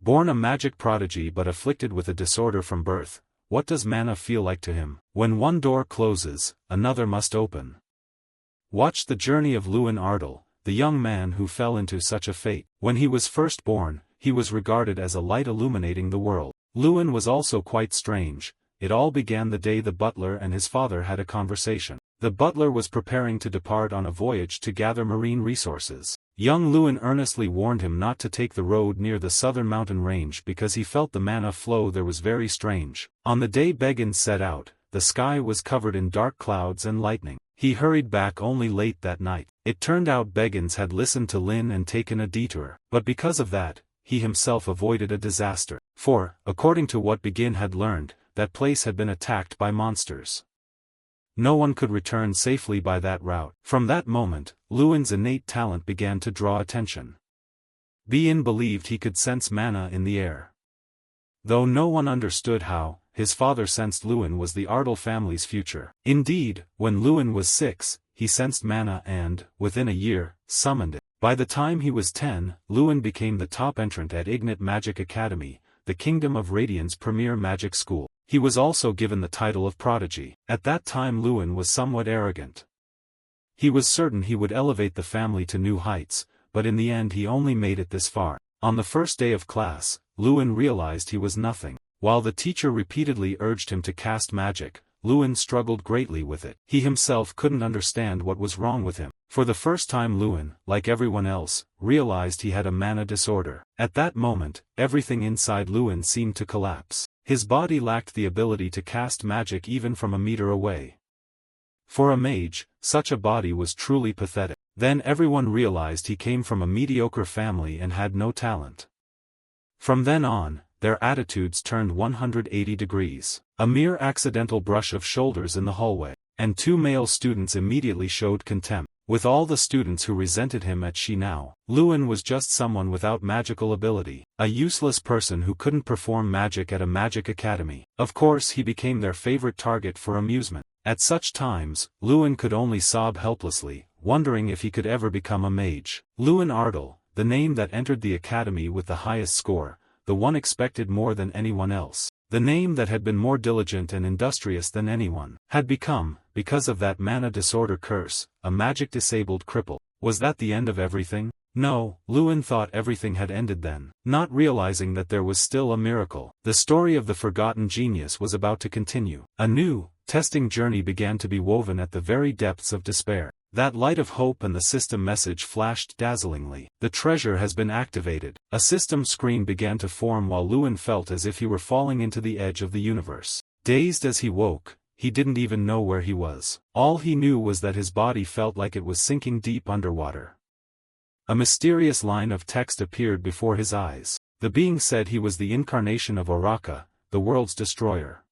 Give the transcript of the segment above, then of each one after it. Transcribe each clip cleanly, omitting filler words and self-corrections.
Born a magic prodigy but afflicted with a disorder from birth, what does mana feel like to him? When one door closes, another must open. Watch the journey of Lewin Ardal, the young man who fell into such a fate. When he was first born, he was regarded as a light illuminating the world. Lewin was also quite strange. It all began the day the butler and his father had a conversation. The butler was preparing to depart on a voyage to gather marine resources. Young Lewin earnestly warned him not to take the road near the southern mountain range because he felt the mana flow there was very strange. On the day Beggins set out, the sky was covered in dark clouds and lightning. He hurried back only late that night. It turned out Beggins had listened to Lin and taken a detour, but because of that, he himself avoided a disaster. For, according to what Begin had learned, that place had been attacked by monsters. No one could return safely by that route. From that moment, Lewin's innate talent began to draw attention. Bein believed he could sense mana in the air. Though no one understood how, his father sensed Lewin was the Ardal family's future. Indeed, when Lewin was 6, he sensed mana and, within a year, summoned it. By the time he was 10, Lewin became the top entrant at Ignite Magic Academy, the Kingdom of Radiant's premier magic school. He was also given the title of Prodigy. At that time Lewin was somewhat arrogant. He was certain he would elevate the family to new heights, but in the end he only made it this far. On the first day of class, Lewin realized he was nothing. While the teacher repeatedly urged him to cast magic, Lewin struggled greatly with it. He himself couldn't understand what was wrong with him. For the first time Lewin, like everyone else, realized he had a mana disorder. At that moment, everything inside Lewin seemed to collapse. His body lacked the ability to cast magic even from a meter away. For a mage, such a body was truly pathetic. Then everyone realized he came from a mediocre family and had no talent. From then on, their attitudes turned 180 degrees. A mere accidental brush of shoulders in the hallway, and 2 male students immediately showed contempt. With all the students who resented him at Shi now, Lewin was just someone without magical ability, a useless person who couldn't perform magic at a magic academy. Of course he became their favorite target for amusement. At such times, Lewin could only sob helplessly, wondering if he could ever become a mage. Lewin Ardal, the name that entered the academy with the highest score, the one expected more than anyone else, the name that had been more diligent and industrious than anyone, had become, because of that mana disorder curse, a magic-disabled cripple. Was that the end of everything? No, Lewin thought everything had ended then, not realizing that there was still a miracle. The story of the forgotten genius was about to continue. A new, testing journey began to be woven at the very depths of despair. That light of hope and the system message flashed dazzlingly. The treasure has been activated. A system screen began to form while Lewin felt as if he were falling into the edge of the universe. Dazed as he woke, he didn't even know where he was. All he knew was that his body felt like it was sinking deep underwater. A mysterious line of text appeared before his eyes. The being said he was the incarnation of Oraka, the world's destroyer.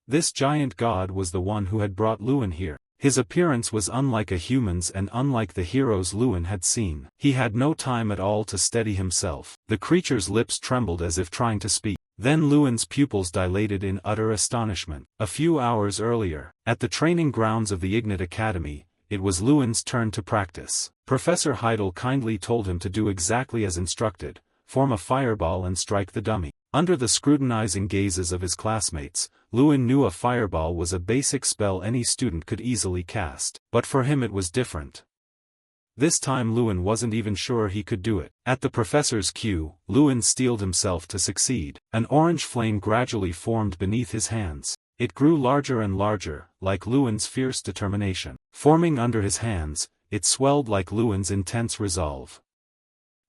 This giant god was the one who had brought Lewin here. His appearance was unlike a human's and unlike the heroes Lewin had seen. He had no time at all to steady himself. The creature's lips trembled as if trying to speak. Then Lewin's pupils dilated in utter astonishment. A few hours earlier, at the training grounds of the Ignite Academy, it was Lewin's turn to practice. Professor Heidel kindly told him to do exactly as instructed, form a fireball and strike the dummy. Under the scrutinizing gazes of his classmates, Lewin knew a fireball was a basic spell any student could easily cast. But for him it was different. This time Lewin wasn't even sure he could do it. At the professor's cue, Lewin steeled himself to succeed. An orange flame gradually formed beneath his hands. It grew larger and larger, like Lewin's fierce determination. Forming under his hands, it swelled like Lewin's intense resolve.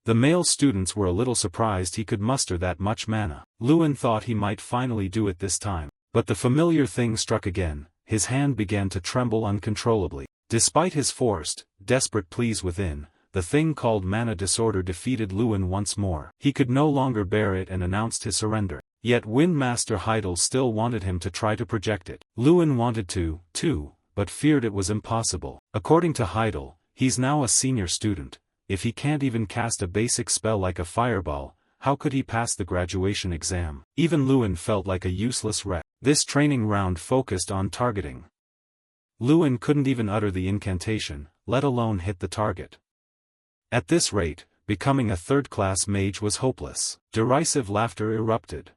The male students were a little surprised he could muster that much mana. Lewin thought he might finally do it this time. But the familiar thing struck again. His hand began to tremble uncontrollably. Despite his forced, desperate pleas within, the thing called mana disorder defeated Lewin once more. He could no longer bear it and announced his surrender. Yet Windmaster Heidel still wanted him to try to project it. Lewin wanted to, too, but feared it was impossible. According to Heidel, he's now a senior student. If he can't even cast a basic spell like a fireball, how could he pass the graduation exam? Even Lewin felt like a useless wreck. This training round focused on targeting. Lewin couldn't even utter the incantation, let alone hit the target. At this rate, becoming a third-class mage was hopeless. Derisive laughter erupted.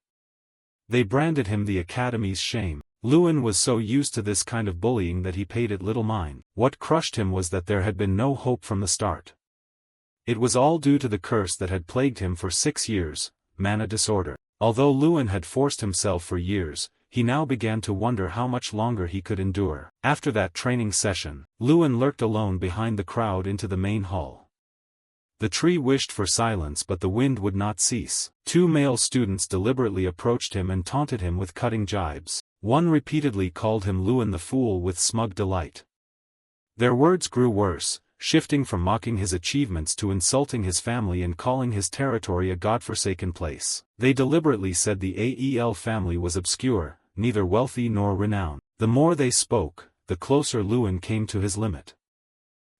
They branded him the Academy's shame. Lewin was so used to this kind of bullying that he paid it little mind. What crushed him was that there had been no hope from the start. It was all due to the curse that had plagued him for 6 years, mana disorder. Although Lewin had forced himself for years, he now began to wonder how much longer he could endure. After that training session, Lewin lurked alone behind the crowd into the main hall. The tree wished for silence but the wind would not cease. 2 male students deliberately approached him and taunted him with cutting jibes. One repeatedly called him Lewin the Fool with smug delight. Their words grew worse, shifting from mocking his achievements to insulting his family and calling his territory a godforsaken place. They deliberately said the AEL family was obscure, neither wealthy nor renowned. The more they spoke, the closer Lewin came to his limit.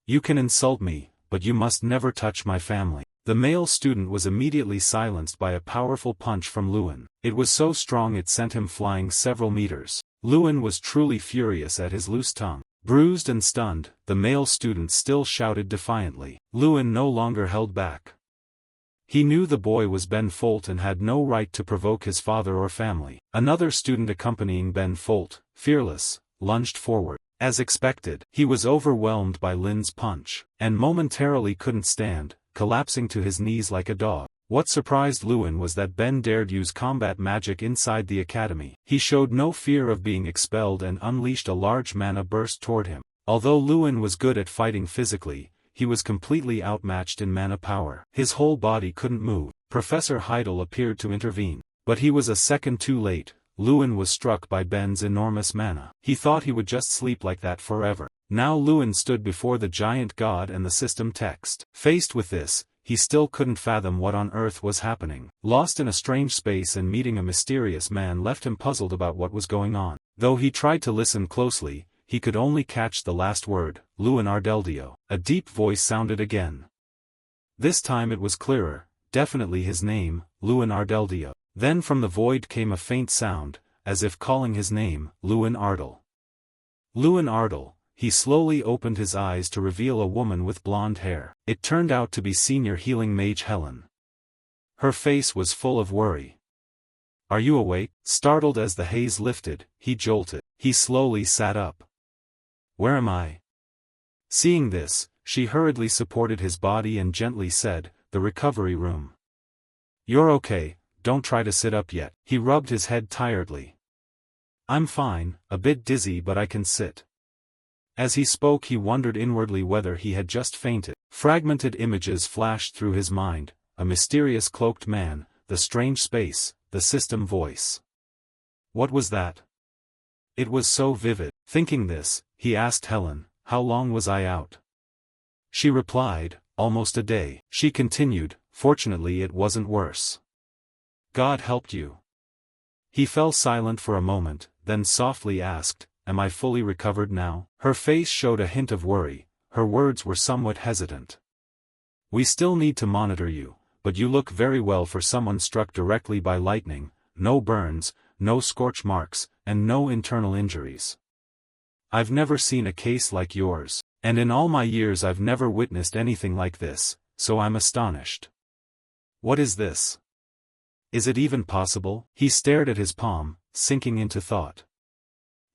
"You can insult me, but you must never touch my family." The male student was immediately silenced by a powerful punch from Lewin. It was so strong it sent him flying several meters. Lewin was truly furious at his loose tongue. Bruised and stunned, the male student still shouted defiantly. Lewin no longer held back. He knew the boy was Ben Folt and had no right to provoke his father or family. Another student accompanying Ben Folt, fearless, lunged forward. As expected, he was overwhelmed by Lin's punch, and momentarily couldn't stand, collapsing to his knees like a dog. What surprised Lewin was that Ben dared use combat magic inside the academy. He showed no fear of being expelled and unleashed a large mana burst toward him. Although Lewin was good at fighting physically, he was completely outmatched in mana power. His whole body couldn't move. Professor Heidel appeared to intervene, but he was a second too late. Lewin was struck by Ben's enormous mana. He thought he would just sleep like that forever. Now Lewin stood before the giant god and the system text. Faced with this, he still couldn't fathom what on earth was happening. Lost in a strange space and meeting a mysterious man left him puzzled about what was going on. Though he tried to listen closely, he could only catch the last word, Lewin Ardeldio. A deep voice sounded again. This time it was clearer, definitely his name, Lewin Ardeldio. Then from the void came a faint sound, as if calling his name, Lewin Ardel. Lewin Ardel. He slowly opened his eyes to reveal a woman with blonde hair. It turned out to be senior healing mage Helen. Her face was full of worry. "Are you awake?" Startled as the haze lifted, he jolted. He slowly sat up. "Where am I?" Seeing this, she hurriedly supported his body and gently said, "The recovery room." "You're okay, don't try to sit up yet." He rubbed his head tiredly. "I'm fine, a bit dizzy but I can sit." As he spoke he wondered inwardly whether he had just fainted. Fragmented images flashed through his mind, a mysterious cloaked man, the strange space, the system voice. What was that? It was so vivid. Thinking this, he asked Helen, "How long was I out?" She replied, "Almost a day." She continued, "Fortunately it wasn't worse." "God helped you." He fell silent for a moment, then softly asked, "Am I fully recovered now?" Her face showed a hint of worry, her words were somewhat hesitant. "We still need to monitor you, but you look very well for someone struck directly by lightning, no burns, no scorch marks, and no internal injuries. I've never seen a case like yours, and in all my years I've never witnessed anything like this, so I'm astonished. What is this? Is it even possible?" He stared at his palm, sinking into thought.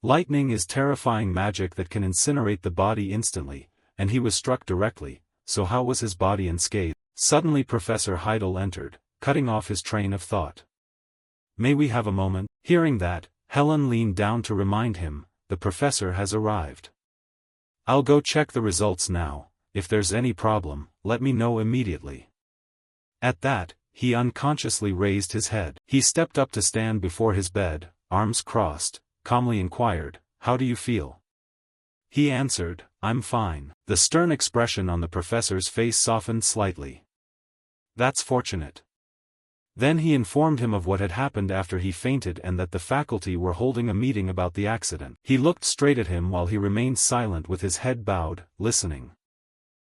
Lightning is terrifying magic that can incinerate the body instantly, and he was struck directly, so how was his body unscathed? Suddenly Professor Heidel entered, cutting off his train of thought. "May we have a moment?" Hearing that, Helen leaned down to remind him, "The professor has arrived. I'll go check the results now, if there's any problem, let me know immediately." At that, he unconsciously raised his head. He stepped up to stand before his bed, arms crossed, calmly inquired, "How do you feel?" He answered, "I'm fine." The stern expression on the professor's face softened slightly. "That's fortunate." Then he informed him of what had happened after he fainted and that the faculty were holding a meeting about the accident. He looked straight at him while he remained silent with his head bowed, listening.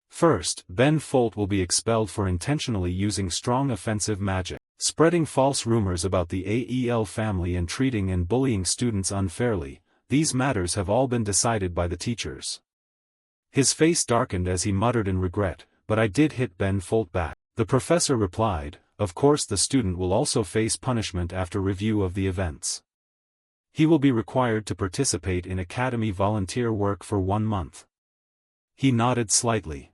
"First, Ben Folt will be expelled for intentionally using strong offensive magic, spreading false rumors about the AEL family and treating and bullying students unfairly. These matters have all been decided by the teachers." His face darkened as he muttered in regret, "But I did hit Ben Folt back." The professor replied, of course the student will also face punishment after review of the events. He will be required to participate in academy volunteer work for 1 month. He nodded slightly.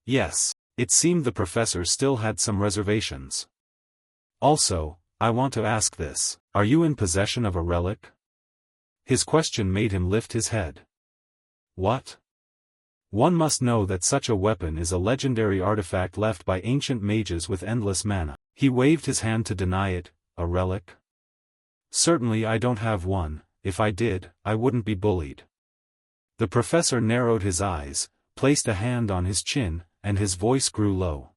Yes, it seemed the professor still had some reservations. Also, I want to ask this, are you in possession of a relic? His question made him lift his head. What? One must know that such a weapon is a legendary artifact left by ancient mages with endless mana. He waved his hand to deny it. A relic? Certainly I don't have one. If I did, I wouldn't be bullied. The professor narrowed his eyes, placed a hand on his chin, and his voice grew low.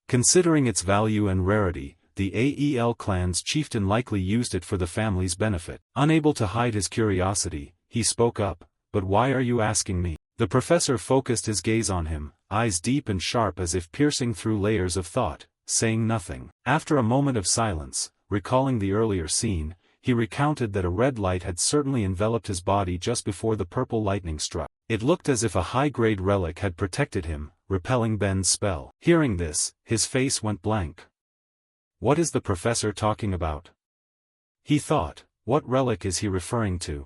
Considering its value and rarity, the Ael clan's chieftain likely used it for the family's benefit. Unable to hide his curiosity, he spoke up, but why are you asking me? The professor focused his gaze on him, eyes deep and sharp as if piercing through layers of thought, saying nothing. After a moment of silence, recalling the earlier scene, he recounted that a red light had certainly enveloped his body just before the purple lightning struck. It looked as if a high-grade relic had protected him, repelling Ben's spell. Hearing this, his face went blank. What is the professor talking about? He thought, what relic is he referring to?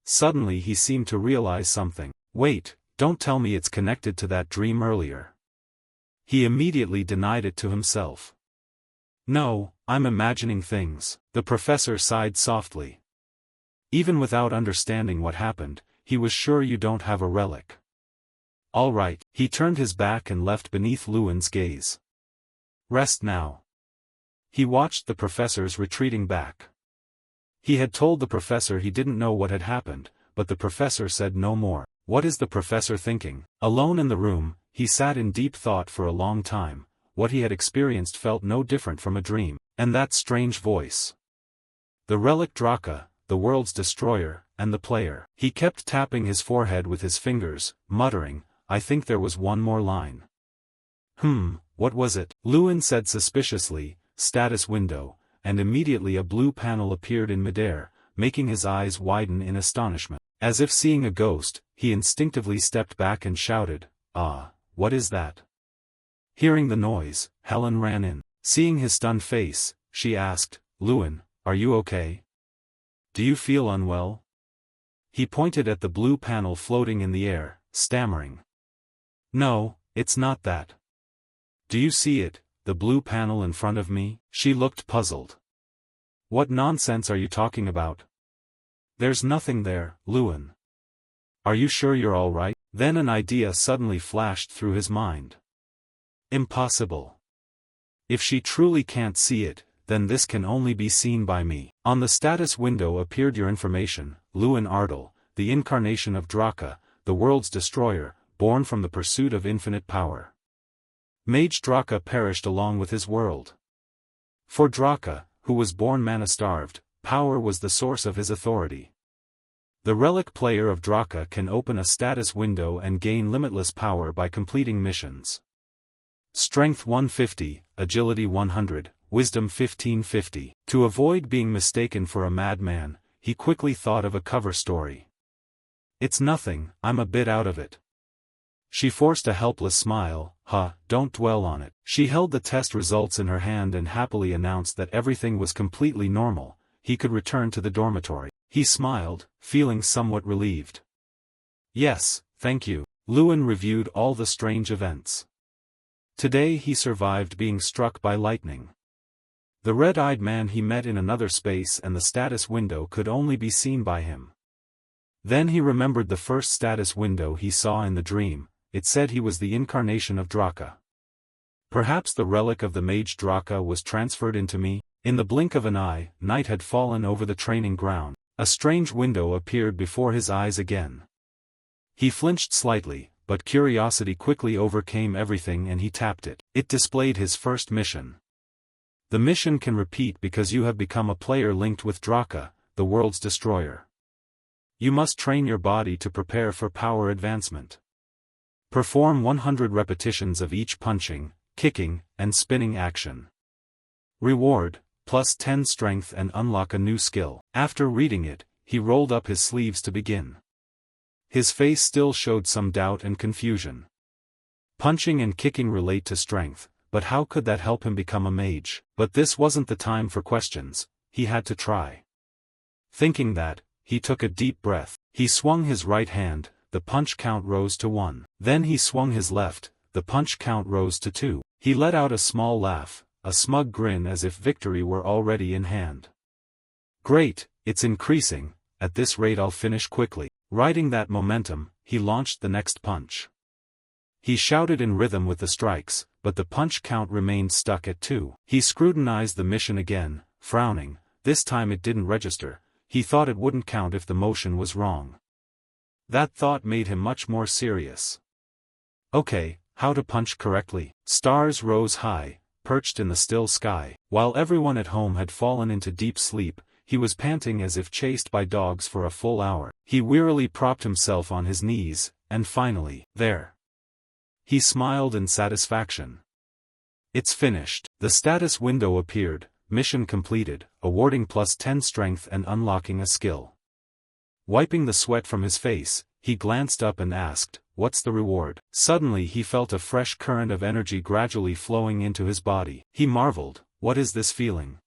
Suddenly he seemed to realize something. Wait, don't tell me it's connected to that dream earlier. He immediately denied it to himself. No, I'm imagining things. The professor sighed softly. Even without understanding what happened, he was sure you don't have a relic. All right. He turned his back and left beneath Lewin's gaze. Rest now. He watched the professor's retreating back. He had told the professor he didn't know what had happened, but the professor said no more. What is the professor thinking? Alone in the room, he sat in deep thought for a long time. What he had experienced felt no different from a dream. And that strange voice. The relic Draka, the world's destroyer, and the player. He kept tapping his forehead with his fingers, muttering, I think there was one more line. What was it? Lewin said suspiciously, status window, and immediately a blue panel appeared in midair, making his eyes widen in astonishment. As if seeing a ghost, he instinctively stepped back and shouted, Ah, what is that? Hearing the noise, Helen ran in. Seeing his stunned face, she asked, Lewin, are you okay? Do you feel unwell? He pointed at the blue panel floating in the air, stammering. No, it's not that. Do you see it, the blue panel in front of me? She looked puzzled. What nonsense are you talking about? There's nothing there, Lewin. Are you sure you're all right? Then an idea suddenly flashed through his mind. Impossible. If she truly can't see it, then this can only be seen by me. On the status window appeared your information, Lewin Ardell, the incarnation of Draka, the world's destroyer, born from the pursuit of infinite power. Mage Draka perished along with his world. For Draka, who was born mana-starved, power was the source of his authority. The relic player of Draka can open a status window and gain limitless power by completing missions. Strength 150, Agility 100, Wisdom 1550. To avoid being mistaken for a madman, he quickly thought of a cover story. It's nothing, I'm a bit out of it. She forced a helpless smile. Don't dwell on it. She held the test results in her hand and happily announced that everything was completely normal. He could return to the dormitory. He smiled, feeling somewhat relieved. Yes, thank you. Lewin reviewed all the strange events. Today he survived being struck by lightning. The red-eyed man he met in another space and the status window could only be seen by him. Then he remembered the first status window he saw in the dream. It said he was the incarnation of Draka. Perhaps the relic of the mage Draka was transferred into me. In the blink of an eye, night had fallen over the training ground. A strange window appeared before his eyes again. He flinched slightly, but curiosity quickly overcame everything and he tapped it. It displayed his first mission. The mission can repeat because you have become a player linked with Draka, the world's destroyer. You must train your body to prepare for power advancement. Perform 100 repetitions of each punching, kicking, and spinning action. Reward, plus 10 strength and unlock a new skill. After reading it, he rolled up his sleeves to begin. His face still showed some doubt and confusion. Punching and kicking relate to strength, but how could that help him become a mage? But this wasn't the time for questions, he had to try. Thinking that, he took a deep breath. He swung his right hand, the punch count rose to 1. Then he swung his left, the punch count rose to 2. He let out a small laugh, a smug grin as if victory were already in hand. Great, it's increasing, at this rate I'll finish quickly. Riding that momentum, he launched the next punch. He shouted in rhythm with the strikes, but the punch count remained stuck at 2. He scrutinized the mission again, frowning. This time it didn't register. He thought it wouldn't count if the motion was wrong. That thought made him much more serious. Okay, how to punch correctly? Stars rose high, perched in the still sky. While everyone at home had fallen into deep sleep, he was panting as if chased by dogs for a full hour. He wearily propped himself on his knees, and finally, there. He smiled in satisfaction. It's finished. The status window appeared, mission completed, awarding +10 strength and unlocking a skill. Wiping the sweat from his face, he glanced up and asked, "What's the reward?" Suddenly he felt a fresh current of energy gradually flowing into his body. He marveled, "What is this feeling?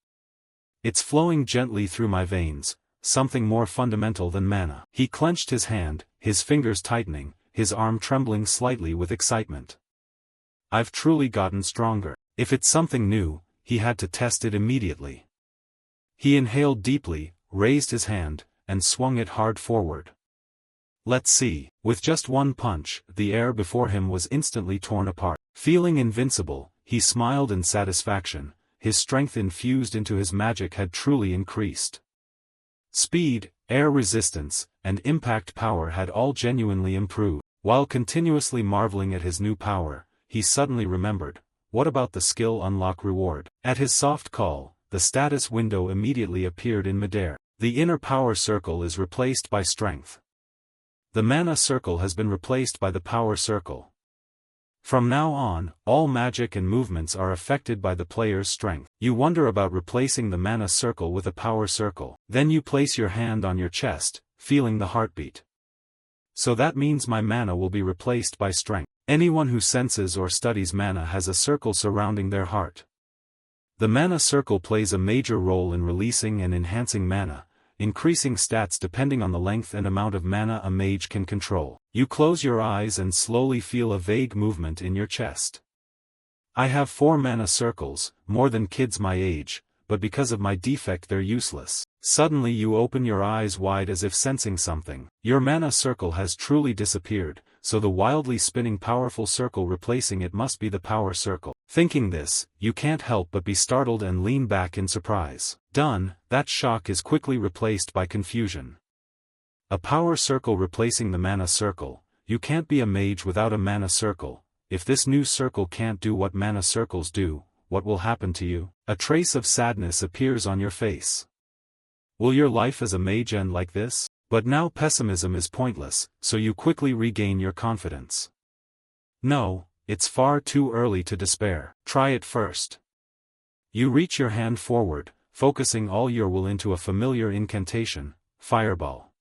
It's flowing gently through my veins, something more fundamental than mana." He clenched his hand, his fingers tightening, his arm trembling slightly with excitement. I've truly gotten stronger. If it's something new, he had to test it immediately. He inhaled deeply, raised his hand, and swung it hard forward. Let's see. With just one punch, the air before him was instantly torn apart. Feeling invincible, he smiled in satisfaction. His strength infused into his magic had truly increased. Speed, air resistance, and impact power had all genuinely improved. While continuously marveling at his new power, he suddenly remembered, what about the skill unlock reward? At his soft call, the status window immediately appeared in midair. The inner power circle is replaced by strength. The mana circle has been replaced by the power circle. From now on, all magic and movements are affected by the player's strength. You wonder about replacing the mana circle with a power circle. Then you place your hand on your chest, feeling the heartbeat. So that means my mana will be replaced by strength. Anyone who senses or studies mana has a circle surrounding their heart. The mana circle plays a major role in releasing and enhancing mana, increasing stats depending on the length and amount of mana a mage can control. You close your eyes and slowly feel a vague movement in your chest. I have 4 mana circles, more than kids my age, but because of my defect they're useless. Suddenly you open your eyes wide as if sensing something. Your mana circle has truly disappeared, so the wildly spinning powerful circle replacing it must be the power circle. Thinking this, you can't help but be startled and lean back in surprise. Done, that shock is quickly replaced by confusion. A power circle replacing the mana circle. You can't be a mage without a mana circle. If this new circle can't do what mana circles do, what will happen to you? A trace of sadness appears on your face. Will your life as a mage end like this? But now pessimism is pointless, so you quickly regain your confidence. No, it's far too early to despair. Try it first. You reach your hand forward, focusing all your will into a familiar incantation, Fireball.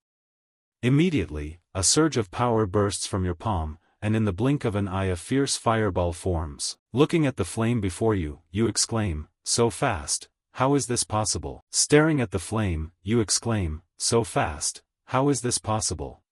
Immediately, a surge of power bursts from your palm, and in the blink of an eye a fierce fireball forms. Looking at the flame before you, you exclaim, "So fast, how is this possible?" Staring at the flame, you exclaim, "So fast, how is this possible?"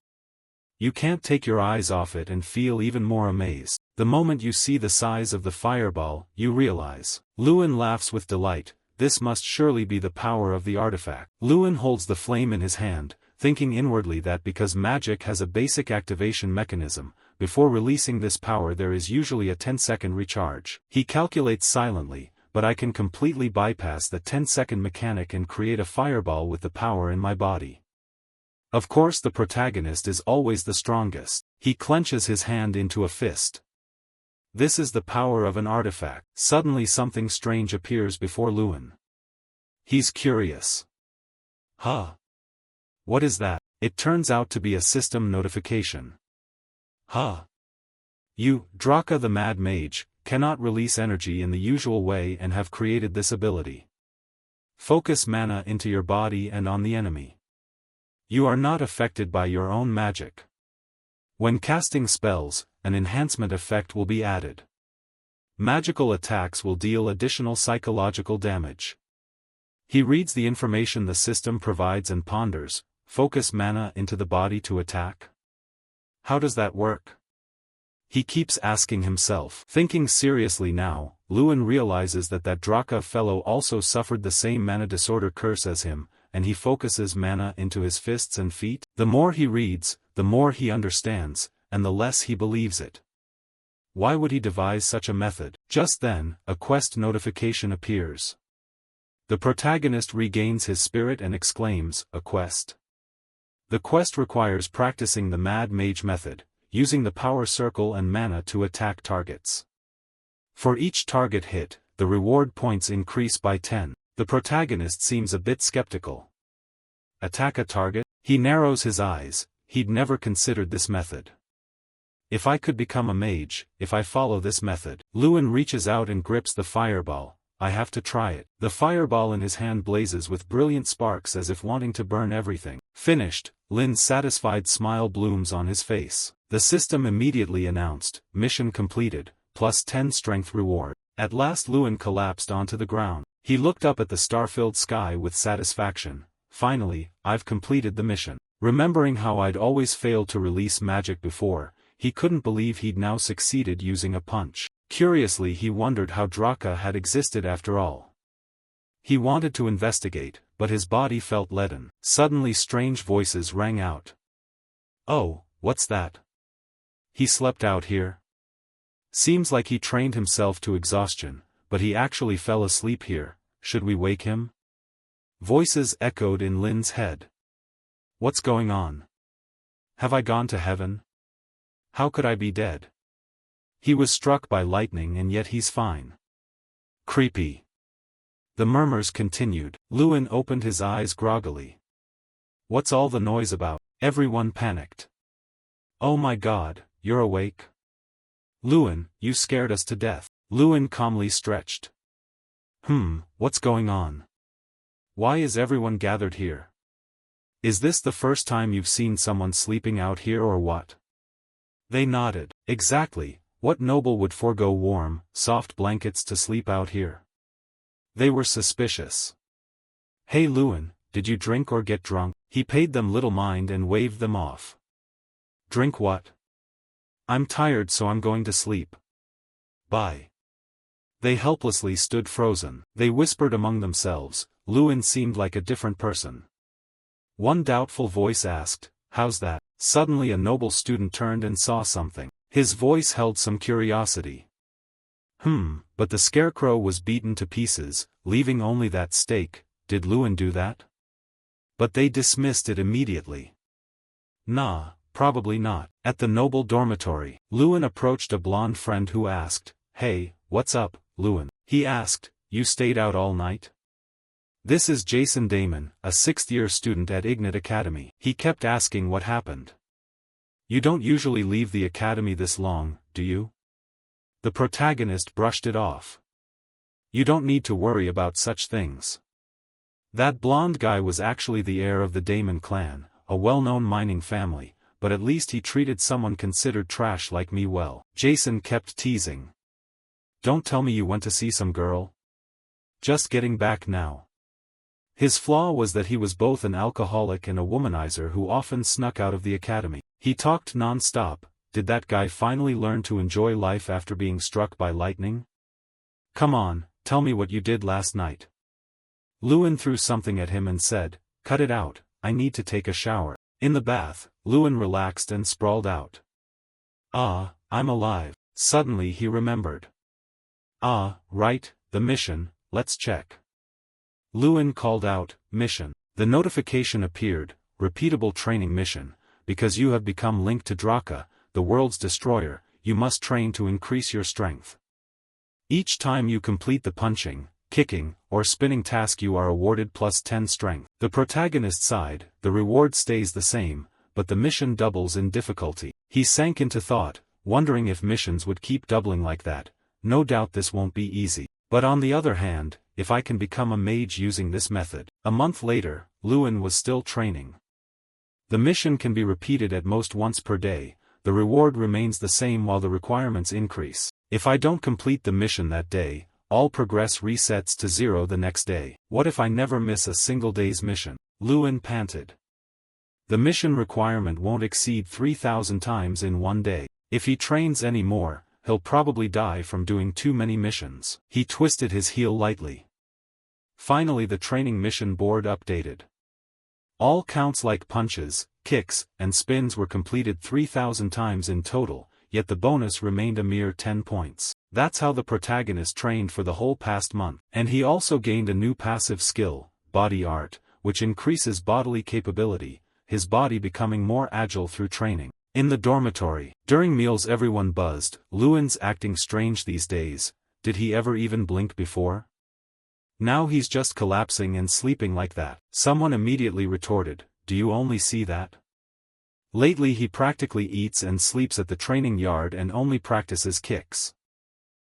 You can't take your eyes off it and feel even more amazed. The moment you see the size of the fireball, you realize. Lewin laughs with delight. This must surely be the power of the artifact. Lewin holds the flame in his hand, thinking inwardly that because magic has a basic activation mechanism, before releasing this power there is usually a 10-second recharge. He calculates silently, but I can completely bypass the 10-second mechanic and create a fireball with the power in my body. Of course the protagonist is always the strongest. He clenches his hand into a fist. This is the power of an artifact. Suddenly something strange appears before Lewin. He's curious. Huh? What is that? It turns out to be a system notification. Huh? You, Draka the Mad Mage, cannot release energy in the usual way and have created this ability. Focus mana into your body and on the enemy. You are not affected by your own magic. When casting spells, an enhancement effect will be added. Magical attacks will deal additional psychological damage. He reads the information the system provides and ponders, focus mana into the body to attack. How does that work? He keeps asking himself. Thinking seriously now, Lewin realizes that Draka fellow also suffered the same mana disorder curse as him, and he focuses mana into his fists and feet. The more he reads, the more he understands, and the less he believes it. Why would he devise such a method? Just then, a quest notification appears. The protagonist regains his spirit and exclaims, "A quest." The quest requires practicing the Mad Mage method, using the power circle and mana to attack targets. For each target hit, the reward points increase by 10. The protagonist seems a bit skeptical. Attack a target? He narrows his eyes, he'd never considered this method. If I could become a mage, if I follow this method. Lewin reaches out and grips the fireball. I have to try it. The fireball in his hand blazes with brilliant sparks as if wanting to burn everything. Finished, Lin's satisfied smile blooms on his face. The system immediately announced, mission completed, plus 10 strength reward. At last Lewin collapsed onto the ground. He looked up at the star-filled sky with satisfaction. Finally, I've completed the mission. Remembering how I'd always failed to release magic before, he couldn't believe he'd now succeeded using a punch. Curiously he wondered how Draka had existed after all. He wanted to investigate, but his body felt leaden. Suddenly strange voices rang out. Oh, what's that? He slept out here? Seems like he trained himself to exhaustion, but he actually fell asleep here. Should we wake him? Voices echoed in Lin's head. What's going on? Have I gone to heaven? How could I be dead? He was struck by lightning and yet he's fine. Creepy. The murmurs continued. Lewin opened his eyes groggily. What's all the noise about? Everyone panicked. Oh my God, you're awake? Lewin, you scared us to death. Lewin calmly stretched. What's going on? Why is everyone gathered here? Is this the first time you've seen someone sleeping out here or what? They nodded. Exactly, what noble would forego warm, soft blankets to sleep out here? They were suspicious. Hey Lewin, did you drink or get drunk? He paid them little mind and waved them off. Drink what? I'm tired so I'm going to sleep. Bye. They helplessly stood frozen. They whispered among themselves. Lewin seemed like a different person. One doubtful voice asked, how's that? Suddenly a noble student turned and saw something. His voice held some curiosity. But the scarecrow was beaten to pieces, leaving only that stake. Did Lewin do that? But they dismissed it immediately. Nah, probably not. At the noble dormitory, Lewin approached a blonde friend who asked, Hey, what's up, Lewin? He asked, you stayed out all night? This is Jason Damon, a 6th-year student at Ignite Academy. He kept asking what happened. You don't usually leave the academy this long, do you? The protagonist brushed it off. You don't need to worry about such things. That blonde guy was actually the heir of the Damon clan, a well-known mining family, but at least he treated someone considered trash like me well. Jason kept teasing. Don't tell me you went to see some girl? Just getting back now. His flaw was that he was both an alcoholic and a womanizer who often snuck out of the academy. He talked non-stop. Did that guy finally learn to enjoy life after being struck by lightning? Come on, tell me what you did last night. Lewin threw something at him and said, cut it out, I need to take a shower. In the bath, Lewin relaxed and sprawled out. Ah, I'm alive. Suddenly he remembered. Ah, right, the mission, let's check. Lewin called out, mission. The notification appeared, repeatable training mission. Because you have become linked to Draka, the world's destroyer, you must train to increase your strength. Each time you complete the punching, kicking, or spinning task you are awarded plus 10 strength. The protagonist sighed, the reward stays the same, but the mission doubles in difficulty. He sank into thought, wondering if missions would keep doubling like that. No doubt this won't be easy. But on the other hand, if I can become a mage using this method. A month later, Lewin was still training. The mission can be repeated at most once per day, the reward remains the same while the requirements increase. If I don't complete the mission that day, all progress resets to 0 the next day. What if I never miss a single day's mission? Lewin panted. The mission requirement won't exceed 3,000 times in one day. If he trains any more, he'll probably die from doing too many missions. He twisted his heel lightly. Finally the training mission board updated. All counts like punches, kicks, and spins were completed 3,000 times in total, yet the bonus remained a mere 10 points. That's how the protagonist trained for the whole past month. And he also gained a new passive skill, Body Art, which increases bodily capability, his body becoming more agile through training. In the dormitory, during meals everyone buzzed, Lewin's acting strange these days, did he ever even blink before? Now he's just collapsing and sleeping like that. Someone immediately retorted, do you only see that? Lately he practically eats and sleeps at the training yard and only practices kicks.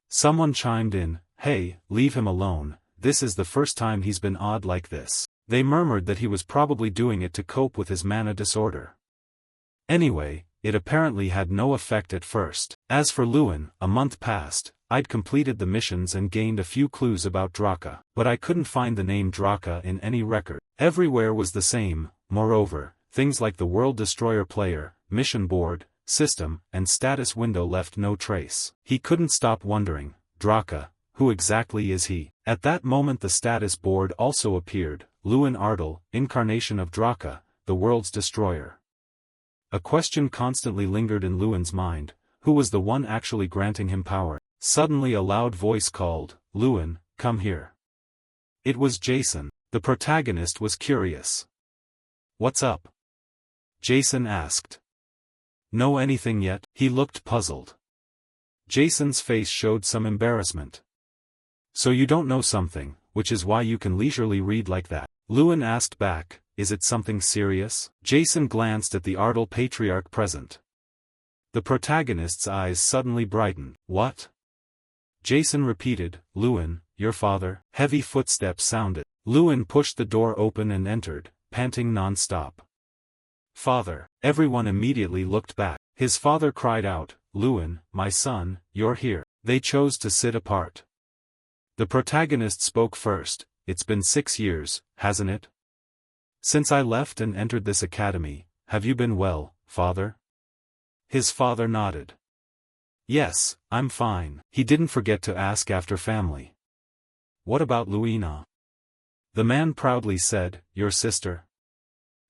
Someone chimed in, hey, leave him alone, this is the first time he's been odd like this. They murmured that he was probably doing it to cope with his mana disorder. Anyway, it apparently had no effect at first. As for Lewin, a month passed, I'd completed the missions and gained a few clues about Draka, but I couldn't find the name Draka in any record. Everywhere was the same, moreover, things like the World Destroyer player, mission board, system, and status window left no trace. He couldn't stop wondering, Draka, who exactly is he? At that moment the status board also appeared, Lewin Ardal, incarnation of Draka, the world's destroyer. A question constantly lingered in Lewin's mind, who was the one actually granting him power? Suddenly a loud voice called, Lewin, come here. It was Jason. The protagonist was curious. What's up? Jason asked. Know anything yet? He looked puzzled. Jason's face showed some embarrassment. So you don't know something, which is why you can leisurely read like that. Lewin asked back, is it something serious? Jason glanced at the Ardal patriarch present. The protagonist's eyes suddenly brightened. What? Jason repeated, Lewin, your father. Heavy footsteps sounded. Lewin pushed the door open and entered, panting non-stop. Father. Everyone immediately looked back. His father cried out, Lewin, my son, you're here. They chose to sit apart. The protagonist spoke first. It's been 6 years, hasn't it? Since I left and entered this academy, have you been well, father? His father nodded. Yes, I'm fine. He didn't forget to ask after family. What about Luina? The man proudly said, your sister?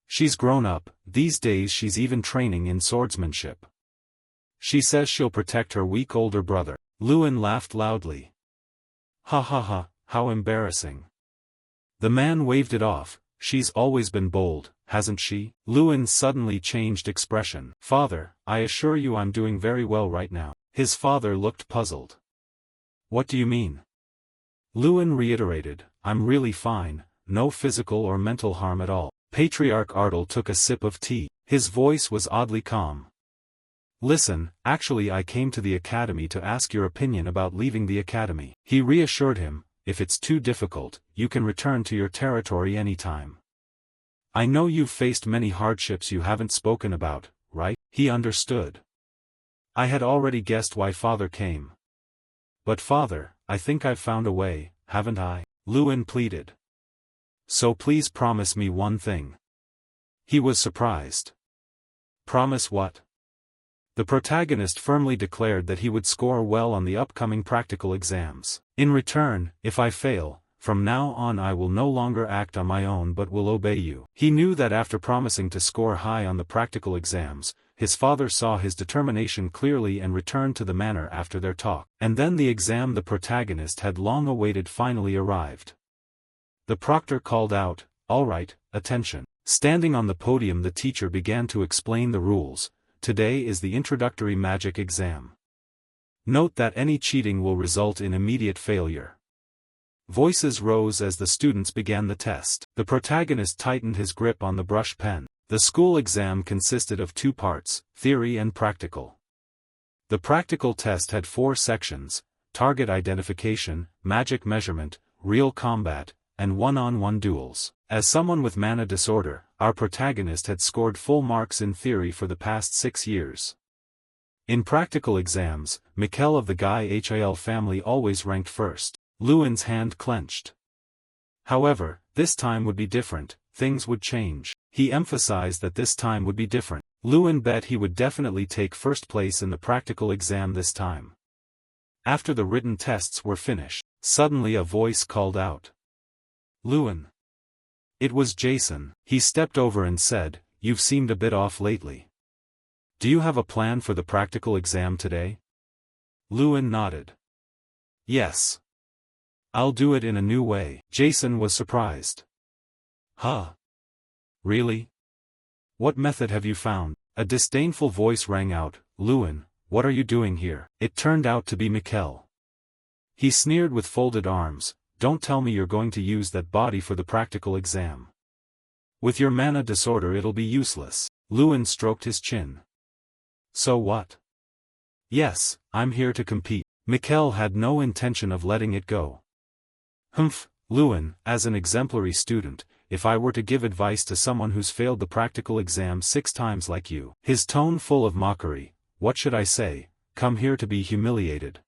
She's grown up, these days she's even training in swordsmanship. She says she'll protect her weak older brother. Lewin laughed loudly. Ha ha ha, how embarrassing. The man waved it off, she's always been bold, hasn't she? Lewin suddenly changed expression. Father, I assure you I'm doing very well right now. His father looked puzzled. What do you mean? Lewin reiterated, I'm really fine, no physical or mental harm at all. Patriarch Ardal took a sip of tea. His voice was oddly calm. Listen, actually I came to the academy to ask your opinion about leaving the academy. He reassured him, if it's too difficult, you can return to your territory anytime. I know you've faced many hardships you haven't spoken about, right? He understood. I had already guessed why father came. But father, I think I've found a way, haven't I? Lewin pleaded. So please promise me one thing. He was surprised. Promise what? The protagonist firmly declared that he would score well on the upcoming practical exams. In return, if I fail, from now on I will no longer act on my own but will obey you. He knew that after promising to score high on the practical exams, his father saw his determination clearly and returned to the manor after their talk. And then the exam the protagonist had long awaited finally arrived. The proctor called out, all right, attention. Standing on the podium the teacher began to explain the rules. Today is the introductory magic exam. Note that any cheating will result in immediate failure. Voices rose as the students began the test. The protagonist tightened his grip on the brush pen. The school exam consisted of 2 parts, theory and practical. The practical test had 4 sections, target identification, magic measurement, real combat, and one-on-one duels. As someone with mana disorder, our protagonist had scored full marks in theory for the past 6 years. In practical exams, Mikkel of the Guy Hil family always ranked first. Lewin's hand clenched. However, this time would be different, things would change. He emphasized that this time would be different. Lewin bet he would definitely take first place in the practical exam this time. After the written tests were finished, suddenly a voice called out. Lewin. It was Jason. He stepped over and said, "You've seemed a bit off lately. Do you have a plan for the practical exam today?" Lewin nodded. Yes. I'll do it in a new way. Jason was surprised. Huh? Really? What method have you found? A disdainful voice rang out, Lewin, what are you doing here? It turned out to be Mikkel. He sneered with folded arms, don't tell me you're going to use that body for the practical exam. With your mana disorder it'll be useless. Lewin stroked his chin. So what? Yes, I'm here to compete. Mikkel had no intention of letting it go. Humph, Lewin, as an exemplary student, if I were to give advice to someone who's failed the practical exam 6 times like you, his tone full of mockery, what should I say, come here to be humiliated?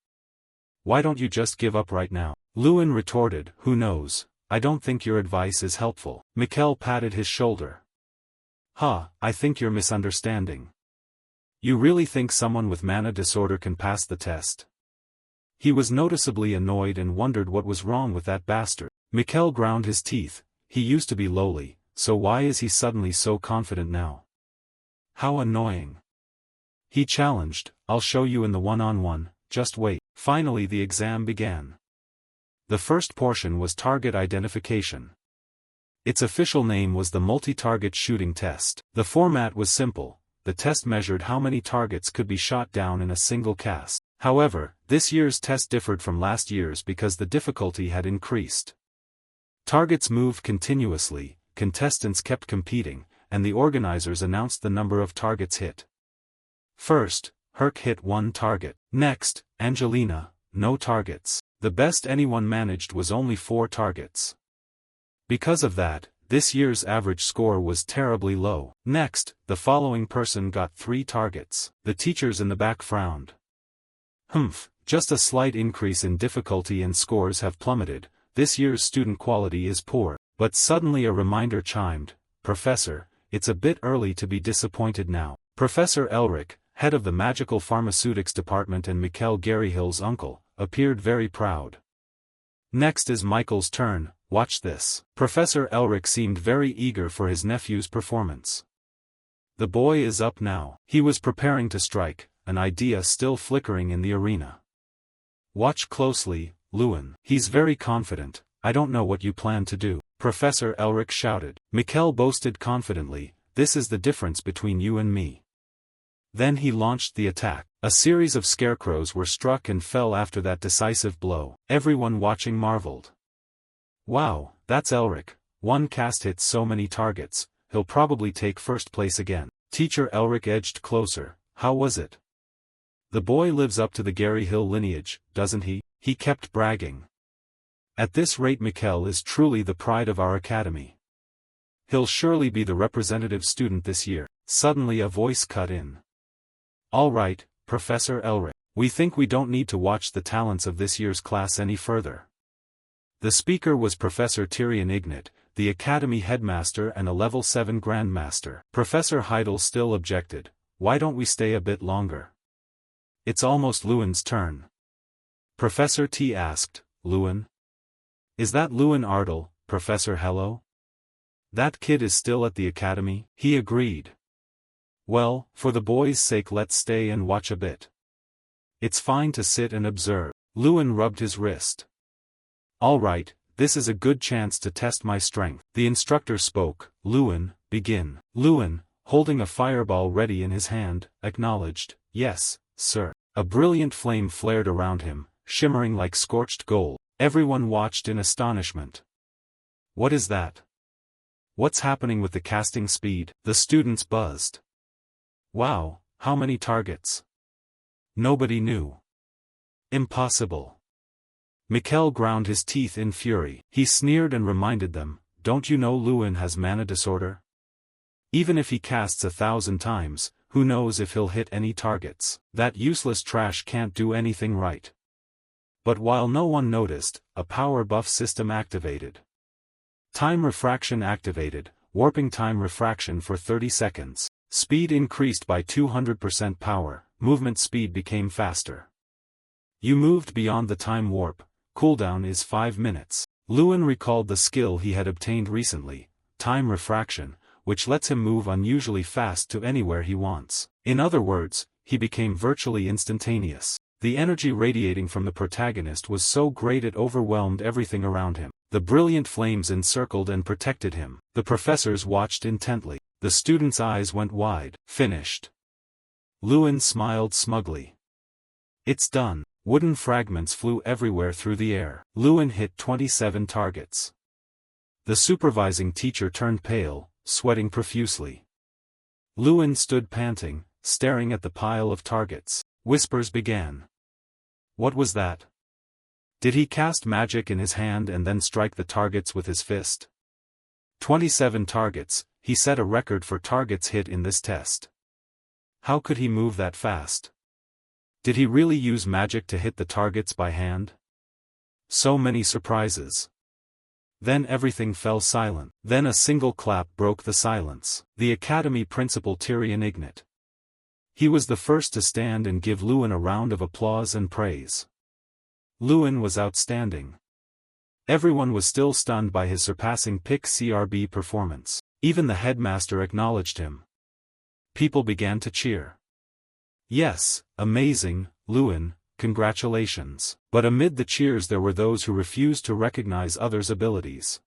Why don't you just give up right now? Lewin retorted, who knows, I don't think your advice is helpful. Mikkel patted his shoulder. I think you're misunderstanding. You really think someone with mana disorder can pass the test? He was noticeably annoyed and wondered what was wrong with that bastard. Mikkel ground his teeth, he used to be lowly, so why is he suddenly so confident now? How annoying. He challenged, I'll show you in the one-on-one, just wait. Finally the exam began. The first portion was target identification. Its official name was the multi-target shooting test. The format was simple, the test measured how many targets could be shot down in a single cast. However, this year's test differed from last year's because the difficulty had increased. Targets moved continuously, contestants kept competing, and the organizers announced the number of targets hit. First, Herc hit 1 target. Next, Angelina, no targets. The best anyone managed was only 4 targets. Because of that, this year's average score was terribly low. Next, the following person got 3 targets. The teachers in the back frowned. Just a slight increase in difficulty and scores have plummeted, this year's student quality is poor. But suddenly a reminder chimed, Professor, it's a bit early to be disappointed now. Professor Elric, head of the Magical Pharmaceutics Department and Mikkel Garyhill's uncle, appeared very proud. Next is Michael's turn, watch this. Professor Elric seemed very eager for his nephew's performance. The boy is up now. He was preparing to strike, an idea still flickering in the arena. Watch closely, Lewin. He's very confident, I don't know what you plan to do. Professor Elric shouted. Mikkel boasted confidently, this is the difference between you and me. Then he launched the attack. A series of scarecrows were struck and fell after that decisive blow. Everyone watching marveled. Wow, that's Elric, 1 cast hits so many targets, he'll probably take first place again. Teacher Elric edged closer, how was it? The boy lives up to the Garyhill lineage, doesn't he? He kept bragging. At this rate Mikkel is truly the pride of our academy. He'll surely be the representative student this year. Suddenly a voice cut in. All right, Professor Elric, we think we don't need to watch the talents of this year's class any further. The speaker was Professor Tyrion Ignat, the academy headmaster and a level 7 grandmaster. Professor Heidel still objected, why don't we stay a bit longer? It's almost Lewin's turn. Professor T asked, Lewin? Is that Lewin Ardell, Professor Hello? That kid is still at the academy? He agreed. Well, for the boys' sake let's stay and watch a bit. It's fine to sit and observe. Lewin rubbed his wrist. All right, this is a good chance to test my strength. The instructor spoke, Lewin, begin. Lewin, holding a fireball ready in his hand, acknowledged, yes, sir. A brilliant flame flared around him, shimmering like scorched gold. Everyone watched in astonishment. What is that? What's happening with the casting speed? The students buzzed. Wow, how many targets? Nobody knew. Impossible. Mikkel ground his teeth in fury. He sneered and reminded them, don't you know Lewin has mana disorder? Even if he casts 1,000 times, who knows if he'll hit any targets. That useless trash can't do anything right. But while no one noticed, a power buff system activated. Time refraction activated, warping time refraction for 30 seconds. Speed increased by 200% power, movement speed became faster. You moved beyond the time warp, cooldown is 5 minutes. Lewin recalled the skill he had obtained recently, time refraction, which lets him move unusually fast to anywhere he wants. In other words, he became virtually instantaneous. The energy radiating from the protagonist was so great it overwhelmed everything around him. The brilliant flames encircled and protected him. The professors watched intently. The students' eyes went wide. Finished. Lewin smiled smugly. It's done. Wooden fragments flew everywhere through the air. Lewin hit 27 targets. The supervising teacher turned pale, sweating profusely. Lewin stood panting, staring at the pile of targets. Whispers began. What was that? Did he cast magic in his hand and then strike the targets with his fist? 27 targets, he set a record for targets hit in this test. How could he move that fast? Did he really use magic to hit the targets by hand? So many surprises. Then everything fell silent. Then a single clap broke the silence. The academy principal Tyrion Ignat. He was the first to stand and give Lewin a round of applause and praise. Lewin was outstanding. Everyone was still stunned by his surpassing pick CRB performance. Even the headmaster acknowledged him. People began to cheer. Yes, amazing, Lewin, congratulations. But amid the cheers there were those who refused to recognize others' abilities.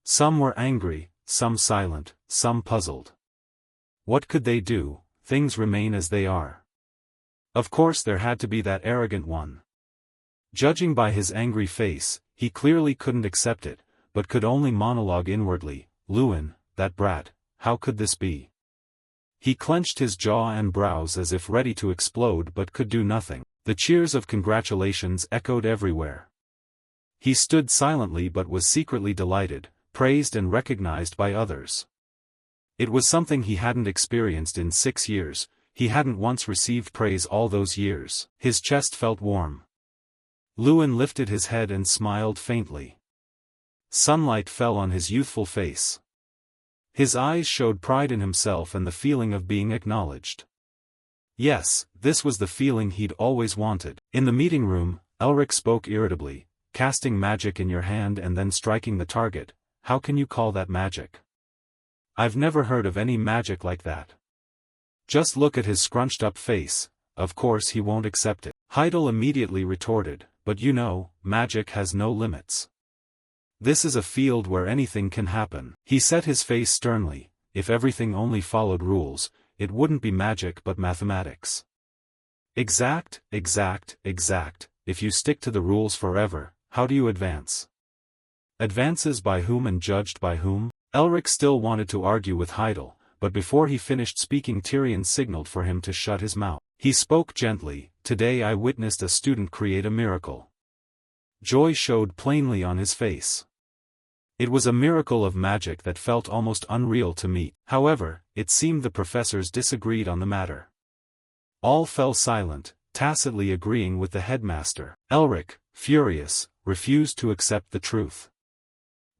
Some were angry, some silent, some puzzled. What could they do? Things remain as they are. Of course there had to be that arrogant one. Judging by his angry face, he clearly couldn't accept it, but could only monologue inwardly, Lewin, that brat, how could this be? He clenched his jaw and brows as if ready to explode but could do nothing. The cheers of congratulations echoed everywhere. He stood silently but was secretly delighted, praised and recognized by others. It was something he hadn't experienced in 6 years, he hadn't once received praise all those years. His chest felt warm. Lewin lifted his head and smiled faintly. Sunlight fell on his youthful face. His eyes showed pride in himself and the feeling of being acknowledged. Yes, this was the feeling he'd always wanted. In the meeting room, Elric spoke irritably, casting magic in your hand and then striking the target. How can you call that magic? I've never heard of any magic like that. Just look at his scrunched-up face, of course he won't accept it. Heidel immediately retorted, but you know, magic has no limits. This is a field where anything can happen. He set his face sternly. If everything only followed rules, it wouldn't be magic but mathematics. Exact. If you stick to the rules forever, how do you advance? Advances by whom and judged by whom? Elric still wanted to argue with Heidel, but before he finished speaking Tyrion signaled for him to shut his mouth. He spoke gently. Today I witnessed a student create a miracle. Joy showed plainly on his face. It was a miracle of magic that felt almost unreal to me. However, it seemed the professors disagreed on the matter. All fell silent, tacitly agreeing with the headmaster. Elric, furious, refused to accept the truth.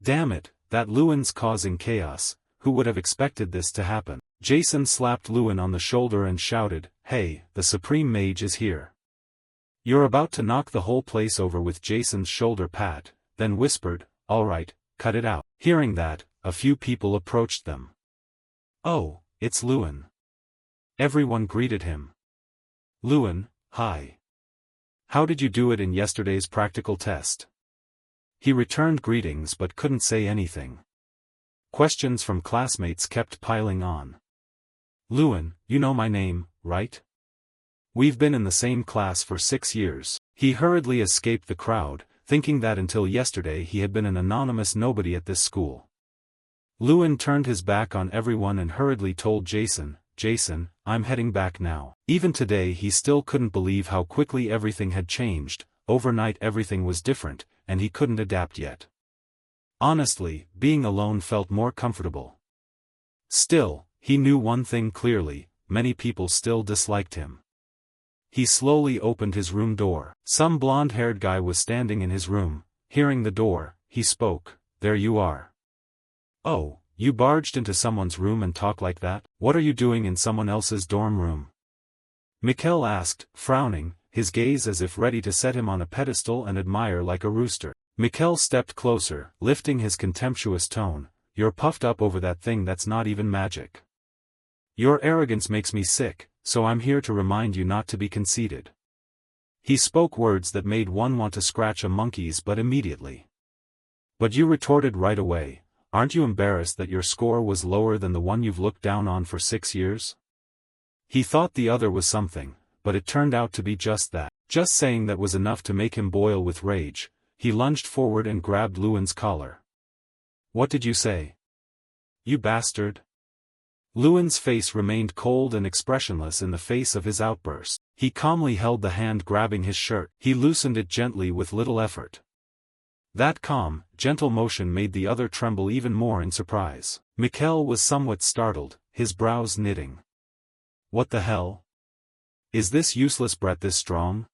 Damn it, that Lewin's causing chaos, who would have expected this to happen? Jason slapped Lewin on the shoulder and shouted, "Hey, the Supreme Mage is here." You're about to knock the whole place over with Jason's shoulder pat, then whispered, "All right, cut it out." Hearing that, a few people approached them. "Oh, it's Lewin." Everyone greeted him. "Lewin, hi. How did you do it in yesterday's practical test?" He returned greetings but couldn't say anything. Questions from classmates kept piling on. "Lewin, you know my name, right? We've been in the same class for 6 years." He hurriedly escaped the crowd, thinking that until yesterday he had been an anonymous nobody at this school. Lewin turned his back on everyone and hurriedly told Jason, "Jason, I'm heading back now." Even today he still couldn't believe how quickly everything had changed. Overnight everything was different, and he couldn't adapt yet. Honestly, being alone felt more comfortable. Still, he knew one thing clearly, many people still disliked him. He slowly opened his room door. Some blonde-haired guy was standing in his room. Hearing the door, he spoke, "There you are. Oh, you barged into someone's room and talk like that? What are you doing in someone else's dorm room?" Mikhail asked, frowning, his gaze as if ready to set him on a pedestal and admire like a rooster. Mikhail stepped closer, lifting his contemptuous tone, "You're puffed up over that thing that's not even magic. Your arrogance makes me sick, so I'm here to remind you not to be conceited." He spoke words that made one want to scratch a monkey's butt immediately. "But you retorted right away, aren't you embarrassed that your score was lower than the one you've looked down on for 6 years?" He thought the other was something, but it turned out to be just that. Just saying that was enough to make him boil with rage. He lunged forward and grabbed Luan's collar. "What did you say? You bastard?" Luan's face remained cold and expressionless in the face of his outburst. He calmly held the hand grabbing his shirt. He loosened it gently with little effort. That calm, gentle motion made the other tremble even more in surprise. Mikhail was somewhat startled, his brows knitting. "What the hell? Is this useless brat this strong?"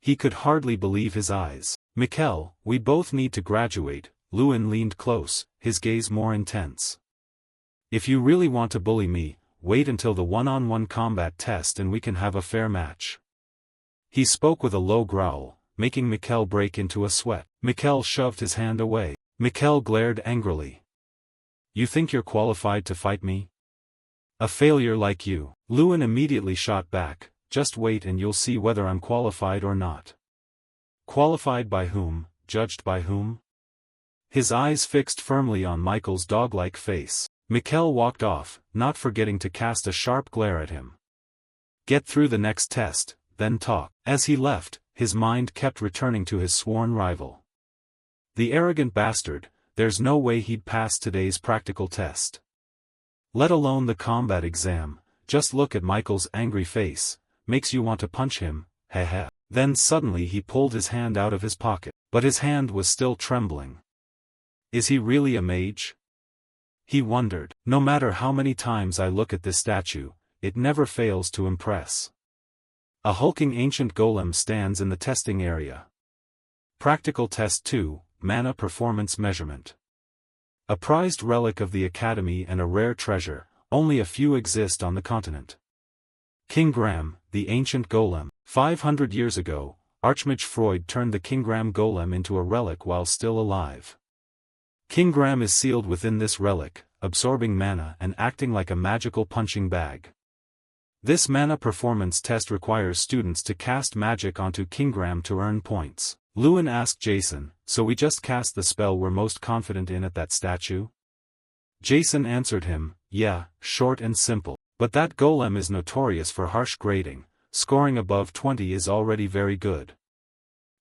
He could hardly believe his eyes. "Mikhail, we both need to graduate." Luan leaned close, his gaze more intense. "If you really want to bully me, wait until the one-on-one combat test and we can have a fair match." He spoke with a low growl, making Mikhail break into a sweat. Mikhail shoved his hand away. Mikhail glared angrily. "You think you're qualified to fight me? A failure like you." Luan immediately shot back, "Just wait and you'll see whether I'm qualified or not." Qualified by whom, judged by whom? His eyes fixed firmly on Michael's dog-like face. Mikhail walked off, not forgetting to cast a sharp glare at him. "Get through the next test, then talk." As he left, his mind kept returning to his sworn rival. The arrogant bastard, there's no way he'd pass today's practical test. Let alone the combat exam. Just look at Michael's angry face, makes you want to punch him, heh. Then suddenly he pulled his hand out of his pocket, but his hand was still trembling. Is he really a mage? He wondered. No matter how many times I look at this statue, it never fails to impress. A hulking ancient golem stands in the testing area. Practical Test 2, Mana Performance Measurement. A prized relic of the Academy and a rare treasure, only a few exist on the continent. Kingram, the ancient golem. 500 years ago, Archmage Freud turned the Kingram golem into a relic while still alive. Kingram is sealed within this relic, absorbing mana and acting like a magical punching bag. This mana performance test requires students to cast magic onto Kingram to earn points. Luan asked Jason, "So we just cast the spell we're most confident in at that statue?" Jason answered him, "Yeah, short and simple. But that golem is notorious for harsh grading, scoring above 20 is already very good."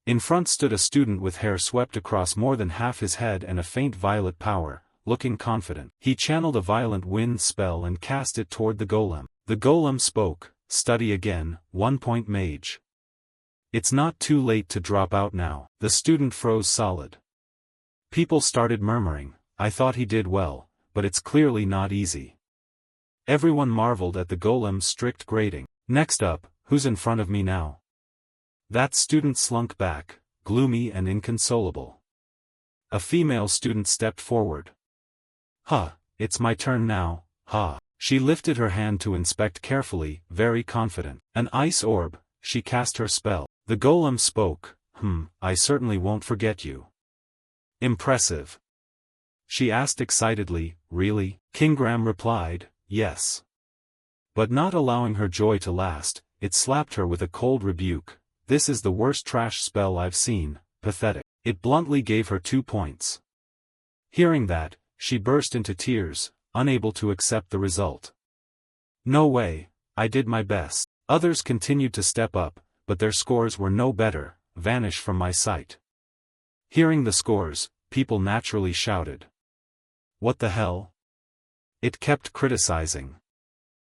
In front stood a student with hair swept across more than half his head and a faint violet power, looking confident. He channeled a violent wind spell and cast it toward the golem. The golem spoke, "Study again, 1-point mage. It's not too late to drop out now." The student froze solid. People started murmuring, "I thought he did well, but it's clearly not easy." Everyone marveled at the golem's strict grading. "Next up, who's in front of me now?" That student slunk back, gloomy and inconsolable. A female student stepped forward. It's my turn now, She lifted her hand to inspect carefully, very confident. An ice orb, she cast her spell. The golem spoke, I certainly won't forget you." "Impressive." She asked excitedly, "Really?" Kingram replied, "Yes." But not allowing her joy to last, it slapped her with a cold rebuke. "This is the worst trash spell I've seen, pathetic." It bluntly gave her 2 points. Hearing that, she burst into tears, unable to accept the result. "No way, I did my best." Others continued to step up, but their scores were no better, "Vanish from my sight." Hearing the scores, people naturally shouted. "What the hell?" It kept criticizing.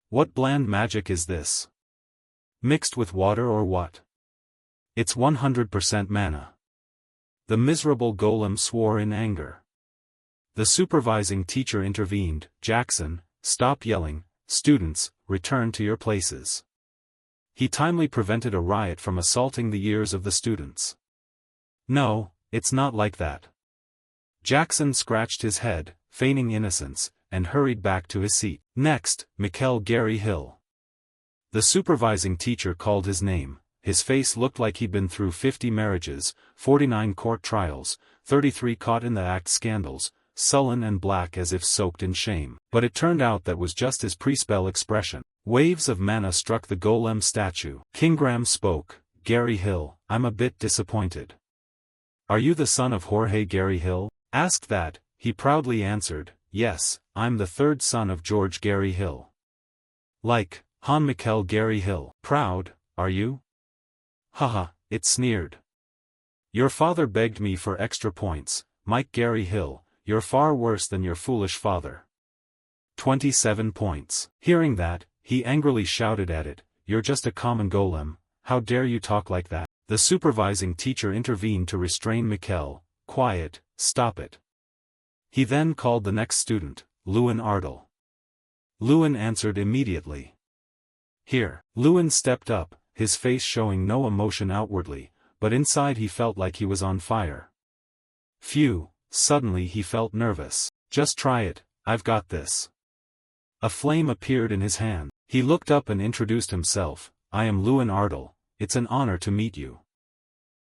"What bland magic is this? Mixed with water or what? It's 100% mana." The miserable golem swore in anger. The supervising teacher intervened. "Jackson, stop yelling. Students, return to your places. He timely prevented a riot from assaulting the ears of the students. No, it's not like that. Jackson scratched his head, feigning innocence, and hurried back to his seat. Next, Mikkel Gary Hill. The supervising teacher called his name. His face looked like he'd been through 50 marriages, 49 court trials, 33 caught-in-the-act scandals, sullen and black as if soaked in shame. But it turned out that was just his pre-spell expression. Waves of mana struck the golem statue. Kingram spoke. Gary Hill, I'm a bit disappointed. Are you the son of Jorge Gary Hill? Asked that, he proudly answered, yes, I'm the third son of George Gary Hill. Like, Han Mikkel Gary Hill. Proud, are you? Haha, it sneered. Your father begged me for extra points, Mike Gary Hill, you're far worse than your foolish father. 27 points. Hearing that, he angrily shouted at it, you're just a common golem, how dare you talk like that? The supervising teacher intervened to restrain Mikkel. Quiet, stop it. He then called the next student, Lewin Ardle. Lewin answered immediately. Here. Lewin stepped up, his face showing no emotion outwardly, but inside he felt like he was on fire. Phew, suddenly he felt nervous. Just try it, I've got this. A flame appeared in his hand. He looked up and introduced himself, I am Lewin Ardle, it's an honor to meet you.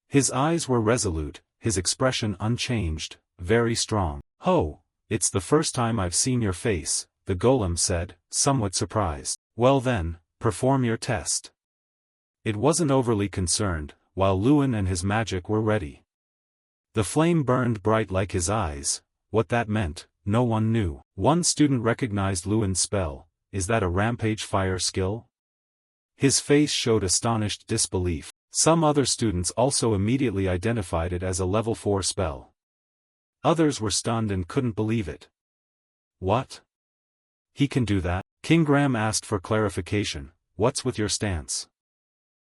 His eyes were resolute, his expression unchanged, very strong. Ho, it's the first time I've seen your face, the golem said, somewhat surprised. Well then, perform your test. It wasn't overly concerned, while Lewin and his magic were ready. The flame burned bright like his eyes. What that meant, no one knew. One student recognized Lewin's spell. Is that a rampage fire skill? His face showed astonished disbelief. Some other students also immediately identified it as a level 4 spell. Others were stunned and couldn't believe it. What? He can do that? Kingram asked for clarification. What's with your stance?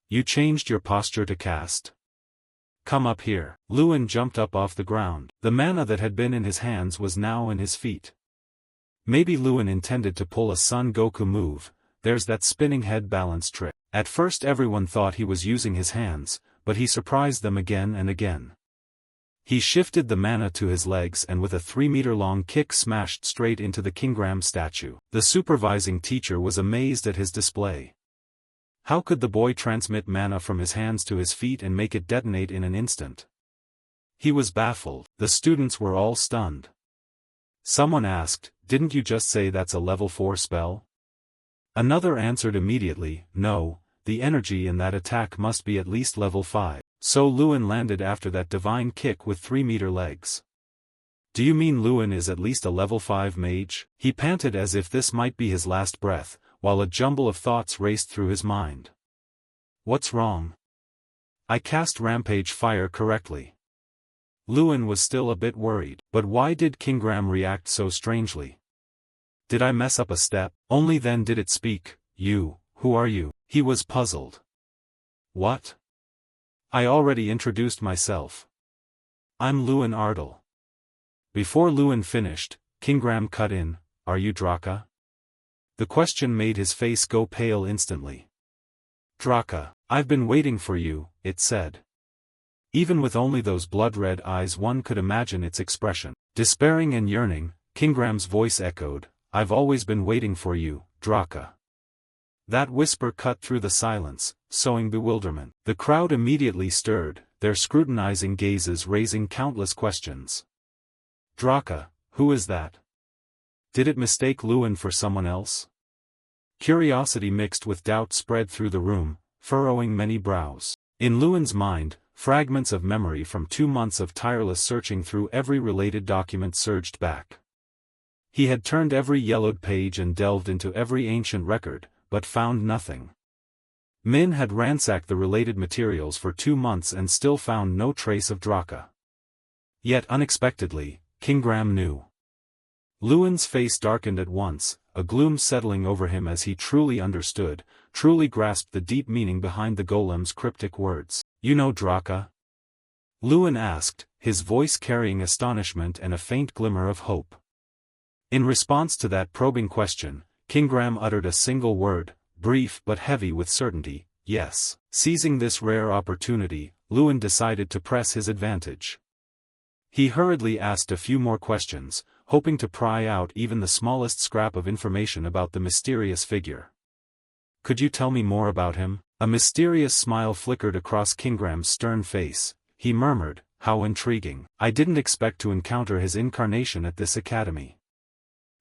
You changed your posture to cast? Come up here. Lewin jumped up off the ground. The mana that had been in his hands was now in his feet. Maybe Lewin intended to pull a Son Goku move, there's that spinning head balance trick. At first everyone thought he was using his hands, but he surprised them again and again. He shifted the mana to his legs and with a 3-meter-long kick smashed straight into the Kingram statue. The supervising teacher was amazed at his display. How could the boy transmit mana from his hands to his feet and make it detonate in an instant? He was baffled. The students were all stunned. Someone asked, didn't you just say that's a level 4 spell? Another answered immediately, no, the energy in that attack must be at least level 5. So Lewin landed after that divine kick with 3-meter legs. Do you mean Lewin is at least a level 5 mage? He panted as if this might be his last breath, while a jumble of thoughts raced through his mind. What's wrong? I cast rampage fire correctly. Lewin was still a bit worried. But why did Kingram react so strangely? Did I mess up a step? Only then did it speak. You, who are you? He was puzzled. What? I already introduced myself. I'm Lewin Ardle. Before Lewin finished, Kingram cut in, are you Draka? The question made his face go pale instantly. Draka, I've been waiting for you, it said. Even with only those blood-red eyes one could imagine its expression. Despairing and yearning, Kingram's voice echoed, I've always been waiting for you, Draka. That whisper cut through the silence, sowing bewilderment. The crowd immediately stirred, their scrutinizing gazes raising countless questions. Draka, who is that? Did it mistake Lewin for someone else? Curiosity mixed with doubt spread through the room, furrowing many brows. In Lewin's mind, fragments of memory from 2 months of tireless searching through every related document surged back. He had turned every yellowed page and delved into every ancient record, but found nothing. Min had ransacked the related materials for 2 months and still found no trace of Draka. Yet unexpectedly, Kingram knew. Lewin's face darkened at once, a gloom settling over him as he truly understood, truly grasped the deep meaning behind the golem's cryptic words. You know Draka? Lewin asked, his voice carrying astonishment and a faint glimmer of hope. In response to that probing question, Kingram uttered a single word, brief but heavy with certainty, yes. Seizing this rare opportunity, Lewin decided to press his advantage. He hurriedly asked a few more questions, hoping to pry out even the smallest scrap of information about the mysterious figure. Could you tell me more about him? A mysterious smile flickered across Kingram's stern face. He murmured, how intriguing. I didn't expect to encounter his incarnation at this academy.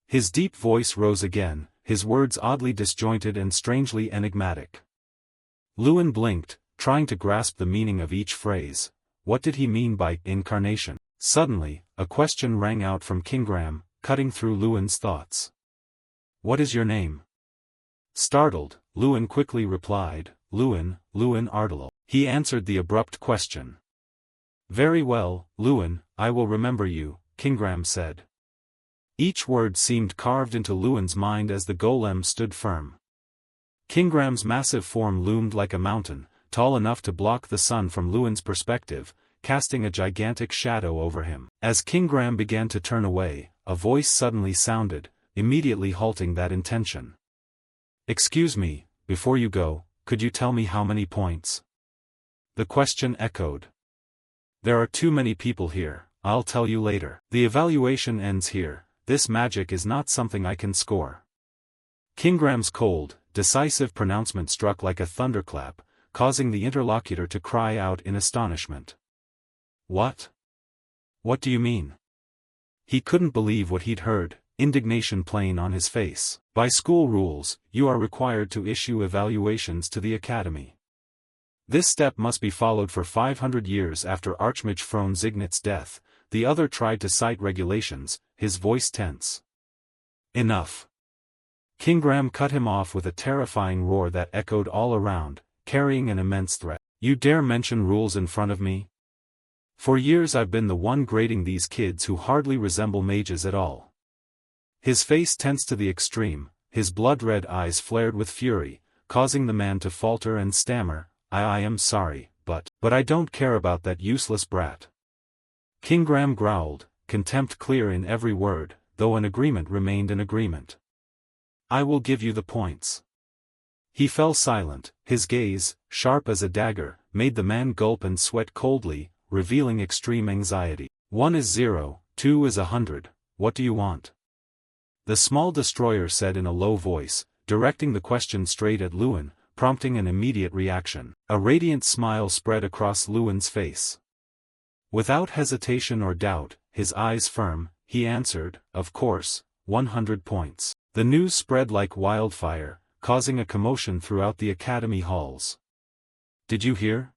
His deep voice rose again, his words oddly disjointed and strangely enigmatic. Lewin blinked, trying to grasp the meaning of each phrase. What did he mean by incarnation? Suddenly, a question rang out from Kingram, cutting through Lewin's thoughts. What is your name? Startled, Lewin quickly replied, Lewin Ardalo. He answered the abrupt question. Very well, Lewin, I will remember you, Kingram said. Each word seemed carved into Lewin's mind as the golem stood firm. Kingram's massive form loomed like a mountain, tall enough to block the sun from Lewin's perspective, casting a gigantic shadow over him. As Kingram began to turn away, a voice suddenly sounded, immediately halting that intention. Excuse me, before you go, could you tell me how many points? The question echoed. There are too many people here, I'll tell you later. The evaluation ends here, this magic is not something I can score. Kingram's cold, decisive pronouncement struck like a thunderclap, causing the interlocutor to cry out in astonishment. What? What do you mean? He couldn't believe what he'd heard, indignation plain on his face. By school rules, you are required to issue evaluations to the academy. This step must be followed for 500 years after Archmage Frone Zignit's death. The other tried to cite regulations, his voice tense. Enough. Kingram cut him off with a terrifying roar that echoed all around, carrying an immense threat. You dare mention rules in front of me? For years I've been the one grading these kids who hardly resemble mages at all. His face tensed to the extreme, his blood-red eyes flared with fury, causing the man to falter and stammer, I am sorry, but I don't care about that useless brat. Kingram growled, contempt clear in every word, though an agreement remained an agreement. I will give you the points. He fell silent, his gaze, sharp as a dagger, made the man gulp and sweat coldly, revealing extreme anxiety. 1 is 0, 2 is 100, what do you want? The small destroyer said in a low voice, directing the question straight at Lewin, prompting an immediate reaction. A radiant smile spread across Lewin's face. Without hesitation or doubt, his eyes firm, he answered, of course, 100 points. The news spread like wildfire, causing a commotion throughout the academy halls. Did you hear?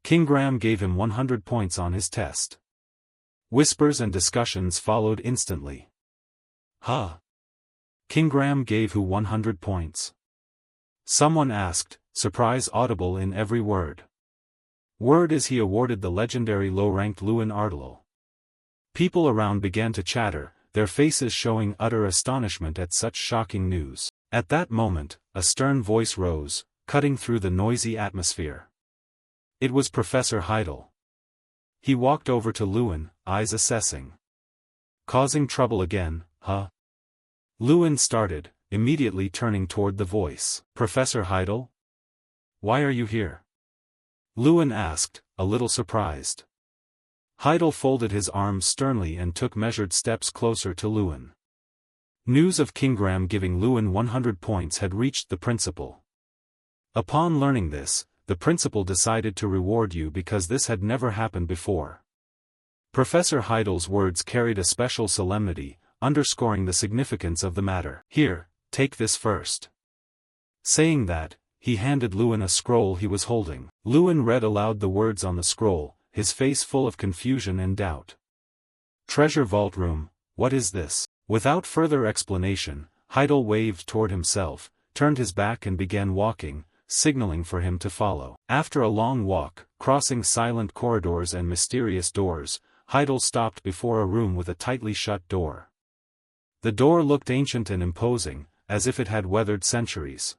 Kingram gave him 100 points on his test. Whispers and discussions followed instantly. Huh? Kingram gave who 100 points? Someone asked, surprise audible in every word. Word as he awarded the legendary low-ranked Lewin Ardalo. People around began to chatter, their faces showing utter astonishment at such shocking news. At that moment, a stern voice rose, cutting through the noisy atmosphere. It was Professor Heidel. He walked over to Lewin, eyes assessing. Causing trouble again, huh? Lewin started, immediately turning toward the voice. Professor Heidel? Why are you here? Lewin asked, a little surprised. Heidel folded his arms sternly and took measured steps closer to Lewin. News of Kingram giving Lewin 100 points had reached the principal. Upon learning this, the principal decided to reward you because this had never happened before. Professor Heidel's words carried a special solemnity, underscoring the significance of the matter. Here, take this first. Saying that, he handed Lewin a scroll he was holding. Lewin read aloud the words on the scroll, his face full of confusion and doubt. Treasure Vault Room, what is this? Without further explanation, Heidel waved toward himself, turned his back and began walking, signaling for him to follow. After a long walk, crossing silent corridors and mysterious doors, Heidel stopped before a room with a tightly shut door. The door looked ancient and imposing, as if it had weathered centuries.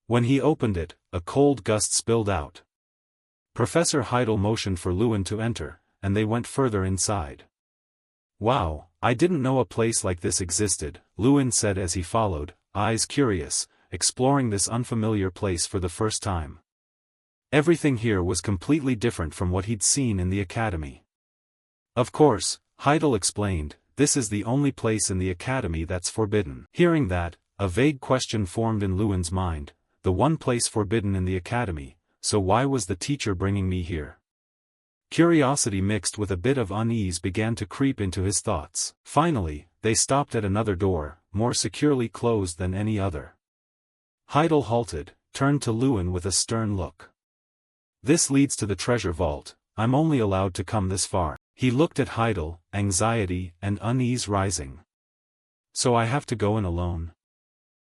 When he opened it, a cold gust spilled out. Professor Heidel motioned for Lewin to enter, and they went further inside. Wow, I didn't know a place like this existed, Lewin said as he followed, eyes curious, exploring this unfamiliar place for the first time. Everything here was completely different from what he'd seen in the academy. Of course, Heidel explained, this is the only place in the academy that's forbidden. Hearing that, a vague question formed in Lewin's mind, the one place forbidden in the academy, so why was the teacher bringing me here? Curiosity mixed with a bit of unease began to creep into his thoughts. Finally, they stopped at another door, more securely closed than any other. Heidel halted, turned to Lewin with a stern look. This leads to the treasure vault, I'm only allowed to come this far. He looked at Heidel, anxiety and unease rising. So I have to go in alone?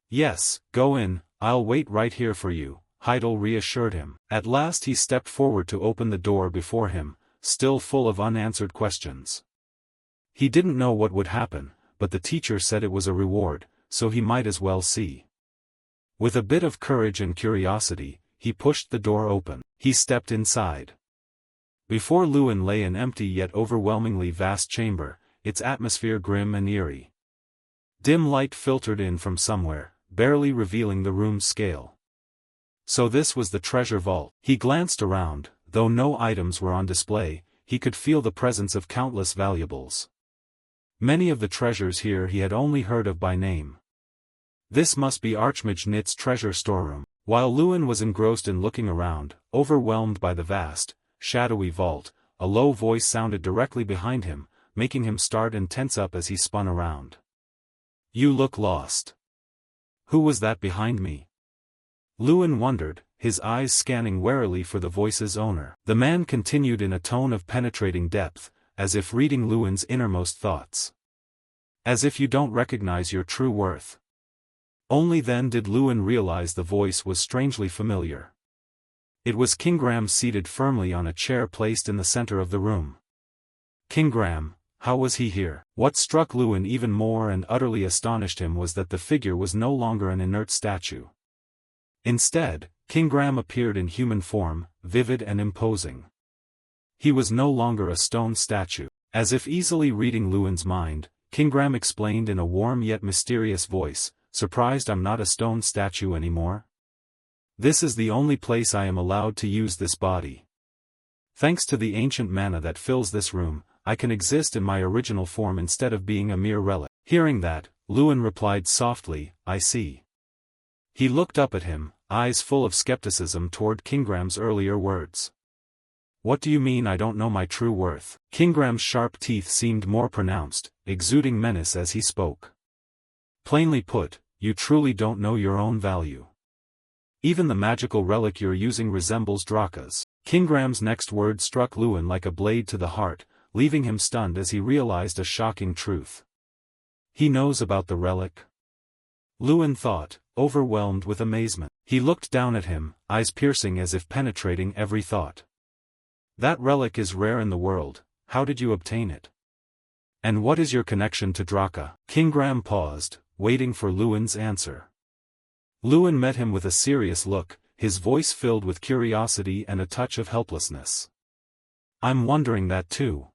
Yes, go in, I'll wait right here for you, Heidel reassured him. At last he stepped forward to open the door before him, still full of unanswered questions. He didn't know what would happen, but the teacher said it was a reward, so he might as well see. With a bit of courage and curiosity, he pushed the door open. He stepped inside. Before Lewin lay an empty yet overwhelmingly vast chamber, its atmosphere grim and eerie. Dim light filtered in from somewhere, barely revealing the room's scale. So this was the treasure vault. He glanced around, though no items were on display, he could feel the presence of countless valuables. Many of the treasures here he had only heard of by name. This must be Archmage Nit's treasure storeroom. While Lewin was engrossed in looking around, overwhelmed by the vast, shadowy vault, a low voice sounded directly behind him, making him start and tense up as he spun around. You look lost. Who was that behind me? Lewin wondered, his eyes scanning warily for the voice's owner. The man continued in a tone of penetrating depth, as if reading Lewin's innermost thoughts. As if you don't recognize your true worth. Only then did Lewin realize the voice was strangely familiar. It was Kingram seated firmly on a chair placed in the center of the room. Kingram, how was he here? What struck Lewin even more and utterly astonished him was that the figure was no longer an inert statue. Instead, Kingram appeared in human form, vivid and imposing. He was no longer a stone statue. As if easily reading Lewin's mind, Kingram explained in a warm yet mysterious voice, surprised I'm not a stone statue anymore? This is the only place I am allowed to use this body. Thanks to the ancient mana that fills this room, I can exist in my original form instead of being a mere relic. Hearing that, Lewin replied softly, I see. He looked up at him, eyes full of skepticism toward Kingram's earlier words. What do you mean I don't know my true worth? Kingram's sharp teeth seemed more pronounced, exuding menace as he spoke. Plainly put, you truly don't know your own value. Even the magical relic you're using resembles Draka's. Kingram's next word struck Lewin like a blade to the heart, leaving him stunned as he realized a shocking truth. He knows about the relic? Lewin thought, overwhelmed with amazement. He looked down at him, eyes piercing as if penetrating every thought. That relic is rare in the world, how did you obtain it? And what is your connection to Draka? Kingram paused, waiting for Lewin's answer. Lewin met him with a serious look, his voice filled with curiosity and a touch of helplessness. I'm wondering that too.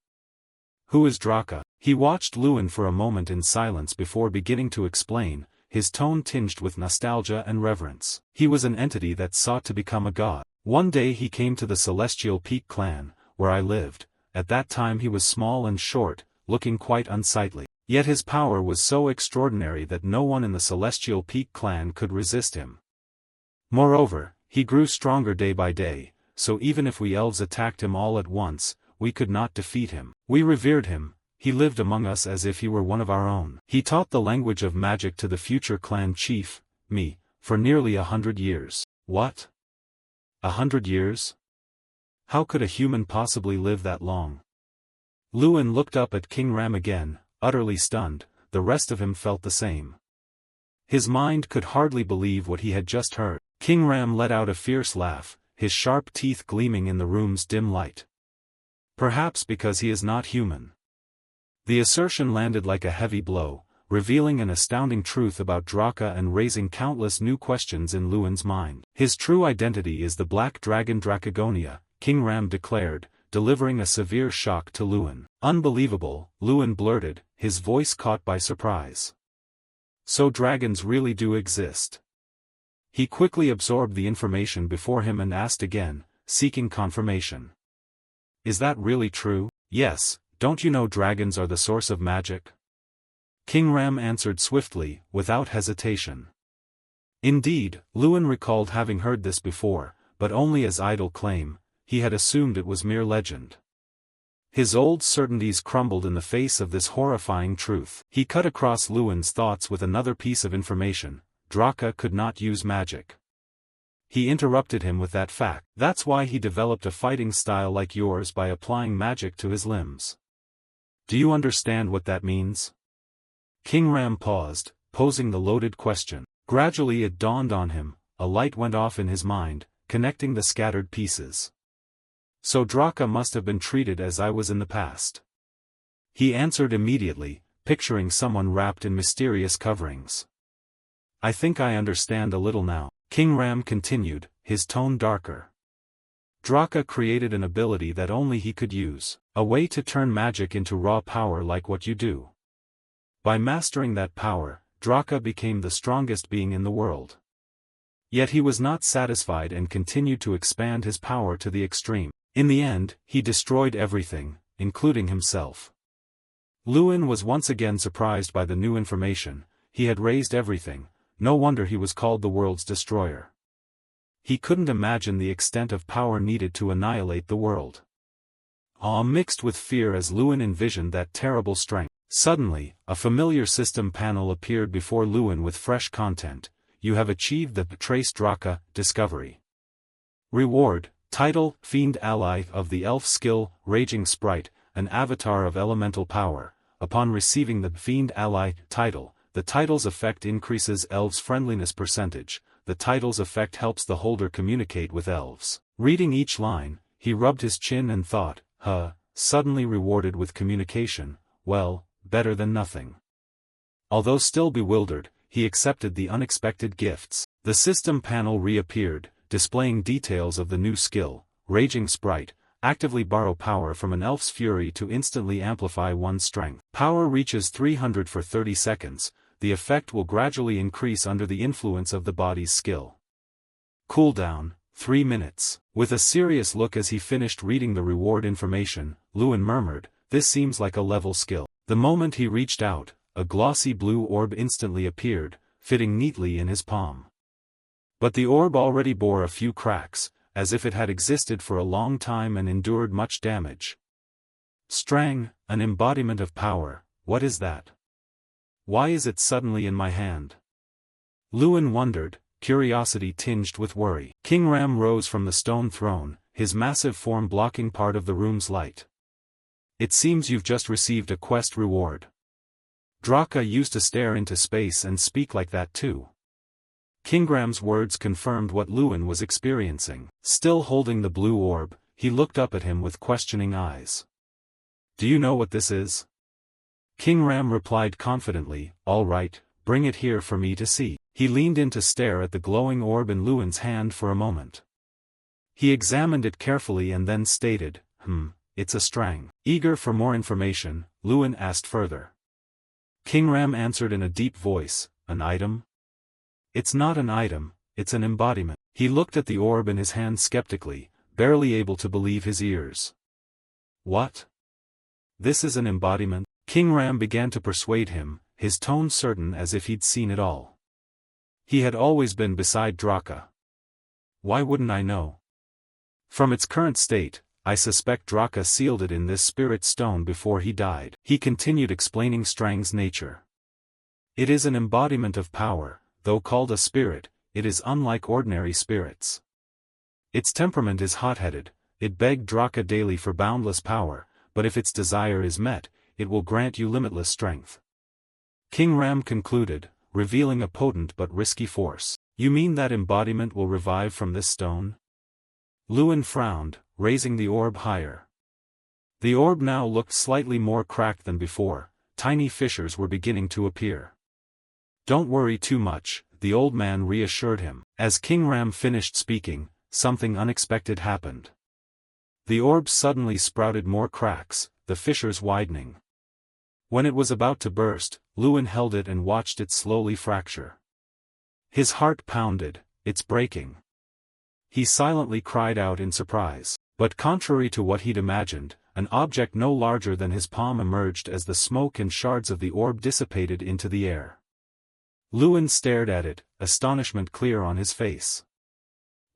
Who is Draka? He watched Lewin for a moment in silence before beginning to explain, his tone tinged with nostalgia and reverence. He was an entity that sought to become a god. One day he came to the Celestial Peak clan, where I lived. At that time he was small and short, looking quite unsightly. Yet his power was so extraordinary that no one in the Celestial Peak clan could resist him. Moreover, he grew stronger day by day, so even if we elves attacked him all at once, we could not defeat him. We revered him, he lived among us as if he were one of our own. He taught the language of magic to the future clan chief, me, for nearly 100 years. What? 100 years? How could a human possibly live that long? Lewin looked up at Kingram again, utterly stunned. The rest of him felt the same. His mind could hardly believe what he had just heard. Kingram let out a fierce laugh, his sharp teeth gleaming in the room's dim light. Perhaps because he is not human. The assertion landed like a heavy blow, revealing an astounding truth about Draka and raising countless new questions in Lewin's mind. His true identity is the Black Dragon Dracagonia, Kingram declared, delivering a severe shock to Lewin. Unbelievable, Lewin blurted, his voice caught by surprise. So dragons really do exist. He quickly absorbed the information before him and asked again, seeking confirmation. Is that really true? Yes, don't you know dragons are the source of magic? King Ram answered swiftly, without hesitation. Indeed, Lewin recalled having heard this before, but only as idle claim. He had assumed it was mere legend. His old certainties crumbled in the face of this horrifying truth. He cut across Lewin's thoughts with another piece of information: Draka could not use magic. He interrupted him with that fact. That's why he developed a fighting style like yours by applying magic to his limbs. Do you understand what that means? King Ram paused, posing the loaded question. Gradually it dawned on him, a light went off in his mind, connecting the scattered pieces. So Draka must have been treated as I was in the past. He answered immediately, picturing someone wrapped in mysterious coverings. I think I understand a little now. King Ram continued, his tone darker. Draka created an ability that only he could use, a way to turn magic into raw power like what you do. By mastering that power, Draka became the strongest being in the world. Yet he was not satisfied and continued to expand his power to the extreme. In the end, he destroyed everything, including himself. Lewin was once again surprised by the new information. He had raised everything, no wonder he was called the world's destroyer. He couldn't imagine the extent of power needed to annihilate the world. Awe mixed with fear as Lewin envisioned that terrible strength. Suddenly, a familiar system panel appeared before Lewin with fresh content. You have achieved the Trace Draka discovery. Reward, title, Fiend Ally of the Elf skill, Raging Sprite, an avatar of elemental power. Upon receiving the Fiend Ally title, the title's effect increases elves' friendliness percentage. The title's effect helps the holder communicate with elves. Reading each line, he rubbed his chin and thought, suddenly rewarded with communication, well, better than nothing. Although still bewildered, he accepted the unexpected gifts. The system panel reappeared, displaying details of the new skill, Raging Sprite. Actively borrow power from an elf's fury to instantly amplify one's strength. Power reaches 300 for 30 seconds, the effect will gradually increase under the influence of the body's skill. Cooldown, 3 minutes. With a serious look as he finished reading the reward information, Lewin murmured, this seems like a level skill. The moment he reached out, a glossy blue orb instantly appeared, fitting neatly in his palm. But the orb already bore a few cracks, as if it had existed for a long time and endured much damage. Strang, an embodiment of power, what is that? Why is it suddenly in my hand? Lewin wondered, curiosity tinged with worry. King Ram rose from the stone throne, his massive form blocking part of the room's light. It seems you've just received a quest reward. Draka used to stare into space and speak like that too. King Ram's words confirmed what Lewin was experiencing. Still holding the blue orb, he looked up at him with questioning eyes. Do you know what this is? King Ram replied confidently, all right, bring it here for me to see. He leaned in to stare at the glowing orb in Lewin's hand for a moment. He examined it carefully and then stated, it's a strang. Eager for more information, Lewin asked further. King Ram answered in a deep voice, an item? It's not an item, it's an embodiment. He looked at the orb in his hand skeptically, barely able to believe his ears. What? This is an embodiment? King Ram began to persuade him, his tone certain as if he'd seen it all. He had always been beside Draka. Why wouldn't I know? From its current state, I suspect Draka sealed it in this spirit stone before he died. He continued explaining Strang's nature. It is an embodiment of power. Though called a spirit, it is unlike ordinary spirits. Its temperament is hot-headed, it begged Draka daily for boundless power, but if its desire is met, it will grant you limitless strength. King Ram concluded, revealing a potent but risky force. You mean that embodiment will revive from this stone? Lewin frowned, raising the orb higher. The orb now looked slightly more cracked than before, tiny fissures were beginning to appear. Don't worry too much, the old man reassured him. As King Ram finished speaking, something unexpected happened. The orb suddenly sprouted more cracks, the fissures widening. When it was about to burst, Lewin held it and watched it slowly fracture. His heart pounded, it's breaking. He silently cried out in surprise. But contrary to what he'd imagined, an object no larger than his palm emerged as the smoke and shards of the orb dissipated into the air. Lewin stared at it, astonishment clear on his face.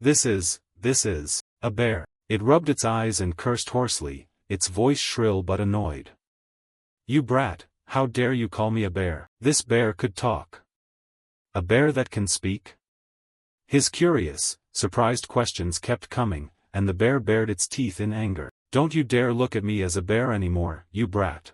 This is a bear. It rubbed its eyes and cursed hoarsely, its voice shrill but annoyed. You brat, how dare you call me a bear? This bear could talk. A bear that can speak? His curious, surprised questions kept coming, and the bear bared its teeth in anger. Don't you dare look at me as a bear anymore, you brat.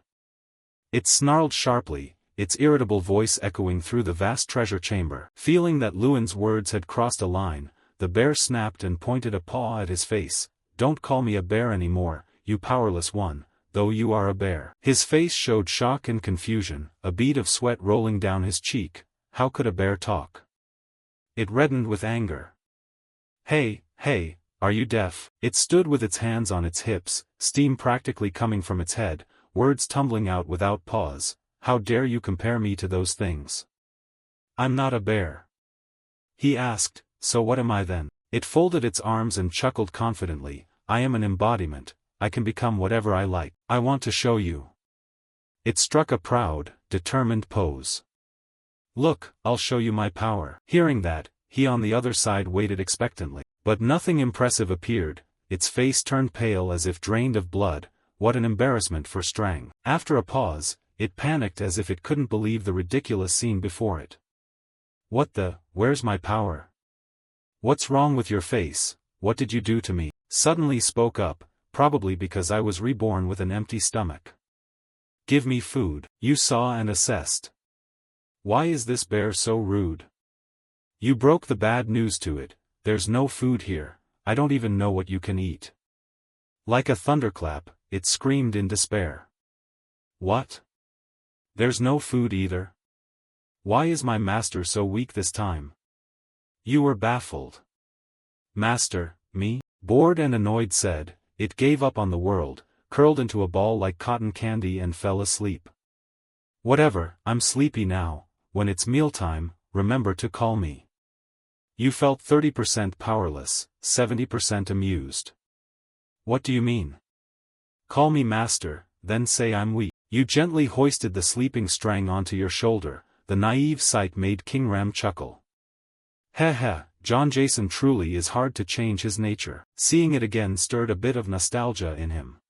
It snarled sharply, its irritable voice echoing through the vast treasure chamber. Feeling that Lewin's words had crossed a line, the bear snapped and pointed a paw at his face. Don't call me a bear anymore, you powerless one, though you are a bear. His face showed shock and confusion, a bead of sweat rolling down his cheek. How could a bear talk? It reddened with anger. Hey, are you deaf? It stood with its hands on its hips, steam practically coming from its head, words tumbling out without pause. How dare you compare me to those things? I'm not a bear. He asked, so what am I then? It folded its arms and chuckled confidently. I am an embodiment, I can become whatever I like. I want to show you. It struck a proud, determined pose. Look, I'll show you my power. Hearing that, he on the other side waited expectantly. But nothing impressive appeared, its face turned pale as if drained of blood. What an embarrassment for Strang. After a pause, it panicked as if it couldn't believe the ridiculous scene before it. Where's my power? What's wrong with your face? What did you do to me? Suddenly spoke up, probably because I was reborn with an empty stomach. Give me food. You saw and assessed. Why is this bear so rude? You broke the bad news to it. There's no food here, I don't even know what you can eat. Like a thunderclap, it screamed in despair. What? There's no food either? Why is my master so weak this time? You were baffled. Master, me? Bored and annoyed said, it gave up on the world, curled into a ball like cotton candy and fell asleep. Whatever, I'm sleepy now. When it's mealtime, remember to call me. You felt 30% powerless, 70% amused. What do you mean? Call me master, then say I'm weak. You gently hoisted the sleeping Strang onto your shoulder. The naive sight made King Ram chuckle. Heh, John Jason truly is hard to change his nature. Seeing it again stirred a bit of nostalgia in him.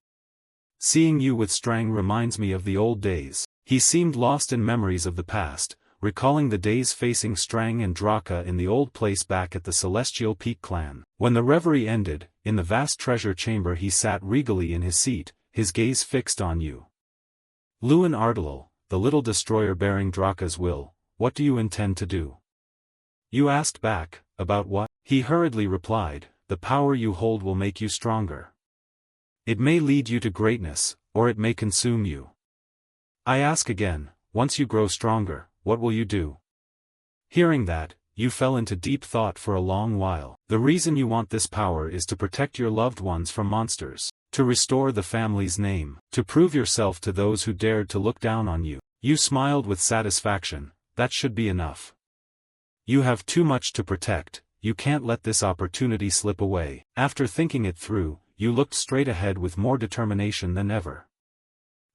Seeing you with Strang reminds me of the old days. He seemed lost in memories of the past, recalling the days facing Strang and Draka in the old place back at the Celestial Peak clan. When the reverie ended, in the vast treasure chamber he sat regally in his seat, his gaze fixed on you. Lewin Ardalil, the little destroyer bearing Draka's will, what do you intend to do? You asked back, about what? He hurriedly replied, the power you hold will make you stronger. It may lead you to greatness, or it may consume you. I ask again, once you grow stronger, what will you do? Hearing that, you fell into deep thought for a long while. The reason you want this power is to protect your loved ones from monsters, to restore the family's name, to prove yourself to those who dared to look down on you. You smiled with satisfaction, that should be enough. You have too much to protect, you can't let this opportunity slip away. After thinking it through, you looked straight ahead with more determination than ever.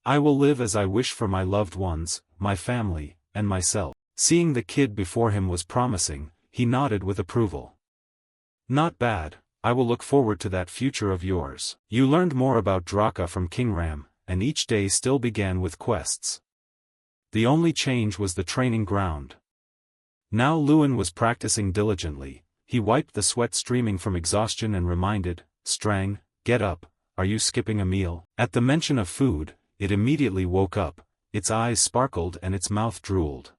I will live as I wish for my loved ones, my family, and myself. Seeing the kid before him was promising, he nodded with approval. Not bad, I will look forward to that future of yours. You learned more about Draka from King Ram, and each day still began with quests. The only change was the training ground. Now Lewin was practicing diligently. He wiped the sweat streaming from exhaustion and reminded, Strang, get up, are you skipping a meal? At the mention of food, it immediately woke up, its eyes sparkled and its mouth drooled.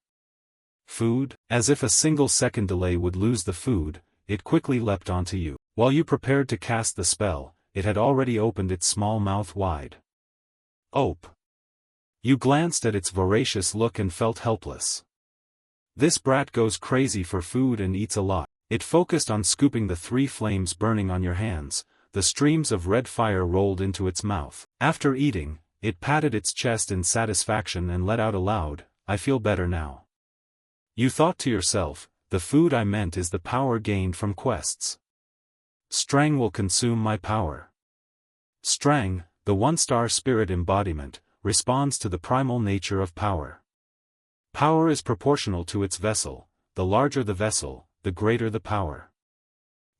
Food? As if a single second delay would lose the food, it quickly leapt onto you. While you prepared to cast the spell, it had already opened its small mouth wide. Ope! You glanced at its voracious look and felt helpless. This brat goes crazy for food and eats a lot. It focused on scooping the 3 flames burning on your hands. The streams of red fire rolled into its mouth. After eating, it patted its chest in satisfaction and let out a loud, I feel better now. You thought to yourself, the food I meant is the power gained from quests. Strang will consume my power. Strang, the one-star spirit embodiment, responds to the primal nature of power. Power is proportional to its vessel, the larger the vessel, the greater the power.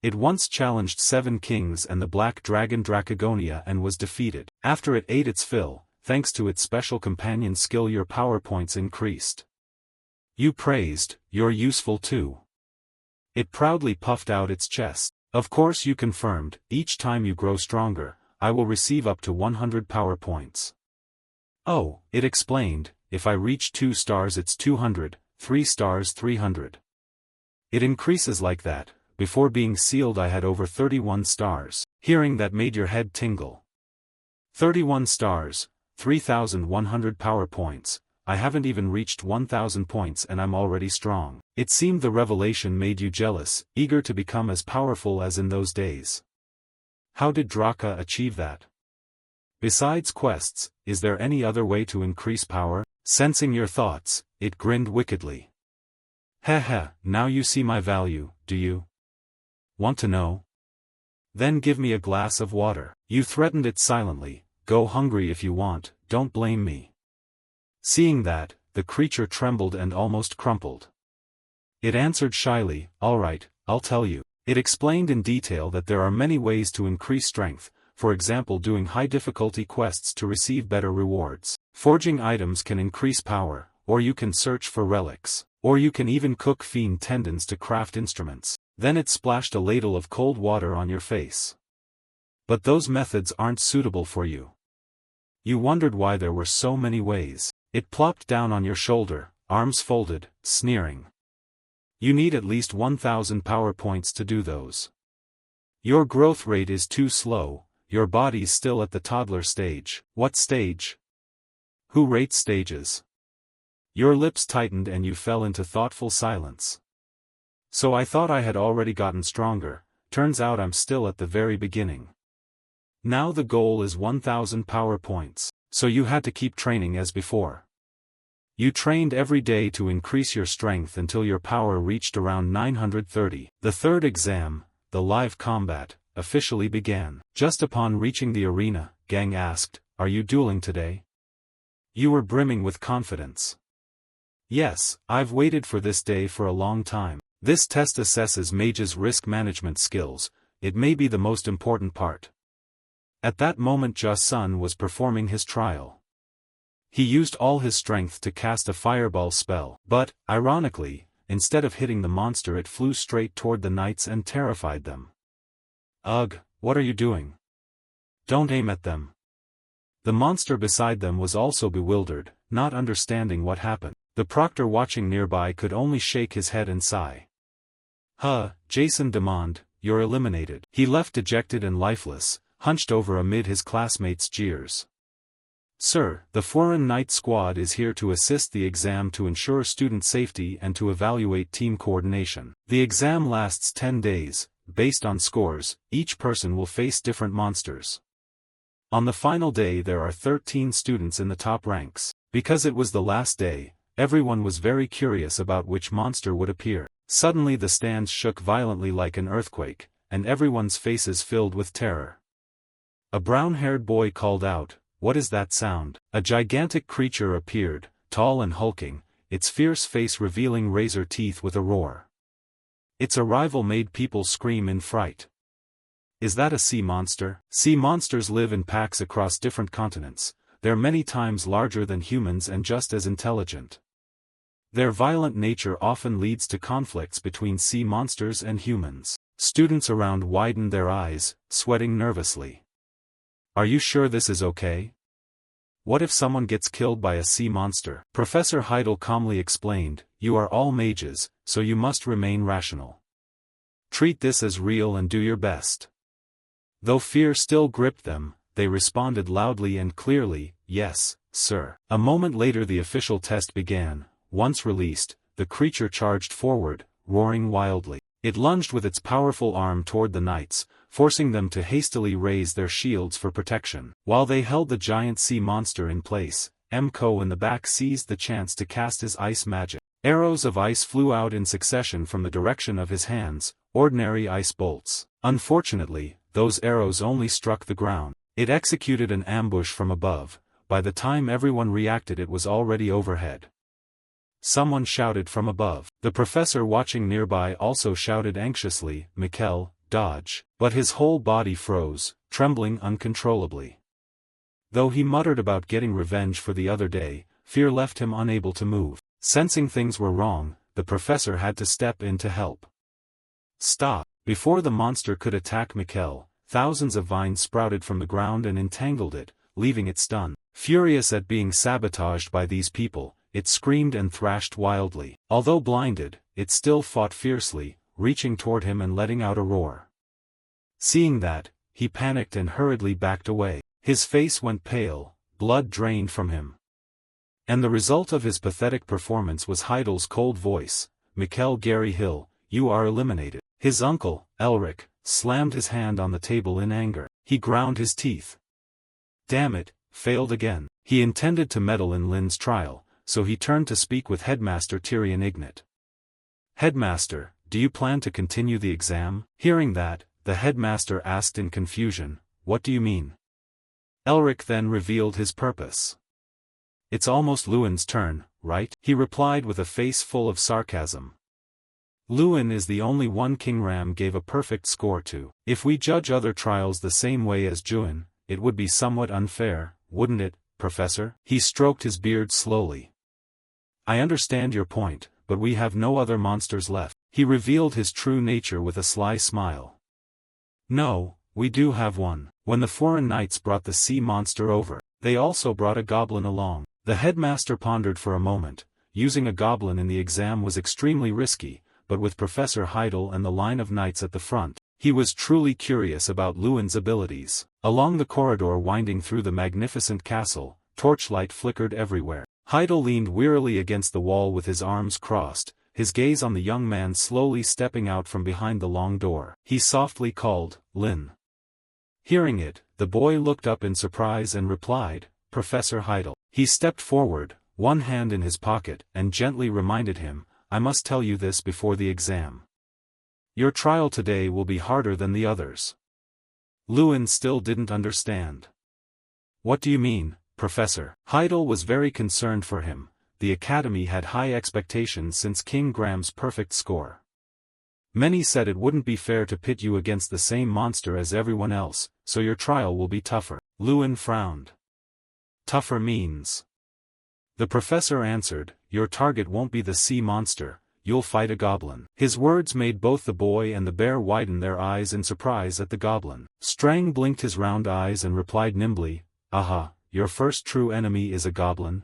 It once challenged 7 kings and the black dragon Dracagonia and was defeated. After it ate its fill, thanks to its special companion skill your power points increased. You praised, you're useful too. It proudly puffed out its chest. Of course you confirmed, each time you grow stronger, I will receive up to 100 power points. Oh, it explained, if I reach 2 stars it's 200, 3 stars 300. It increases like that. Before being sealed I had over 31 stars. Hearing that made your head tingle. 31 stars, 3,100 power points, I haven't even reached 1,000 points and I'm already strong. It seemed the revelation made you jealous, eager to become as powerful as in those days. How did Draka achieve that? Besides quests, is there any other way to increase power? Sensing your thoughts, it grinned wickedly. Heh, now you see my value, do you? Want to know? Then give me a glass of water. You threatened it silently, go hungry if you want, don't blame me. Seeing that, the creature trembled and almost crumpled. It answered shyly, all right, I'll tell you. It explained in detail that there are many ways to increase strength, for example doing high-difficulty quests to receive better rewards. Forging items can increase power, or you can search for relics, or you can even cook fiend tendons to craft instruments. Then it splashed a ladle of cold water on your face. But those methods aren't suitable for you. You wondered why there were so many ways. It plopped down on your shoulder, arms folded, sneering. You need at least 1,000 power points to do those. Your growth rate is too slow, your body's still at the toddler stage. What stage? Who rates stages? Your lips tightened and you fell into thoughtful silence. So I thought I had already gotten stronger, turns out I'm still at the very beginning. Now the goal is 1,000 power points, so you had to keep training as before. You trained every day to increase your strength until your power reached around 930. The third exam, the live combat, officially began. Just upon reaching the arena, Gang asked, "Are you dueling today?" You were brimming with confidence. Yes, I've waited for this day for a long time. This test assesses Mage's risk management skills, it may be the most important part. At that moment Ja-sun was performing his trial. He used all his strength to cast a fireball spell, but, ironically, instead of hitting the monster it flew straight toward the knights and terrified them. Ugh, what are you doing? Don't aim at them. The monster beside them was also bewildered, not understanding what happened. The proctor watching nearby could only shake his head and sigh. Jason Demond, you're eliminated. He left dejected and lifeless, hunched over amid his classmates' jeers. Sir, the foreign knight squad is here to assist the exam to ensure student safety and to evaluate team coordination. The exam lasts 10 days, based on scores, each person will face different monsters. On the final day there are 13 students in the top ranks. Because it was the last day, everyone was very curious about which monster would appear. Suddenly the stands shook violently like an earthquake, and everyone's faces filled with terror. A brown-haired boy called out, "What is that sound?" A gigantic creature appeared, tall and hulking, its fierce face revealing razor teeth with a roar. Its arrival made people scream in fright. Is that a sea monster? Sea monsters live in packs across different continents. They're many times larger than humans and just as intelligent. Their violent nature often leads to conflicts between sea monsters and humans. Students around widened their eyes, sweating nervously. Are you sure this is okay? What if someone gets killed by a sea monster? Professor Heidel calmly explained, you are all mages, so you must remain rational. Treat this as real and do your best. Though fear still gripped them, they responded loudly and clearly, yes, sir. A moment later the official test began. Once released, the creature charged forward, roaring wildly. It lunged with its powerful arm toward the knights, forcing them to hastily raise their shields for protection. While they held the giant sea monster in place, Mko in the back seized the chance to cast his ice magic. Arrows of ice flew out in succession from the direction of his hands, ordinary ice bolts. Unfortunately, those arrows only struck the ground. It executed an ambush from above. By the time everyone reacted, it was already overhead. Someone shouted from above. The professor watching nearby also shouted anxiously, "Mikkel, dodge!" But his whole body froze, trembling uncontrollably. Though he muttered about getting revenge for the other day, fear left him unable to move. Sensing things were wrong, the professor had to step in to help. Stop! Before the monster could attack Mikkel, thousands of vines sprouted from the ground and entangled it, leaving it stunned. Furious at being sabotaged by these people, it screamed and thrashed wildly. Although blinded, it still fought fiercely, reaching toward him and letting out a roar. Seeing that, he panicked and hurriedly backed away. His face went pale, blood drained from him. And the result of his pathetic performance was Heidel's cold voice, "Mikkel Gary Hill, you are eliminated." His uncle, Elric, slammed his hand on the table in anger. He ground his teeth. Damn it, failed again. He intended to meddle in Lin's trial, so he turned to speak with Headmaster Tyrion Ignat. "Headmaster, do you plan to continue the exam?" Hearing that, the headmaster asked in confusion, "What do you mean?" Elric then revealed his purpose. "It's almost Lewin's turn, right?" he replied with a face full of sarcasm. "Lewin is the only one King Ram gave a perfect score to. If we judge other trials the same way as Juin, it would be somewhat unfair, wouldn't it, Professor?" He stroked his beard slowly. "I understand your point, but we have no other monsters left." He revealed his true nature with a sly smile. "No, we do have one. When the foreign knights brought the sea monster over, they also brought a goblin along." The headmaster pondered for a moment. Using a goblin in the exam was extremely risky, but with Professor Heidel and the line of knights at the front, he was truly curious about Lewin's abilities. Along the corridor winding through the magnificent castle, torchlight flickered everywhere. Heidel leaned wearily against the wall with his arms crossed, his gaze on the young man slowly stepping out from behind the long door. He softly called, "Lin." Hearing it, the boy looked up in surprise and replied, "Professor Heidel." He stepped forward, one hand in his pocket, and gently reminded him, "I must tell you this before the exam. Your trial today will be harder than the others." Lewin still didn't understand. "What do you mean, Professor?" Heidel was very concerned for him. The academy had high expectations since King Graham's perfect score. Many said it wouldn't be fair to pit you against the same monster as everyone else, so your trial will be tougher. Lewin frowned. "Tougher means?" The professor answered, "Your target won't be the sea monster, you'll fight a goblin." His words made both the boy and the bear widen their eyes in surprise at the goblin. Strang blinked his round eyes and replied nimbly, "Aha, your first true enemy is a goblin?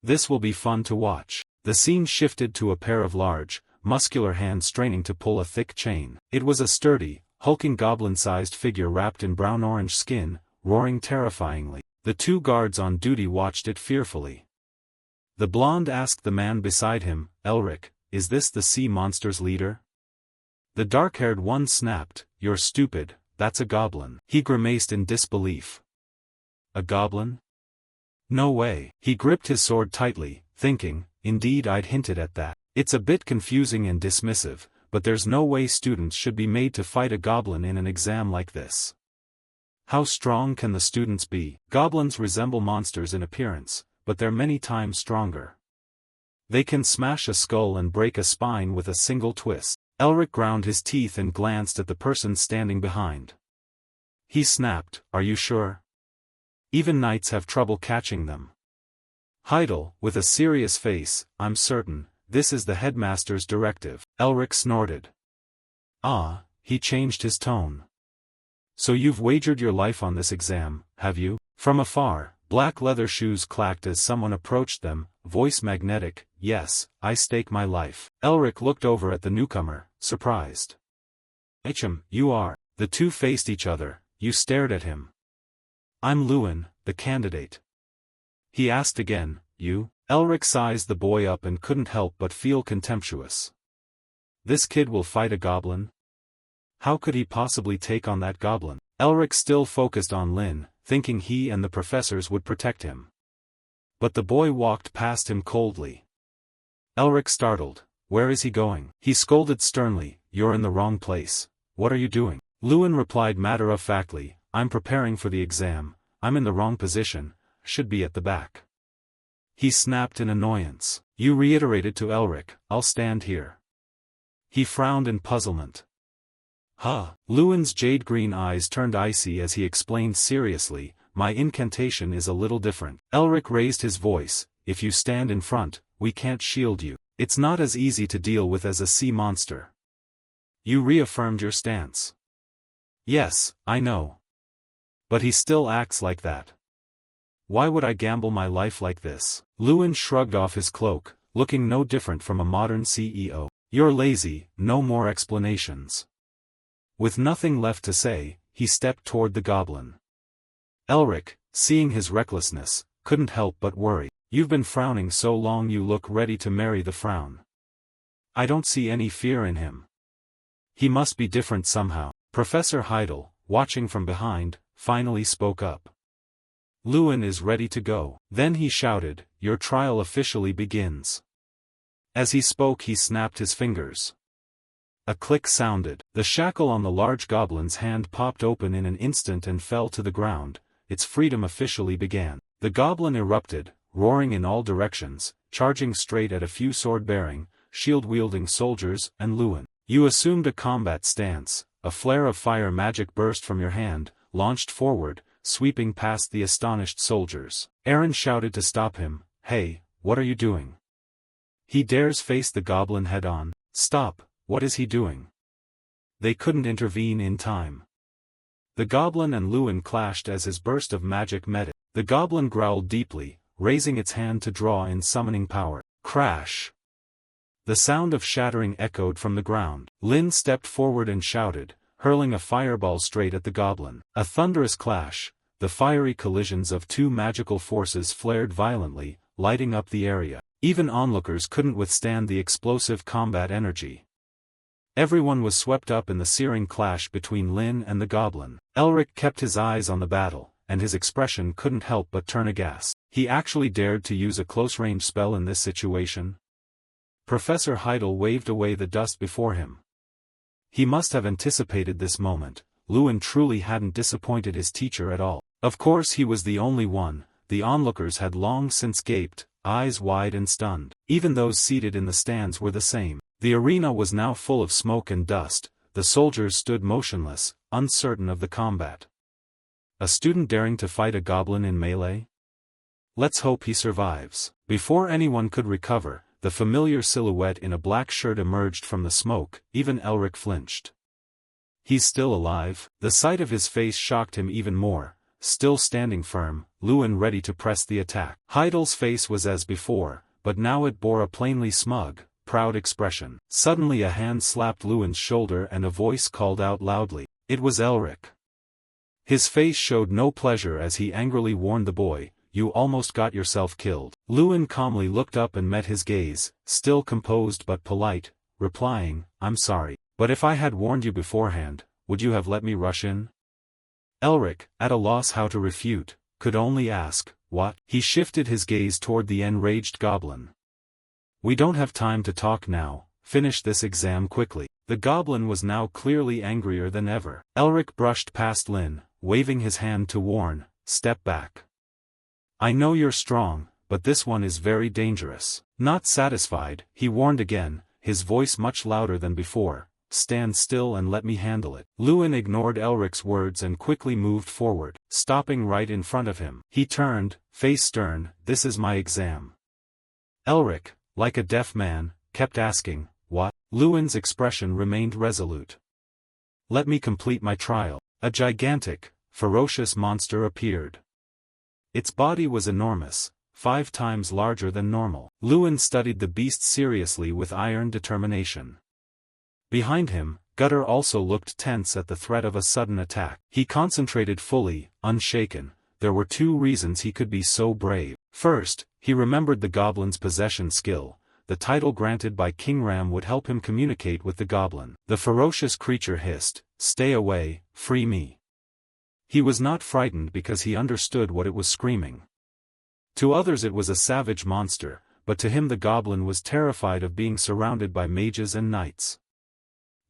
This will be fun to watch." The scene shifted to a pair of large, muscular hands straining to pull a thick chain. It was a sturdy, hulking goblin-sized figure wrapped in brown-orange skin, roaring terrifyingly. The two guards on duty watched it fearfully. The blonde asked the man beside him, "Elric, is this the sea monster's leader?" The dark-haired one snapped, "You're stupid, that's a goblin." He grimaced in disbelief. "A goblin? No way." He gripped his sword tightly, thinking, indeed I'd hinted at that. It's a bit confusing and dismissive, but there's no way students should be made to fight a goblin in an exam like this. How strong can the students be? Goblins resemble monsters in appearance, but they're many times stronger. They can smash a skull and break a spine with a single twist. Elric ground his teeth and glanced at the person standing behind. He snapped, "Are you sure? Even knights have trouble catching them." Heidel, with a serious face, "I'm certain, this is the headmaster's directive." Elric snorted. "Ah," he changed his tone. "So you've wagered your life on this exam, have you?" From afar, black leather shoes clacked as someone approached them, voice magnetic, "Yes, I stake my life." Elric looked over at the newcomer, surprised. "Hm, you are." The two faced each other. "You stared at him." "I'm Lewin, the candidate." He asked again, "You?" Elric sized the boy up and couldn't help but feel contemptuous. This kid will fight a goblin? How could he possibly take on that goblin? Elric still focused on Lin, thinking he and the professors would protect him. but the boy walked past him coldly. Elric startled. Where is he going? He scolded sternly, you're in the wrong place. What are you doing? Lewin replied matter-of-factly, I'm preparing for the exam. I'm in the wrong position, should be at the back. He snapped in annoyance. You reiterated to Elric, I'll stand here. He frowned in puzzlement. Huh. Lewin's jade-green eyes turned icy as he explained seriously, my incantation is a little different. Elric raised his voice, if you stand in front, we can't shield you. It's not as easy to deal with as a sea monster. You reaffirmed your stance. Yes, I know. But he still acts like that. Why would I gamble my life like this? Lewin shrugged off his cloak, looking no different from a modern CEO. You're lazy, no more explanations. With nothing left to say, he stepped toward the goblin. Elric, seeing his recklessness, couldn't help but worry. You've been frowning so long you look ready to marry the frown. I don't see any fear in him. He must be different somehow. Professor Heidel, watching from behind, finally spoke up. Lewin is ready to go. Then he shouted, your trial officially begins. As he spoke he snapped his fingers. A click sounded. The shackle on the large goblin's hand popped open in an instant and fell to the ground. Its freedom officially began. The goblin erupted, roaring in all directions, charging straight at a few sword-bearing, shield-wielding soldiers and Lewin. You assumed a combat stance. A flare of fire magic burst from your hand, launched forward, sweeping past the astonished soldiers. Aaron shouted to stop him, hey, what are you doing? He dares face the goblin head-on. Stop, what is he doing? They couldn't intervene in time. The goblin and Lewin clashed as his burst of magic met it. The goblin growled deeply, raising its hand to draw in summoning power. Crash! The sound of shattering echoed from the ground. Lin stepped forward and shouted, hurling a fireball straight at the goblin. A thunderous clash, the fiery collisions of two magical forces flared violently, lighting up the area. Even onlookers couldn't withstand the explosive combat energy. Everyone was swept up in the searing clash between Lin and the goblin. Elric kept his eyes on the battle, and his expression couldn't help but turn aghast. He actually dared to use a close-range spell in this situation? Professor Heidel waved away the dust before him. He must have anticipated this moment. Lewin truly hadn't disappointed his teacher at all. Of course he was the only one. The onlookers had long since gaped, eyes wide and stunned. Even those seated in the stands were the same. The arena was now full of smoke and dust. The soldiers stood motionless, uncertain of the combat. A student daring to fight a goblin in melee? Let's hope he survives. Before anyone could recover, the familiar silhouette in a black shirt emerged from the smoke. Even Elric flinched. He's still alive? The sight of his face shocked him even more. Still standing firm, Lewin ready to press the attack. Heidel's face was as before, but now it bore a plainly smug, proud expression. Suddenly a hand slapped Lewin's shoulder and a voice called out loudly. It was Elric. His face showed no pleasure as he angrily warned the boy, you almost got yourself killed. Lewin calmly looked up and met his gaze, still composed but polite, replying, I'm sorry, but if I had warned you beforehand, would you have let me rush in? Elric, at a loss how to refute, could only ask, what? He shifted his gaze toward the enraged goblin. We don't have time to talk now, finish this exam quickly. The goblin was now clearly angrier than ever. Elric brushed past Lin, waving his hand to warn, step back. I know you're strong, but this one is very dangerous. Not satisfied, he warned again, his voice much louder than before, stand still and let me handle it. Lewin ignored Elric's words and quickly moved forward, stopping right in front of him. He turned, face stern, this is my exam. Elric, like a deaf man, kept asking, what? Lewin's expression remained resolute. Let me complete my trial. A gigantic, ferocious monster appeared. Its body was enormous, 5 times larger than normal. Lewin studied the beast seriously with iron determination. Behind him, Gutter also looked tense at the threat of a sudden attack. He concentrated fully, unshaken. There were 2 reasons he could be so brave. First, he remembered the goblin's possession skill. The title granted by King Ram would help him communicate with the goblin. The ferocious creature hissed, stay away, free me. He was not frightened because he understood what it was screaming. To others it was a savage monster, but to him the goblin was terrified of being surrounded by mages and knights.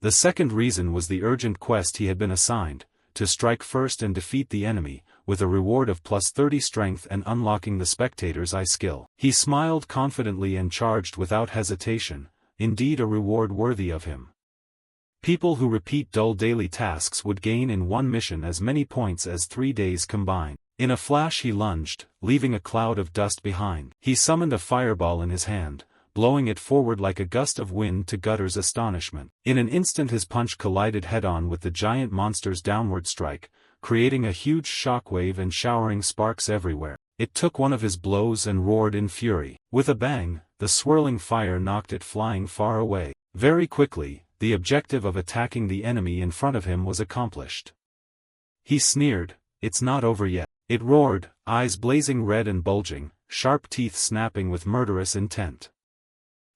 The second reason was the urgent quest he had been assigned, to strike first and defeat the enemy, with a reward of +30 strength and unlocking the spectator's eye skill. He smiled confidently and charged without hesitation, indeed a reward worthy of him. People who repeat dull daily tasks would gain in one mission as many points as 3 days combined. In a flash he lunged, leaving a cloud of dust behind. He summoned a fireball in his hand, blowing it forward like a gust of wind to Gutter's astonishment. In an instant his punch collided head-on with the giant monster's downward strike, creating a huge shockwave and showering sparks everywhere. It took one of his blows and roared in fury. With a bang, the swirling fire knocked it flying far away. Very quickly, the objective of attacking the enemy in front of him was accomplished. He sneered, "It's not over yet." It roared, eyes blazing red and bulging, sharp teeth snapping with murderous intent.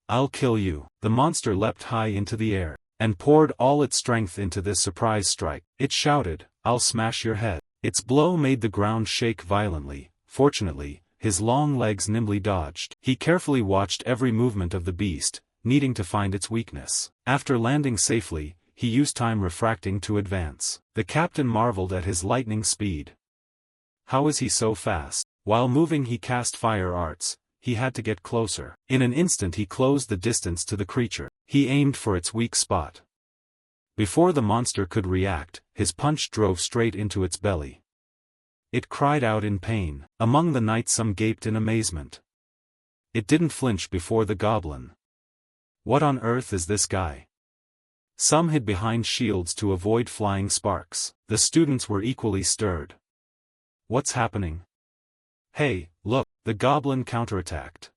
"I'll kill you." The monster leapt high into the air, and poured all its strength into this surprise strike. It shouted, "I'll smash your head." Its blow made the ground shake violently. Fortunately, his long legs nimbly dodged. He carefully watched every movement of the beast, needing to find its weakness. After landing safely, he used time refracting to advance. The captain marveled at his lightning speed. How is he so fast? While moving he cast fire arts. He had to get closer. In an instant he closed the distance to the creature. He aimed for its weak spot. Before the monster could react, his punch drove straight into its belly. It cried out in pain. Among the knights some gaped in amazement. It didn't flinch before the goblin. What on earth is this guy? Some hid behind shields to avoid flying sparks. The students were equally stirred. What's happening? Hey, look, the goblin counterattacked.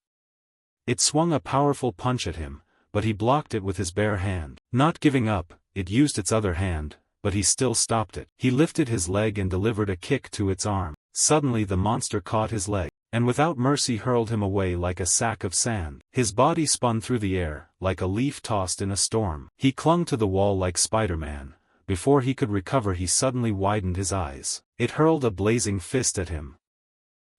It swung a powerful punch at him, but he blocked it with his bare hand. Not giving up, it used its other hand, but he still stopped it. He lifted his leg and delivered a kick to its arm. Suddenly the monster caught his leg, and without mercy hurled him away like a sack of sand. His body spun through the air, like a leaf tossed in a storm. He clung to the wall like Spider-Man. Before he could recover he suddenly widened his eyes. It hurled a blazing fist at him.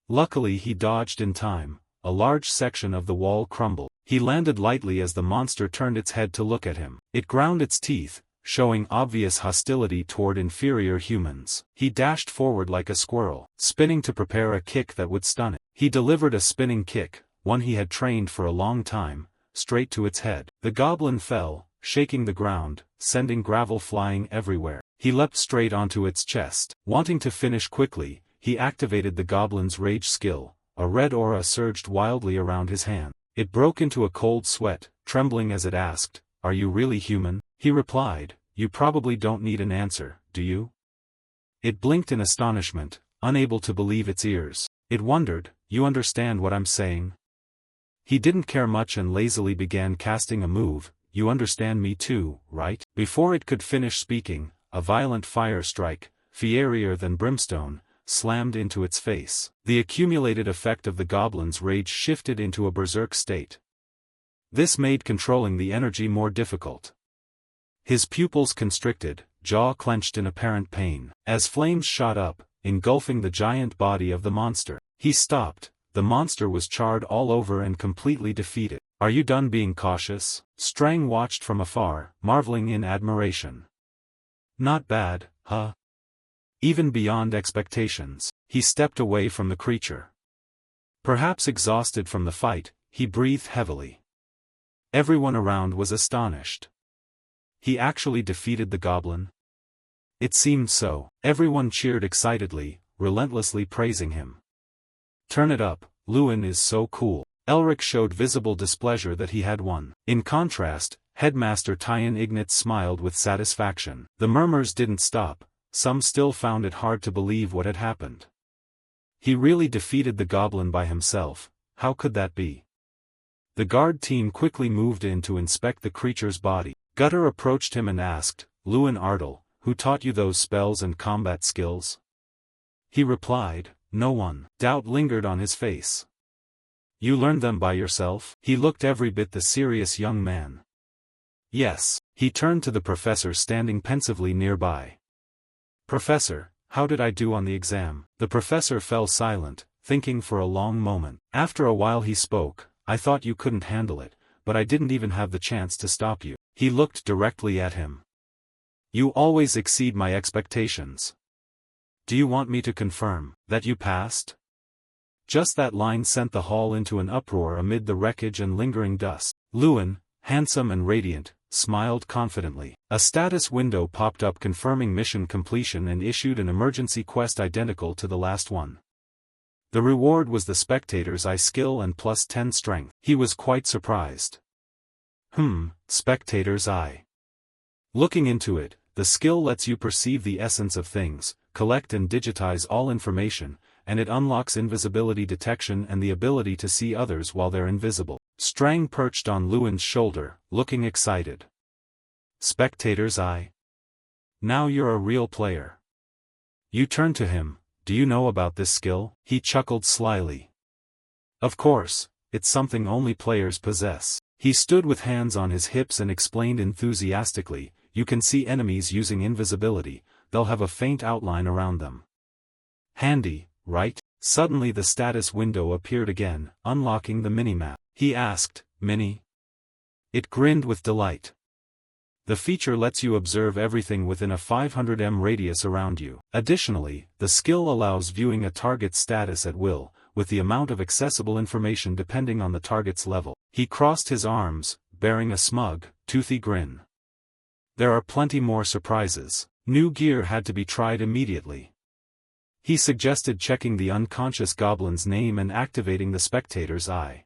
Luckily he dodged in time. A large section of the wall crumbled. He landed lightly as the monster turned its head to look at him. It ground its teeth, showing obvious hostility toward inferior humans. He dashed forward like a squirrel, spinning to prepare a kick that would stun it. He delivered a spinning kick, one he had trained for a long time, straight to its head. The goblin fell, shaking the ground, sending gravel flying everywhere. He leapt straight onto its chest. Wanting to finish quickly, he activated the goblin's rage skill. A red aura surged wildly around his hand. It broke into a cold sweat, trembling as it asked, "Are you really human?" He replied, "You probably don't need an answer, do you?" It blinked in astonishment, unable to believe its ears. It wondered, "You understand what I'm saying?" He didn't care much and lazily began casting a move. "You understand me too, right?" Before it could finish speaking, a violent fire strike, fierier than brimstone, slammed into its face. The accumulated effect of the goblin's rage shifted into a berserk state. This made controlling the energy more difficult. His pupils constricted, jaw clenched in apparent pain. As flames shot up, engulfing the giant body of the monster, he stopped. The monster was charred all over and completely defeated. "Are you done being cautious?" Strang watched from afar, marveling in admiration. "Not bad, huh?" Even beyond expectations, he stepped away from the creature. Perhaps exhausted from the fight, he breathed heavily. Everyone around was astonished. He actually defeated the goblin? It seemed so. Everyone cheered excitedly, relentlessly praising him. "Turn it up, Lewin is so cool." Elric showed visible displeasure that he had won. In contrast, Headmaster Tyan Ignatz smiled with satisfaction. The murmurs didn't stop. Some still found it hard to believe what had happened. He really defeated the goblin by himself. How could that be? The guard team quickly moved in to inspect the creature's body. Gutter approached him and asked, "Lewin Ardal, who taught you those spells and combat skills?" He replied, "No one." Doubt lingered on his face. "You learned them by yourself?" He looked every bit the serious young man. "Yes." He turned to the professor standing pensively nearby. "Professor, how did I do on the exam?" The professor fell silent, thinking for a long moment. After a while he spoke, I thought you couldn't handle it, but I didn't even have the chance to stop you. He looked directly at him. You always exceed my expectations. Do you want me to confirm that you passed? Just that line sent the hall into an uproar amid the wreckage and lingering dust. Lewin, handsome and radiant, smiled confidently. A status window popped up confirming mission completion and issued an emergency quest identical to the last one. The reward was the spectator's eye skill and plus 10 strength. He was quite surprised. Spectator's eye. Looking into it, the skill lets you perceive the essence of things, collect and digitize all information, and it unlocks invisibility detection and the ability to see others while they're invisible. Strang perched on Lewin's shoulder, looking excited. Spectator's eye. Now you're a real player. You turned to him. Do you know about this skill? He chuckled slyly. Of course, it's something only players possess. He stood with hands on his hips and explained enthusiastically, you can see enemies using invisibility, they'll have a faint outline around them. Handy, right? Suddenly the status window appeared again, unlocking the minimap. He asked, Mini? It grinned with delight. The feature lets you observe everything within a 500 m radius around you. Additionally, the skill allows viewing a target's status at will, with the amount of accessible information depending on the target's level. He crossed his arms, bearing a smug, toothy grin. There are plenty more surprises. New gear had to be tried immediately. He suggested checking the unconscious goblin's name and activating the spectator's eye.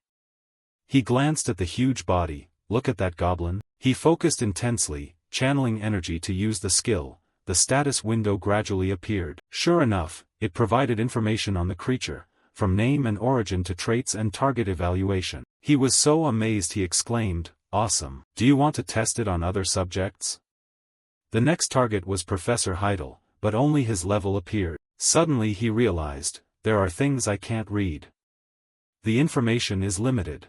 He glanced at the huge body. Look at that goblin. He focused intensely, channeling energy to use the skill. The status window gradually appeared. Sure enough, it provided information on the creature, from name and origin to traits and target evaluation. He was so amazed he exclaimed, Awesome. Do you want to test it on other subjects? The next target was Professor Heidel, but only his level appeared. Suddenly he realized, there are things I can't read. The information is limited.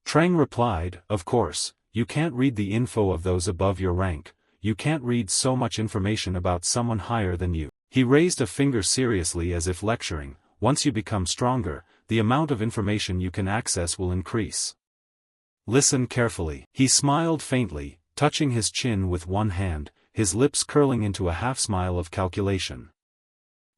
Trang replied, Of course, you can't read the info of those above your rank, you can't read so much information about someone higher than you. He raised a finger seriously as if lecturing, once you become stronger, the amount of information you can access will increase. Listen carefully. He smiled faintly, touching his chin with one hand, his lips curling into a half-smile of calculation.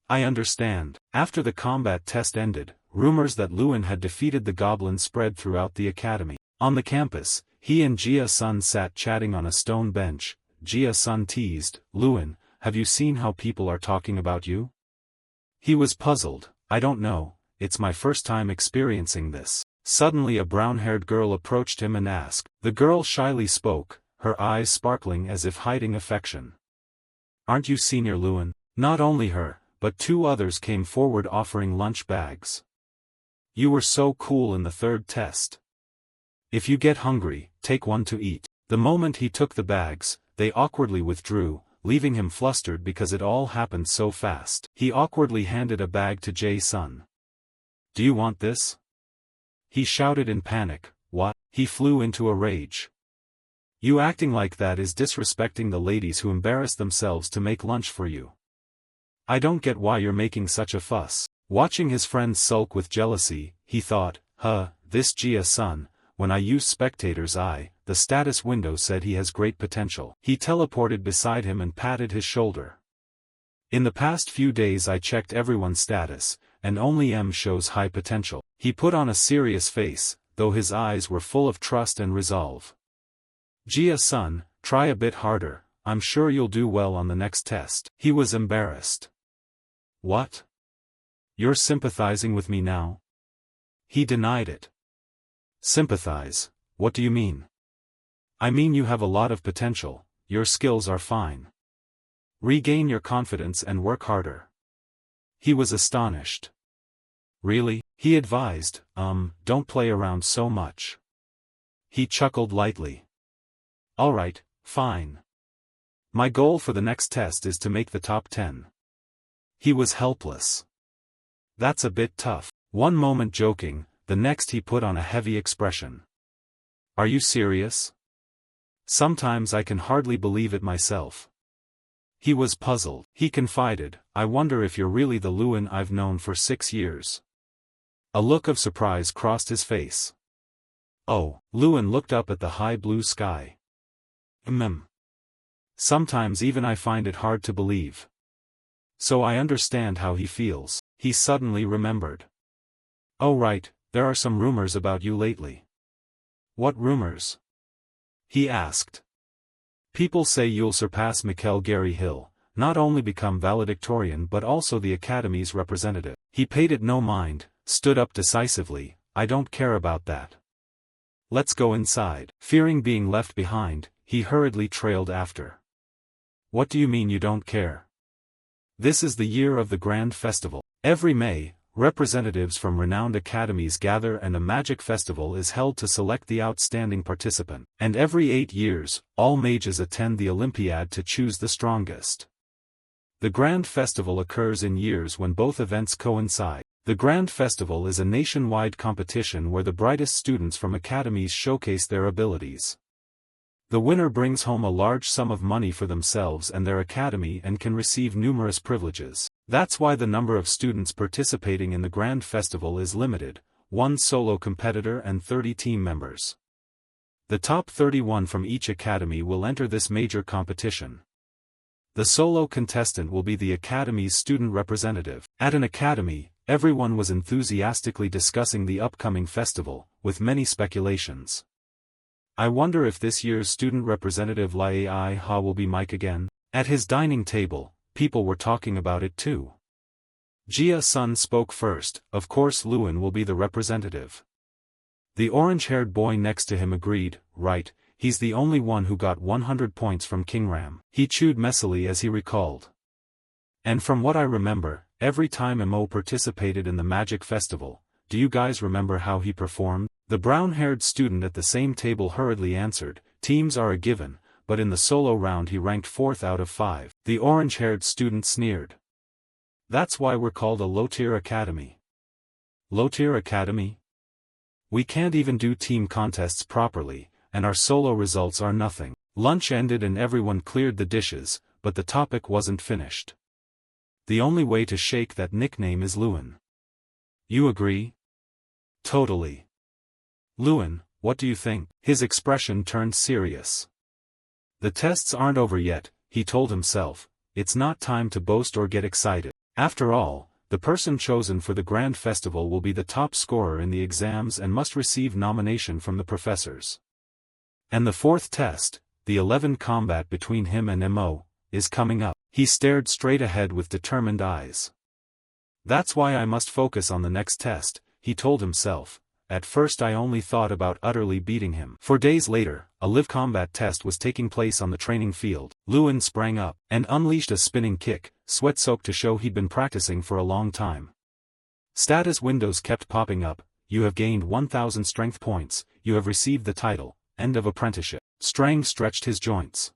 I understand. After the combat test ended, rumors that Lewin had defeated the goblin spread throughout the academy. On the campus, he and Jia-sun sat chatting on a stone bench. Jia-sun teased, Lewin, have you seen how people are talking about you? He was puzzled. I don't know, it's my first time experiencing this. Suddenly a brown-haired girl approached him and asked. The girl shyly spoke, her eyes sparkling as if hiding affection. Aren't you Senior Lewin? Not only her, but two others came forward offering lunch bags. You were so cool in the third test. If you get hungry, take one to eat. The moment he took the bags, they awkwardly withdrew, leaving him flustered because it all happened so fast. He awkwardly handed a bag to Jae-sun. Do you want this? He shouted in panic. What? He flew into a rage. You acting like that is disrespecting the ladies who embarrass themselves to make lunch for you. I don't get why you're making such a fuss. Watching his friend sulk with jealousy, he thought, this Jia-sun, when I use Spectator's Eye, the status window said he has great potential. He teleported beside him and patted his shoulder. In the past few days I checked everyone's status, and only M shows high potential. He put on a serious face, though his eyes were full of trust and resolve. Jia-sun, try a bit harder, I'm sure you'll do well on the next test. He was embarrassed. What? You're sympathizing with me now? He denied it. Sympathize, what do you mean? I mean you have a lot of potential, your skills are fine. Regain your confidence and work harder. He was astonished. Really? He advised, don't play around so much. He chuckled lightly. Alright, fine. My goal for the next test is to make the top 10. He was helpless. That's a bit tough. One moment joking, the next he put on a heavy expression. Are you serious? Sometimes I can hardly believe it myself. He was puzzled. He confided, I wonder if you're really the Lewin I've known for 6 years. A look of surprise crossed his face. Oh, Lewin looked up at the high blue sky. Sometimes even I find it hard to believe. So I understand how he feels. He suddenly remembered. Oh right, there are some rumors about you lately. What rumors? He asked. People say you'll surpass Mikkel Garyhill, not only become valedictorian but also the Academy's representative. He paid it no mind, stood up decisively. I don't care about that. Let's go inside. Fearing being left behind, he hurriedly trailed after. What do you mean you don't care? This is the year of the Grand Festival. Every May, representatives from renowned academies gather and a magic festival is held to select the outstanding participant. And every 8 years, all mages attend the Olympiad to choose the strongest. The Grand Festival occurs in years when both events coincide. The Grand Festival is a nationwide competition where the brightest students from academies showcase their abilities. The winner brings home a large sum of money for themselves and their academy and can receive numerous privileges. That's why the number of students participating in the Grand Festival is limited, 1 solo competitor and 30 team members. The top 31 from each academy will enter this major competition. The solo contestant will be the academy's student representative. At an academy, everyone was enthusiastically discussing the upcoming festival, with many speculations. I wonder if this year's student representative Lai Ha will be Mike again. At his dining table, people were talking about it too. Jia Sun spoke first. Of course Lewin will be the representative. The orange-haired boy next to him agreed, right, he's the only one who got 100 points from King Ram. He chewed messily as he recalled. And from what I remember, every time Mo participated in the Magic Festival, do you guys remember how he performed? The brown-haired student at the same table hurriedly answered, teams are a given, but in the solo round he ranked 4th out of 5. The orange-haired student sneered. That's why we're called a low-tier academy. Low-tier academy? We can't even do team contests properly, and our solo results are nothing. Lunch ended and everyone cleared the dishes, but the topic wasn't finished. The only way to shake that nickname is Lewin. You agree? Totally. Lewin, what do you think? His expression turned serious. The tests aren't over yet, he told himself. It's not time to boast or get excited. After all, the person chosen for the Grand Festival will be the top scorer in the exams and must receive nomination from the professors. And the 4th test, the 11 combat between him and Mo, is coming up. He stared straight ahead with determined eyes. That's why I must focus on the next test, he told himself. At first I only thought about utterly beating him. 4 days later, a live combat test was taking place on the training field. Lewin sprang up and unleashed a spinning kick, sweat-soaked to show he'd been practicing for a long time. Status windows kept popping up. You have gained 1,000 strength points, you have received the title, end of apprenticeship. Strang stretched his joints.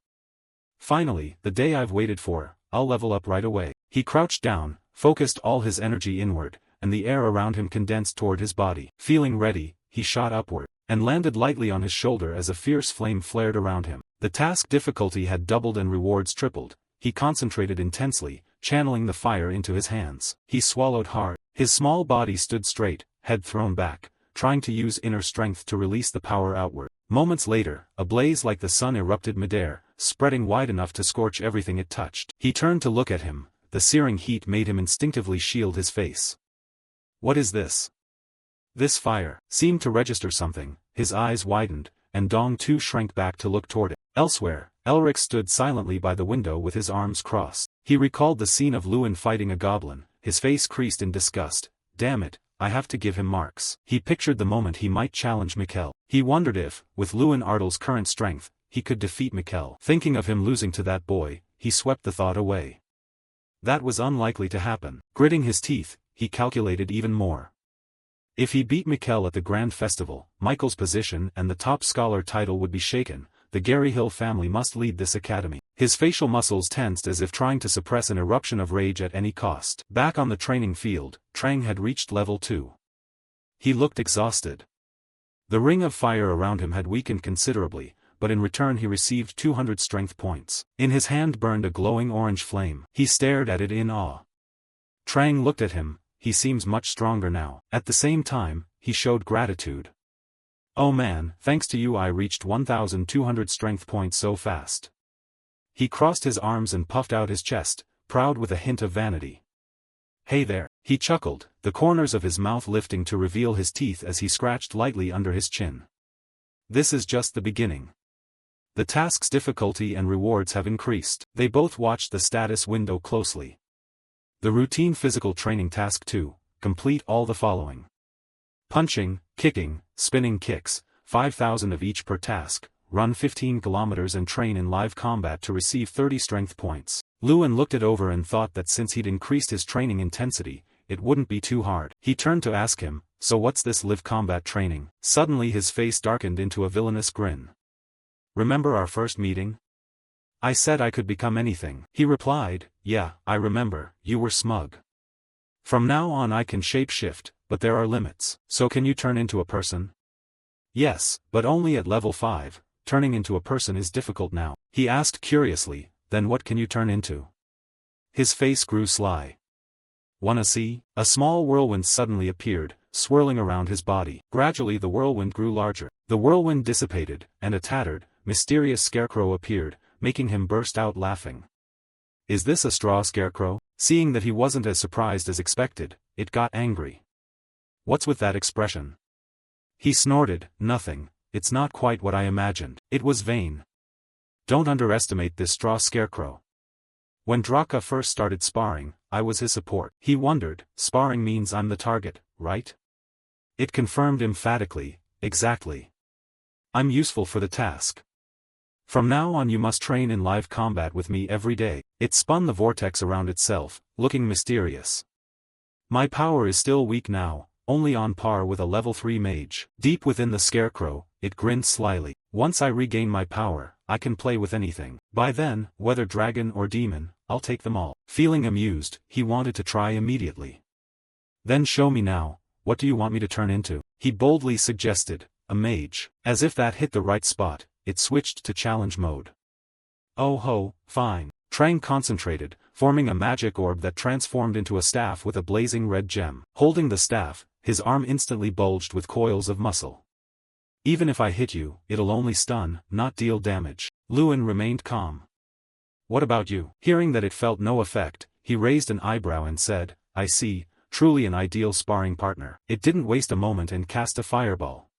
Finally, the day I've waited for, I'll level up right away. He crouched down, focused all his energy inward, and the air around him condensed toward his body. Feeling ready, he shot upward, and landed lightly on his shoulder as a fierce flame flared around him. The task difficulty had doubled and rewards tripled. He concentrated intensely, channeling the fire into his hands. He swallowed hard. His small body stood straight, head thrown back, trying to use inner strength to release the power outward. Moments later, a blaze like the sun erupted midair, spreading wide enough to scorch everything it touched. He turned to look at him. The searing heat made him instinctively shield his face. What is this? This fire seemed to register something. His eyes widened, and Dong too shrank back to look toward it. Elsewhere, Elric stood silently by the window with his arms crossed. He recalled the scene of Lewin fighting a goblin, his face creased in disgust. Damn it, I have to give him marks. He pictured the moment he might challenge Mikkel. He wondered if, with Lewin Ardle's current strength, he could defeat Mikkel. Thinking of him losing to that boy, he swept the thought away. That was unlikely to happen. Gritting his teeth, he calculated even more. If he beat Mikkel at the Grand Festival, Michael's position and the top scholar title would be shaken. The Garyhill family must lead this academy. His facial muscles tensed as if trying to suppress an eruption of rage at any cost. Back on the training field, Trang had reached level 2. He looked exhausted. The ring of fire around him had weakened considerably, but in return he received 200 strength points. In his hand burned a glowing orange flame. He stared at it in awe. Trang looked at him, he seems much stronger now. At the same time, he showed gratitude. Oh man, thanks to you I reached 1,200 strength points so fast. He crossed his arms and puffed out his chest, proud with a hint of vanity. Hey there, he chuckled, the corners of his mouth lifting to reveal his teeth as he scratched lightly under his chin. This is just the beginning. The task's difficulty and rewards have increased. They both watched the status window closely. The routine physical training task 2, complete all the following. Punching, kicking, spinning kicks, 5,000 of each per task, run 15 kilometers and train in live combat to receive 30 strength points. Luin looked it over and thought that since he'd increased his training intensity, it wouldn't be too hard. He turned to ask him, so what's this live combat training? Suddenly his face darkened into a villainous grin. Remember our first meeting? I said I could become anything. He replied, yeah, I remember, you were smug. From now on I can shape-shift, but there are limits. So can you turn into a person? Yes, but only at level 5, turning into a person is difficult now. He asked curiously, then what can you turn into? His face grew sly. Wanna see? A small whirlwind suddenly appeared, swirling around his body. Gradually the whirlwind grew larger. The whirlwind dissipated, and a tattered, mysterious scarecrow appeared, making him burst out laughing. Is this a straw scarecrow? Seeing that he wasn't as surprised as expected, it got angry. What's with that expression? He snorted, nothing, it's not quite what I imagined. It was vain. Don't underestimate this straw scarecrow. When Draka first started sparring, I was his support. He wondered, sparring means I'm the target, right? It confirmed emphatically, exactly. I'm useful for the task. From now on you must train in live combat with me every day. It spun the vortex around itself, looking mysterious. My power is still weak now, only on par with a level 3 mage. Deep within the scarecrow, it grinned slyly. Once I regain my power, I can play with anything. By then, whether dragon or demon, I'll take them all. Feeling amused, he wanted to try immediately. Then show me now, what do you want me to turn into? He boldly suggested, a mage. As if that hit the right spot, it switched to challenge mode. Oh ho, fine. Trang concentrated, forming a magic orb that transformed into a staff with a blazing red gem. Holding the staff, his arm instantly bulged with coils of muscle. Even if I hit you, it'll only stun, not deal damage. Luin remained calm. What about you? Hearing that it felt no effect, he raised an eyebrow and said, I see, truly an ideal sparring partner. It didn't waste a moment and cast a fireball.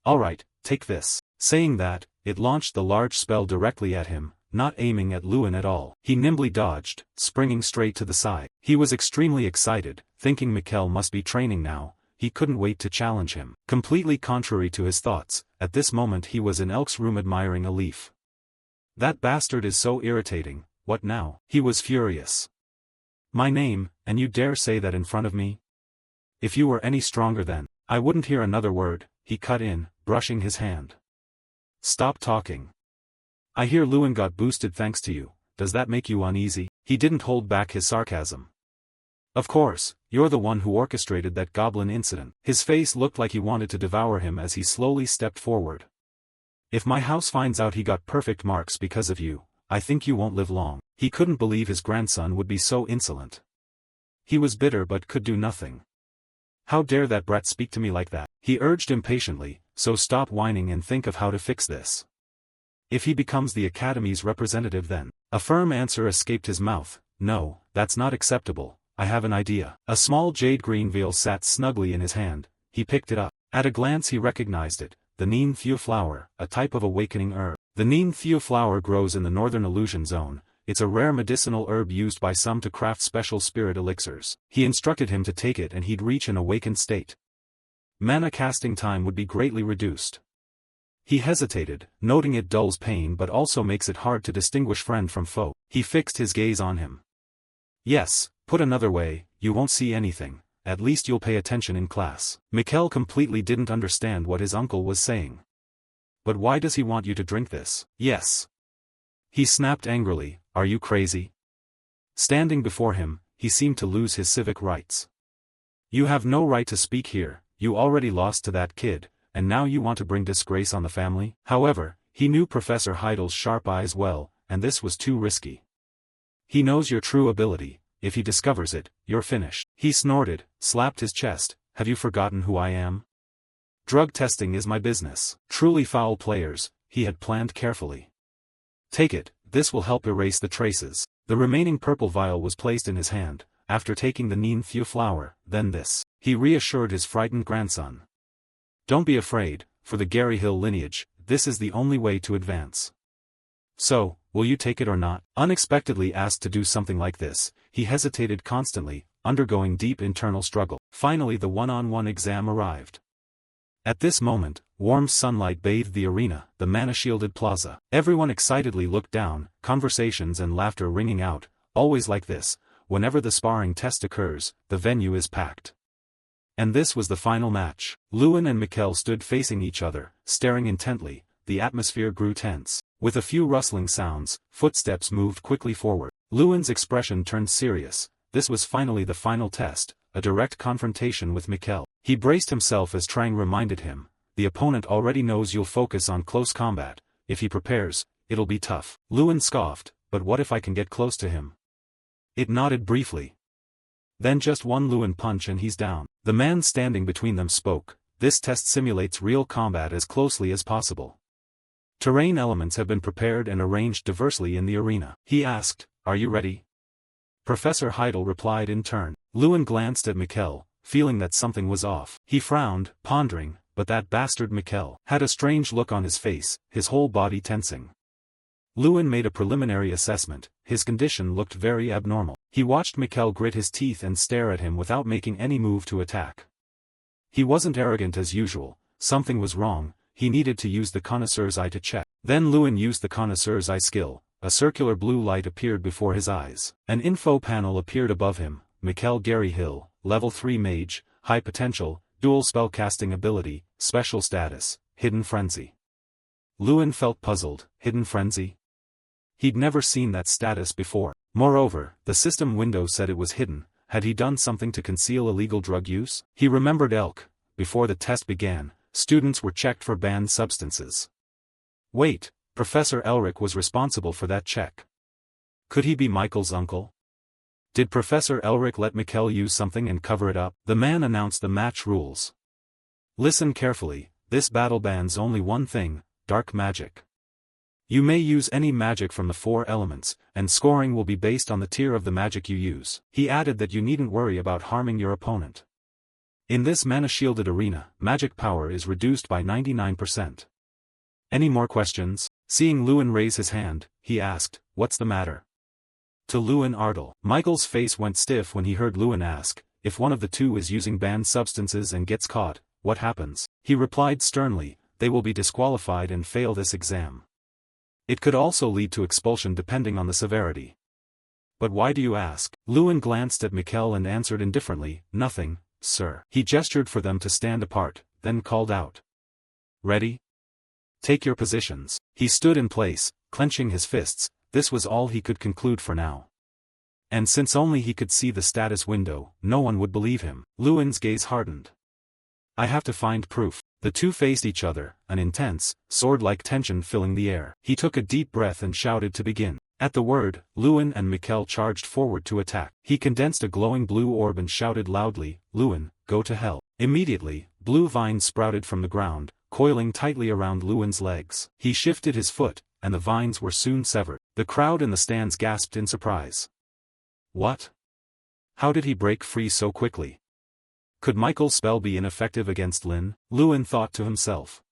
Alright, take this. Saying that, it launched the large spell directly at him, not aiming at Luin at all. He nimbly dodged, springing straight to the side. He was extremely excited, thinking Mikkel must be training now. He couldn't wait to challenge him. Completely contrary to his thoughts, at this moment he was in Elk's room admiring a leaf. That bastard is so irritating, what now? He was furious. My name, and you dare say that in front of me? If you were any stronger then, I wouldn't hear another word, he cut in, brushing his hand. Stop talking. I hear Luin got boosted thanks to you, does that make you uneasy? He didn't hold back his sarcasm. Of course, you're the one who orchestrated that goblin incident. His face looked like he wanted to devour him as he slowly stepped forward. If my house finds out he got perfect marks because of you, I think you won't live long. He couldn't believe his grandson would be so insolent. He was bitter but could do nothing. How dare that brat speak to me like that? He urged impatiently, so stop whining and think of how to fix this. If he becomes the Academy's representative then. A firm answer escaped his mouth, no, that's not acceptable, I have an idea. A small jade green veil sat snugly in his hand, he picked it up. At a glance he recognized it, the Nin Thieu flower, a type of awakening herb. The Nin Thieu flower grows in the northern illusion zone, it's a rare medicinal herb used by some to craft special spirit elixirs. He instructed him to take it and he'd reach an awakened state. Mana casting time would be greatly reduced. He hesitated, noting it dulls pain but also makes it hard to distinguish friend from foe. He fixed his gaze on him. Yes, put another way, you won't see anything, at least you'll pay attention in class. Mikkel completely didn't understand what his uncle was saying. But why does he want you to drink this? Yes. He snapped angrily, are you crazy? Standing before him, he seemed to lose his civic rights. You have no right to speak here, you already lost to that kid, and now you want to bring disgrace on the family? However, he knew Professor Heidel's sharp eyes well, and this was too risky. He knows your true ability, if he discovers it, you're finished. He snorted, slapped his chest. Have you forgotten who I am? Drug testing is my business. Truly foul players, he had planned carefully. Take it, this will help erase the traces. The remaining purple vial was placed in his hand, after taking the neem few flower, then this. He reassured his frightened grandson. Don't be afraid, for the Gary Hill lineage, this is the only way to advance. So, will you take it or not? Unexpectedly asked to do something like this, he hesitated constantly, undergoing deep internal struggle. Finally the one-on-one exam arrived. At this moment, warm sunlight bathed the arena, the mana-shielded plaza. Everyone excitedly looked down, conversations and laughter ringing out. Always like this, whenever the sparring test occurs, the venue is packed. And this was the final match. Lewin and Mikkel stood facing each other, staring intently. The atmosphere grew tense. With a few rustling sounds, footsteps moved quickly forward. Lewin's expression turned serious. This was finally the final test, a direct confrontation with Mikkel. He braced himself as Trang reminded him, the opponent already knows you'll focus on close combat. If he prepares, it'll be tough. Lewin scoffed, but what if I can get close to him? It nodded briefly. Then just one Lewin punch and he's down. The man standing between them spoke. This test simulates real combat as closely as possible. Terrain elements have been prepared and arranged diversely in the arena. He asked, are you ready? Professor Heidel replied in turn. Lewin glanced at Mikkel, feeling that something was off. He frowned, pondering, but that bastard Mikkel had a strange look on his face, his whole body tensing. Lewin made a preliminary assessment. His condition looked very abnormal. He watched Mikkel grit his teeth and stare at him without making any move to attack. He wasn't arrogant as usual. Something was wrong. He needed to use the connoisseur's eye to check. Then Lewin used the connoisseur's eye skill. A circular blue light appeared before his eyes. An info panel appeared above him. Mikkel Gary Hill, level 3 mage, high potential, dual spellcasting ability, special status, hidden frenzy. Lewin felt puzzled. Hidden frenzy? He'd never seen that status before. Moreover, the system window said it was hidden. Had he done something to conceal illegal drug use? He remembered Elk. Before the test began, students were checked for banned substances. Wait, Professor Elric was responsible for that check. Could he be Michael's uncle? Did Professor Elric let Mikkel use something and cover it up? The man announced the match rules. Listen carefully, this battle bans only one thing, dark magic. You may use any magic from the 4 elements, and scoring will be based on the tier of the magic you use. He added that you needn't worry about harming your opponent. In this mana-shielded arena, magic power is reduced by 99%. Any more questions? Seeing Lewin raise his hand, he asked, what's the matter? To Lewin Ardell. Michael's face went stiff when he heard Lewin ask, if one of the two is using banned substances and gets caught, what happens? He replied sternly, they will be disqualified and fail this exam. It could also lead to expulsion depending on the severity. But why do you ask? Lewin glanced at Mikkel and answered indifferently, nothing, sir. He gestured for them to stand apart, then called out. Ready? Take your positions. He stood in place, clenching his fists. This was all he could conclude for now. And since only he could see the status window, no one would believe him. Lewin's gaze hardened. I have to find proof. The two faced each other, an intense, sword-like tension filling the air. He took a deep breath and shouted to begin. At the word, Lewin and Mikkel charged forward to attack. He condensed a glowing blue orb and shouted loudly, Lewin, go to hell. Immediately, blue vines sprouted from the ground, coiling tightly around Lewin's legs. He shifted his foot, and the vines were soon severed. The crowd in the stands gasped in surprise. What? How did he break free so quickly? Could Michael's spell be ineffective against Lin? Lewin thought to himself.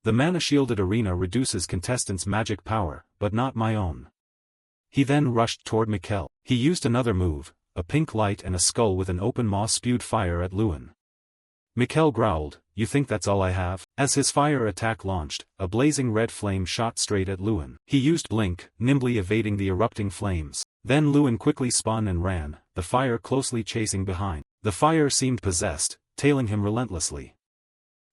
The mana-shielded arena reduces contestants' magic power, but not my own. He then rushed toward Mikkel. He used another move, a pink light and a skull with an open maw spewed fire at Lewin. Mikkel growled, you think that's all I have? As his fire attack launched, a blazing red flame shot straight at Lewin. He used blink, nimbly evading the erupting flames. Then Lewin quickly spun and ran, the fire closely chasing behind. The fire seemed possessed, tailing him relentlessly.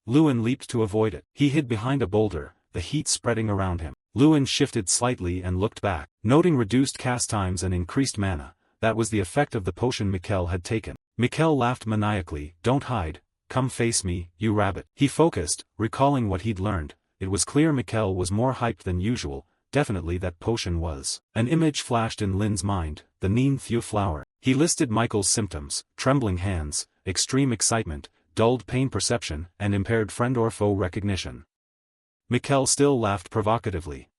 Lewin leaped to avoid it. He hid behind a boulder, the heat spreading around him. Lewin shifted slightly and looked back, noting reduced cast times and increased mana. That was the effect of the potion Mikkel had taken. Mikkel laughed maniacally, don't hide, come face me, you rabbit. He focused, recalling what he'd learned. It was clear Mikkel was more hyped than usual, definitely that potion was. An image flashed in Lin's mind, the neem thew flower. He listed Michael's symptoms: trembling hands, extreme excitement, dulled pain perception, and impaired friend or foe recognition. Mikkel still laughed provocatively.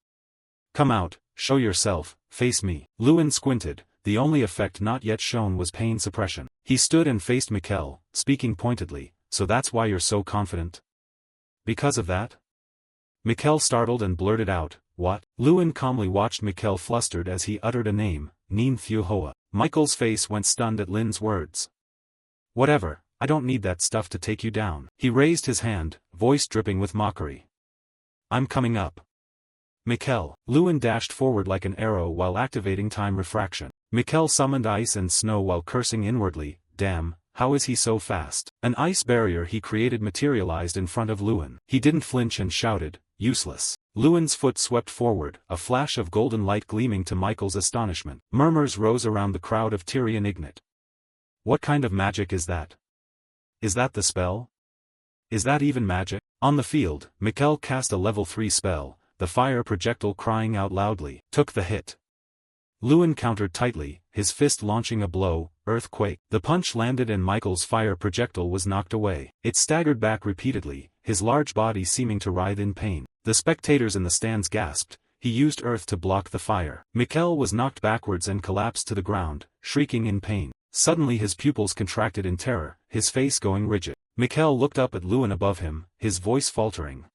"Come out, show yourself, face me." Lewin squinted. The only effect not yet shown was pain suppression. He stood and faced Mikkel, speaking pointedly. "So that's why you're so confident? Because of that?" Mikkel startled and blurted out, "What?" Lewin calmly watched Mikkel flustered as he uttered a name, Nin Thieu Hoa. Michael's face went stunned at Lin's words. "Whatever, I don't need that stuff to take you down." He raised his hand, voice dripping with mockery. "I'm coming up." Mikkel. Lewin dashed forward like an arrow while activating time refraction. Mikkel summoned ice and snow while cursing inwardly, "Damn, how is he so fast?" An ice barrier he created materialized in front of Lewin. He didn't flinch and shouted, "Useless." Lewin's foot swept forward, a flash of golden light gleaming to Michael's astonishment. Murmurs rose around the crowd of Tyrian Ignat. "What kind of magic is that? Is that the spell? Is that even magic?" On the field, Mikkel cast a level 3 spell, the fire projectile crying out loudly, took the hit. Lewin countered tightly, his fist launching a blow, earthquake. The punch landed and Michael's fire projectile was knocked away. It staggered back repeatedly, his large body seeming to writhe in pain. The spectators in the stands gasped. He used earth to block the fire. Mikkel was knocked backwards and collapsed to the ground, shrieking in pain. Suddenly his pupils contracted in terror, his face going rigid. Mikkel looked up at Lewin above him, his voice faltering.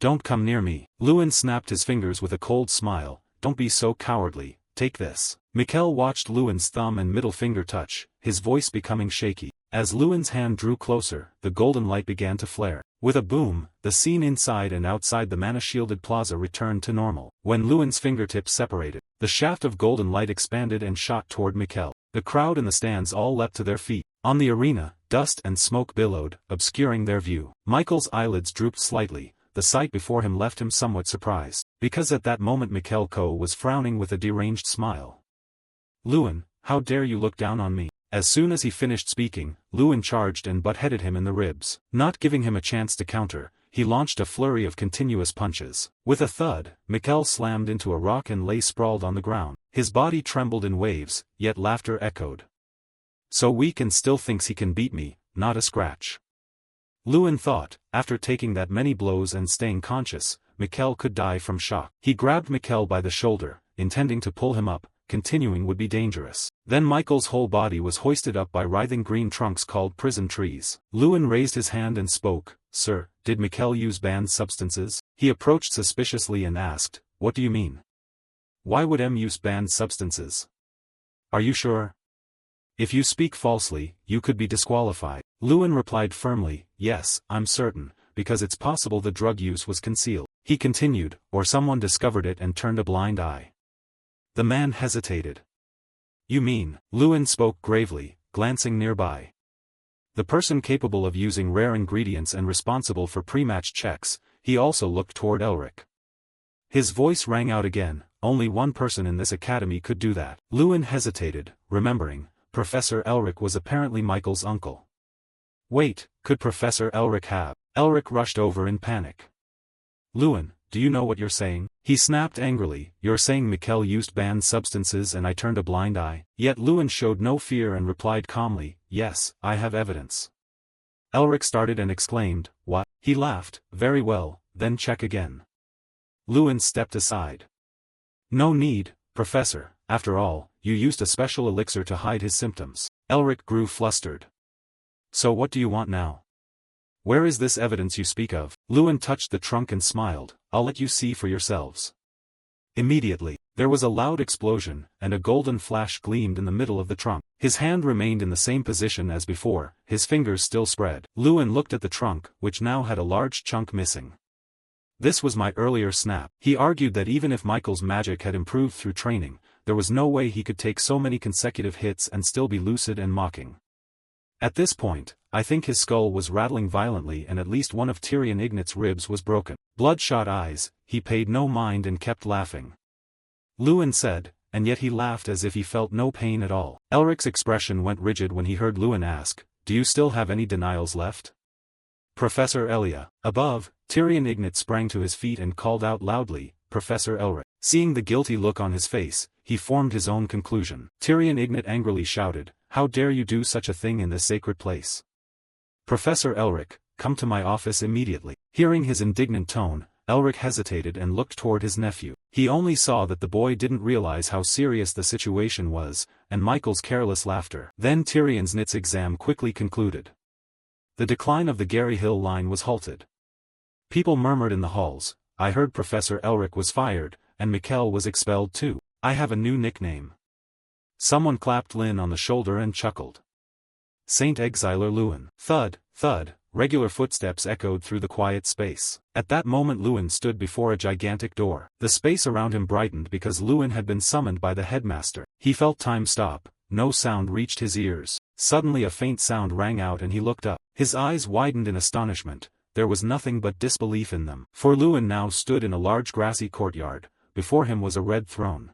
"Don't come near me." Lewin snapped his fingers with a cold smile. "Don't be so cowardly, take this." Mikkel watched Lewin's thumb and middle finger touch, his voice becoming shaky. As Lewin's hand drew closer, the golden light began to flare. With a boom, the scene inside and outside the mana-shielded plaza returned to normal. When Lewin's fingertips separated, the shaft of golden light expanded and shot toward Mikkel. The crowd in the stands all leapt to their feet. On the arena, dust and smoke billowed, obscuring their view. Michael's eyelids drooped slightly. The sight before him left him somewhat surprised, because at that moment Mikkel Ko was frowning with a deranged smile. "Lewin, how dare you look down on me?" As soon as he finished speaking, Lewin charged and butt-headed him in the ribs. Not giving him a chance to counter, he launched a flurry of continuous punches. With a thud, Mikkel slammed into a rock and lay sprawled on the ground. His body trembled in waves, yet laughter echoed. "So weak and still thinks he can beat me, not a scratch." Lewin thought, after taking that many blows and staying conscious, Mikkel could die from shock. He grabbed Mikkel by the shoulder, intending to pull him up. Continuing would be dangerous. Then Michael's whole body was hoisted up by writhing green trunks called prison trees. Lewin raised his hand and spoke, "Sir, did Mikkel use banned substances?" He approached suspiciously and asked, "What do you mean? Why would M use banned substances? Are you sure? If you speak falsely, you could be disqualified." Lewin replied firmly, "Yes, I'm certain, because it's possible the drug use was concealed." He continued, "Or someone discovered it and turned a blind eye." The man hesitated. "You mean?" Lewin spoke gravely, glancing nearby. "The person capable of using rare ingredients and responsible for pre-match checks." He also looked toward Elric. His voice rang out again, "Only one person in this academy could do that." Lewin hesitated, remembering, Professor Elric was apparently Michael's uncle. Wait, could Professor Elric have? Elric rushed over in panic. "Lewin, do you know what you're saying?" He snapped angrily, "You're saying Mikkel used banned substances and I turned a blind eye?" Yet Lewin showed no fear and replied calmly, "Yes, I have evidence." Elric started and exclaimed, "What?" He laughed, "Very well, then check again." Lewin stepped aside. "No need, Professor, after all, you used a special elixir to hide his symptoms." Elric grew flustered. "So what do you want now? Where is this evidence you speak of?" Lewin touched the trunk and smiled, "I'll let you see for yourselves." Immediately, there was a loud explosion, and a golden flash gleamed in the middle of the trunk. His hand remained in the same position as before, his fingers still spread. Lewin looked at the trunk, which now had a large chunk missing. "This was my earlier snap." He argued that even if Michael's magic had improved through training, there was no way he could take so many consecutive hits and still be lucid and mocking. At this point, I think his skull was rattling violently and at least one of Tyrian Ignat's ribs was broken. Bloodshot eyes, he paid no mind and kept laughing. Lewin said, and yet he laughed as if he felt no pain at all. Elric's expression went rigid when he heard Lewin ask, "Do you still have any denials left?" "Professor Elia." Above, Tyrian Ignat sprang to his feet and called out loudly, "Professor Elric." Seeing the guilty look on his face, he formed his own conclusion. Tyrion Ignat angrily shouted, "How dare you do such a thing in this sacred place? Professor Elric, come to my office immediately." Hearing his indignant tone, Elric hesitated and looked toward his nephew. He only saw that the boy didn't realize how serious the situation was, and Michael's careless laughter. Then Tyrion's NITS exam quickly concluded. The decline of the Gary Hill line was halted. People murmured in the halls, "I heard Professor Elric was fired, and Mikkel was expelled too. I have a new nickname." Someone clapped Lynn on the shoulder and chuckled. "Saint Exiler Lewin." Thud, thud, regular footsteps echoed through the quiet space. At that moment Lewin stood before a gigantic door. The space around him brightened because Lewin had been summoned by the headmaster. He felt time stop, no sound reached his ears. Suddenly a faint sound rang out and he looked up. His eyes widened in astonishment, there was nothing but disbelief in them. For Lewin now stood in a large grassy courtyard, before him was a red throne.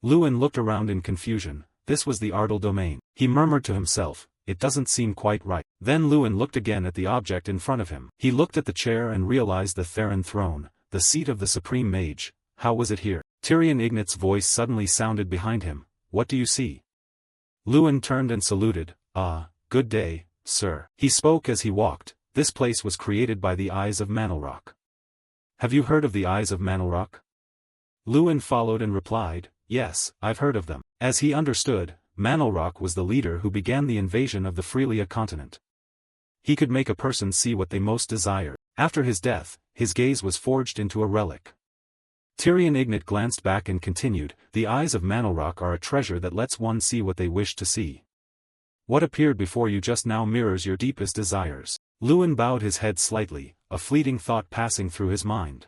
Lewin looked around in confusion, this was the Ardell domain. He murmured to himself, "It doesn't seem quite right." Then Lewin looked again at the object in front of him. He looked at the chair and realized the Theron throne, the seat of the supreme mage. How was it here? Tyrion Ignat's voice suddenly sounded behind him, "What do you see?" Lewin turned and saluted, "Ah, good day, sir." He spoke as he walked, "This place was created by the Eyes of Manelrock. Have you heard of the Eyes of Manelrock?" Lewin followed and replied, "Yes, I've heard of them." As he understood, Manelrock was the leader who began the invasion of the Freelia continent. He could make a person see what they most desired. After his death, his gaze was forged into a relic. Tyrion Ignat glanced back and continued, "The Eyes of Manelrock are a treasure that lets one see what they wish to see. What appeared before you just now mirrors your deepest desires." Lewin bowed his head slightly, a fleeting thought passing through his mind.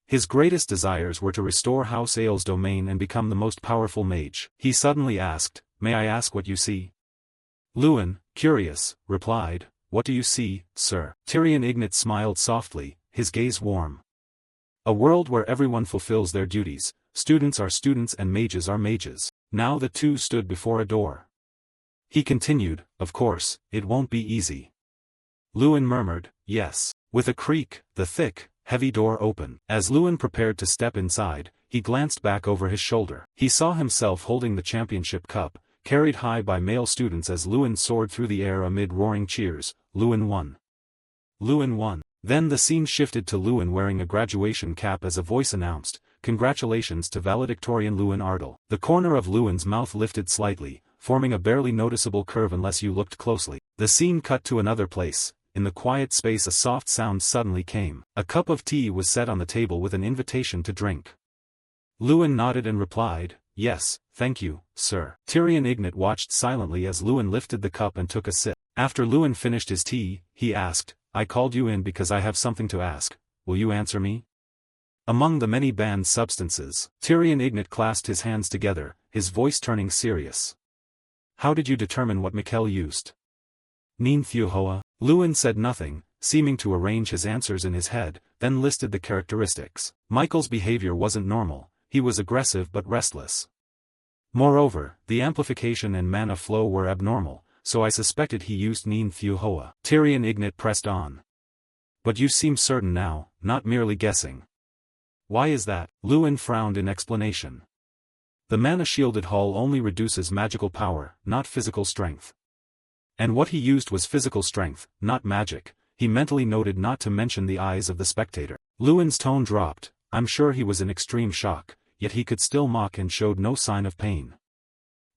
His greatest desires were to restore House Ael's domain and become the most powerful mage. He suddenly asked, "May I ask what you see?" Lewin, curious, replied, "What do you see, sir?" Tyrion Ignat smiled softly, his gaze warm. "A world where everyone fulfills their duties, students are students and mages are mages." Now the two stood before a door. He continued, "Of course, it won't be easy." Lewin murmured, "Yes." With a creak, the thick, heavy door opened. As Lewin prepared to step inside, he glanced back over his shoulder. He saw himself holding the championship cup, carried high by male students as Lewin soared through the air amid roaring cheers. Lewin won. Lewin won. Then the scene shifted to Lewin wearing a graduation cap as a voice announced, "Congratulations to valedictorian Lewin Ardell." The corner of Lewin's mouth lifted slightly, forming a barely noticeable curve unless you looked closely. The scene cut to another place. In the quiet space a soft sound suddenly came. A cup of tea was set on the table with an invitation to drink. Lewin nodded and replied, "Yes, thank you, sir." Tyrion Ignat watched silently as Lewin lifted the cup and took a sip. After Lewin finished his tea, he asked, "I called you in because I have something to ask. Will you answer me?" Among the many banned substances, Tyrion Ignat clasped his hands together, his voice turning serious. "How did you determine what Mikkel used?" Nin Thuhoa. Lewin said nothing, seeming to arrange his answers in his head, then listed the characteristics. Michael's behavior wasn't normal, he was aggressive but restless. Moreover, the amplification and mana flow were abnormal, so I suspected he used Nin Thuhoa. Tyrion Ignat pressed on. "But you seem certain now, not merely guessing." "Why is that?" Lewin frowned in explanation. "The mana-shielded hull only reduces magical power, not physical strength. And what he used was physical strength, not magic." He mentally noted not to mention the eyes of the spectator. Lewin's tone dropped, I'm sure he was in extreme shock, yet he could still mock and showed no sign of pain.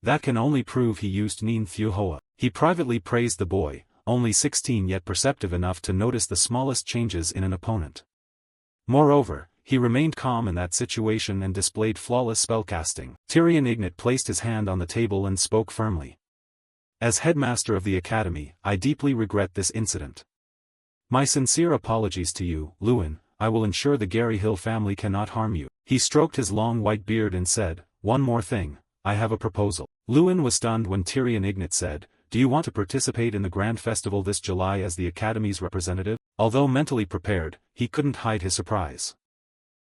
"That can only prove he used Nin Thuhoa." He privately praised the boy, only 16 yet perceptive enough to notice the smallest changes in an opponent. Moreover, he remained calm in that situation and displayed flawless spellcasting. Tyrion Ignat placed his hand on the table and spoke firmly. "As headmaster of the academy, I deeply regret this incident. My sincere apologies to you, Lewin. I will ensure the Gary Hill family cannot harm you." He stroked his long white beard and said, "One more thing, I have a proposal." Lewin was stunned when Tyrion Ignat said, "Do you want to participate in the grand festival this July as the academy's representative?" Although mentally prepared, he couldn't hide his surprise.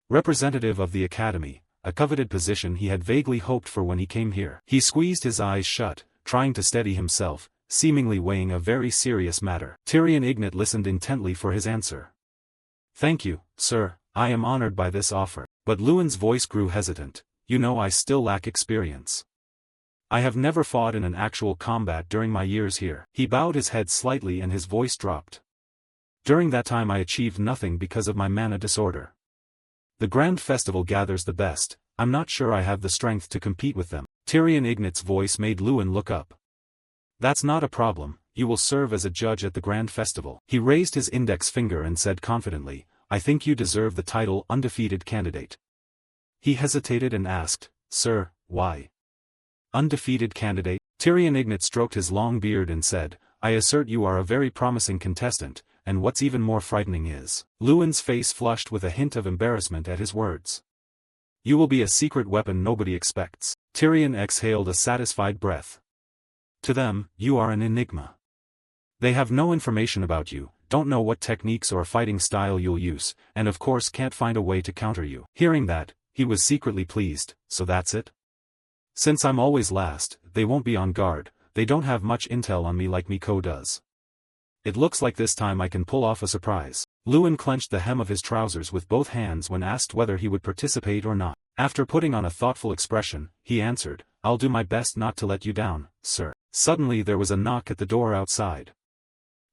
Representative of the academy, a coveted position he had vaguely hoped for when he came here. He squeezed his eyes shut, trying to steady himself, seemingly weighing a very serious matter. Tyrion Ignat listened intently for his answer. "Thank you, sir, I am honored by this offer." But Lewin's voice grew hesitant, you know I still lack experience. I have never fought in an actual combat during my years here. He bowed his head slightly and his voice dropped. During that time I achieved nothing because of my mana disorder. The Grand Festival gathers the best, I'm not sure I have the strength to compete with them. Tyrion Ignat's voice made Lewin look up. That's not a problem, you will serve as a judge at the Grand Festival. He raised his index finger and said confidently, I think you deserve the title undefeated candidate. He hesitated and asked, Sir, why? Undefeated candidate? Tyrion Ignat stroked his long beard and said, I assert you are a very promising contestant, and what's even more frightening is, Lewin's face flushed with a hint of embarrassment at his words. You will be a secret weapon nobody expects. Tyrion exhaled a satisfied breath. To them, you are an enigma. They have no information about you, don't know what techniques or fighting style you'll use, and of course can't find a way to counter you. Hearing that, he was secretly pleased, so that's it? Since I'm always last, they won't be on guard, they don't have much intel on me like Miko does. It looks like this time I can pull off a surprise. Lewin clenched the hem of his trousers with both hands when asked whether he would participate or not. After putting on a thoughtful expression, he answered, I'll do my best not to let you down, sir. Suddenly there was a knock at the door outside.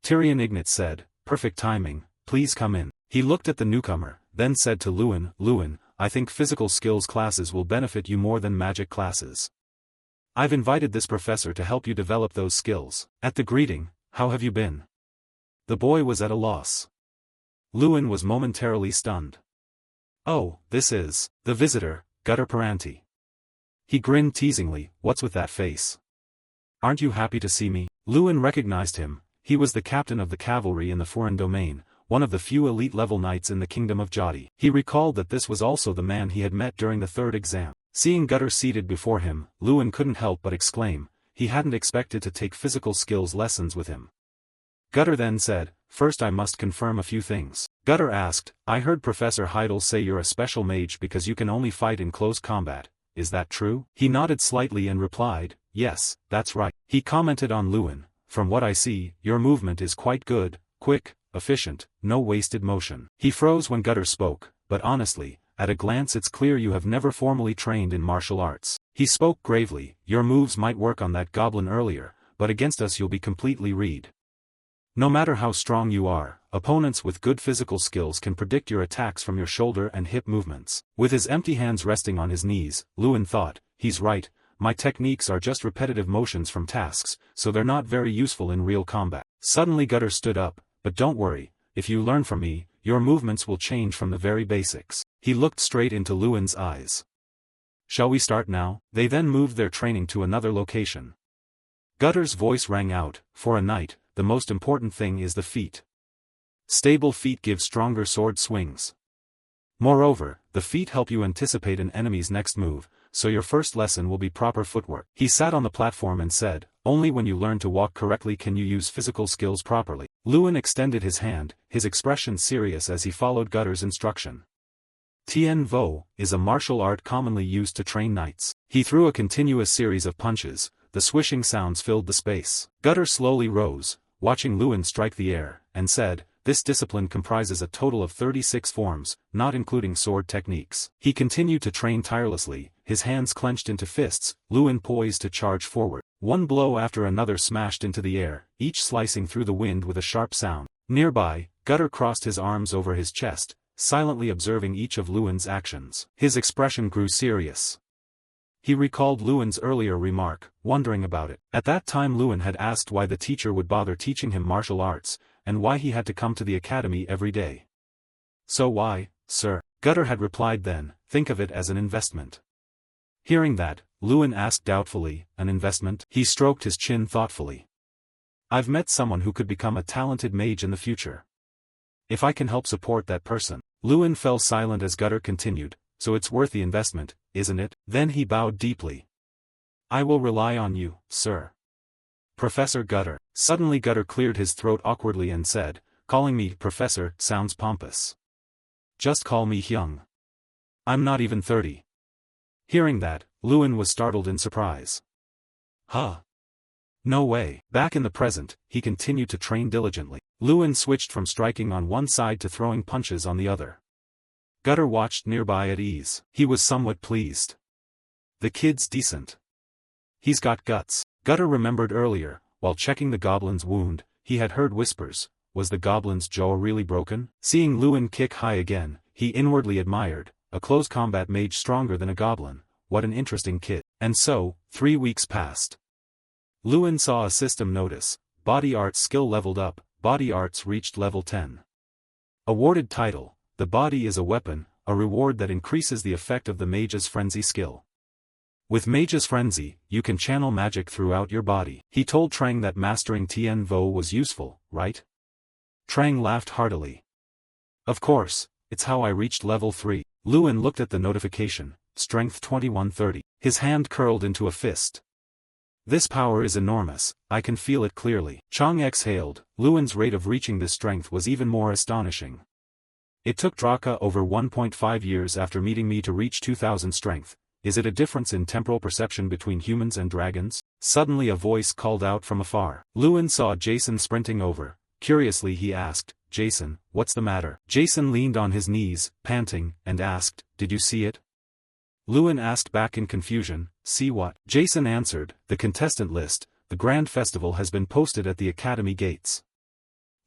Tyrion Ignat said, perfect timing, please come in. He looked at the newcomer, then said to Lewin, Lewin, I think physical skills classes will benefit you more than magic classes. I've invited this professor to help you develop those skills. At the greeting, how have you been? The boy was at a loss. Lewin was momentarily stunned. Oh, this is, the visitor, Gutter Paranti. He grinned teasingly, what's with that face? Aren't you happy to see me? Lewin recognized him, he was the captain of the cavalry in the foreign domain, one of the few elite-level knights in the kingdom of Jodi. He recalled that this was also the man he had met during the third exam. Seeing Gutter seated before him, Lewin couldn't help but exclaim, he hadn't expected to take physical skills lessons with him. Gutter then said, first I must confirm a few things. Gutter asked, I heard Professor Heidel say you're a special mage because you can only fight in close combat, is that true? He nodded slightly and replied, yes, that's right. He commented on Lewin, from what I see, your movement is quite good, quick, efficient, no wasted motion. He froze when Gutter spoke, but honestly, at a glance it's clear you have never formally trained in martial arts. He spoke gravely, your moves might work on that goblin earlier, but against us you'll be completely read. No matter how strong you are, opponents with good physical skills can predict your attacks from your shoulder and hip movements. With his empty hands resting on his knees, Lewin thought, he's right, my techniques are just repetitive motions from tasks, so they're not very useful in real combat. Suddenly Gutter stood up, but don't worry, if you learn from me, your movements will change from the very basics. He looked straight into Lewin's eyes. Shall we start now? They then moved their training to another location. Gutter's voice rang out, for a knight, the most important thing is the feet. Stable feet give stronger sword swings. Moreover, the feet help you anticipate an enemy's next move, so your first lesson will be proper footwork. He sat on the platform and said, only when you learn to walk correctly can you use physical skills properly. Lewin extended his hand, his expression serious as he followed Gutter's instruction. Tien Vo is a martial art commonly used to train knights. He threw a continuous series of punches, the swishing sounds filled the space. Gutter slowly rose, watching Lewin strike the air, and said, this discipline comprises a total of 36 forms, not including sword techniques. He continued to train tirelessly, his hands clenched into fists, Lewin poised to charge forward. One blow after another smashed into the air, each slicing through the wind with a sharp sound. Nearby, Gutter crossed his arms over his chest, silently observing each of Lewin's actions. His expression grew serious. He recalled Lewin's earlier remark, wondering about it. At that time Lewin had asked why the teacher would bother teaching him martial arts, and why he had to come to the academy every day. So why, sir? Gutter had replied then, think of it as an investment. Hearing that, Lewin asked doubtfully, an investment? He stroked his chin thoughtfully. I've met someone who could become a talented mage in the future. If I can help support that person. Lewin fell silent as Gutter continued, so it's worth the investment, isn't it? Then he bowed deeply. I will rely on you, sir. Professor Gutter. Suddenly Gutter cleared his throat awkwardly and said, calling me Professor sounds pompous. Just call me Hyung. I'm not even 30. Hearing that, Lewin was startled in surprise. Huh? No way. Back in the present, he continued to train diligently. Lewin switched from striking on one side to throwing punches on the other. Gutter watched nearby at ease. He was somewhat pleased. The kid's decent. He's got guts. Gutter remembered earlier, while checking the goblin's wound, he had heard whispers. Was the goblin's jaw really broken? Seeing Lewin kick high again, he inwardly admired, a close combat mage stronger than a goblin. What an interesting kid. And so, 3 weeks passed. Lewin saw a system notice. Body arts skill leveled up, body arts reached level 10. Awarded title, the body is a weapon, a reward that increases the effect of the mage's frenzy skill. With Mage's Frenzy, you can channel magic throughout your body. He told Trang that mastering Tien Vo was useful, right? Trang laughed heartily. Of course, it's how I reached level 3. Lewin looked at the notification, strength 2130. His hand curled into a fist. This power is enormous, I can feel it clearly. Chang exhaled. Lewin's rate of reaching this strength was even more astonishing. It took Draka over 1.5 years after meeting me to reach 2000 strength. Is it a difference in temporal perception between humans and dragons? Suddenly a voice called out from afar. Lewin saw Jason sprinting over. Curiously he asked, Jason, what's the matter? Jason leaned on his knees, panting, and asked, did you see it? Lewin asked back in confusion, see what? Jason answered, the contestant list, the grand festival has been posted at the academy gates.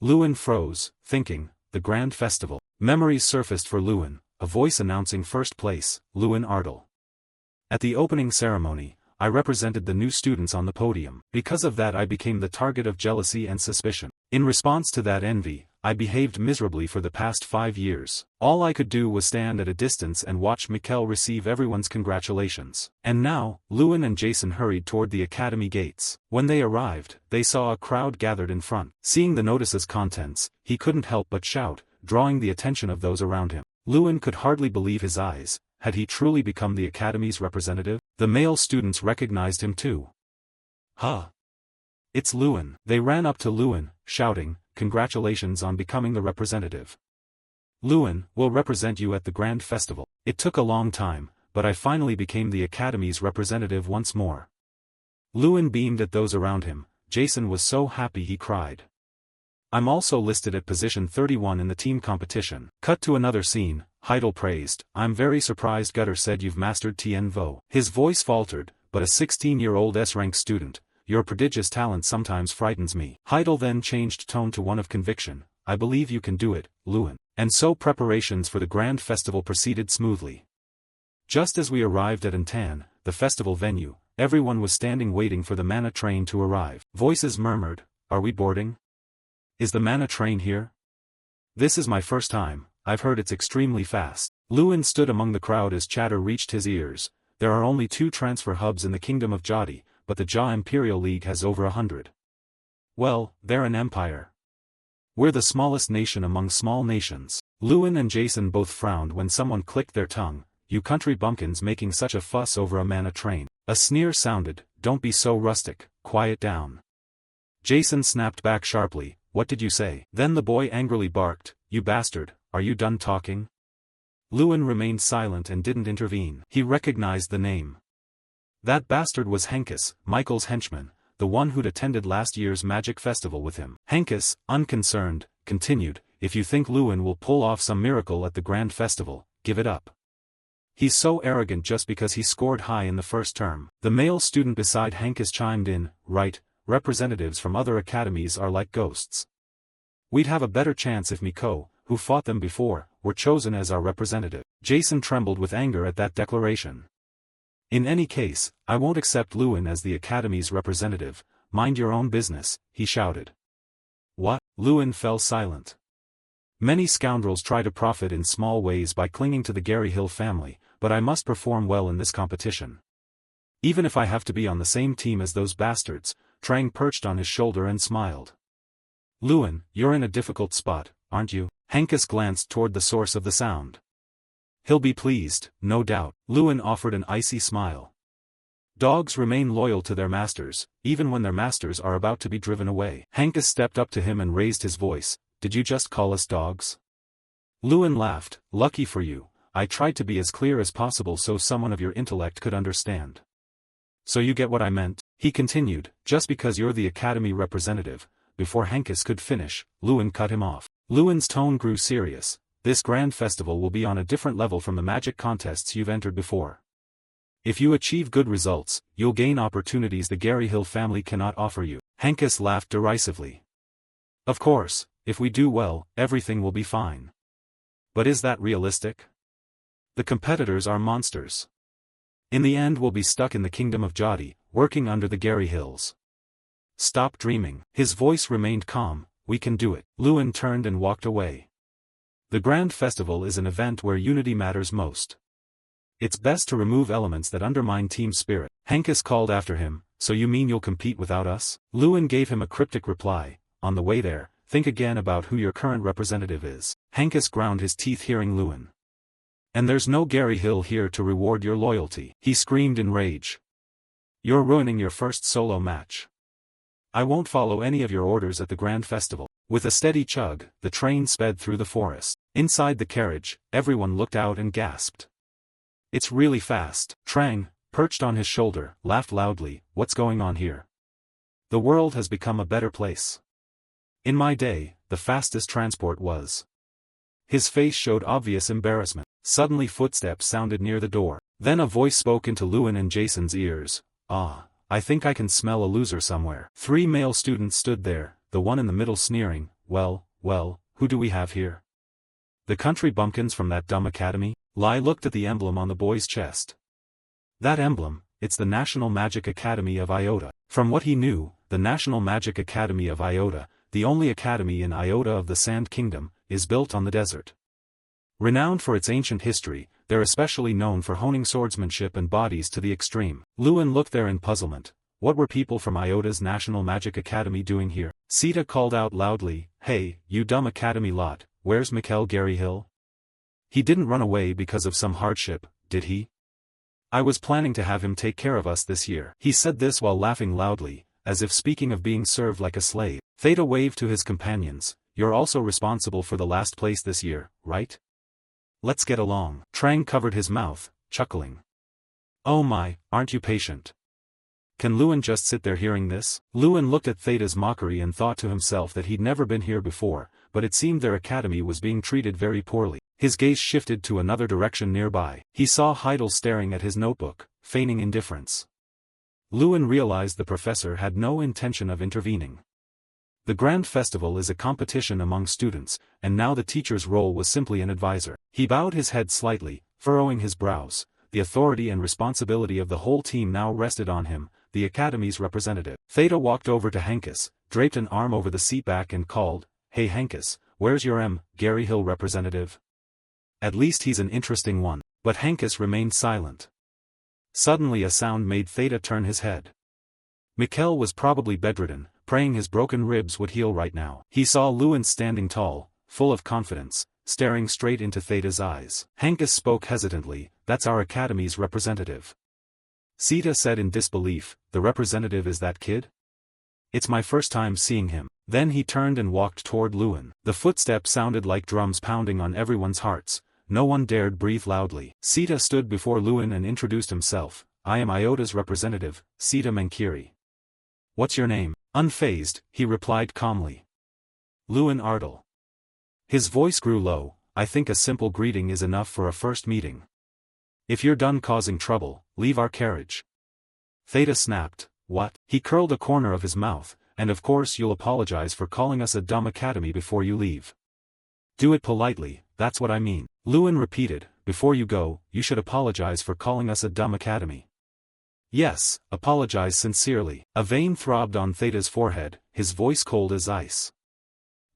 Lewin froze, thinking, the grand festival. Memories surfaced for Lewin, a voice announcing first place, Lewin Ardell. At the opening ceremony, I represented the new students on the podium. Because of that I became the target of jealousy and suspicion. In response to that envy, I behaved miserably for the past 5 years. All I could do was stand at a distance and watch Mikkel receive everyone's congratulations. And now, Lewin and Jason hurried toward the academy gates. When they arrived, they saw a crowd gathered in front. Seeing the notice's contents, he couldn't help but shout, drawing the attention of those around him. Lewin could hardly believe his eyes. Had he truly become the academy's representative? The male students recognized him too. Huh! It's Lewin. They ran up to Lewin, shouting, congratulations on becoming the representative. Lewin will represent you at the grand festival. It took a long time, but I finally became the academy's representative once more. Lewin beamed at those around him. Jason was so happy he cried. I'm also listed at position 31 in the team competition. Cut to another scene. Heidel praised, I'm very surprised Gutter said you've mastered Tien Vo. His voice faltered, but a 16-year-old S-rank student, your prodigious talent sometimes frightens me. Heidel then changed tone to one of conviction, I believe you can do it, Lewin. And so preparations for the grand festival proceeded smoothly. Just as we arrived at Antan, the festival venue, everyone was standing waiting for the mana train to arrive. Voices murmured, are we boarding? Is the mana train here? This is my first time. I've heard it's extremely fast. Lewin stood among the crowd as chatter reached his ears. There are only 2 transfer hubs in the kingdom of Jadi, but the Ja Imperial League has over 100. Well, they're an empire. We're the smallest nation among small nations. Lewin and Jason both frowned when someone clicked their tongue. You country bumpkins making such a fuss over a mana train. A sneer sounded, don't be so rustic, quiet down. Jason snapped back sharply, what did you say? Then the boy angrily barked, you bastard. Are you done talking? Lewin remained silent and didn't intervene. He recognized the name. That bastard was Henkes, Michael's henchman, the one who'd attended last year's magic festival with him. Henkes, unconcerned, continued, if you think Lewin will pull off some miracle at the grand festival, give it up. He's so arrogant just because he scored high in the first term. The male student beside Henkes chimed in, right, representatives from other academies are like ghosts. We'd have a better chance if Miko, who fought them before, were chosen as our representative. Jason trembled with anger at that declaration. In any case, I won't accept Lewin as the Academy's representative, mind your own business, he shouted. What? Lewin fell silent. Many scoundrels try to profit in small ways by clinging to the Gary Hill family, but I must perform well in this competition. Even if I have to be on the same team as those bastards, Trang perched on his shoulder and smiled. Lewin, you're in a difficult spot, aren't you? Henkes glanced toward the source of the sound. He'll be pleased, no doubt. Lewin offered an icy smile. Dogs remain loyal to their masters, even when their masters are about to be driven away. Henkes stepped up to him and raised his voice, did you just call us dogs? Lewin laughed, lucky for you, I tried to be as clear as possible so someone of your intellect could understand. So you get what I meant? He continued, just because you're the Academy representative. Before Henkes could finish, Lewin cut him off. Lewin's tone grew serious. This grand festival will be on a different level from the magic contests you've entered before. If you achieve good results, you'll gain opportunities the Gary Hill family cannot offer you. Hankus laughed derisively. Of course, if we do well, everything will be fine. But is that realistic? The competitors are monsters. In the end we'll be stuck in the kingdom of Jodi, working under the Gary Hills. Stop dreaming. His voice remained calm. We can do it. Lewin turned and walked away. The Grand Festival is an event where unity matters most. It's best to remove elements that undermine team spirit. Hankus called after him, so you mean you'll compete without us? Lewin gave him a cryptic reply, on the way there, think again about who your current representative is. Hankus ground his teeth hearing Lewin. And there's no Gary Hill here to reward your loyalty. He screamed in rage. You're ruining your first solo match. I won't follow any of your orders at the Grand Festival. With a steady chug, the train sped through the forest. Inside the carriage, everyone looked out and gasped. It's really fast. Trang, perched on his shoulder, laughed loudly. What's going on here? The world has become a better place. In my day, the fastest transport was. His face showed obvious embarrassment. Suddenly footsteps sounded near the door. Then a voice spoke into Lewin and Jason's ears. Ah, I think I can smell a loser somewhere. 3 male students stood there, the one in the middle sneering. Well, who do we have here? The country bumpkins from that dumb academy? Lai looked at the emblem on the boy's chest. That emblem, it's the National Magic Academy of Iota. From what he knew, the National Magic Academy of Iota, the only academy in Iota of the Sand Kingdom, is built on the desert. Renowned for its ancient history, they're especially known for honing swordsmanship and bodies to the extreme. Lewin looked there in puzzlement. What were people from Iota's National Magic Academy doing here? Sita called out loudly, Hey, you dumb academy lot, where's Mikkel Gary Hill? He didn't run away because of some hardship, did he? I was planning to have him take care of us this year. He said this while laughing loudly, as if speaking of being served like a slave. Theta waved to his companions. You're also responsible for the last place this year, right? Let's get along. Trang covered his mouth, chuckling. Oh my, aren't you patient? Can Lewin just sit there hearing this? Lewin looked at Theta's mockery and thought to himself that he'd never been here before, but it seemed their academy was being treated very poorly. His gaze shifted to another direction nearby. He saw Heidel staring at his notebook, feigning indifference. Lewin realized the professor had no intention of intervening. The Grand Festival is a competition among students, and now the teacher's role was simply an advisor. He bowed his head slightly, furrowing his brows. The authority and responsibility of the whole team now rested on him, the academy's representative. Theta walked over to Hankus, draped an arm over the seat back and called, Hey Hankus, where's your Gary Hill representative? At least he's an interesting one. But Hankus remained silent. Suddenly a sound made Theta turn his head. Mikkel was probably bedridden, praying his broken ribs would heal right now. He saw Lewin standing tall, full of confidence, staring straight into Theta's eyes. Hankus spoke hesitantly, That's our academy's representative. Sita said in disbelief, The representative is that kid? It's my first time seeing him. Then he turned and walked toward Lewin. The footsteps sounded like drums pounding on everyone's hearts. No one dared breathe loudly. Sita stood before Lewin and introduced himself. I am Iota's representative, Sita Mankiri. What's your name? Unfazed, he replied calmly. Lewin Ardal. His voice grew low. I think a simple greeting is enough for a first meeting. If you're done causing trouble, leave our carriage. Theta snapped. What? He curled a corner of his mouth, and of course you'll apologize for calling us a dumb academy before you leave. Do it politely, that's what I mean. Lewin repeated, Before you go, you should apologize for calling us a dumb academy. Yes, apologize sincerely. A vein throbbed on Theta's forehead, his voice cold as ice.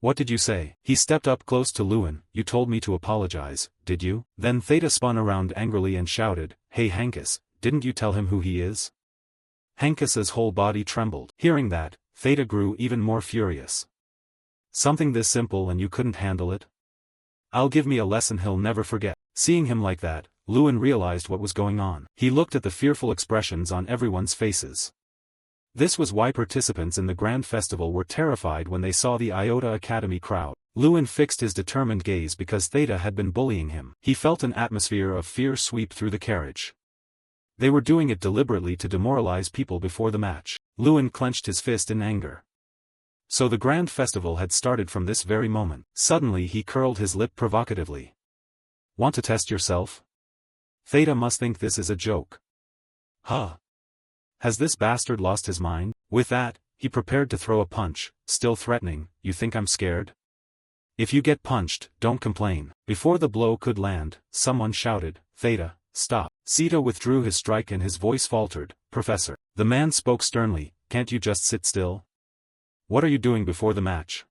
What did you say? He stepped up close to Lewin. You told me to apologize, did you? Then Theta spun around angrily and shouted, Hey Hankus, didn't you tell him who he is? Hankus's whole body trembled. Hearing that, Theta grew even more furious. Something this simple and you couldn't handle it? I'll give me a lesson he'll never forget. Seeing him like that, Lewin realized what was going on. He looked at the fearful expressions on everyone's faces. This was why participants in the Grand Festival were terrified when they saw the Iota Academy crowd. Lewin fixed his determined gaze because Theta had been bullying him. He felt an atmosphere of fear sweep through the carriage. They were doing it deliberately to demoralize people before the match. Lewin clenched his fist in anger. So the Grand Festival had started from this very moment. Suddenly he curled his lip provocatively. Want to test yourself? Theta must think this is a joke. Huh? Has this bastard lost his mind? With that, he prepared to throw a punch, still threatening, you think I'm scared? If you get punched, don't complain. Before the blow could land, someone shouted, Theta, stop. Sita withdrew his strike and his voice faltered, Professor. The man spoke sternly, can't you just sit still? What are you doing before the match?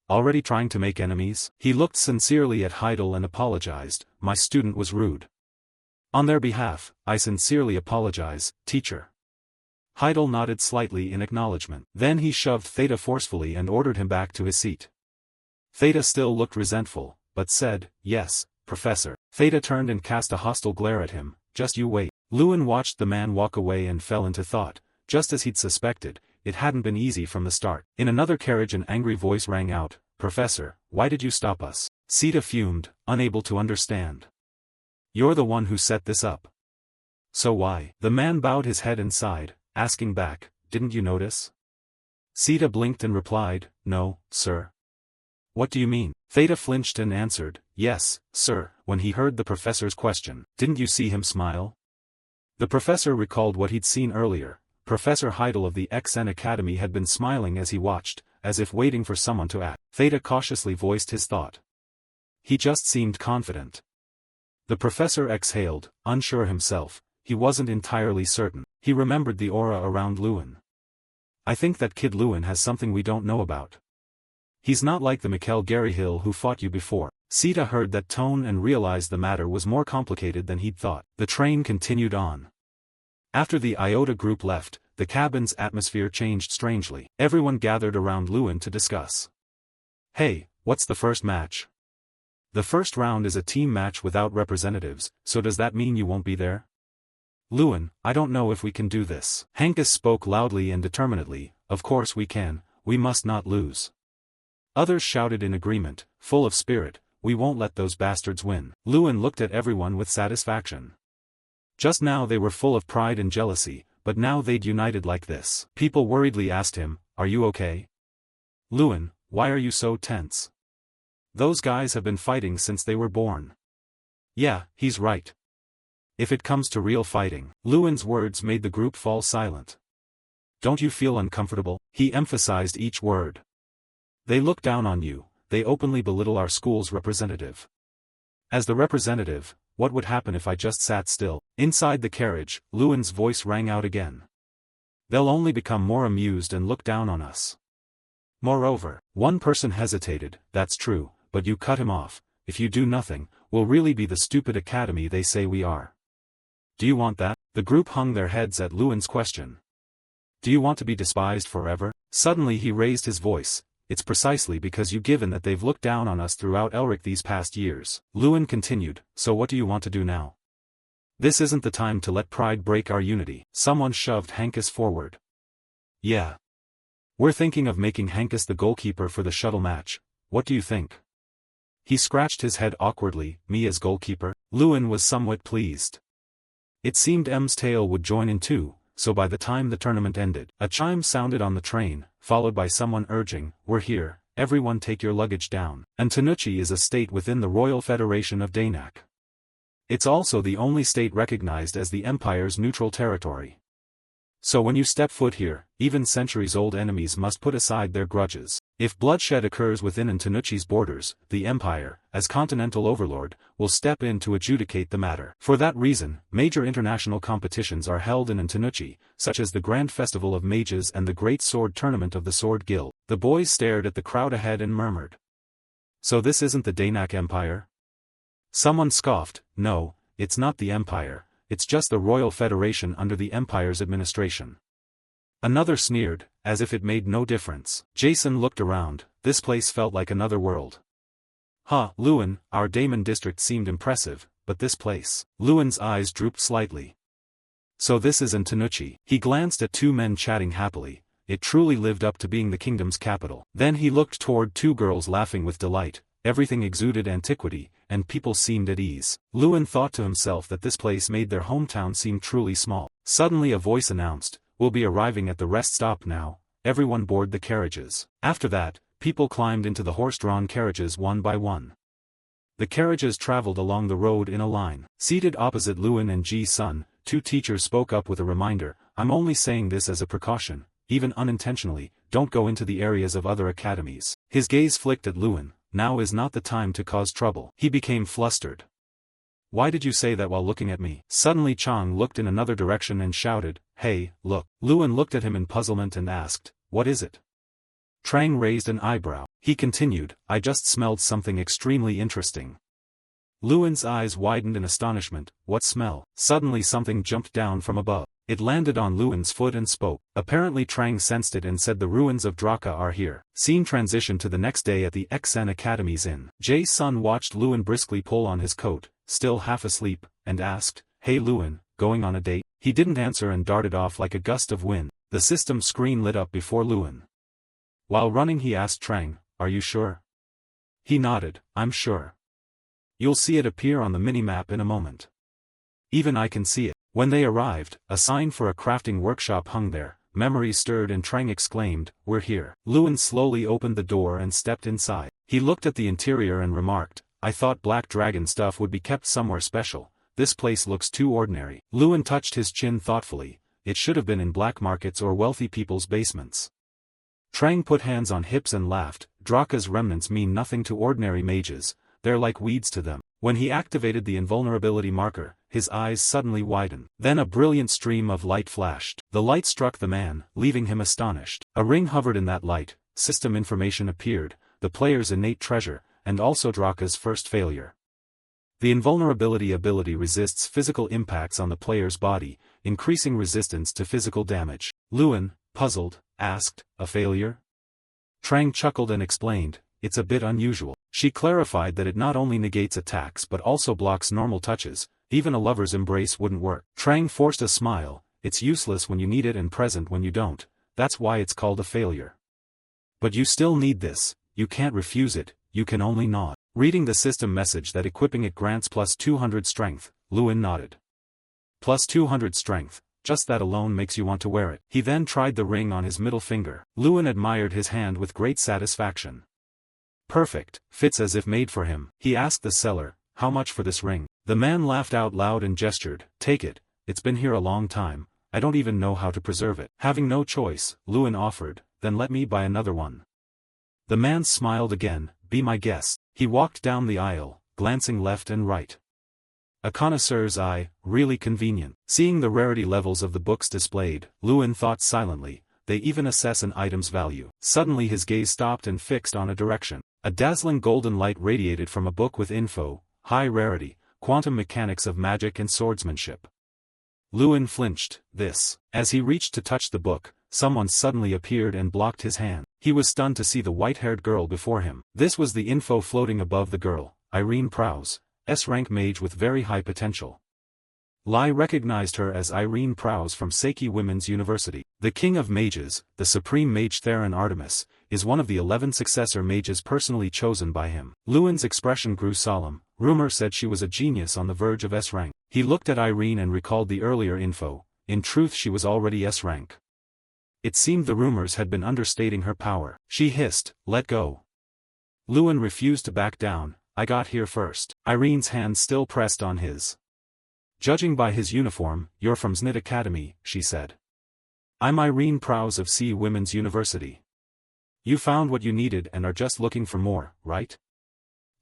Already trying to make enemies? He looked sincerely at Heidel and apologized, my student was rude. On their behalf, I sincerely apologize, teacher. Heidel nodded slightly in acknowledgement. Then he shoved Theta forcefully and ordered him back to his seat. Theta still looked resentful, but said, yes, Professor. Theta turned and cast a hostile glare at him, just you wait. Lewin watched the man walk away and fell into thought. Just as he'd suspected, it hadn't been easy from the start. In another carriage an angry voice rang out, Professor, why did you stop us? Sita fumed, unable to understand. You're the one who set this up. So why? The man bowed his head and sighed, asking back, didn't you notice? Sita blinked and replied, no, sir. What do you mean? Theta flinched and answered, yes, sir, when he heard the professor's question. Didn't you see him smile? The professor recalled what he'd seen earlier. Professor Heidel of the XN Academy had been smiling as he watched, as if waiting for someone to act. Theta cautiously voiced his thought. He just seemed confident. The professor exhaled, unsure himself. He wasn't entirely certain. He remembered the aura around Lewin. I think that kid Lewin has something we don't know about. He's not like the Mikhail Garyhill who fought you before. Sita heard that tone and realized the matter was more complicated than he'd thought. The train continued on. After the Iota group left, the cabin's atmosphere changed strangely. Everyone gathered around Lewin to discuss. Hey, what's the first match? The first round is a team match without representatives, so does that mean you won't be there? Lewin, I don't know if we can do this. Hankus spoke loudly and determinedly, of course we can, we must not lose. Others shouted in agreement, full of spirit, we won't let those bastards win. Lewin looked at everyone with satisfaction. Just now they were full of pride and jealousy, but now they'd united like this. People worriedly asked him, are you okay? Lewin, why are you so tense? Those guys have been fighting since they were born. Yeah, he's right. If it comes to real fighting. Lewin's words made the group fall silent. Don't you feel uncomfortable? He emphasized each word. They look down on you, they openly belittle our school's representative. As the representative, what would happen if I just sat still? Inside the carriage, Lewin's voice rang out again. They'll only become more amused and look down on us. Moreover, one person hesitated, that's true, but you cut him off. If you do nothing, we'll really be the stupid academy they say we are. Do you want that? The group hung their heads at Lewin's question. Do you want to be despised forever? Suddenly he raised his voice. It's precisely because you given that they've looked down on us throughout Elric these past years. Lewin continued, so what do you want to do now? This isn't the time to let pride break our unity. Someone shoved Hankus forward. Yeah. We're thinking of making Hankus the goalkeeper for the shuttle match. What do you think? He scratched his head awkwardly, me as goalkeeper? Lewin was somewhat pleased. It seemed M's tail would join in too. So by the time the tournament ended, a chime sounded on the train, followed by someone urging, we're here, everyone take your luggage down. And Tanuchi is a state within the Royal Federation of Danak. It's also the only state recognized as the Empire's neutral territory. So when you step foot here, even centuries-old enemies must put aside their grudges. If bloodshed occurs within Tanuchi's borders, the Empire, as continental overlord, will step in to adjudicate the matter. For that reason, major international competitions are held in Tanuchi, such as the Grand Festival of Mages and the Great Sword Tournament of the Sword Guild. The boys stared at the crowd ahead and murmured. So this isn't the Danak Empire? Someone scoffed, no, it's not the Empire. It's just the Royal Federation under the Empire's administration. Another sneered, as if it made no difference. Jason looked around, this place felt like another world. Lewin, our Daemon district seemed impressive, but this place. Lewin's eyes drooped slightly. So this is in Tanuchi. He glanced at two men chatting happily. It truly lived up to being the kingdom's capital. Then he looked toward two girls laughing with delight. Everything exuded antiquity, and people seemed at ease. Lewin thought to himself that this place made their hometown seem truly small. Suddenly a voice announced, we'll be arriving at the rest stop now. Everyone board the carriages. After that, people climbed into the horse-drawn carriages one by one. The carriages traveled along the road in a line. Seated opposite Lewin and Ji-sun, two teachers spoke up with a reminder, I'm only saying this as a precaution, even unintentionally, don't go into the areas of other academies. His gaze flicked at Lewin, now is not the time to cause trouble. He became flustered. Why did you say that while looking at me? Suddenly Chang looked in another direction and shouted, hey, look. Lewin looked at him in puzzlement and asked, what is it? Trang raised an eyebrow. He continued, I just smelled something extremely interesting. Lewin's eyes widened in astonishment, what smell? Suddenly something jumped down from above. It landed on Lewin's foot and spoke. Apparently Trang sensed it and said the ruins of Draka are here. Scene transition to the next day at the XN Academy's inn. Jae-sun watched Lewin briskly pull on his coat, still half asleep, and asked, hey Lewin, going on a date? He didn't answer and darted off like a gust of wind. The system screen lit up before Lewin. While running he asked Trang, are you sure? He nodded, I'm sure. You'll see it appear on the minimap in a moment. Even I can see it. When they arrived, a sign for a crafting workshop hung there. Memory stirred and Trang exclaimed, we're here. Lewin slowly opened the door and stepped inside. He looked at the interior and remarked, I thought Black Dragon stuff would be kept somewhere special. This place looks too ordinary. Lewin touched his chin thoughtfully. It should have been in black markets or wealthy people's basements. Trang put hands on hips and laughed. Draka's remnants mean nothing to ordinary mages, they're like weeds to them. When he activated the invulnerability marker, his eyes suddenly widened. Then a brilliant stream of light flashed. The light struck the man, leaving him astonished. A ring hovered in that light, system information appeared, the player's innate treasure, and also Draka's first failure. The invulnerability ability resists physical impacts on the player's body, increasing resistance to physical damage. Lewin, puzzled, asked, a failure? Trang chuckled and explained, it's a bit unusual. She clarified that it not only negates attacks but also blocks normal touches, even a lover's embrace wouldn't work. Trang forced a smile, it's useless when you need it and present when you don't, that's why it's called a failure. But you still need this, you can't refuse it, you can only nod. Reading the system message that equipping it grants plus 200 strength, Lewin nodded. Plus 200 strength, just that alone makes you want to wear it. He then tried the ring on his middle finger. Lewin admired his hand with great satisfaction. Perfect, fits as if made for him. He asked the seller, how much for this ring? The man laughed out loud and gestured, take it, it's been here a long time, I don't even know how to preserve it. Having no choice, Lewin offered, then let me buy another one. The man smiled again, be my guest. He walked down the aisle, glancing left and right. A connoisseur's eye, really convenient. Seeing the rarity levels of the books displayed, Lewin thought silently, they even assess an item's value. Suddenly his gaze stopped and fixed on a direction. A dazzling golden light radiated from a book with info, high rarity, quantum mechanics of magic and swordsmanship. Lewin flinched, this. As he reached to touch the book, someone suddenly appeared and blocked his hand. He was stunned to see the white-haired girl before him. This was the info floating above the girl, Irene Prowse, S-rank mage with very high potential. Lai recognized her as Irene Prowse from Seiki Women's University. The king of mages, the supreme mage Theron Artemis, is one of the 11 successor mages personally chosen by him. Lewin's expression grew solemn. Rumor said she was a genius on the verge of S-rank. He looked at Irene and recalled the earlier info. In truth she was already S-rank. It seemed the rumors had been understating her power. She hissed, let go. Lewin refused to back down, I got here first. Irene's hand still pressed on his. Judging by his uniform, you're from Znit Academy, she said. I'm Irene Prowse of C Women's University. You found what you needed and are just looking for more, right?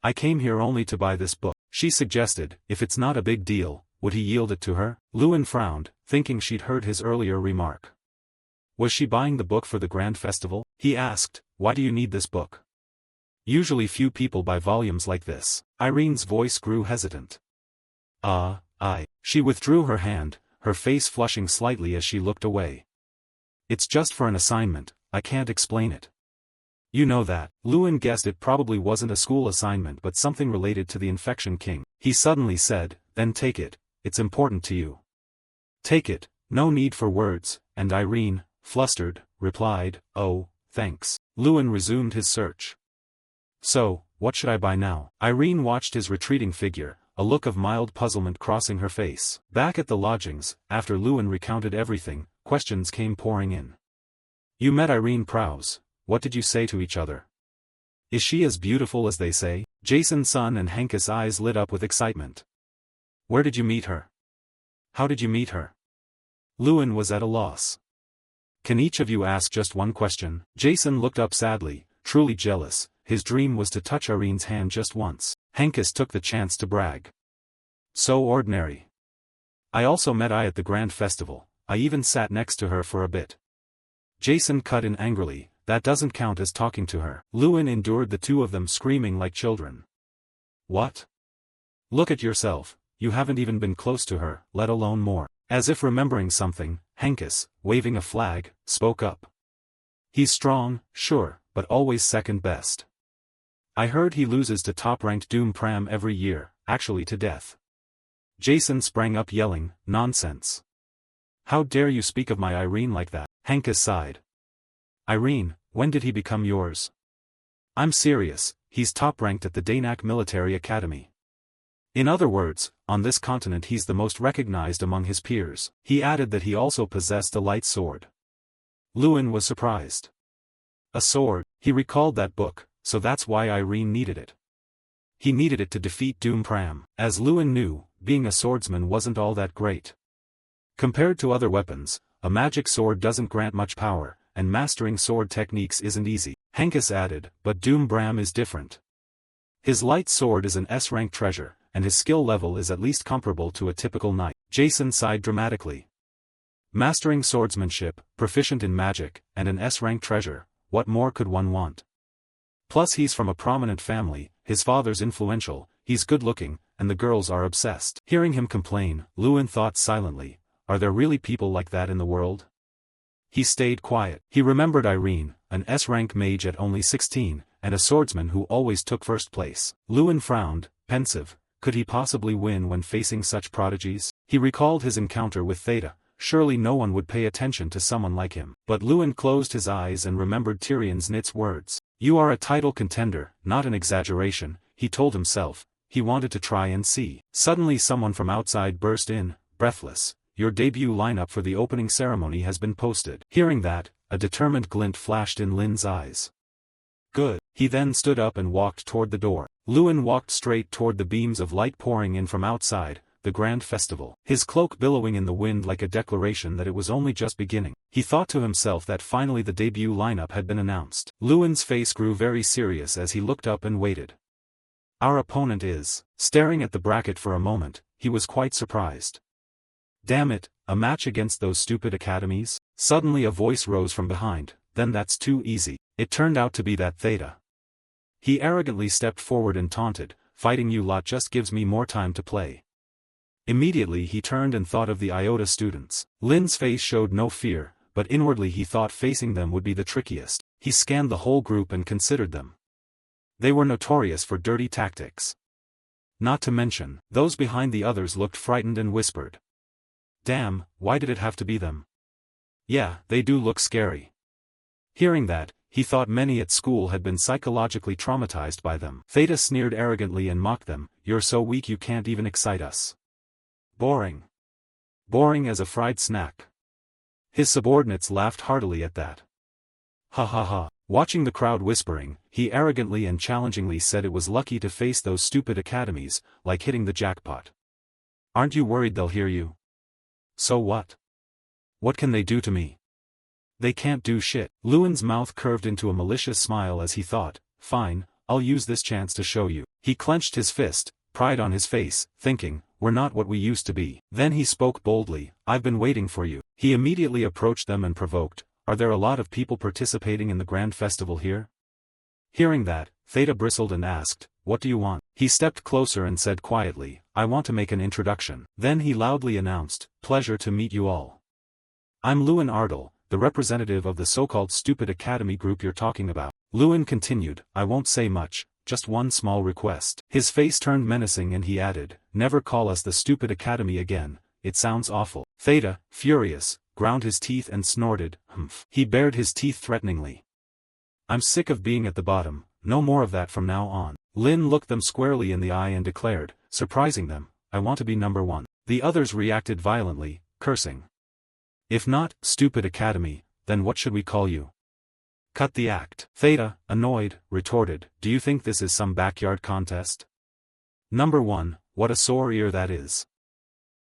I came here only to buy this book. She suggested, if it's not a big deal, would he yield it to her? Lewin frowned, thinking she'd heard his earlier remark. Was she buying the book for the grand festival? He asked, why do you need this book? Usually few people buy volumes like this. Irene's voice grew hesitant. She withdrew her hand, her face flushing slightly as she looked away. It's just for an assignment, I can't explain it. You know that. Lewin guessed it probably wasn't a school assignment but something related to the Infection King. He suddenly said, then take it, it's important to you. Take it, no need for words, and Irene, flustered, replied, oh, thanks. Lewin resumed his search. So, what should I buy now? Irene watched his retreating figure, a look of mild puzzlement crossing her face. Back at the lodgings, after Lewin recounted everything, questions came pouring in. You met Irene Prowse, what did you say to each other? Is she as beautiful as they say? Jason Sun and Henke's eyes lit up with excitement. Where did you meet her? How did you meet her? Lewin was at a loss. Can each of you ask just one question? Jason looked up sadly, truly jealous. His dream was to touch Irene's hand just once. Henkes took the chance to brag. So ordinary. I also met I at the Grand Festival. I even sat next to her for a bit. Jason cut in angrily. That doesn't count as talking to her. Lewin endured the two of them screaming like children. What? Look at yourself, you haven't even been close to her, let alone more. As if remembering something, Henkes, waving a flag, spoke up. He's strong, sure, but always second best. I heard he loses to top-ranked Doom Pram every year, actually to death. Jason sprang up yelling, nonsense. How dare you speak of my Irene like that? Henkes sighed. Irene, when did he become yours? I'm serious, he's top-ranked at the Danak Military Academy. In other words, on this continent he's the most recognized among his peers. He added that he also possessed a light sword. Lewin was surprised. A sword, he recalled that book, so that's why Irene needed it. He needed it to defeat Doom Pram. As Lewin knew, being a swordsman wasn't all that great. Compared to other weapons, a magic sword doesn't grant much power, and mastering sword techniques isn't easy. Henkes added, but Doom Pram is different. His light sword is an S-rank treasure, and his skill level is at least comparable to a typical knight. Jason sighed dramatically. Mastering swordsmanship, proficient in magic, and an S-rank treasure, what more could one want? Plus he's from a prominent family, his father's influential, he's good-looking, and the girls are obsessed. Hearing him complain, Lewin thought silently, are there really people like that in the world? He stayed quiet. He remembered Irene, an S-rank mage at only 16, and a swordsman who always took first place. Lewin frowned, pensive. Could he possibly win when facing such prodigies? He recalled his encounter with Theta. Surely no one would pay attention to someone like him. But Lewin closed his eyes and remembered Tyrion's Knit's words. You are a title contender, not an exaggeration, he told himself. He wanted to try and see. Suddenly someone from outside burst in, breathless. Your debut lineup for the opening ceremony has been posted. Hearing that, a determined glint flashed in Lin's eyes. Good. He then stood up and walked toward the door. Lewin walked straight toward the beams of light pouring in from outside, the Grand Festival. His cloak billowing in the wind like a declaration that it was only just beginning. He thought to himself that finally the debut lineup had been announced. Lewin's face grew very serious as he looked up and waited. Our opponent is. Staring at the bracket for a moment, he was quite surprised. Damn it, a match against those stupid academies? Suddenly a voice rose from behind, then that's too easy. It turned out to be that Theta. He arrogantly stepped forward and taunted, fighting you lot just gives me more time to play. Immediately he turned and thought of the Iota students. Lin's face showed no fear, but inwardly he thought facing them would be the trickiest. He scanned the whole group and considered them. They were notorious for dirty tactics. Not to mention, those behind the others looked frightened and whispered. Damn, why did it have to be them? Yeah, they do look scary. Hearing that, he thought many at school had been psychologically traumatized by them. Theta sneered arrogantly and mocked them, you're so weak you can't even excite us. Boring. Boring as a fried snack. His subordinates laughed heartily at that. Ha ha ha. Watching the crowd whispering, he arrogantly and challengingly said it was lucky to face those stupid academies, like hitting the jackpot. Aren't you worried they'll hear you? So what? What can they do to me? They can't do shit. Lewin's mouth curved into a malicious smile as he thought, fine, I'll use this chance to show you. He clenched his fist, pride on his face, thinking, we're not what we used to be. Then he spoke boldly, I've been waiting for you. He immediately approached them and provoked, are there a lot of people participating in the Grand Festival here? Hearing that, Theta bristled and asked, what do you want? He stepped closer and said quietly, I want to make an introduction. Then he loudly announced, pleasure to meet you all. I'm Lewin Ardell, the representative of the so-called stupid academy group you're talking about. Lewin continued, I won't say much, just one small request. His face turned menacing and he added, never call us the stupid academy again, it sounds awful. Theta, furious, ground his teeth and snorted, humph. He bared his teeth threateningly. I'm sick of being at the bottom, no more of that from now on. Lin looked them squarely in the eye and declared, surprising them, I want to be number one. The others reacted violently, cursing. If not, stupid academy, then what should we call you? Cut the act. Theta, annoyed, retorted, do you think this is some backyard contest? Number one, what a sore ear that is.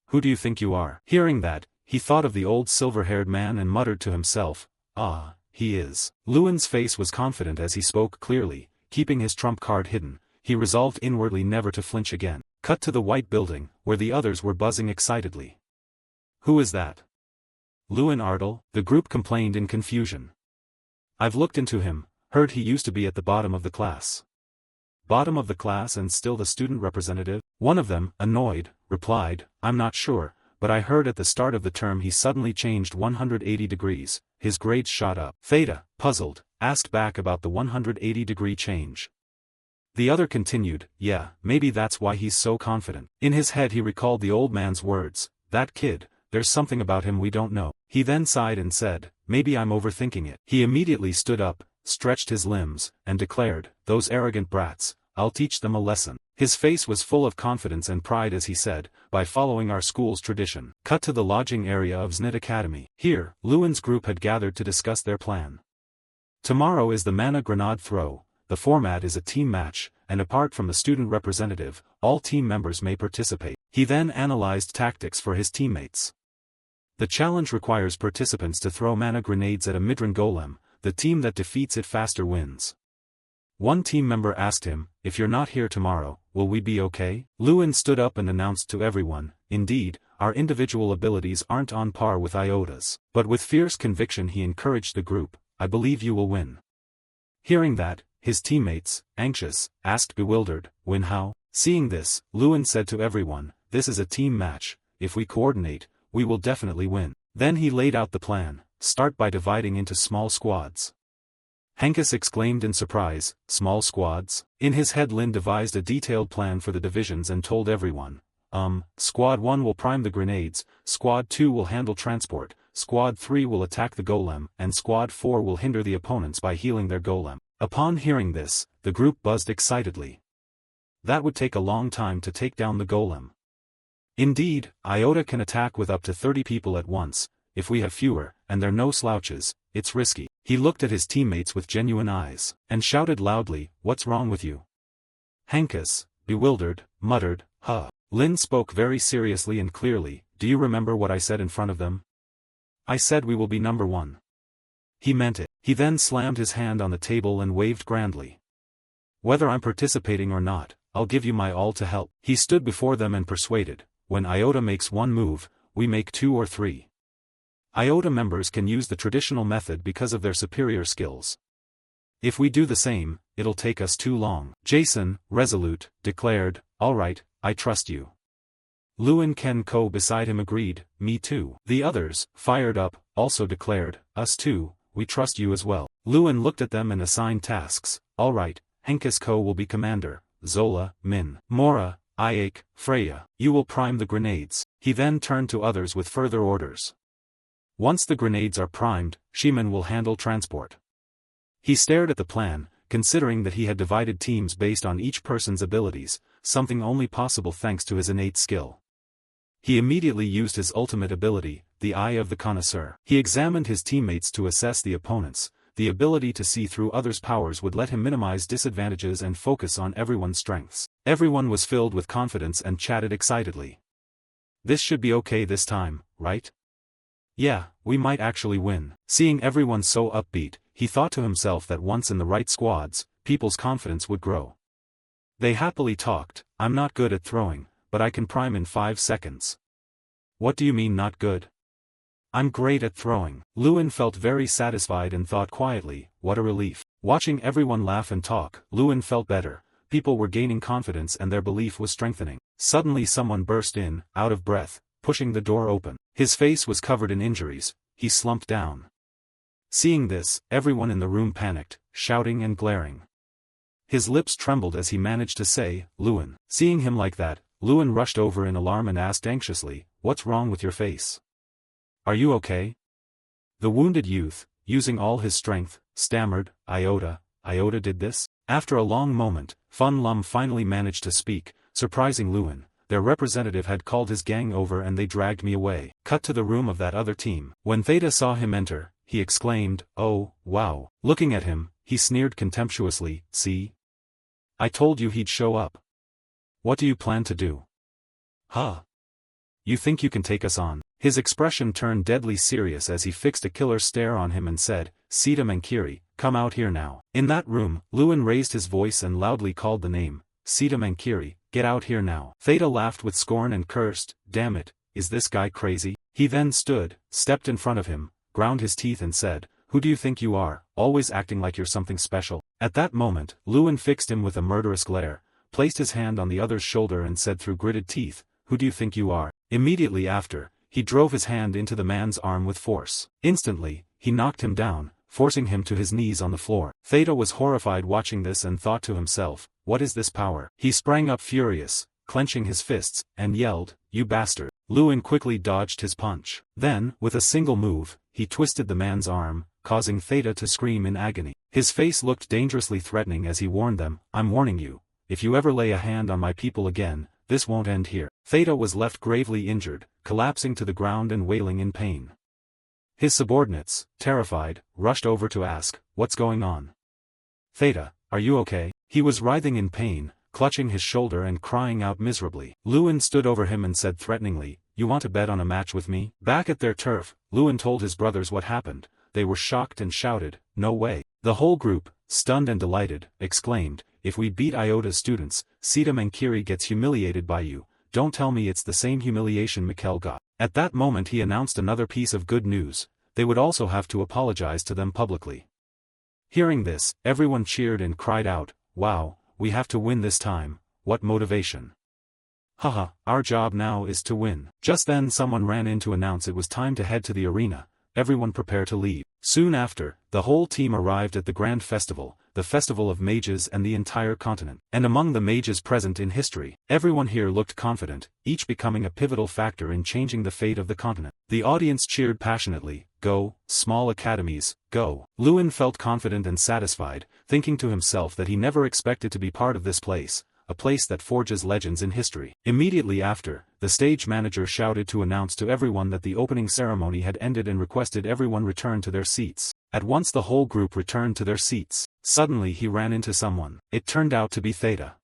who do you think you are? Hearing that, he thought of the old silver-haired man and muttered to himself, ah, he is. Luan's face was confident as he spoke clearly, keeping his trump card hidden. He resolved inwardly never to flinch again. Cut to the white building, where the others were buzzing excitedly. Who is that? Luan Ardal, the group complained in confusion. I've looked into him, heard he used to be at the bottom of the class. Bottom of the class and still the student representative? One of them, annoyed, replied, I'm not sure, but I heard at the start of the term he suddenly changed 180 degrees, his grades shot up. Theta, puzzled, asked back about the 180-degree change. The other continued, yeah, maybe that's why he's so confident. In his head he recalled the old man's words, that kid, there's something about him we don't know. He then sighed and said, maybe I'm overthinking it. He immediately stood up, stretched his limbs, and declared, those arrogant brats, I'll teach them a lesson. His face was full of confidence and pride as he said, by following our school's tradition. Cut to the lodging area of Znit Academy. Here, Luan's group had gathered to discuss their plan. Tomorrow is the mana grenade throw. The format is a team match, and apart from the student representative, all team members may participate. He then analyzed tactics for his teammates. The challenge requires participants to throw mana grenades at a Midran golem. The team that defeats it faster wins. One team member asked him, if you're not here tomorrow, will we be okay? Luan stood up and announced to everyone, indeed, our individual abilities aren't on par with Iota's. But with fierce conviction he encouraged the group, I believe you will win. Hearing that, his teammates, anxious, asked bewildered, win how? Seeing this, Luan said to everyone, this is a team match, if we coordinate, we will definitely win. Then he laid out the plan, start by dividing into small squads. Hankus exclaimed in surprise, small squads? In his head Lin devised a detailed plan for the divisions and told everyone, Squad 1 will prime the grenades, Squad 2 will handle transport, Squad 3 will attack the golem, and Squad 4 will hinder the opponents by healing their golem. Upon hearing this, the group buzzed excitedly. That would take a long time to take down the golem. Indeed, Iota can attack with up to 30 people at once. If we have fewer, and they're no slouches, it's risky. He looked at his teammates with genuine eyes, and shouted loudly, what's wrong with you? Hankus, bewildered, muttered, huh. Lin spoke very seriously and clearly, do you remember what I said in front of them? I said we will be number 1. He meant it. He then slammed his hand on the table and waved grandly. Whether I'm participating or not, I'll give you my all to help. He stood before them and persuaded, when Iota makes one move, we make 2 or 3. Iota members can use the traditional method because of their superior skills. If we do the same, it'll take us too long. Jason, resolute, declared, all right, I trust you. Luan Ken Ko beside him agreed, me too. The others, fired up, also declared, us too, we trust you as well. Luan looked at them and assigned tasks, all right, Hankus Ko will be commander, Zola, Min, Mora, Iake, Freya, you will prime the grenades. He then turned to others with further orders. Once the grenades are primed, Shiman will handle transport. He stared at the plan, considering that he had divided teams based on each person's abilities, something only possible thanks to his innate skill. He immediately used his ultimate ability, the Eye of the Connoisseur. He examined his teammates to assess the opponents. The ability to see through others' powers would let him minimize disadvantages and focus on everyone's strengths. Everyone was filled with confidence and chatted excitedly. This should be okay this time, right? Yeah, we might actually win. Seeing everyone so upbeat, he thought to himself that once in the right squads, people's confidence would grow. They happily talked, I'm not good at throwing, but I can prime in 5 seconds. What do you mean not good? I'm great at throwing. Luan felt very satisfied and thought quietly, what a relief. Watching everyone laugh and talk, Luan felt better. People were gaining confidence and their belief was strengthening. Suddenly someone burst in, out of breath, pushing the door open. His face was covered in injuries. He slumped down. Seeing this, everyone in the room panicked, shouting and glaring. His lips trembled as he managed to say, Luan. Seeing him like that, Luan rushed over in alarm and asked anxiously, what's wrong with your face? Are you okay? The wounded youth, using all his strength, stammered, Iota did this? After a long moment, Fun Lum finally managed to speak, surprising Luan. Their representative had called his gang over and they dragged me away. Cut to the room of that other team. When Theta saw him enter, he exclaimed, oh, wow. Looking at him, he sneered contemptuously, see? I told you he'd show up. What do you plan to do? Huh? You think you can take us on? His expression turned deadly serious as he fixed a killer stare on him and said, Sita Mankiri, come out here now. In that room, Lewin raised his voice and loudly called the name, Sita Mankiri, get out here now. Theta laughed with scorn and cursed, damn it, is this guy crazy? He then stood, stepped in front of him, ground his teeth and said, who do you think you are, always acting like you're something special? At that moment, Lewin fixed him with a murderous glare, placed his hand on the other's shoulder and said through gritted teeth, who do you think you are? Immediately after, he drove his hand into the man's arm with force. Instantly, he knocked him down, forcing him to his knees on the floor. Theta was horrified watching this and thought to himself, what is this power? He sprang up furious, clenching his fists, and yelled, you bastard. Lewin quickly dodged his punch. Then, with a single move, he twisted the man's arm, causing Theta to scream in agony. His face looked dangerously threatening as he warned them, I'm warning you, if you ever lay a hand on my people again, this won't end here. Theta was left gravely injured, collapsing to the ground and wailing in pain. His subordinates, terrified, rushed over to ask, what's going on? Theta, are you okay? He was writhing in pain, clutching his shoulder and crying out miserably. Lewin stood over him and said threateningly, you want to bet on a match with me? Back at their turf, Lewin told his brothers what happened. They were shocked and shouted, no way. The whole group, stunned and delighted, exclaimed, if we beat Iota's students, Sita Mankiri gets humiliated by you. Don't tell me it's the same humiliation Mikkel got. At that moment he announced another piece of good news, they would also have to apologize to them publicly. Hearing this, everyone cheered and cried out, wow, we have to win this time, what motivation. Haha, our job now is to win. Just then someone ran in to announce it was time to head to the arena, everyone prepare to leave. Soon after, the whole team arrived at the grand festival, the festival of mages and the entire continent. And among the mages present in history, everyone here looked confident, each becoming a pivotal factor in changing the fate of the continent. The audience cheered passionately, go, small academies, go. Lewin felt confident and satisfied, thinking to himself that he never expected to be part of this place, a place that forges legends in history. Immediately after, the stage manager shouted to announce to everyone that the opening ceremony had ended and requested everyone return to their seats. At once the whole group returned to their seats. Suddenly he ran into someone. It turned out to be Theta.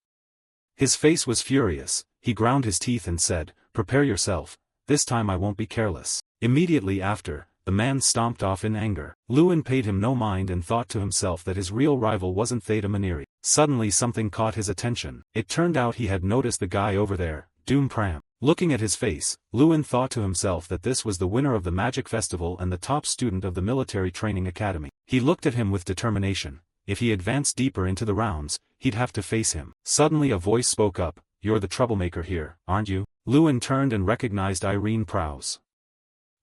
His face was furious, he ground his teeth and said, prepare yourself, this time I won't be careless. Immediately after, the man stomped off in anger. Lewin paid him no mind and thought to himself that his real rival wasn't Theta Maniri. Suddenly something caught his attention. It turned out he had noticed the guy over there, Doom Pram. Looking at his face, Lewin thought to himself that this was the winner of the Magic Festival and the top student of the Military Training Academy. He looked at him with determination. If he advanced deeper into the rounds, he'd have to face him. Suddenly a voice spoke up, you're the troublemaker here, aren't you? Lewin turned and recognized Irene Prowse.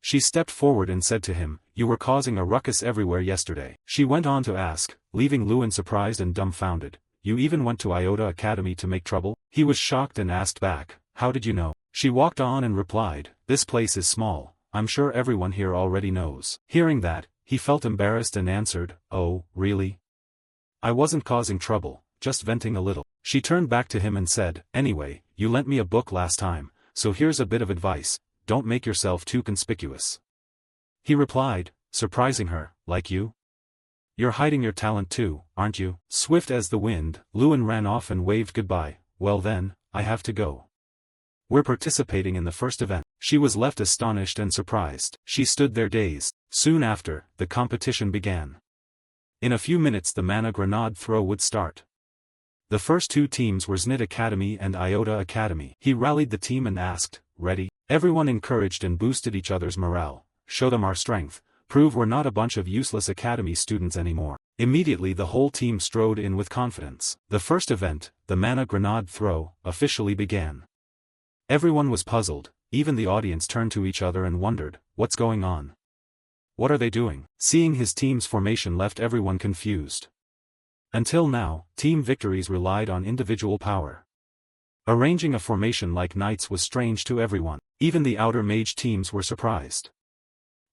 She stepped forward and said to him, you were causing a ruckus everywhere yesterday. She went on to ask, leaving Lewin surprised and dumbfounded, you even went to Iota Academy to make trouble? He was shocked and asked back, how did you know? She walked on and replied, this place is small, I'm sure everyone here already knows. Hearing that, he felt embarrassed and answered, oh, really? I wasn't causing trouble, just venting a little. She turned back to him and said, anyway, you lent me a book last time, so here's a bit of advice, don't make yourself too conspicuous. He replied, surprising her, like you? You're hiding your talent too, aren't you? Swift as the wind, Lewin ran off and waved goodbye, well then, I have to go. We're participating in the first event. She was left astonished and surprised. She stood there dazed. Soon after, the competition began. In a few minutes the mana grenade throw would start. The first two teams were Znit Academy and Iota Academy. He rallied the team and asked, ready? Everyone encouraged and boosted each other's morale. Show them our strength, prove we're not a bunch of useless academy students anymore. Immediately the whole team strode in with confidence. The first event, the mana grenade throw, officially began. Everyone was puzzled, even the audience turned to each other and wondered, what's going on? What are they doing? Seeing his team's formation left everyone confused. Until now, team victories relied on individual power. Arranging a formation like knights was strange to everyone. Even the outer mage teams were surprised.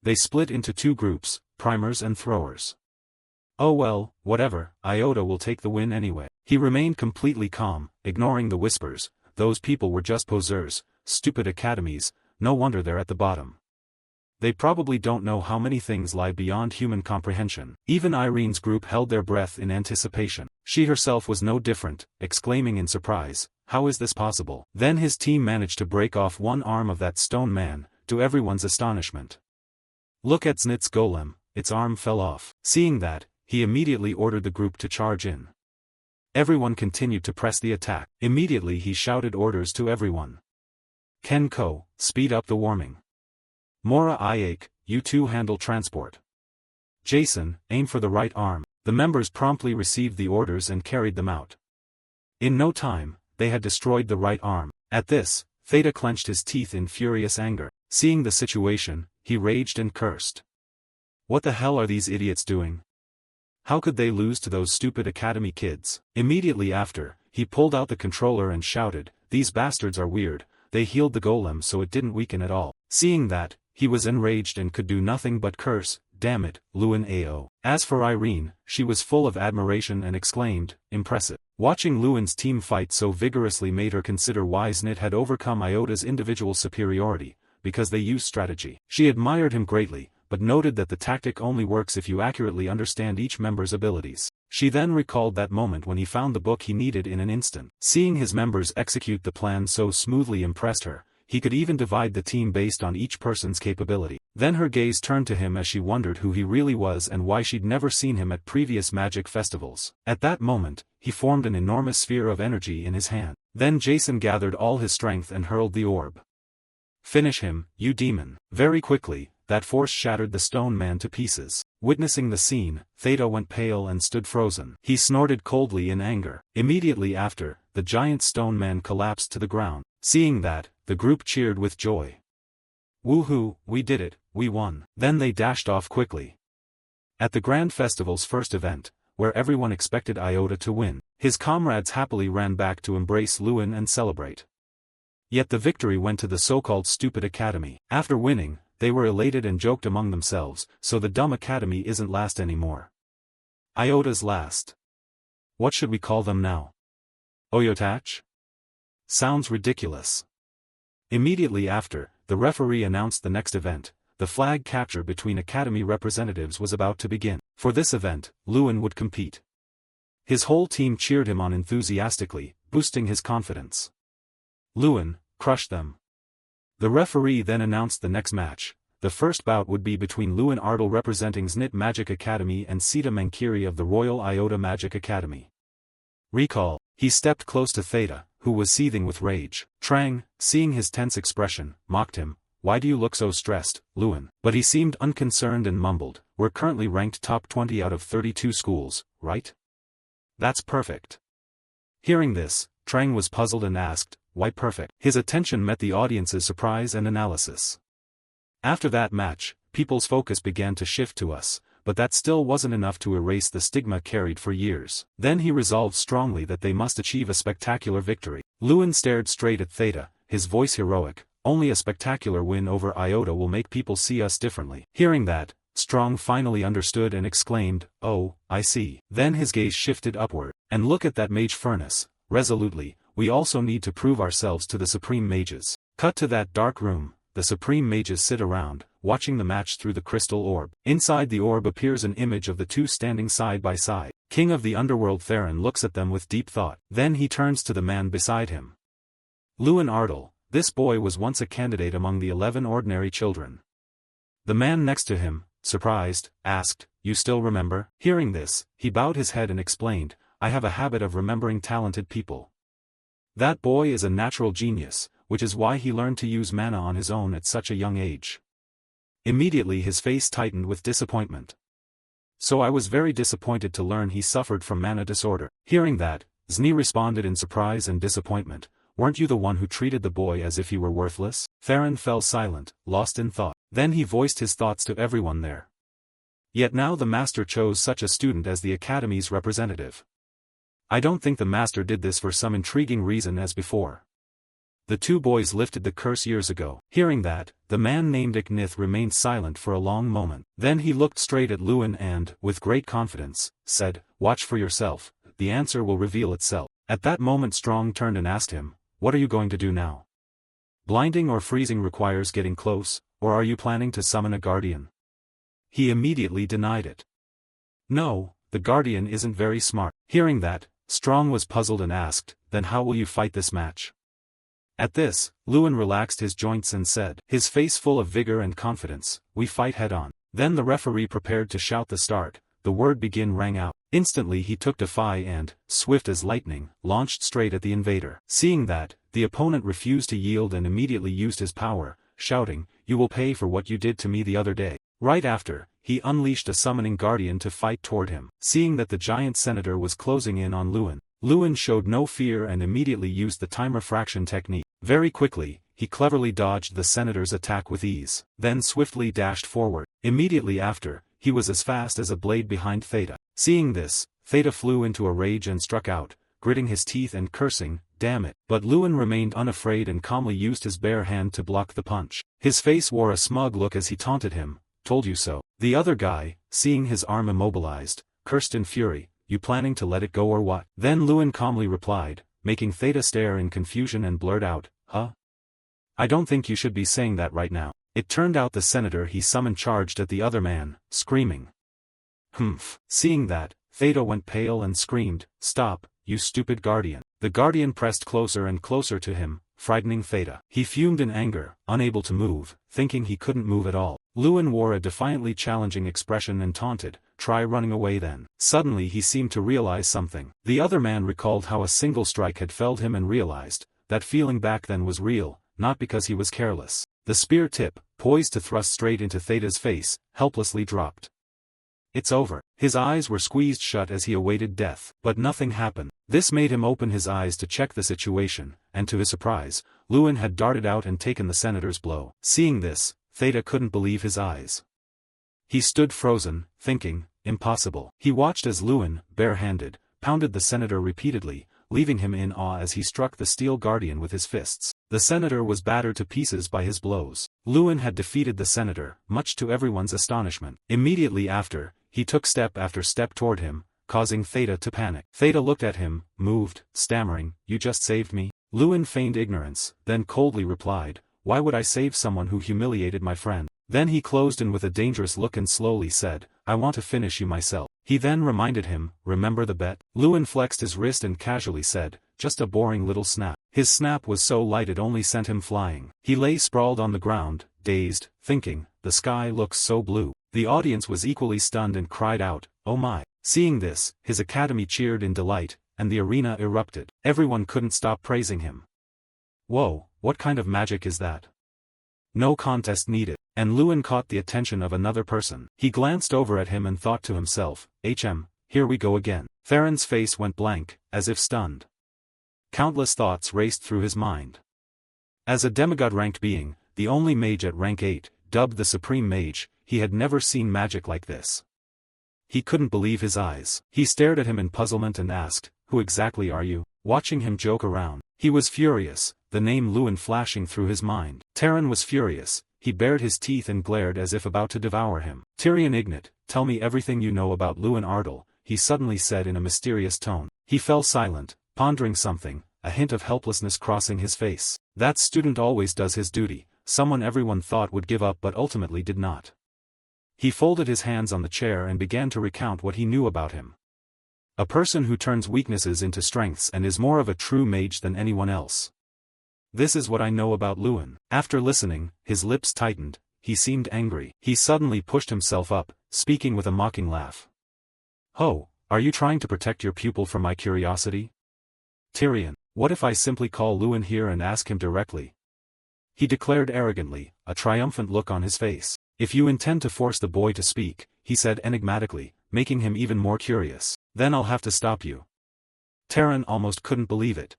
They split into two groups, primers and throwers. Oh well, whatever, Iota will take the win anyway. He remained completely calm, ignoring the whispers, those people were just posers, stupid academies, no wonder they're at the bottom. They probably don't know how many things lie beyond human comprehension. Even Irene's group held their breath in anticipation. She herself was no different, exclaiming in surprise, "How is this possible?" Then his team managed to break off one arm of that stone man, to everyone's astonishment. "Look at Znit's golem, its arm fell off." Seeing that, he immediately ordered the group to charge in. Everyone continued to press the attack. Immediately he shouted orders to everyone. "Kenko, speed up the warming. Mora Iake, you two handle transport. Jason, aim for the right arm." The members promptly received the orders and carried them out. In no time, they had destroyed the right arm. At this, Theta clenched his teeth in furious anger. Seeing the situation, he raged and cursed. "What the hell are these idiots doing? How could they lose to those stupid academy kids?" Immediately after, he pulled out the controller and shouted, "These bastards are weird, they healed the golem so it didn't weaken at all." Seeing that, he was enraged and could do nothing but curse, "Damn it, Lewin Ao." As for Irene, she was full of admiration and exclaimed, "Impressive." Watching Lewin's team fight so vigorously made her consider why Znit had overcome Iota's individual superiority, because they used strategy. She admired him greatly, but noted that the tactic only works if you accurately understand each member's abilities. She then recalled that moment when he found the book he needed in an instant. Seeing his members execute the plan so smoothly impressed her. He could even divide the team based on each person's capability. Then her gaze turned to him as she wondered who he really was and why she'd never seen him at previous magic festivals. At that moment, he formed an enormous sphere of energy in his hand. Then Jason gathered all his strength and hurled the orb. "Finish him, you demon." Very quickly, that force shattered the stone man to pieces. Witnessing the scene, Theta went pale and stood frozen. He snorted coldly in anger. Immediately after, the giant stone man collapsed to the ground. Seeing that, the group cheered with joy. "Woohoo, we did it, we won." Then they dashed off quickly. At the Grand Festival's first event, where everyone expected Iota to win, his comrades happily ran back to embrace Lewin and celebrate. Yet the victory went to the so-called stupid academy. After winning, they were elated and joked among themselves, "So the dumb academy isn't last anymore. Iota's last. What should we call them now? Oyotach? Sounds ridiculous." Immediately after, the referee announced the next event. The flag capture between academy representatives was about to begin. For this event, Lewin would compete. His whole team cheered him on enthusiastically, boosting his confidence. Lewin, crush them. The referee then announced the next match. The first bout would be between Lewin Ardal representing Znit Magic Academy and Sita Mankiri of the Royal Iota Magic Academy. Recall, he stepped close to Theta, who was seething with rage. Trang, seeing his tense expression, mocked him, "Why do you look so stressed, Lewin?" But he seemed unconcerned and mumbled, "We're currently ranked top 20 out of 32 schools, right? That's perfect." Hearing this, Trang was puzzled and asked, "Why perfect?" His attention met the audience's surprise and analysis. After that match, people's focus began to shift to us, but that still wasn't enough to erase the stigma carried for years. Then he resolved strongly that they must achieve a spectacular victory. Lewin stared straight at Theta, his voice heroic, "Only a spectacular win over Iota will make people see us differently." Hearing that, Strong finally understood and exclaimed, "Oh, I see." Then his gaze shifted upward. "And look at that mage furnace." Resolutely, "We also need to prove ourselves to the Supreme Mages." Cut to that dark room. The Supreme Mages sit around, watching the match through the crystal orb. Inside the orb appears an image of the two standing side by side. King of the Underworld Theron looks at them with deep thought. Then he turns to the man beside him. "Lewin Ardal, this boy was once a candidate among the 11 ordinary children." The man next to him, surprised, asked, "You still remember?" Hearing this, he bowed his head and explained, "I have a habit of remembering talented people. That boy is a natural genius, which is why he learned to use mana on his own at such a young age." Immediately his face tightened with disappointment. "So I was very disappointed to learn he suffered from mana disorder." Hearing that, Zni responded in surprise and disappointment, "Weren't you the one who treated the boy as if he were worthless?" Theron fell silent, lost in thought. Then he voiced his thoughts to everyone there. Yet now the master chose such a student as the academy's representative. I don't think the master did this for some intriguing reason as before. The two boys lifted the curse years ago. Hearing that, the man named Iknith remained silent for a long moment. Then he looked straight at Lewin and, with great confidence, said, "Watch for yourself, the answer will reveal itself." At that moment Strong turned and asked him, "What are you going to do now? Blinding or freezing requires getting close, or are you planning to summon a guardian? He immediately denied it. No, the guardian isn't very smart. Hearing that, Strong was puzzled and asked, then how will you fight this match? At this, Lewin relaxed his joints and said, his face full of vigor and confidence, we fight head-on. Then the referee prepared to shout the start, the word begin rang out. Instantly he took Defy and, swift as lightning, launched straight at the invader. Seeing that, the opponent refused to yield and immediately used his power, shouting, you will pay for what you did to me the other day. Right after, he unleashed a summoning guardian to fight toward him. Seeing that the giant senator was closing in on Lewin, Lewin showed no fear and immediately used the time refraction technique. Very quickly, he cleverly dodged the senator's attack with ease, then swiftly dashed forward. Immediately after, he was as fast as a blade behind Theta. Seeing this, Theta flew into a rage and struck out, gritting his teeth and cursing, damn it. But Lewin remained unafraid and calmly used his bare hand to block the punch. His face wore a smug look as he taunted him, told you so. The other guy, seeing his arm immobilized, cursed in fury, you planning to let it go or what? Then Lewin calmly replied, making Theta stare in confusion and blurt out, huh? I don't think you should be saying that right now. It turned out the senator he summoned charged at the other man, screaming. Humph. Seeing that, Theta went pale and screamed, stop, you stupid guardian. The guardian pressed closer and closer to him, frightening Theta. He fumed in anger, unable to move, thinking he couldn't move at all. Lewin wore a defiantly challenging expression and taunted, try running away then. Suddenly he seemed to realize something. The other man recalled how a single strike had felled him and realized, that feeling back then was real, not because he was careless. The spear tip, poised to thrust straight into Theta's face, helplessly dropped. It's over. His eyes were squeezed shut as he awaited death. But nothing happened. This made him open his eyes to check the situation, and to his surprise, Lewin had darted out and taken the senator's blow. Seeing this, Theta couldn't believe his eyes. He stood frozen, thinking, impossible. He watched as Lewin, barehanded, pounded the senator repeatedly, leaving him in awe as he struck the steel guardian with his fists. The senator was battered to pieces by his blows. Lewin had defeated the senator, much to everyone's astonishment. Immediately after, he took step after step toward him, causing Theta to panic. Theta looked at him, moved, stammering, you just saved me? Lewin feigned ignorance, then coldly replied, why would I save someone who humiliated my friend? Then he closed in with a dangerous look and slowly said, I want to finish you myself. He then reminded him, remember the bet? Lewin flexed his wrist and casually said, just a boring little snap. His snap was so light it only sent him flying. He lay sprawled on the ground, dazed, thinking, the sky looks so blue. The audience was equally stunned and cried out, oh my. Seeing this, his academy cheered in delight, and the arena erupted. Everyone couldn't stop praising him. Whoa, what kind of magic is that? No contest needed. And Lewin caught the attention of another person. He glanced over at him and thought to himself, here we go again. Theron's face went blank, as if stunned. Countless thoughts raced through his mind. As a demigod-ranked being, the only mage at rank 8, dubbed the Supreme Mage, he had never seen magic like this. He couldn't believe his eyes. He stared at him in puzzlement and asked, who exactly are you? Watching him joke around. He was furious, the name Lewin flashing through his mind. Theron was furious. He bared his teeth and glared as if about to devour him. Tyrion Ignat, tell me everything you know about Lewin Ardell, he suddenly said in a mysterious tone. He fell silent, pondering something, a hint of helplessness crossing his face. That student always does his duty, someone everyone thought would give up but ultimately did not. He folded his hands on the chair and began to recount what he knew about him. A person who turns weaknesses into strengths and is more of a true mage than anyone else. This is what I know about Lewin. After listening, his lips tightened, he seemed angry. He suddenly pushed himself up, speaking with a mocking laugh. Ho, are you trying to protect your pupil from my curiosity? Tyrion, what if I simply call Lewin here and ask him directly? He declared arrogantly, a triumphant look on his face. If you intend to force the boy to speak, he said enigmatically, making him even more curious, then I'll have to stop you. Theron almost couldn't believe it.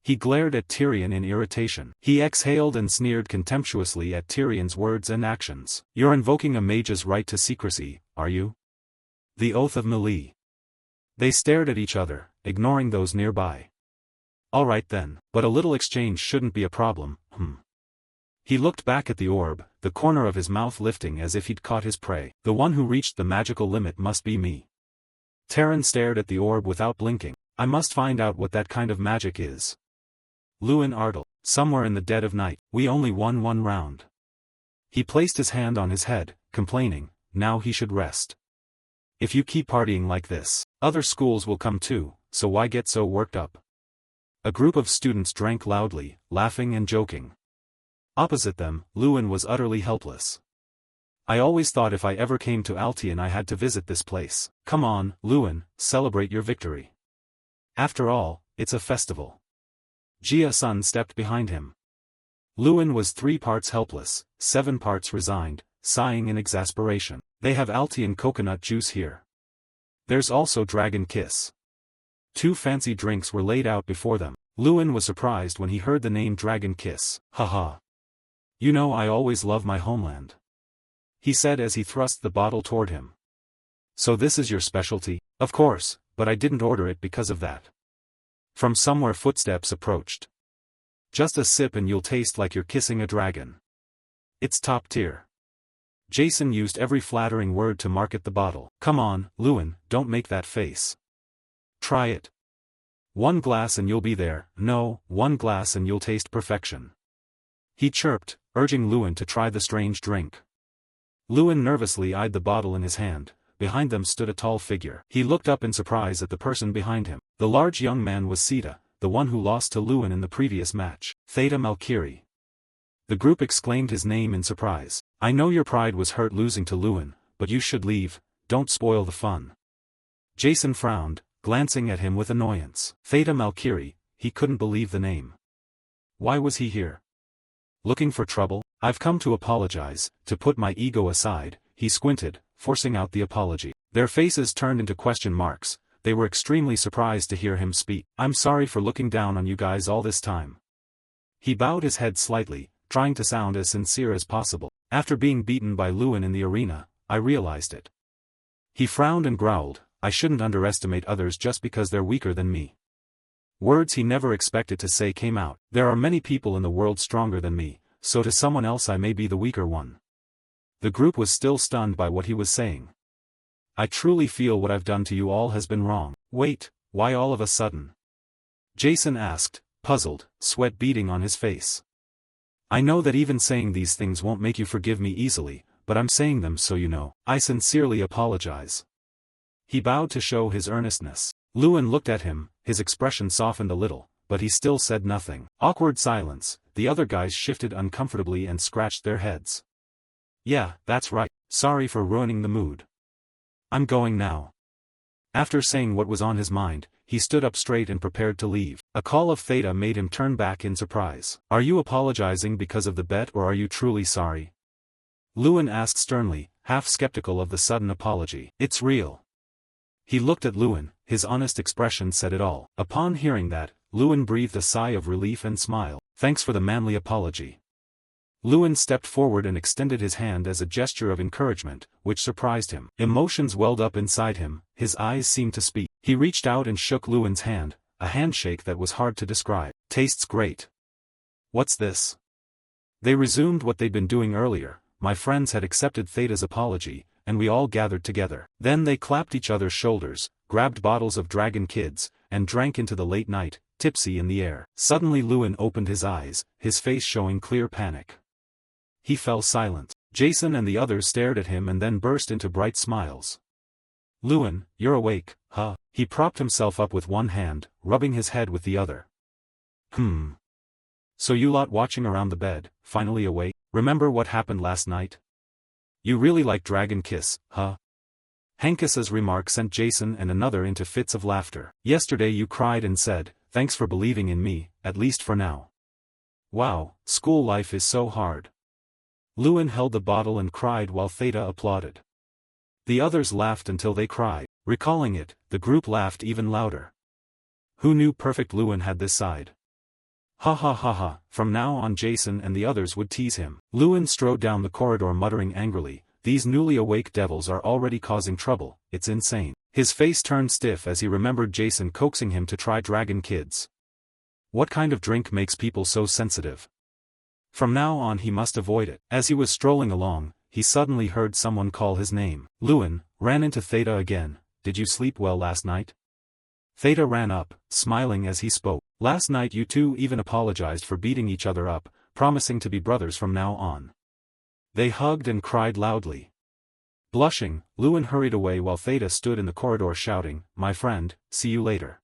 He glared at Tyrion in irritation. He exhaled and sneered contemptuously at Tyrion's words and actions. You're invoking a mage's right to secrecy, are you? The oath of Melee. They stared at each other, ignoring those nearby. All right then, but a little exchange shouldn't be a problem, He looked back at the orb, the corner of his mouth lifting as if he'd caught his prey. The one who reached the magical limit must be me. Theron stared at the orb without blinking. I must find out what that kind of magic is. Lewin Ardell, somewhere in the dead of night, we only won one round. He placed his hand on his head, complaining, now he should rest. If you keep partying like this, other schools will come too, so why get so worked up? A group of students drank loudly, laughing and joking. Opposite them, Lewin was utterly helpless. I always thought if I ever came to Altian I had to visit this place. Come on, Lewin, celebrate your victory. After all, it's a festival. Jia-sun stepped behind him. Lewin was 3 parts helpless, 7 parts resigned, sighing in exasperation. They have Altian coconut juice here. There's also Dragon Kiss. 2 fancy drinks were laid out before them. Lewin was surprised when he heard the name Dragon Kiss. Haha. You know I always love my homeland, he said as he thrust the bottle toward him. So this is your specialty? Of course, but I didn't order it because of that. From somewhere footsteps approached. Just a sip and you'll taste like you're kissing a dragon. It's top tier. Jason used every flattering word to market the bottle. Come on, Lewin, don't make that face. Try it. 1 glass and you'll be there. No, 1 glass and you'll taste perfection. He chirped, urging Lewin to try the strange drink. Lewin nervously eyed the bottle in his hand. Behind them stood a tall figure. He looked up in surprise at the person behind him. The large young man was Sita, the one who lost to Lewin in the previous match. Theta Malkiri. The group exclaimed his name in surprise. I know your pride was hurt losing to Lewin, but you should leave, don't spoil the fun. Jason frowned, glancing at him with annoyance. Theta Malkiri, he couldn't believe the name. Why was he here? Looking for trouble? I've come to apologize, to put my ego aside. He squinted, forcing out the apology. Their faces turned into question marks. They were extremely surprised to hear him speak. I'm sorry for looking down on you guys all this time. He bowed his head slightly, trying to sound as sincere as possible. After being beaten by Lewin in the arena, I realized it. He frowned and growled, I shouldn't underestimate others just because they're weaker than me. Words he never expected to say came out. There are many people in the world stronger than me, so to someone else I may be the weaker one. The group was still stunned by what he was saying. I truly feel what I've done to you all has been wrong. Wait, why all of a sudden? Jason asked, puzzled, sweat beading on his face. I know that even saying these things won't make you forgive me easily, but I'm saying them so you know. I sincerely apologize. He bowed to show his earnestness. Lewin looked at him, his expression softened a little, but he still said nothing. Awkward silence. The other guys shifted uncomfortably and scratched their heads. Yeah, that's right. Sorry for ruining the mood. I'm going now. After saying what was on his mind, he stood up straight and prepared to leave. A call of Theta made him turn back in surprise. Are you apologizing because of the bet or are you truly sorry? Lewin asked sternly, half skeptical of the sudden apology. It's real. He looked at Lewin, his honest expression said it all. Upon hearing that, Lewin breathed a sigh of relief and smiled. Thanks for the manly apology. Lewin stepped forward and extended his hand as a gesture of encouragement, which surprised him. Emotions welled up inside him, his eyes seemed to speak. He reached out and shook Lewin's hand, a handshake that was hard to describe. Tastes great. What's this? They resumed what they'd been doing earlier. My friends had accepted Theta's apology, and we all gathered together. Then they clapped each other's shoulders, grabbed bottles of Dragon Kids, and drank into the late night, tipsy in the air. Suddenly Lewin opened his eyes, his face showing clear panic. He fell silent. Jason and the others stared at him and then burst into bright smiles. Lewin, you're awake, huh? He propped himself up with one hand, rubbing his head with the other. So you lot watching around the bed, finally awake? Remember what happened last night? You really like Dragon Kiss, huh? Hankas's remark sent Jason and another into fits of laughter. Yesterday you cried and said, thanks for believing in me, at least for now. Wow, school life is so hard. Lewin held the bottle and cried while Theta applauded. The others laughed until they cried. Recalling it, the group laughed even louder. Who knew perfect Lewin had this side? Ha ha ha ha, from now on Jason and the others would tease him. Lewin strode down the corridor muttering angrily, these newly awake devils are already causing trouble, it's insane. His face turned stiff as he remembered Jason coaxing him to try Dragon Kids. What kind of drink makes people so sensitive? From now on he must avoid it. As he was strolling along, he suddenly heard someone call his name. Lewin ran into Theta again. Did you sleep well last night? Theta ran up, smiling as he spoke. Last night you two even apologized for beating each other up, promising to be brothers from now on. They hugged and cried loudly. Blushing, Lewin hurried away while Theta stood in the corridor shouting, "My friend, see you later."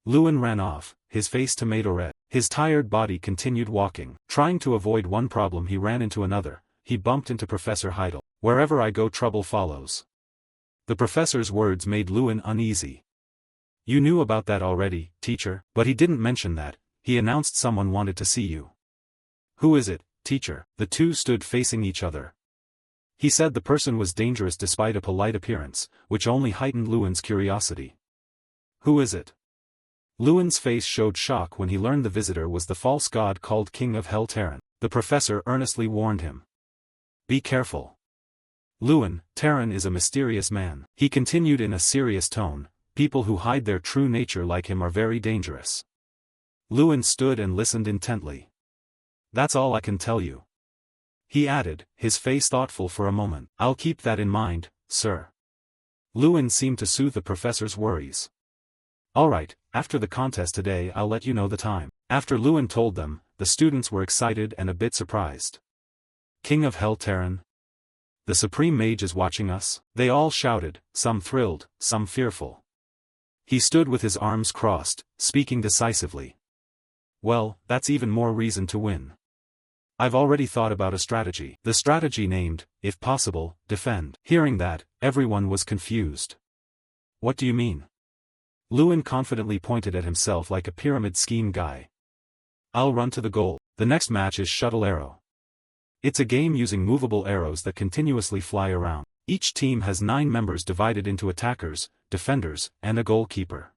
Lewin ran off, his face tomato red. His tired body continued walking. Trying to avoid one problem, he ran into another. He bumped into Professor Heidel. "Wherever I go, trouble follows." The professor's words made Lewin uneasy. "You knew about that already, teacher." But he didn't mention that. He announced someone wanted to see you. "Who is it, teacher?" The two stood facing each other. He said the person was dangerous despite a polite appearance, which only heightened Lewin's curiosity. "Who is it?" Lewin's face showed shock when he learned the visitor was the false god called King of Hell Terran. The professor earnestly warned him. "Be careful. Lewin, Terran is a mysterious man." He continued in a serious tone, "People who hide their true nature like him are very dangerous." Lewin stood and listened intently. "That's all I can tell you," he added, his face thoughtful for a moment. "I'll keep that in mind, sir." Lewin seemed to soothe the professor's worries. "All right, after the contest today I'll let you know the time." After Lewin told them, the students were excited and a bit surprised. "King of Hell Terran? The Supreme Mage is watching us?" They all shouted, some thrilled, some fearful. He stood with his arms crossed, speaking decisively. "Well, that's even more reason to win. I've already thought about a strategy." The strategy named, if possible, defend. Hearing that, everyone was confused. "What do you mean?" Lewin confidently pointed at himself like a pyramid scheme guy. "I'll run to the goal. The next match is Shuttle Arrow. It's a game using movable arrows that continuously fly around. Each team has 9 members divided into attackers, defenders, and a goalkeeper.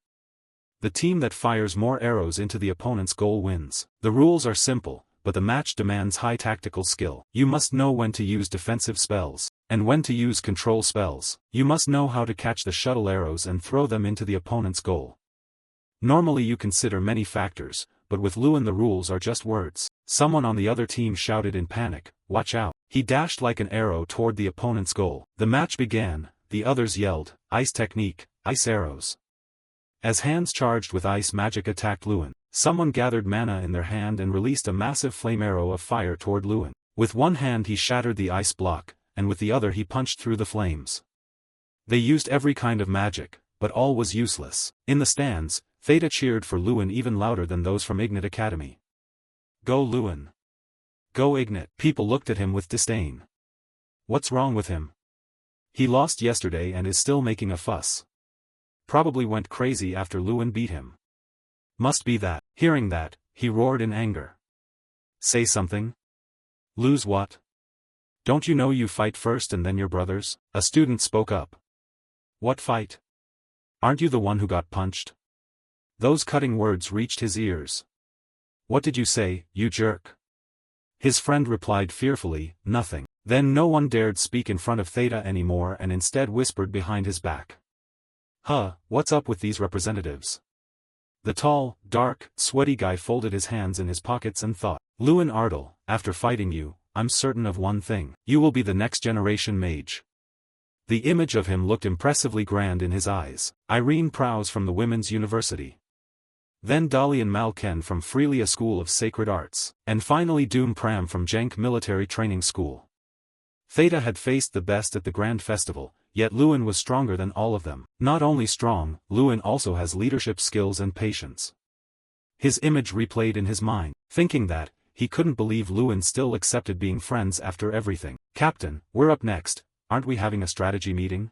The team that fires more arrows into the opponent's goal wins. The rules are simple, but the match demands high tactical skill. You must know when to use defensive spells, and when to use control spells. You must know how to catch the shuttle arrows and throw them into the opponent's goal. Normally you consider many factors, but with Lewin the rules are just words." Someone on the other team shouted in panic, "Watch out." He dashed like an arrow toward the opponent's goal. The match began, the others yelled, "Ice technique, ice arrows." As hands charged with ice magic attacked Lewin, someone gathered mana in their hand and released a massive flame arrow of fire toward Lewin. With one hand he shattered the ice block, and with the other he punched through the flames. They used every kind of magic, but all was useless. In the stands, Theta cheered for Lewin even louder than those from Ignat Academy. "Go Lewin! Go Ignat!" People looked at him with disdain. "What's wrong with him? He lost yesterday and is still making a fuss. Probably went crazy after Lewin beat him. Must be that." Hearing that, he roared in anger. "Say something? Lose what? Don't you know you fight first and then your brothers?" A student spoke up. "What fight? Aren't you the one who got punched?" Those cutting words reached his ears. "What did you say, you jerk?" His friend replied fearfully, "Nothing." Then no one dared speak in front of Theta anymore and instead whispered behind his back. What's up with these representatives?" The tall, dark, sweaty guy folded his hands in his pockets and thought. "Lewin Ardal, after fighting you, I'm certain of one thing. You will be the next generation mage." The image of him looked impressively grand in his eyes. Irene Prowse from the Women's University. Then Dalian Malken from Freelia School of Sacred Arts. And finally Doom Pram from Jank Military Training School. Theta had faced the best at the Grand Festival, yet Lewin was stronger than all of them. Not only strong, Lewin also has leadership skills and patience. His image replayed in his mind. Thinking that, he couldn't believe Lewin still accepted being friends after everything. "Captain, we're up next, aren't we having a strategy meeting?"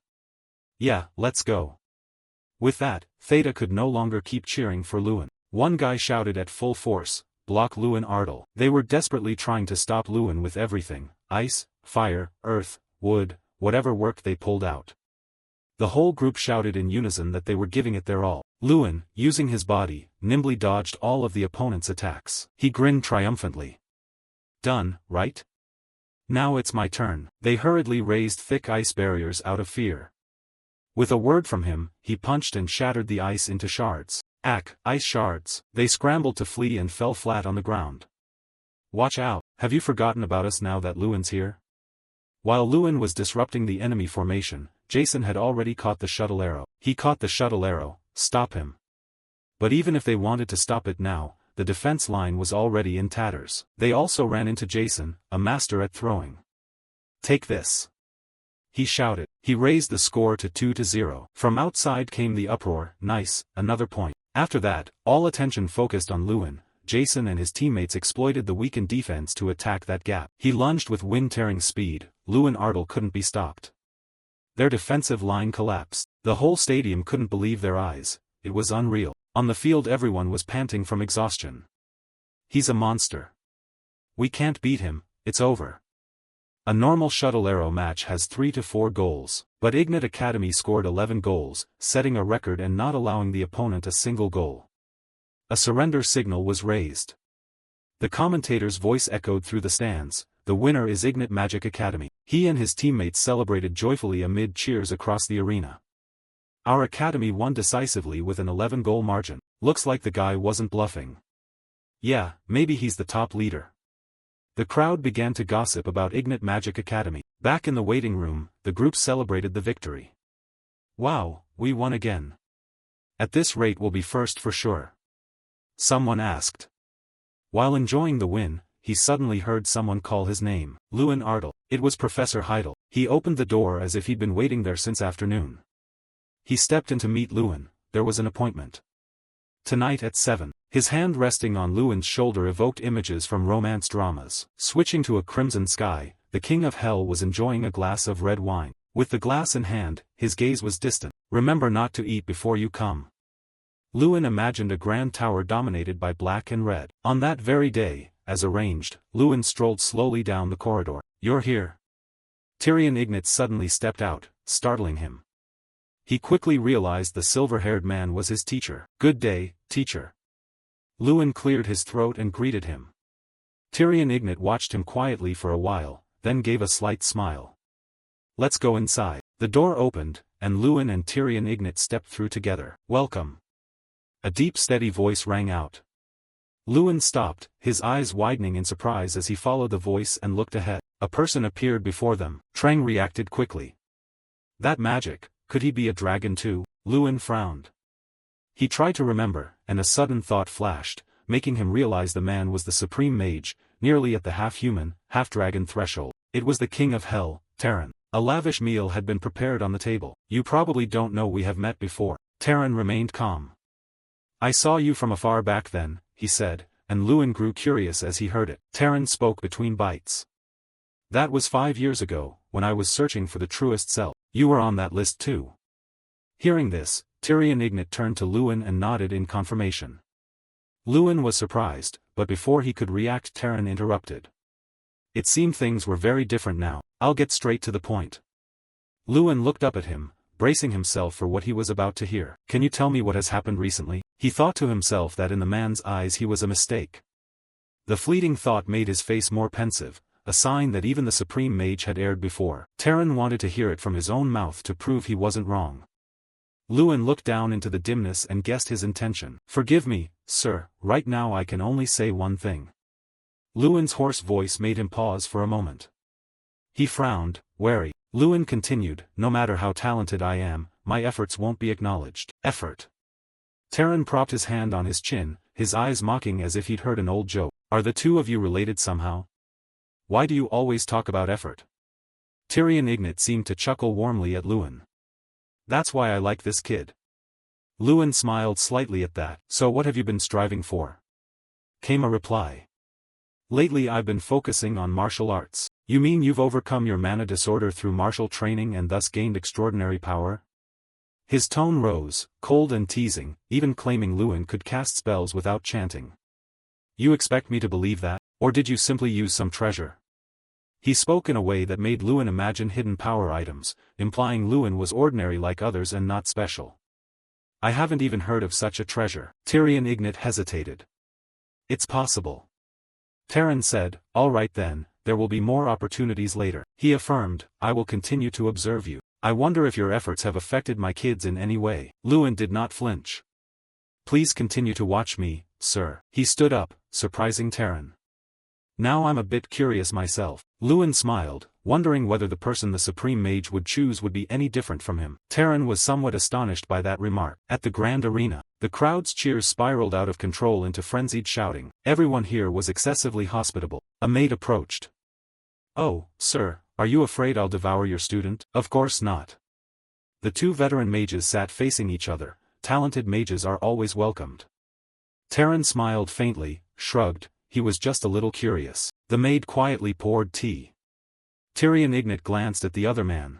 "Yeah, let's go." With that, Theta could no longer keep cheering for Lewin. One guy shouted at full force, "Block Lewin Ardal." They were desperately trying to stop Lewin with everything, ice, fire, earth, wood, whatever worked they pulled out. The whole group shouted in unison that they were giving it their all. Lewin, using his body, nimbly dodged all of the opponent's attacks. He grinned triumphantly. "Done, right? Now it's my turn." They hurriedly raised thick ice barriers out of fear. With a word from him, he punched and shattered the ice into shards. Ice shards. They scrambled to flee and fell flat on the ground. "Watch out, have you forgotten about us now that Lewin's here?" While Lewin was disrupting the enemy formation, Jason had already caught the shuttle arrow. He caught the shuttle arrow. Stop him. But even if they wanted to stop it now, the defense line was already in tatters. They also ran into Jason, a master at throwing. Take this. He shouted. He raised the score to 2-0. From outside came the uproar, nice, another point. After that, all attention focused on Lewin. Jason and his teammates exploited the weakened defense to attack that gap. He lunged with wind-tearing speed. Lewin Ardle couldn't be stopped. Their defensive line collapsed. The whole stadium couldn't believe their eyes. It was unreal. On the field everyone was panting from exhaustion. He's a monster. We can't beat him, it's over. A normal shuttle arrow match has 3 to 4 goals, but Ignite Academy scored 11 goals, setting a record and not allowing the opponent a single goal. A surrender signal was raised. The commentator's voice echoed through the stands, the winner is Ignite Magic Academy. He and his teammates celebrated joyfully amid cheers across the arena. Our academy won decisively with an 11-goal margin. Looks like the guy wasn't bluffing. Yeah, maybe he's the top leader. The crowd began to gossip about Ignite Magic Academy. Back in the waiting room, the group celebrated the victory. Wow, we won again. At this rate we'll be first for sure. Someone asked. While enjoying the win, he suddenly heard someone call his name. Lewin Ardle. It was Professor Heidel. He opened the door as if he'd been waiting there since afternoon. He stepped in to meet Lewin. There was an appointment. Tonight at 7. His hand resting on Lewin's shoulder evoked images from romance dramas. Switching to a crimson sky, the king of hell was enjoying a glass of red wine. With the glass in hand, his gaze was distant. Remember not to eat before you come. Lewin imagined a grand tower dominated by black and red. On that very day, as arranged, Lewin strolled slowly down the corridor. You're here. Tyrion Ignat suddenly stepped out, startling him. He quickly realized the silver-haired man was his teacher. Good day, teacher. Lewin cleared his throat and greeted him. Tyrion Ignat watched him quietly for a while, then gave a slight smile. Let's go inside. The door opened, and Lewin and Tyrion Ignat stepped through together. Welcome. A deep steady voice rang out. Lewin stopped, his eyes widening in surprise as he followed the voice and looked ahead. A person appeared before them. Trang reacted quickly. That magic, could he be a dragon too? Lewin frowned. He tried to remember, and a sudden thought flashed, making him realize the man was the supreme mage, nearly at the half-human, half-dragon threshold. It was the king of hell, Terran. A lavish meal had been prepared on the table. You probably don't know we have met before. Terran remained calm. I saw you from afar back then, he said, and Lewin grew curious as he heard it. Terran spoke between bites. That was 5 years ago, when I was searching for the truest self. You were on that list too. Hearing this, Tyrion Ignat turned to Lewin and nodded in confirmation. Lewin was surprised, but before he could react Terran interrupted. It seemed things were very different now. I'll get straight to the point. Lewin looked up at him, bracing himself for what he was about to hear. Can you tell me what has happened recently? He thought to himself that in the man's eyes he was a mistake. The fleeting thought made his face more pensive, a sign that even the supreme mage had erred before. Terran wanted to hear it from his own mouth to prove he wasn't wrong. Lewin looked down into the dimness and guessed his intention. Forgive me, sir, right now I can only say one thing. Lewin's hoarse voice made him pause for a moment. He frowned, wary. Lewin continued, no matter how talented I am, my efforts won't be acknowledged. Effort. Terran propped his hand on his chin, his eyes mocking as if he'd heard an old joke. Are the two of you related somehow? Why do you always talk about effort? Tyrion Ignat seemed to chuckle warmly at Lewin. That's why I like this kid. Lewin smiled slightly at that. So what have you been striving for? Came a reply. Lately I've been focusing on martial arts. You mean you've overcome your mana disorder through martial training and thus gained extraordinary power? His tone rose, cold and teasing, even claiming Lewin could cast spells without chanting. You expect me to believe that, or did you simply use some treasure? He spoke in a way that made Lewin imagine hidden power items, implying Lewin was ordinary like others and not special. I haven't even heard of such a treasure. Tyrion Ignat hesitated. It's possible. Terran said, all right then, there will be more opportunities later. He affirmed, I will continue to observe you. I wonder if your efforts have affected my kids in any way. Lewin did not flinch. Please continue to watch me, sir. He stood up, surprising Terran. Now I'm a bit curious myself. Lewin smiled, wondering whether the person the supreme mage would choose would be any different from him. Terran was somewhat astonished by that remark. At the grand arena, the crowd's cheers spiraled out of control into frenzied shouting. Everyone here was excessively hospitable. A maid approached. Oh, sir, Are you afraid I'll devour your student? Of course not. The two veteran mages sat facing each other. Talented mages are always welcomed. Terran smiled faintly, shrugged, he was just a little curious. The maid quietly poured tea. Tyrion Ignat glanced at the other man.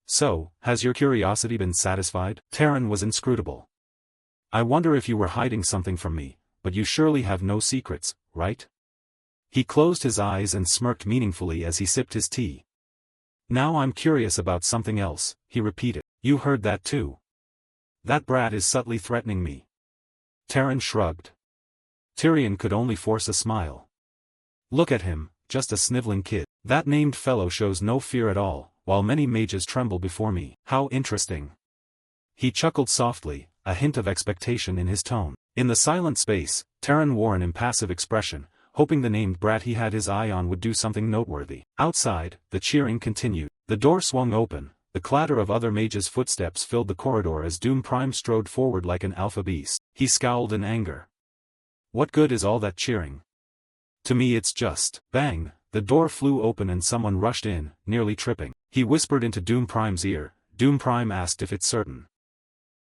So, has your curiosity been satisfied? Terran was inscrutable. I wonder if you were hiding something from me, but you surely have no secrets, right? He closed his eyes and smirked meaningfully as he sipped his tea. Now I'm curious about something else, he repeated. You heard that too. That brat is subtly threatening me. Terran shrugged. Tyrion could only force a smile. Look at him, just a sniveling kid. That named fellow shows no fear at all, while many mages tremble before me. How interesting. He chuckled softly, a hint of expectation in his tone. In the silent space, Terran wore an impassive expression, hoping the named brat he had his eye on would do something noteworthy. Outside, the cheering continued. The door swung open, the clatter of other mages' footsteps filled the corridor as Doom Prime strode forward like an alpha beast. He scowled in anger. What good is all that cheering? To me it's just... Bang! The door flew open and someone rushed in, nearly tripping. He whispered into Doom Prime's ear. Doom Prime asked if it's certain.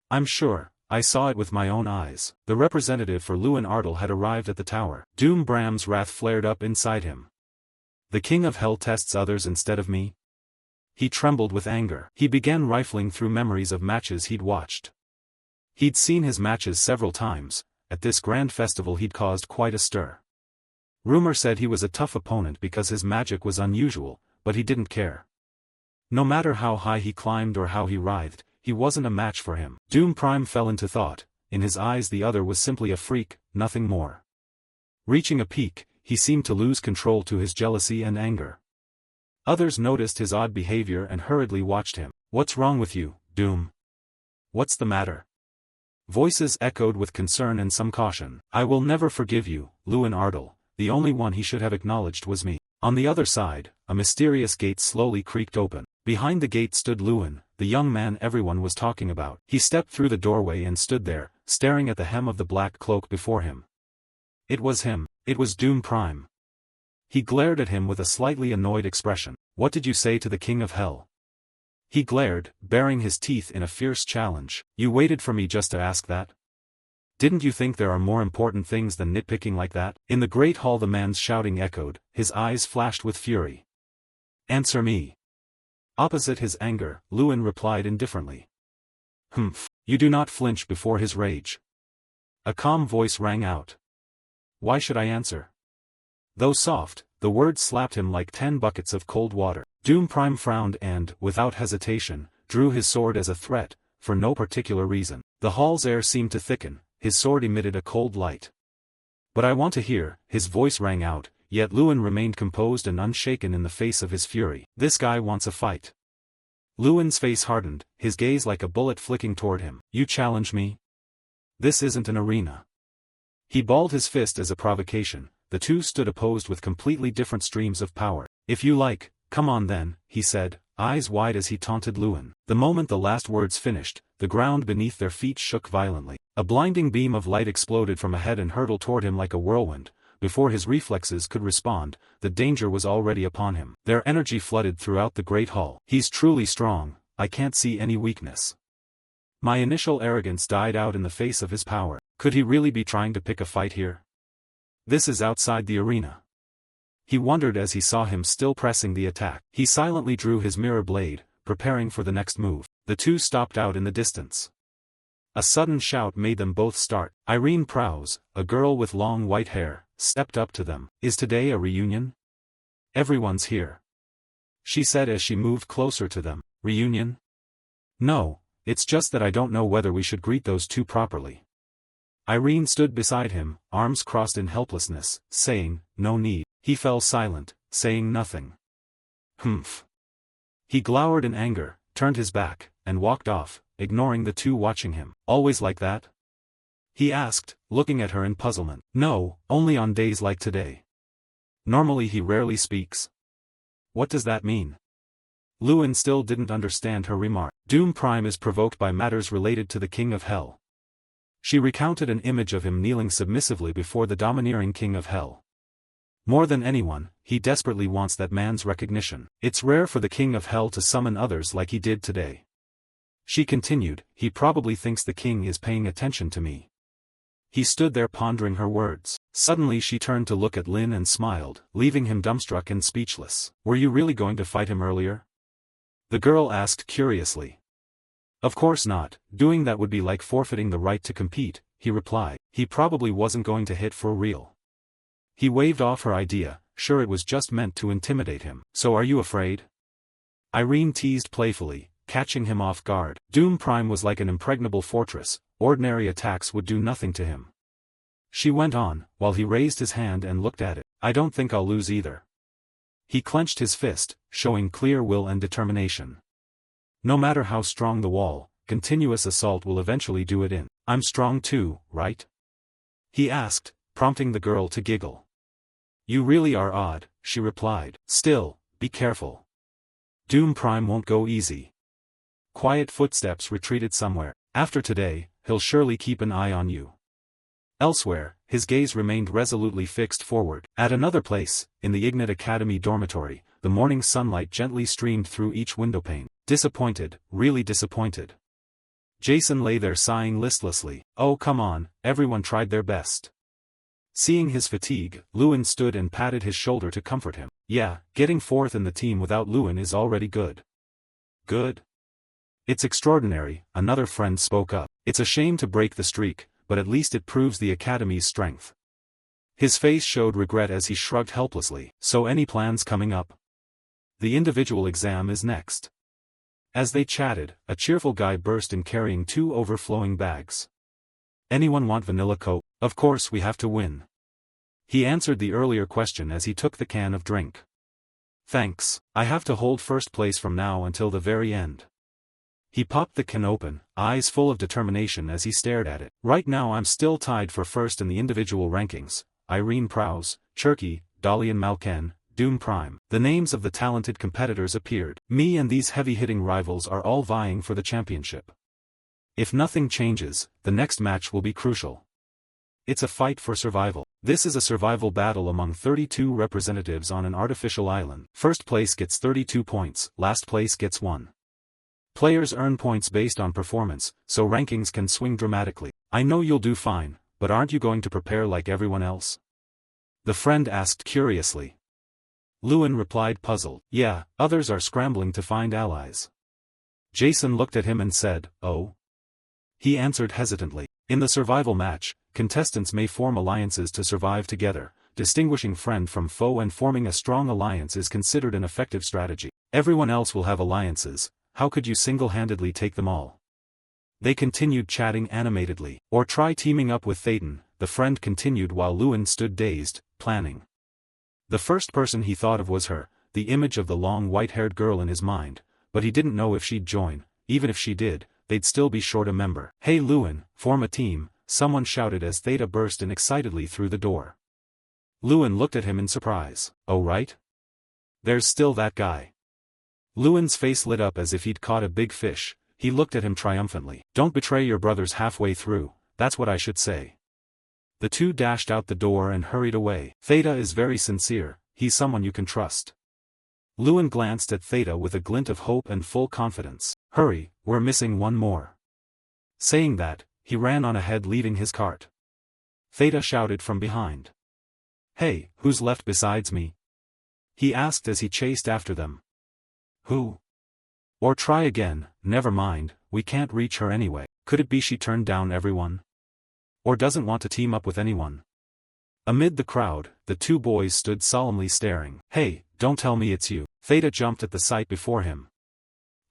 I'm sure, I saw it with my own eyes. The representative for Lewin Ardle had arrived at the tower. Doom Bram's wrath flared up inside him. The King of Hell tests others instead of me? He trembled with anger. He began rifling through memories of matches he'd watched. He'd seen his matches several times. At this grand festival he'd caused quite a stir. Rumor said he was a tough opponent because his magic was unusual, but he didn't care. No matter how high he climbed or how he writhed, he wasn't a match for him. Doom Prime fell into thought. In his eyes the other was simply a freak, nothing more. Reaching a peak, he seemed to lose control to his jealousy and anger. Others noticed his odd behavior and hurriedly watched him. What's wrong with you, Doom? What's the matter? Voices echoed with concern and some caution. I will never forgive you, Lewin Ardle. The only one he should have acknowledged was me. On the other side, a mysterious gate slowly creaked open. Behind the gate stood Lewin, the young man everyone was talking about. He stepped through the doorway and stood there, staring at the hem of the black cloak before him. It was him. It was Doom Prime. He glared at him with a slightly annoyed expression. What did you say to the King of Hell? He glared, baring his teeth in a fierce challenge. You waited for me just to ask that? Didn't you think there are more important things than nitpicking like that? In the great hall the man's shouting echoed, his eyes flashed with fury. Answer me. Opposite his anger, Lewin replied indifferently. Humph, you do not flinch before his rage. A calm voice rang out. Why should I answer? Though soft, the words slapped him like 10 buckets of cold water. Doom Prime frowned and, without hesitation, drew his sword as a threat, for no particular reason. The hall's air seemed to thicken. His sword emitted a cold light. But I want to hear, his voice rang out, yet Lewin remained composed and unshaken in the face of his fury. This guy wants a fight. Lewin's face hardened, his gaze like a bullet flicking toward him. You challenge me? This isn't an arena. He balled his fist as a provocation. The two stood opposed with completely different streams of power. If you like, come on then, he said, eyes wide as he taunted Lewin. The moment the last words finished, the ground beneath their feet shook violently. A blinding beam of light exploded from ahead and hurtled toward him like a whirlwind. Before his reflexes could respond, the danger was already upon him. Their energy flooded throughout the great hall. He's truly strong, I can't see any weakness. My initial arrogance died out in the face of his power. Could he really be trying to pick a fight here? This is outside the arena. He wondered as he saw him still pressing the attack. He silently drew his mirror blade, preparing for the next move. The two stopped out in the distance. A sudden shout made them both start. Irene Prowse, a girl with long white hair, stepped up to them. Is today a reunion? Everyone's here. She said as she moved closer to them. Reunion? No, it's just that I don't know whether we should greet those two properly. Irene stood beside him, arms crossed in helplessness, saying, no need. He fell silent, saying nothing. Humph. He glowered in anger, turned his back, and walked off, ignoring the two watching him. Always like that? He asked, looking at her in puzzlement. No, only on days like today. Normally he rarely speaks. What does that mean? Lewin still didn't understand her remark. Doom Prime is provoked by matters related to the King of Hell. She recounted an image of him kneeling submissively before the domineering King of Hell. More than anyone, he desperately wants that man's recognition. It's rare for the king of hell to summon others like he did today. She continued, he probably thinks the king is paying attention to me. He stood there pondering her words. Suddenly she turned to look at Lin and smiled, leaving him dumbstruck and speechless. Were you really going to fight him earlier? The girl asked curiously. Of course not, doing that would be like forfeiting the right to compete, he replied. He probably wasn't going to hit for real. He waved off her idea, sure it was just meant to intimidate him. So are you afraid? Irene teased playfully, catching him off guard. Doom Prime was like an impregnable fortress, ordinary attacks would do nothing to him. She went on, while he raised his hand and looked at it. I don't think I'll lose either. He clenched his fist, showing clear will and determination. No matter how strong the wall, continuous assault will eventually do it in. I'm strong too, right? He asked, prompting the girl to giggle. You really are odd, she replied. Still, be careful. Doom Prime won't go easy. Quiet footsteps retreated somewhere. After today, he'll surely keep an eye on you. Elsewhere, his gaze remained resolutely fixed forward. At another place, in the Ignat Academy dormitory, the morning sunlight gently streamed through each windowpane. Disappointed, really disappointed. Jason lay there sighing listlessly. Oh come on, everyone tried their best. Seeing his fatigue, Lewin stood and patted his shoulder to comfort him. Yeah, getting fourth in the team without Lewin is already good. Good? It's extraordinary, another friend spoke up. It's a shame to break the streak, but at least it proves the Academy's strength. His face showed regret as he shrugged helplessly. So any plans coming up? The individual exam is next. As they chatted, a cheerful guy burst in carrying 2 overflowing bags. Anyone want vanilla Coke? Of course we have to win. He answered the earlier question as he took the can of drink. Thanks, I have to hold first place from now until the very end. He popped the can open, eyes full of determination as he stared at it. Right now I'm still tied for first in the individual rankings. Irene Prowse, Cherky, Dalian Malken, Doom Prime. The names of the talented competitors appeared. Me and these heavy-hitting rivals are all vying for the championship. If nothing changes, the next match will be crucial. It's a fight for survival. This is a survival battle among 32 representatives on an artificial island. First place gets 32 points, last place gets 1. Players earn points based on performance, so rankings can swing dramatically. I know you'll do fine, but aren't you going to prepare like everyone else? The friend asked curiously. Lewin replied puzzled. Yeah, others are scrambling to find allies. Jason looked at him and said, oh? He answered hesitantly. In the survival match, contestants may form alliances to survive together. Distinguishing friend from foe and forming a strong alliance is considered an effective strategy. Everyone else will have alliances. How could you single-handedly take them all? They continued chatting animatedly. Or try teaming up with Thetan, the friend continued while Lewin stood dazed, planning. The first person he thought of was her, the image of the long white-haired girl in his mind, but he didn't know if she'd join. Even if she did, they'd still be short a member. Hey Lewin, form a team, someone shouted as Theta burst in excitedly through the door. Lewin looked at him in surprise. Oh right? There's still that guy. Lewin's face lit up as if he'd caught a big fish. He looked at him triumphantly. Don't betray your brothers halfway through, that's what I should say. The two dashed out the door and hurried away. Theta is very sincere, he's someone you can trust. Lewin glanced at Theta with a glint of hope and full confidence. Hurry, we're missing one more. Saying that, he ran on ahead leaving his cart. Theta shouted from behind. Hey, who's left besides me? He asked as he chased after them. Who? Or try again, never mind, we can't reach her anyway. Could it be she turned down everyone? Or doesn't want to team up with anyone? Amid the crowd, the two boys stood solemnly staring. Hey, don't tell me it's you. Theta jumped at the sight before him.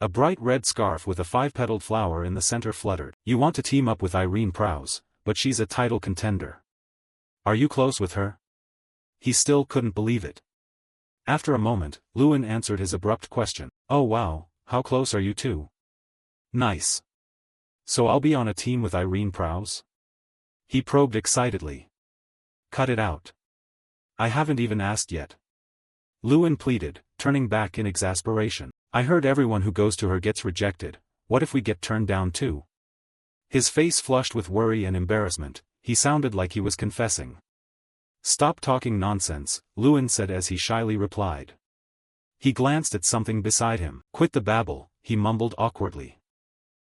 A bright red scarf with a 5-petaled flower in the center fluttered. You want to team up with Irene Prowse, but she's a title contender. Are you close with her? He still couldn't believe it. After a moment, Lewin answered his abrupt question. Oh wow, how close are you two? Nice. So I'll be on a team with Irene Prowse? He probed excitedly. Cut it out. I haven't even asked yet. Lewin pleaded, turning back in exasperation. I heard everyone who goes to her gets rejected. What if we get turned down too? His face flushed with worry and embarrassment. He sounded like he was confessing. Stop talking nonsense, Lewin said as he shyly replied. He glanced at something beside him. Quit the babble, he mumbled awkwardly.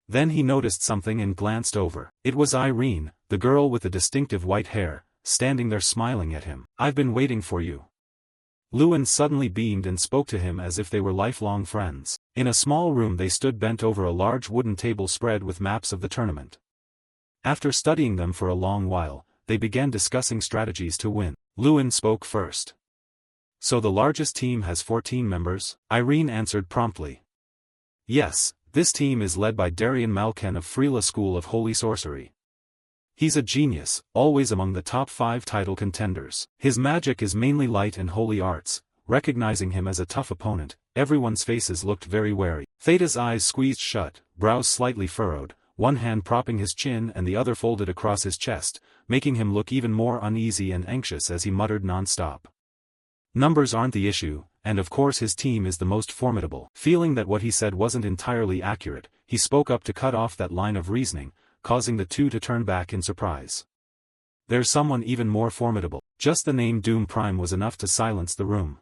Then he noticed something and glanced over. It was Irene, the girl with the distinctive white hair, standing there smiling at him. I've been waiting for you. Lewin suddenly beamed and spoke to him as if they were lifelong friends. In a small room they stood bent over a large wooden table spread with maps of the tournament. After studying them for a long while, they began discussing strategies to win. Lewin spoke first. So the largest team has 14 members? Irene answered promptly. Yes, this team is led by Darien Malken of Freela School of Holy Sorcery. He's a genius, always among the top 5 title contenders. His magic is mainly light and holy arts. Recognizing him as a tough opponent, everyone's faces looked very wary. Theta's eyes squeezed shut, brows slightly furrowed, one hand propping his chin and the other folded across his chest, making him look even more uneasy and anxious as he muttered non-stop. Numbers aren't the issue, and of course his team is the most formidable. Feeling that what he said wasn't entirely accurate, he spoke up to cut off that line of reasoning, causing the two to turn back in surprise. There's someone even more formidable. Just the name Doom Prime was enough to silence the room.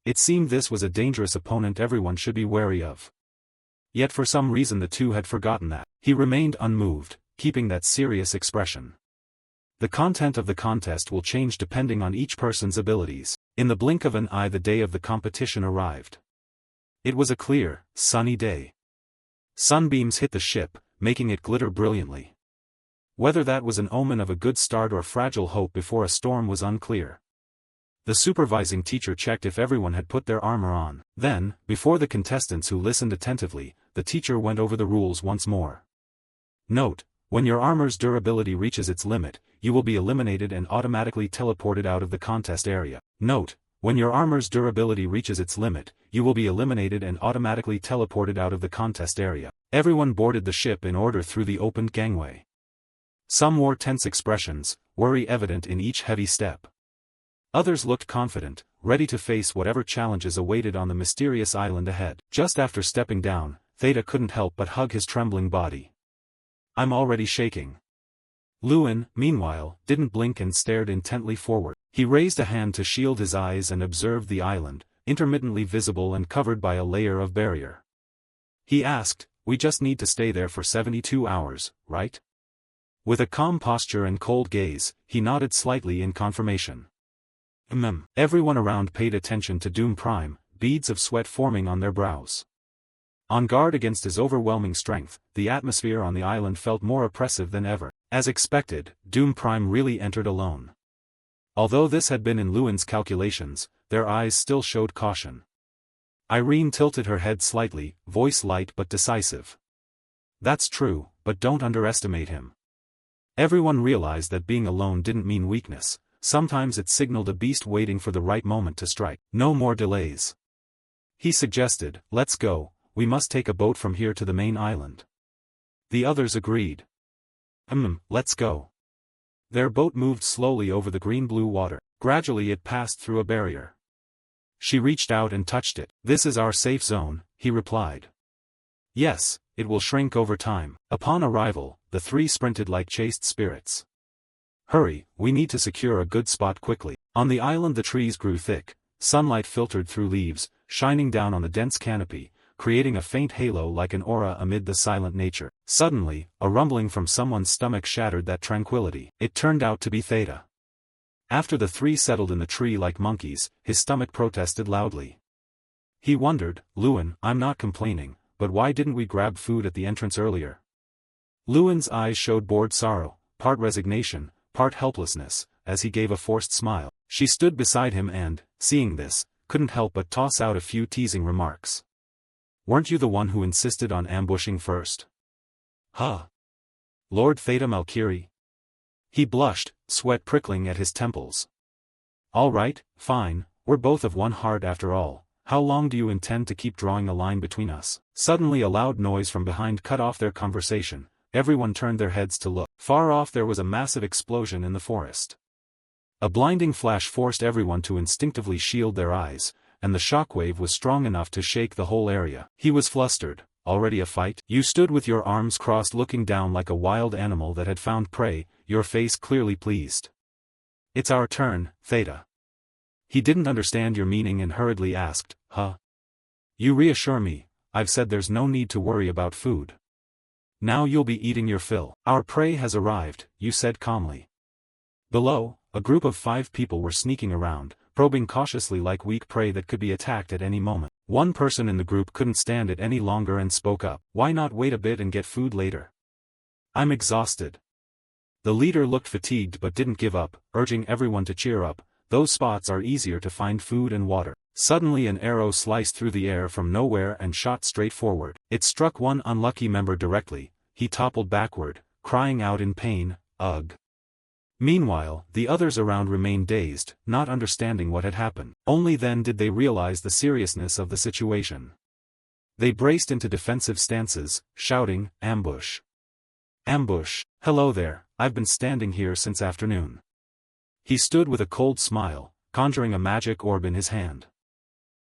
It seemed this was a dangerous opponent everyone should be wary of. Yet for some reason the two had forgotten that. He remained unmoved, keeping that serious expression. The content of the contest will change depending on each person's abilities. In the blink of an eye the day of the competition arrived. It was a clear, sunny day. Sunbeams hit the ship, making it glitter brilliantly. Whether that was an omen of a good start or fragile hope before a storm was unclear. The supervising teacher checked if everyone had put their armor on. Then, before the contestants who listened attentively, the teacher went over the rules once more. Note: when your armor's durability reaches its limit, you will be eliminated and automatically teleported out of the contest area. Note: when your armor's durability reaches its limit, you will be eliminated and automatically teleported out of the contest area. Everyone boarded the ship in order through the opened gangway. Some wore tense expressions, worry evident in each heavy step. Others looked confident, ready to face whatever challenges awaited on the mysterious island ahead. Just after stepping down, Theta couldn't help but hug his trembling body. I'm already shaking. Lewin, meanwhile, didn't blink and stared intently forward. He raised a hand to shield his eyes and observed the island, intermittently visible and covered by a layer of barrier. He asked, we just need to stay there for 72 hours, right? With a calm posture and cold gaze, he nodded slightly in confirmation. Everyone around paid attention to Doom Prime, beads of sweat forming on their brows. On guard against his overwhelming strength, the atmosphere on the island felt more oppressive than ever. As expected, Doom Prime really entered alone. Although this had been in Lewin's calculations, their eyes still showed caution. Irene tilted her head slightly, voice light but decisive. That's true, but don't underestimate him. Everyone realized that being alone didn't mean weakness. Sometimes it signaled a beast waiting for the right moment to strike. No more delays. He suggested, let's go, we must take a boat from here to the main island. The others agreed. Let's go. Their boat moved slowly over the green-blue water. Gradually it passed through a barrier. She reached out and touched it. This is our safe zone, he replied. Yes, it will shrink over time. Upon arrival, the three sprinted like chased spirits. Hurry, we need to secure a good spot quickly. On the island the trees grew thick, sunlight filtered through leaves, shining down on the dense canopy, creating a faint halo like an aura amid the silent nature. Suddenly, a rumbling from someone's stomach shattered that tranquility. It turned out to be Theta. After the three settled in the tree like monkeys, his stomach protested loudly. He wondered, Lewin, I'm not complaining, but why didn't we grab food at the entrance earlier? Lewin's eyes showed bored sorrow, part resignation, part helplessness, as he gave a forced smile. She stood beside him and, seeing this, couldn't help but toss out a few teasing remarks. Weren't you the one who insisted on ambushing first? Huh? Lord Theta Malkiri? He blushed, sweat prickling at his temples. All right, fine, we're both of one heart after all. How long do you intend to keep drawing a line between us? Suddenly a loud noise from behind cut off their conversation. Everyone turned their heads to look. Far off there was a massive explosion in the forest. A blinding flash forced everyone to instinctively shield their eyes, and the shockwave was strong enough to shake the whole area. He was flustered. Already a fight? You stood with your arms crossed looking down like a wild animal that had found prey, your face clearly pleased. It's our turn, Theta. He didn't understand your meaning and hurriedly asked, huh? You reassure me, I've said there's no need to worry about food. Now you'll be eating your fill. Our prey has arrived, you said calmly. Below, a group of 5 people were sneaking around, probing cautiously like weak prey that could be attacked at any moment. One person in the group couldn't stand it any longer and spoke up. Why not wait a bit and get food later? I'm exhausted. The leader looked fatigued but didn't give up, urging everyone to cheer up. Those spots are easier to find food and water. Suddenly an arrow sliced through the air from nowhere and shot straight forward. It struck one unlucky member directly. He toppled backward, crying out in pain, ugh. Meanwhile, the others around remained dazed, not understanding what had happened. Only then did they realize the seriousness of the situation. They braced into defensive stances, shouting, ambush. Ambush. Hello there, I've been standing here since afternoon. He stood with a cold smile, conjuring a magic orb in his hand.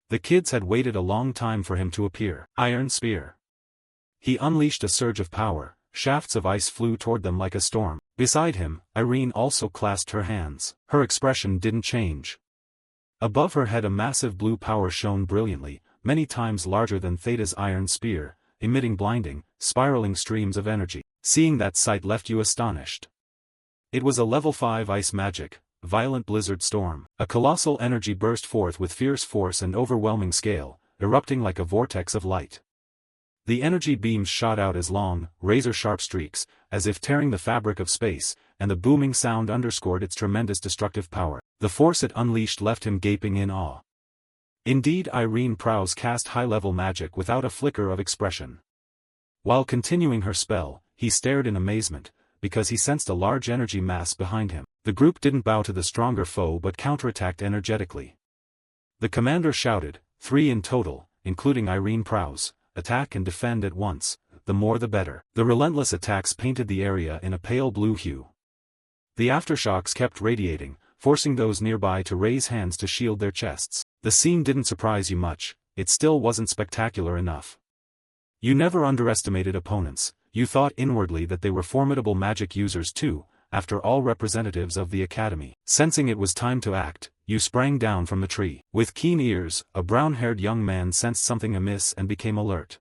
The kids had waited a long time for him to appear. Iron Spear. He unleashed a surge of power, shafts of ice flew toward them like a storm. Beside him, Irene also clasped her hands. Her expression didn't change. Above her head a massive blue power shone brilliantly, many times larger than Theta's iron spear, emitting blinding, spiraling streams of energy. Seeing that sight left you astonished. It was a level 5 ice magic, violent blizzard storm. A colossal energy burst forth with fierce force and overwhelming scale, erupting like a vortex of light. The energy beams shot out as long, razor-sharp streaks, as if tearing the fabric of space, and the booming sound underscored its tremendous destructive power. The force it unleashed left him gaping in awe. Indeed, Irene Prowse cast high-level magic without a flicker of expression. While continuing her spell, he stared in amazement, because he sensed a large energy mass behind him. The group didn't bow to the stronger foe but counterattacked energetically. The commander shouted, 3 in total, including Irene Prowse, attack and defend at once, the more the better. The relentless attacks painted the area in a pale blue hue. The aftershocks kept radiating, forcing those nearby to raise hands to shield their chests. The scene didn't surprise you much, it still wasn't spectacular enough. You never underestimated opponents, you thought inwardly that they were formidable magic users too, after all representatives of the academy. Sensing it was time to act, you sprang down from the tree. With keen ears, a brown-haired young man sensed something amiss and became alert.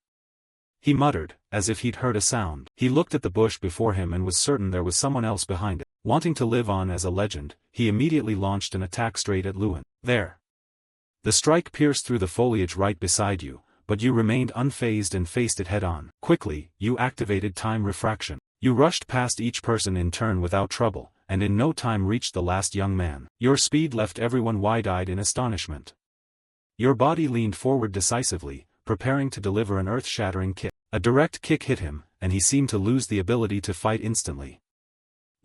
He muttered, as if he'd heard a sound. He looked at the bush before him and was certain there was someone else behind it. Wanting to live on as a legend, he immediately launched an attack straight at Lewin. There. The strike pierced through the foliage right beside you, but you remained unfazed and faced it head-on. Quickly, you activated time refraction. You rushed past each person in turn without trouble, and in no time reached the last young man. Your speed left everyone wide-eyed in astonishment. Your body leaned forward decisively, preparing to deliver an earth-shattering kick. A direct kick hit him, and he seemed to lose the ability to fight instantly.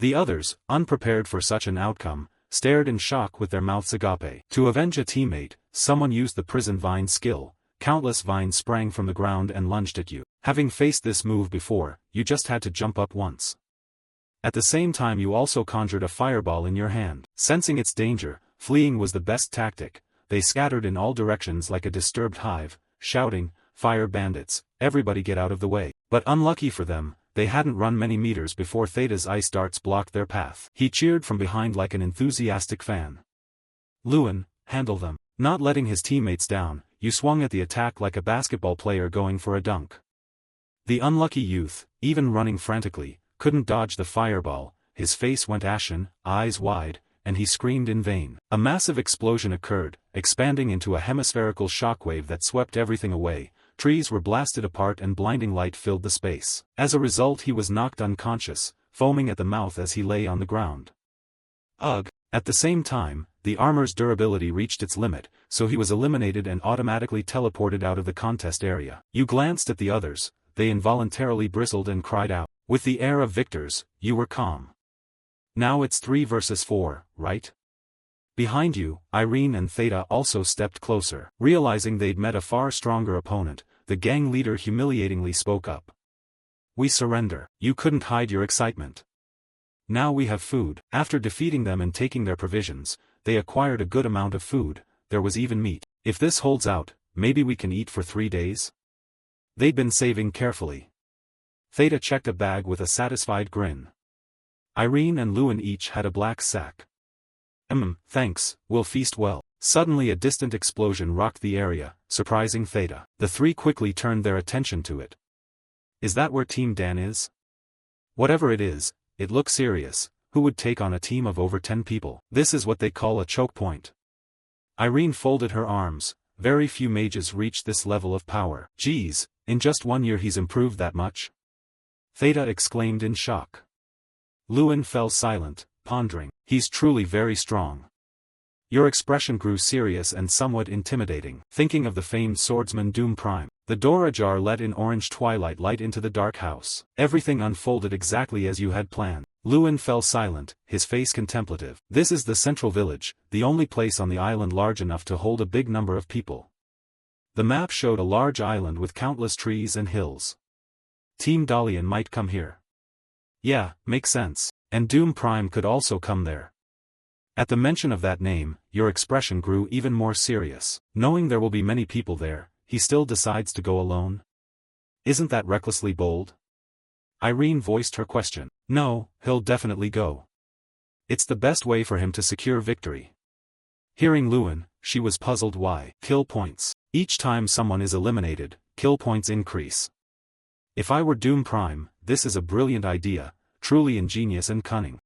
The others, unprepared for such an outcome, stared in shock with their mouths agape. To avenge a teammate, someone used the prison vine skill. Countless vines sprang from the ground and lunged at you. Having faced this move before, you just had to jump up once. At the same time you also conjured a fireball in your hand. Sensing its danger, fleeing was the best tactic. They scattered in all directions like a disturbed hive, shouting, "Fire bandits, everybody get out of the way." But unlucky for them, they hadn't run many meters before Theta's ice darts blocked their path. He cheered from behind like an enthusiastic fan. Lewin, handle them. Not letting his teammates down, you swung at the attack like a basketball player going for a dunk. The unlucky youth, even running frantically, couldn't dodge the fireball. His face went ashen, eyes wide, and he screamed in vain. A massive explosion occurred, expanding into a hemispherical shockwave that swept everything away. Trees were blasted apart and blinding light filled the space. As a result he was knocked unconscious, foaming at the mouth as he lay on the ground. Ugh! At the same time, the armor's durability reached its limit, so he was eliminated and automatically teleported out of the contest area. You glanced at the others, they involuntarily bristled and cried out. With the air of victors, you were calm. Now it's 3 versus 4, right? Behind you, Irene and Theta also stepped closer. Realizing they'd met a far stronger opponent, the gang leader humiliatingly spoke up. We surrender. You couldn't hide your excitement. Now we have food. After defeating them and taking their provisions, they acquired a good amount of food, there was even meat. If this holds out, maybe we can eat for 3 days? They'd been saving carefully. Theta checked a bag with a satisfied grin. Irene and Lewin each had a black sack. Thanks, we'll feast well. Suddenly a distant explosion rocked the area, surprising Theta. The three quickly turned their attention to it. Is that where Team Dan is? Whatever it is, it looks serious. Who would take on a team of over 10 people? This is what they call a choke point. Irene folded her arms. Very few mages reach this level of power. Geez, in just 1 year he's improved that much? Theta exclaimed in shock. Lewin fell silent, pondering. He's truly very strong. Your expression grew serious and somewhat intimidating. Thinking of the famed swordsman Doom Prime. The door ajar let in orange twilight light into the dark house. Everything unfolded exactly as you had planned. Lewin fell silent, his face contemplative. This is the central village, the only place on the island large enough to hold a big number of people. The map showed a large island with countless trees and hills. Team Dalian might come here. Yeah, makes sense. And Doom Prime could also come there. At the mention of that name, your expression grew even more serious. Knowing there will be many people there, he still decides to go alone? Isn't that recklessly bold? Irene voiced her question. No, he'll definitely go. It's the best way for him to secure victory. Hearing Lewin, she was puzzled why. Kill points. Each time someone is eliminated, kill points increase. If I were Doom Prime, this is a brilliant idea, truly ingenious and cunning.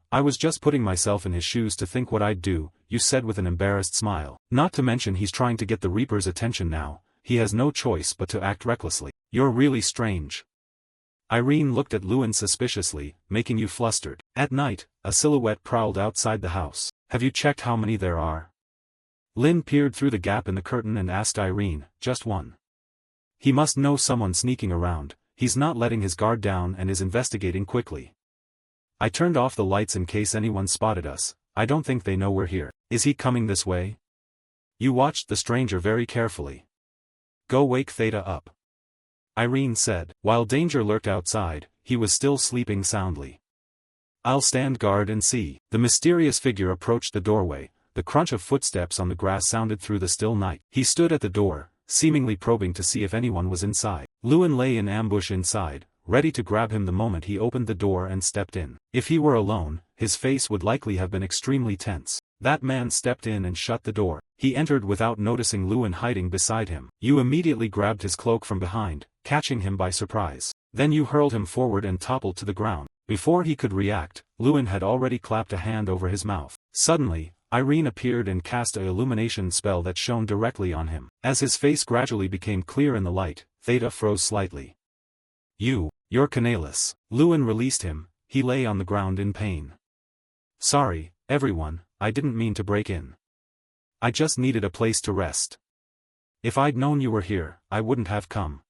I was just putting myself in his shoes to think what I'd do, you said with an embarrassed smile. Not to mention he's trying to get the Reaper's attention now, he has no choice but to act recklessly. You're really strange. Irene looked at Lewin suspiciously, making you flustered. At night, a silhouette prowled outside the house. Have you checked how many there are? Lin peered through the gap in the curtain and asked Irene, just one. He must know someone sneaking around, he's not letting his guard down and is investigating quickly. I turned off the lights in case anyone spotted us. I don't think they know we're here. Is he coming this way? You watched the stranger very carefully. Go wake Theta up. Irene said. While danger lurked outside, he was still sleeping soundly. I'll stand guard and see. The mysterious figure approached the doorway. The crunch of footsteps on the grass sounded through the still night. He stood at the door, seemingly probing to see if anyone was inside. Lewin lay in ambush inside, ready to grab him the moment he opened the door and stepped in. If he were alone, his face would likely have been extremely tense. That man stepped in and shut the door. He entered without noticing Lewin hiding beside him. You immediately grabbed his cloak from behind, catching him by surprise. Then you hurled him forward and toppled to the ground. Before he could react, Lewin had already clapped a hand over his mouth. Suddenly, Irene appeared and cast a illumination spell that shone directly on him. As his face gradually became clear in the light, Theta froze slightly. You're Canalus. Lewin released him, he lay on the ground in pain. Sorry, everyone, I didn't mean to break in. I just needed a place to rest. If I'd known you were here, I wouldn't have come.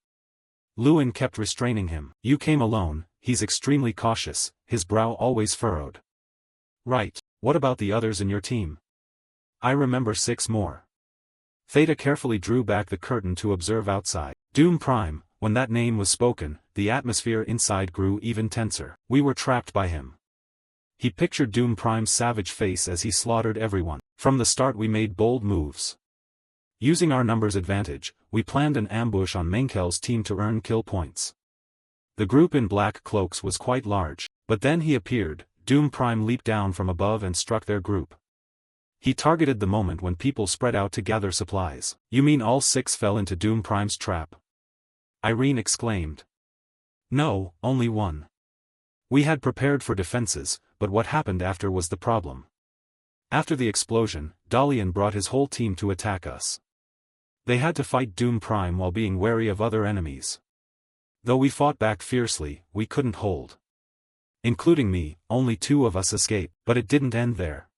Lewin kept restraining him. You came alone, he's extremely cautious, his brow always furrowed. Right, what about the others in your team? I remember 6 more. Theta carefully drew back the curtain to observe outside. Doom Prime. When that name was spoken, the atmosphere inside grew even tenser. We were trapped by him. He pictured Doom Prime's savage face as he slaughtered everyone. From the start we made bold moves. Using our numbers advantage, we planned an ambush on Menkel's team to earn kill points. The group in black cloaks was quite large, but then he appeared. Doom Prime leaped down from above and struck their group. He targeted the moment when people spread out to gather supplies. You mean all 6 fell into Doom Prime's trap? Irene exclaimed. No, only one. We had prepared for defenses, but what happened after was the problem. After the explosion, Dalian brought his whole team to attack us. They had to fight Doom Prime while being wary of other enemies. Though we fought back fiercely, we couldn't hold. Including me, only 2 of us escaped, but it didn't end there.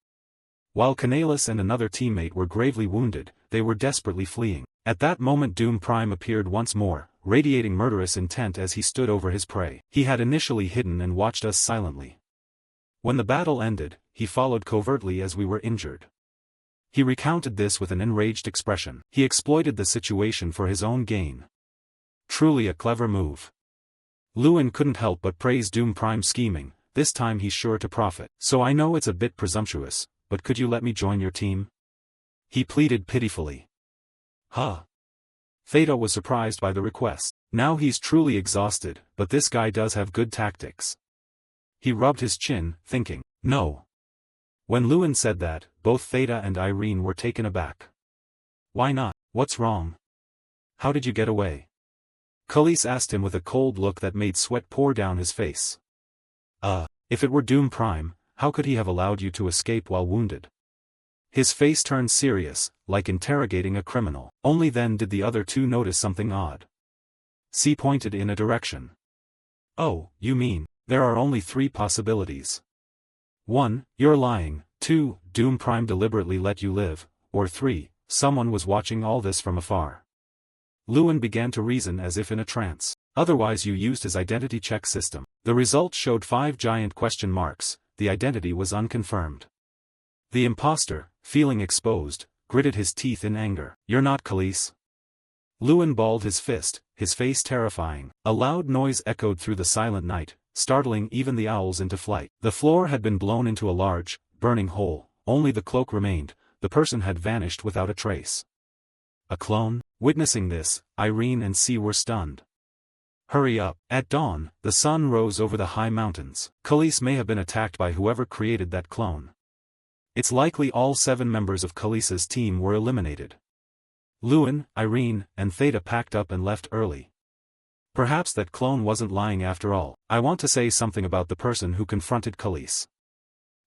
While Canalus and another teammate were gravely wounded, they were desperately fleeing. At that moment Doom Prime appeared once more, radiating murderous intent as he stood over his prey. He had initially hidden and watched us silently. When the battle ended, he followed covertly as we were injured. He recounted this with an enraged expression. He exploited the situation for his own gain. Truly a clever move. Lewin couldn't help but praise Doom Prime's scheming. This time he's sure to profit. So I know it's a bit presumptuous, but could you let me join your team? He pleaded pitifully. Huh. Theta was surprised by the request. Now he's truly exhausted, but this guy does have good tactics. He rubbed his chin, thinking, no. When Lewin said that, both Theta and Irene were taken aback. Why not? What's wrong? How did you get away? Khalees asked him with a cold look that made sweat pour down his face. If it were Doom Prime, how could he have allowed you to escape while wounded? His face turned serious, like interrogating a criminal. Only then did the other two notice something odd. C pointed in a direction. Oh, you mean, there are only 3 possibilities. 1. You're lying, 2. Doom Prime deliberately let you live, or 3. Someone was watching all this from afar. Lewin began to reason as if in a trance. Otherwise you used his identity check system. The results showed 5 giant question marks, the identity was unconfirmed. The imposter, feeling exposed, gritted his teeth in anger. You're not Khalees. Lewin balled his fist, his face terrifying. A loud noise echoed through the silent night, startling even the owls into flight. The floor had been blown into a large, burning hole, only the cloak remained, the person had vanished without a trace. A clone? Witnessing this, Irene and C were stunned. Hurry up. At dawn, the sun rose over the high mountains. Khalees may have been attacked by whoever created that clone. It's likely all 7 members of Khalees's team were eliminated. Lewin, Irene, and Theta packed up and left early. Perhaps that clone wasn't lying after all. I want to say something about the person who confronted Khalees.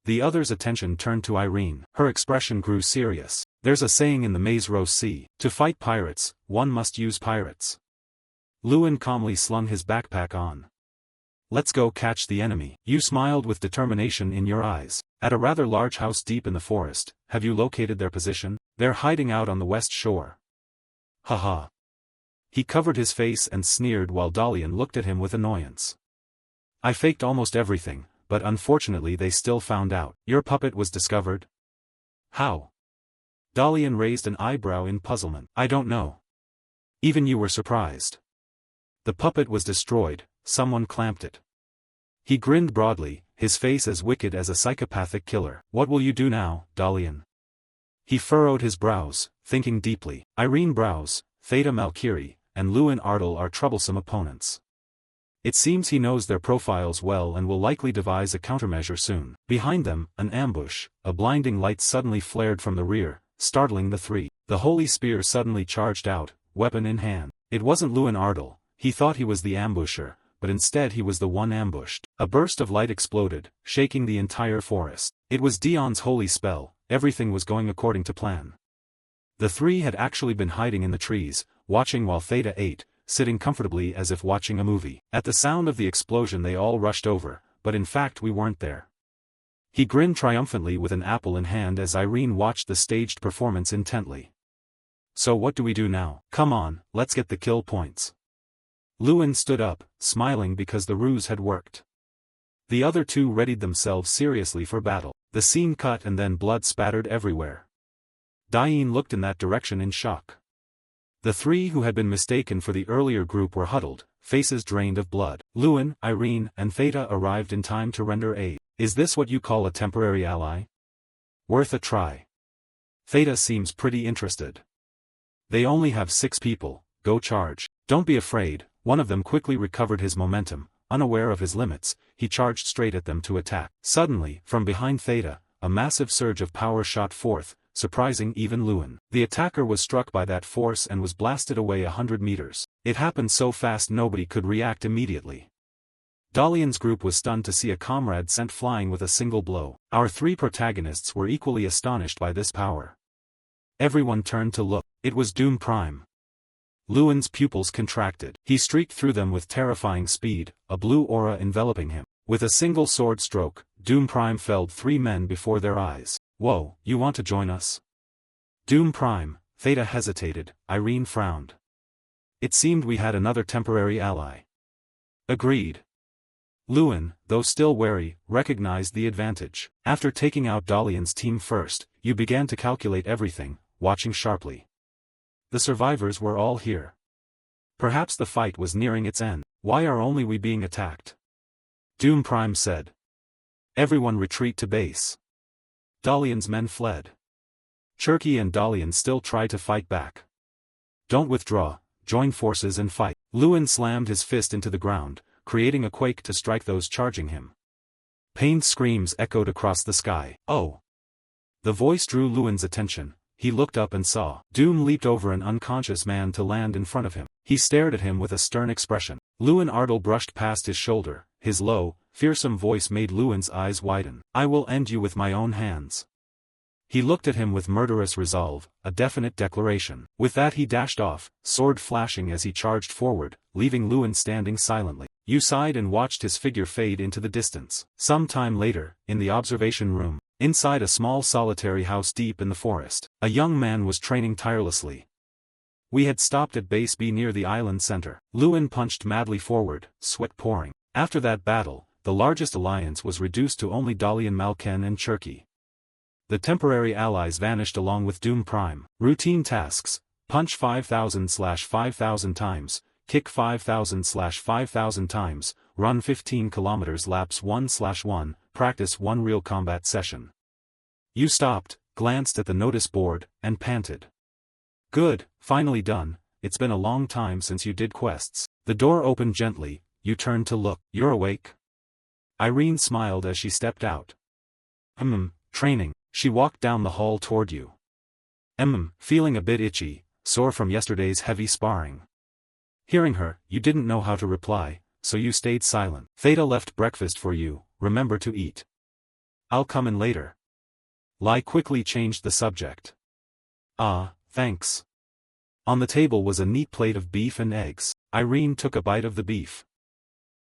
The others' attention turned to Irene. Her expression grew serious. There's a saying in the Maze Rose Sea, to fight pirates, one must use pirates. Lewin calmly slung his backpack on. Let's go catch the enemy. You smiled with determination in your eyes. At a rather large house deep in the forest, have you located their position? They're hiding out on the west shore. Haha. He covered his face and sneered while Dalian looked at him with annoyance. I faked almost everything, but unfortunately they still found out. Your puppet was discovered? How? Dalian raised an eyebrow in puzzlement. I don't know. Even you were surprised. The puppet was destroyed, someone clamped it. He grinned broadly, his face as wicked as a psychopathic killer. What will you do now, Dalian? He furrowed his brows, thinking deeply. Irene Browse, Theta Malkiri, and Lewin Ardal are troublesome opponents. It seems he knows their profiles well and will likely devise a countermeasure soon. Behind them, an ambush, a blinding light suddenly flared from the rear, startling the 3. The holy spear suddenly charged out, weapon in hand. It wasn't Lewin Ardal, he thought he was the ambusher, but instead he was the one ambushed. A burst of light exploded, shaking the entire forest. It was Dion's holy spell, everything was going according to plan. The 3 had actually been hiding in the trees, watching while Theta ate, sitting comfortably as if watching a movie. At the sound of the explosion they all rushed over, but in fact we weren't there. He grinned triumphantly with an apple in hand as Irene watched the staged performance intently. So what do we do now? Come on, let's get the kill points. Lewin stood up, smiling because the ruse had worked. The other 2 readied themselves seriously for battle. The scene cut and then blood spattered everywhere. Diane looked in that direction in shock. The 3 who had been mistaken for the earlier group were huddled, faces drained of blood. Lewin, Irene, and Theta arrived in time to render aid. Is this what you call a temporary ally? Worth a try. Theta seems pretty interested. They only have 6 people, go charge. Don't be afraid, one of them quickly recovered his momentum, unaware of his limits, he charged straight at them to attack. Suddenly, from behind Theta, a massive surge of power shot forth, surprising even Lewin. The attacker was struck by that force and was blasted away 100 meters. It happened so fast nobody could react immediately. Dalian's group was stunned to see a comrade sent flying with a single blow. Our 3 protagonists were equally astonished by this power. Everyone turned to look. It was Doom Prime. Lewin's pupils contracted. He streaked through them with terrifying speed, a blue aura enveloping him. With a single sword stroke, Doom Prime felled 3 men before their eyes. Whoa, you want to join us? Doom Prime, Theta hesitated, Irene frowned. It seemed we had another temporary ally. Agreed. Lewin, though still wary, recognized the advantage. After taking out Dalian's team first, you began to calculate everything, watching sharply. The survivors were all here. Perhaps the fight was nearing its end. Why are only we being attacked? Doom Prime said. Everyone retreat to base. Dalian's men fled. Cherky and Dalian still tried to fight back. Don't withdraw, join forces and fight. Lewin slammed his fist into the ground, creating a quake to strike those charging him. Pained screams echoed across the sky. Oh! The voice drew Luin's attention. He looked up and saw. Doom leaped over an unconscious man to land in front of him. He stared at him with a stern expression. Luin Ardal brushed past his shoulder. His low, fearsome voice made Luin's eyes widen. I will end you with my own hands. He looked at him with murderous resolve, a definite declaration. With that he dashed off, sword flashing as he charged forward, leaving Luin standing silently. Yu sighed and watched his figure fade into the distance. Some time later, in the observation room, inside a small solitary house deep in the forest, a young man was training tirelessly. We had stopped at base B near the island center. Luin punched madly forward, sweat pouring. After that battle, the largest alliance was reduced to only Dalian Malken and Cherki. The temporary allies vanished along with Doom Prime. Routine tasks: punch 5,000/5,000 times, kick 5,000/5,000 times, run 15 kilometers laps 1/1, practice one real combat session. You stopped, glanced at the notice board, and panted. Good, finally done. It's been a long time since you did quests. The door opened gently. You turned to look. You're awake? Irene smiled as she stepped out. Training. She walked down the hall toward you. Feeling a bit itchy, sore from yesterday's heavy sparring. Hearing her, you didn't know how to reply, so you stayed silent. Theta left breakfast for you, remember to eat. I'll come in later. Lai quickly changed the subject. Ah, thanks. On the table was a neat plate of beef and eggs. Irene took a bite of the beef.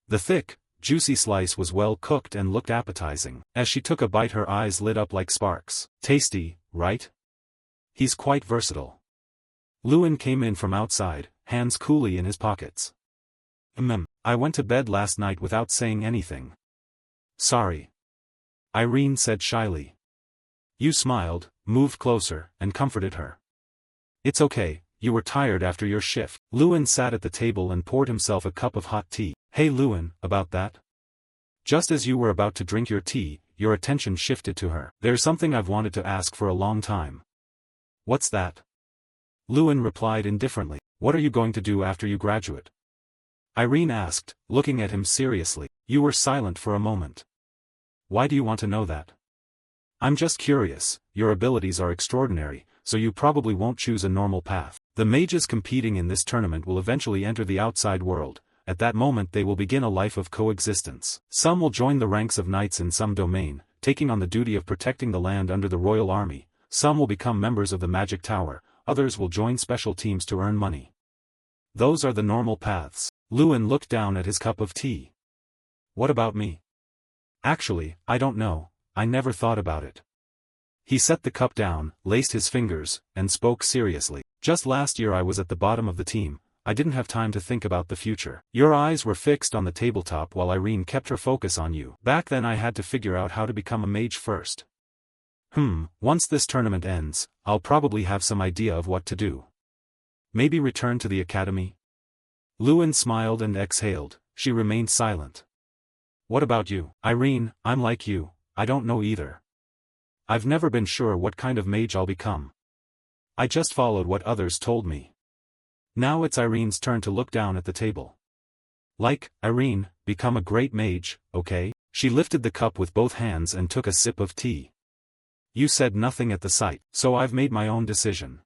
The thick, juicy slice was well cooked and looked appetizing. As she took a bite her eyes lit up like sparks. Tasty, right? He's quite versatile. Luin came in from outside, hands coolly in his pockets. I went to bed last night without saying anything. Sorry. Irene said shyly. You smiled, moved closer, and comforted her. It's okay, you were tired after your shift. Luin sat at the table and poured himself a cup of hot tea. Hey Luin, about that? Just as you were about to drink your tea, your attention shifted to her. There's something I've wanted to ask for a long time. What's that? Luin replied indifferently. What are you going to do after you graduate? Irene asked, looking at him seriously. You were silent for a moment. Why do you want to know that? I'm just curious. Your abilities are extraordinary, so you probably won't choose a normal path. The mages competing in this tournament will eventually enter the outside world. At that moment they will begin a life of coexistence. Some will join the ranks of knights in some domain, taking on the duty of protecting the land under the royal army. Some will become members of the magic tower, others will join special teams to earn money. Those are the normal paths. Luin looked down at his cup of tea. What about me? Actually, I don't know, I never thought about it. He set the cup down, laced his fingers, and spoke seriously. Just last year I was at the bottom of the team. I didn't have time to think about the future. Your eyes were fixed on the tabletop while Irene kept her focus on you. Back then I had to figure out how to become a mage first. Once this tournament ends, I'll probably have some idea of what to do. Maybe return to the academy? Luin smiled and exhaled. She remained silent. What about you? Irene, I'm like you, I don't know either. I've never been sure what kind of mage I'll become. I just followed what others told me. Now it's Irene's turn to look down at the table. Irene, become a great mage, okay? She lifted the cup with both hands and took a sip of tea. You said nothing at the sight, so I've made my own decision.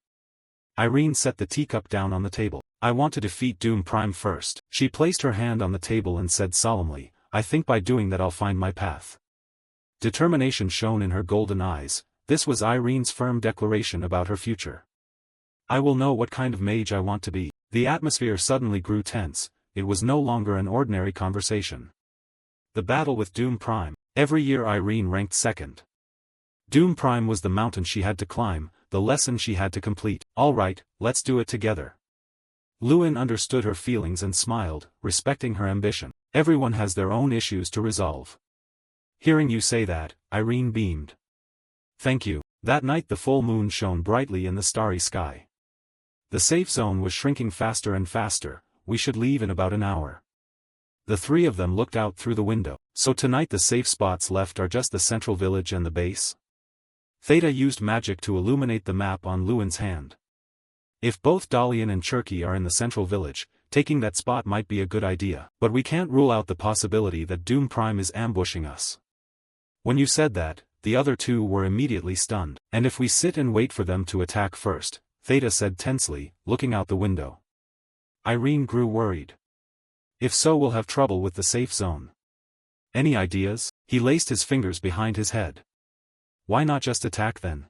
Irene set the teacup down on the table. I want to defeat Doom Prime first. She placed her hand on the table and said solemnly, I think by doing that I'll find my path. Determination shone in her golden eyes. This was Irene's firm declaration about her future. I will know what kind of mage I want to be. The atmosphere suddenly grew tense. It was no longer an ordinary conversation. The battle with Doom Prime. Every year Irene ranked second. Doom Prime was the mountain she had to climb, the lesson she had to complete. All right, let's do it together. Luin understood her feelings and smiled, respecting her ambition. Everyone has their own issues to resolve. Hearing you say that, Irene beamed. Thank you. That night the full moon shone brightly in the starry sky. The safe zone was shrinking faster and faster. We should leave in about an hour. The three of them looked out through the window. So tonight the safe spots left are just the central village and the base? Theta used magic to illuminate the map on Luin's hand. If both Dalian and Cherki are in the central village, taking that spot might be a good idea. But we can't rule out the possibility that Doom Prime is ambushing us. When you said that, the other two were immediately stunned. And if we sit and wait for them to attack first, Theta said tensely, looking out the window. Irene grew worried. If so, we'll have trouble with the safe zone. Any ideas? He laced his fingers behind his head. Why not just attack then?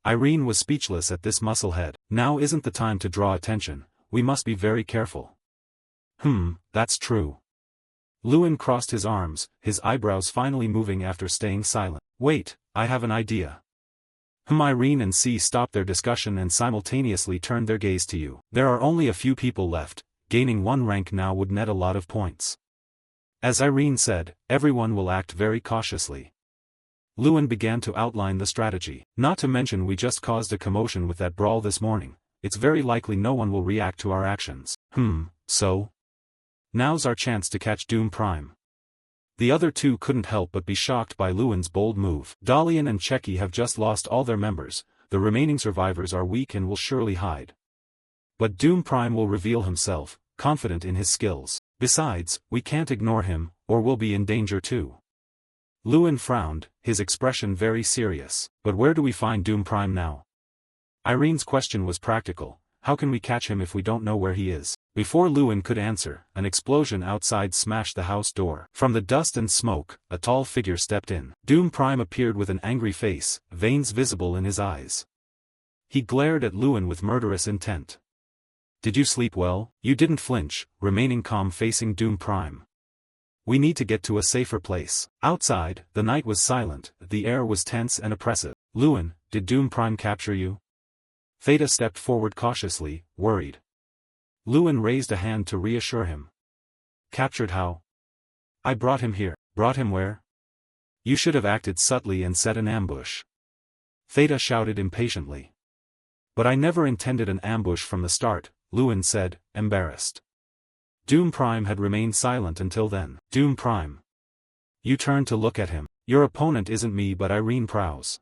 Irene was speechless at this musclehead. Now isn't the time to draw attention, we must be very careful. That's true. Lewin crossed his arms, his eyebrows finally moving after staying silent. Wait, I have an idea. Irene and C stopped their discussion and simultaneously turned their gaze to you. There are only a few people left, gaining 1 rank now would net a lot of points. As Irene said, everyone will act very cautiously. Lewin began to outline the strategy. Not to mention we just caused a commotion with that brawl this morning, it's very likely no one will react to our actions. So? Now's our chance to catch Doom Prime. The other two couldn't help but be shocked by Lewin's bold move. Dalian and Cheki have just lost all their members, the remaining survivors are weak and will surely hide. But Doom Prime will reveal himself, confident in his skills. Besides, we can't ignore him, or we'll be in danger too. Lewin frowned, his expression very serious. But where do we find Doom Prime now? Irene's question was practical. How can we catch him if we don't know where he is? Before Lewin could answer, an explosion outside smashed the house door. From the dust and smoke, a tall figure stepped in. Doom Prime appeared with an angry face, veins visible in his eyes. He glared at Lewin with murderous intent. Did you sleep well? You didn't flinch, remaining calm facing Doom Prime. We need to get to a safer place. Outside, the night was silent, the air was tense and oppressive. Lewin, did Doom Prime capture you? Theta stepped forward cautiously, worried. Lewin raised a hand to reassure him. Captured how? I brought him here. Brought him where? You should have acted subtly and set an ambush. Theta shouted impatiently. But I never intended an ambush from the start, Lewin said, embarrassed. Doom Prime had remained silent until then. Doom Prime. You turned to look at him. Your opponent isn't me but Irene Prowse.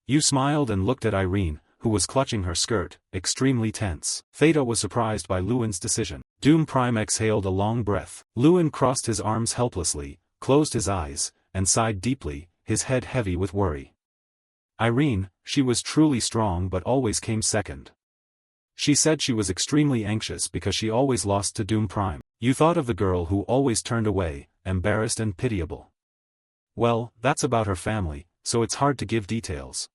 You smiled and looked at Irene, who was clutching her skirt, extremely tense. Theta was surprised by Lewin's decision. Doom Prime exhaled a long breath. Lewin crossed his arms helplessly, closed his eyes, and sighed deeply, his head heavy with worry. Irene, she was truly strong but always came second. She said she was extremely anxious because she always lost to Doom Prime. You thought of the girl who always turned away, embarrassed and pitiable. Well, that's about her family, so it's hard to give details.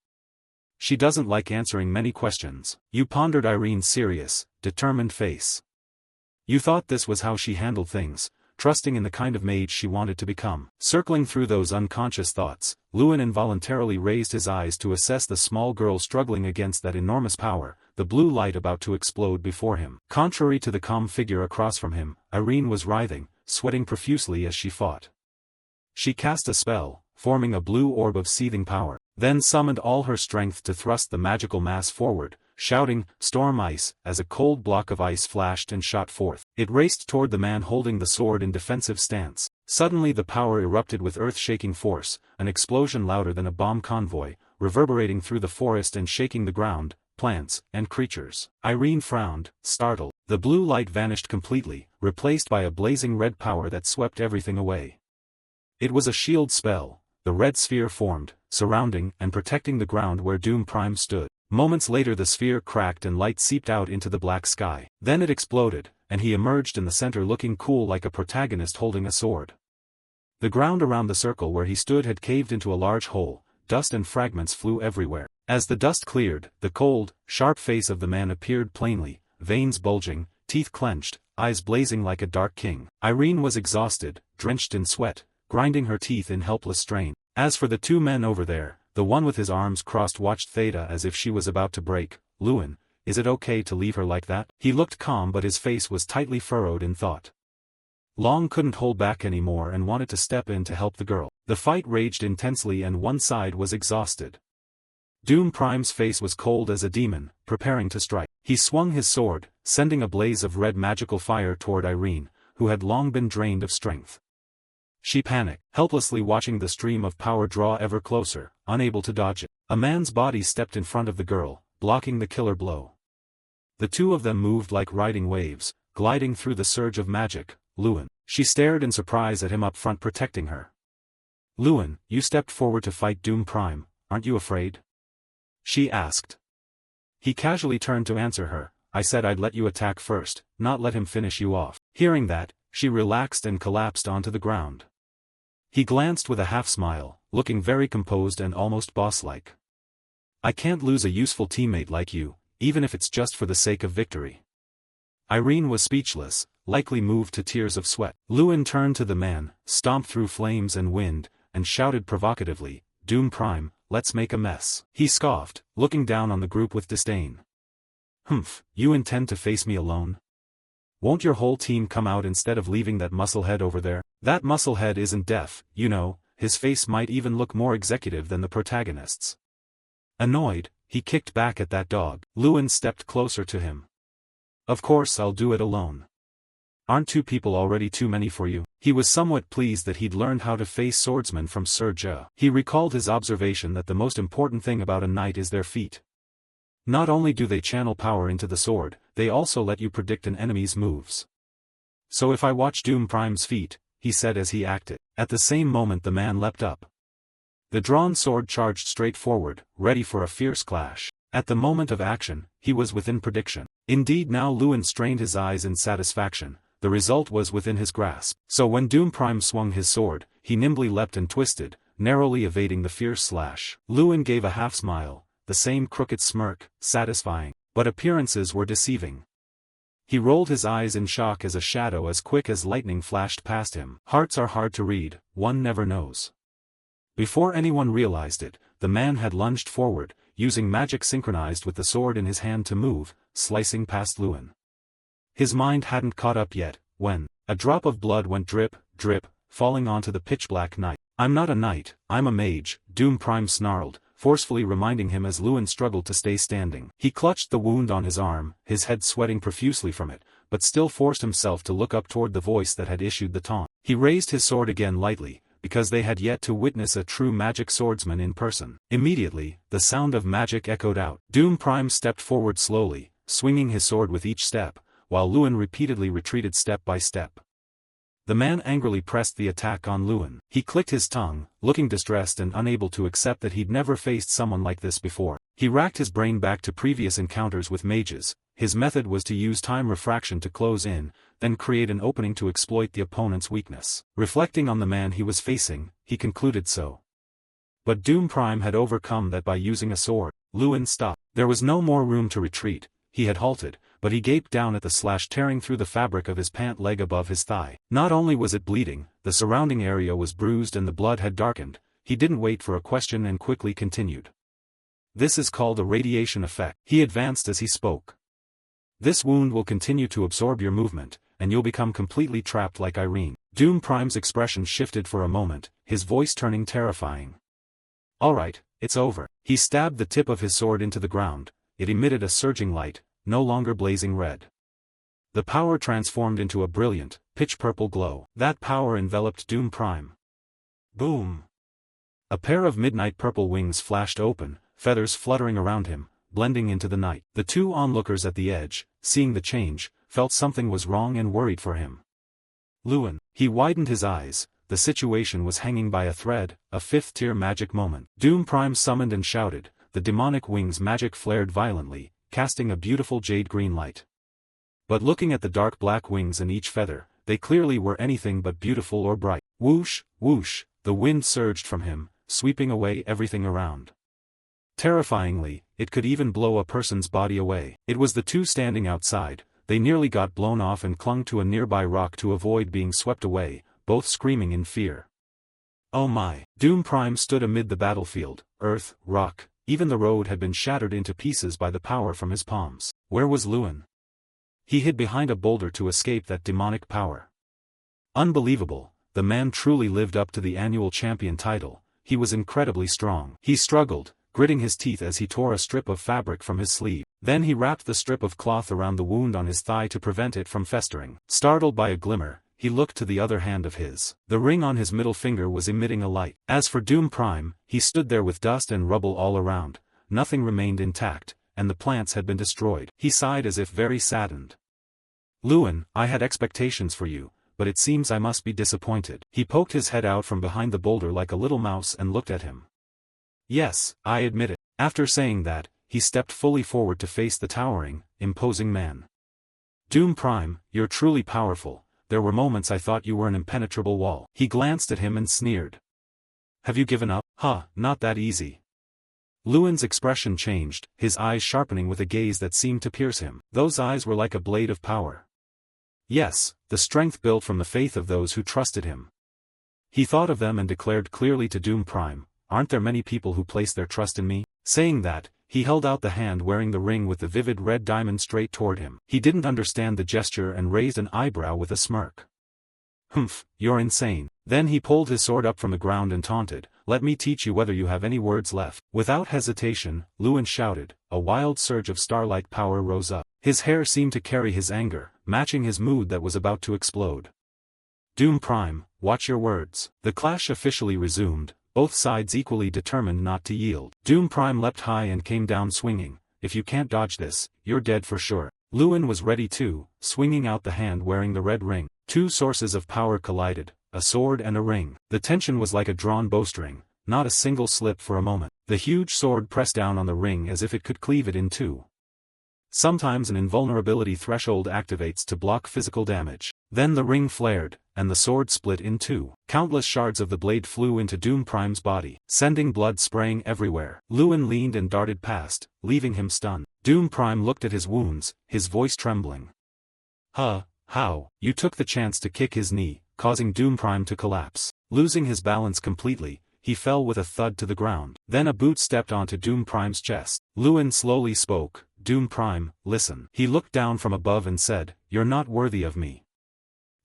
She doesn't like answering many questions. You pondered Irene's serious, determined face. You thought this was how she handled things, trusting in the kind of mage she wanted to become. Circling through those unconscious thoughts, Lewin involuntarily raised his eyes to assess the small girl struggling against that enormous power, the blue light about to explode before him. Contrary to the calm figure across from him, Irene was writhing, sweating profusely as she fought. She cast a spell, forming a blue orb of seething power, then summoned all her strength to thrust the magical mass forward, shouting, "Storm Ice," as a cold block of ice flashed and shot forth. It raced toward the man holding the sword in defensive stance. Suddenly the power erupted with earth-shaking force, an explosion louder than a bomb convoy, reverberating through the forest and shaking the ground, plants, and creatures. Irene frowned, startled. The blue light vanished completely, replaced by a blazing red power that swept everything away. It was a shield spell. The red sphere formed, surrounding and protecting the ground where Doom Prime stood. Moments later the sphere cracked and light seeped out into the black sky. Then it exploded, and he emerged in the center looking cool like a protagonist holding a sword. The ground around the circle where he stood had caved into a large hole, dust and fragments flew everywhere. As the dust cleared, the cold, sharp face of the man appeared plainly, veins bulging, teeth clenched, eyes blazing like a dark king. Irene was exhausted, drenched in sweat, grinding her teeth in helpless strain. As for the two men over there, the one with his arms crossed watched Theta as if she was about to break. Lewin, is it okay to leave her like that? He looked calm but his face was tightly furrowed in thought. Long couldn't hold back anymore and wanted to step in to help the girl. The fight raged intensely and one side was exhausted. Doom Prime's face was cold as a demon, preparing to strike. He swung his sword, sending a blaze of red magical fire toward Irene, who had long been drained of strength. She panicked, helplessly watching the stream of power draw ever closer, unable to dodge it. A man's body stepped in front of the girl, blocking the killer blow. The two of them moved like riding waves, gliding through the surge of magic. Lewin. She stared in surprise at him up front protecting her. Luin, you stepped forward to fight Doom Prime, aren't you afraid? She asked. He casually turned to answer her, I said I'd let you attack first, not let him finish you off. Hearing that, she relaxed and collapsed onto the ground. He glanced with a half-smile, looking very composed and almost boss-like. I can't lose a useful teammate like you, even if it's just for the sake of victory. Irene was speechless, likely moved to tears of sweat. Luin turned to the man, stomped through flames and wind, and shouted provocatively, Doom Prime, let's make a mess. He scoffed, looking down on the group with disdain. Humph, you intend to face me alone? Won't your whole team come out instead of leaving that musclehead over there? That musclehead isn't deaf, you know, his face might even look more executive than the protagonist's. Annoyed, he kicked back at that dog. Luin stepped closer to him. Of course I'll do it alone. Aren't 2 people already too many for you? He was somewhat pleased that he'd learned how to face swordsmen from Sir Ja. He recalled his observation that the most important thing about a knight is their feet. Not only do they channel power into the sword, they also let you predict an enemy's moves. So if I watch Doom Prime's feet, he said as he acted. At the same moment the man leapt up. The drawn sword charged straight forward, ready for a fierce clash. At the moment of action, he was within prediction. Indeed now Luin strained his eyes in satisfaction, the result was within his grasp. So when Doom Prime swung his sword, he nimbly leapt and twisted, narrowly evading the fierce slash. Luin gave a half-smile, the same crooked smirk, satisfying, but appearances were deceiving. He rolled his eyes in shock as a shadow as quick as lightning flashed past him. Hearts are hard to read, one never knows. Before anyone realized it, the man had lunged forward, using magic synchronized with the sword in his hand to move, slicing past Luin. His mind hadn't caught up yet, when a drop of blood went drip, drip, falling onto the pitch-black knight. I'm not a knight, I'm a mage, Doom Prime snarled, forcefully reminding him as Luin struggled to stay standing. He clutched the wound on his arm, his head sweating profusely from it, but still forced himself to look up toward the voice that had issued the taunt. He raised his sword again lightly, because they had yet to witness a true magic swordsman in person. Immediately, the sound of magic echoed out. Doom Prime stepped forward slowly, swinging his sword with each step, while Luin repeatedly retreated step by step. The man angrily pressed the attack on Luin. He clicked his tongue, looking distressed and unable to accept that he'd never faced someone like this before. He racked his brain back to previous encounters with mages. His method was to use time refraction to close in, then create an opening to exploit the opponent's weakness. Reflecting on the man he was facing, he concluded so. But Doom Prime had overcome that by using a sword. Luin stopped. There was no more room to retreat. He had halted, but he gaped down at the slash tearing through the fabric of his pant leg above his thigh. Not only was it bleeding, the surrounding area was bruised and the blood had darkened. He didn't wait for a question and quickly continued. This is called a radiation effect. He advanced as he spoke. This wound will continue to absorb your movement, and you'll become completely trapped like Irene. Doom Prime's expression shifted for a moment, his voice turning terrifying. Alright, it's over. He stabbed the tip of his sword into the ground. It emitted a surging light, no longer blazing red. The power transformed into a brilliant, pitch-purple glow. That power enveloped Doom Prime. Boom! A pair of midnight purple wings flashed open, feathers fluttering around him, blending into the night. The 2 onlookers at the edge, seeing the change, felt something was wrong and worried for him. Luin. He widened his eyes. The situation was hanging by a thread, a 5th-tier magic moment. Doom Prime summoned and shouted. The demonic wings magic flared violently, casting a beautiful jade-green light. But looking at the dark black wings in each feather, they clearly were anything but beautiful or bright. Whoosh, whoosh, the wind surged from him, sweeping away everything around. Terrifyingly, it could even blow a person's body away. It was the 2 standing outside. They nearly got blown off and clung to a nearby rock to avoid being swept away, both screaming in fear. Oh my! Doom Prime stood amid the battlefield, earth, rock, even the road had been shattered into pieces by the power from his palms. Where was Luin? He hid behind a boulder to escape that demonic power. Unbelievable, the man truly lived up to the annual champion title. He was incredibly strong. He struggled, gritting his teeth as he tore a strip of fabric from his sleeve. Then he wrapped the strip of cloth around the wound on his thigh to prevent it from festering. Startled by a glimmer, he looked to the other hand of his. The ring on his middle finger was emitting a light. As for Doom Prime, he stood there with dust and rubble all around. Nothing remained intact, and the plants had been destroyed. He sighed as if very saddened. Luin, I had expectations for you, but it seems I must be disappointed. He poked his head out from behind the boulder like a little mouse and looked at him. Yes, I admit it. After saying that, he stepped fully forward to face the towering, imposing man. Doom Prime, you're truly powerful. There were moments I thought you were an impenetrable wall. He glanced at him and sneered. Have you given up? Not that easy. Luin's expression changed, his eyes sharpening with a gaze that seemed to pierce him. Those eyes were like a blade of power. Yes, the strength built from the faith of those who trusted him. He thought of them and declared clearly to Doom Prime, aren't there many people who place their trust in me? Saying that, he held out the hand wearing the ring with the vivid red diamond straight toward him. He didn't understand the gesture and raised an eyebrow with a smirk. Humph, you're insane. Then he pulled his sword up from the ground and taunted, let me teach you whether you have any words left. Without hesitation, Luin shouted, a wild surge of starlight power rose up. His hair seemed to carry his anger, matching his mood that was about to explode. Doom Prime, watch your words. The clash officially resumed, both sides equally determined not to yield. Doom Prime leapt high and came down swinging. If you can't dodge this, you're dead for sure. Luin was ready too, swinging out the hand wearing the red ring. Two sources of power collided, a sword and a ring. The tension was like a drawn bowstring, not a single slip for a moment. The huge sword pressed down on the ring as if it could cleave it in two. Sometimes an invulnerability threshold activates to block physical damage. Then the ring flared, and the sword split in two. Countless shards of the blade flew into Doom Prime's body, sending blood spraying everywhere. Luin leaned and darted past, leaving him stunned. Doom Prime looked at his wounds, his voice trembling. How? You took the chance to kick his knee, causing Doom Prime to collapse. Losing his balance completely, he fell with a thud to the ground. Then a boot stepped onto Doom Prime's chest. Luin slowly spoke, Doom Prime, listen. He looked down from above and said, you're not worthy of me.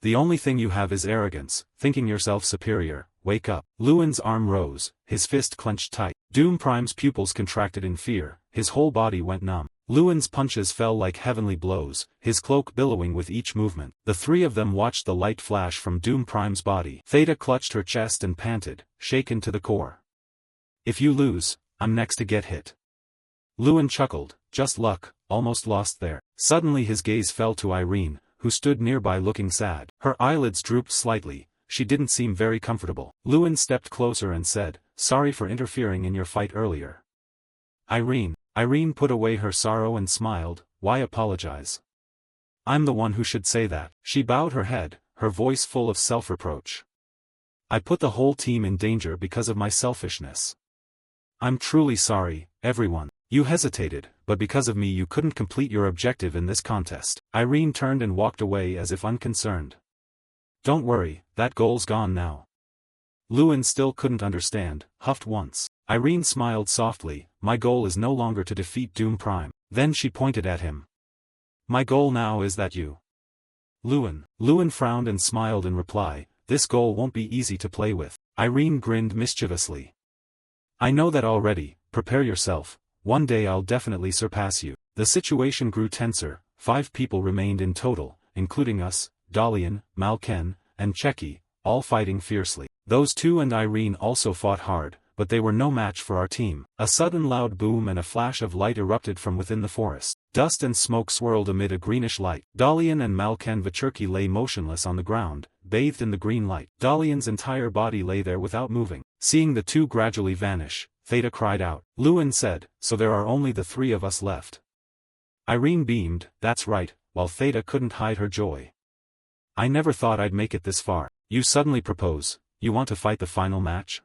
The only thing you have is arrogance, thinking yourself superior. Wake up. Luin's arm rose, his fist clenched tight. Doom Prime's pupils contracted in fear, his whole body went numb. Luin's punches fell like heavenly blows, his cloak billowing with each movement. The three of them watched the light flash from Doom Prime's body. Theta clutched her chest and panted, shaken to the core. If you lose, I'm next to get hit. Luin chuckled, just luck, almost lost there. Suddenly his gaze fell to Irene, who stood nearby looking sad. Her eyelids drooped slightly, she didn't seem very comfortable. Luin stepped closer and said, sorry for interfering in your fight earlier. Irene put away her sorrow and smiled, why apologize? I'm the one who should say that. She bowed her head, her voice full of self-reproach. I put the whole team in danger because of my selfishness. I'm truly sorry, everyone. You hesitated, but because of me you couldn't complete your objective in this contest. Irene turned and walked away as if unconcerned. Don't worry, that goal's gone now. Luin still couldn't understand, huffed once. Irene smiled softly, my goal is no longer to defeat Doom Prime. Then she pointed at him. My goal now is that you. Luin frowned and smiled in reply, this goal won't be easy to play with. Irene grinned mischievously. I know that already, prepare yourself, one day I'll definitely surpass you. The situation grew tenser, 5 people remained in total, including us, Dalian, Malken, and Cheki, all fighting fiercely. Those two and Irene also fought hard, but they were no match for our team. A sudden loud boom and a flash of light erupted from within the forest. Dust and smoke swirled amid a greenish light. Dalian and Malken Vachurki lay motionless on the ground, bathed in the green light. Dalian's entire body lay there without moving. Seeing the two gradually vanish, Theta cried out. Luin said, so there are only the 3 of us left. Irene beamed, that's right, while Theta couldn't hide her joy. I never thought I'd make it this far. You suddenly propose, you want to fight the final match?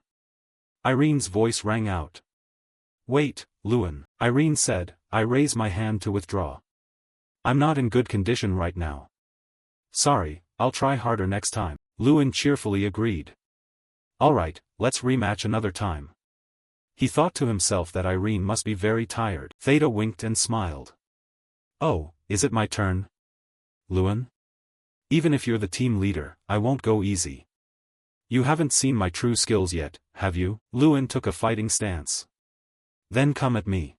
Irene's voice rang out. Wait, Luin. Irene said, I raise my hand to withdraw. I'm not in good condition right now. Sorry, I'll try harder next time. Luin cheerfully agreed. Alright, let's rematch another time. He thought to himself that Irene must be very tired. Theta winked and smiled. Oh, is it my turn? Luin? Even if you're the team leader, I won't go easy. You haven't seen my true skills yet, have you? Luin took a fighting stance. Then come at me.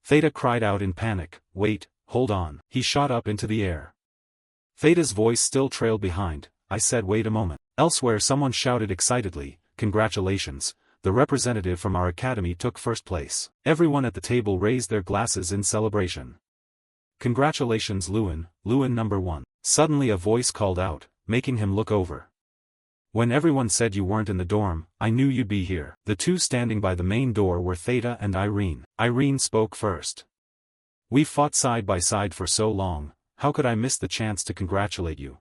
Theta cried out in panic, wait, hold on. He shot up into the air. Theta's voice still trailed behind, I said wait a moment. Elsewhere someone shouted excitedly, congratulations, the representative from our academy took first place. Everyone at the table raised their glasses in celebration. Congratulations Luin, Luin number 1. Suddenly a voice called out, making him look over. When everyone said you weren't in the dorm, I knew you'd be here. The two standing by the main door were Theta and Irene. Irene spoke first. We've fought side by side for so long, how could I miss the chance to congratulate you?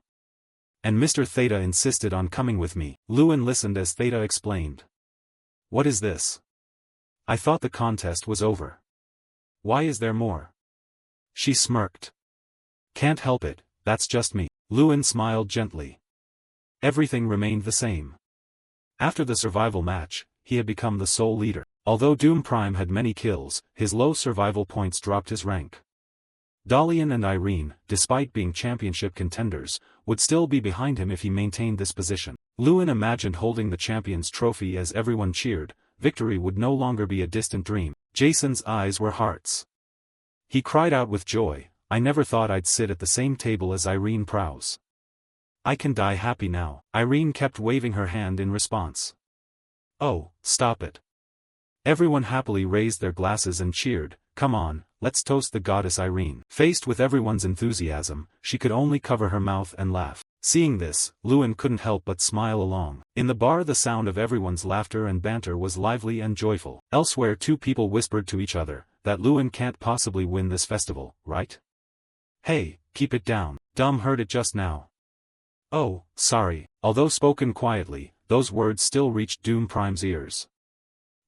And Mr. Theta insisted on coming with me. Lewin listened as Theta explained. What is this? I thought the contest was over. Why is there more? She smirked. Can't help it, that's just me. Lewin smiled gently. Everything remained the same. After the survival match, he had become the sole leader. Although Doom Prime had many kills, his low survival points dropped his rank. Dalian and Irene, despite being championship contenders, would still be behind him if he maintained this position. Lewin imagined holding the champion's trophy as everyone cheered. Victory would no longer be a distant dream. Jason's eyes were hearts. He cried out with joy, I never thought I'd sit at the same table as Irene Prowse. I can die happy now. Irene kept waving her hand in response. Oh, stop it. Everyone happily raised their glasses and cheered, come on, let's toast the goddess Irene. Faced with everyone's enthusiasm, she could only cover her mouth and laugh. Seeing this, Lewin couldn't help but smile along. In the bar the sound of everyone's laughter and banter was lively and joyful. Elsewhere two people whispered to each other, that Lewin can't possibly win this festival, right? Hey, keep it down. Dumb heard it just now. Oh, sorry. Although spoken quietly, those words still reached Doom Prime's ears.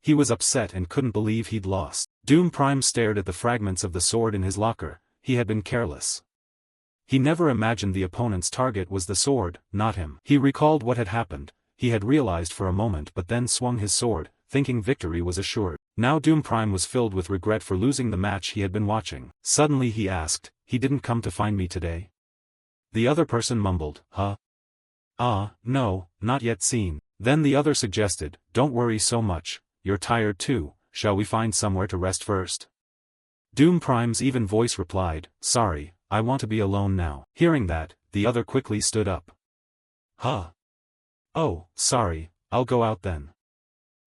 He was upset and couldn't believe he'd lost. Doom Prime stared at the fragments of the sword in his locker. He had been careless. He never imagined the opponent's target was the sword, not him. He recalled what had happened. He had realized for a moment but then swung his sword, thinking victory was assured. Now Doom Prime was filled with regret for losing the match he had been watching. Suddenly he asked, he didn't come to find me today? The other person mumbled, huh? No, not yet seen. Then the other suggested, don't worry so much, you're tired too, shall we find somewhere to rest first? Doom Prime's even voice replied, sorry, I want to be alone now. Hearing that, the other quickly stood up. Huh? Oh, sorry, I'll go out then.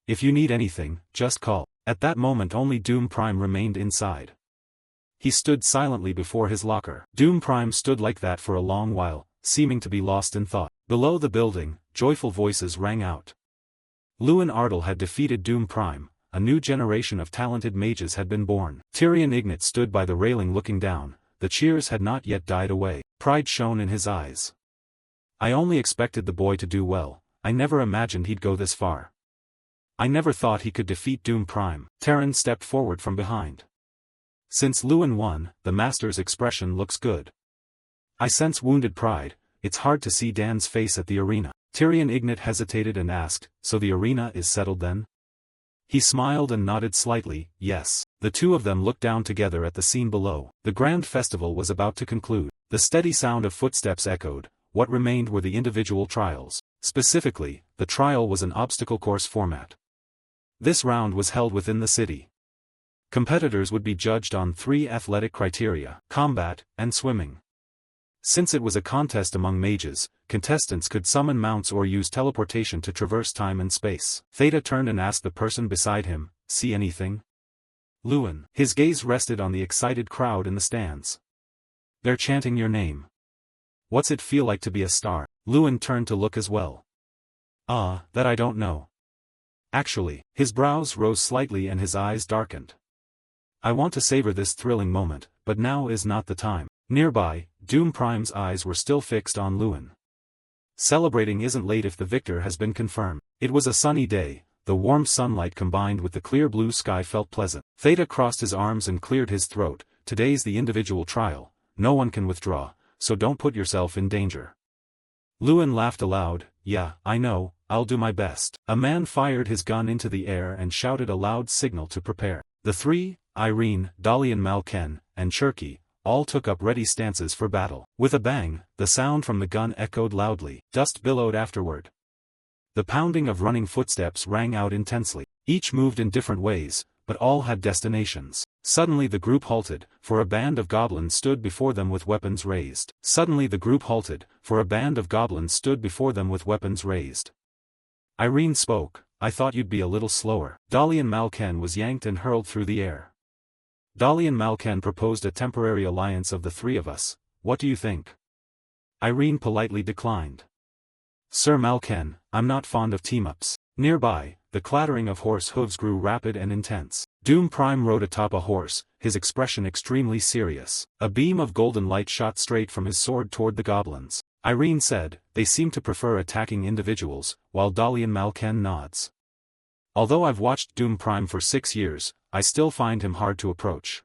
If you need anything, just call. At that moment only Doom Prime remained inside. He stood silently before his locker. Doom Prime stood like that for a long while, seeming to be lost in thought. Below the building, joyful voices rang out. Lewin Ardell had defeated Doom Prime, a new generation of talented mages had been born. Tyrion Ignat stood by the railing looking down, the cheers had not yet died away. Pride shone in his eyes. I only expected the boy to do well, I never imagined he'd go this far. I never thought he could defeat Doom Prime. Terran stepped forward from behind. Since Lewin won, the master's expression looks good. I sense wounded pride, it's hard to see Dan's face at the arena. Tyrion Ignat hesitated and asked, so the arena is settled then? He smiled and nodded slightly, yes. The two of them looked down together at the scene below. The grand festival was about to conclude. The steady sound of footsteps echoed, what remained were the individual trials. Specifically, the trial was an obstacle course format. This round was held within the city. Competitors would be judged on 3 athletic criteria, combat, and swimming. Since it was a contest among mages, contestants could summon mounts or use teleportation to traverse time and space. Theta turned and asked the person beside him, see anything? Lewin. His gaze rested on the excited crowd in the stands. They're chanting your name. What's it feel like to be a star? Lewin turned to look as well. That I don't know. Actually, his brows rose slightly and his eyes darkened. I want to savor this thrilling moment, but now is not the time. Nearby, Doom Prime's eyes were still fixed on Lewin. Celebrating isn't late if the victor has been confirmed. It was a sunny day, the warm sunlight combined with the clear blue sky felt pleasant. Theta crossed his arms and cleared his throat, today's the individual trial, no one can withdraw, so don't put yourself in danger. Lewin laughed aloud, yeah, I know, I'll do my best. A man fired his gun into the air and shouted a loud signal to prepare. The 3, Irene, Dalian Malken, and Cherky, all took up ready stances for battle. With a bang, the sound from the gun echoed loudly. Dust billowed afterward. The pounding of running footsteps rang out intensely. Each moved in different ways, but all had destinations. Suddenly the group halted, for a band of goblins stood before them with weapons raised. Irene spoke, I thought you'd be a little slower. Dalian Malken was yanked and hurled through the air. Dalian Malken proposed a temporary alliance of the 3 of us, what do you think? Irene politely declined. Sir Malken, I'm not fond of team-ups. Nearby, the clattering of horse hooves grew rapid and intense. Doom Prime rode atop a horse, his expression extremely serious. A beam of golden light shot straight from his sword toward the goblins. Irene said, they seem to prefer attacking individuals, while Dalian Malken nods. Although I've watched Doom Prime for 6 years, I still find him hard to approach.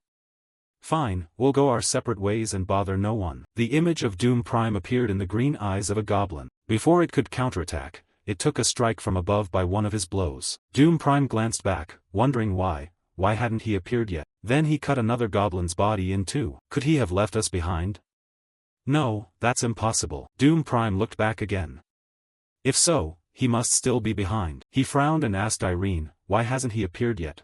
Fine, we'll go our separate ways and bother no one. The image of Doom Prime appeared in the green eyes of a goblin. Before it could counterattack, it took a strike from above by one of his blows. Doom Prime glanced back, wondering why hadn't he appeared yet? Then he cut another goblin's body in two. Could he have left us behind? No, that's impossible. Doom Prime looked back again. If so, he must still be behind. He frowned and asked Irene, why hasn't he appeared yet?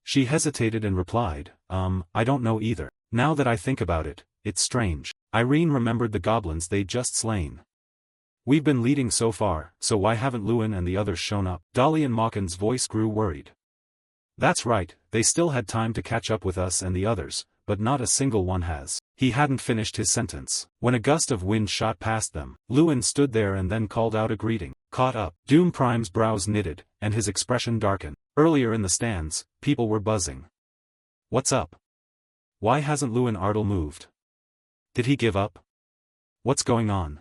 She hesitated and replied, I don't know either. Now that I think about it, it's strange. Irene remembered the goblins they'd just slain. We've been leading so far, so why haven't Lewin and the others shown up? Dalian Malken's voice grew worried. That's right, they still had time to catch up with us and the others, but not a single one has. He hadn't finished his sentence, when a gust of wind shot past them. Lewin stood there and then called out a greeting. Caught up. Doom Prime's brows knitted, and his expression darkened. Earlier in the stands, people were buzzing. What's up? Why hasn't Lewin Ardell moved? Did he give up? What's going on?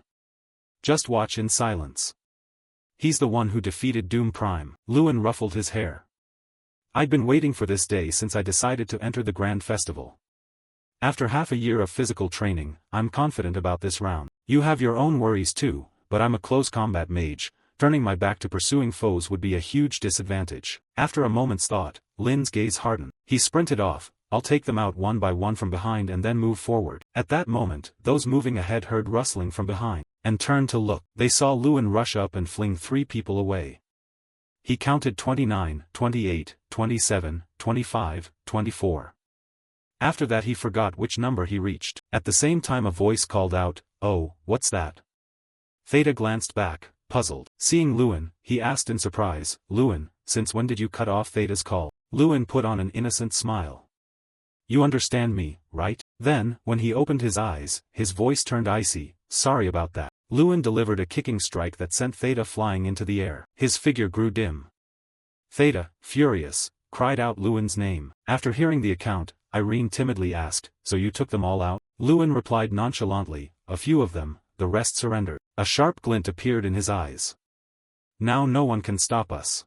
Just watch in silence. He's the one who defeated Doom Prime. Lewin ruffled his hair. I'd been waiting for this day since I decided to enter the Grand Festival. After half a year of physical training, I'm confident about this round. You have your own worries too, but I'm a close combat mage. Turning my back to pursuing foes would be a huge disadvantage. After a moment's thought, Lin's gaze hardened. He sprinted off. I'll take them out one by one from behind and then move forward. At that moment, those moving ahead heard rustling from behind, and turned to look. They saw Lewin rush up and fling 3 people away. He counted 29, 28, 27, 25, 24. After that he forgot which number he reached. At the same time a voice called out, "Oh, what's that?" Theta glanced back, puzzled. Seeing Lewin, he asked in surprise, "Lewin, since when did you cut off Theta's call?" Lewin put on an innocent smile. "You understand me, right?" Then, when he opened his eyes, his voice turned icy. "Sorry about that." Lewin delivered a kicking strike that sent Theta flying into the air. His figure grew dim. Theta, furious, cried out Lewin's name. After hearing the account, Irene timidly asked, "So you took them all out?" Lewin replied nonchalantly, "A few of them, the rest surrendered." A sharp glint appeared in his eyes. "Now no one can stop us."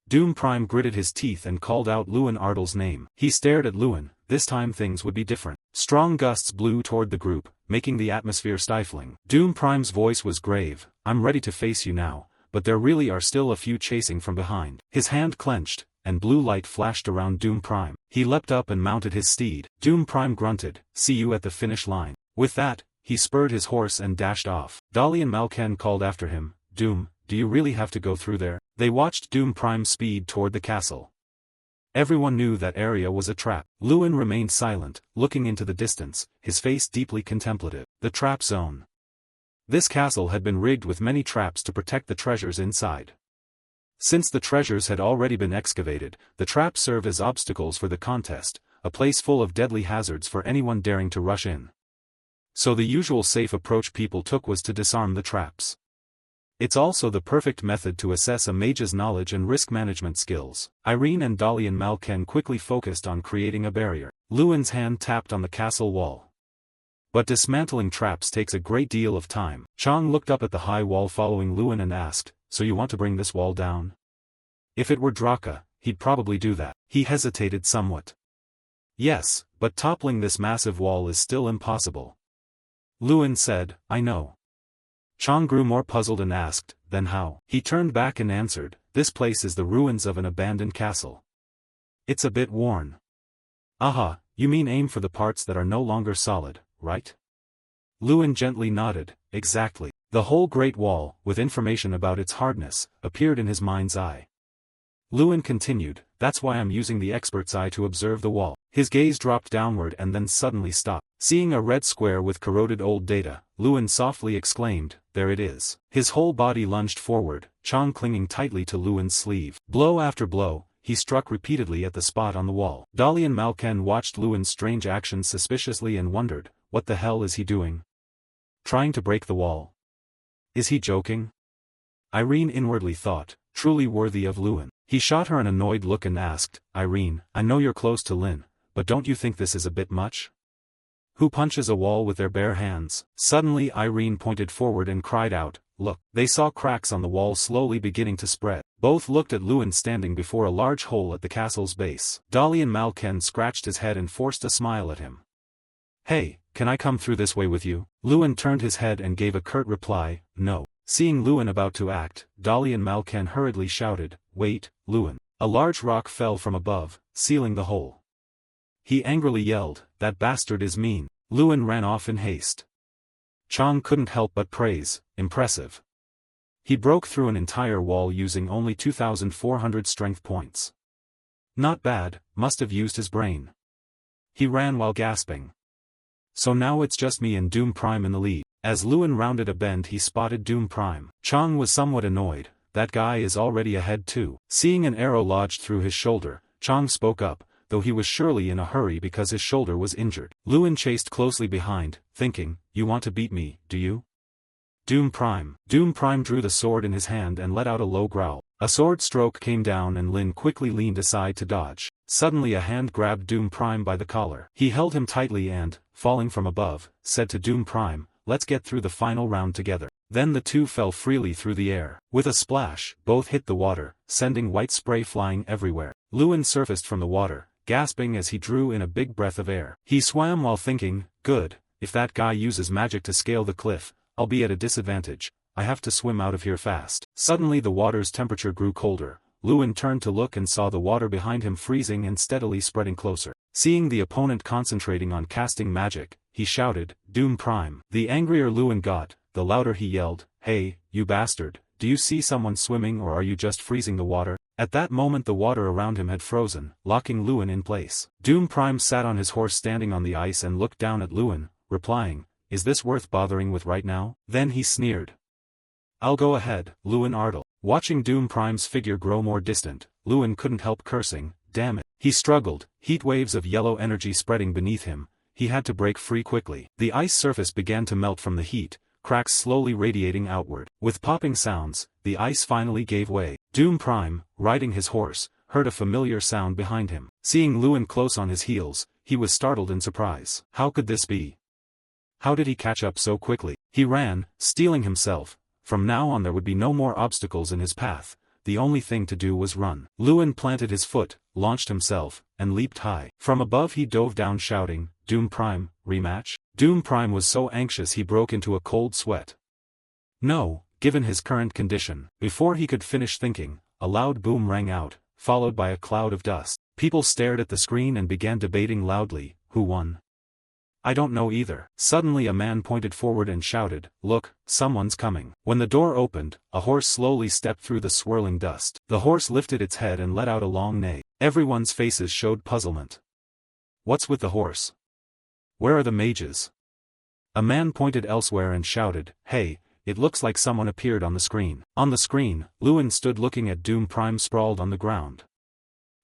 Doom Prime gritted his teeth and called out Lewin Ardell's name. He stared at Lewin. This time things would be different. Strong gusts blew toward the group, making the atmosphere stifling. Doom Prime's voice was grave. "I'm ready to face you now, but there really are still a few chasing from behind." His hand clenched, and blue light flashed around Doom Prime. He leapt up and mounted his steed. Doom Prime grunted, "See you at the finish line." With that, he spurred his horse and dashed off. Dalian Malken called after him, "Doom, do you really have to go through there?" They watched Doom Prime speed toward the castle. Everyone knew that area was a trap. Lewin remained silent, looking into the distance, his face deeply contemplative. The trap zone. This castle had been rigged with many traps to protect the treasures inside. Since the treasures had already been excavated, the traps served as obstacles for the contest, a place full of deadly hazards for anyone daring to rush in. So the usual safe approach people took was to disarm the traps. It's also the perfect method to assess a mage's knowledge and risk management skills. Irene and Dalian Malken quickly focused on creating a barrier. Lewin's hand tapped on the castle wall. But dismantling traps takes a great deal of time. Chang looked up at the high wall following Lewin and asked, "So you want to bring this wall down?" If it were Draka, he'd probably do that. He hesitated somewhat. "Yes, but toppling this massive wall is still impossible." Lewin said, "I know." Chang grew more puzzled and asked, "Then how?" He turned back and answered, "This place is the ruins of an abandoned castle. It's a bit worn." "Aha, you mean aim for the parts that are no longer solid, right?" Lewin gently nodded, "Exactly." The whole Great Wall, with information about its hardness, appeared in his mind's eye. Lewin continued, "That's why I'm using the expert's eye to observe the wall." His gaze dropped downward and then suddenly stopped. Seeing a red square with corroded old data, Lewin softly exclaimed, "There it is." His whole body lunged forward, Chang clinging tightly to Lewin's sleeve. Blow after blow, he struck repeatedly at the spot on the wall. Dalian Malken watched Lewin's strange actions suspiciously and wondered, what the hell is he doing? trying to break the wall. Is he joking? Irene inwardly thought, truly worthy of Lewin. He shot her an annoyed look and asked, Irene, I know you're close to Lin, but don't you think this is a bit much? Who punches a wall with their bare hands? Suddenly Irene pointed forward and cried out, look. They saw cracks on the wall slowly beginning to spread. Both looked at Lewin standing before a large hole at the castle's base. Dalian Malken scratched his head and forced a smile at him. Hey, can I come through this way with you? Lewin turned his head and gave a curt reply, no. Seeing Lewin about to act, Dalian Malken hurriedly shouted, wait, Lewin. A large rock fell from above, sealing the hole. He angrily yelled, that bastard is mean. Lewin ran off in haste. Chang couldn't help but praise, impressive. He broke through an entire wall using only 2,400 strength points. Not bad, must have used his brain. He ran while gasping. So now it's just me and Doom Prime in the lead. As Lewin rounded a bend he spotted Doom Prime. Chang was somewhat annoyed, that guy is already ahead too. Seeing an arrow lodged through his shoulder, Chang spoke up, though he was surely in a hurry because his shoulder was injured. Lewin chased closely behind, thinking, you want to beat me, do you? Doom Prime. Doom Prime drew the sword in his hand and let out a low growl. A sword stroke came down and Lin quickly leaned aside to dodge. Suddenly a hand grabbed Doom Prime by the collar. He held him tightly and, falling from above, said to Doom Prime, let's get through the final round together. Then the two fell freely through the air. With a splash, both hit the water, sending white spray flying everywhere. Lewin surfaced from the water, gasping as he drew in a big breath of air. He swam while thinking, good, if that guy uses magic to scale the cliff, I'll be at a disadvantage. I have to swim out of here fast. Suddenly the water's temperature grew colder. Lewin turned to look and saw the water behind him freezing and steadily spreading closer. Seeing the opponent concentrating on casting magic, he shouted, Doom Prime. The angrier Lewin got, the louder he yelled, hey, you bastard, do you see someone swimming or are you just freezing the water? At that moment the water around him had frozen, locking Lewin in place. Doom Prime sat on his horse standing on the ice and looked down at Lewin, replying, is this worth bothering with right now? Then he sneered. I'll go ahead, Lewin Ardle. Watching Doom Prime's figure grow more distant, Lewin couldn't help cursing, damn it. He struggled, heat waves of yellow energy spreading beneath him. He had to break free quickly. The ice surface began to melt from the heat, cracks slowly radiating outward. With popping sounds, the ice finally gave way. Doom Prime, riding his horse, heard a familiar sound behind him. Seeing Lewin close on his heels, he was startled in surprise. How could this be? How did he catch up so quickly? He ran, steeling himself. From now on there would be no more obstacles in his path. The only thing to do was run. Lewin planted his foot, launched himself, and leaped high. From above he dove down shouting, Doom Prime, rematch? Doom Prime was so anxious he broke into a cold sweat. No, given his current condition. Before he could finish thinking, a loud boom rang out, followed by a cloud of dust. People stared at the screen and began debating loudly, who won? I don't know either. Suddenly a man pointed forward and shouted, look, someone's coming. When the door opened, a horse slowly stepped through the swirling dust. The horse lifted its head and let out a long neigh. Everyone's faces showed puzzlement. What's with the horse? Where are the mages? A man pointed elsewhere and shouted, hey, it looks like someone appeared on the screen. On the screen, Lewin stood looking at Doom Prime sprawled on the ground.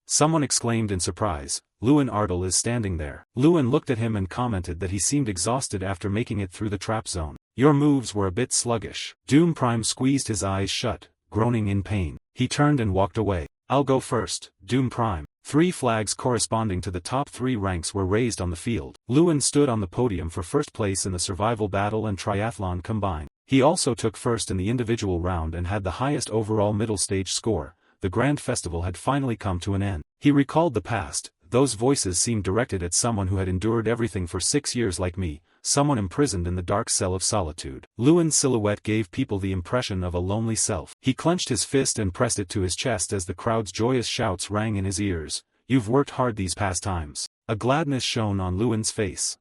Someone exclaimed in surprise, Lewin Ardle is standing there. Lewin looked at him and commented that he seemed exhausted after making it through the trap zone. Your moves were a bit sluggish. Doom Prime squeezed his eyes shut, groaning in pain. He turned and walked away. I'll go first, Doom Prime. 3 flags corresponding to the top 3 ranks were raised on the field. Lewin stood on the podium for first place in the survival battle and triathlon combined. He also took first in the individual round and had the highest overall middle stage score. The grand festival had finally come to an end. He recalled the past. Those voices seemed directed at someone who had endured everything for 6 years like me, someone imprisoned in the dark cell of solitude. Lewin's silhouette gave people the impression of a lonely self. He clenched his fist and pressed it to his chest as the crowd's joyous shouts rang in his ears. You've worked hard these past times. A gladness shone on Lewin's face.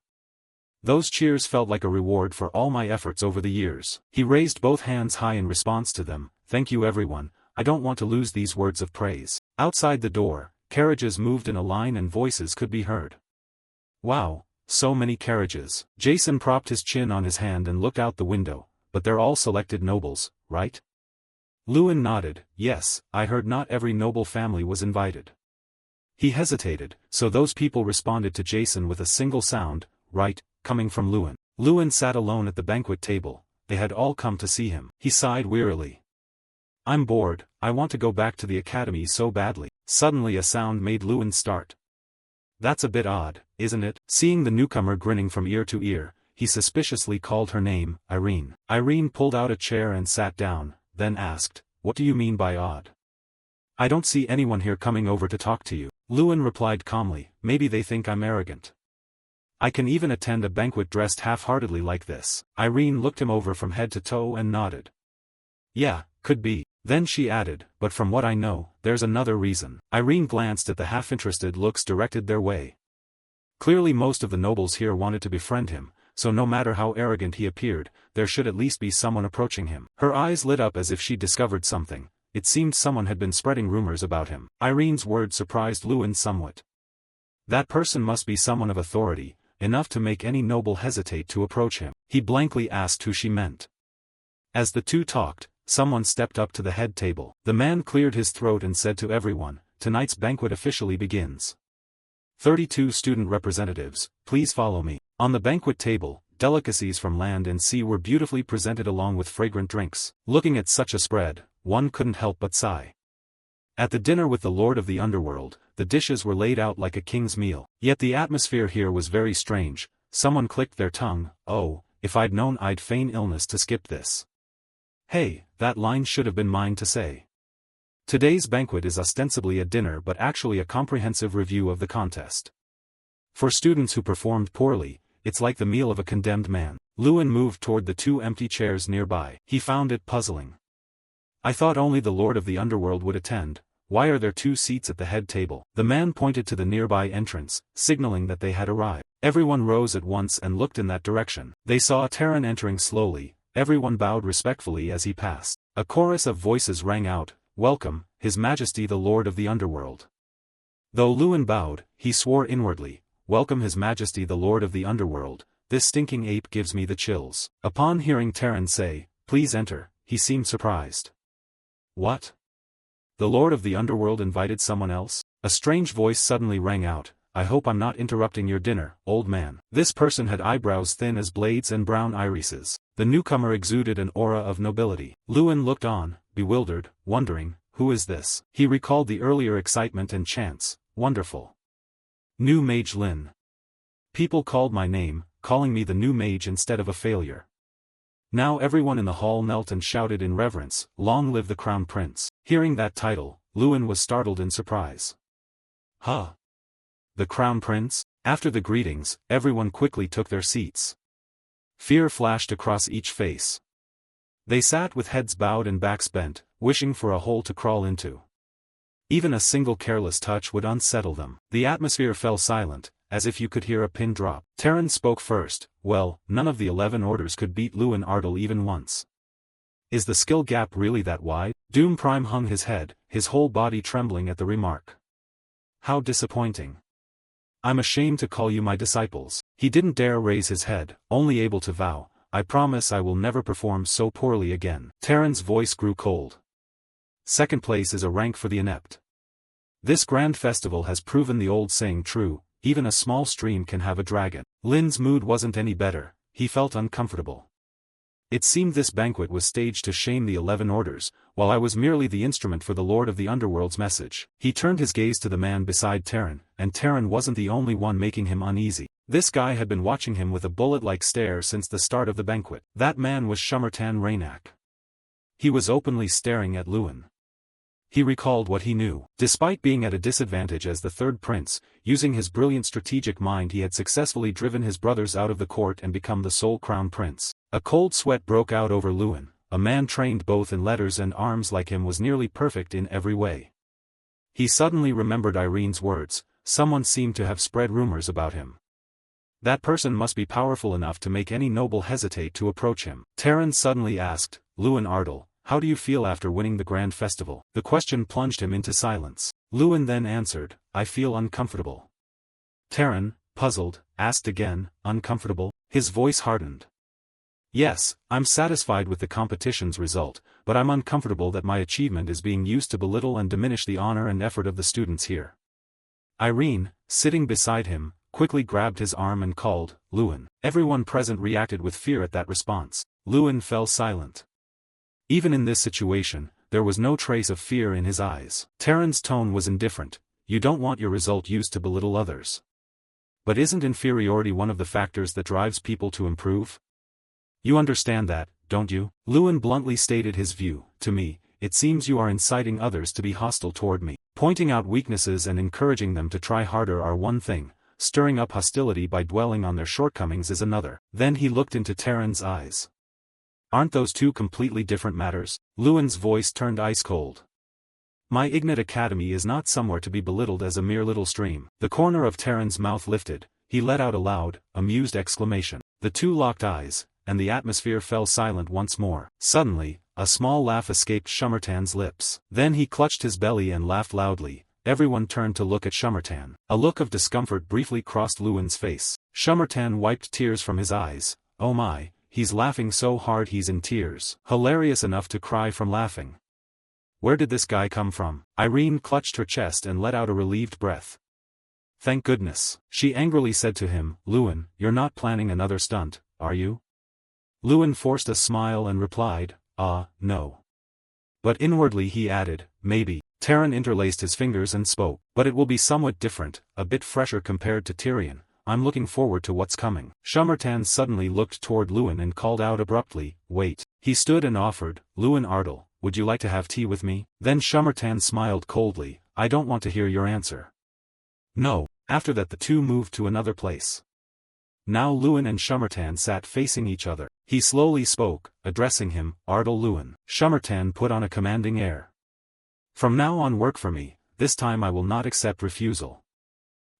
Those cheers felt like a reward for all my efforts over the years. He raised both hands high in response to them. Thank you everyone. I don't want to lose these words of praise. Outside the door, carriages moved in a line and voices could be heard. Wow, so many carriages. Jason propped his chin on his hand and looked out the window, but they're all selected nobles, right? Lewin nodded, yes, I heard not every noble family was invited. He hesitated, so those people responded to Jason with a single sound, right, coming from Lewin. Lewin sat alone at the banquet table. They had all come to see him. He sighed wearily. I'm bored, I want to go back to the academy so badly. Suddenly a sound made Lewin start. That's a bit odd, isn't it? Seeing the newcomer grinning from ear to ear, he suspiciously called her name, Irene. Irene pulled out a chair and sat down, then asked, what do you mean by odd? I don't see anyone here coming over to talk to you. Lewin replied calmly, maybe they think I'm arrogant. I can even attend a banquet dressed half-heartedly like this. Irene looked him over from head to toe and nodded. Yeah, could be. Then she added, but from what I know, there's another reason. Irene glanced at the half-interested looks directed their way. Clearly most of the nobles here wanted to befriend him, so no matter how arrogant he appeared, there should at least be someone approaching him. Her eyes lit up as if she discovered something. It seemed someone had been spreading rumors about him. Irene's words surprised Lewin somewhat. That person must be someone of authority, enough to make any noble hesitate to approach him. He blankly asked who she meant. As the two talked, someone stepped up to the head table. The man cleared his throat and said to everyone, tonight's banquet officially begins. 32 student representatives, please follow me. On the banquet table, delicacies from land and sea were beautifully presented along with fragrant drinks. Looking at such a spread, one couldn't help but sigh. At the dinner with the Lord of the Underworld, the dishes were laid out like a king's meal. Yet the atmosphere here was very strange. Someone clicked their tongue. Oh, if I'd known I'd feign illness to skip this. Hey, that line should have been mine to say. Today's banquet is ostensibly a dinner but actually a comprehensive review of the contest. For students who performed poorly, it's like the meal of a condemned man. Lewin moved toward the two empty chairs nearby. He found it puzzling. I thought only the Lord of the Underworld would attend. Why are there 2 seats at the head table? The man pointed to the nearby entrance, signaling that they had arrived. Everyone rose at once and looked in that direction. They saw Terran entering slowly. Everyone bowed respectfully as he passed. A chorus of voices rang out, welcome, His Majesty the Lord of the Underworld. Though Lewin bowed, he swore inwardly, welcome His Majesty the Lord of the Underworld, this stinking ape gives me the chills. Upon hearing Terran say, please enter, he seemed surprised. What? The Lord of the Underworld invited someone else? A strange voice suddenly rang out, I hope I'm not interrupting your dinner, old man. This person had eyebrows thin as blades and brown irises. The newcomer exuded an aura of nobility. Lewin looked on, bewildered, wondering, who is this? He recalled the earlier excitement and chants, wonderful. New Mage Lin. People called my name, calling me the new mage instead of a failure. Now everyone in the hall knelt and shouted in reverence, long live the Crown Prince. Hearing that title, Lewin was startled in surprise. Huh? The Crown Prince? After the greetings, everyone quickly took their seats. Fear flashed across each face. They sat with heads bowed and backs bent, wishing for a hole to crawl into. Even a single careless touch would unsettle them. The atmosphere fell silent, as if you could hear a pin drop. Terran spoke first, well, none of the 11 orders could beat Lewin Ardal even once. Is the skill gap really that wide? Doom Prime hung his head, his whole body trembling at the remark. How disappointing. I'm ashamed to call you my disciples. He didn't dare raise his head, only able to vow, I promise I will never perform so poorly again. Terran's voice grew cold. Second place is a rank for the inept. This grand festival has proven the old saying true, even a small stream can have a dragon. Lin's mood wasn't any better, he felt uncomfortable. It seemed this banquet was staged to shame the 11 orders, while I was merely the instrument for the Lord of the Underworld's message. He turned his gaze to the man beside Terran, and Terran wasn't the only one making him uneasy. This guy had been watching him with a bullet-like stare since the start of the banquet. That man was Shumartan Raynak. He was openly staring at Lewin. He recalled what he knew. Despite being at a disadvantage as the third prince, using his brilliant strategic mind he had successfully driven his brothers out of the court and become the sole crown prince. A cold sweat broke out over Lewin. A man trained both in letters and arms like him was nearly perfect in every way. He suddenly remembered Irene's words, someone seemed to have spread rumors about him. That person must be powerful enough to make any noble hesitate to approach him. Terran suddenly asked, Lewin Ardal, how do you feel after winning the grand festival? The question plunged him into silence. Lewin then answered, I feel uncomfortable. Terran, puzzled, asked again, uncomfortable? His voice hardened. Yes, I'm satisfied with the competition's result, but I'm uncomfortable that my achievement is being used to belittle and diminish the honor and effort of the students here. Irene, sitting beside him, quickly grabbed his arm and called, Luin. Everyone present reacted with fear at that response. Luin fell silent. Even in this situation, there was no trace of fear in his eyes. Terran's tone was indifferent. You don't want your result used to belittle others. But isn't inferiority one of the factors that drives people to improve? You understand that, don't you? Luin bluntly stated his view. To me, it seems you are inciting others to be hostile toward me. Pointing out weaknesses and encouraging them to try harder are one thing, stirring up hostility by dwelling on their shortcomings is another. Then he looked into Terran's eyes. Aren't those two completely different matters? Luin's voice turned ice-cold. My Ignite Academy is not somewhere to be belittled as a mere little stream. The corner of Terran's mouth lifted, he let out a loud, amused exclamation. The two locked eyes, and the atmosphere fell silent once more. Suddenly, a small laugh escaped Shumartan's lips. Then he clutched his belly and laughed loudly. Everyone turned to look at Shumartan. A look of discomfort briefly crossed Luin's face. Shumartan wiped tears from his eyes. Oh my, he's laughing so hard he's in tears. Hilarious enough to cry from laughing. Where did this guy come from? Irene clutched her chest and let out a relieved breath. Thank goodness. She angrily said to him, Luin, you're not planning another stunt, are you? Luin forced a smile and replied, no. But inwardly he added, maybe. Terran interlaced his fingers and spoke. But it will be somewhat different, a bit fresher compared to Tyrion. I'm looking forward to what's coming. Shumartan suddenly looked toward Luin and called out abruptly, wait. He stood and offered, Luin Ardal, would you like to have tea with me? Then Shumartan smiled coldly, I don't want to hear your answer. No. After that the two moved to another place. Now Luin and Shumartan sat facing each other. He slowly spoke, addressing him, Ardal Luin. Shumartan put on a commanding air. From now on work for me, this time I will not accept refusal.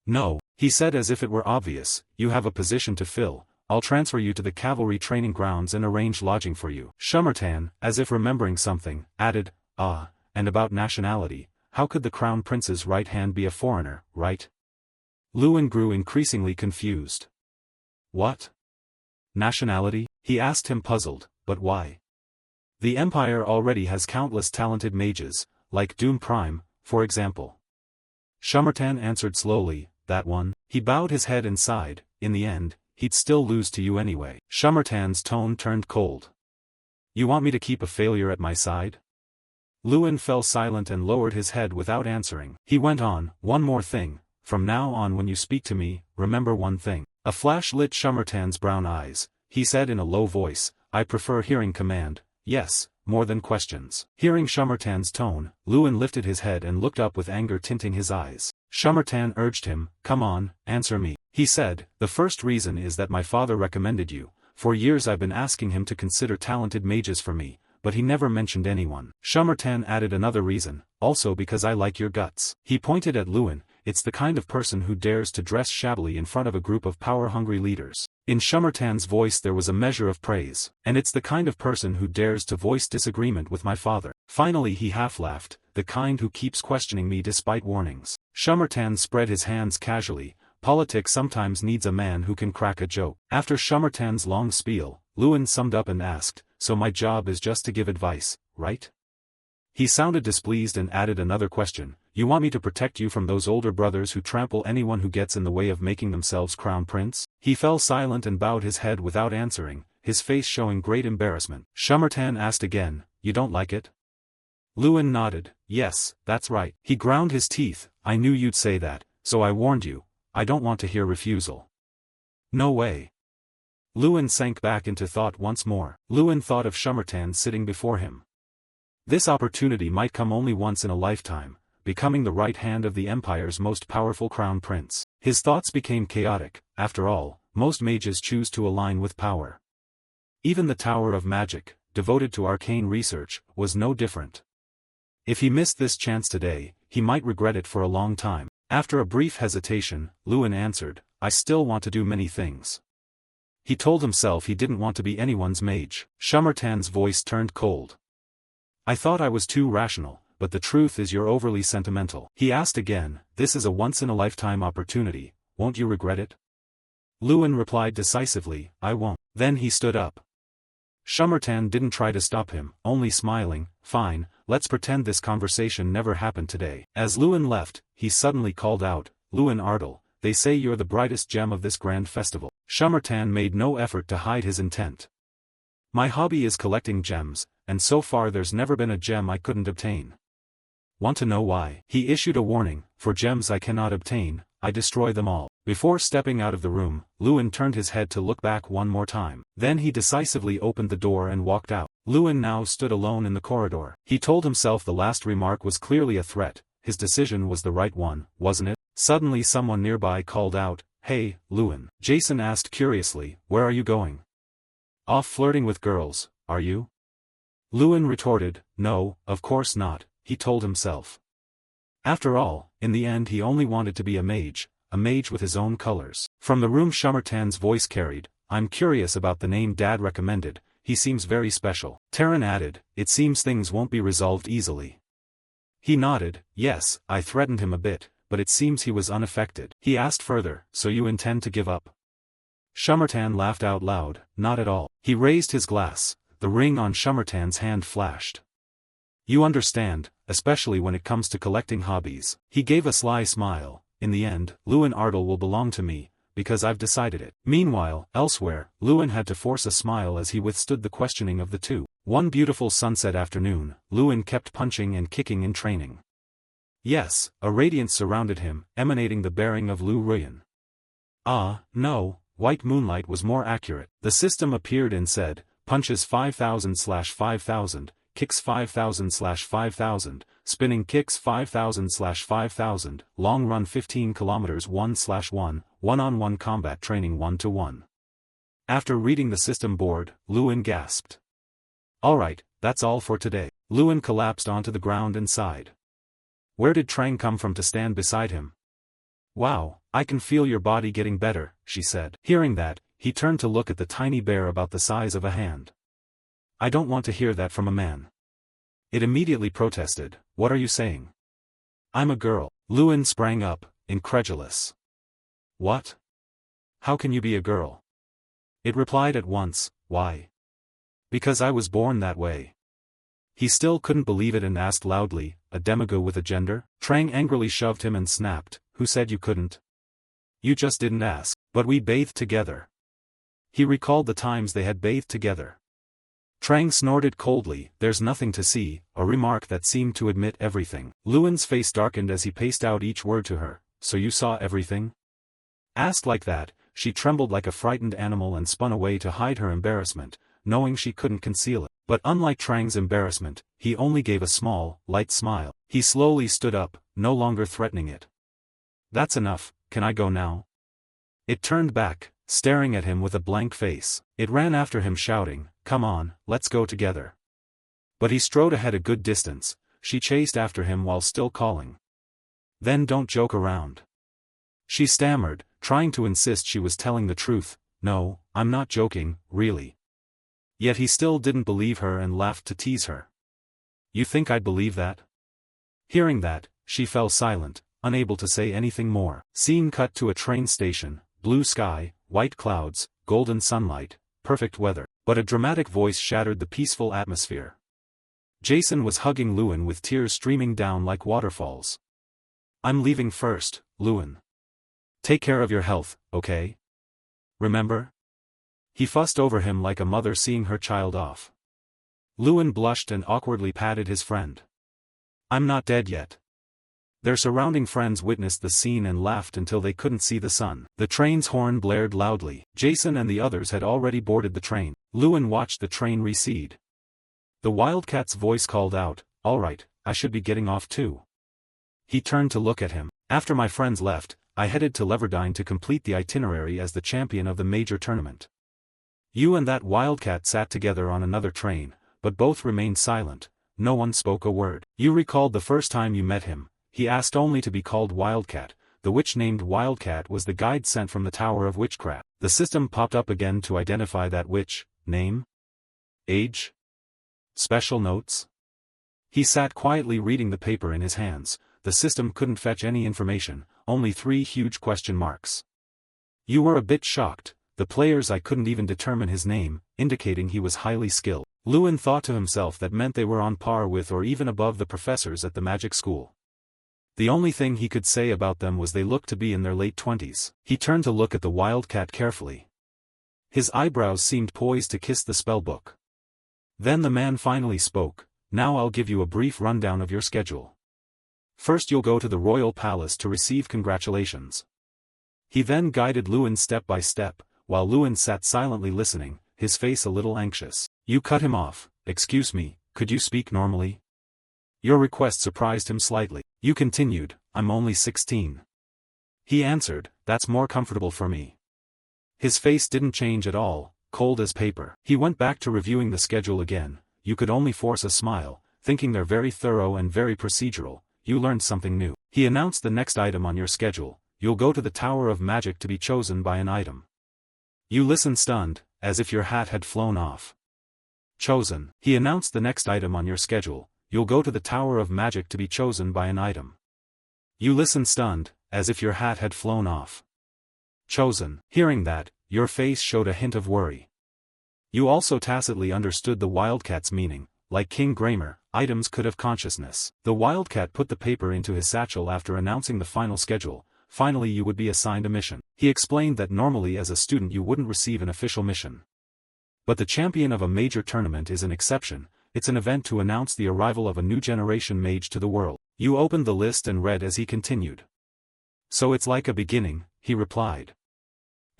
No, he said as if it were obvious, you have a position to fill, I'll transfer you to the cavalry training grounds and arrange lodging for you. Shumartan, as if remembering something, added, and about nationality, how could the crown prince's right hand be a foreigner, right? Luin grew increasingly confused. What? Nationality? He asked him puzzled, but why? The Empire already has countless talented mages, like Doom Prime, for example. Shumartan answered slowly, that one. He bowed his head and sighed, in the end, he'd still lose to you anyway. Shumartan's tone turned cold. You want me to keep a failure at my side? Luin fell silent and lowered his head without answering. He went on, one more thing, from now on when you speak to me, remember one thing. A flash lit Shumartan's brown eyes. He said in a low voice, I prefer hearing command, yes, more than questions. Hearing Shumartan's tone, Luin lifted his head and looked up with anger tinting his eyes. Shumartan urged him, come on, answer me. He said, the first reason is that my father recommended you. For years I've been asking him to consider talented mages for me, but he never mentioned anyone. Shumartan added another reason, also because I like your guts. He pointed at Luin, it's the kind of person who dares to dress shabbily in front of a group of power-hungry leaders. In Shumartan's voice there was a measure of praise. And it's the kind of person who dares to voice disagreement with my father. Finally he half-laughed, the kind who keeps questioning me despite warnings. Shumartan spread his hands casually. Politics sometimes needs a man who can crack a joke. After Shumartan's long spiel, Luin summed up and asked, so my job is just to give advice, right? He sounded displeased and added another question, you want me to protect you from those older brothers who trample anyone who gets in the way of making themselves crown prince? He fell silent and bowed his head without answering, his face showing great embarrassment. Shumartan asked again, you don't like it? Luin nodded, yes, that's right. He ground his teeth, I knew you'd say that, so I warned you, I don't want to hear refusal. No way. Luin sank back into thought once more. Luin thought of Shumartan sitting before him. This opportunity might come only once in a lifetime, becoming the right hand of the Empire's most powerful crown prince. His thoughts became chaotic. After all, most mages choose to align with power. Even the Tower of Magic, devoted to arcane research, was no different. If he missed this chance today, he might regret it for a long time. After a brief hesitation, Luin answered, I still want to do many things. He told himself he didn't want to be anyone's mage. Shumartan's voice turned cold. I thought I was too rational, but the truth is you're overly sentimental. He asked again, this is a once-in-a-lifetime opportunity, won't you regret it? Luin replied decisively, I won't. Then he stood up. Shumartan didn't try to stop him, only smiling, fine, let's pretend this conversation never happened today. As Luin left, he suddenly called out, Luin Ardal, they say you're the brightest gem of this grand festival. Shummertan made no effort to hide his intent. My hobby is collecting gems, and so far there's never been a gem I couldn't obtain. Want to know why? He issued a warning, for gems I cannot obtain, I destroy them all. Before stepping out of the room, Lewin turned his head to look back one more time. Then he decisively opened the door and walked out. Lewin now stood alone in the corridor. He told himself the last remark was clearly a threat. His decision was the right one, wasn't it? Suddenly someone nearby called out, "Hey, Lewin." Jason asked curiously, "Where are you going?" "Off flirting with girls, are you?" Lewin retorted, "No, of course not," he told himself. After all, in the end he only wanted to be a mage with his own colors. From the room Shummertan's voice carried, "I'm curious about the name Dad recommended, he seems very special." Terran added, "It seems things won't be resolved easily." He nodded, "Yes, I threatened him a bit, but it seems he was unaffected." He asked further, "So you intend to give up?" Shummertan laughed out loud, "Not at all." He raised his glass, the ring on Shummertan's hand flashed. "You understand, especially when it comes to collecting hobbies." He gave a sly smile, "In the end, Lewin Ardell will belong to me, because I've decided it." Meanwhile, elsewhere, Lewin had to force a smile as he withstood the questioning of the two. One beautiful sunset afternoon, Lewin kept punching and kicking in training. Yes, a radiance surrounded him, emanating the bearing of Lu Ruyan. No, white moonlight was more accurate. The system appeared and said, punches 5000/5000, kicks 5000/5000, spinning kicks 5000/5000, long run 15 km 1/1, one-on-one combat training 1-to-1. After reading the system board, Lewin gasped. "Alright, that's all for today." Lewin collapsed onto the ground and sighed. Where did Trang come from to stand beside him? "Wow, I can feel your body getting better," she said. Hearing that, he turned to look at the tiny bear about the size of a hand. "I don't want to hear that from a man." It immediately protested, "What are you saying? I'm a girl." Lewin sprang up, incredulous. "What? How can you be a girl?" It replied at once, "Why? Because I was born that way." He still couldn't believe it and asked loudly, "A demigod with a gender?" Trang angrily shoved him and snapped, "Who said you couldn't? You just didn't ask." "But we bathed together." He recalled the times they had bathed together. Trang snorted coldly, "There's nothing to see," a remark that seemed to admit everything. Lewin's face darkened as he paced out each word to her, "So you saw everything?" Asked like that, she trembled like a frightened animal and spun away to hide her embarrassment, knowing she couldn't conceal it. But unlike Trang's embarrassment, he only gave a small, light smile. He slowly stood up, no longer threatening it. "That's enough, can I go now?" It turned back, staring at him with a blank face. It ran after him shouting, "Come on, let's go together." But he strode ahead a good distance. She chased after him while still calling. "Then don't joke around." She stammered, trying to insist she was telling the truth. "No, I'm not joking, really." Yet he still didn't believe her and laughed to tease her. "You think I'd believe that?" Hearing that, she fell silent, unable to say anything more. Scene cut to a train station, blue sky, white clouds, golden sunlight, perfect weather. But a dramatic voice shattered the peaceful atmosphere. Jason was hugging Lewin with tears streaming down like waterfalls. "I'm leaving first, Lewin. Take care of your health, okay? Remember?" He fussed over him like a mother seeing her child off. Lewin blushed and awkwardly patted his friend. "I'm not dead yet." Their surrounding friends witnessed the scene and laughed until they couldn't see the sun. The train's horn blared loudly. Jason and the others had already boarded the train. Lewin watched the train recede. The Wildcat's voice called out, "Alright, I should be getting off too." He turned to look at him. "After my friends left, I headed to Leverdine to complete the itinerary as the champion of the major tournament. You and that Wildcat sat together on another train, but both remained silent, no one spoke a word. You recalled the first time you met him, he asked only to be called Wildcat. The witch named Wildcat was the guide sent from the Tower of Witchcraft. The system popped up again to identify that witch. Name? Age? Special notes? He sat quietly reading the paper in his hands. The system couldn't fetch any information, only 3 huge question marks. You were a bit shocked. The players I couldn't even determine his name, indicating he was highly skilled. Lewin thought to himself that meant they were on par with or even above the professors at the magic school. The only thing he could say about them was they looked to be in their late 20s. He turned to look at the wildcat carefully. His eyebrows seemed poised to kiss the spellbook. Then the man finally spoke. Now I'll give you a brief rundown of your schedule. First you'll go to the royal palace to receive congratulations. He then guided Lewin step by step, while Lewin sat silently listening, his face a little anxious. You cut him off. Excuse me, could you speak normally? Your request surprised him slightly. You continued, I'm only 16. He answered, that's more comfortable for me. His face didn't change at all, cold as paper. He went back to reviewing the schedule again. You could only force a smile, thinking they're very thorough and very procedural. You learned something new. He announced the next item on your schedule. You'll go to the Tower of Magic to be chosen by an item. You listened stunned, as if your hat had flown off. Chosen. He announced the next item on your schedule. You'll go to the Tower of Magic to be chosen by an item. You listened stunned, as if your hat had flown off. Chosen. Hearing that, your face showed a hint of worry. You also tacitly understood the wildcat's meaning. Like King Grammar, items could have consciousness. The wildcat put the paper into his satchel after announcing the final schedule. Finally you would be assigned a mission. He explained that normally as a student you wouldn't receive an official mission. But the champion of a major tournament is an exception. It's an event to announce the arrival of a new generation mage to the world. You opened the list and read as he continued. So it's like a beginning, he replied.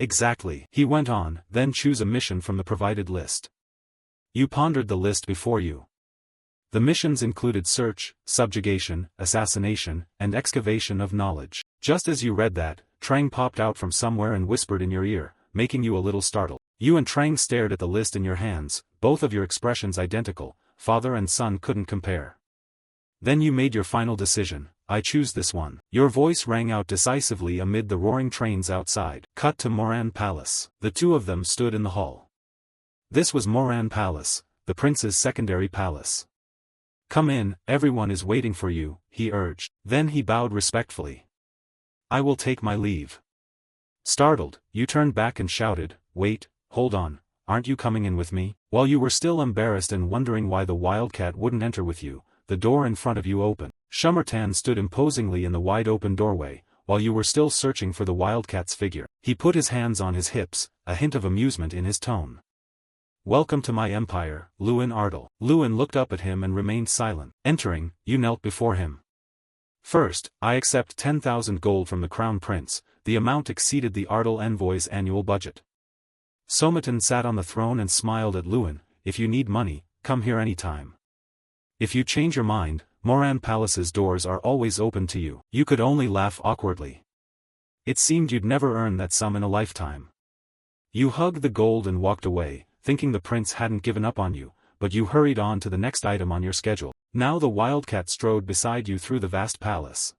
Exactly. He went on, then choose a mission from the provided list. You pondered the list before you. The missions included search, subjugation, assassination, and excavation of knowledge. Just as you read that, Trang popped out from somewhere and whispered in your ear, making you a little startled. You and Trang stared at the list in your hands, both of your expressions identical, father and son couldn't compare. Then you made your final decision. I choose this one. Your voice rang out decisively amid the roaring trains outside. Cut to Moran Palace. The two of them stood in the hall. This was Moran Palace, the prince's secondary palace. Come in, everyone is waiting for you, he urged. Then he bowed respectfully. I will take my leave. Startled, you turned back and shouted, wait, hold on, aren't you coming in with me? While you were still embarrassed and wondering why the wildcat wouldn't enter with you, the door in front of you opened. Shummertan stood imposingly in the wide-open doorway, while you were still searching for the wildcat's figure. He put his hands on his hips, a hint of amusement in his tone. Welcome to my empire, Lewin Ardal. Lewin looked up at him and remained silent. Entering, you knelt before him. First, I accept 10,000 gold from the crown prince. The amount exceeded the Ardal envoy's annual budget. Somatin sat on the throne and smiled at Lewin. If you need money, come here anytime. If you change your mind, Moran Palace's doors are always open to you. You could only laugh awkwardly. It seemed you'd never earn that sum in a lifetime. You hugged the gold and walked away, thinking the prince hadn't given up on you, but you hurried on to the next item on your schedule. Now the wildcat strode beside you through the vast palace.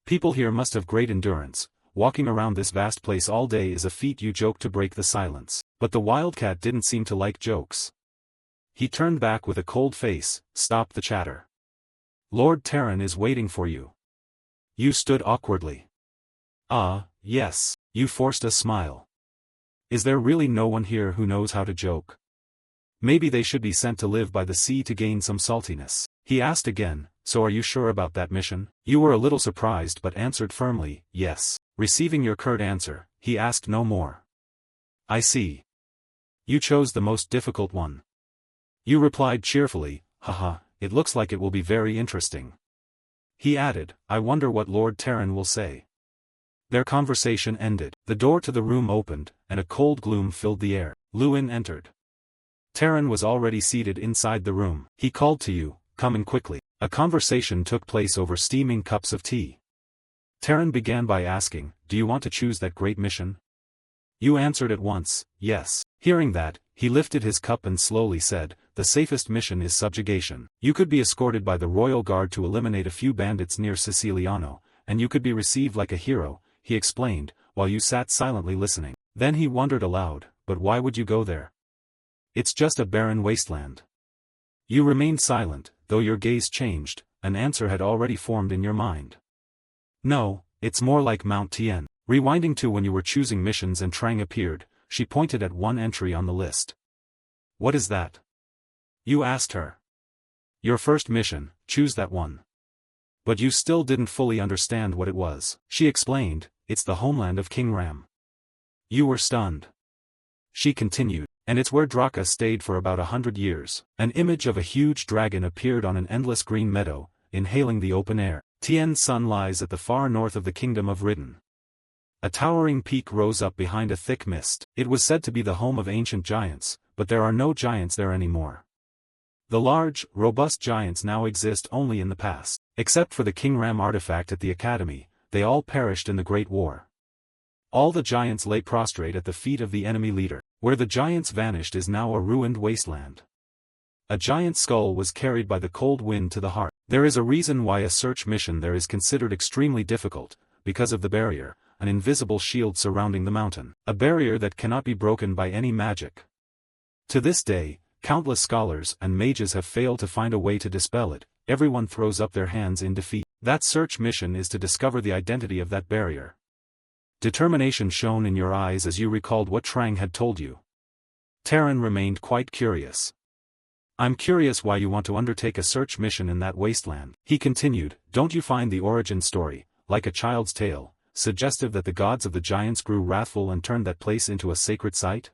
People here must have great endurance. Walking around this vast place all day is a feat, you joked to break the silence. But the wildcat didn't seem to like jokes. He turned back with a cold face. Stop the chatter. Lord Terran is waiting for you. You stood awkwardly. Ah, yes. You forced a smile. Is there really no one here who knows how to joke? Maybe they should be sent to live by the sea to gain some saltiness. He asked again, so are you sure about that mission? You were a little surprised but answered firmly, yes. Receiving your curt answer, he asked no more. I see. You chose the most difficult one. You replied cheerfully, haha, it looks like it will be very interesting. He added, I wonder what Lord Terran will say. Their conversation ended. The door to the room opened, and a cold gloom filled the air. Lewin entered. Terran was already seated inside the room. He called to you, come in quickly. A conversation took place over steaming cups of tea. Terran began by asking, do you want to choose that great mission? You answered at once, yes. Hearing that, he lifted his cup and slowly said, the safest mission is subjugation. You could be escorted by the royal guard to eliminate a few bandits near Siciliano, and you could be received like a hero, he explained, while you sat silently listening. Then he wondered aloud, but why would you go there? It's just a barren wasteland. You remained silent, though your gaze changed. An answer had already formed in your mind. No, it's more like Mount Tien. Rewinding to when you were choosing missions and Trang appeared, she pointed at one entry on the list. What is that? You asked her. Your first mission, choose that one. But you still didn't fully understand what it was. She explained, it's the homeland of King Ram. You were stunned. She continued, and it's where Draka stayed for about 100 years. An image of a huge dragon appeared on an endless green meadow, inhaling the open air. Tien's sun lies at the far north of the kingdom of Ridden. A towering peak rose up behind a thick mist. It was said to be the home of ancient giants, but there are no giants there anymore. The large, robust giants now exist only in the past. Except for the King Ram artifact at the academy, they all perished in the Great War. All the giants lay prostrate at the feet of the enemy leader. Where the giants vanished is now a ruined wasteland. A giant skull was carried by the cold wind to the heart. There is a reason why a search mission there is considered extremely difficult, because of the barrier, an invisible shield surrounding the mountain. A barrier that cannot be broken by any magic. To this day, countless scholars and mages have failed to find a way to dispel it. Everyone throws up their hands in defeat. That search mission is to discover the identity of that barrier. Determination shone in your eyes as you recalled what Trang had told you. Terran remained quite curious. I'm curious why you want to undertake a search mission in that wasteland. He continued, don't you find the origin story, like a child's tale, suggestive that the gods of the giants grew wrathful and turned that place into a sacred site?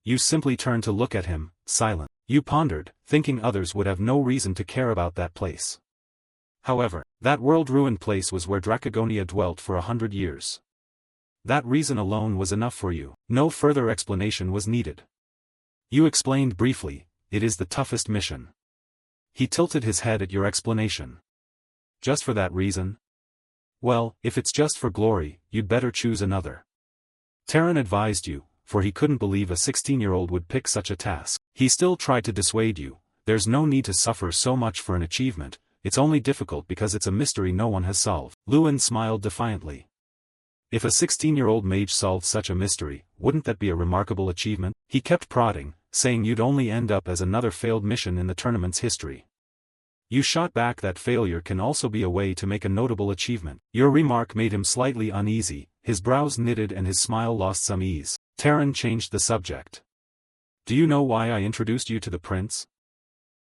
You simply turned to look at him, silent. You pondered, thinking others would have no reason to care about that place. However, that world-ruined place was where Dracogonia dwelt for 100 years. That reason alone was enough for you. No further explanation was needed. You explained briefly, it is the toughest mission. He tilted his head at your explanation. Just for that reason? Well, if it's just for glory, you'd better choose another. Terran advised you, for he couldn't believe a 16-year-old would pick such a task. He still tried to dissuade you, there's no need to suffer so much for an achievement, it's only difficult because it's a mystery no one has solved. Lewin smiled defiantly. If a 16-year-old mage solved such a mystery, wouldn't that be a remarkable achievement? He kept prodding, saying you'd only end up as another failed mission in the tournament's history. You shot back that failure can also be a way to make a notable achievement. Your remark made him slightly uneasy, his brows knitted and his smile lost some ease. Terran changed the subject. Do you know why I introduced you to the prince?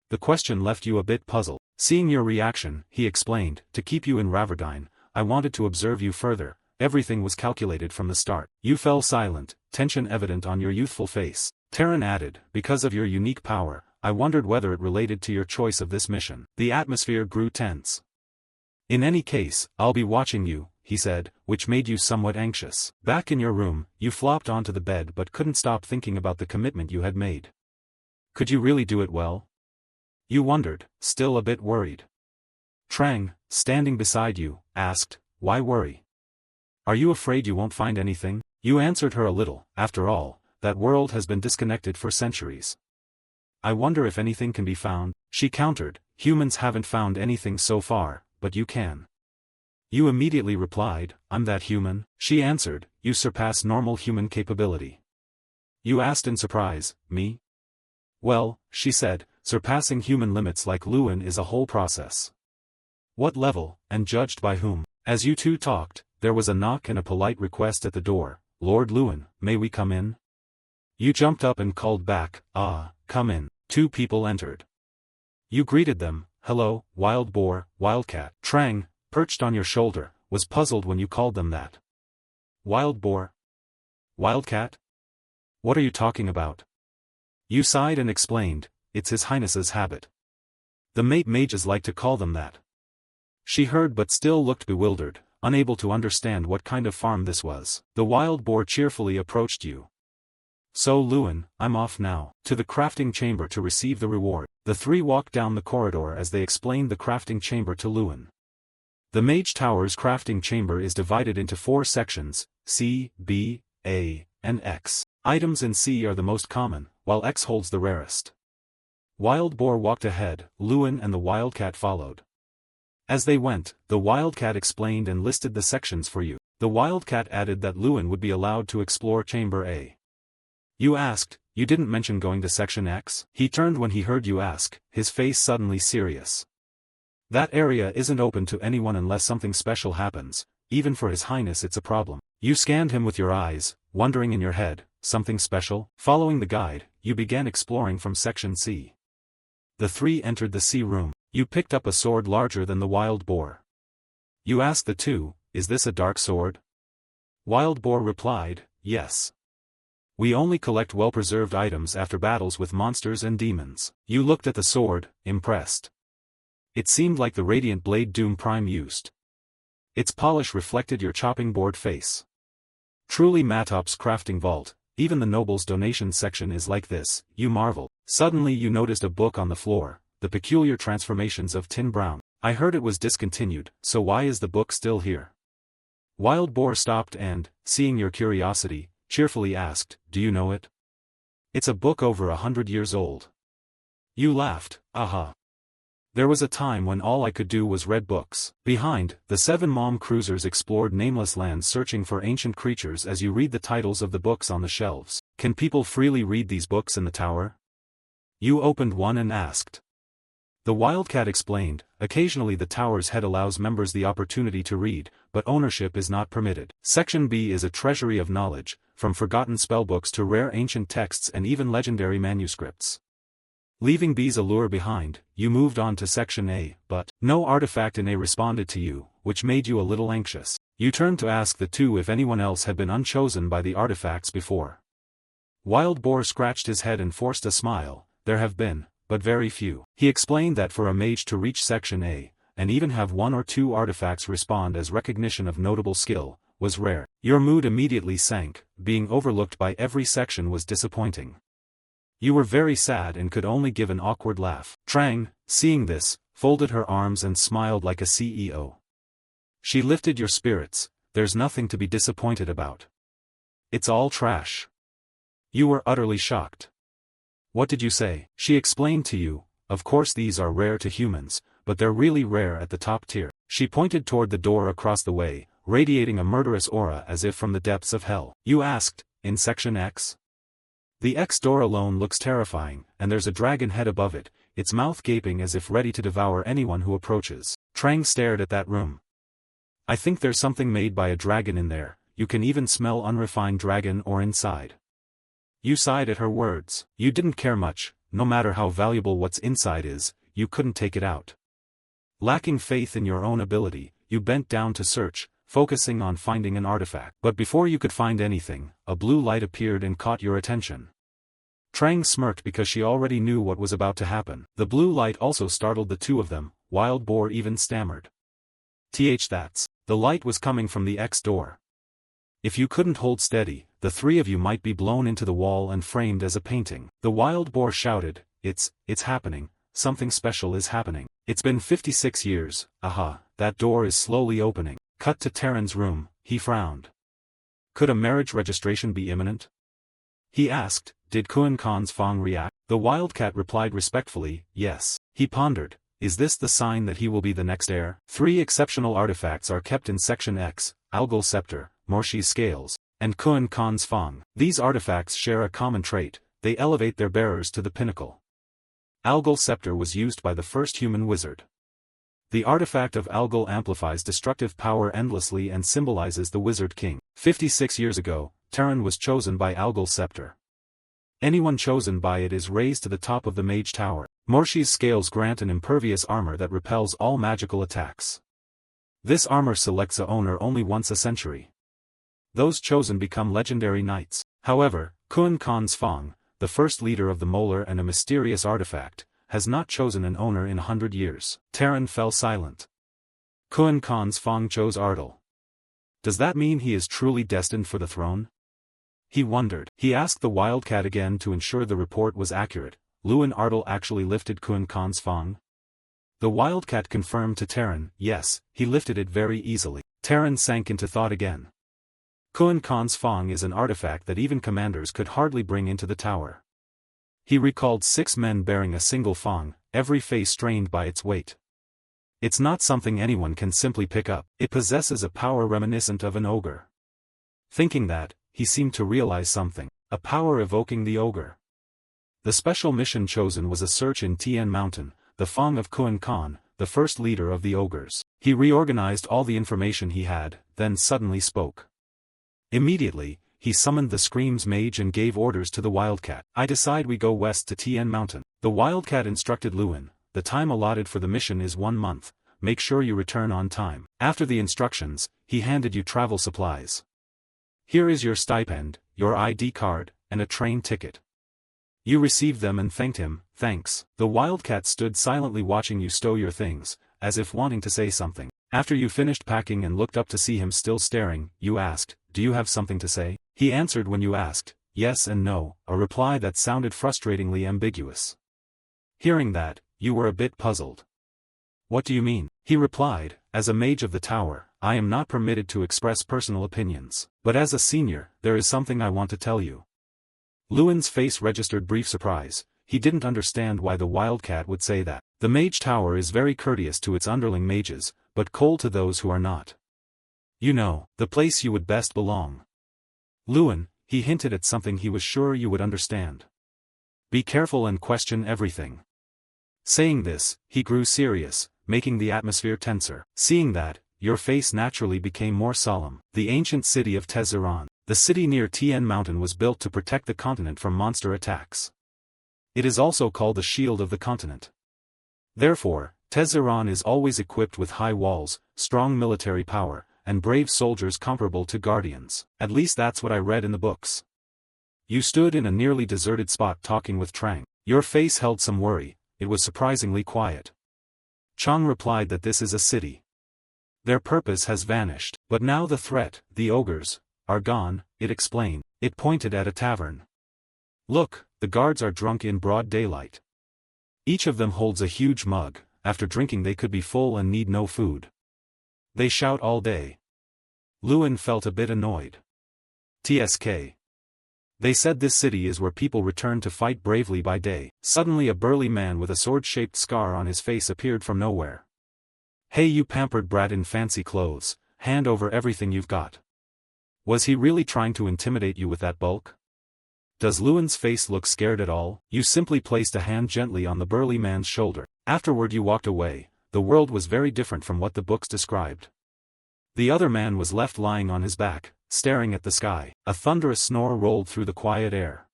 The question left you a bit puzzled. Seeing your reaction, he explained, to keep you in Ravardine, I wanted to observe you further. Everything was calculated from the start. You fell silent, tension evident on your youthful face. Terran added, because of your unique power, I wondered whether it related to your choice of this mission. The atmosphere grew tense. In any case, I'll be watching you, he said, which made you somewhat anxious. Back in your room, you flopped onto the bed but couldn't stop thinking about the commitment you had made. Could you really do it well? You wondered, still a bit worried. Trang, standing beside you, asked, why worry? Are you afraid you won't find anything? You answered her a little, after all, that world has been disconnected for centuries. I wonder if anything can be found. She countered, humans haven't found anything so far, but you can. You immediately replied, I'm that human. She answered, you surpass normal human capability. You asked in surprise, me? Well, she said, surpassing human limits like Lewin is a whole process. What level, and judged by whom? As you two talked, there was a knock and a polite request at the door. Lord Lewin, may we come in? You jumped up and called back, come in. Two people entered. You greeted them, hello, wild boar, wildcat. Trang, perched on your shoulder, was puzzled when you called them that. Wild boar? Wildcat? What are you talking about? You sighed and explained, it's His Highness's habit. The mages like to call them that. She heard but still looked bewildered, unable to understand what kind of farm this was. The wild boar cheerfully approached you. So Lewin, I'm off now. To the crafting chamber to receive the reward. The three walked down the corridor as they explained the crafting chamber to Lewin. The Mage Tower's crafting chamber is divided into 4 sections, C, B, A, and X. Items in C are the most common, while X holds the rarest. Wild Boar walked ahead, Lewin and the Wildcat followed. As they went, the Wildcat explained and listed the sections for you. The Wildcat added that Lewin would be allowed to explore Chamber A. You asked, you didn't mention going to Section X? He turned when he heard you ask, his face suddenly serious. That area isn't open to anyone unless something special happens, even for His Highness it's a problem. You scanned him with your eyes, wondering in your head, something special? Following the guide, you began exploring from Section C. The three entered the C room. You picked up a sword larger than the Wild Boar. You asked the two, is this a dark sword? Wild Boar replied, yes. We only collect well-preserved items after battles with monsters and demons. You looked at the sword, impressed. It seemed like the radiant blade Doom Prime used. Its polish reflected your chopping board face. Truly Matop's crafting vault, even the nobles' donation section is like this, you marvel. Suddenly you noticed a book on the floor, The Peculiar Transformations of Tin Brown. I heard it was discontinued, so why is the book still here? Wild Boar stopped and, seeing your curiosity, cheerfully asked, do you know it? It's a book over 100 years old. You laughed, aha. There was a time when all I could do was read books. Behind, the 7 mom cruisers explored nameless lands searching for ancient creatures as you read the titles of the books on the shelves. Can people freely read these books in the tower? You opened one and asked. The Wildcat explained, occasionally the tower's head allows members the opportunity to read, but ownership is not permitted. Section B is a treasury of knowledge, from forgotten spellbooks to rare ancient texts and even legendary manuscripts. Leaving B's allure behind, you moved on to Section A, but no artifact in A responded to you, which made you a little anxious. You turned to ask the two if anyone else had been unchosen by the artifacts before. Wild Boar scratched his head and forced a smile. There have been, but very few. He explained that for a mage to reach Section A, and even have 1 or 2 artifacts respond as recognition of notable skill, was rare. Your mood immediately sank, being overlooked by every section was disappointing. You were very sad and could only give an awkward laugh. Trang, seeing this, folded her arms and smiled like a CEO. She lifted your spirits, there's nothing to be disappointed about. It's all trash. You were utterly shocked. What did you say? She explained to you, of course these are rare to humans, but they're really rare at the top tier. She pointed toward the door across the way, radiating a murderous aura as if from the depths of hell. You asked, in Section X? The X door alone looks terrifying, and there's a dragon head above it, its mouth gaping as if ready to devour anyone who approaches. Trang stared at that room. I think there's something made by a dragon in there, you can even smell unrefined dragon ore inside. You sighed at her words. You didn't care much, no matter how valuable what's inside is, you couldn't take it out. Lacking faith in your own ability, you bent down to search, focusing on finding an artifact. But before you could find anything, a blue light appeared and caught your attention. Trang smirked because she already knew what was about to happen. The blue light also startled the two of them. Wild Boar even stammered. That's. The light was coming from the X door. If you couldn't hold steady, the 3 of you might be blown into the wall and framed as a painting. The Wild Boar shouted, it's happening, something special is happening. It's been 56 years, aha, that door is slowly opening. Cut to Terran's room, he frowned. Could a marriage registration be imminent? He asked, did Kun Khan's Fong react? The Wildcat replied respectfully, yes. He pondered, is this the sign that he will be the next heir? 3 exceptional artifacts are kept in Section X, Algol Scepter, Morshi's Scales, and Kun Khan's Fong. These artifacts share a common trait, they elevate their bearers to the pinnacle. Algol Scepter was used by the first human wizard. The artifact of Algol amplifies destructive power endlessly and symbolizes the Wizard King. 56 years ago, Terran was chosen by Algol Scepter. Anyone chosen by it is raised to the top of the Mage Tower. Morshi's Scales grant an impervious armor that repels all magical attacks. This armor selects a owner only once a century. Those chosen become legendary knights. However, Kun Khan's Fong, the first leader of the Molar and a mysterious artifact, has not chosen an owner in 100 years. Terran fell silent. Kun Khan's Fong chose Ardal. Does that mean he is truly destined for the throne? He wondered. He asked the Wildcat again to ensure the report was accurate. Luin Ardal actually lifted Kun Khan's Fong? The Wildcat confirmed to Terran, yes, he lifted it very easily. Terran sank into thought again. Kun Khan's Fong is an artifact that even commanders could hardly bring into the tower. He recalled 6 men bearing a single Fong, every face strained by its weight. It's not something anyone can simply pick up. It possesses a power reminiscent of an ogre. Thinking that, he seemed to realize something, a power evoking the ogre. The special mission chosen was a search in Tien Mountain, the Fong of Kun Khan, the first leader of the ogres. He reorganized all the information he had, then suddenly spoke. Immediately, he summoned the Scream's mage and gave orders to the Wildcat. I decide we go west to Tien Mountain. The Wildcat instructed Luin, the time allotted for the mission is 1 month, make sure you return on time. After the instructions, he handed you travel supplies. Here is your stipend, your ID card, and a train ticket. You received them and thanked him. Thanks. The wildcat stood silently watching you stow your things, as if wanting to say something. After you finished packing and looked up to see him still staring, you asked, "Do you have something to say?" He answered when you asked, yes and no, a reply that sounded frustratingly ambiguous. Hearing that, you were a bit puzzled. "What do you mean?" He replied, "As a mage of the tower, I am not permitted to express personal opinions. But as a senior, there is something I want to tell you." Luin's face registered brief surprise. He didn't understand why the wildcat would say that. The mage tower is very courteous to its underling mages, but cold to those who are not. You know, the place you would best belong. Luin, he hinted at something he was sure you would understand. Be careful and question everything. Saying this, he grew serious, making the atmosphere tenser. Seeing that, your face naturally became more solemn. The ancient city of Tezzeret. The city near Tien Mountain was built to protect the continent from monster attacks. It is also called the Shield of the Continent. Therefore, Tezzeret is always equipped with high walls, strong military power, and brave soldiers comparable to guardians. At least that's what I read in the books. You stood in a nearly deserted spot talking with Trang. Your face held some worry. It was surprisingly quiet. Chang replied that this is a city. Their purpose has vanished. But now the threat, the ogres, are gone, it explained. It pointed at a tavern. Look, the guards are drunk in broad daylight. Each of them holds a huge mug. After drinking they could be full and need no food. They shout all day. Luin felt a bit annoyed. TSK. They said this city is where people return to fight bravely by day. Suddenly a burly man with a sword-shaped scar on his face appeared from nowhere. Hey you pampered brat in fancy clothes, hand over everything you've got. Was he really trying to intimidate you with that bulk? Does Luin's face look scared at all? You simply placed a hand gently on the burly man's shoulder. Afterward you walked away. The world was very different from what the books described. The other man was left lying on his back, staring at the sky. A thunderous snore rolled through the quiet air.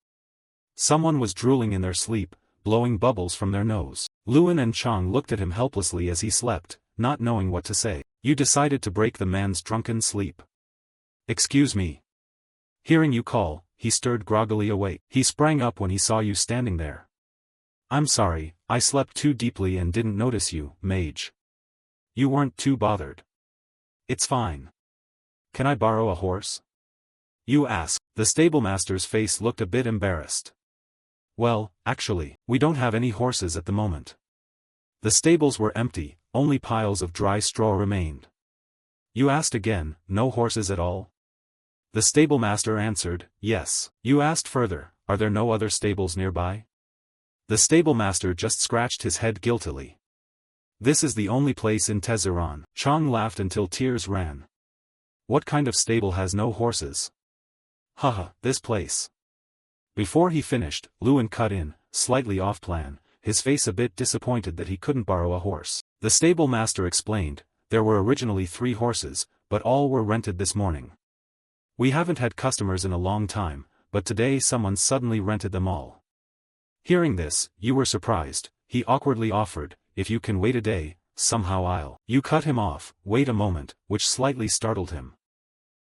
Someone was drooling in their sleep, blowing bubbles from their nose. Luin and Chang looked at him helplessly as he slept, not knowing what to say. You decided to break the man's drunken sleep. Excuse me. Hearing you call, he stirred groggily awake. He sprang up when he saw you standing there. I'm sorry, I slept too deeply and didn't notice you, Mage. You weren't too bothered. It's fine. Can I borrow a horse? You asked. The stablemaster's face looked a bit embarrassed. Well, actually, we don't have any horses at the moment. The stables were empty, only piles of dry straw remained. You asked again, no horses at all? The stablemaster answered, yes. You asked further, are there no other stables nearby? The stablemaster just scratched his head guiltily. This is the only place in Tezzeret. Chang laughed until tears ran. What kind of stable has no horses? Haha, this place. Before he finished, Luin cut in, slightly off-plan, his face a bit disappointed that he couldn't borrow a horse. The stablemaster explained, there were originally 3 horses, but all were rented this morning. We haven't had customers in a long time, but today someone suddenly rented them all. Hearing this, you were surprised. He awkwardly offered, if you can wait a day, somehow I'll. You cut him off, wait a moment, which slightly startled him.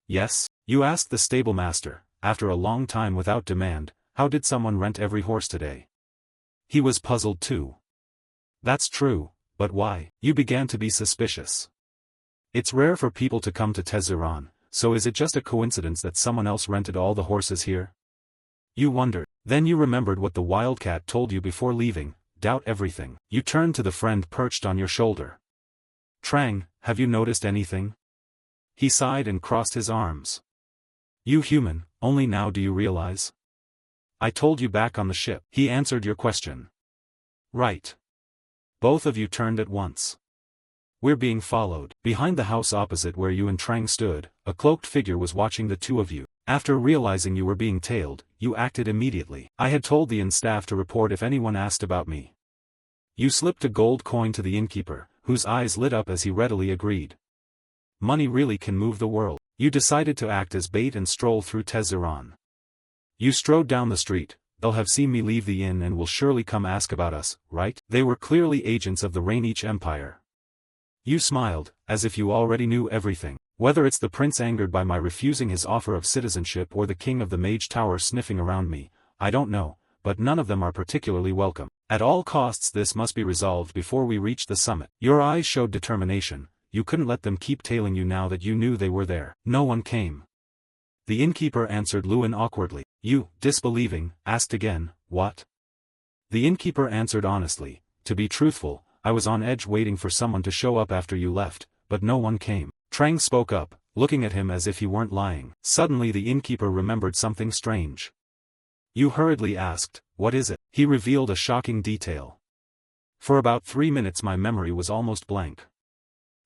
Yes? You asked the stablemaster, after a long time without demand, how did someone rent every horse today? He was puzzled too. That's true, but why? You began to be suspicious. It's rare for people to come to Tezzeret, so is it just a coincidence that someone else rented all the horses here? You wondered. Then you remembered what the wildcat told you before leaving, doubt everything. You turned to the friend perched on your shoulder. Trang, have you noticed anything? He sighed and crossed his arms. You human, only now do you realize? I told you back on the ship. He answered your question. Right. Both of you turned at once. We're being followed. Behind the house opposite where you and Trang stood, a cloaked figure was watching the two of you. After realizing you were being tailed, you acted immediately. I had told the inn staff to report if anyone asked about me. You slipped a gold coin to the innkeeper, whose eyes lit up as he readily agreed. Money really can move the world. You decided to act as bait and stroll through Tezzeret. You strode down the street. They'll have seen me leave the inn and will surely come ask about us, right? They were clearly agents of the Rainich Empire. You smiled, as if you already knew everything. Whether it's the prince angered by my refusing his offer of citizenship or the king of the Mage Tower sniffing around me, I don't know, but none of them are particularly welcome. At all costs this must be resolved before we reach the summit. Your eyes showed determination. You couldn't let them keep tailing you now that you knew they were there. No one came. The innkeeper answered Lewin awkwardly. You, disbelieving, asked again, what? The innkeeper answered honestly, to be truthful, I was on edge waiting for someone to show up after you left, but no one came. Trang spoke up, looking at him as if he weren't lying. Suddenly the innkeeper remembered something strange. You hurriedly asked, what is it? He revealed a shocking detail. For about 3 minutes my memory was almost blank.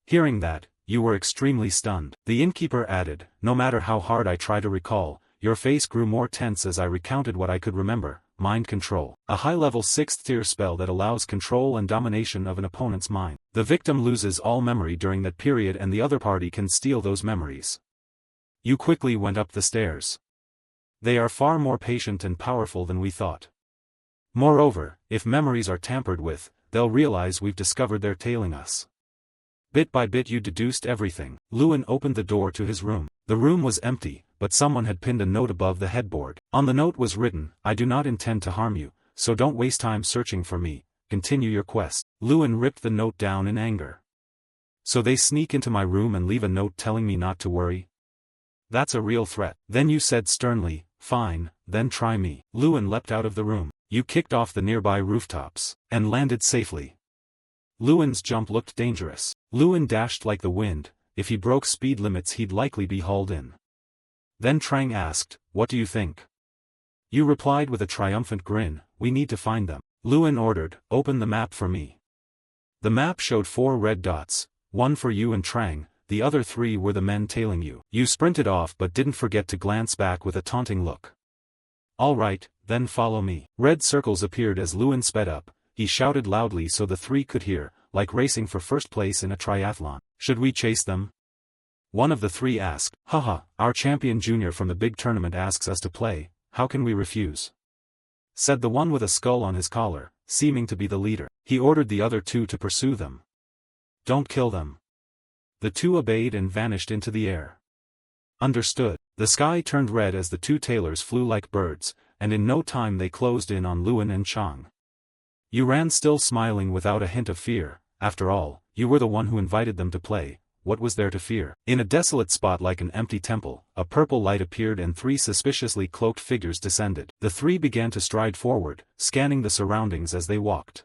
Hearing that, you were extremely stunned. The innkeeper added, no matter how hard I try to recall, your face grew more tense as I recounted what I could remember. Mind control. A high-level 6th tier spell that allows control and domination of an opponent's mind. The victim loses all memory during that period and the other party can steal those memories. You quickly went up the stairs. They are far more patient and powerful than we thought. Moreover, if memories are tampered with, they'll realize we've discovered they're tailing us. Bit by bit you deduced everything. Lewin opened the door to his room. The room was empty, but someone had pinned a note above the headboard. On the note was written, I do not intend to harm you, so don't waste time searching for me, continue your quest. Lewin ripped the note down in anger. So they sneak into my room and leave a note telling me not to worry? That's a real threat. Then you said sternly, fine, then try me. Lewin leapt out of the room. You kicked off the nearby rooftops, and landed safely. Lewin's jump looked dangerous. Lewin dashed like the wind. If he broke speed limits he'd likely be hauled in. Then Trang asked, what do you think? You replied with a triumphant grin, we need to find them. Lewin ordered, open the map for me. The map showed 4 red dots, one for you and Trang, the other 3 were the men tailing you. You sprinted off but didn't forget to glance back with a taunting look. All right, then follow me. Red circles appeared as Lewin sped up. He shouted loudly so the 3 could hear, like racing for first place in a triathlon. Should we chase them? One of the 3 asked. Haha, our champion junior from the big tournament asks us to play, how can we refuse? Said the one with a skull on his collar, seeming to be the leader. He ordered the other 2 to pursue them. Don't kill them. The 2 obeyed and vanished into the air. Understood. The sky turned red as the 2 tailors flew like birds, and in no time they closed in on Lewin and Chang. You ran still smiling without a hint of fear. After all, you were the one who invited them to play, what was there to fear? In a desolate spot like an empty temple, a purple light appeared and 3 suspiciously cloaked figures descended. The 3 began to stride forward, scanning the surroundings as they walked.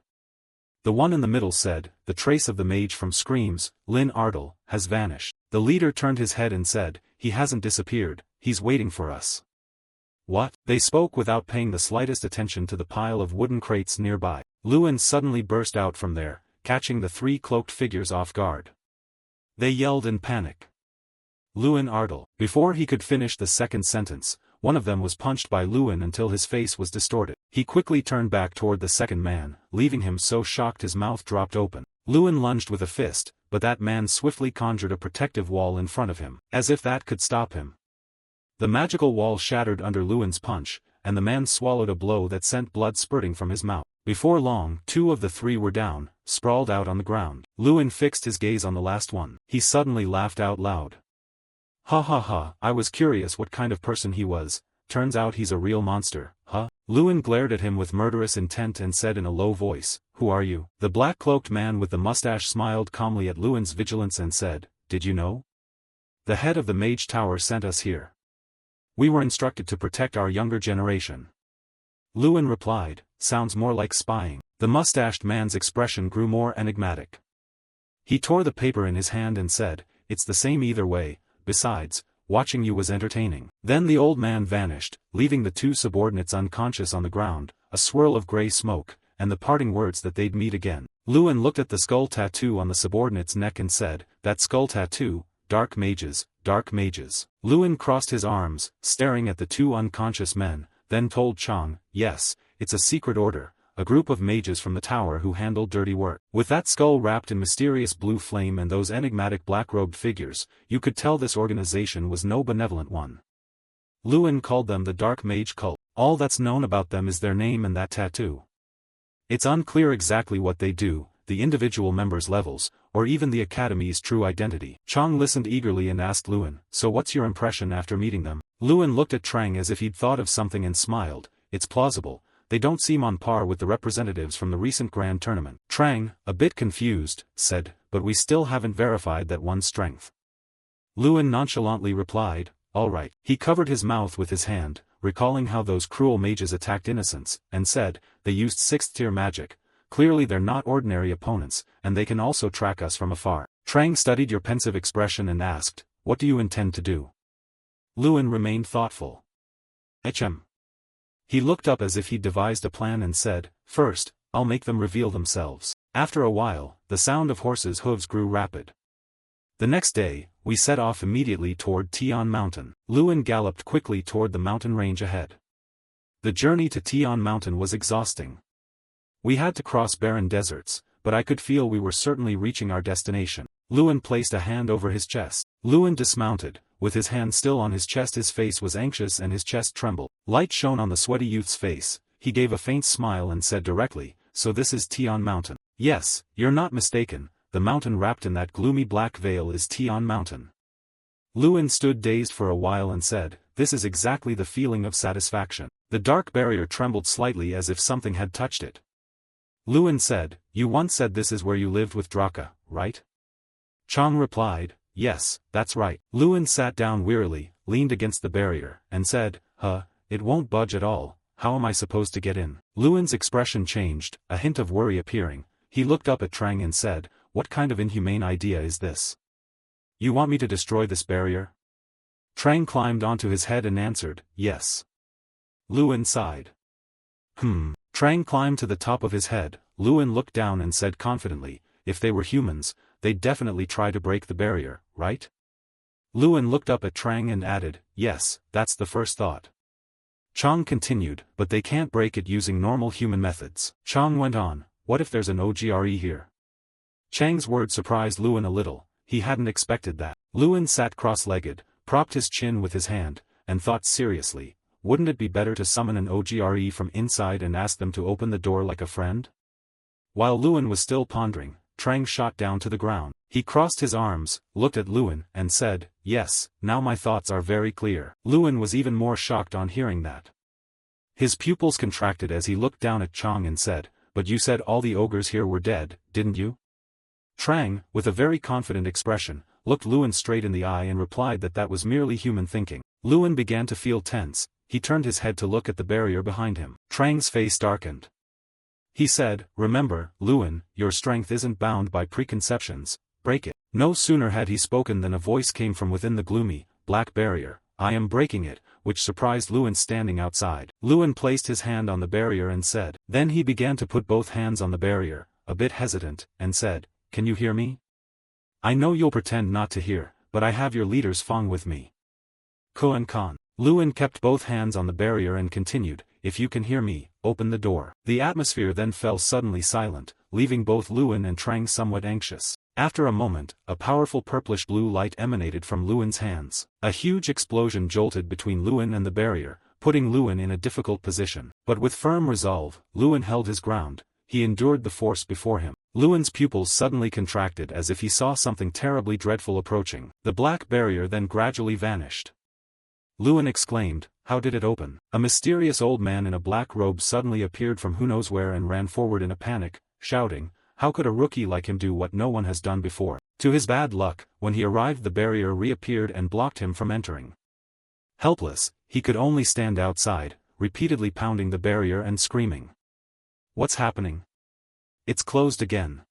The one in the middle said, the trace of the mage from Screams, Lin Ardle, has vanished. The leader turned his head and said, he hasn't disappeared, he's waiting for us. What? They spoke without paying the slightest attention to the pile of wooden crates nearby. Lewin suddenly burst out from there, catching the 3 cloaked figures off guard. They yelled in panic. Lewin Ardle. Before he could finish the second sentence, one of them was punched by Lewin until his face was distorted. He quickly turned back toward the second man, leaving him so shocked his mouth dropped open. Lewin lunged with a fist, but that man swiftly conjured a protective wall in front of him, as if that could stop him. The magical wall shattered under Lewin's punch, and the man swallowed a blow that sent blood spurting from his mouth. Before long, 2 of the 3 were down, sprawled out on the ground. Lewin fixed his gaze on the last one. He suddenly laughed out loud. Ha ha ha, I was curious what kind of person he was, turns out he's a real monster, huh? Lewin glared at him with murderous intent and said in a low voice, who are you? The black-cloaked man with the mustache smiled calmly at Lewin's vigilance and said, did you know? The head of the Mage Tower sent us here. We were instructed to protect our younger generation. Lewin replied, sounds more like spying. The mustached man's expression grew more enigmatic. He tore the paper in his hand and said, it's the same either way, besides, watching you was entertaining. Then the old man vanished, leaving the 2 subordinates unconscious on the ground, a swirl of grey smoke, and the parting words that they'd meet again. Lewin looked at the skull tattoo on the subordinate's neck and said, that skull tattoo, dark mages, dark mages. Lewin crossed his arms, staring at the 2 unconscious men, then told Chang, yes, it's a secret order, a group of mages from the tower who handle dirty work. With that skull wrapped in mysterious blue flame and those enigmatic black-robed figures, you could tell this organization was no benevolent one. Lewin called them the Dark Mage Cult. All that's known about them is their name and that tattoo. It's unclear exactly what they do, the individual members' levels, or even the Academy's true identity. Chang listened eagerly and asked Luin, "So what's your impression after meeting them?" Luin looked at Trang as if he'd thought of something and smiled. "It's plausible. They don't seem on par with the representatives from the recent grand tournament." Trang, a bit confused, said, "But we still haven't verified that one's strength." Luin nonchalantly replied, "All right." He covered his mouth with his hand, recalling how those cruel mages attacked innocents, and said, "They used 6th-tier magic. Clearly they're not ordinary opponents, and they can also track us from afar." Trang studied your pensive expression and asked, "What do you intend to do?" Luin remained thoughtful. "Hm." He looked up as if he'd devised a plan and said, "First, I'll make them reveal themselves." After a while, the sound of horses' hooves grew rapid. The next day, we set off immediately toward Tian Mountain. Luin galloped quickly toward the mountain range ahead. The journey to Tian Mountain was exhausting. We had to cross barren deserts, but I could feel we were certainly reaching our destination. Luin placed a hand over his chest. Luin dismounted, with his hand still on his chest. His face was anxious and his chest trembled. Light shone on the sweaty youth's face. He gave a faint smile and said directly, "So this is Tian Mountain." "Yes, you're not mistaken. The mountain wrapped in that gloomy black veil is Tian Mountain." Luin stood dazed for a while and said, "This is exactly the feeling of satisfaction." The dark barrier trembled slightly as if something had touched it. Luin said, "You once said this is where you lived with Draka, right?" Chang replied, "Yes, that's right." Luin sat down wearily, leaned against the barrier, and said, It won't budge at all. How am I supposed to get in?" Luin's expression changed, a hint of worry appearing. He looked up at Trang and said, "What kind of inhumane idea is this? You want me to destroy this barrier?" Trang climbed onto his head and answered, "Yes." Luin sighed. Trang climbed to the top of his head. Luin looked down and said confidently, "If they were humans, they'd definitely try to break the barrier, right?" Luin looked up at Trang and added, "Yes, that's the first thought." Chang continued, "But they can't break it using normal human methods." Chang went on, "What if there's an OGRE here?" Chang's word surprised Luin a little. He hadn't expected that. Luin sat cross-legged, propped his chin with his hand, and thought seriously, wouldn't it be better to summon an OGRE from inside and ask them to open the door like a friend? While Luin was still pondering, Trang shot down to the ground. He crossed his arms, looked at Luin, and said, "Yes, now my thoughts are very clear." Luin was even more shocked on hearing that. His pupils contracted as he looked down at Chang and said, "But you said all the ogres here were dead, didn't you?" Trang, with a very confident expression, looked Luin straight in the eye and replied that that was merely human thinking. Luin began to feel tense. He turned his head to look at the barrier behind him. Trang's face darkened. He said, "Remember, Luin, your strength isn't bound by preconceptions. Break it." No sooner had he spoken than a voice came from within the gloomy, black barrier, "I am breaking it," which surprised Luin standing outside. Luin placed his hand on the barrier and said. Then he began to put both hands on the barrier, a bit hesitant, and said, "Can you hear me? I know you'll pretend not to hear, but I have your leader's Fong with me. Kuan Khan." Luin kept both hands on the barrier and continued, "If you can hear me, open the door." The atmosphere then fell suddenly silent, leaving both Luin and Trang somewhat anxious. After a moment, a powerful purplish-blue light emanated from Luin's hands. A huge explosion jolted between Luin and the barrier, putting Luin in a difficult position. But with firm resolve, Luin held his ground. He endured the force before him. Luin's pupils suddenly contracted as if he saw something terribly dreadful approaching. The black barrier then gradually vanished. Luin exclaimed, "How did it open?" A mysterious old man in a black robe suddenly appeared from who knows where and ran forward in a panic, shouting, "How could a rookie like him do what no one has done before?" To his bad luck, when he arrived the barrier reappeared and blocked him from entering. Helpless, he could only stand outside, repeatedly pounding the barrier and screaming. "What's happening? It's closed again.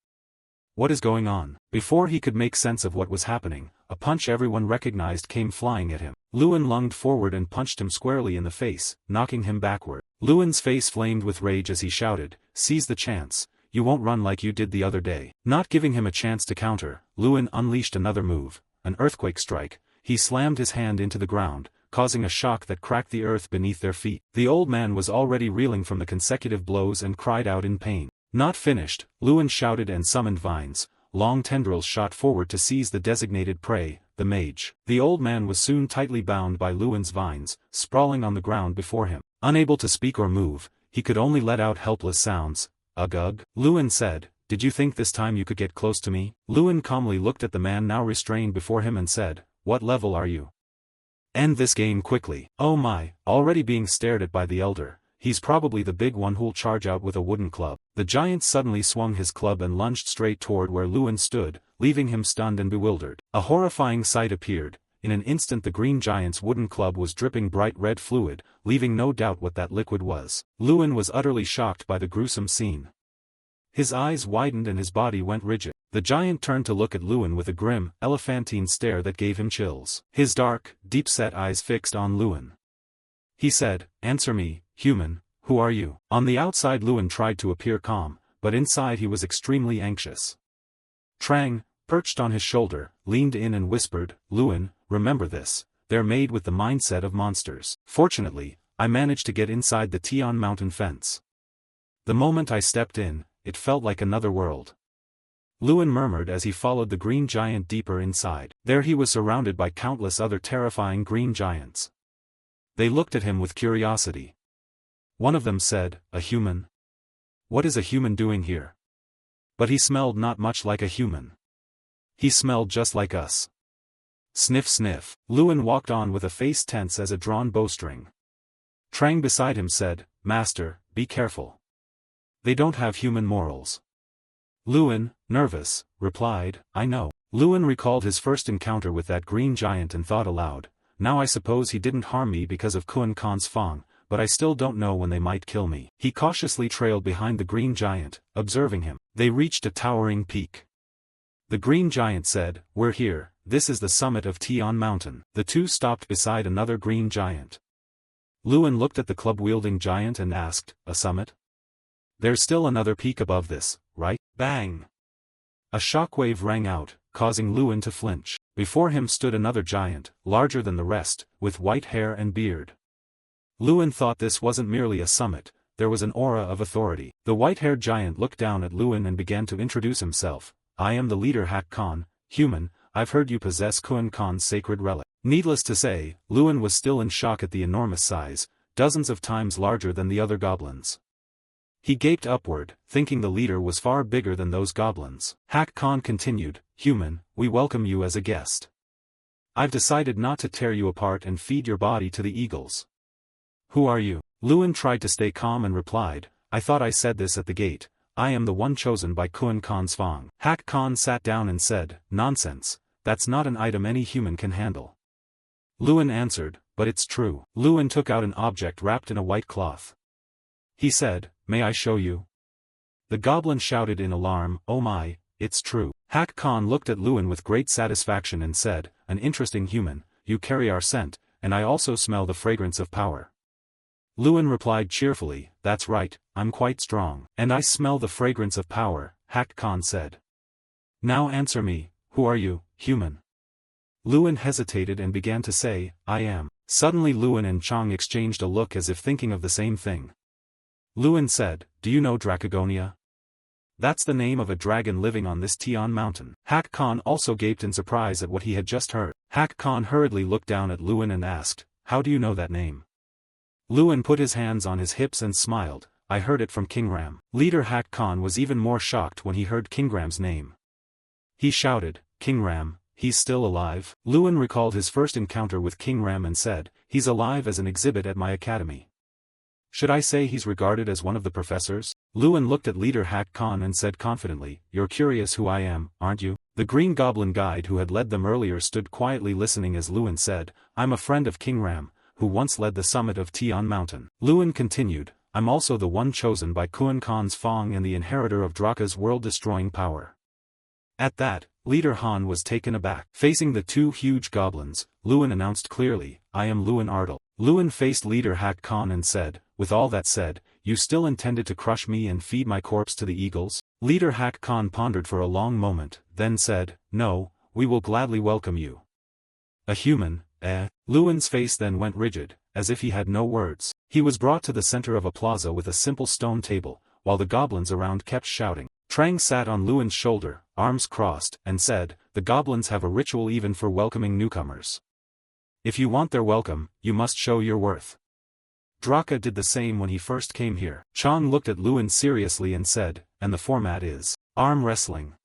What is going on?" Before he could make sense of what was happening, a punch everyone recognized came flying at him. Luin lunged forward and punched him squarely in the face, knocking him backward. Luin's face flamed with rage as he shouted, "Seize the chance. You won't run like you did the other day." Not giving him a chance to counter, Luin unleashed another move, an earthquake strike. He slammed his hand into the ground, causing a shock that cracked the earth beneath their feet. The old man was already reeling from the consecutive blows and cried out in pain. Not finished, Luin shouted and summoned vines. Long tendrils shot forward to seize the designated prey, the mage. The old man was soon tightly bound by Luin's vines, sprawling on the ground before him. Unable to speak or move, he could only let out helpless sounds. "Ugh ugh." Luin said, did you think this time you could get close to me? Lewin calmly looked at the man now restrained before him and said, what level are you? End this game quickly. Oh my, already being stared at by the elder, he's probably the big one who'll charge out with a wooden club. The giant suddenly swung his club and lunged straight toward where Lewin stood, leaving him stunned and bewildered. A horrifying sight appeared. In an instant the green giant's wooden club was dripping bright red fluid, leaving no doubt what that liquid was. Lewin was utterly shocked by the gruesome scene. His eyes widened and his body went rigid. The giant turned to look at Lewin with a grim, elephantine stare that gave him chills. His dark, deep-set eyes fixed on Lewin. He said, answer me, human, who are you? On the outside Lewin tried to appear calm, but inside he was extremely anxious. Trang, perched on his shoulder, leaned in and whispered, Lewin, remember this, they're made with the mindset of monsters. Fortunately, I managed to get inside the Tian mountain fence. The moment I stepped in, it felt like another world. Lewin murmured as he followed the green giant deeper inside. There he was surrounded by countless other terrifying green giants. They looked at him with curiosity. One of them said, a human? What is a human doing here? But he smelled not much like a human. He smelled just like us. Sniff sniff. Lewin walked on with a face tense as a drawn bowstring. Trang beside him said, Master, be careful. They don't have human morals. Lewin, nervous, replied, I know. Lewin recalled his first encounter with that green giant and thought aloud, now I suppose he didn't harm me because of Kun Khan's Fang, but I still don't know when they might kill me. He cautiously trailed behind the green giant, observing him. They reached a towering peak. The green giant said, we're here, this is the summit of Tian Mountain. The two stopped beside another green giant. Lewin looked at the club-wielding giant and asked, a summit? There's still another peak above this, right? Bang! A shockwave rang out, causing Lewin to flinch. Before him stood another giant, larger than the rest, with white hair and beard. Lewin thought this wasn't merely a summit, there was an aura of authority. The white-haired giant looked down at Lewin and began to introduce himself. I am the leader Hak Khan, human, I've heard you possess Kun Khan's sacred relic. Needless to say, Lewin was still in shock at the enormous size, dozens of times larger than the other goblins. He gaped upward, thinking the leader was far bigger than those goblins. Hak Khan continued, human, we welcome you as a guest. I've decided not to tear you apart and feed your body to the eagles. Who are you? Lewin tried to stay calm and replied, I thought I said this at the gate, I am the one chosen by Kun Khan's Fang. Hak Khan sat down and said, nonsense, that's not an item any human can handle. Lewin answered, but it's true. Lewin took out an object wrapped in a white cloth. He said, may I show you? The goblin shouted in alarm, oh my, it's true. Hak Khan looked at Lewin with great satisfaction and said, an interesting human, you carry our scent, and I also smell the fragrance of power. Lewin replied cheerfully, that's right, I'm quite strong. And I smell the fragrance of power, Hak Khan said. Now answer me, who are you, human? Lewin hesitated and began to say, I am. Suddenly Lewin and Chang exchanged a look as if thinking of the same thing. Lewin said, do you know Dracogonia? That's the name of a dragon living on this Tian mountain. Hak Khan also gaped in surprise at what he had just heard. Hak Khan hurriedly looked down at Lewin and asked, how do you know that name? Lewin put his hands on his hips and smiled, I heard it from King Ram. Leader Hak Khan was even more shocked when he heard King Ram's name. He shouted, King Ram, he's still alive? Lewin recalled his first encounter with King Ram and said, he's alive as an exhibit at my academy. Should I say he's regarded as one of the professors? Lewin looked at Leader Hak Khan and said confidently, you're curious who I am, aren't you? The Green Goblin guide who had led them earlier stood quietly listening as Lewin said, I'm a friend of King Ram, who once led the summit of Tian Mountain. Lewin continued, I'm also the one chosen by Kun Khan's Fang and the inheritor of Draka's world-destroying power. At that, Leader Han was taken aback. Facing the two huge goblins, Lewin announced clearly, I am Lewin Ardal. Lewin faced Leader Hak Khan and said, with all that said, you still intended to crush me and feed my corpse to the eagles? Leader Hak Khan pondered for a long moment, then said, no, we will gladly welcome you. A human, eh? Lewin's face then went rigid, as if he had no words. He was brought to the center of a plaza with a simple stone table, while the goblins around kept shouting. Trang sat on Lewin's shoulder, arms crossed, and said, the goblins have a ritual even for welcoming newcomers. If you want their welcome, you must show your worth. Draka did the same when he first came here. Chang looked at Lewin seriously and said, and the format is. Arm wrestling.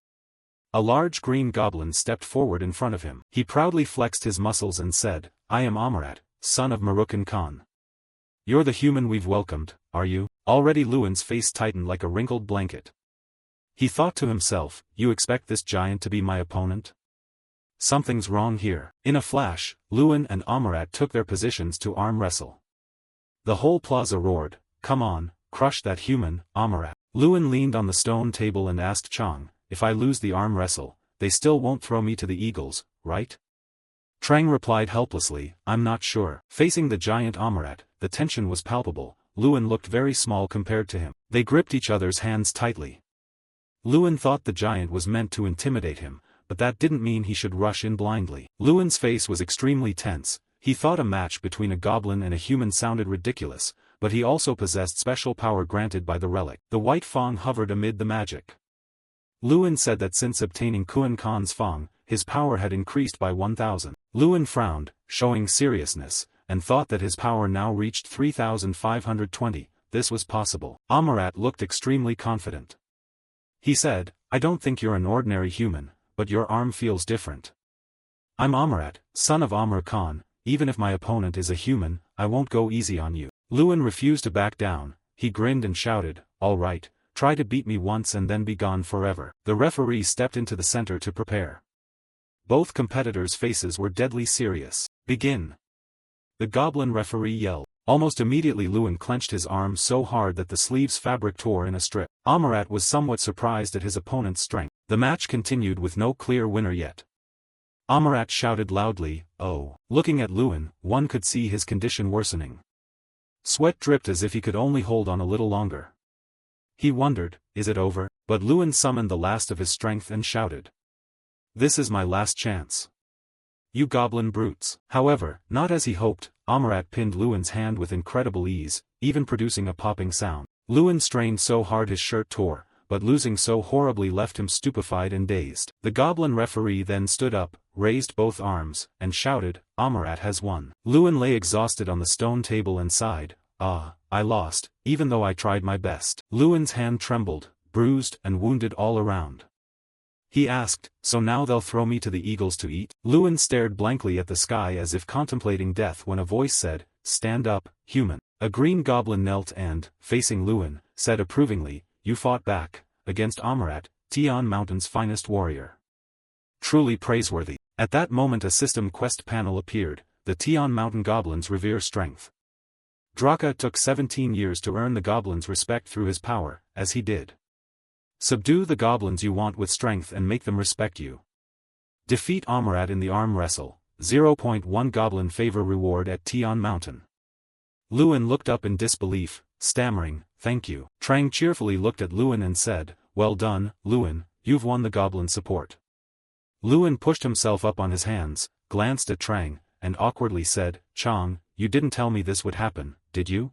A large green goblin stepped forward in front of him. He proudly flexed his muscles and said, I am Amarat, son of Marukan Khan. You're the human we've welcomed, are you? Already Luin's face tightened like a wrinkled blanket. He thought to himself, you expect this giant to be my opponent? Something's wrong here. In a flash, Luin and Amarat took their positions to arm wrestle. The whole plaza roared, come on, crush that human, Amarat. Luin leaned on the stone table and asked Chang, if I lose the arm wrestle, they still won't throw me to the eagles, right? Trang replied helplessly, I'm not sure. Facing the giant Amarat, the tension was palpable. Luin looked very small compared to him. They gripped each other's hands tightly. Luin thought the giant was meant to intimidate him, but that didn't mean he should rush in blindly. Luin's face was extremely tense. He thought a match between a goblin and a human sounded ridiculous, but he also possessed special power granted by the relic. The white Fang hovered amid the magic. Luin said that since obtaining Kuan Khan's Fang, his power had increased by 1,000. Luin frowned, showing seriousness, and thought that his power now reached 3,520. This was possible. Amarat looked extremely confident. He said, I don't think you're an ordinary human, but your arm feels different. I'm Amarat, son of Amr Khan. Even if my opponent is a human, I won't go easy on you. Luin refused to back down. He grinned and shouted, all right, try to beat me once and then be gone forever. The referee stepped into the center to prepare. Both competitors' faces were deadly serious. Begin. The goblin referee yelled. Almost immediately Luin clenched his arms so hard that the sleeve's fabric tore in a strip. Amarat was somewhat surprised at his opponent's strength. The match continued with no clear winner yet. Amarat shouted loudly, oh. Looking at Luin, one could see his condition worsening. Sweat dripped as if he could only hold on a little longer. He wondered, is it over? But Luin summoned the last of his strength and shouted. This is my last chance. You goblin brutes. However, not as he hoped, Amarat pinned Luin's hand with incredible ease, even producing a popping sound. Luin strained so hard his shirt tore, but losing so horribly left him stupefied and dazed. The goblin referee then stood up, raised both arms, and shouted, Amarat has won. Luin lay exhausted on the stone table and sighed, ah, I lost, even though I tried my best. Luin's hand trembled, bruised and wounded all around. He asked, so now they'll throw me to the eagles to eat? Luin stared blankly at the sky as if contemplating death when a voice said, stand up, human. A green goblin knelt and, facing Luin, said approvingly, you fought back, against Amarat, Tian Mountain's finest warrior. Truly praiseworthy. At that moment a system quest panel appeared, the Tian Mountain goblins revere strength. Draka took 17 years to earn the goblins' respect through his power, as he did. Subdue the goblins you want with strength and make them respect you. Defeat Amarat in the arm wrestle, 0.1 goblin favor reward at Tian Mountain. Luin looked up in disbelief, stammering, thank you. Trang cheerfully looked at Luin and said, well done, Luin, you've won the goblin support. Luin pushed himself up on his hands, glanced at Trang, and awkwardly said, Chang, you didn't tell me this would happen, did you?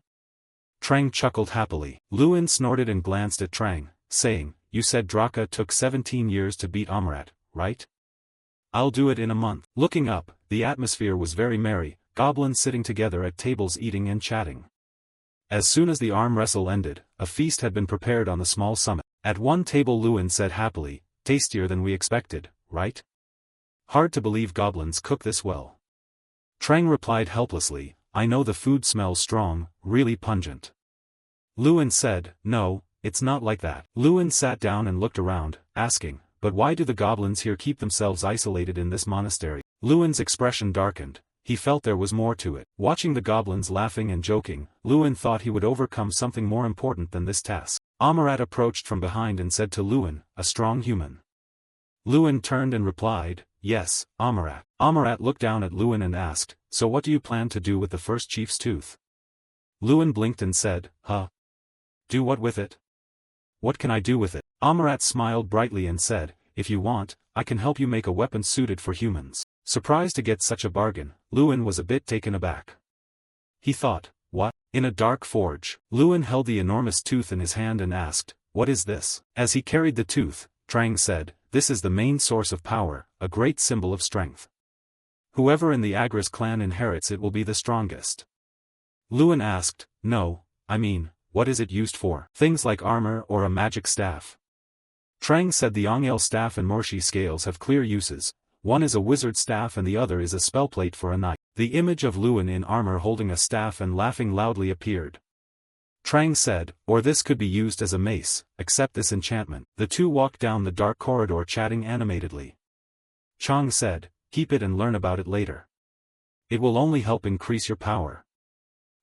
Trang chuckled happily. Luin snorted and glanced at Trang, saying, you said Draka took 17 years to beat Amarat, right? I'll do it in a month. Looking up, the atmosphere was very merry, goblins sitting together at tables eating and chatting. As soon as the arm wrestle ended, a feast had been prepared on the small summit. At one table Luin said happily, tastier than we expected, right? Hard to believe goblins cook this well. Trang replied helplessly, I know the food smells strong, really pungent. Luin said, no, it's not like that. Luin sat down and looked around, asking, but why do the goblins here keep themselves isolated in this monastery? Luin's expression darkened. He felt there was more to it. Watching the goblins laughing and joking, Luin thought he would overcome something more important than this task. Amarat approached from behind and said to Luin, a strong human. Luin turned and replied, yes, Amarat. Amarat looked down at Luin and asked, so what do you plan to do with the first chief's tooth? Luin blinked and said, huh? Do what with it? What can I do with it? Amarat smiled brightly and said, if you want, I can help you make a weapon suited for humans. Surprised to get such a bargain, Luin was a bit taken aback. He thought, what? In a dark forge. Luin held the enormous tooth in his hand and asked, what is this? As he carried the tooth, Trang said, this is the main source of power, a great symbol of strength. Whoever in the Agris clan inherits it will be the strongest. Luin asked, no, I mean, what is it used for? Things like armor or a magic staff. Trang said the Ongel staff and Morshi scales have clear uses. One is a wizard staff and the other is a spell plate for a knight. The image of Lewin in armor holding a staff and laughing loudly appeared. Trang said, or this could be used as a mace, accept this enchantment. The two walked down the dark corridor chatting animatedly. Chang said, keep it and learn about it later. It will only help increase your power.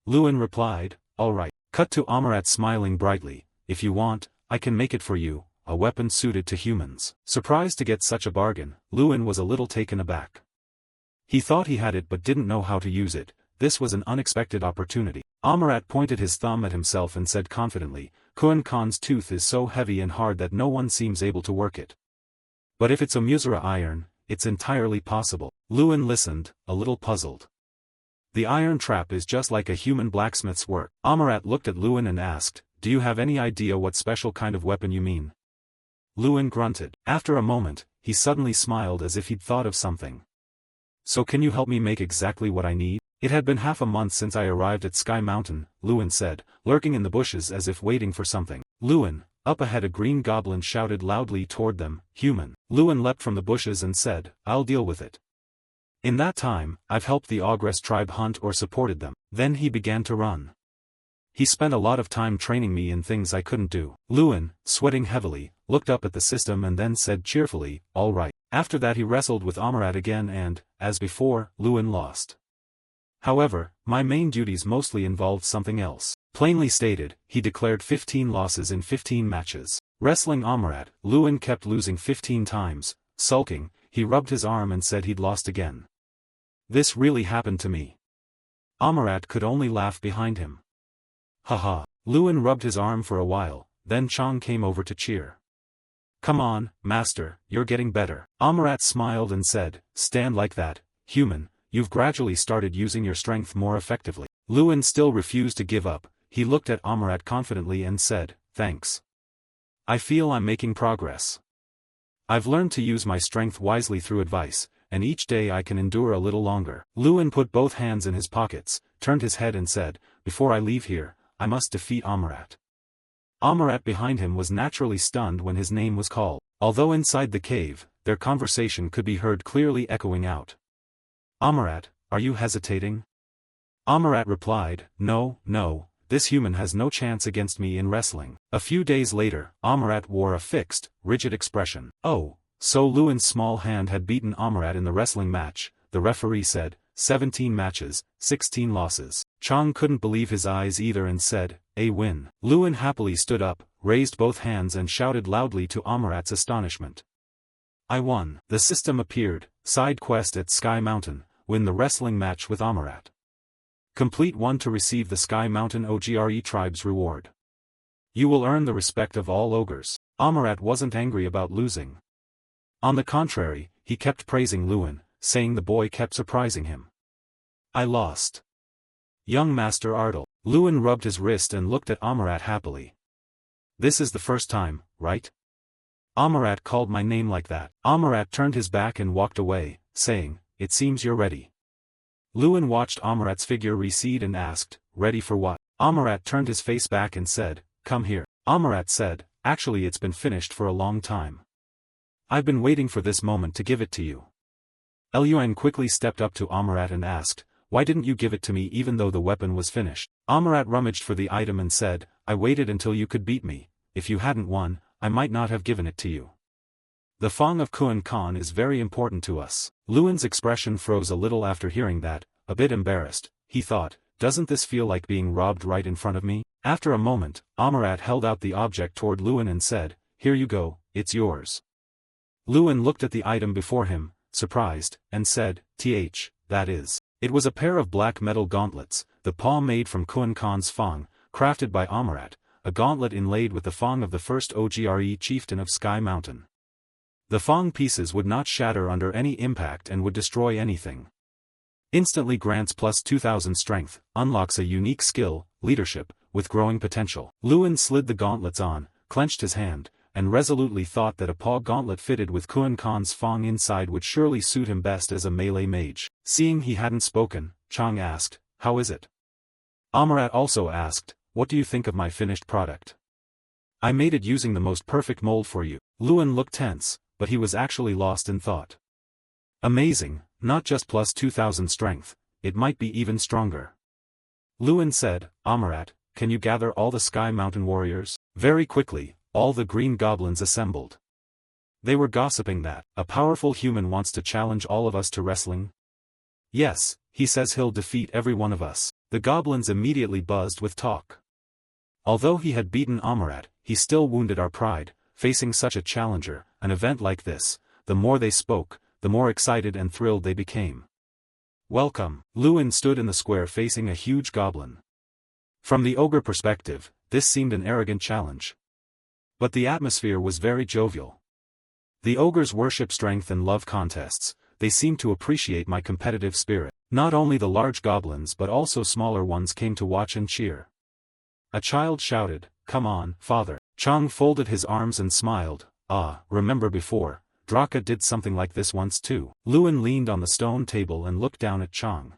Lewin replied, all right. Cut to Amarat smiling brightly, if you want, I can make it for you, a weapon suited to humans. Surprised to get such a bargain, Lewin was a little taken aback. He thought he had it but didn't know how to use it. This was an unexpected opportunity. Amarat pointed his thumb at himself and said confidently, Kuan Khan's tooth is so heavy and hard that no one seems able to work it. But if it's a Musara iron, it's entirely possible. Lewin listened, a little puzzled. The iron trap is just like a human blacksmith's work. Amarat looked at Lewin and asked, do you have any idea what special kind of weapon you mean? Lewin grunted. After a moment, he suddenly smiled as if he'd thought of something. So can you help me make exactly what I need? It had been half a month since I arrived at Sky Mountain, Lewin said, lurking in the bushes as if waiting for something. Lewin, up ahead a green goblin shouted loudly toward them, human. Lewin leapt from the bushes and said, I'll deal with it. In that time, I've helped the Ogress tribe hunt or supported them. Then he began to run. He spent a lot of time training me in things I couldn't do. Lewin, sweating heavily, looked up at the system and then said cheerfully, all right. After that he wrestled with Amarat again and, as before, Lewin lost. However, my main duties mostly involved something else. Plainly stated, he declared 15 losses in 15 matches. Wrestling Amarat, Lewin kept losing 15 times. Sulking, he rubbed his arm and said he'd lost again. This really happened to me. Amarat could only laugh behind him. Haha. Lewin rubbed his arm for a while, then Chang came over to cheer. Come on, master, you're getting better. Amarat smiled and said, stand like that, human, you've gradually started using your strength more effectively. Lewin still refused to give up. He looked at Amarat confidently and said, thanks. I feel I'm making progress. I've learned to use my strength wisely through advice, and each day I can endure a little longer. Lewin put both hands in his pockets, turned his head and said, before I leave here, I must defeat Amarat. Amarat behind him was naturally stunned when his name was called. Although inside the cave, their conversation could be heard clearly echoing out. Amarat, are you hesitating? Amarat replied, no, this human has no chance against me in wrestling. A few days later, Amarat wore a fixed, rigid expression. Oh, so Lewin's small hand had beaten Amarat in the wrestling match, the referee said, 17 matches, 16 losses. Chang couldn't believe his eyes either and said, a win. Lewin happily stood up, raised both hands and shouted loudly to Amarat's astonishment. I won. The system appeared, side quest at Sky Mountain, win the wrestling match with Amarat. Complete one to receive the Sky Mountain OGRE tribe's reward. You will earn the respect of all ogres. Amarat wasn't angry about losing. On the contrary, he kept praising Lewin, saying the boy kept surprising him. I lost. Young Master Ardal. Lewin rubbed his wrist and looked at Amarat happily. This is the first time, right? Amarat called my name like that. Amarat turned his back and walked away, saying, it seems you're ready. Lewin watched Amarat's figure recede and asked, ready for what? Amarat turned his face back and said, come here. Amarat said, actually it's been finished for a long time. I've been waiting for this moment to give it to you.Elyuan quickly stepped up to Amarat and asked, why didn't you give it to me even though the weapon was finished? Amarat rummaged for the item and said, I waited until you could beat me. If you hadn't won, I might not have given it to you. The Fong of Kuan Khan is very important to us. Lewin's expression froze a little after hearing that, a bit embarrassed. He thought, doesn't this feel like being robbed right in front of me? After a moment, Amarat held out the object toward Lewin and said, here you go, it's yours. Lewin looked at the item before him, surprised, and said, that is. It was a pair of black metal gauntlets, the paw made from Kuan Khan's Fong, crafted by Amarat, a gauntlet inlaid with the Fong of the first OGRE chieftain of Sky Mountain. The Fong pieces would not shatter under any impact and would destroy anything. Instantly grants plus 2000 strength, unlocks a unique skill, leadership, with growing potential. Lewin slid the gauntlets on, clenched his hand, and resolutely thought that a paw gauntlet fitted with Kuan Khan's Fong inside would surely suit him best as a melee mage. Seeing he hadn't spoken, Chang asked, how is it? Amarat also asked, what do you think of my finished product? I made it using the most perfect mold for you. Luin looked tense, but he was actually lost in thought. Amazing, not just plus 2000 strength, it might be even stronger. Luin said, Amarat, can you gather all the Sky Mountain warriors? Very quickly, all the green goblins assembled. They were gossiping that a powerful human wants to challenge all of us to wrestling. Yes, he says he'll defeat every one of us. The goblins immediately buzzed with talk. Although he had beaten Amarat, he still wounded our pride. Facing such a challenger, an event like this, the more they spoke, the more excited and thrilled they became. Welcome. Luin stood in the square facing a huge goblin. From the ogre perspective, this seemed an arrogant challenge. But the atmosphere was very jovial. The ogres worship strength and love contests. They seemed to appreciate my competitive spirit. Not only the large goblins but also smaller ones came to watch and cheer. A child shouted, "Come on, father." Chang folded his arms and smiled. Ah, remember before, Draka did something like this once too. Luin leaned on the stone table and looked down at Chang.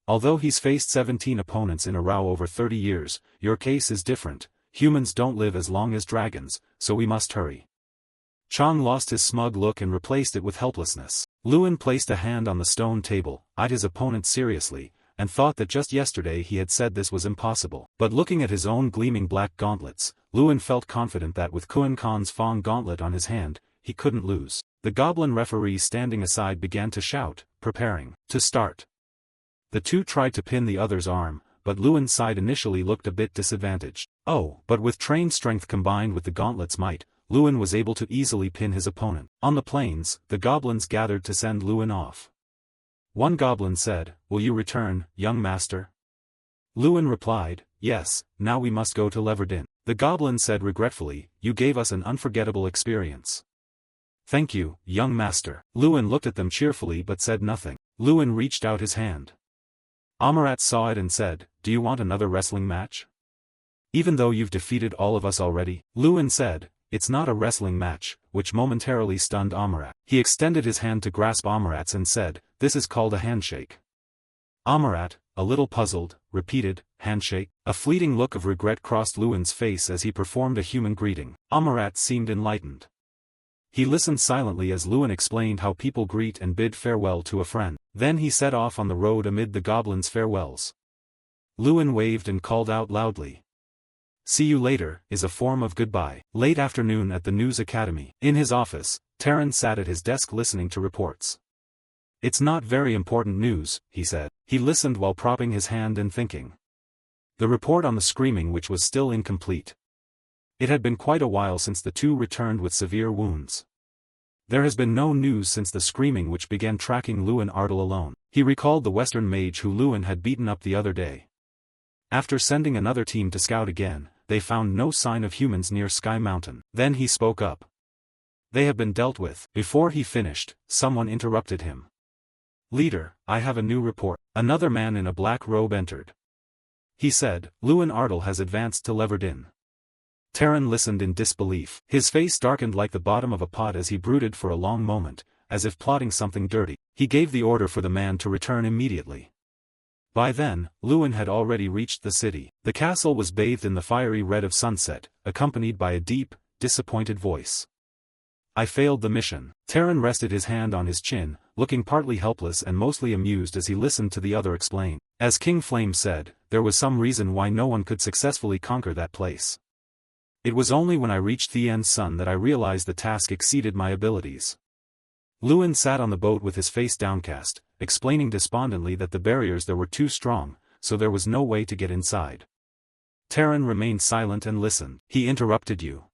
Although he's faced 17 opponents in a row over 30 years, your case is different. Humans don't live as long as dragons, so we must hurry. Chang lost his smug look and replaced it with helplessness. Luin placed a hand on the stone table, eyed his opponent seriously, and thought that just yesterday he had said this was impossible. But looking at his own gleaming black gauntlets, Luin felt confident that with Kuan Khan's Fang gauntlet on his hand, he couldn't lose. The goblin referee standing aside began to shout, preparing to start. The two tried to pin the other's arm, but Luin's side initially looked a bit disadvantaged. Oh, but with trained strength combined with the gauntlet's might, Luin was able to easily pin his opponent. On the plains, the goblins gathered to send Luin off. One goblin said, "Will you return, young master?" Luin replied, "Yes, now we must go to Leverdin." The goblin said regretfully, "You gave us an unforgettable experience." "Thank you, young master." Luin looked at them cheerfully but said nothing. Luin reached out his hand. Amarat saw it and said, "Do you want another wrestling match? Even though you've defeated all of us already?" Luin said, "It's not a wrestling match," which momentarily stunned Amarat. He extended his hand to grasp Amarat's and said, "This is called a handshake." Amarat, a little puzzled, repeated, "Handshake?" A fleeting look of regret crossed Luin's face as he performed a human greeting. Amarat seemed enlightened. He listened silently as Luin explained how people greet and bid farewell to a friend. Then he set off on the road amid the goblins' farewells. Luin waved and called out loudly. "See you later," is a form of goodbye. Late afternoon at the News Academy. In his office, Terran sat at his desk listening to reports. "It's not very important news," he said. He listened while propping his hand and thinking. The report on the screaming which was still incomplete. It had been quite a while since the two returned with severe wounds. There has been no news since the screaming which began tracking Luin Ardal alone. He recalled the Western mage who Luin had beaten up the other day. After sending another team to scout again, they found no sign of humans near Sky Mountain. Then he spoke up. "They have been dealt with." Before he finished, someone interrupted him. "Leader, I have a new report." Another man in a black robe entered. He said, "Luin Ardal has advanced to Leverdin." Terran listened in disbelief. His face darkened like the bottom of a pot as he brooded for a long moment, as if plotting something dirty. He gave the order for the man to return immediately. By then, Luin had already reached the city. The castle was bathed in the fiery red of sunset, accompanied by a deep, disappointed voice. "I failed the mission." Terran rested his hand on his chin, looking partly helpless and mostly amused as he listened to the other explain. As King Flame said, there was some reason why no one could successfully conquer that place. It was only when I reached Thien's Sun that I realized the task exceeded my abilities. Luin sat on the boat with his face downcast, explaining despondently that the barriers there were too strong, so there was no way to get inside. Terran remained silent and listened. "He interrupted you.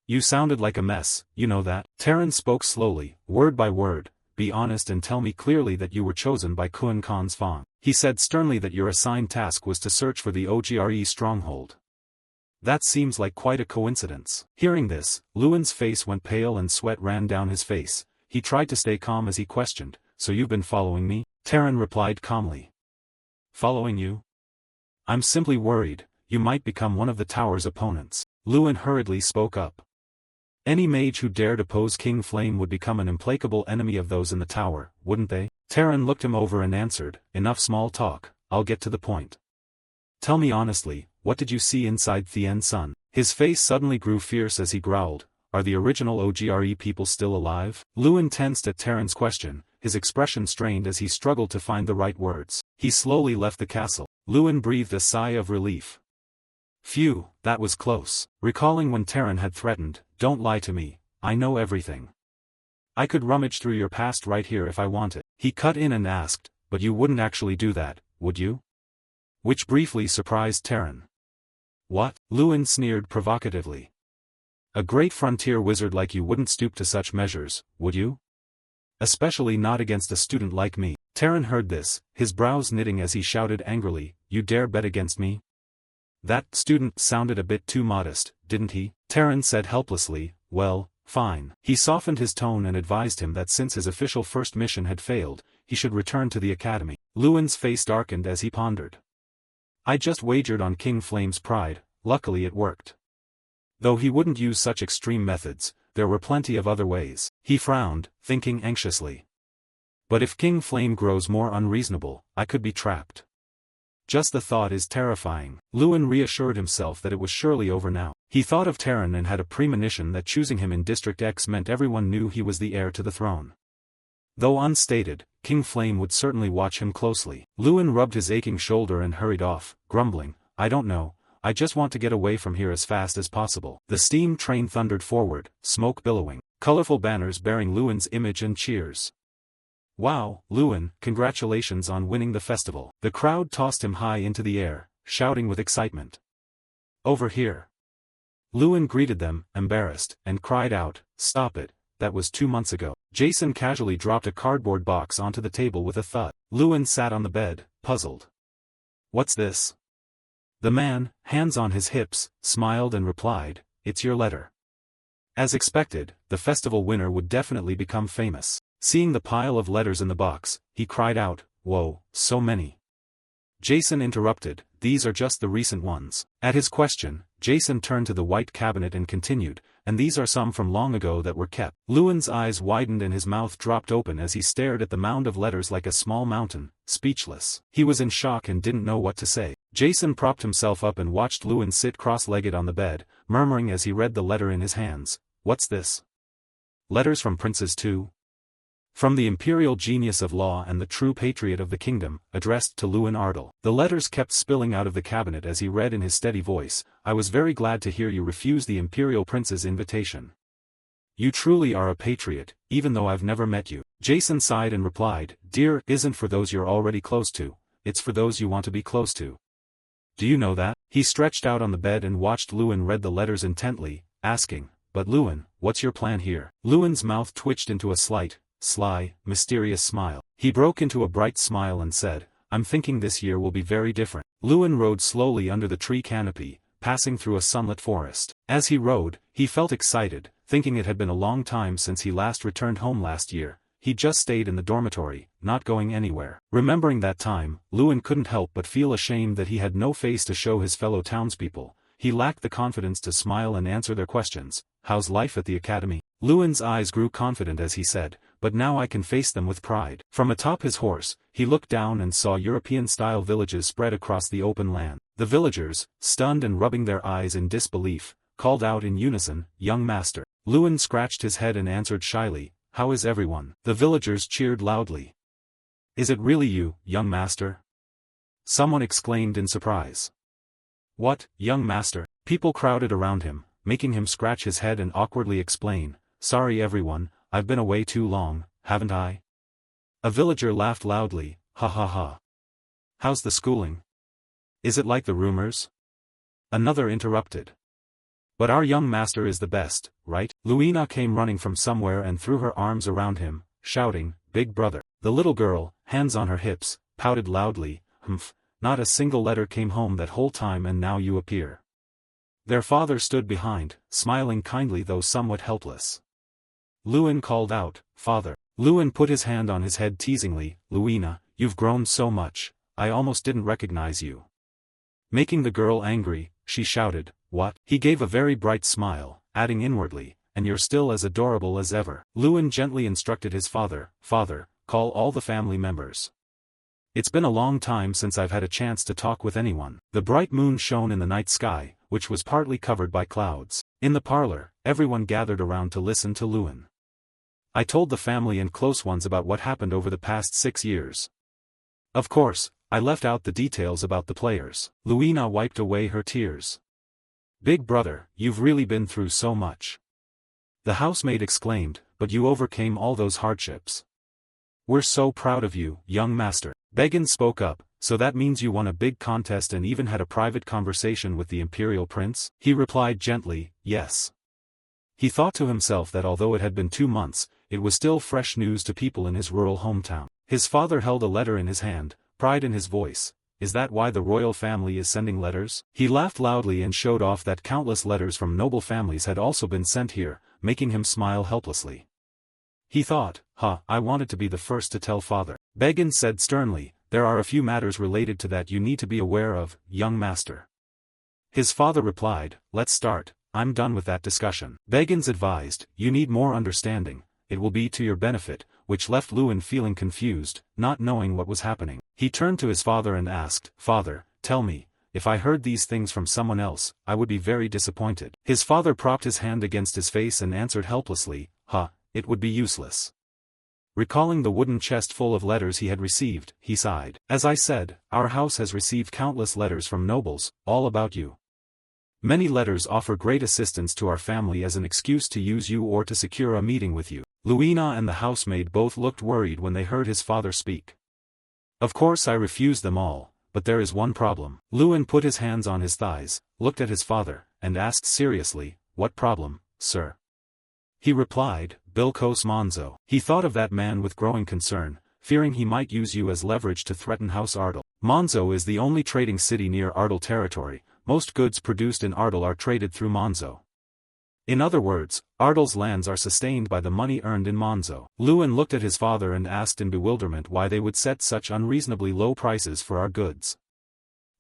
You sounded like a mess, you know that?" Terran spoke slowly, word by word. "Be honest and tell me clearly that you were chosen by Kuan Khan's Fang." He said sternly that your assigned task was to search for the Ogre stronghold. That seems like quite a coincidence. Hearing this, Luin's face went pale and sweat ran down his face. He tried to stay calm as he questioned, "So you've been following me?" Terran replied calmly. "Following you? I'm simply worried, you might become one of the tower's opponents." Luin hurriedly spoke up. "Any mage who dared oppose King Flame would become an implacable enemy of those in the tower, wouldn't they?" Terran looked him over and answered, "Enough small talk, I'll get to the point. Tell me honestly, what did you see inside Thien's Sun?" His face suddenly grew fierce as he growled, "Are the original OGRE people still alive?" Lewin tensed at Terran's question, his expression strained as he struggled to find the right words. He slowly left the castle. Lewin breathed a sigh of relief. Phew, that was close. Recalling when Terran had threatened, "Don't lie to me, I know everything. I could rummage through your past right here if I wanted." He cut in and asked, "But you wouldn't actually do that, would you?" Which briefly surprised Terran. "What?" Lewin sneered provocatively. "A great frontier wizard like you wouldn't stoop to such measures, would you? Especially not against a student like me." Terran heard this, his brows knitting as he shouted angrily, "You dare bet against me?" That student sounded a bit too modest, didn't he? Terran said helplessly, "Well, fine." He softened his tone and advised him that since his official first mission had failed, he should return to the academy. Lewin's face darkened as he pondered. "I just wagered on King Flame's pride, luckily it worked." Though he wouldn't use such extreme methods, there were plenty of other ways. He frowned, thinking anxiously. But if King Flame grows more unreasonable, I could be trapped. Just the thought is terrifying. Lewin reassured himself that it was surely over now. He thought of Terran and had a premonition that choosing him in District X meant everyone knew he was the heir to the throne. Though unstated, King Flame would certainly watch him closely. Lewin rubbed his aching shoulder and hurried off, grumbling, "I don't know, I just want to get away from here as fast as possible." The steam train thundered forward, smoke billowing, colorful banners bearing Lewin's image and cheers. "Wow, Lewin, congratulations on winning the festival." The crowd tossed him high into the air, shouting with excitement. "Over here." Lewin greeted them, embarrassed, and cried out, "Stop it, that was 2 months ago." Jason casually dropped a cardboard box onto the table with a thud. Lewin sat on the bed, puzzled. "What's this?" The man, hands on his hips, smiled and replied, "It's your letter." As expected, the festival winner would definitely become famous. Seeing the pile of letters in the box, he cried out, "Whoa, so many." Jason interrupted, "These are just the recent ones." At his question, Jason turned to the white cabinet and continued, "And these are some from long ago that were kept." Lewin's eyes widened and his mouth dropped open as he stared at the mound of letters like a small mountain, speechless. He was in shock and didn't know what to say. Jason propped himself up and watched Lewin sit cross-legged on the bed, murmuring as he read the letter in his hands, "What's this? Letters from princes too? From the imperial genius of law and the true patriot of the kingdom, addressed to Lewin Ardell." The letters kept spilling out of the cabinet as he read in his steady voice, "I was very glad to hear you refuse the imperial prince's invitation. You truly are a patriot, even though I've never met you." Jason sighed and replied, "Dear, isn't for those you're already close to, it's for those you want to be close to. Do you know that?" He stretched out on the bed and watched Lewin read the letters intently, asking, "But Lewin, what's your plan here?" Lewin's mouth twitched into a slight, sly, mysterious smile. He broke into a bright smile and said, "I'm thinking this year will be very different." Lewin rode slowly under the tree canopy, passing through a sunlit forest. As he rode, he felt excited, thinking it had been a long time since he last returned home last year. He just stayed in the dormitory, not going anywhere. Remembering that time, Lewin couldn't help but feel ashamed that he had no face to show his fellow townspeople. He lacked the confidence to smile and answer their questions. "How's life at the academy?" Lewin's eyes grew confident as he said, "But now I can face them with pride." From atop his horse, he looked down and saw European-style villages spread across the open land. The villagers, stunned and rubbing their eyes in disbelief, called out in unison, "Young master." Lewin scratched his head and answered shyly, "How is everyone?" The villagers cheered loudly. "Is it really you, young master?" someone exclaimed in surprise. "What, young master?" People crowded around him, making him scratch his head and awkwardly explain, "Sorry everyone, I've been away too long, haven't I?" A villager laughed loudly, "Ha ha ha. How's the schooling? Is it like the rumors?" Another interrupted. "But our young master is the best, right?" Luina came running from somewhere and threw her arms around him, shouting, "Big brother." The little girl, hands on her hips, pouted loudly, "Humph, not a single letter came home that whole time and now you appear." Their father stood behind, smiling kindly though somewhat helpless. Lewin called out, "Father." Lewin put his hand on his head teasingly, "Luina, you've grown so much, I almost didn't recognize you." Making the girl angry, she shouted, "What?" He gave a very bright smile, adding inwardly, "And you're still as adorable as ever." Lewin gently instructed his father, "Father, call all the family members. It's been a long time since I've had a chance to talk with anyone." The bright moon shone in the night sky, which was partly covered by clouds. In the parlor, everyone gathered around to listen to Lewin. I told the family and close ones about what happened over the past 6 years. Of course, I left out the details about the players. Luina wiped away her tears. Big brother, you've really been through so much. The housemaid exclaimed, but you overcame all those hardships. We're so proud of you, young master. Beggin spoke up, so that means you won a big contest and even had a private conversation with the imperial prince? He replied gently, yes. He thought to himself that although it had been 2 months, it was still fresh news to people in his rural hometown. His father held a letter in his hand, pride in his voice. Is that why the royal family is sending letters? He laughed loudly and showed off that countless letters from noble families had also been sent here, making him smile helplessly. He thought, I wanted to be the first to tell father. Beggin said sternly, there are a few matters related to that you need to be aware of, young master. His father replied, let's start, I'm done with that discussion. Beggins advised, you need more understanding, it will be to your benefit, which left Lewin feeling confused, not knowing what was happening. He turned to his father and asked, Father, tell me, if I heard these things from someone else, I would be very disappointed. His father propped his hand against his face and answered helplessly, it would be useless. Recalling the wooden chest full of letters he had received, he sighed. As I said, our house has received countless letters from nobles, all about you. Many letters offer great assistance to our family as an excuse to use you or to secure a meeting with you. Luina and the housemaid both looked worried when they heard his father speak. Of course I refused them all, but there is one problem. Lewin put his hands on his thighs, looked at his father, and asked seriously, what problem, sir? He replied, Bilkos Monzo. He thought of that man with growing concern, fearing he might use you as leverage to threaten House Ardal. Monzo is the only trading city near Ardal territory, most goods produced in Ardal are traded through Monzo. In other words, Ardal's lands are sustained by the money earned in Monzo. Lewin looked at his father and asked in bewilderment why they would set such unreasonably low prices for our goods.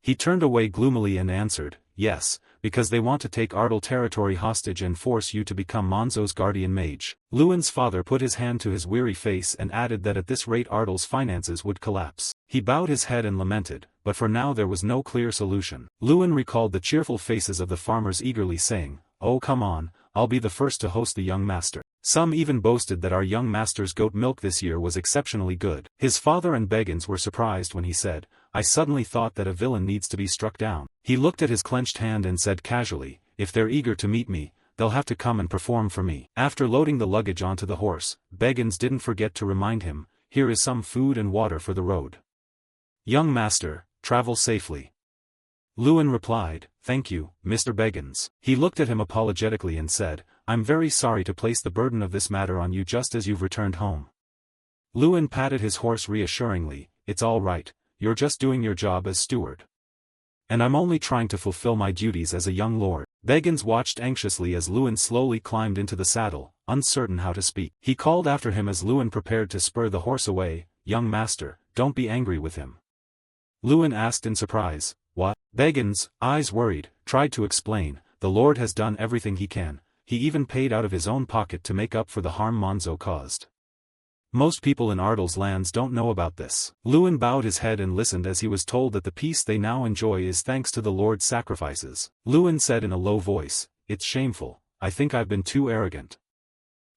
He turned away gloomily and answered, yes, because they want to take Ardal territory hostage and force you to become Monzo's guardian mage. Lewin's father put his hand to his weary face and added that at this rate Ardal's finances would collapse. He bowed his head and lamented, but for now there was no clear solution. Lewin recalled the cheerful faces of the farmers eagerly saying, oh come on, I'll be the first to host the young master. Some even boasted that our young master's goat milk this year was exceptionally good. His father and Beggins were surprised when he said, I suddenly thought that a villain needs to be struck down. He looked at his clenched hand and said casually, if they're eager to meet me, they'll have to come and perform for me. After loading the luggage onto the horse, Beggins didn't forget to remind him, here is some food and water for the road. Young master, travel safely. Lewin replied, thank you, Mr. Beggins. He looked at him apologetically and said, I'm very sorry to place the burden of this matter on you just as you've returned home. Lewin patted his horse reassuringly, it's all right, you're just doing your job as steward. And I'm only trying to fulfill my duties as a young lord. Beggins watched anxiously as Lewin slowly climbed into the saddle, uncertain how to speak. He called after him as Lewin prepared to spur the horse away, young master, don't be angry with him. Lewin asked in surprise, what? Beggins, eyes worried, tried to explain, the lord has done everything he can, he even paid out of his own pocket to make up for the harm Monzo caused. Most people in Ardal's lands don't know about this. Lewin bowed his head and listened as he was told that the peace they now enjoy is thanks to the Lord's sacrifices. Lewin said in a low voice, it's shameful, I think I've been too arrogant.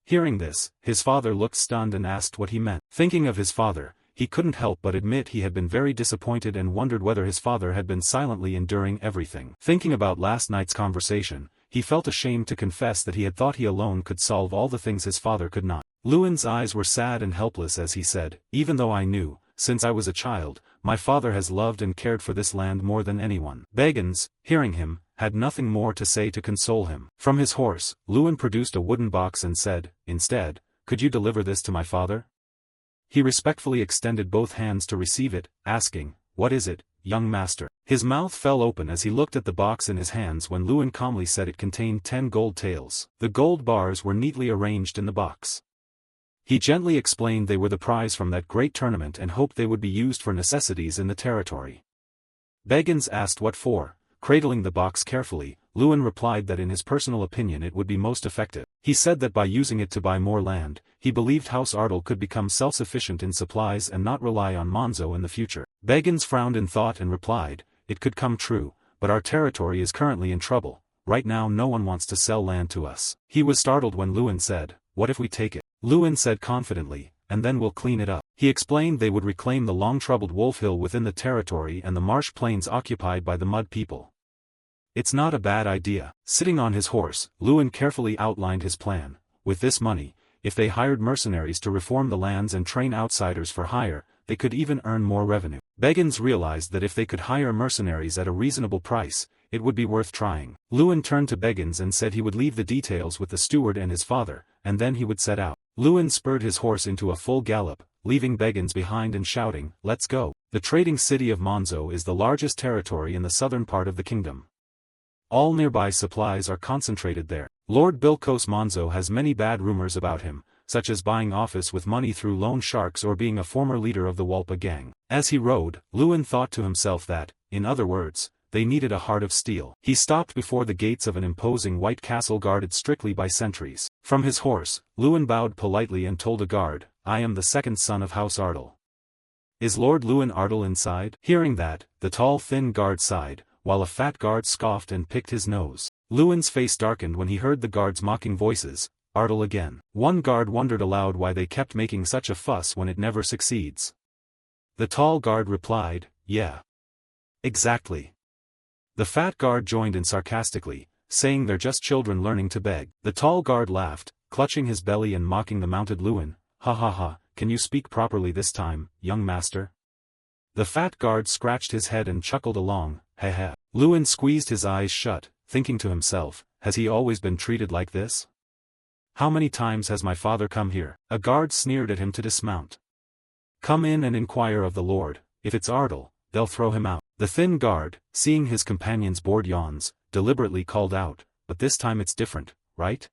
Hearing this, his father looked stunned and asked what he meant. Thinking of his father, he couldn't help but admit he had been very disappointed and wondered whether his father had been silently enduring everything. Thinking about last night's conversation, he felt ashamed to confess that he had thought he alone could solve all the things his father could not. Lewin's eyes were sad and helpless as he said, even though I knew, since I was a child, my father has loved and cared for this land more than anyone. Beggins, hearing him, had nothing more to say to console him. From his horse, Lewin produced a wooden box and said, instead, could you deliver this to my father? He respectfully extended both hands to receive it, asking, what is it, young master? His mouth fell open as he looked at the box in his hands when Lewin calmly said it contained 10 gold taels. The gold bars were neatly arranged in the box. He gently explained they were the prize from that great tournament and hoped they would be used for necessities in the territory. Beggins asked what for. Cradling the box carefully, Lewin replied that in his personal opinion it would be most effective. He said that by using it to buy more land, he believed House Ardal could become self-sufficient in supplies and not rely on Monzo in the future. Beggins frowned in thought and replied, it could come true, but our territory is currently in trouble. Right now no one wants to sell land to us. He was startled when Lewin said, "What if we take it?" Lewin said confidently, "And then we'll clean it up." He explained they would reclaim the long-troubled Wolf Hill within the territory and the marsh plains occupied by the Mud People. It's not a bad idea. Sitting on his horse, Lewin carefully outlined his plan. With this money, if they hired mercenaries to reform the lands and train outsiders for hire, they could even earn more revenue. Beggins realized that if they could hire mercenaries at a reasonable price, it would be worth trying. Lewin turned to Beggins and said he would leave the details with the steward and his father, and then he would set out. Lewin spurred his horse into a full gallop, leaving Beggins behind and shouting, "Let's go." The trading city of Monzo is the largest territory in the southern part of the kingdom. All nearby supplies are concentrated there. Lord Bilkos Monzo has many bad rumors about him, such as buying office with money through loan sharks or being a former leader of the Walpa gang. As he rode, Lewin thought to himself that, in other words, they needed a heart of steel. He stopped before the gates of an imposing white castle guarded strictly by sentries. From his horse, Lewin bowed politely and told a guard, "I am the second son of House Ardle. Is Lord Lewin Ardle inside?" Hearing that, the tall thin guard sighed, while a fat guard scoffed and picked his nose. Lewin's face darkened when he heard the guard's mocking voices, "Ardle again." One guard wondered aloud why they kept making such a fuss when it never succeeds. The tall guard replied, "Yeah. Exactly." The fat guard joined in sarcastically, saying they're just children learning to beg. The tall guard laughed, clutching his belly and mocking the mounted Lewin, "Ha ha ha, can you speak properly this time, young master?" The fat guard scratched his head and chuckled along, "Heh heh." Lewin squeezed his eyes shut, thinking to himself, has he always been treated like this? How many times has my father come here? A guard sneered at him to dismount. "Come in and inquire of the Lord, if it's Ardle, they'll throw him out." The thin guard, seeing his companion's bored yawns, deliberately called out, "But this time it's different, right?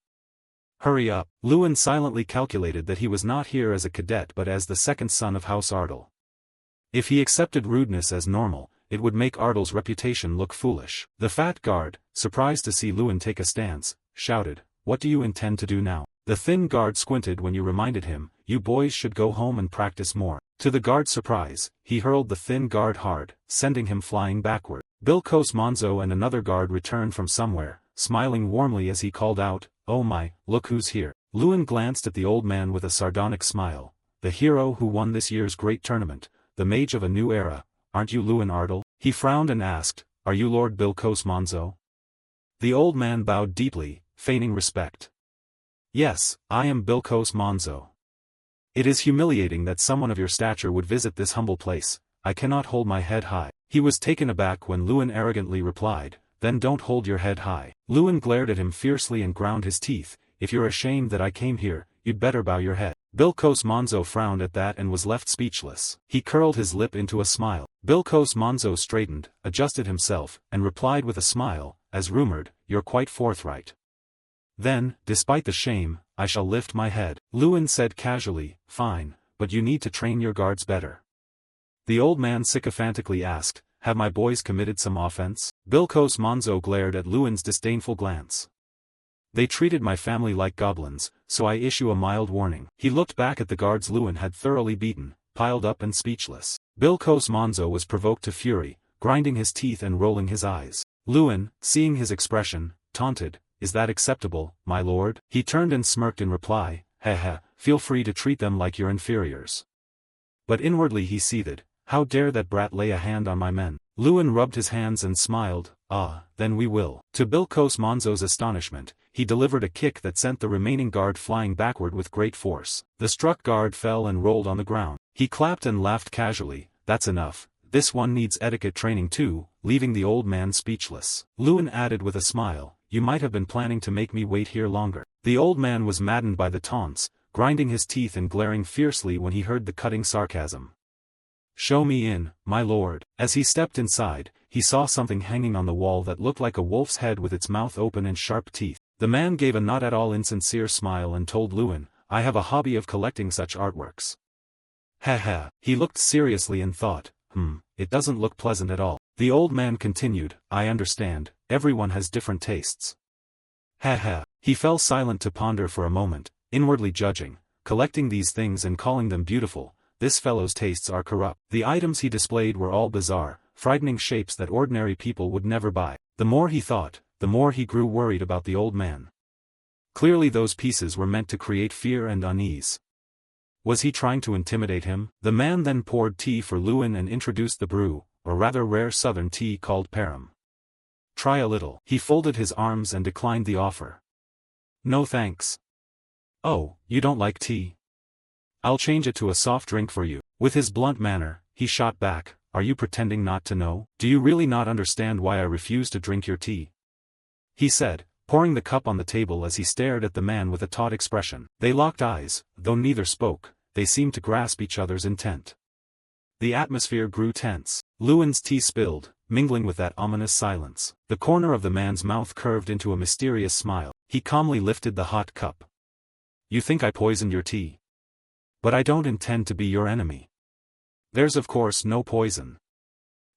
Hurry up." Lewin silently calculated that he was not here as a cadet but as the second son of House Ardle. If he accepted rudeness as normal, it would make Ardle's reputation look foolish. The fat guard, surprised to see Lewin take a stance, shouted, "What do you intend to do now?" The thin guard squinted when you reminded him, "You boys should go home and practice more." To the guard's surprise, he hurled the thin guard hard, sending him flying backward. Bilkos Monzo and another guard returned from somewhere, smiling warmly as he called out, "Oh my, look who's here." Lewin glanced at the old man with a sardonic smile. "The hero who won this year's great tournament, the mage of a new era, aren't you Lewin Ardle?" He frowned and asked, "Are you Lord Bilkos Monzo?" The old man bowed deeply, feigning respect. "Yes, I am Bilkos Monzo. It is humiliating that someone of your stature would visit this humble place. I cannot hold my head high." He was taken aback when Lewin arrogantly replied, "Then don't hold your head high." Lewin glared at him fiercely and ground his teeth, "If you're ashamed that I came here, you'd better bow your head." Bilkos Monzo frowned at that and was left speechless. He curled his lip into a smile. Bilkos Monzo straightened, adjusted himself, and replied with a smile, "As rumored, you're quite forthright. Then, despite the shame, I shall lift my head." Lewin said casually, "Fine, but you need to train your guards better." The old man sycophantically asked, "Have my boys committed some offense?" Bilkos Monzo glared at Lewin's disdainful glance. "They treated my family like goblins, so I issue a mild warning." He looked back at the guards Lewin had thoroughly beaten, piled up and speechless. Bilkos Monzo was provoked to fury, grinding his teeth and rolling his eyes. Lewin, seeing his expression, taunted, "Is that acceptable, my lord?" He turned and smirked in reply, "Heh heh, feel free to treat them like your inferiors." But inwardly he seethed, "How dare that brat lay a hand on my men?" Lewin rubbed his hands and smiled, "Ah, then we will." To Bilkos Monzo's astonishment, he delivered a kick that sent the remaining guard flying backward with great force. The struck guard fell and rolled on the ground. He clapped and laughed casually, "That's enough, this one needs etiquette training too," leaving the old man speechless. Lewin added with a smile, "You might have been planning to make me wait here longer." The old man was maddened by the taunts, grinding his teeth and glaring fiercely when he heard the cutting sarcasm. "Show me in, my lord." As he stepped inside, he saw something hanging on the wall that looked like a wolf's head with its mouth open and sharp teeth. The man gave a not at all insincere smile and told Lewin, "I have a hobby of collecting such artworks." "Heh heh." He looked seriously and thought, it doesn't look pleasant at all." The old man continued, "I understand, everyone has different tastes." "Heh heh." He fell silent to ponder for a moment, inwardly judging, collecting these things and calling them beautiful, this fellow's tastes are corrupt. The items he displayed were all bizarre, frightening shapes that ordinary people would never buy. The more he thought, the more he grew worried about the old man. Clearly those pieces were meant to create fear and unease. Was he trying to intimidate him? The man then poured tea for Lewin and introduced the brew, a rather rare southern tea called param. Try a little. He folded his arms and declined the offer. No thanks. Oh, you don't like tea? I'll change it to a soft drink for you. With his blunt manner, he shot back, are you pretending not to know? Do you really not understand why I refuse to drink your tea? He said, pouring the cup on the table as he stared at the man with a taut expression. They locked eyes, though neither spoke, they seemed to grasp each other's intent. The atmosphere grew tense. Lewin's tea spilled, mingling with that ominous silence. The corner of the man's mouth curved into a mysterious smile. He calmly lifted the hot cup. You think I poisoned your tea? But I don't intend to be your enemy. There's of course no poison.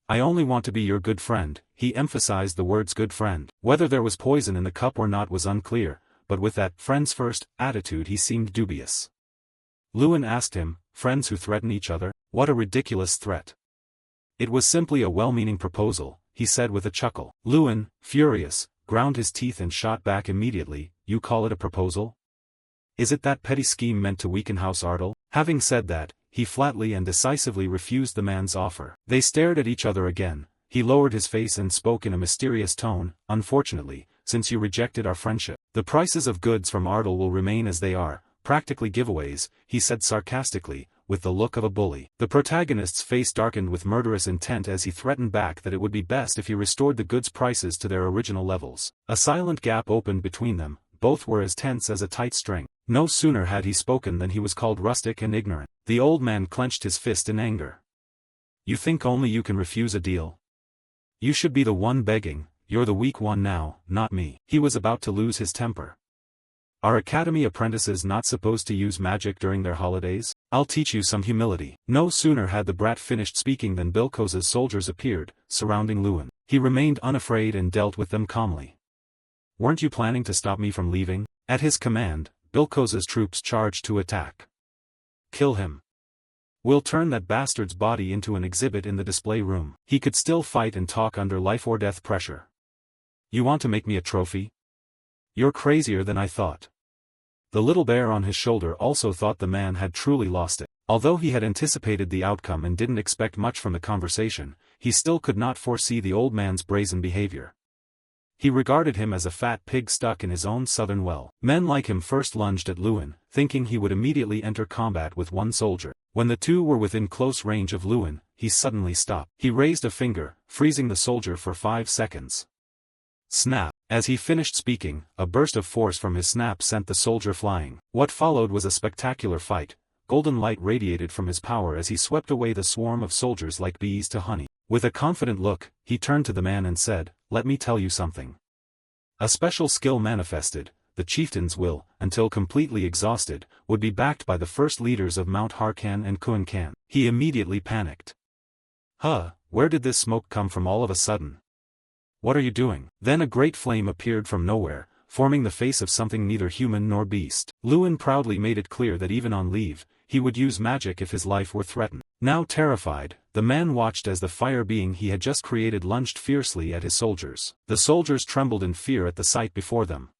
I only want to be your good friend. He emphasized the words good friend. Whether there was poison in the cup or not was unclear, but with that friends first attitude he seemed dubious. Lewin asked him, friends who threaten each other? What a ridiculous threat. It was simply a well-meaning proposal, he said with a chuckle. Lewin, furious, ground his teeth and shot back immediately. You call it a proposal? Is it that petty scheme meant to weaken House Ardle? Having said that, he flatly and decisively refused the man's offer. They stared at each other again. He lowered his face and spoke in a mysterious tone, unfortunately, since you rejected our friendship, the prices of goods from Ardle will remain as they are, practically giveaways, he said sarcastically, with the look of a bully. The protagonist's face darkened with murderous intent as he threatened back that it would be best if he restored the goods' prices to their original levels. A silent gap opened between them, both were as tense as a tight string. No sooner had he spoken than he was called rustic and ignorant. The old man clenched his fist in anger. You think only you can refuse a deal? You should be the one begging, you're the weak one now, not me. He was about to lose his temper. Are academy apprentices not supposed to use magic during their holidays? I'll teach you some humility. No sooner had the brat finished speaking than Bilkoz's soldiers appeared, surrounding Lewin. He remained unafraid and dealt with them calmly. Weren't you planning to stop me from leaving? At his command, Bilkoz's troops charged to attack. Kill him. We'll turn that bastard's body into an exhibit in the display room. He could still fight and talk under life or death pressure. You want to make me a trophy? You're crazier than I thought. The little bear on his shoulder also thought the man had truly lost it. Although he had anticipated the outcome and didn't expect much from the conversation, he still could not foresee the old man's brazen behavior. He regarded him as a fat pig stuck in his own southern well. Men like him first lunged at Lewin, thinking he would immediately enter combat with one soldier. When the two were within close range of Lewin, he suddenly stopped. He raised a finger, freezing the soldier for 5 seconds. Snap. As he finished speaking, a burst of force from his snap sent the soldier flying. What followed was a spectacular fight. Golden light radiated from his power as he swept away the swarm of soldiers like bees to honey. With a confident look, he turned to the man and said, "Let me tell you something. A special skill manifested, the chieftains will, until completely exhausted, would be backed by the first leaders of Mount Harkan and Kuankan." He immediately panicked. Where did this smoke come from all of a sudden? What are you doing? Then a great flame appeared from nowhere, forming the face of something neither human nor beast. Lewin proudly made it clear that even on leave, he would use magic if his life were threatened. Now terrified, the man watched as the fire being he had just created lunged fiercely at his soldiers. The soldiers trembled in fear at the sight before them.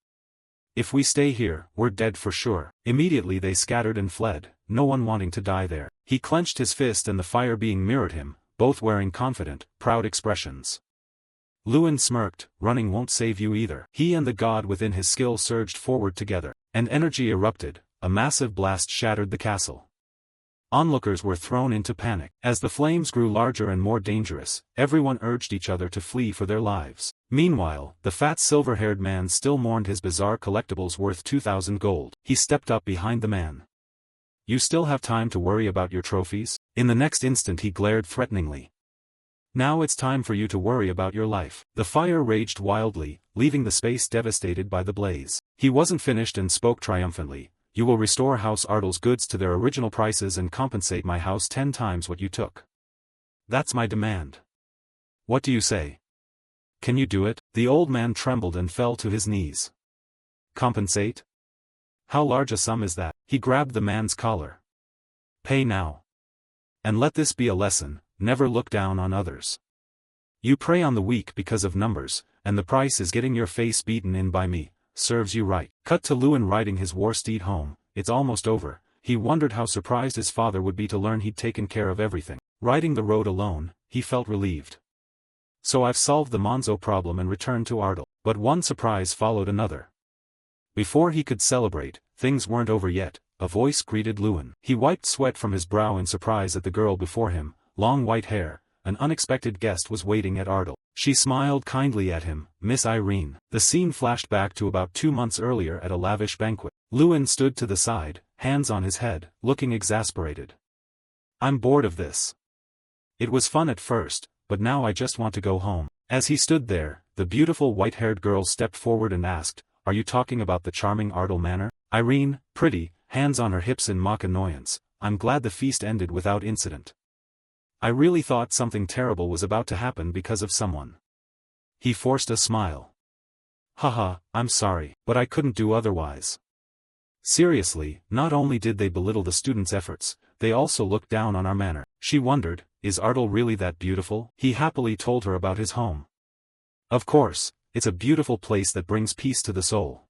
If we stay here, we're dead for sure. Immediately they scattered and fled, no one wanting to die there. He clenched his fist and the fire being mirrored him, both wearing confident, proud expressions. Lewin smirked, running won't save you either. He and the god within his skill surged forward together, and energy erupted, a massive blast shattered the castle. Onlookers were thrown into panic. As the flames grew larger and more dangerous, everyone urged each other to flee for their lives. Meanwhile, the fat silver-haired man still mourned his bizarre collectibles worth 2,000 gold. He stepped up behind the man. You still have time to worry about your trophies? In the next instant he glared threateningly. Now it's time for you to worry about your life. The fire raged wildly, leaving the space devastated by the blaze. He wasn't finished and spoke triumphantly. You will restore House Ardle's goods to their original prices and compensate my house 10 times what you took. That's my demand. What do you say? Can you do it? The old man trembled and fell to his knees. Compensate? How large a sum is that? He grabbed the man's collar. Pay now. And let this be a lesson, never look down on others. You prey on the weak because of numbers, and the price is getting your face beaten in by me. Serves you right. Cut to Lewin riding his war steed home. It's almost over. He wondered how surprised his father would be to learn he'd taken care of everything. Riding the road alone, he felt relieved. So I've solved the Monzo problem and returned to Ardal. But one surprise followed another. Before he could celebrate, things weren't over yet. A voice greeted Lewin. He wiped sweat from his brow in surprise at the girl before him, long white hair. An unexpected guest was waiting at Ardal. She smiled kindly at him, Miss Irene. The scene flashed back to about 2 months earlier at a lavish banquet. Lewin stood to the side, hands on his head, looking exasperated. I'm bored of this. It was fun at first, but now I just want to go home. As he stood there, the beautiful white-haired girl stepped forward and asked, Are you talking about the charming Ardal Manor? Irene, pretty, hands on her hips in mock annoyance, I'm glad the feast ended without incident. I really thought something terrible was about to happen because of someone. He forced a smile. Haha, I'm sorry, but I couldn't do otherwise. Seriously, not only did they belittle the students' efforts, they also looked down on our manor. She wondered, is Ardal really that beautiful? He happily told her about his home. Of course, it's a beautiful place that brings peace to the soul.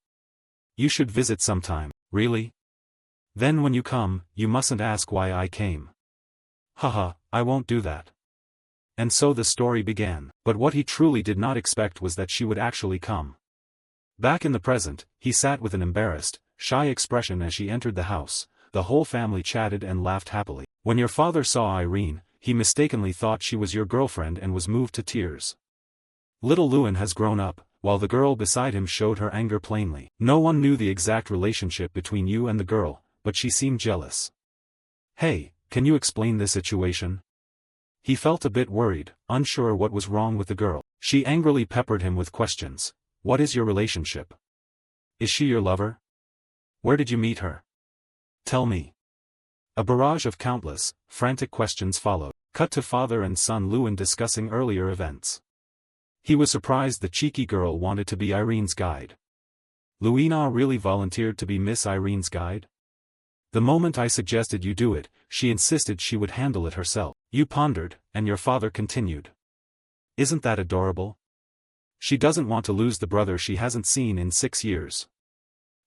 You should visit sometime. Really? Then when you come, you mustn't ask why I came. Haha, I won't do that. And so the story began. But what he truly did not expect was that she would actually come. Back in the present, he sat with an embarrassed, shy expression as she entered the house. The whole family chatted and laughed happily. When your father saw Irene, he mistakenly thought she was your girlfriend and was moved to tears. Little Lewin has grown up, while the girl beside him showed her anger plainly. No one knew the exact relationship between you and the girl, but she seemed jealous. Hey, can you explain this situation? He felt a bit worried, unsure what was wrong with the girl. She angrily peppered him with questions. What is your relationship? Is she your lover? Where did you meet her? Tell me. A barrage of countless, frantic questions followed. Cut to father and son Lewin discussing earlier events. He was surprised the cheeky girl wanted to be Irene's guide. Luina really volunteered to be Miss Irene's guide? The moment I suggested you do it, she insisted she would handle it herself. You pondered, and your father continued. Isn't that adorable? She doesn't want to lose the brother she hasn't seen in 6 years.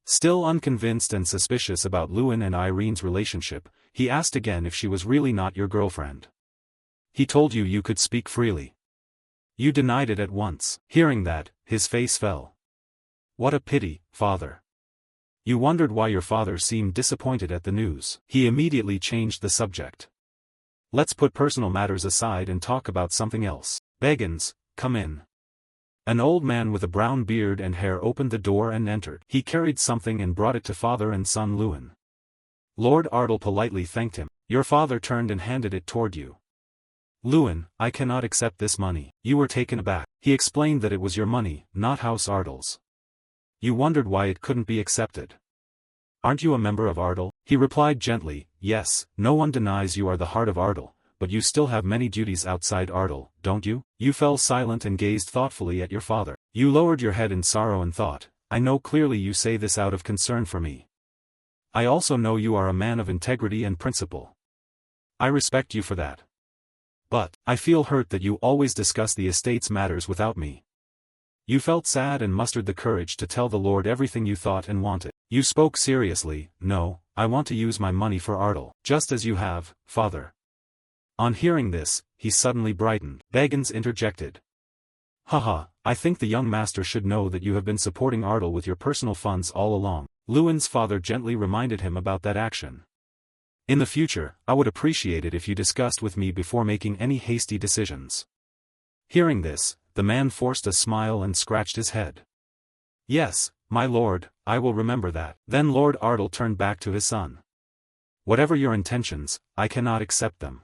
Still unconvinced and suspicious about Lewin and Irene's relationship, he asked again if she was really not your girlfriend. He told you you could speak freely. You denied it at once. Hearing that, his face fell. What a pity, father. You wondered why your father seemed disappointed at the news. He immediately changed the subject. Let's put personal matters aside and talk about something else. Beggins, come in. An old man with a brown beard and hair opened the door and entered. He carried something and brought it to father and son Lewin. Lord Ardal politely thanked him. Your father turned and handed it toward you. Lewin, I cannot accept this money. You were taken aback. He explained that it was your money, not House Ardal's. You wondered why it couldn't be accepted. Aren't you a member of Ardal? He replied gently, yes, no one denies you are the heart of Ardal, but you still have many duties outside Ardal, don't you? You fell silent and gazed thoughtfully at your father. You lowered your head in sorrow and thought, I know clearly you say this out of concern for me. I also know you are a man of integrity and principle. I respect you for that. But, I feel hurt that you always discuss the estate's matters without me. You felt sad and mustered the courage to tell the Lord everything you thought and wanted. You spoke seriously, no, I want to use my money for Ardal. Just as you have, father. On hearing this, he suddenly brightened. Beggins interjected. Haha, I think the young master should know that you have been supporting Ardal with your personal funds all along. Lewin's father gently reminded him about that action. In the future, I would appreciate it if you discussed with me before making any hasty decisions. Hearing this, the man forced a smile and scratched his head. Yes, my lord, I will remember that. Then Lord Ardal turned back to his son. Whatever your intentions, I cannot accept them.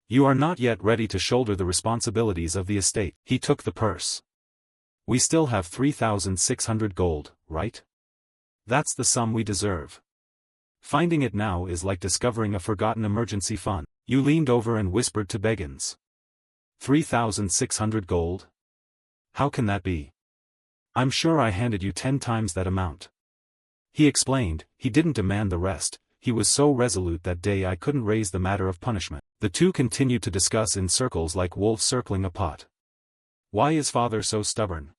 You are not yet ready to shoulder the responsibilities of the estate. He took the purse. We still have 3,600 gold, right? That's the sum we deserve. Finding it now is like discovering a forgotten emergency fund. You leaned over and whispered to Beggins. 3,600 gold? How can that be? I'm sure I handed you 10 times that amount. He explained, he didn't demand the rest, he was so resolute that day I couldn't raise the matter of punishment. The two continued to discuss in circles like wolves circling a pot. Why is father so stubborn?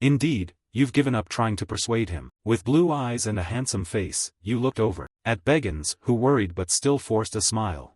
Indeed, you've given up trying to persuade him. With blue eyes and a handsome face, you looked over at Beggins, who worried but still forced a smile.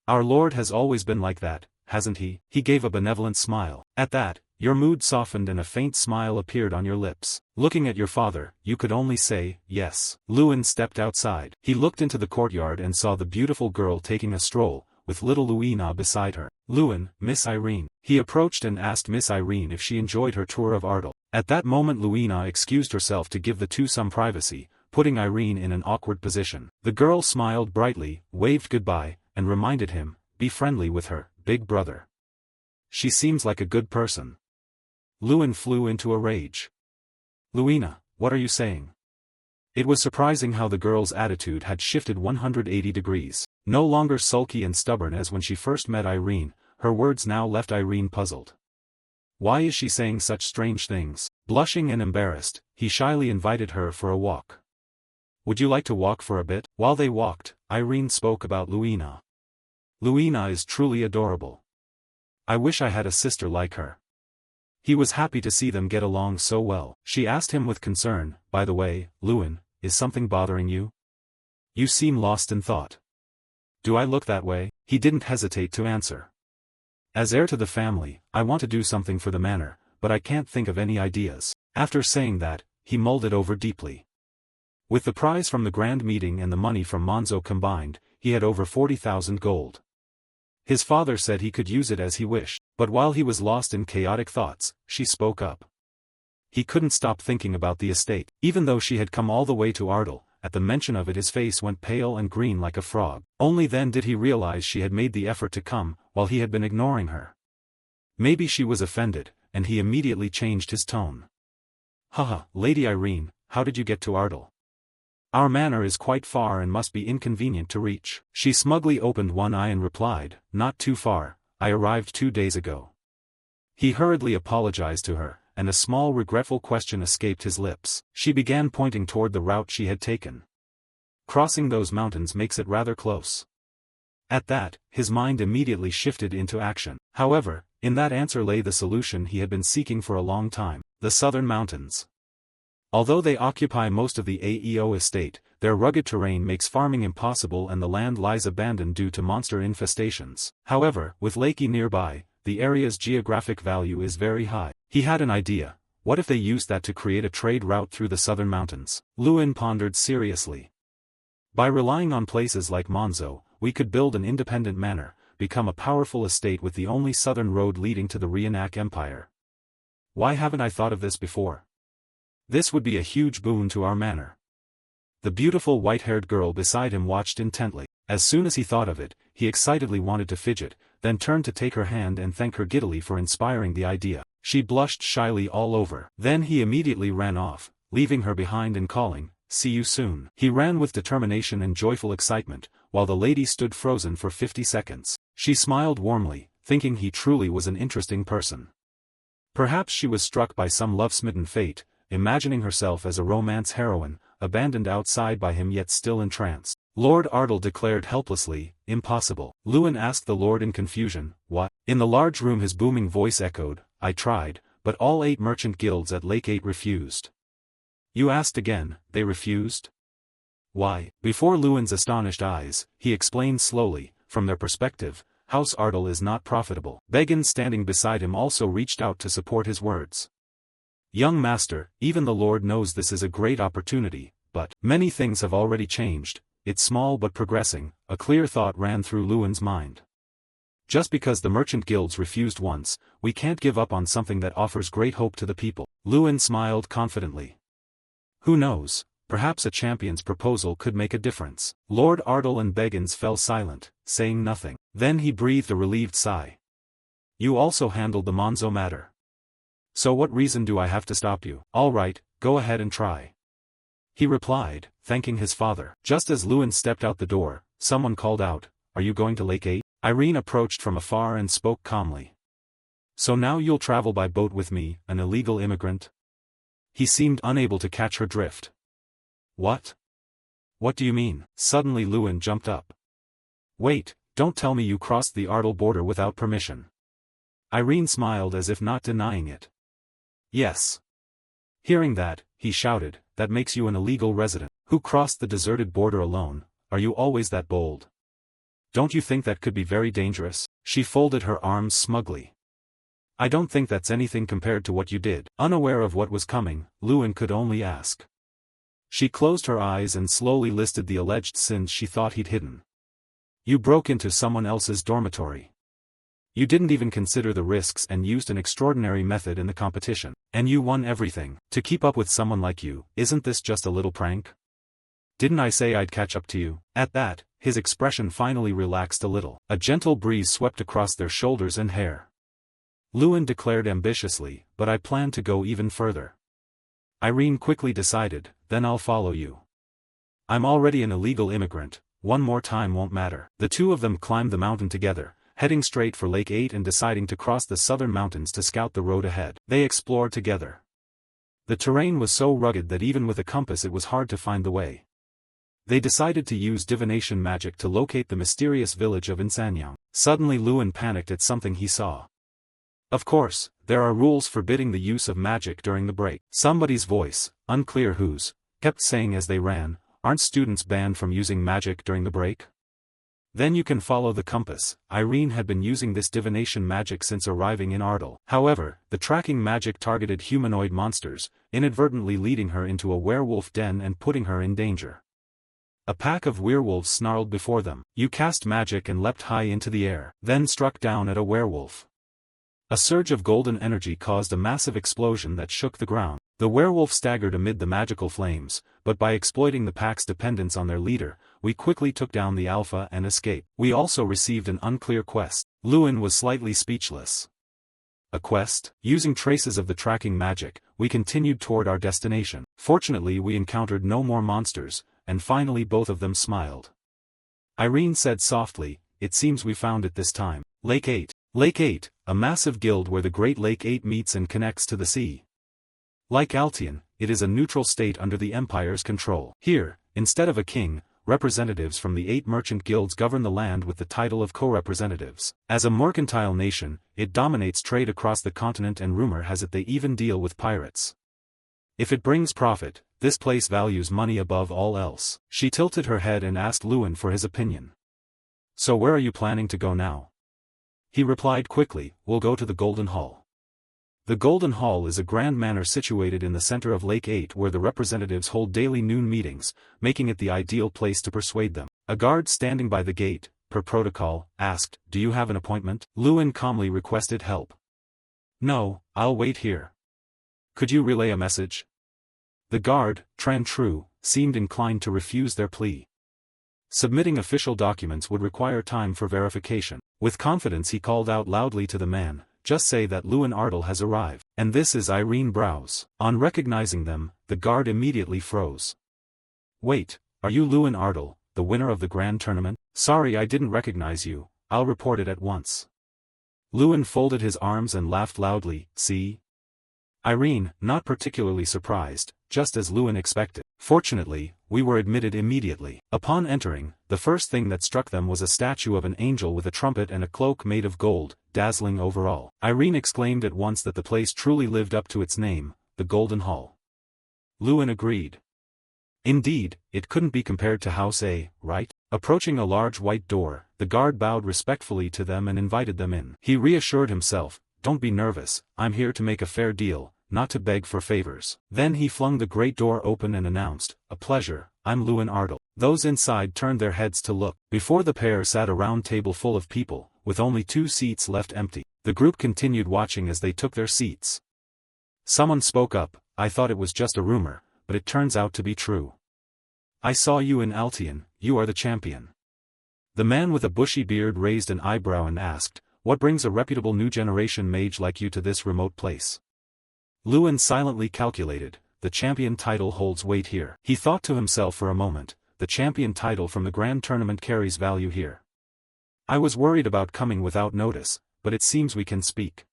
Our Lord has always been like that, hasn't he? He gave a benevolent smile. At that, your mood softened and a faint smile appeared on your lips. Looking at your father, you could only say, yes. Lewin stepped outside. He looked into the courtyard and saw the beautiful girl taking a stroll, with little Luina beside her. Lewin, Miss Irene. He approached and asked Miss Irene if she enjoyed her tour of Ardal. At that moment Luina excused herself to give the two some privacy, putting Irene in an awkward position. The girl smiled brightly, waved goodbye, and reminded him, be friendly with her, big brother. She seems like a good person. Lewin flew into a rage. Luina, what are you saying? It was surprising how the girl's attitude had shifted 180 degrees. No longer sulky and stubborn as when she first met Irene, her words now left Irene puzzled. Why is she saying such strange things? Blushing and embarrassed, he shyly invited her for a walk. Would you like to walk for a bit? While they walked, Irene spoke about Luina. Luina is truly adorable. I wish I had a sister like her. He was happy to see them get along so well. She asked him with concern, by the way, Lewin, is something bothering you? You seem lost in thought. Do I look that way? He didn't hesitate to answer. As heir to the family, I want to do something for the manor, but I can't think of any ideas. After saying that, he mulled it over deeply. With the prize from the grand meeting and the money from Monzo combined, he had over 40,000 gold. His father said he could use it as he wished, but while he was lost in chaotic thoughts, she spoke up. He couldn't stop thinking about the estate. Even though she had come all the way to Ardal, at the mention of it his face went pale and green like a frog. Only then did he realize she had made the effort to come, while he had been ignoring her. Maybe she was offended, and he immediately changed his tone. Haha, Lady Irene, how did you get to Ardal? Our manor is quite far and must be inconvenient to reach. She smugly opened one eye and replied, not too far, I arrived 2 days ago. He hurriedly apologized to her, and a small regretful question escaped his lips. She began pointing toward the route she had taken. Crossing those mountains makes it rather close. At that, his mind immediately shifted into action. However, in that answer lay the solution he had been seeking for a long time, the southern mountains. Although they occupy most of the AEO estate, their rugged terrain makes farming impossible and the land lies abandoned due to monster infestations. However, with Lakey nearby, the area's geographic value is very high. He had an idea. What if they used that to create a trade route through the southern mountains? Lewin pondered seriously. By relying on places like Monzo, we could build an independent manor, become a powerful estate with the only southern road leading to the Ryanak Empire. Why haven't I thought of this before? This would be a huge boon to our manor. The beautiful white-haired girl beside him watched intently. As soon as he thought of it, he excitedly wanted to fidget, then turned to take her hand and thank her giddily for inspiring the idea. She blushed shyly all over. Then he immediately ran off, leaving her behind and calling, see you soon. He ran with determination and joyful excitement, while the lady stood frozen for 50 seconds. She smiled warmly, thinking he truly was an interesting person. Perhaps she was struck by some love-smitten fate, imagining herself as a romance heroine, abandoned outside by him yet still entranced. Lord Ardal declared helplessly, impossible. Lewin asked the Lord in confusion, what? In the large room his booming voice echoed, I tried, but all 8 merchant guilds at Lake 8 refused. You asked again, they refused? Why? Before Lewin's astonished eyes, he explained slowly, from their perspective, House Ardal is not profitable. Beggin standing beside him also reached out to support his words. Young master, even the Lord knows this is a great opportunity, but many things have already changed, it's small but progressing, a clear thought ran through Lewin's mind. Just because the merchant guilds refused once, we can't give up on something that offers great hope to the people. Lewin smiled confidently. Who knows, perhaps a champion's proposal could make a difference. Lord Ardal and Beggins fell silent, saying nothing. Then he breathed a relieved sigh. You also handled the Monzo matter. So what reason do I have to stop you? All right, go ahead and try. He replied, thanking his father. Just as Lewin stepped out the door, someone called out, are you going to Lake 8? Irene approached from afar and spoke calmly. So now you'll travel by boat with me, an illegal immigrant? He seemed unable to catch her drift. What? What do you mean? Suddenly Lewin jumped up. Wait, don't tell me you crossed the Ardal border without permission. Irene smiled as if not denying it. Yes. Hearing that, he shouted, that makes you an illegal resident, who crossed the deserted border alone. Are you always that bold? Don't you think that could be very dangerous? She folded her arms smugly. I don't think that's anything compared to what you did. Unaware of what was coming, Lewin could only ask. She closed her eyes and slowly listed the alleged sins she thought he'd hidden. You broke into someone else's dormitory. You didn't even consider the risks and used an extraordinary method in the competition. And you won everything. To keep up with someone like you, isn't this just a little prank? Didn't I say I'd catch up to you? At that, his expression finally relaxed a little. A gentle breeze swept across their shoulders and hair. Lewin declared ambitiously, but I plan to go even further. Irene quickly decided, then I'll follow you. I'm already an illegal immigrant, one more time won't matter. The two of them climbed the mountain together, heading straight for Lake 8 and deciding to cross the southern mountains to scout the road ahead. They explored together. The terrain was so rugged that even with a compass it was hard to find the way. They decided to use divination magic to locate the mysterious village of Insanyang. Suddenly Lewin panicked at something he saw. Of course, there are rules forbidding the use of magic during the break. Somebody's voice, unclear whose, kept saying as they ran, aren't students banned from using magic during the break? Then you can follow the compass. Irene had been using this divination magic since arriving in Ardal. However, the tracking magic targeted humanoid monsters, inadvertently leading her into a werewolf den and putting her in danger. A pack of werewolves snarled before them. You cast magic and leapt high into the air, then struck down at a werewolf. A surge of golden energy caused a massive explosion that shook the ground. The werewolf staggered amid the magical flames, but by exploiting the pack's dependence on their leader, we quickly took down the alpha and escaped. We also received an unclear quest. Lewin was slightly speechless. A quest? Using traces of the tracking magic, we continued toward our destination. Fortunately we encountered no more monsters, and finally both of them smiled. Irene said softly, it seems we found it this time. Lake 8. Lake 8, a massive guild where the Great Lake 8 meets and connects to the sea. Like Altian, it is a neutral state under the Empire's control. Here, instead of a king, representatives from the 8 merchant guilds govern the land with the title of co-representatives. As a mercantile nation, it dominates trade across the continent and rumor has it they even deal with pirates. If it brings profit, this place values money above all else. She tilted her head and asked Lewin for his opinion. So where are you planning to go now? He replied quickly, we'll go to the Golden Hall. The Golden Hall is a grand manor situated in the center of Lake 8 where the representatives hold daily noon meetings, making it the ideal place to persuade them. A guard standing by the gate, per protocol, asked, do you have an appointment? Lewin calmly requested help. No, I'll wait here. Could you relay a message? The guard, Tran Tru, seemed inclined to refuse their plea. Submitting official documents would require time for verification. With confidence he called out loudly to the man, just say that Lewin Ardal has arrived. And this is Irene Browse. On recognizing them, the guard immediately froze. Wait, are you Lewin Ardal, the winner of the grand tournament? Sorry I didn't recognize you, I'll report it at once. Lewin folded his arms and laughed loudly, see? Irene, not particularly surprised, just as Lewin expected. Fortunately, we were admitted immediately. Upon entering, the first thing that struck them was a statue of an angel with a trumpet and a cloak made of gold, dazzling overall. Irene exclaimed at once that the place truly lived up to its name, the Golden Hall. Lewin agreed. Indeed, it couldn't be compared to House A, right? Approaching a large white door, the guard bowed respectfully to them and invited them in. He reassured himself, don't be nervous, I'm here to make a fair deal, not to beg for favors. Then he flung the great door open and announced, a pleasure, I'm Lewin Ardal. Those inside turned their heads to look. Before the pair sat a round table full of people, with only 2 seats left empty. The group continued watching as they took their seats. Someone spoke up, I thought it was just a rumor, but it turns out to be true. I saw you in Altian, you are the champion. The man with a bushy beard raised an eyebrow and asked, what brings a reputable new generation mage like you to this remote place? Lewin silently calculated, the champion title holds weight here. He thought to himself for a moment, the champion title from the grand tournament carries value here. I was worried about coming without notice, but it seems we can speak.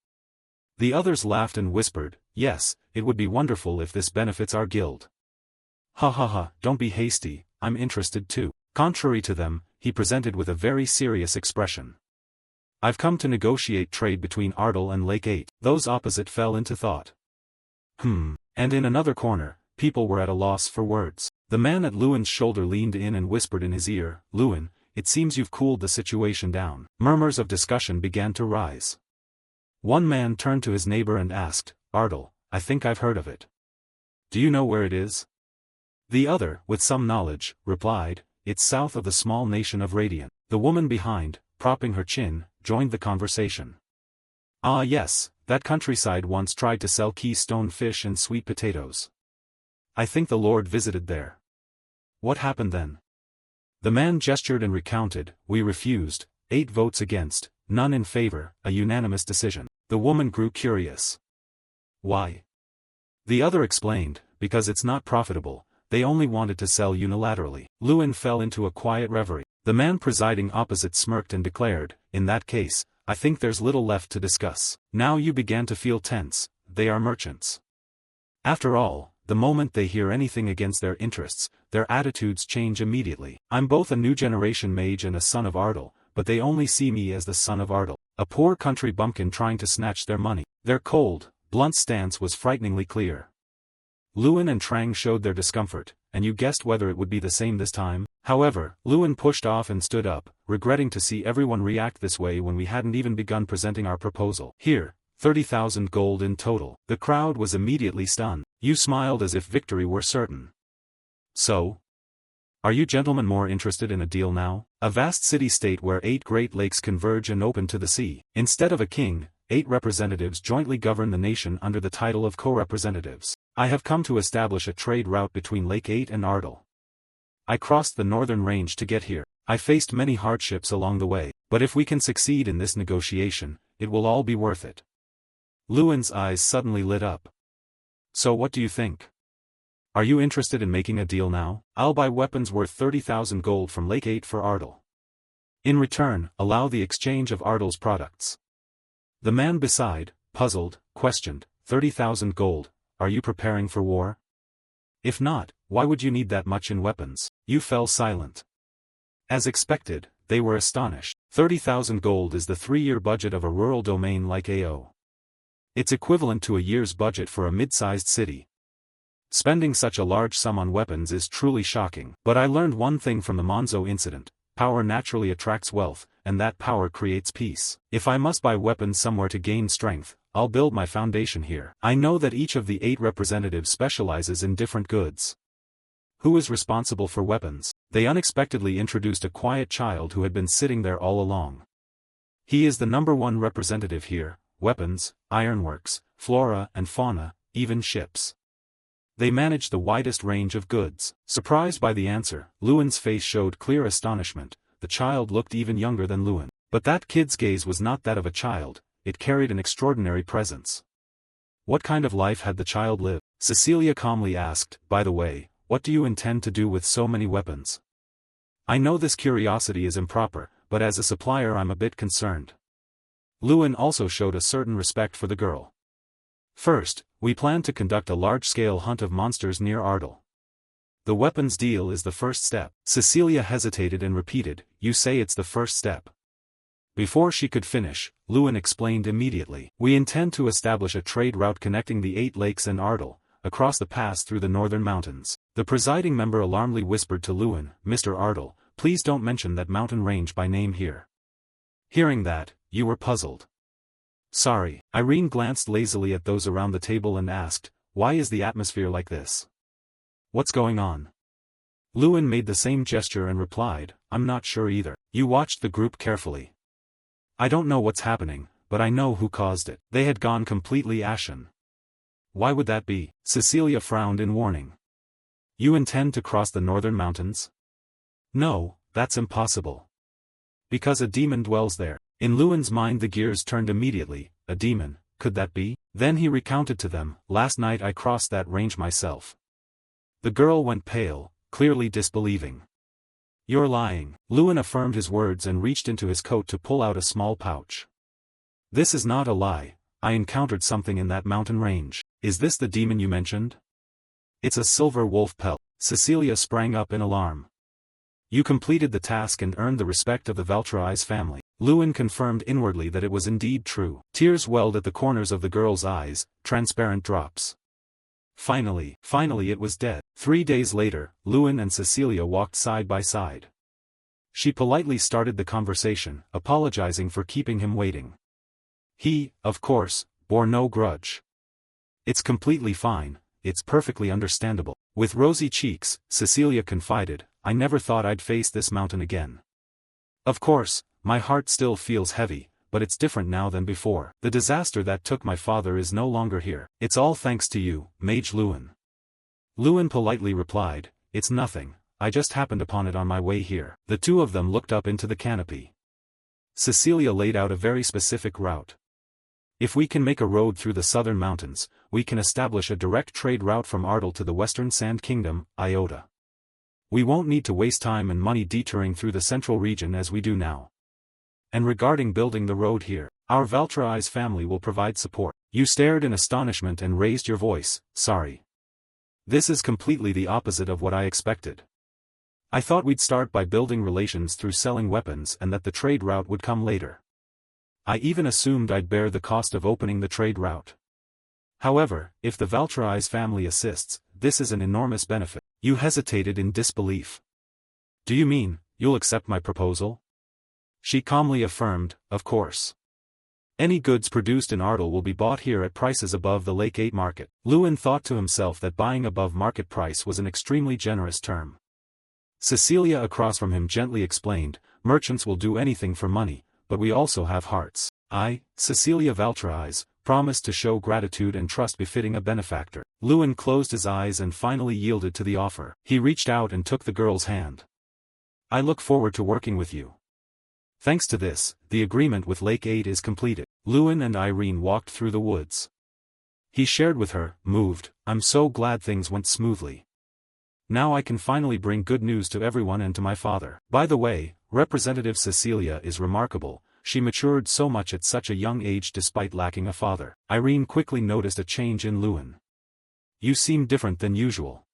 The others laughed and whispered, yes, it would be wonderful if this benefits our guild. Ha ha ha, don't be hasty, I'm interested too. Contrary to them, he presented with a very serious expression. I've come to negotiate trade between Ardal and Lake 8. Those opposite fell into thought. And in another corner, people were at a loss for words. The man at Lewin's shoulder leaned in and whispered in his ear, "Lewin, it seems you've cooled the situation down." Murmurs of discussion began to rise. One man turned to his neighbor and asked, "Ardal, I think I've heard of it. Do you know where it is?" The other, with some knowledge, replied, "It's south of the small nation of Radiant." The woman behind, propping her chin, joined the conversation. "Ah yes, that countryside once tried to sell keystone fish and sweet potatoes. I think the Lord visited there." "What happened then?" The man gestured and recounted, "We refused, 8 votes against, none in favor, a unanimous decision." The woman grew curious. "Why?" The other explained, "Because it's not profitable, they only wanted to sell unilaterally." Lewin fell into a quiet reverie. The man presiding opposite smirked and declared, "In that case, I think there's little left to discuss." Now you began to feel tense. They are merchants. After all, the moment they hear anything against their interests, their attitudes change immediately. I'm both a new generation mage and a son of Ardal, but they only see me as the son of Ardal, a poor country bumpkin trying to snatch their money. Their cold, blunt stance was frighteningly clear. Lewin and Trang showed their discomfort, and you guessed whether it would be the same this time. However, Lewin pushed off and stood up, regretting to see everyone react this way when we hadn't even begun presenting our proposal. "Here, 30,000 gold in total." The crowd was immediately stunned. You smiled as if victory were certain. "So? Are you gentlemen more interested in a deal now? A vast city-state where 8 great lakes converge and open to the sea. Instead of a king, 8 representatives jointly govern the nation under the title of co-representatives. I have come to establish a trade route between Lake 8 and Ardal. I crossed the northern range to get here. I faced many hardships along the way, but if we can succeed in this negotiation, it will all be worth it." Lewin's eyes suddenly lit up. "So what do you think? Are you interested in making a deal now? I'll buy weapons worth 30,000 gold from Lake 8 for Ardal. In return, allow the exchange of Ardal's products." The man beside, puzzled, questioned, 30,000 gold, are you preparing for war? If not, why would you need that much in weapons? You fell silent. As expected, they were astonished. 30,000 gold is the 3-year budget of a rural domain like AO. It's equivalent to a year's budget for a mid-sized city. Spending such a large sum on weapons is truly shocking. But I learned one thing from the Monzo incident: power naturally attracts wealth, and that power creates peace. If I must buy weapons somewhere to gain strength, I'll build my foundation here. I know that each of the 8 representatives specializes in different goods. Who is responsible for weapons? They unexpectedly introduced a quiet child who had been sitting there all along. He is the #1 representative here: weapons, ironworks, flora and fauna, even ships. They manage the widest range of goods. Surprised by the answer, Lewin's face showed clear astonishment. The child looked even younger than Lewin. But that kid's gaze was not that of a child, it carried an extraordinary presence. What kind of life had the child lived? Cecilia calmly asked, "By the way, what do you intend to do with so many weapons?" "I know this curiosity is improper, but as a supplier I'm a bit concerned." Lewin also showed a certain respect for the girl. "First, we plan to conduct a large-scale hunt of monsters near Ardal. The weapons deal is the first step." Cecilia hesitated and repeated, "You say it's the first step?" Before she could finish, Lewin explained immediately. "We intend to establish a trade route connecting the 8 lakes and Ardal, across the pass through the northern mountains." The presiding member alarmedly whispered to Lewin, "Mr. Ardal, please don't mention that mountain range by name here." Hearing that, you were puzzled. "Sorry." Irene glanced lazily at those around the table and asked, "Why is the atmosphere like this? What's going on?" Lewin made the same gesture and replied, "I'm not sure either." You watched the group carefully. "I don't know what's happening, but I know who caused it." They had gone completely ashen. "Why would that be?" Cecilia frowned in warning. "You intend to cross the northern mountains?" "No, that's impossible. Because a demon dwells there." In Lewin's mind the gears turned immediately. A demon, could that be? Then he recounted to them, "Last night I crossed that range myself." The girl went pale, clearly disbelieving. "You're lying." Lewin affirmed his words and reached into his coat to pull out a small pouch. "This is not a lie, I encountered something in that mountain range." "Is this the demon you mentioned?" "It's a silver wolf pelt." Cecilia sprang up in alarm. You completed the task and earned the respect of the Valtry's family. Lewin confirmed inwardly that it was indeed true. Tears welled at the corners of the girl's eyes, transparent drops. Finally it was dead. 3 days later, Lewin and Cecilia walked side by side. She politely started the conversation, apologizing for keeping him waiting. He, of course, bore no grudge. It's completely fine, it's perfectly understandable. With rosy cheeks, Cecilia confided, I never thought I'd face this mountain again. Of course, my heart still feels heavy, but it's different now than before. The disaster that took my father is no longer here. It's all thanks to you, Mage Lewin. Lewin politely replied, it's nothing, I just happened upon it on my way here. The two of them looked up into the canopy. Cecilia laid out a very specific route. If we can make a road through the southern mountains, we can establish a direct trade route from Ardal to the western Sand Kingdom, Iota. We won't need to waste time and money detouring through the central region as we do now. And regarding building the road here, our Valtry's family will provide support. You stared in astonishment and raised your voice, sorry. This is completely the opposite of what I expected. I thought we'd start by building relations through selling weapons and that the trade route would come later. I even assumed I'd bear the cost of opening the trade route. However, if the Valtry's family assists, this is an enormous benefit. You hesitated in disbelief. Do you mean, you'll accept my proposal? She calmly affirmed, of course. Any goods produced in Ardal will be bought here at prices above the Lake 8 market. Lewin thought to himself that buying above market price was an extremely generous term. Cecilia across from him gently explained, merchants will do anything for money, but we also have hearts. I, Cecilia Valtry's, promised to show gratitude and trust befitting a benefactor. Lewin closed his eyes and finally yielded to the offer. He reached out and took the girl's hand. I look forward to working with you. Thanks to this, the agreement with Lake 8 is completed. Lewin and Irene walked through the woods. He shared with her, moved, I'm so glad things went smoothly. Now I can finally bring good news to everyone and to my father. By the way, Representative Cecilia is remarkable, she matured so much at such a young age despite lacking a father. Irene quickly noticed a change in Lewin. You seem different than usual.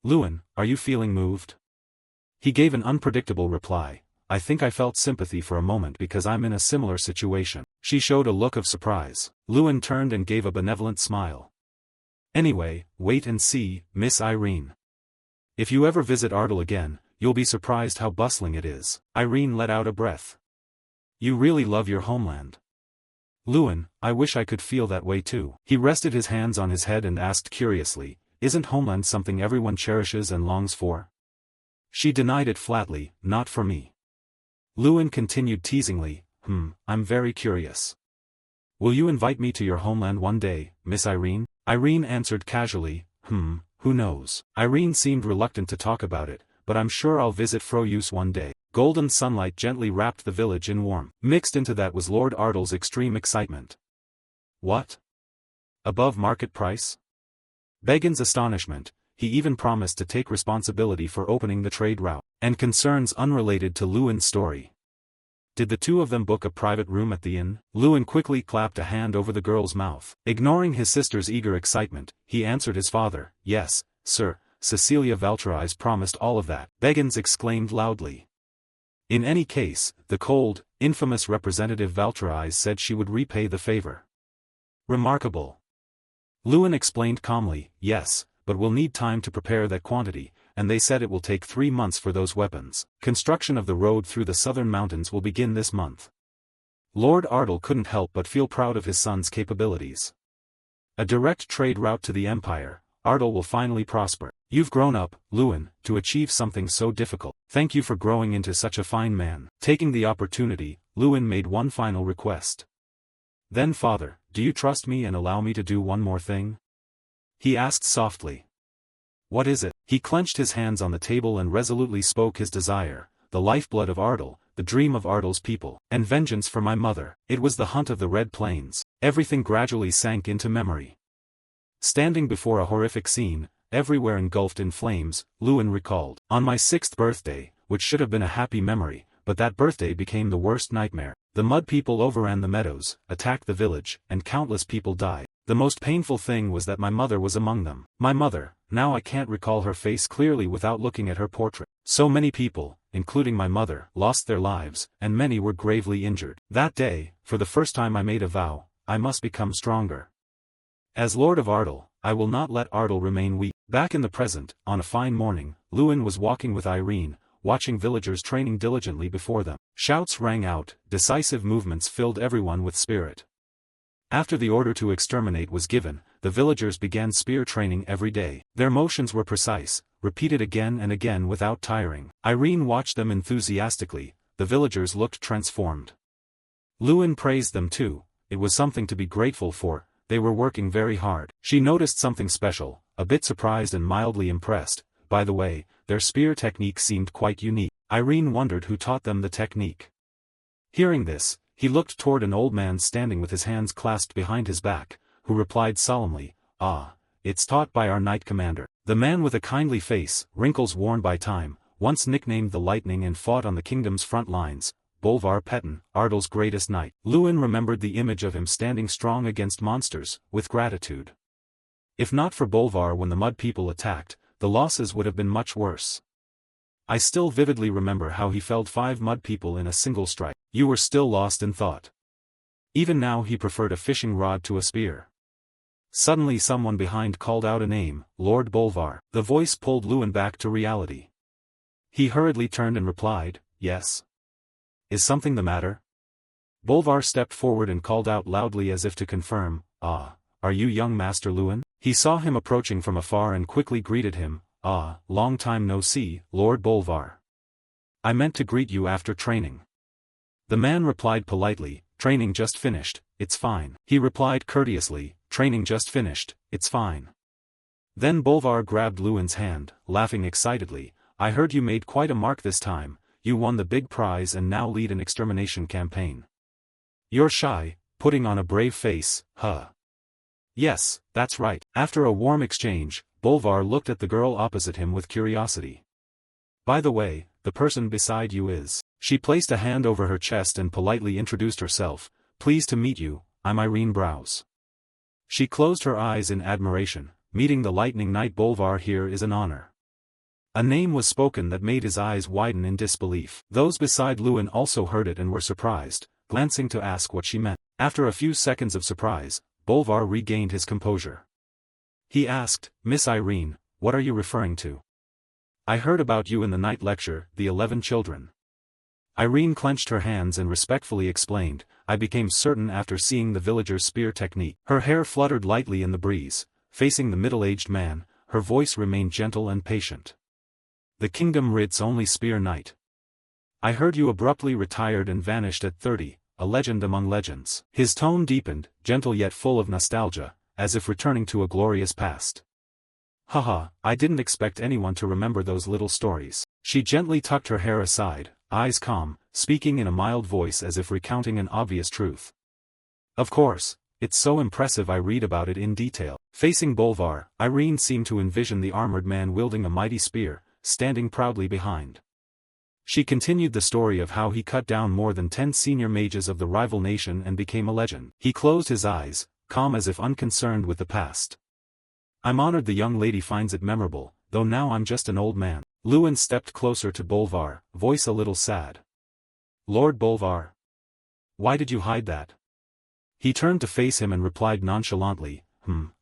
Lewin, are you feeling moved? He gave an unpredictable reply. I think I felt sympathy for a moment because I'm in a similar situation. She showed a look of surprise. Lewin turned and gave a benevolent smile. Anyway, wait and see, Miss Irene. If you ever visit Ardal again, you'll be surprised how bustling it is. Irene let out a breath. You really love your homeland. Lewin, I wish I could feel that way too. He rested his hands on his head and asked curiously, isn't homeland something everyone cherishes and longs for? She denied it flatly, not for me. Lewin continued teasingly, I'm very curious. Will you invite me to your homeland one day, Miss Irene? Irene answered casually, who knows? Irene seemed reluctant to talk about it, but I'm sure I'll visit Froyus one day. Golden sunlight gently wrapped the village in warmth. Mixed into that was Lord Ardal's extreme excitement. What? Above market price? Begin's astonishment, he even promised to take responsibility for opening the trade route, and concerns unrelated to Lewin's story. Did the two of them book a private room at the inn? Lewin quickly clapped a hand over the girl's mouth. Ignoring his sister's eager excitement, he answered his father, yes, sir, Cecilia Valtry's promised all of that. Beggins exclaimed loudly. In any case, the cold, infamous Representative Valtry's said she would repay the favor. Remarkable. Lewin explained calmly, yes, but we'll need time to prepare that quantity, and they said it will take 3 months for those weapons. Construction of the road through the southern mountains will begin this month. Lord Ardal couldn't help but feel proud of his son's capabilities. A direct trade route to the Empire, Ardal will finally prosper. You've grown up, Lewin, to achieve something so difficult. Thank you for growing into such a fine man. Taking the opportunity, Lewin made one final request. Then father, do you trust me and allow me to do one more thing? He asked softly. What is it? He clenched his hands on the table and resolutely spoke his desire, the lifeblood of Ardal, the dream of Ardal's people, and vengeance for my mother. It was the hunt of the Red Plains. Everything gradually sank into memory. Standing before a horrific scene, everywhere engulfed in flames, Lewin recalled. On my 6th birthday, which should have been a happy memory, but that birthday became the worst nightmare. The mud people overran the meadows, attacked the village, and countless people died. The most painful thing was that my mother was among them. My mother, now I can't recall her face clearly without looking at her portrait. So many people, including my mother, lost their lives, and many were gravely injured. That day, for the first time I made a vow, I must become stronger. As Lord of Ardell, I will not let Ardell remain weak. Back in the present, on a fine morning, Lewin was walking with Irene, watching villagers training diligently before them. Shouts rang out, decisive movements filled everyone with spirit. After the order to exterminate was given, the villagers began spear training every day. Their motions were precise, repeated again and again without tiring. Irene watched them enthusiastically, the villagers looked transformed. Lewin praised them too, it was something to be grateful for, they were working very hard. She noticed something special, a bit surprised and mildly impressed. By the way, their spear technique seemed quite unique. Irene wondered who taught them the technique. Hearing this, he looked toward an old man standing with his hands clasped behind his back, who replied solemnly, "Ah, it's taught by our knight commander." The man with a kindly face, wrinkles worn by time, once nicknamed the Lightning and fought on the kingdom's front lines, Bolvar Petten, Ardell's greatest knight. Lewin remembered the image of him standing strong against monsters, with gratitude. If not for Bolvar when the mud people attacked, the losses would have been much worse. I still vividly remember how he felled 5 mud people in a single strike. You were still lost in thought. Even now he preferred a fishing rod to a spear. Suddenly someone behind called out a name, Lord Bolvar. The voice pulled Lewin back to reality. He hurriedly turned and replied, "Yes. Is something the matter?" Bolvar stepped forward and called out loudly as if to confirm, "Ah, are you young Master Lewin?" He saw him approaching from afar and quickly greeted him, "Ah, long time no see, Lord Bolvar. I meant to greet you after training." The man replied politely, "Training just finished, it's fine." He replied courteously, "Training just finished, it's fine." Then Bolvar grabbed Lewin's hand, laughing excitedly, "I heard you made quite a mark this time, you won the big prize and now lead an extermination campaign. You're shy, putting on a brave face, huh?" "Yes, that's right." After a warm exchange, Bolvar looked at the girl opposite him with curiosity. "By the way, the person beside you is..." She placed a hand over her chest and politely introduced herself, "Pleased to meet you, I'm Irene Browse." She closed her eyes in admiration, "Meeting the Lightning Knight Bolvar here is an honor." A name was spoken that made his eyes widen in disbelief. Those beside Lewin also heard it and were surprised, glancing to ask what she meant. After a few seconds of surprise, Bolvar regained his composure. He asked, "Miss Irene, what are you referring to? I heard about you in the night lecture, the 11 children." Irene clenched her hands and respectfully explained, "I became certain after seeing the villager's spear technique." Her hair fluttered lightly in the breeze, facing the middle-aged man, her voice remained gentle and patient. "The kingdom Rid's only spear knight. I heard you abruptly retired and vanished at 30, a legend among legends." His tone deepened, gentle yet full of nostalgia, as if returning to a glorious past. "Haha, I didn't expect anyone to remember those little stories." She gently tucked her hair aside, eyes calm, speaking in a mild voice as if recounting an obvious truth. "Of course, it's so impressive I read about it in detail." Facing Bolvar, Irene seemed to envision the armored man wielding a mighty spear, standing proudly behind. She continued the story of how he cut down more than 10 senior mages of the rival nation and became a legend. He closed his eyes, calm as if unconcerned with the past. "I'm honored the young lady finds it memorable, though now I'm just an old man." Lewin stepped closer to Bolvar, voice a little sad. "Lord Bolvar? Why did you hide that?" He turned to face him and replied nonchalantly,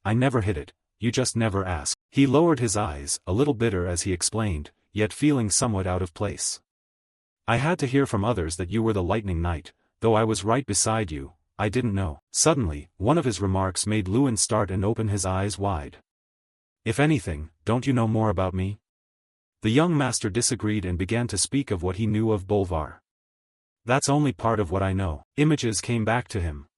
I never hid it, you just never asked." He lowered his eyes, a little bitter as he explained, yet feeling somewhat out of place. "I had to hear from others that you were the Lightning Knight, though I was right beside you, I didn't know." Suddenly, one of his remarks made Lewin start and open his eyes wide. "If anything, don't you know more about me?" The young master disagreed and began to speak of what he knew of Bolvar. "That's only part of what I know." Images came back to him.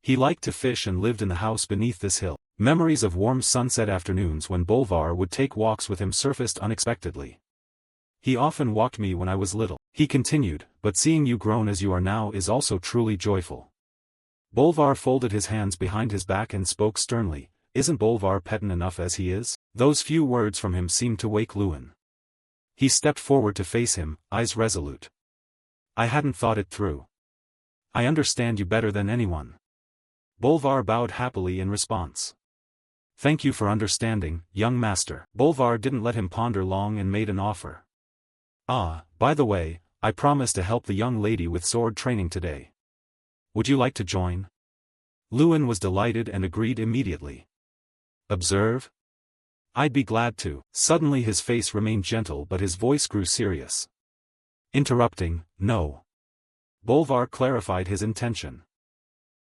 He liked to fish and lived in the house beneath this hill. Memories of warm sunset afternoons when Bolvar would take walks with him surfaced unexpectedly. "He often walked me when I was little," he continued, "but seeing you grown as you are now is also truly joyful." Bolvar folded his hands behind his back and spoke sternly, "Isn't Bolvar Petten enough as he is?" Those few words from him seemed to wake Lewin. He stepped forward to face him, eyes resolute. "I hadn't thought it through. I understand you better than anyone." Bolvar bowed happily in response. "Thank you for understanding, young master." Bolvar didn't let him ponder long and made an offer. "Ah, By the way, I promised to help the young lady with sword training today. Would you like to join? Lewin was delighted and agreed immediately. Observe? I'd be glad to. Suddenly his face remained gentle but his voice grew serious. Interrupting, no. Bolvar clarified his intention.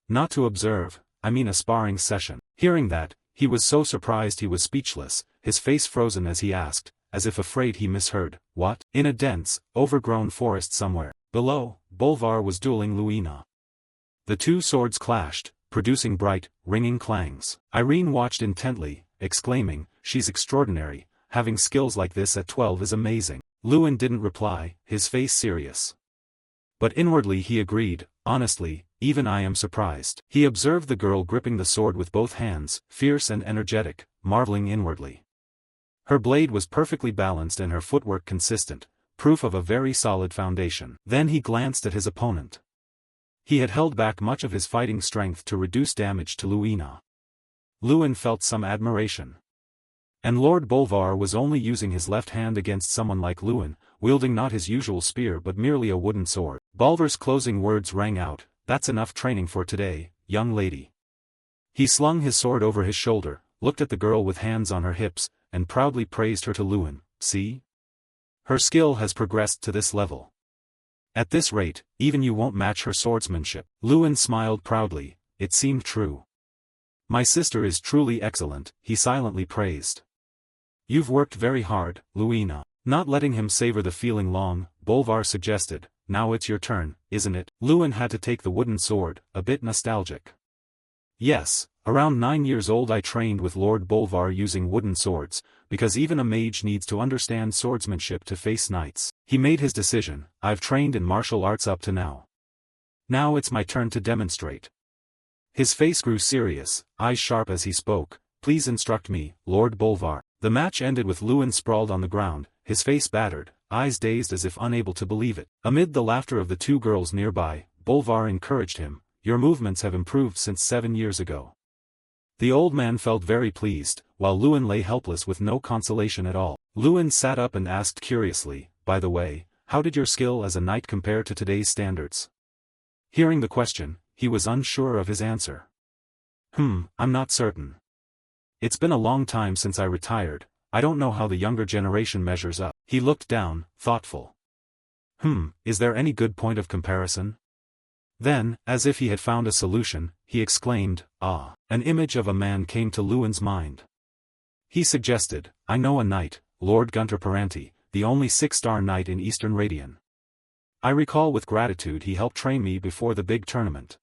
Not to observe, I mean a sparring session. Hearing that, he was so surprised he was speechless, his face frozen as he asked, as if afraid he misheard, what? In a dense, overgrown forest somewhere. Below, Bolvar was dueling Luina. The two swords clashed, producing bright, ringing clangs. Irene watched intently, exclaiming, she's extraordinary, having skills like this at 12 is amazing. Lewin didn't reply, his face serious. But inwardly he agreed, honestly, even I am surprised. He observed the girl gripping the sword with both hands, fierce and energetic, marveling inwardly. Her blade was perfectly balanced and her footwork consistent, proof of a very solid foundation. Then he glanced at his opponent. He had held back much of his fighting strength to reduce damage to Luina. Lewin felt some admiration. And Lord Bolvar was only using his left hand against someone like Lewin, wielding not his usual spear but merely a wooden sword. Bolvar's closing words rang out, that's enough training for today, young lady. He slung his sword over his shoulder, looked at the girl with hands on her hips, and proudly praised her to Lewin, see? Her skill has progressed to this level. At this rate, even you won't match her swordsmanship. Lewin smiled proudly, it seemed true. My sister is truly excellent, he silently praised. You've worked very hard, Luina. Not letting him savor the feeling long, Bolvar suggested, now it's your turn, isn't it? Lewin had to take the wooden sword, a bit nostalgic. Yes, around 9 years old I trained with Lord Bolvar using wooden swords, because even a mage needs to understand swordsmanship to face knights. He made his decision, I've trained in martial arts up to now. Now it's my turn to demonstrate. His face grew serious, eyes sharp as he spoke, please instruct me, Lord Bolvar. The match ended with Lewin sprawled on the ground, his face battered, eyes dazed as if unable to believe it. Amid the laughter of the two girls nearby, Bolvar encouraged him, your movements have improved since 7 years ago. The old man felt very pleased, while Lewin lay helpless with no consolation at all. Lewin sat up and asked curiously, by the way, how did your skill as a knight compare to today's standards? Hearing the question, he was unsure of his answer. I'm not certain. It's been a long time since I retired, I don't know how the younger generation measures up. He looked down, thoughtful. Is there any good point of comparison? Then, as if he had found a solution, he exclaimed, ah! An image of a man came to Lewin's mind. He suggested, I know a knight, Lord Gunter Paranti, the only 6-star knight in Eastern Radian. I recall with gratitude he helped train me before the big tournament.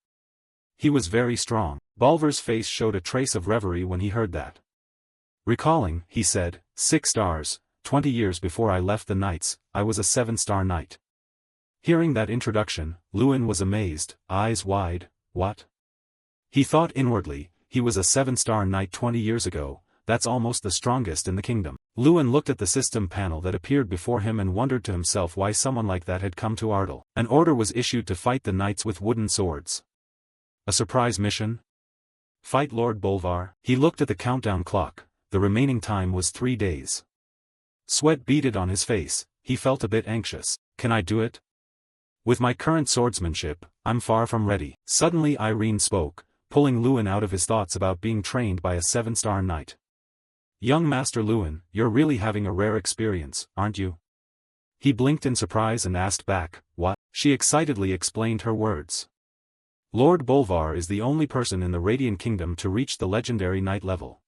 He was very strong. Bolvar's face showed a trace of reverie when he heard that. Recalling, he said, 6 stars, 20 years before I left the Knights, I was a 7-star knight. Hearing that introduction, Lewin was amazed, eyes wide, what? He thought inwardly, he was a 7-star knight 20 years ago, that's almost the strongest in the kingdom. Lewin looked at the system panel that appeared before him and wondered to himself why someone like that had come to Ardal. An order was issued to fight the knights with wooden swords. A surprise mission? Fight Lord Bolvar? He looked at the countdown clock, the remaining time was 3 days. Sweat beaded on his face, he felt a bit anxious. Can I do it? With my current swordsmanship, I'm far from ready. Suddenly Irene spoke, pulling Lewin out of his thoughts about being trained by a 7-star knight. Young Master Lewin, you're really having a rare experience, aren't you? He blinked in surprise and asked back, what? She excitedly explained her words. Lord Bolvar is the only person in the Radiant Kingdom to reach the legendary knight level.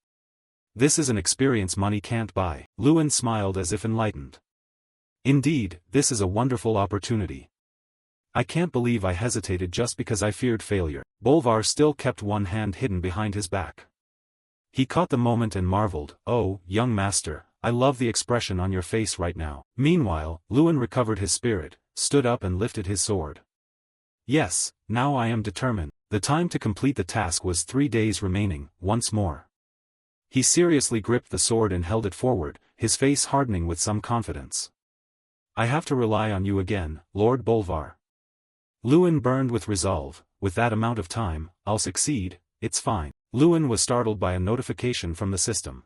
This is an experience money can't buy. Lewin smiled as if enlightened. Indeed, this is a wonderful opportunity. I can't believe I hesitated just because I feared failure. Bolvar still kept one hand hidden behind his back. He caught the moment and marveled, oh, young master, I love the expression on your face right now. Meanwhile, Lewin recovered his spirit, stood up and lifted his sword. Yes, now I am determined. The time to complete the task was 3 days remaining, once more. He seriously gripped the sword and held it forward, his face hardening with some confidence. I have to rely on you again, Lord Bolvar. Lewin burned with resolve, with that amount of time, I'll succeed, it's fine. Lewin was startled by a notification from the system.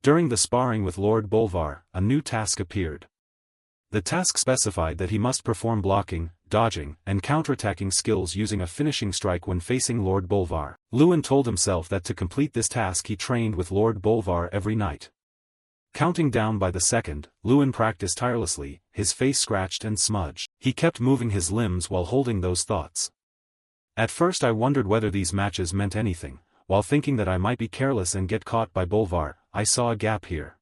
During the sparring with Lord Bolvar, a new task appeared. The task specified that he must perform blocking, dodging, and counterattacking skills using a finishing strike when facing Lord Bolvar. Lewin told himself that to complete this task he trained with Lord Bolvar every night. Counting down by the second, Lewin practiced tirelessly, his face scratched and smudged. He kept moving his limbs while holding those thoughts. At first I wondered whether these matches meant anything. While thinking that I might be careless and get caught by Bolvar, I saw a gap here.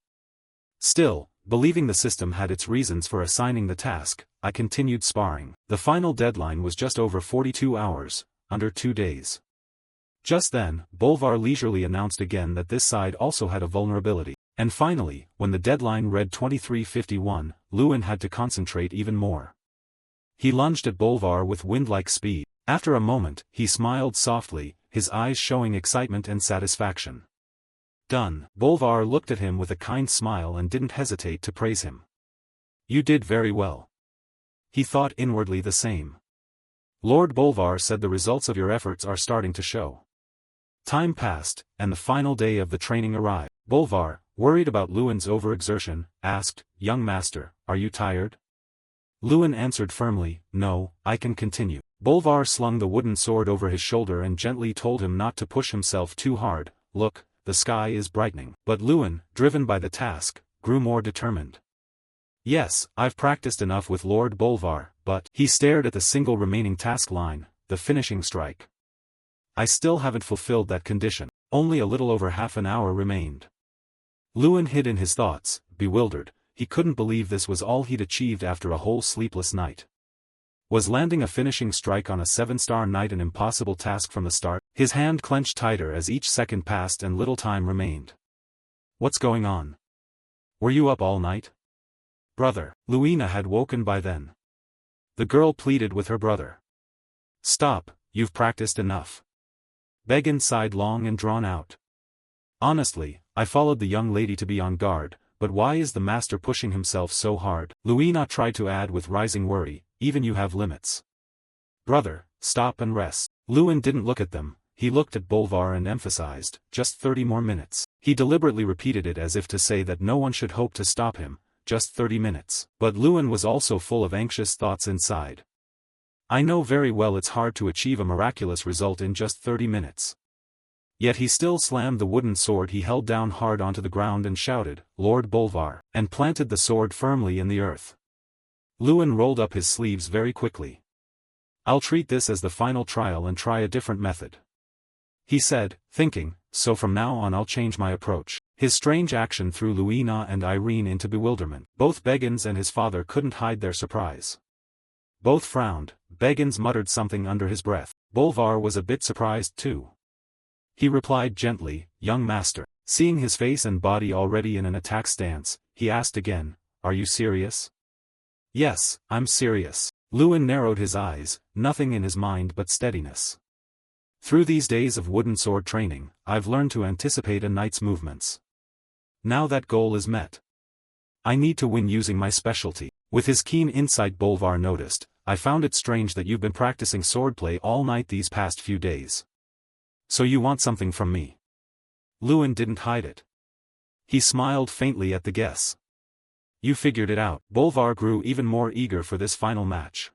Still, believing the system had its reasons for assigning the task, I continued sparring. The final deadline was just over 42 hours, under 2 days. Just then, Bolvar leisurely announced again that this side also had a vulnerability. And finally, when the deadline read 23:51, Lewin had to concentrate even more. He lunged at Bolvar with wind-like speed. After a moment, he smiled softly, his eyes showing excitement and satisfaction. Done. Bolvar looked at him with a kind smile and didn't hesitate to praise him. You did very well. He thought inwardly the same. Lord Bolvar said the results of your efforts are starting to show. Time passed, and the final day of the training arrived. Bolvar, worried about Lewin's overexertion, asked, Young master, are you tired? Lewin answered firmly, No, I can continue. Bolvar slung the wooden sword over his shoulder and gently told him not to push himself too hard. Look, the sky is brightening. But Lewin, driven by the task, grew more determined. Yes, I've practiced enough with Lord Bolvar, but he stared at the single remaining task line, the finishing strike. I still haven't fulfilled that condition. Only a little over half an hour remained. Lewin hid in his thoughts, bewildered. He couldn't believe this was all he'd achieved after a whole sleepless night. Was landing a finishing strike on a 7-star knight an impossible task from the start? His hand clenched tighter as each second passed and little time remained. What's going on? Were you up all night? Brother. Luina had woken by then. The girl pleaded with her brother. Stop, you've practiced enough. Beggin sighed long and drawn out. Honestly, I followed the young lady to be on guard, but why is the master pushing himself so hard? Luina tried to add with rising worry, even you have limits. Brother, stop and rest. Lewin didn't look at them, he looked at Bolvar and emphasized, just 30 more minutes. He deliberately repeated it as if to say that no one should hope to stop him, just 30 minutes. But Lewin was also full of anxious thoughts inside. I know very well it's hard to achieve a miraculous result in just 30 minutes. Yet he still slammed the wooden sword he held down hard onto the ground and shouted, Lord Bolvar, and planted the sword firmly in the earth. Lewin rolled up his sleeves very quickly. I'll treat this as the final trial and try a different method. He said, thinking, so from now on I'll change my approach. His strange action threw Luina and Irene into bewilderment. Both Beggins and his father couldn't hide their surprise. Both frowned. Beggins muttered something under his breath. Bolvar was a bit surprised too. He replied gently, Young master. Seeing his face and body already in an attack stance, he asked again, Are you serious? Yes, I'm serious. Lewin narrowed his eyes, nothing in his mind but steadiness. Through these days of wooden sword training, I've learned to anticipate a knight's movements. Now that goal is met. I need to win using my specialty. With his keen insight Bolvar noticed, I found it strange that you've been practicing swordplay all night these past few days. So you want something from me? Lewin didn't hide it. He smiled faintly at the guess. You figured it out. Bolvar grew even more eager for this final match.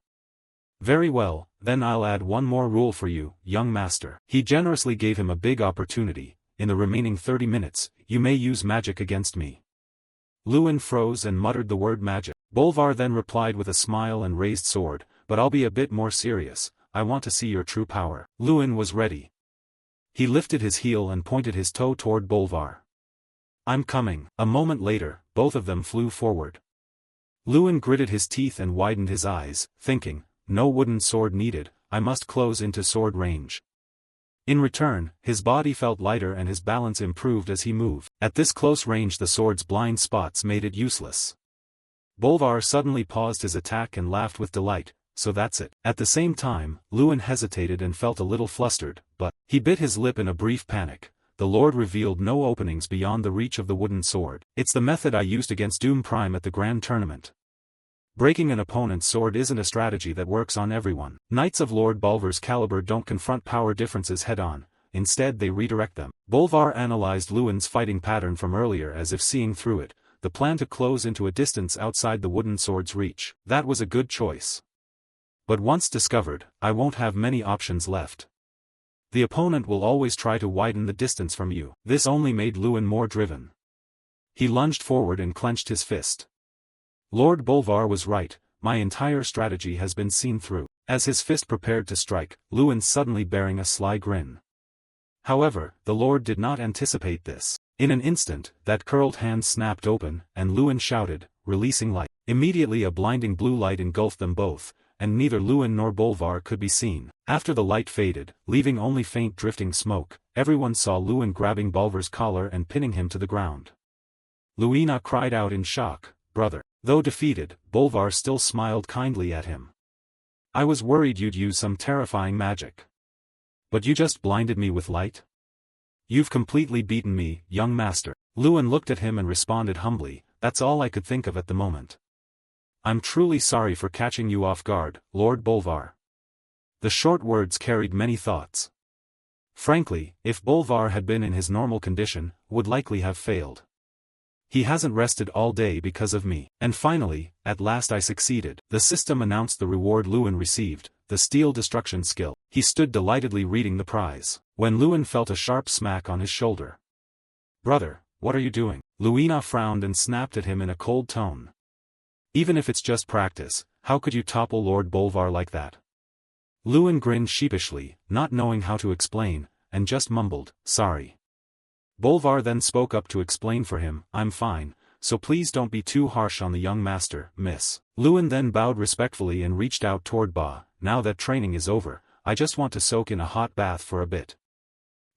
Very well, then I'll add one more rule for you, young master. He generously gave him a big opportunity. In the remaining 30 minutes, you may use magic against me. Lewin froze and muttered the word magic. Bolvar then replied with a smile and raised sword, but I'll be a bit more serious, I want to see your true power. Lewin was ready. He lifted his heel and pointed his toe toward Bolvar. I'm coming. A moment later, both of them flew forward. Lewin gritted his teeth and widened his eyes, thinking, no wooden sword needed, I must close into sword range. In return, his body felt lighter and his balance improved as he moved. At this close range the sword's blind spots made it useless. Bolvar suddenly paused his attack and laughed with delight, so that's it. At the same time, Lewin hesitated and felt a little flustered, but he bit his lip in a brief panic. The Lord revealed no openings beyond the reach of the wooden sword. It's the method I used against Doom Prime at the Grand Tournament. Breaking an opponent's sword isn't a strategy that works on everyone. Knights of Lord Bolvar's caliber don't confront power differences head-on, instead they redirect them. Bolvar analyzed Lewin's fighting pattern from earlier as if seeing through it. The the plan to close into a distance outside the wooden sword's reach. That was a good choice. But once discovered, I won't have many options left. The opponent will always try to widen the distance from you. This only made Lewin more driven. He lunged forward and clenched his fist. Lord Bolvar was right, my entire strategy has been seen through. As his fist prepared to strike, Lewin suddenly bearing a sly grin. However, the Lord did not anticipate this. In an instant, that curled hand snapped open, and Lewin shouted, releasing light. Immediately a blinding blue light engulfed them both, and neither Lewin nor Bolvar could be seen. After the light faded, leaving only faint drifting smoke, everyone saw Lewin grabbing Bolvar's collar and pinning him to the ground. Luina cried out in shock, brother. Though defeated, Bolvar still smiled kindly at him. I was worried you'd use some terrifying magic. But you just blinded me with light? You've completely beaten me, young master. Lewin looked at him and responded humbly, that's all I could think of at the moment. I'm truly sorry for catching you off guard, Lord Bolvar. The short words carried many thoughts. Frankly, if Bolvar had been in his normal condition, would likely have failed. He hasn't rested all day because of me. And finally, at last I succeeded. The system announced the reward Lewin received, the steel destruction skill. He stood delightedly reading the prize, when Lewin felt a sharp smack on his shoulder. Brother, what are you doing? Luina frowned and snapped at him in a cold tone. Even if it's just practice, how could you topple Lord Bolvar like that? Lewin grinned sheepishly, not knowing how to explain, and just mumbled, sorry. Bolvar then spoke up to explain for him, I'm fine, so please don't be too harsh on the young master, miss. Lewin then bowed respectfully and reached out toward Ba. Now that training is over, I just want to soak in a hot bath for a bit.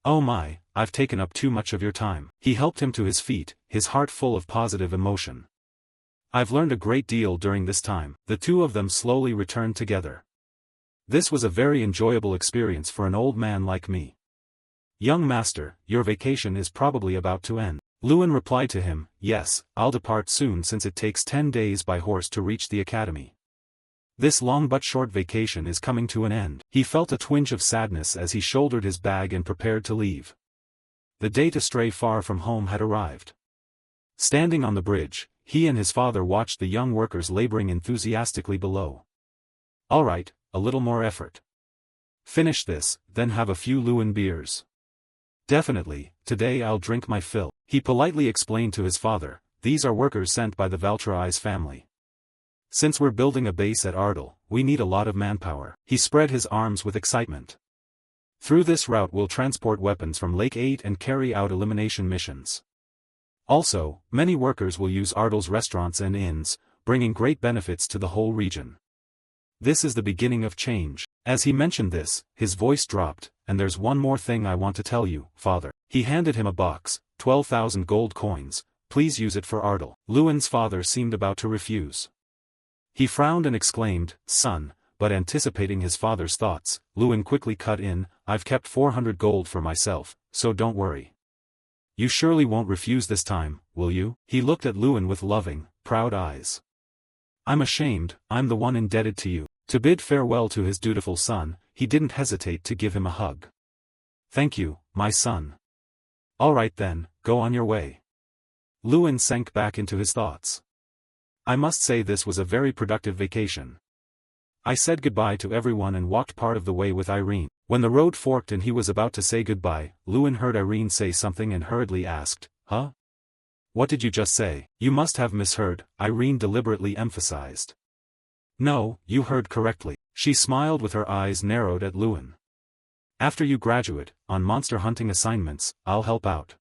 Oh my, I've taken up too much of your time. He helped him to his feet, his heart full of positive emotion. I've learned a great deal during this time. The two of them slowly returned together. This was a very enjoyable experience for an old man like me. Young master, your vacation is probably about to end. Lewin replied to him, yes, I'll depart soon since it takes 10 days by horse to reach the academy. This long but short vacation is coming to an end. He felt a twinge of sadness as he shouldered his bag and prepared to leave. The day to stray far from home had arrived. Standing on the bridge, he and his father watched the young workers laboring enthusiastically below. All right, a little more effort. Finish this, then have a few Lewin beers. Definitely, today I'll drink my fill. He politely explained to his father, these are workers sent by the Valtrais family. Since we're building a base at Ardal, we need a lot of manpower. He spread his arms with excitement. Through this route we'll transport weapons from Lake 8 and carry out elimination missions. Also, many workers will use Ardal's restaurants and inns, bringing great benefits to the whole region. This is the beginning of change. As he mentioned this, his voice dropped, and there's one more thing I want to tell you, father. He handed him a box, 12,000 gold coins, please use it for Ardal. Lewin's father seemed about to refuse. He frowned and exclaimed, son, but anticipating his father's thoughts, Lewin quickly cut in, I've kept 400 gold for myself, so don't worry. You surely won't refuse this time, will you? He looked at Lewin with loving, proud eyes. I'm ashamed, I'm the one indebted to you. To bid farewell to his dutiful son, he didn't hesitate to give him a hug. Thank you, my son. All right then, go on your way. Lewin sank back into his thoughts. I must say this was a very productive vacation. I said goodbye to everyone and walked part of the way with Irene. When the road forked and he was about to say goodbye, Lewin heard Irene say something and hurriedly asked, huh? What did you just say? You must have misheard, Irene deliberately emphasized. No, you heard correctly. She smiled with her eyes narrowed at Lewin. After you graduate, on monster hunting assignments, I'll help out.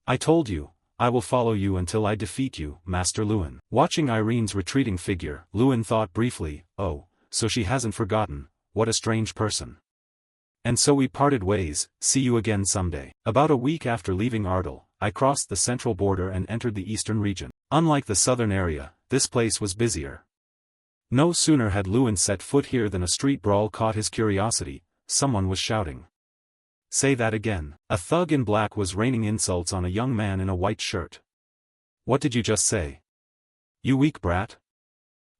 I told you, I will follow you until I defeat you, Master Lewin. Watching Irene's retreating figure, Lewin thought briefly, oh, so she hasn't forgotten, what a strange person. And so we parted ways, see you again someday. About a week after leaving Ardal, I crossed the central border and entered the eastern region. Unlike the southern area, this place was busier. No sooner had Lewin set foot here than a street brawl caught his curiosity. Someone was shouting. Say that again. A thug in black was raining insults on a young man in a white shirt. What did you just say? You weak brat?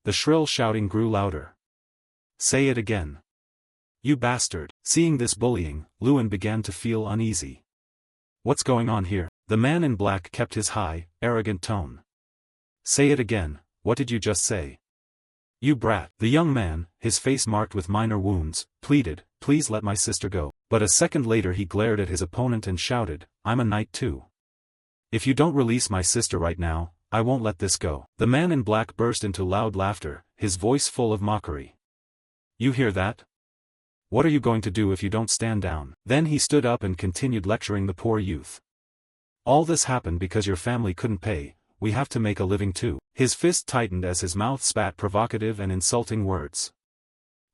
The shrill shouting grew louder. Say it again. You bastard. Seeing this bullying, Lewin began to feel uneasy. What's going on here? The man in black kept his high, arrogant tone. Say it again, what did you just say? You brat. The young man, his face marked with minor wounds, pleaded, please let my sister go. But a second later he glared at his opponent and shouted, I'm a knight too. If you don't release my sister right now, I won't let this go. The man in black burst into loud laughter, his voice full of mockery. You hear that? What are you going to do if you don't stand down? Then he stood up and continued lecturing the poor youth. All this happened because your family couldn't pay, we have to make a living too. His fist tightened as his mouth spat provocative and insulting words.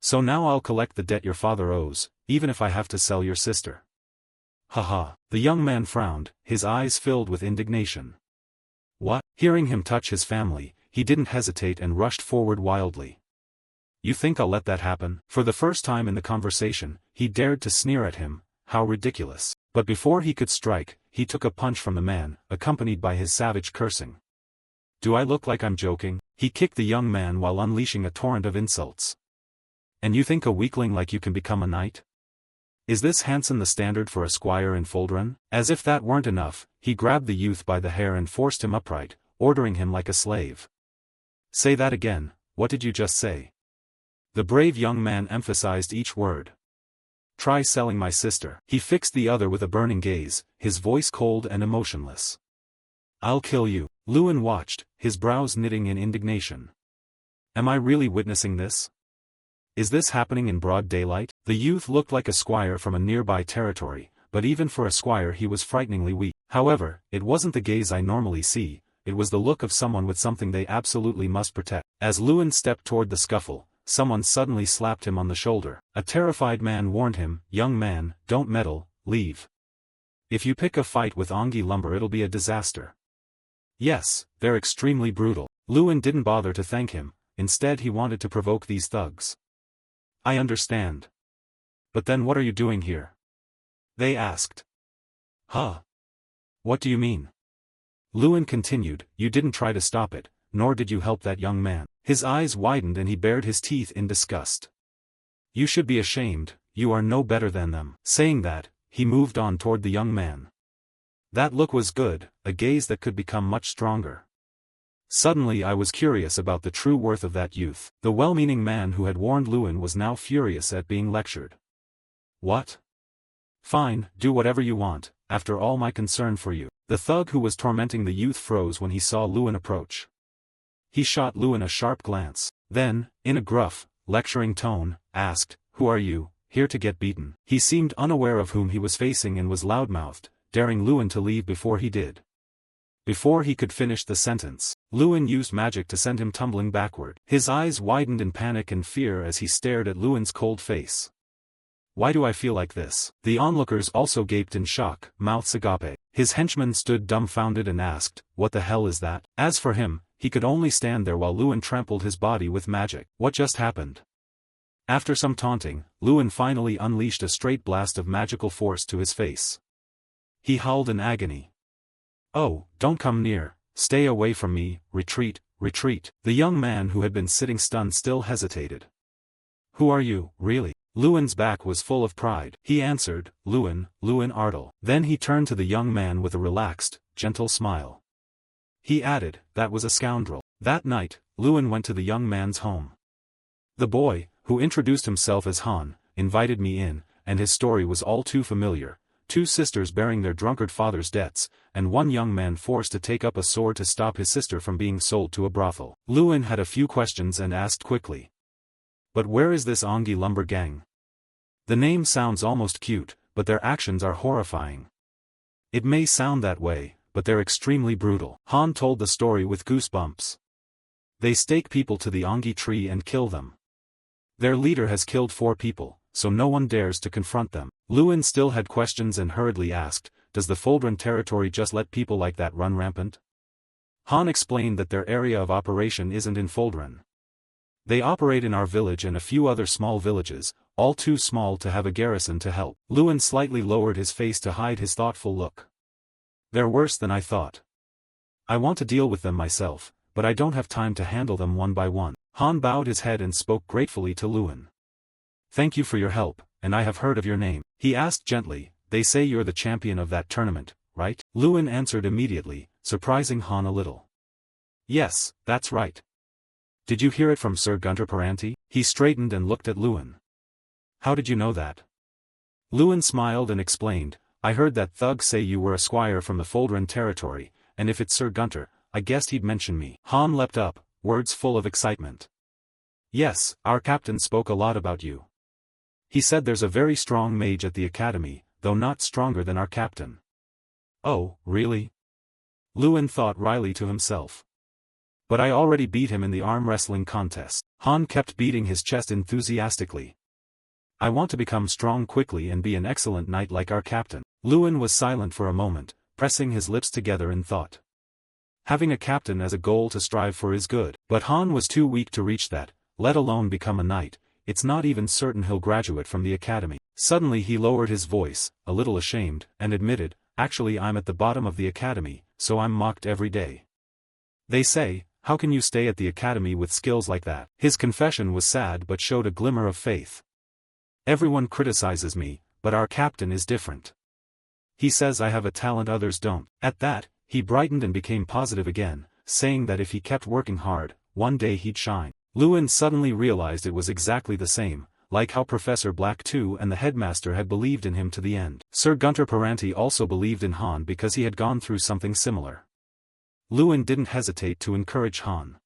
So now I'll collect the debt your father owes, even if I have to sell your sister. Haha. The young man frowned, his eyes filled with indignation. What? Hearing him touch his family, he didn't hesitate and rushed forward wildly. You think I'll let that happen? For the first time in the conversation, he dared to sneer at him, how ridiculous. But before he could strike, he took a punch from the man, accompanied by his savage cursing. Do I look like I'm joking? He kicked the young man while unleashing a torrent of insults. And you think a weakling like you can become a knight? Is this Hanson the standard for a squire in Foldren? As if that weren't enough, he grabbed the youth by the hair and forced him upright, ordering him like a slave. Say that again, what did you just say? The brave young man emphasized each word. Try selling my sister. He fixed the other with a burning gaze, his voice cold and emotionless. I'll kill you. Lewin watched, his brows knitting in indignation. Am I really witnessing this? Is this happening in broad daylight? The youth looked like a squire from a nearby territory, but even for a squire he was frighteningly weak. However, it wasn't the gaze I normally see, it was the look of someone with something they absolutely must protect. As Lewin stepped toward the scuffle, someone suddenly slapped him on the shoulder. A terrified man warned him, young man, don't meddle, leave. If you pick a fight with Ongi lumber it'll be a disaster. Yes, they're extremely brutal. Lewin didn't bother to thank him, instead he wanted to provoke these thugs. I understand. But then what are you doing here? They asked. Huh? What do you mean? Lewin continued, you didn't try to stop it, nor did you help that young man. His eyes widened and he bared his teeth in disgust. You should be ashamed, you are no better than them. Saying that, he moved on toward the young man. That look was good, a gaze that could become much stronger. Suddenly I was curious about the true worth of that youth. The well-meaning man who had warned Lewin was now furious at being lectured. What? Fine, do whatever you want, after all my concern for you. The thug who was tormenting the youth froze when he saw Lewin approach. He shot Lewin a sharp glance, then, in a gruff, lecturing tone, asked, who are you, here to get beaten? He seemed unaware of whom he was facing and was loudmouthed, daring Lewin to leave before he did. Before he could finish the sentence, Lewin used magic to send him tumbling backward. His eyes widened in panic and fear as he stared at Lewin's cold face. Why do I feel like this? The onlookers also gaped in shock, mouths agape. His henchman stood dumbfounded and asked, what the hell is that? As for him, he could only stand there while Lewin trampled his body with magic. What just happened? After some taunting, Lewin finally unleashed a straight blast of magical force to his face. He howled in agony. Oh, don't come near, stay away from me, retreat, retreat. The young man who had been sitting stunned still hesitated. Who are you, really? Lewin's back was full of pride. He answered, Lewin Ardle. Then he turned to the young man with a relaxed, gentle smile. He added, that was a scoundrel. That night, Lewin went to the young man's home. The boy, who introduced himself as Han, invited me in, and his story was all too familiar. 2 sisters bearing their drunkard father's debts, and 1 young man forced to take up a sword to stop his sister from being sold to a brothel. Lewin had a few questions and asked quickly. But where is this Ongi lumber gang? The name sounds almost cute, but their actions are horrifying. It may sound that way, but they're extremely brutal. Han told the story with goosebumps. They stake people to the Ongi tree and kill them. Their leader has killed 4 people, so no one dares to confront them. Lewin still had questions and hurriedly asked, does the Foldren territory just let people like that run rampant? Han explained that their area of operation isn't in Foldren. They operate in our village and a few other small villages, all too small to have a garrison to help. Lewin slightly lowered his face to hide his thoughtful look. They're worse than I thought. I want to deal with them myself, but I don't have time to handle them one by one. Han bowed his head and spoke gratefully to Lewin. Thank you for your help, and I have heard of your name. He asked gently, they say you're the champion of that tournament, right? Lewin answered immediately, surprising Han a little. Yes, that's right. Did you hear it from Sir Gunter Paranti? He straightened and looked at Lewin. How did you know that? Lewin smiled and explained, I heard that thug say you were a squire from the Foldren territory, and if it's Sir Gunter, I guessed he'd mention me. Han leapt up, words full of excitement. Yes, our captain spoke a lot about you. He said there's a very strong mage at the academy, though not stronger than our captain. Oh, really? Lewin thought wryly to himself. But I already beat him in the arm wrestling contest. Han kept beating his chest enthusiastically. I want to become strong quickly and be an excellent knight like our captain. Lewin was silent for a moment, pressing his lips together in thought. Having a captain as a goal to strive for is good, but Han was too weak to reach that, let alone become a knight. It's not even certain he'll graduate from the academy. Suddenly he lowered his voice, a little ashamed, and admitted, actually I'm at the bottom of the academy, so I'm mocked every day. They say, how can you stay at the academy with skills like that? His confession was sad but showed a glimmer of faith. Everyone criticizes me, but our captain is different. He says I have a talent others don't. At that, he brightened and became positive again, saying that if he kept working hard, one day he'd shine. Lewin suddenly realized it was exactly the same, like how Professor Black too and the headmaster had believed in him to the end. Sir Gunter Paranti also believed in Han because he had gone through something similar. Lewin didn't hesitate to encourage Han.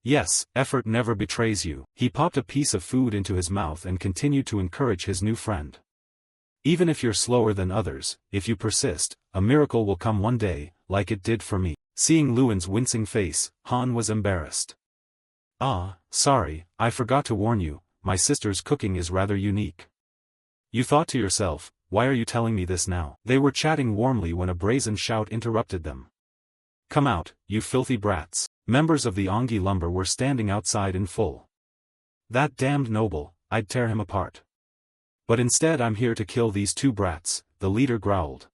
Yes, effort never betrays you. He popped a piece of food into his mouth and continued to encourage his new friend. Even if you're slower than others, if you persist, a miracle will come one day, like it did for me. Seeing Lewin's wincing face, Han was embarrassed. Ah, sorry, I forgot to warn you, my sister's cooking is rather unique. You thought to yourself, why are you telling me this now? They were chatting warmly when a brazen shout interrupted them. Come out, you filthy brats. Members of the Ongi lumber were standing outside in full. That damned noble, I'd tear him apart. But instead I'm here to kill these two brats, the leader growled.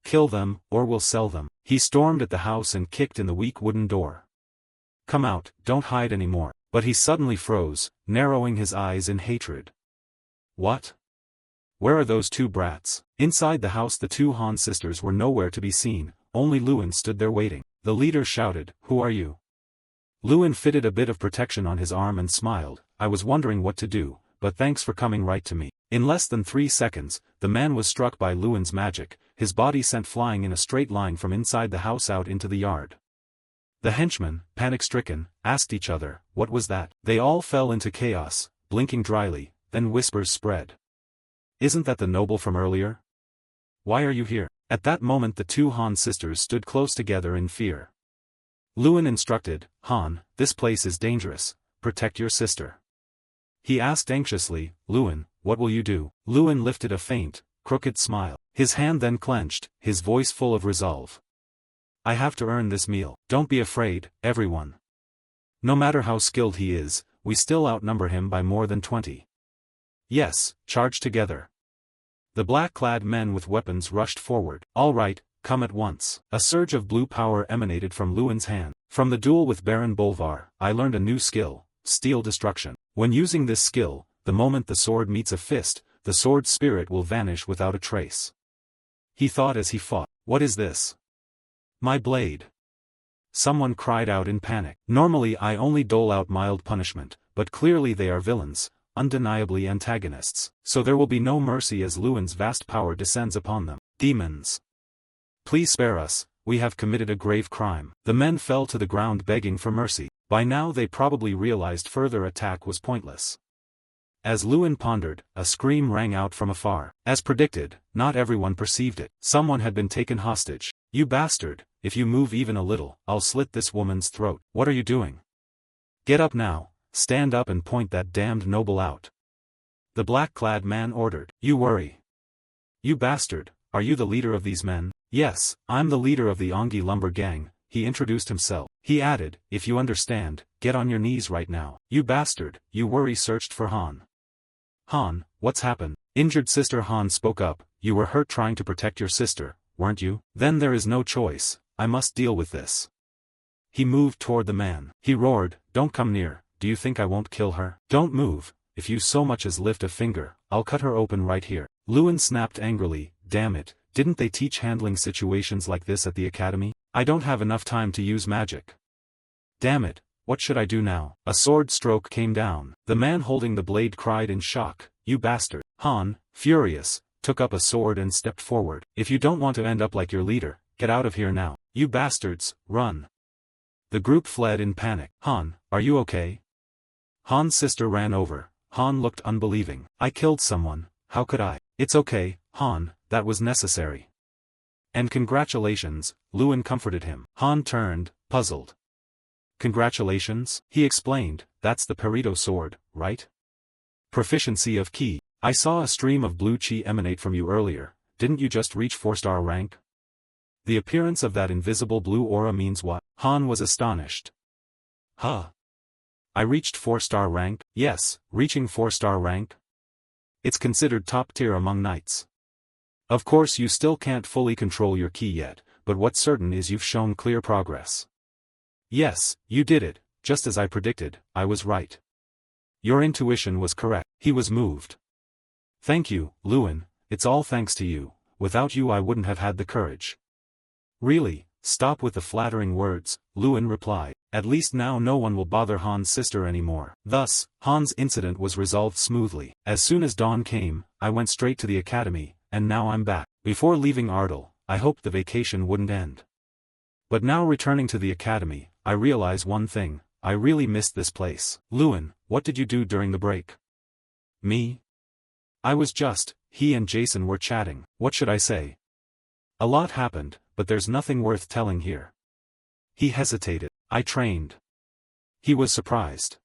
Kill them, or we'll sell them. He stormed at the house and kicked in the weak wooden door. Come out, don't hide anymore. But he suddenly froze, narrowing his eyes in hatred. What? Where are those two brats? Inside the house the two Han sisters were nowhere to be seen, only Lewin stood there waiting. The leader shouted, Who are you? Lewin fitted a bit of protection on his arm and smiled, I was wondering what to do, but thanks for coming right to me. In less than 3 seconds, the man was struck by Lewin's magic, his body sent flying in a straight line from inside the house out into the yard. The henchmen, panic-stricken, asked each other, what was that? They all fell into chaos, blinking dryly, then whispers spread. Isn't that the noble from earlier? Why are you here? At that moment the two Han sisters stood close together in fear. Lewin instructed, Han, this place is dangerous, protect your sister. He asked anxiously, Lewin, what will you do? Lewin lifted a faint, crooked smile. His hand then clenched, his voice full of resolve. I have to earn this meal. Don't be afraid, everyone. No matter how skilled he is, we still outnumber him by more than 20. Yes, charge together. The black-clad men with weapons rushed forward. All right, come at once. A surge of blue power emanated from Lewin's hand. From the duel with Baron Bolvar, I learned a new skill, Steel Destruction. When using this skill, the moment the sword meets a fist, the sword's spirit will vanish without a trace. He thought as he fought, what is this? My blade. Someone cried out in panic. Normally I only dole out mild punishment, but clearly they are villains, undeniably antagonists, so there will be no mercy as Lewin's vast power descends upon them. Demons! Please spare us, we have committed a grave crime. The men fell to the ground begging for mercy. By now they probably realized further attack was pointless. As Lewin pondered, a scream rang out from afar. As predicted, not everyone perceived it. Someone had been taken hostage. You bastard, if you move even a little, I'll slit this woman's throat. What are you doing? Get up now. Stand up and point that damned noble out. The black-clad man ordered. You worry. You bastard, are you the leader of these men? Yes, I'm the leader of the Ongi lumber gang, he introduced himself. He added, if you understand, get on your knees right now. You bastard, you worry searched for Han. Han, what's happened? Injured sister Han spoke up, you were hurt trying to protect your sister, weren't you? Then there is no choice, I must deal with this. He moved toward the man. He roared, don't come near. Do you think I won't kill her? Don't move, if you so much as lift a finger, I'll cut her open right here. Lewin snapped angrily, damn it, didn't they teach handling situations like this at the academy? I don't have enough time to use magic. Damn it, what should I do now? A sword stroke came down. The man holding the blade cried in shock, "You bastard." Han, furious, took up a sword and stepped forward. "If you don't want to end up like your leader, get out of here now. You bastards, run." The group fled in panic. "Han, are you okay?" Han's sister ran over. Han looked unbelieving. "I killed someone, how could I?" "It's okay, Han, that was necessary. And congratulations," Lewin comforted him. Han turned, puzzled. "Congratulations?" He explained, "That's the Peridot sword, right? Proficiency of Ki. I saw a stream of blue chi emanate from you earlier, didn't you just reach 4-star rank?" The appearance of that invisible blue aura means what? Han was astonished. Huh? I reached 4-star rank? Yes, reaching 4-star rank? It's considered top tier among knights. Of course you still can't fully control your ki yet, but what's certain is you've shown clear progress. Yes, you did it, just as I predicted, I was right. Your intuition was correct. He was moved. Thank you, Lewin, it's all thanks to you, without you I wouldn't have had the courage. Really, stop with the flattering words, Lewin replied. At least now no one will bother Han's sister anymore. Thus, Han's incident was resolved smoothly. As soon as dawn came, I went straight to the academy, and now I'm back. Before leaving Ardal, I hoped the vacation wouldn't end. But now returning to the academy, I realize one thing, I really missed this place. Lewin, what did you do during the break? Me? He and Jason were chatting. What should I say? A lot happened, but there's nothing worth telling here. He hesitated. I trained. He was surprised.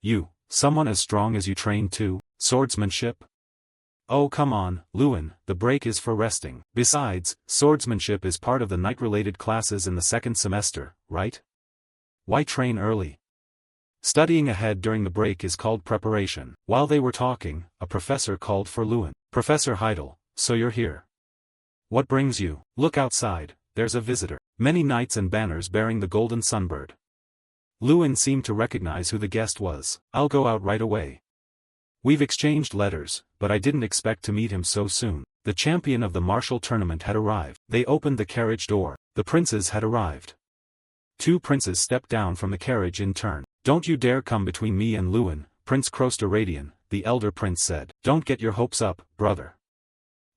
You, someone as strong as you trained too? Swordsmanship? Oh come on, Lewin, the break is for resting. Besides, swordsmanship is part of the knight-related classes in the second semester, right? Why train early? Studying ahead during the break is called preparation. While they were talking, a professor called for Lewin. Professor Heidel, so you're here. What brings you? Look outside, there's a visitor. Many knights and banners bearing the golden sunbird. Lewin seemed to recognize who the guest was. I'll go out right away. We've exchanged letters, but I didn't expect to meet him so soon. The champion of the martial tournament had arrived. They opened the carriage door. The princes had arrived. 2 princes stepped down from the carriage in turn. Don't you dare come between me and Lewin, Prince Krosteradian, the elder prince said. Don't get your hopes up, brother.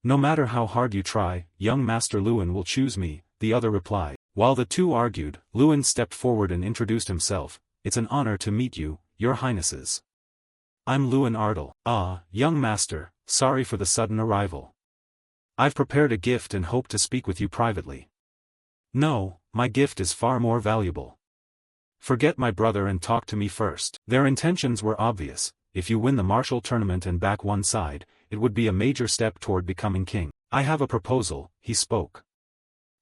No matter how hard you try, young Master Lewin will choose me, the other replied. While the two argued, Lewin stepped forward and introduced himself. It's an honor to meet you, your highnesses. I'm Lewin Ardal. Ah, young master, sorry for the sudden arrival. I've prepared a gift and hope to speak with you privately. No, my gift is far more valuable. Forget my brother and talk to me first. Their intentions were obvious. If you win the martial tournament and back one side, it would be a major step toward becoming king. I have a proposal, he spoke.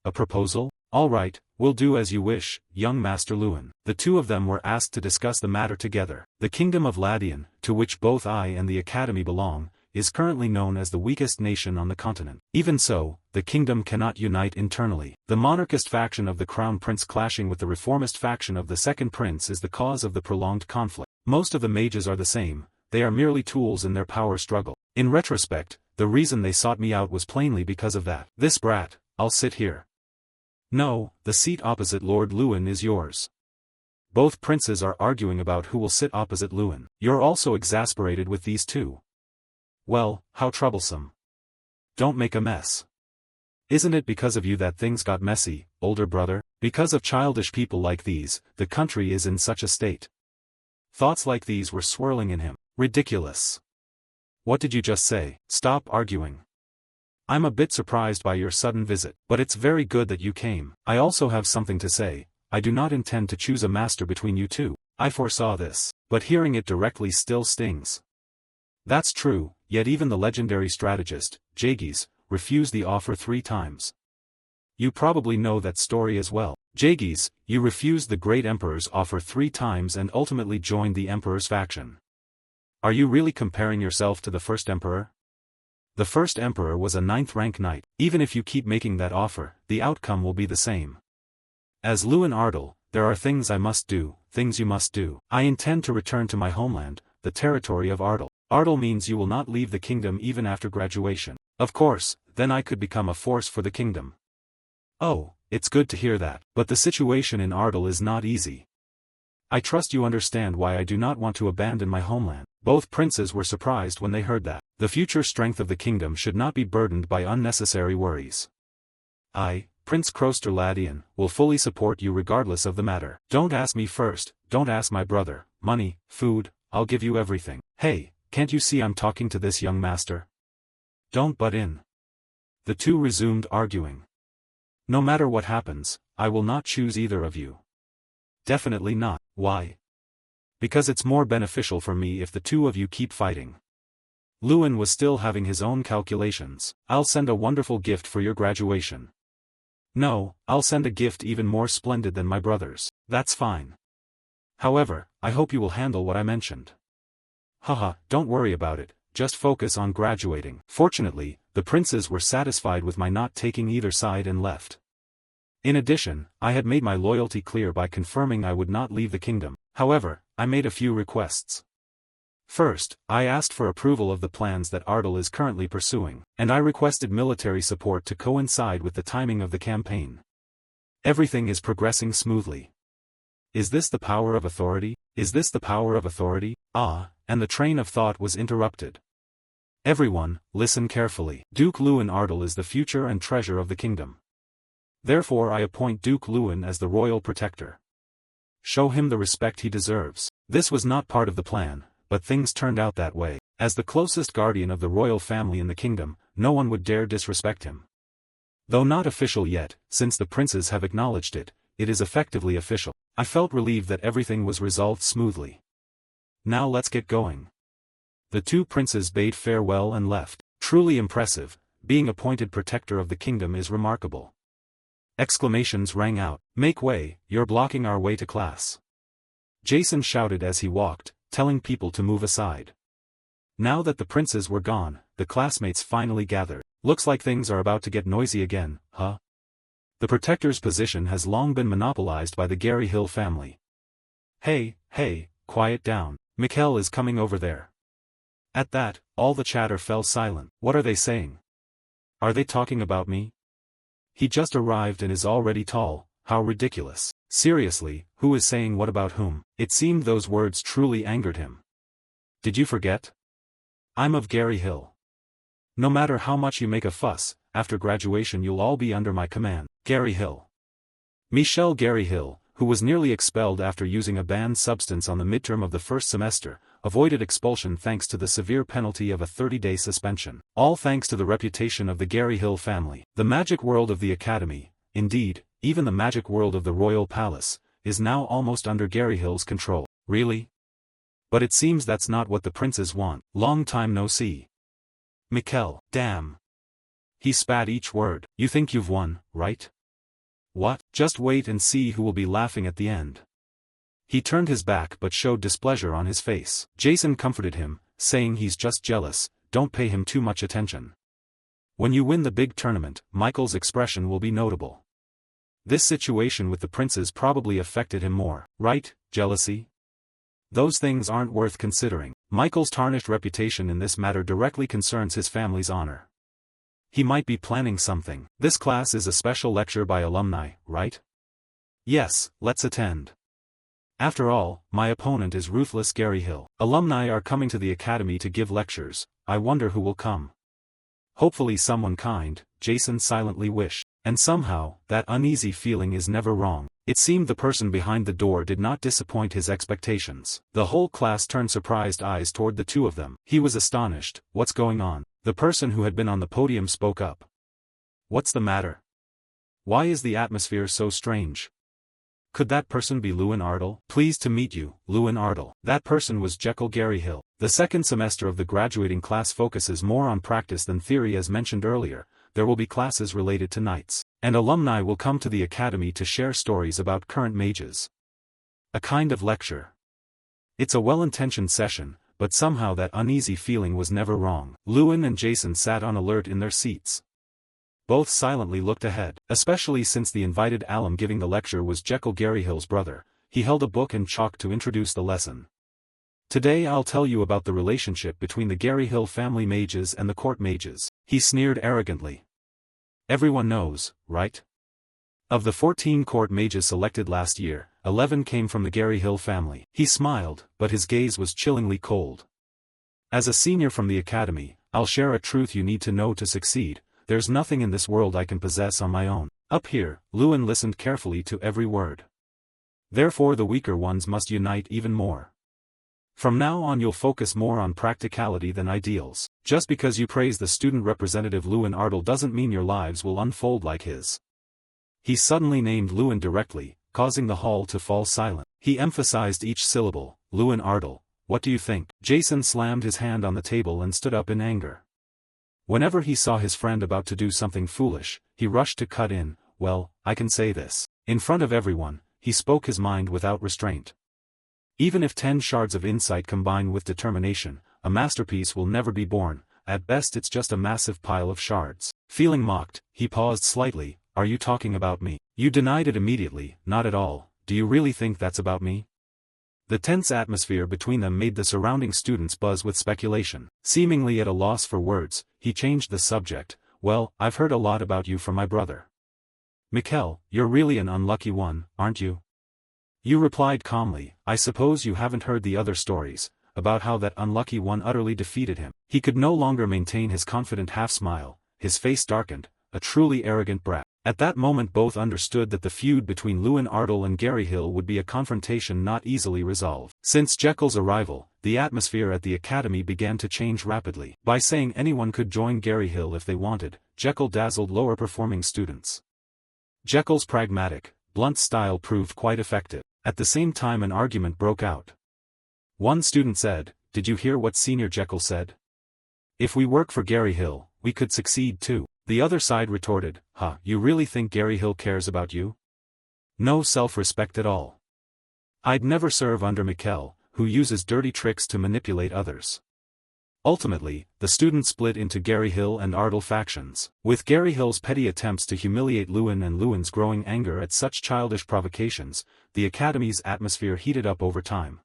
A proposal? All right, we'll do as you wish, young Master Lewin. The two of them were asked to discuss the matter together. The kingdom of Ladian, to which both I and the academy belong, is currently known as the weakest nation on the continent. Even so, the kingdom cannot unite internally. The monarchist faction of the crown prince clashing with the reformist faction of the second prince is the cause of the prolonged conflict. Most of the mages are the same, they are merely tools in their power struggle. In retrospect, the reason they sought me out was plainly because of that. This brat, I'll sit here. No, the seat opposite Lord Lewin is yours. Both princes are arguing about who will sit opposite Lewin. You're also exasperated with these two. Well, how troublesome. Don't make a mess. Isn't it because of you that things got messy, older brother? Because of childish people like these, the country is in such a state. Thoughts like these were swirling in him. Ridiculous. What did you just say? Stop arguing. I'm a bit surprised by your sudden visit, but it's very good that you came. I also have something to say. I do not intend to choose a master between you two. I foresaw this, but hearing it directly still stings. That's true, yet even the legendary strategist, Jagees, refused the offer 3 times. You probably know that story as well. Jagees, you refused the great emperor's offer 3 times and ultimately joined the emperor's faction. Are you really comparing yourself to the first emperor? The first emperor was a 9th rank knight. Even if you keep making that offer, the outcome will be the same. As Lewin Ardal, there are things I must do, things you must do. I intend to return to my homeland, the territory of Ardal. Ardal means you will not leave the kingdom even after graduation. Of course, then I could become a force for the kingdom. Oh, it's good to hear that. But the situation in Ardal is not easy. I trust you understand why I do not want to abandon my homeland. Both princes were surprised when they heard that. The future strength of the kingdom should not be burdened by unnecessary worries. I, Prince Kroster-Ladian, will fully support you regardless of the matter. Don't ask me first, don't ask my brother. Money, food, I'll give you everything. Hey, can't you see I'm talking to this young master? Don't butt in. The two resumed arguing. No matter what happens, I will not choose either of you. Definitely not. Why? Because it's more beneficial for me if the two of you keep fighting. Lewin was still having his own calculations. I'll send a wonderful gift for your graduation. No, I'll send a gift even more splendid than my brother's. That's fine. However, I hope you will handle what I mentioned. Haha, don't worry about it, just focus on graduating. Fortunately, the princes were satisfied with my not taking either side and left. In addition, I had made my loyalty clear by confirming I would not leave the kingdom. However, I made a few requests. First, I asked for approval of the plans that Ardal is currently pursuing, and I requested military support to coincide with the timing of the campaign. Everything is progressing smoothly. Is this the power of authority? Is this the power of authority? Ah, and the train of thought was interrupted. Everyone, listen carefully. Duke Lewin Ardal is the future and treasure of the kingdom. Therefore I appoint Duke Lewin as the royal protector. Show him the respect he deserves. This was not part of the plan, but things turned out that way. As the closest guardian of the royal family in the kingdom, no one would dare disrespect him. Though not official yet, since the princes have acknowledged it, it is effectively official. I felt relieved that everything was resolved smoothly. Now let's get going. The two princes bade farewell and left. Truly impressive, being appointed protector of the kingdom is remarkable. Exclamations rang out. Make way, you're blocking our way to class. Jason shouted as he walked, telling people to move aside. Now that the princes were gone, the classmates finally gathered. Looks like things are about to get noisy again, huh? The protector's position has long been monopolized by the Gary Hill family. Hey, quiet down. Mikkel is coming over there. At that, all the chatter fell silent. What are they saying? Are they talking about me? He just arrived and is already tall, how ridiculous. Seriously, who is saying what about whom? It seemed those words truly angered him. Did you forget? I'm of Gary Hill. No matter how much you make a fuss, after graduation you'll all be under my command. Gary Hill. Michel Gary Hill, who was nearly expelled after using a banned substance on the midterm of the first semester, avoided expulsion thanks to the severe penalty of a 30-day suspension. All thanks to the reputation of the Gary Hill family. The magic world of the academy, indeed, even the magic world of the royal palace, is now almost under Gary Hill's control. Really? But it seems that's not what the princes want. Long time no see. Mikkel, damn. He spat each word. You think you've won, right? What? Just wait and see who will be laughing at the end. He turned his back but showed displeasure on his face. Jason comforted him, saying he's just jealous, don't pay him too much attention. When you win the big tournament, Michael's expression will be notable. This situation with the princes probably affected him more, right? Jealousy? Those things aren't worth considering. Michael's tarnished reputation in this matter directly concerns his family's honor. He might be planning something. This class is a special lecture by alumni, right? Yes, let's attend. After all, my opponent is ruthless Gary Hill. Alumni are coming to the academy to give lectures. I wonder who will come. Hopefully someone kind, Jason silently wished. And somehow, that uneasy feeling is never wrong. It seemed the person behind the door did not disappoint his expectations. The whole class turned surprised eyes toward the two of them. He was astonished. What's going on? The person who had been on the podium spoke up. What's the matter? Why is the atmosphere so strange? Could that person be Lewin Ardal? Pleased to meet you, Lewin Ardal. That person was Jekyll Gary Hill. The second semester of the graduating class focuses more on practice than theory as mentioned earlier. There will be classes related to knights, and alumni will come to the academy to share stories about current mages. A kind of lecture. It's a well-intentioned session, but somehow that uneasy feeling was never wrong. Lewin and Jason sat on alert in their seats. Both silently looked ahead, especially since the invited alum giving the lecture was Jekyll Gary Hill's brother. He held a book and chalk to introduce the lesson. Today I'll tell you about the relationship between the Gary Hill family mages and the court mages. He sneered arrogantly. Everyone knows, right? Of the 14 court mages selected last year, 11 came from the Gary Hill family. He smiled, but his gaze was chillingly cold. As a senior from the academy, I'll share a truth you need to know to succeed: there's nothing in this world I can possess on my own. Up here, Lewin listened carefully to every word. Therefore the weaker ones must unite even more. From now on you'll focus more on practicality than ideals. Just because you praise the student representative Lewin Ardle doesn't mean your lives will unfold like his. He suddenly named Lewin directly, causing the hall to fall silent. He emphasized each syllable. Lewin Ardle, what do you think? Jason slammed his hand on the table and stood up in anger. Whenever he saw his friend about to do something foolish, he rushed to cut in. Well, I can say this. In front of everyone, he spoke his mind without restraint. Even if 10 shards of insight combine with determination, a masterpiece will never be born. At best it's just a massive pile of shards. Feeling mocked, he paused slightly. Are you talking about me? You denied it immediately. Not at all. Do you really think that's about me? The tense atmosphere between them made the surrounding students buzz with speculation. Seemingly at a loss for words, he changed the subject. Well, I've heard a lot about you from my brother. Mikkel, you're really an unlucky one, aren't you? You replied calmly. I suppose you haven't heard the other stories, about how that unlucky one utterly defeated him. He could no longer maintain his confident half-smile, his face darkened, a truly arrogant brat. At that moment both understood that the feud between Lewin Ardle and Gary Hill would be a confrontation not easily resolved. Since Jekyll's arrival, the atmosphere at the academy began to change rapidly. By saying anyone could join Gary Hill if they wanted, Jekyll dazzled lower-performing students. Jekyll's pragmatic, blunt style proved quite effective. At the same time an argument broke out. One student said, "Did you hear what Senior Jekyll said? If we work for Gary Hill, we could succeed too." The other side retorted, you really think Gary Hill cares about you? No self-respect at all. I'd never serve under Mikkel, who uses dirty tricks to manipulate others. Ultimately, the students split into Gary Hill and Ardle factions. With Gary Hill's petty attempts to humiliate Lewin and Lewin's growing anger at such childish provocations, the academy's atmosphere heated up over time.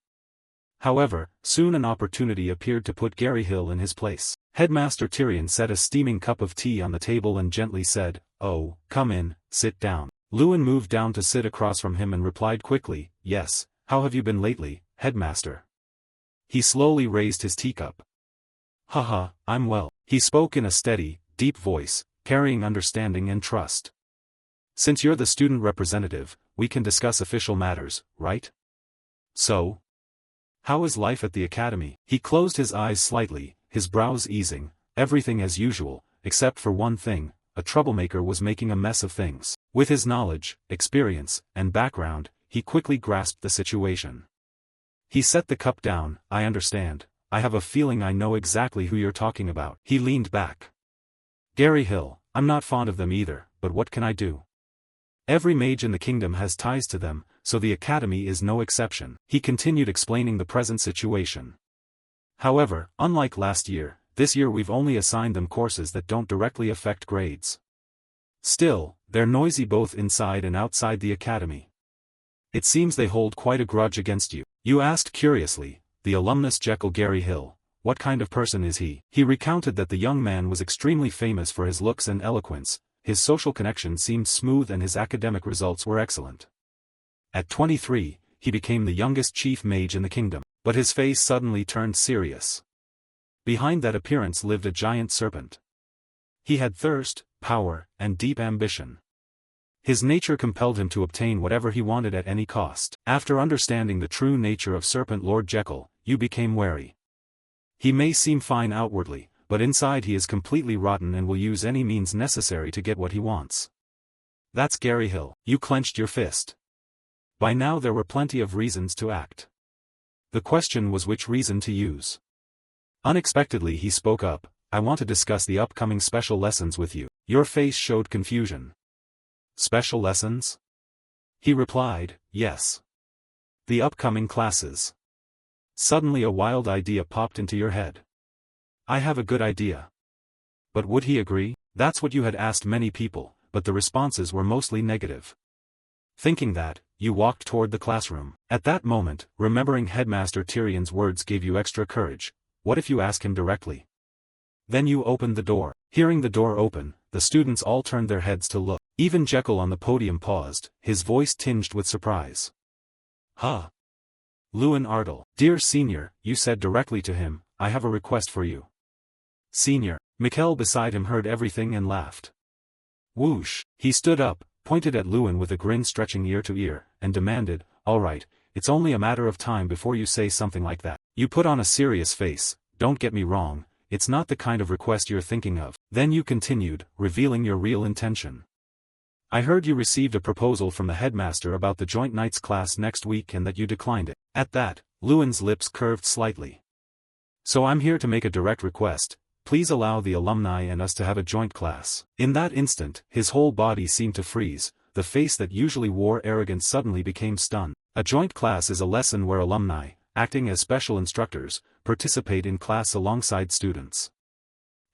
However, soon an opportunity appeared to put Gary Hill in his place. Headmaster Tyrion set a steaming cup of tea on the table and gently said, "Oh, come in, sit down." Lewin moved down to sit across from him and replied quickly, "Yes, how have you been lately, Headmaster?" He slowly raised his teacup. "Haha, I'm well." He spoke in a steady, deep voice, carrying understanding and trust. "Since you're the student representative, we can discuss official matters, right? So? How is life at the academy?" He closed his eyes slightly, his brows easing. Everything as usual, except for one thing: a troublemaker was making a mess of things. With his knowledge, experience, and background, he quickly grasped the situation. He set the cup down. "I understand. I have a feeling I know exactly who you're talking about." He leaned back. "Gary Hill. I'm not fond of them either, but what can I do? Every mage in the kingdom has ties to them, so the academy is no exception." He continued explaining the present situation. "However, unlike last year, this year we've only assigned them courses that don't directly affect grades. Still, they're noisy both inside and outside the academy. It seems they hold quite a grudge against you." You asked curiously, "The alumnus Jekyll Gary Hill, what kind of person is he?" He recounted that the young man was extremely famous for his looks and eloquence, his social connections seemed smooth and his academic results were excellent. At 23, he became the youngest chief mage in the kingdom. But his face suddenly turned serious. Behind that appearance lived a giant serpent. He had thirst, power, and deep ambition. His nature compelled him to obtain whatever he wanted at any cost. After understanding the true nature of Serpent Lord Jekyll, you became wary. He may seem fine outwardly, but inside he is completely rotten and will use any means necessary to get what he wants. That's Gary Hill. You clenched your fist. By now there were plenty of reasons to act. The question was which reason to use. Unexpectedly he spoke up, "I want to discuss the upcoming special lessons with you." Your face showed confusion. "Special lessons?" He replied, "Yes. The upcoming classes." Suddenly a wild idea popped into your head. "I have a good idea." But would he agree? That's what you had asked many people, but the responses were mostly negative. Thinking that, you walked toward the classroom. At that moment, remembering Headmaster Tyrion's words gave you extra courage. What if you ask him directly? Then you opened the door. Hearing the door open, the students all turned their heads to look. Even Jekyll on the podium paused, his voice tinged with surprise. Huh. Lewin Ardle. Dear Senior, you said directly to him, I have a request for you. Senior. Mikkel beside him heard everything and laughed. Whoosh. He stood up, pointed at Lewin with a grin stretching ear to ear, and demanded, all right, it's only a matter of time before you say something like that. You put on a serious face, don't get me wrong, it's not the kind of request you're thinking of. Then you continued, revealing your real intention. I heard you received a proposal from the headmaster about the joint nights class next week and that you declined it. At that, Lewin's lips curved slightly. So I'm here to make a direct request, please allow the alumni and us to have a joint class. In that instant, his whole body seemed to freeze, the face that usually wore arrogance suddenly became stunned. A joint class is a lesson where alumni, acting as special instructors, participate in class alongside students.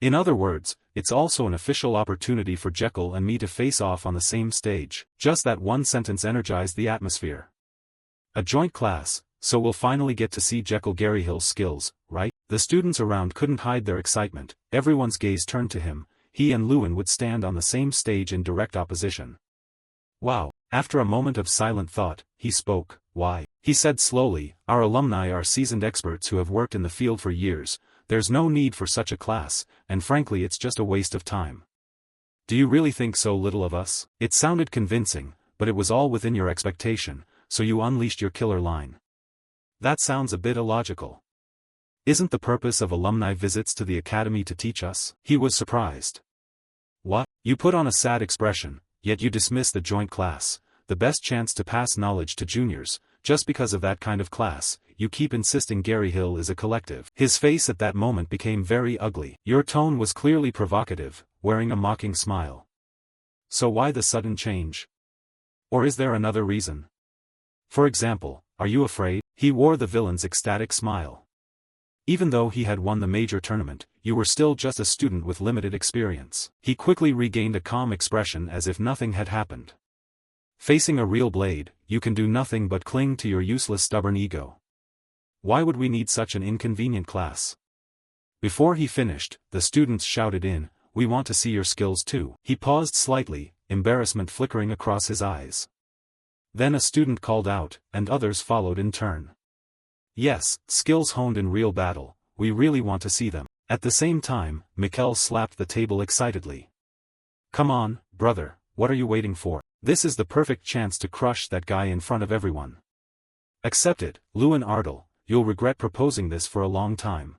In other words, it's also an official opportunity for Jekyll and me to face off on the same stage. Just that one sentence energized the atmosphere. A joint class, so we'll finally get to see Jekyll Garyhill's skills, right? The students around couldn't hide their excitement, everyone's gaze turned to him, he and Lewin would stand on the same stage in direct opposition. Wow. After a moment of silent thought, he spoke. Why? He said slowly, our alumni are seasoned experts who have worked in the field for years, there's no need for such a class, and frankly it's just a waste of time. Do you really think so little of us? It sounded convincing, but it was all within your expectation, so you unleashed your killer line. That sounds a bit illogical. Isn't the purpose of alumni visits to the academy to teach us? He was surprised. What? You put on a sad expression, yet you dismiss the joint class, the best chance to pass knowledge to juniors, just because of that kind of class, you keep insisting Garyhill is a collective. His face at that moment became very ugly. Your tone was clearly provocative, wearing a mocking smile. So why the sudden change? Or is there another reason? For example, are you afraid? He wore the villain's ecstatic smile. Even though he had won the major tournament, you were still just a student with limited experience. He quickly regained a calm expression as if nothing had happened. Facing a real blade, you can do nothing but cling to your useless stubborn ego. Why would we need such an inconvenient class? Before he finished, the students shouted in, we want to see your skills too. He paused slightly, embarrassment flickering across his eyes. Then a student called out, and others followed in turn. Yes, skills honed in real battle, we really want to see them. At the same time, Mikkel slapped the table excitedly. Come on, brother, what are you waiting for? This is the perfect chance to crush that guy in front of everyone. Accept it, Lewin Ardle, you'll regret proposing this for a long time.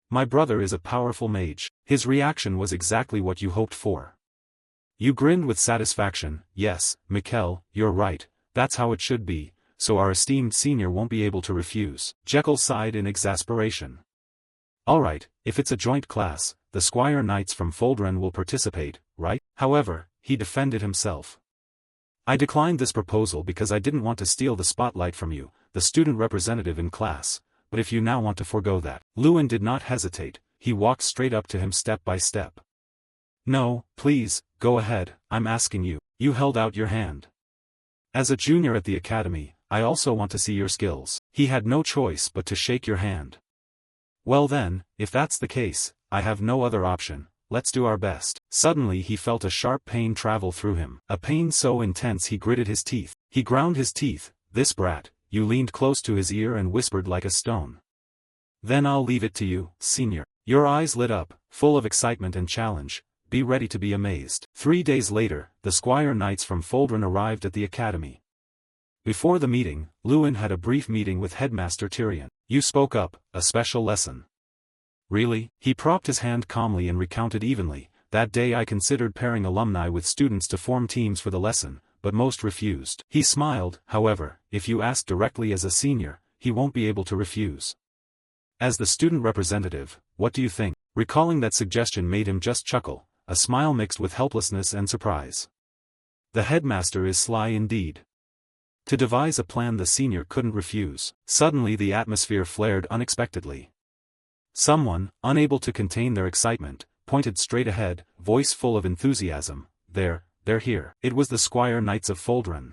My brother is a powerful mage. His reaction was exactly what you hoped for. You grinned with satisfaction. Yes, Mikkel, you're right, that's how it should be, so our esteemed senior won't be able to refuse. Jekyll sighed in exasperation. Alright, if it's a joint class, the Squire Knights from Foldren will participate, right? However, he defended himself. I declined this proposal because I didn't want to steal the spotlight from you, the student representative in class, but if you now want to forgo that. Lewin did not hesitate, he walked straight up to him step by step. No, please, go ahead, I'm asking you. You held out your hand. As a junior at the academy, I also want to see your skills. He had no choice but to shake your hand. Well then, if that's the case, I have no other option. Let's do our best. Suddenly he felt a sharp pain travel through him. A pain so intense he gritted his teeth. He ground his teeth. This brat, you leaned close to his ear and whispered like a stone. Then I'll leave it to you, senior. Your eyes lit up, full of excitement and challenge. Be ready to be amazed. 3 days later, the Squire Knights from Foldren arrived at the academy. Before the meeting, Lewin had a brief meeting with Headmaster Tyrion. You spoke up, a special lesson. Really? He propped his hand calmly and recounted evenly, that day I considered pairing alumni with students to form teams for the lesson, but most refused. He smiled, however, if you ask directly as a senior, he won't be able to refuse. As the student representative, what do you think? Recalling that suggestion made him just chuckle, a smile mixed with helplessness and surprise. The headmaster is sly indeed. To devise a plan the senior couldn't refuse. Suddenly the atmosphere flared unexpectedly. Someone, unable to contain their excitement, pointed straight ahead, voice full of enthusiasm. They're here. It was the Squire Knights of Foldren.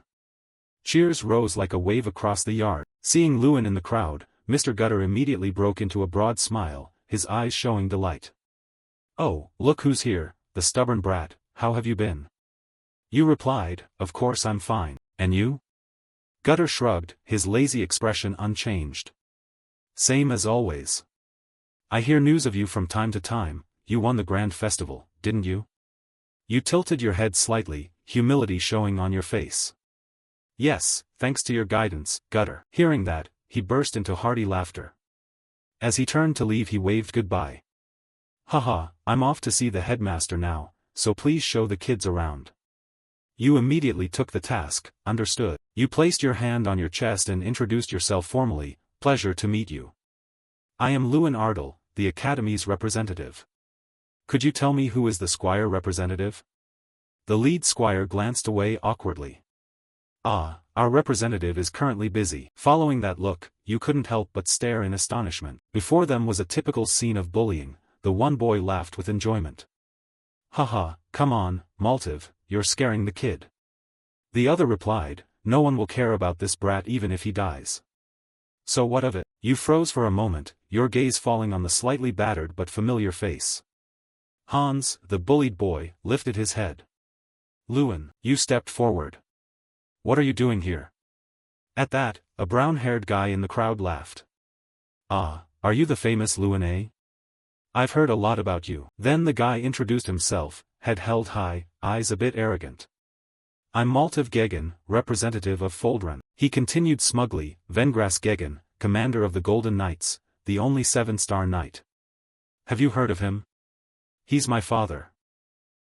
Cheers rose like a wave across the yard. Seeing Lewin in the crowd, Mr. Gutter immediately broke into a broad smile, his eyes showing delight. Oh, look who's here, the stubborn brat, how have you been? You replied, of course I'm fine, and you? Gutter shrugged, his lazy expression unchanged. Same as always. I hear news of you from time to time. You won the grand festival, didn't you? You tilted your head slightly, humility showing on your face. Yes, thanks to your guidance, Gutter. Hearing that, he burst into hearty laughter. As he turned to leave he waved goodbye. Haha, I'm off to see the headmaster now, so please show the kids around. You immediately took the task, understood. You placed your hand on your chest and introduced yourself formally. Pleasure to meet you. I am Lewin Ardell, the Academy's representative. Could you tell me who is the Squire representative? The lead Squire glanced away awkwardly. Ah, our representative is currently busy. Following that look, you couldn't help but stare in astonishment. Before them was a typical scene of bullying. The one boy laughed with enjoyment. Haha, come on, Maltiv, you're scaring the kid. The other replied, no one will care about this brat even if he dies. So what of it? You froze for a moment, your gaze falling on the slightly battered but familiar face. Hans, the bullied boy, lifted his head. Lewin, you stepped forward. What are you doing here? At that, a brown-haired guy in the crowd laughed. Ah, are you the famous Lewin, eh? I've heard a lot about you. Then the guy introduced himself, head held high, eyes a bit arrogant. I'm Maltiv Gegen, representative of Foldren. He continued smugly, Vengras Gegen, commander of the Golden Knights, the only 7-star knight. Have you heard of him? He's my father.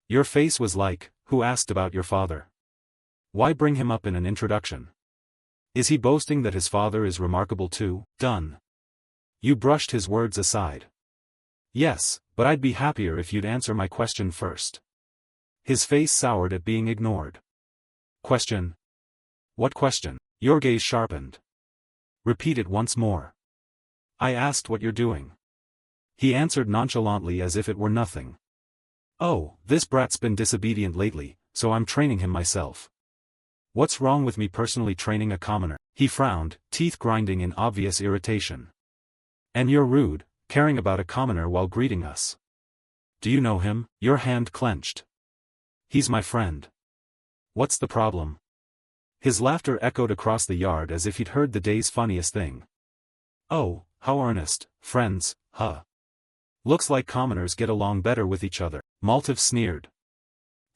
Your face was like, who asked about your father? Why bring him up in an introduction? Is he boasting that his father is remarkable too? Done. You brushed his words aside. Yes, but I'd be happier if you'd answer my question first. His face soured at being ignored. Question? What question? Your gaze sharpened. Repeat it once more. I asked what you're doing. He answered nonchalantly as if it were nothing. Oh, this brat's been disobedient lately, so I'm training him myself. What's wrong with me personally training a commoner? He frowned, teeth grinding in obvious irritation. And you're rude, caring about a commoner while greeting us. Do you know him? Your hand clenched. He's my friend. What's the problem? His laughter echoed across the yard as if he'd heard the day's funniest thing. Oh, how earnest, friends, huh? Looks like commoners get along better with each other. Maltiv sneered.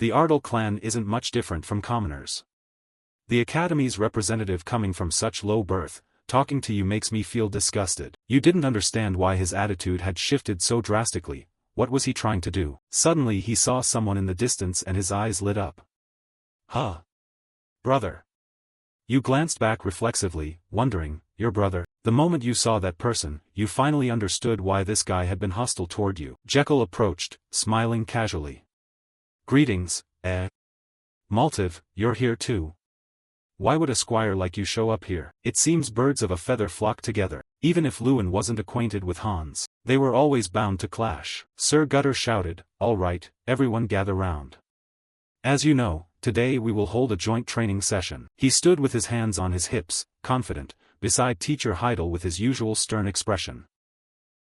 The Ardell clan isn't much different from commoners. The Academy's representative coming from such low birth, talking to you makes me feel disgusted. You didn't understand why his attitude had shifted so drastically. What was he trying to do? Suddenly he saw someone in the distance and his eyes lit up. Huh? Brother. You glanced back reflexively, wondering, your brother? The moment you saw that person, you finally understood why this guy had been hostile toward you. Jekyll approached, smiling casually. Greetings, Maltiv, you're here too. Why would a squire like you show up here? It seems birds of a feather flock together. Even if Lewin wasn't acquainted with Hans, they were always bound to clash. Sir Gutter shouted, all right, everyone gather round. As you know, today we will hold a joint training session. He stood with his hands on his hips, confident, beside Teacher Heidel with his usual stern expression.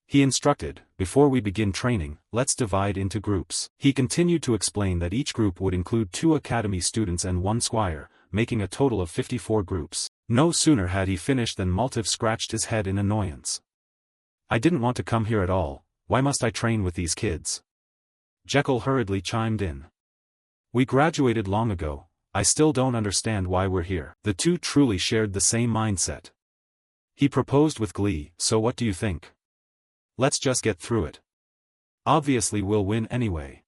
He instructed, before we begin training, let's divide into groups. He continued to explain that each group would include 2 academy students and 1 squire, making a total of 54 groups. No sooner had he finished than Maltiv scratched his head in annoyance. I didn't want to come here at all, why must I train with these kids? Jekyll hurriedly chimed in. We graduated long ago, I still don't understand why we're here. The two truly shared the same mindset. He proposed with glee, so what do you think? Let's just get through it. Obviously we'll win anyway.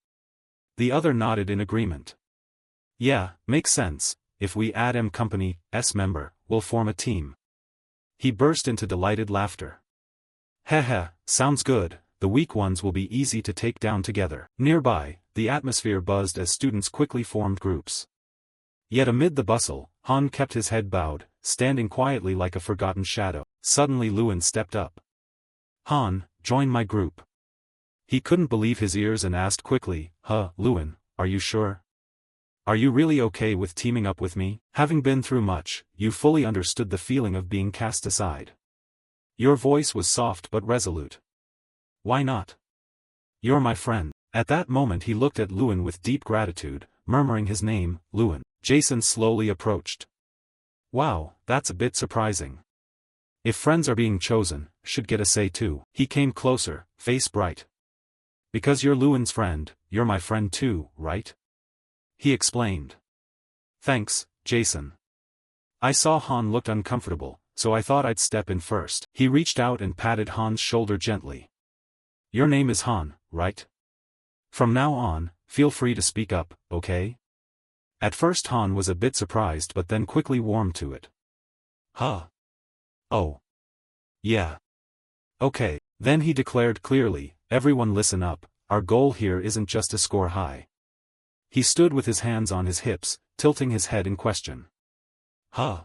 The other nodded in agreement. Yeah, makes sense. If we add M Company's member, we'll form a team. He burst into delighted laughter. Heh, sounds good, the weak ones will be easy to take down together. Nearby, the atmosphere buzzed as students quickly formed groups. Yet amid the bustle, Han kept his head bowed, standing quietly like a forgotten shadow. Suddenly Lewin stepped up. Han, join my group. He couldn't believe his ears and asked quickly, Lewin, are you sure? Are you really okay with teaming up with me? Having been through much, you fully understood the feeling of being cast aside. Your voice was soft but resolute. Why not? You're my friend. At that moment he looked at Lewin with deep gratitude, murmuring his name, Lewin. Jason slowly approached. Wow, That's a bit surprising. If friends are being chosen, should get a say too. He came closer, face bright. Because you're Luan's friend, you're my friend too, right? He explained. Thanks, Jason. I saw Han looked uncomfortable, so I thought I'd step in first. He reached out and patted Han's shoulder gently. Your name is Han, right? From now on, feel free to speak up, okay? At first Han was a bit surprised but then quickly warmed to it. Huh? Oh. Yeah. Okay, then he declared clearly, everyone listen up, our goal here isn't just to score high. He stood with his hands on his hips, tilting his head in question. Huh?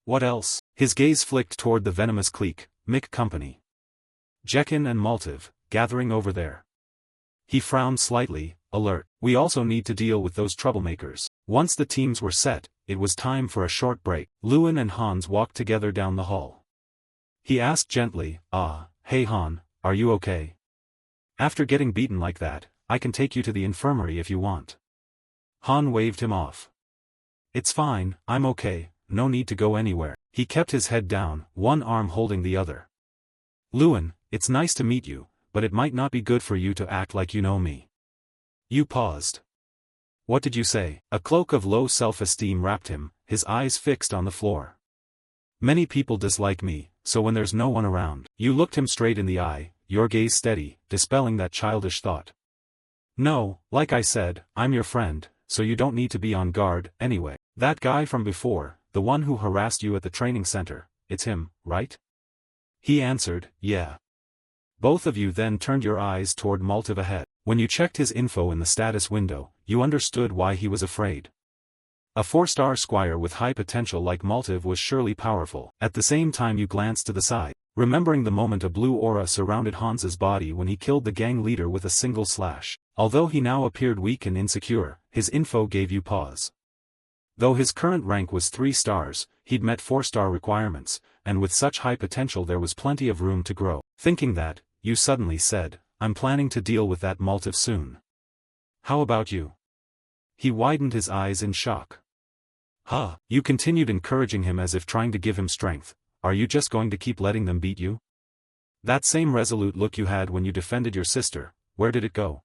What else? His gaze flicked toward the venomous clique, Mick Company. Jekin and Maltiv, gathering over there. He frowned slightly, alert. We also need to deal with those troublemakers. Once the teams were set, it was time for a short break. Luan and Hans walked together down the hall. He asked gently, hey Han, are you okay? After getting beaten like that, I can take you to the infirmary if you want. Han waved him off. It's fine, I'm okay, no need to go anywhere. He kept his head down, one arm holding the other. Luan, it's nice to meet you, but it might not be good for you to act like you know me. You paused. What did you say? A cloak of low self-esteem wrapped him, his eyes fixed on the floor. Many people dislike me, so when there's no one around. You looked him straight in the eye, your gaze steady, dispelling that childish thought. No, like I said, I'm your friend, so you don't need to be on guard, anyway. That guy from before, the one who harassed you at the training center, it's him, right? He answered, yeah. Both of you then turned your eyes toward Maltiv ahead. When you checked his info in the status window, you understood why he was afraid. A 4-star squire with high potential like Maltiv was surely powerful. At the same time you glanced to the side, remembering the moment a blue aura surrounded Hans's body when he killed the gang leader with a single slash. Although he now appeared weak and insecure, his info gave you pause. Though his current rank was 3 stars, he'd met 4-star requirements, and with such high potential there was plenty of room to grow. Thinking that, you suddenly said, I'm planning to deal with that Maltiv soon. How about you? He widened his eyes in shock. Huh? You continued encouraging him as if trying to give him strength. Are you just going to keep letting them beat you? That same resolute look you had when you defended your sister, where did it go?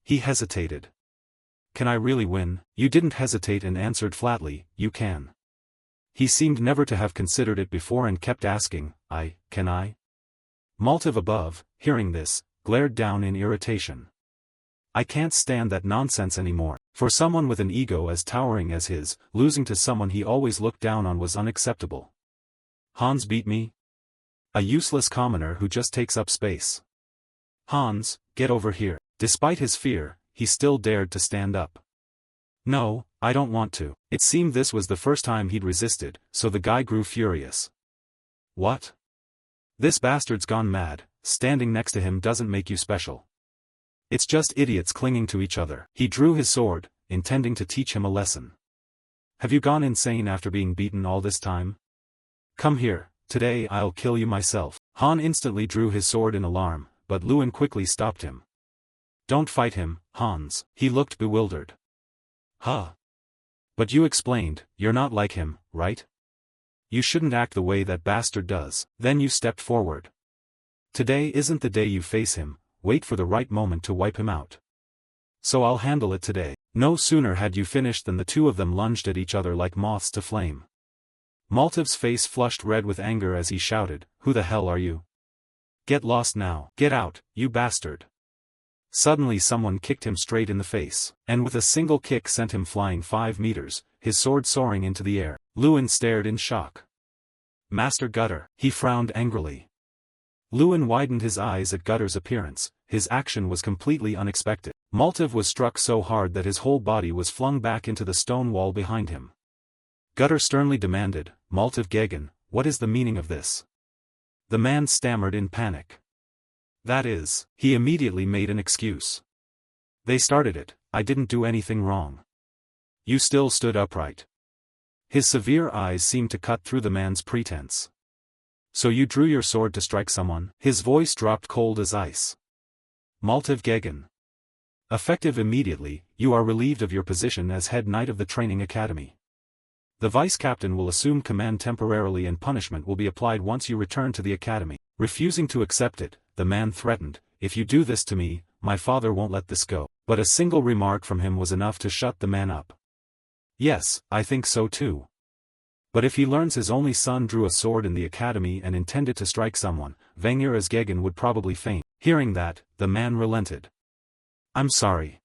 He hesitated. Can I really win? You didn't hesitate and answered flatly, you can. He seemed never to have considered it before and kept asking, can I? Maltiv above, hearing this, glared down in irritation. I can't stand that nonsense anymore. For someone with an ego as towering as his, losing to someone he always looked down on was unacceptable. Hans beat me? A useless commoner who just takes up space. Hans, get over here. Despite his fear, he still dared to stand up. No, I don't want to. It seemed this was the first time he'd resisted, so the guy grew furious. What? This bastard's gone mad, standing next to him doesn't make you special. It's just idiots clinging to each other. He drew his sword, intending to teach him a lesson. Have you gone insane after being beaten all this time? Come here, today I'll kill you myself. Han instantly drew his sword in alarm, but Luan quickly stopped him. Don't fight him, Hans. He looked bewildered. Huh? But you explained, you're not like him, right? You shouldn't act the way that bastard does. Then you stepped forward. Today isn't the day you face him, wait for the right moment to wipe him out. So I'll handle it today. No sooner had you finished than the two of them lunged at each other like moths to flame. Maltiv's face flushed red with anger as he shouted, Who the hell are you? Get lost now. Get out, you bastard. Suddenly someone kicked him straight in the face, and with a single kick sent him flying 5 meters, his sword soaring into the air. Luan stared in shock. Master Gutter. He frowned angrily. Luan widened his eyes at Gutter's appearance. His action was completely unexpected. Maltiv was struck so hard that his whole body was flung back into the stone wall behind him. Gutter sternly demanded, Maltiv Gegen, what is the meaning of this? The man stammered in panic. That is, he immediately made an excuse. They started it, I didn't do anything wrong. You still stood upright. His severe eyes seemed to cut through the man's pretense. So you drew your sword to strike someone? His voice dropped cold as ice. Maltiv Gegen. Effective immediately, you are relieved of your position as head knight of the training academy. The vice-captain will assume command temporarily and punishment will be applied once you return to the academy. Refusing to accept it, the man threatened, "If you do this to me, my father won't let this go." But a single remark from him was enough to shut the man up. "Yes, I think so too. But if he learns his only son drew a sword in the academy and intended to strike someone, Wenger as Gegen would probably faint." Hearing that, the man relented. "I'm sorry."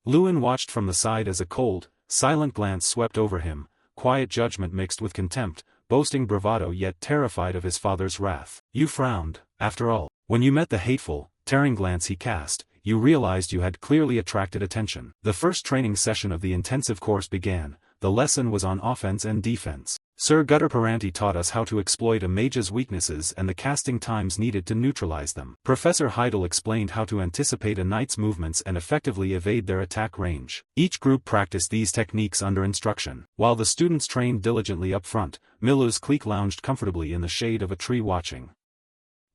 Lewin watched from the side as a cold, silent glance swept over him, quiet judgment mixed with contempt, boasting bravado yet terrified of his father's wrath. "You frowned, after all. When you met the hateful, tearing glance he cast, you realized you had clearly attracted attention." The first training session of the intensive course began. The lesson was on offense and defense. Sir Gutter Paranti taught us how to exploit a mage's weaknesses and the casting times needed to neutralize them. Professor Heidel explained how to anticipate a knight's movements and effectively evade their attack range. Each group practiced these techniques under instruction. While the students trained diligently up front, Milu's clique lounged comfortably in the shade of a tree watching.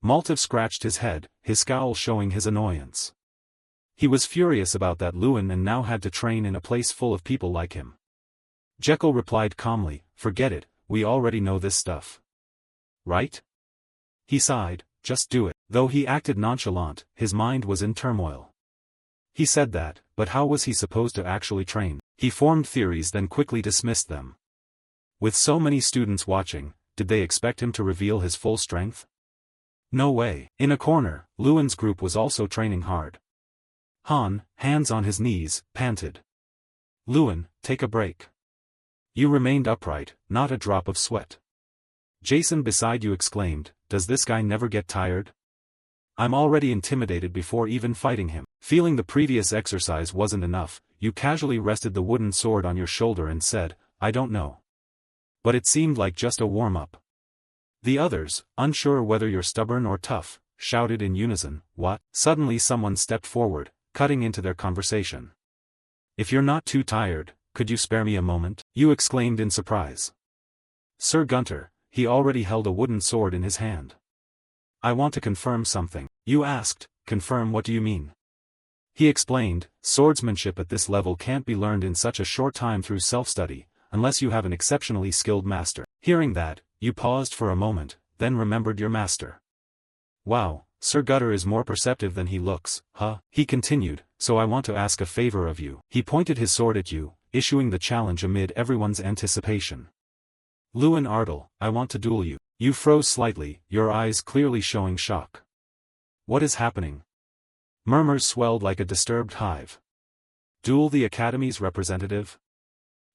Maltov scratched his head, his scowl showing his annoyance. He was furious about that Lewin and now had to train in a place full of people like him. Jekyll replied calmly, "Forget it, we already know this stuff. Right?" He sighed, "Just do it." Though he acted nonchalant, his mind was in turmoil. He said that, but how was he supposed to actually train? He formed theories then quickly dismissed them. With so many students watching, did they expect him to reveal his full strength? No way. In a corner, Lewin's group was also training hard. Han, hands on his knees, panted. "Lewin, take a break." You remained upright, not a drop of sweat. Jason beside you exclaimed, "Does this guy never get tired?" "I'm already intimidated before even fighting him." Feeling the previous exercise wasn't enough, you casually rested the wooden sword on your shoulder and said, "I don't know." But it seemed like just a warm-up. The others, unsure whether you're stubborn or tough, shouted in unison, "What?" Suddenly someone stepped forward, cutting into their conversation. "If you're not too tired, could you spare me a moment?" You exclaimed in surprise. Sir Gunter, he already held a wooden sword in his hand. "I want to confirm something." You asked, "Confirm what do you mean?" He explained, "Swordsmanship at this level can't be learned in such a short time through self-study, unless you have an exceptionally skilled master." Hearing that, you paused for a moment, then remembered your master. "Wow, Sir Gutter is more perceptive than he looks, huh?" He continued, "So I want to ask a favor of you." He pointed his sword at you, issuing the challenge amid everyone's anticipation. "Lewin Ardal, I want to duel you." You froze slightly, your eyes clearly showing shock. "What is happening?" Murmurs swelled like a disturbed hive. "Duel the Academy's representative?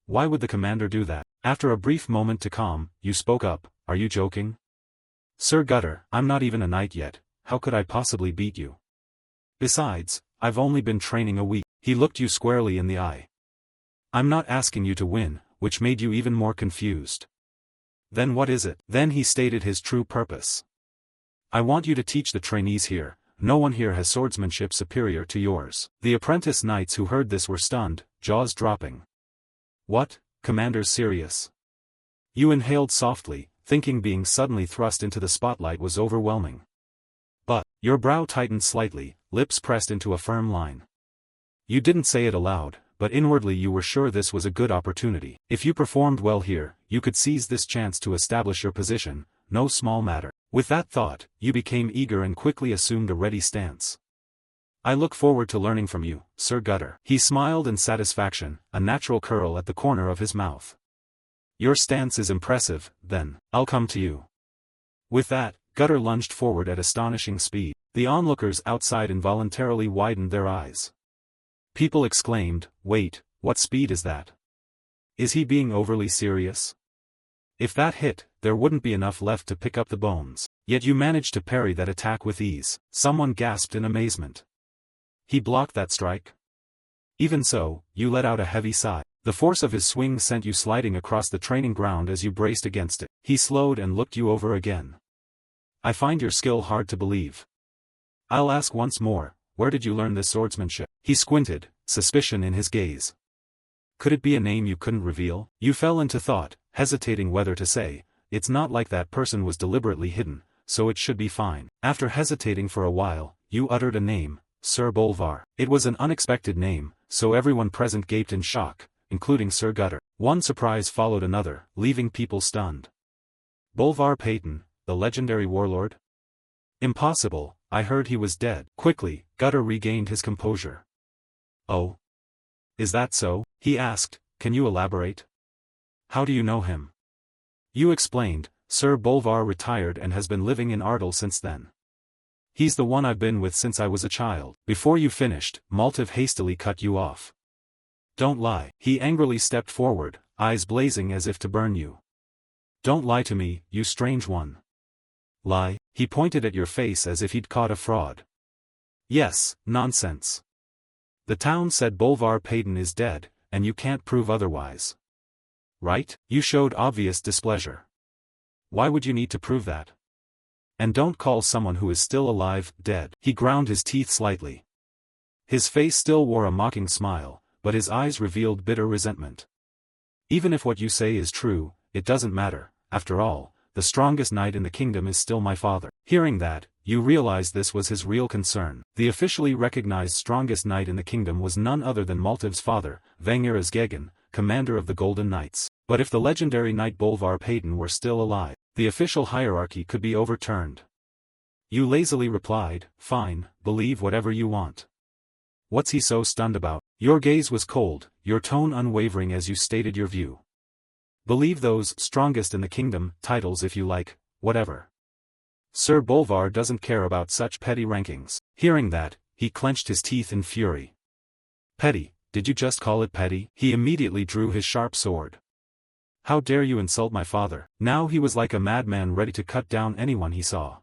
Why would the commander do that?" After a brief moment to calm, you spoke up, "Are you joking? Sir Gutter, I'm not even a knight yet, how could I possibly beat you? Besides, I've only been training a week." He looked you squarely in the eye. "I'm not asking you to win," which made you even more confused. "Then what is it?" Then he stated his true purpose. "I want you to teach the trainees here, no one here has swordsmanship superior to yours." The apprentice knights who heard this were stunned, jaws dropping. "What, Commander's serious?" You inhaled softly, thinking being suddenly thrust into the spotlight was overwhelming. But, your brow tightened slightly, lips pressed into a firm line. You didn't say it aloud, but inwardly you were sure this was a good opportunity. If you performed well here, you could seize this chance to establish your position, no small matter. With that thought, you became eager and quickly assumed a ready stance. "I look forward to learning from you, Sir Gutter." He smiled in satisfaction, a natural curl at the corner of his mouth. "Your stance is impressive, then, I'll come to you." With that, Gutter lunged forward at astonishing speed. The onlookers outside involuntarily widened their eyes. People exclaimed, "Wait, what speed is that? Is he being overly serious? If that hit, there wouldn't be enough left to pick up the bones." Yet you managed to parry that attack with ease. Someone gasped in amazement. "He blocked that strike?" Even so, you let out a heavy sigh. The force of his swing sent you sliding across the training ground as you braced against it. He slowed and looked you over again. "I find your skill hard to believe. I'll ask once more, where did you learn this swordsmanship?" He squinted, suspicion in his gaze. "Could it be a name you couldn't reveal?" You fell into thought, hesitating whether to say, "It's not like that person was deliberately hidden, so it should be fine." After hesitating for a while, you uttered a name, Sir Bolvar. It was an unexpected name, so everyone present gaped in shock. including Sir Gutter. One surprise followed another, leaving people stunned. Bolvar Payton, the legendary warlord? Impossible, I heard he was dead. Quickly, Gutter regained his composure. Oh? Is that so? He asked, can you elaborate? How do you know him? You explained, Sir Bolvar retired and has been living in Ardal since then. He's the one I've been with since I was a child. Before you finished, Maltiv hastily cut you off. Don't lie. He angrily stepped forward, eyes blazing as if to burn you. Don't lie to me, you strange one. Lie? He pointed at your face as if he'd caught a fraud. Yes, nonsense. The town said Bolvar Payton is dead, and you can't prove otherwise. Right? You showed obvious displeasure. Why would you need to prove that? And don't call someone who is still alive, dead. He ground his teeth slightly. His face still wore a mocking smile, but his eyes revealed bitter resentment. Even if what you say is true, it doesn't matter. After all, the strongest knight in the kingdom is still my father. Hearing that, you realized this was his real concern. The officially recognized strongest knight in the kingdom was none other than Maltiv's father, Vangiras Gegan, commander of the Golden Knights. But if the legendary knight Bolvar Payton were still alive, the official hierarchy could be overturned. You lazily replied, fine, believe whatever you want. What's he so stunned about? Your gaze was cold, your tone unwavering as you stated your view. Believe those strongest in the kingdom titles if you like, whatever. Sir Bolvar doesn't care about such petty rankings. Hearing that, he clenched his teeth in fury. Petty, did you just call it petty? He immediately drew his sharp sword. How dare you insult my father? Now he was like a madman ready to cut down anyone he saw.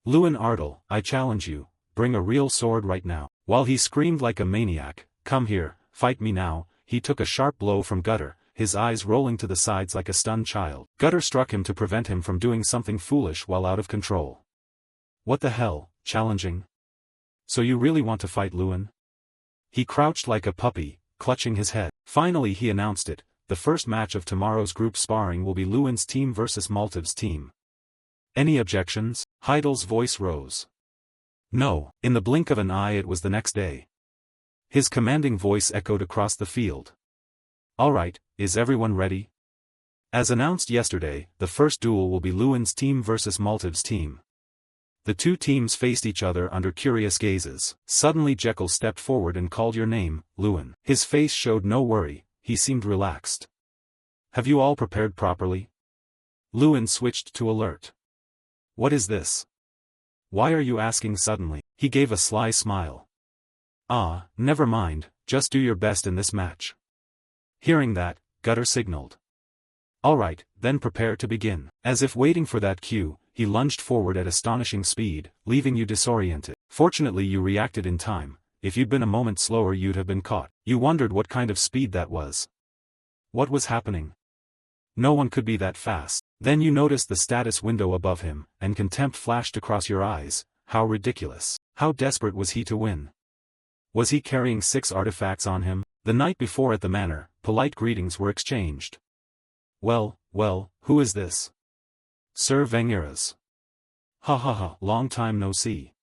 Lewin Ardal, I challenge you, bring a real sword right now. While he screamed like a maniac, come here, fight me now, he took a sharp blow from Gutter, his eyes rolling to the sides like a stunned child. Gutter struck him to prevent him from doing something foolish while out of control. What the hell, challenging? So you really want to fight Lewin? He crouched like a puppy, clutching his head. Finally he announced it. The first match of tomorrow's group sparring will be Lewin's team versus Maltiv's team. Any objections? Heidel's voice rose. No. In the blink of an eye it was the next day. His commanding voice echoed across the field. Alright, is everyone ready? As announced yesterday, the first duel will be Lewin's team versus Maltiv's team. The two teams faced each other under curious gazes. Suddenly Jekyll stepped forward and called your name, Lewin. His face showed no worry. He seemed relaxed. Have you all prepared properly? Lewin switched to alert. What is this? Why are you asking suddenly? He gave a sly smile. Ah, never mind, just do your best in this match. Hearing that, Gutter signaled. Alright, then prepare to begin. As if waiting for that cue, he lunged forward at astonishing speed, leaving you disoriented. Fortunately you reacted in time. If you'd been a moment slower you'd have been caught. You wondered what kind of speed that was. What was happening? No one could be that fast. Then you noticed the status window above him, and contempt flashed across your eyes. How ridiculous. How desperate was he to win? Was he carrying 6 artifacts on him? The night before at the manor, polite greetings were exchanged. Well, who is this? Sir Vangiras. Ha ha ha, long time no see.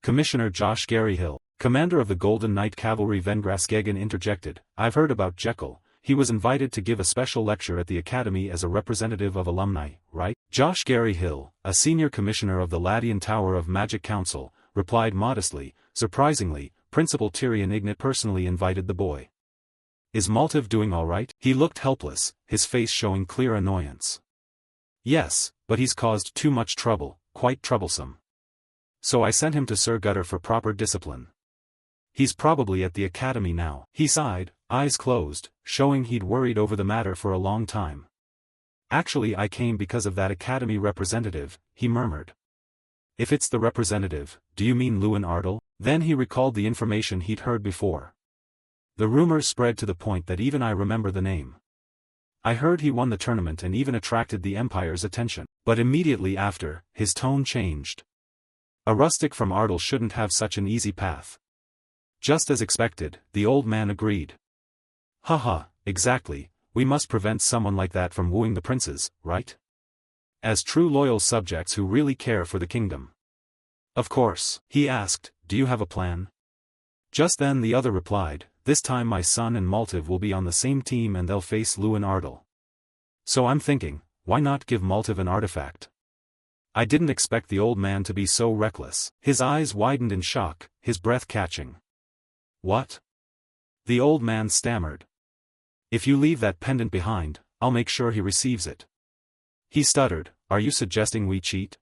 Commissioner Josh Garyhill. Commander of the Golden Knight Cavalry Vengras Gegan interjected, I've heard about Jekyll. He was invited to give a special lecture at the Academy as a representative of alumni, right? Josh Garyhill, a senior commissioner of the Ladian Tower of Magic Council, replied modestly, surprisingly, Principal Tyrion Ignat personally invited the boy. Is Maltiv doing all right? He looked helpless, his face showing clear annoyance. Yes, but he's caused too much trouble, quite troublesome. So I sent him to Sir Gutter for proper discipline. He's probably at the academy now. He sighed, eyes closed, showing he'd worried over the matter for a long time. Actually I came because of that academy representative, he murmured. If it's the representative, do you mean Lewin Ardal? Then he recalled the information he'd heard before. The rumors spread to the point that even I remember the name. I heard he won the tournament and even attracted the Empire's attention. But immediately after, his tone changed. A rustic from Ardal shouldn't have such an easy path. Just as expected, the old man agreed. Haha, exactly, we must prevent someone like that from wooing the princes, right? As true loyal subjects who really care for the kingdom. Of course, he asked, do you have a plan? Just then the other replied, this time my son and Maltiv will be on the same team and they'll face Lewin Ardal. So I'm thinking, why not give Maltiv an artifact? I didn't expect the old man to be so reckless. His eyes widened in shock, his breath catching. What? The old man stammered. If you leave that pendant behind, I'll make sure he receives it. He stuttered, are you suggesting we cheat?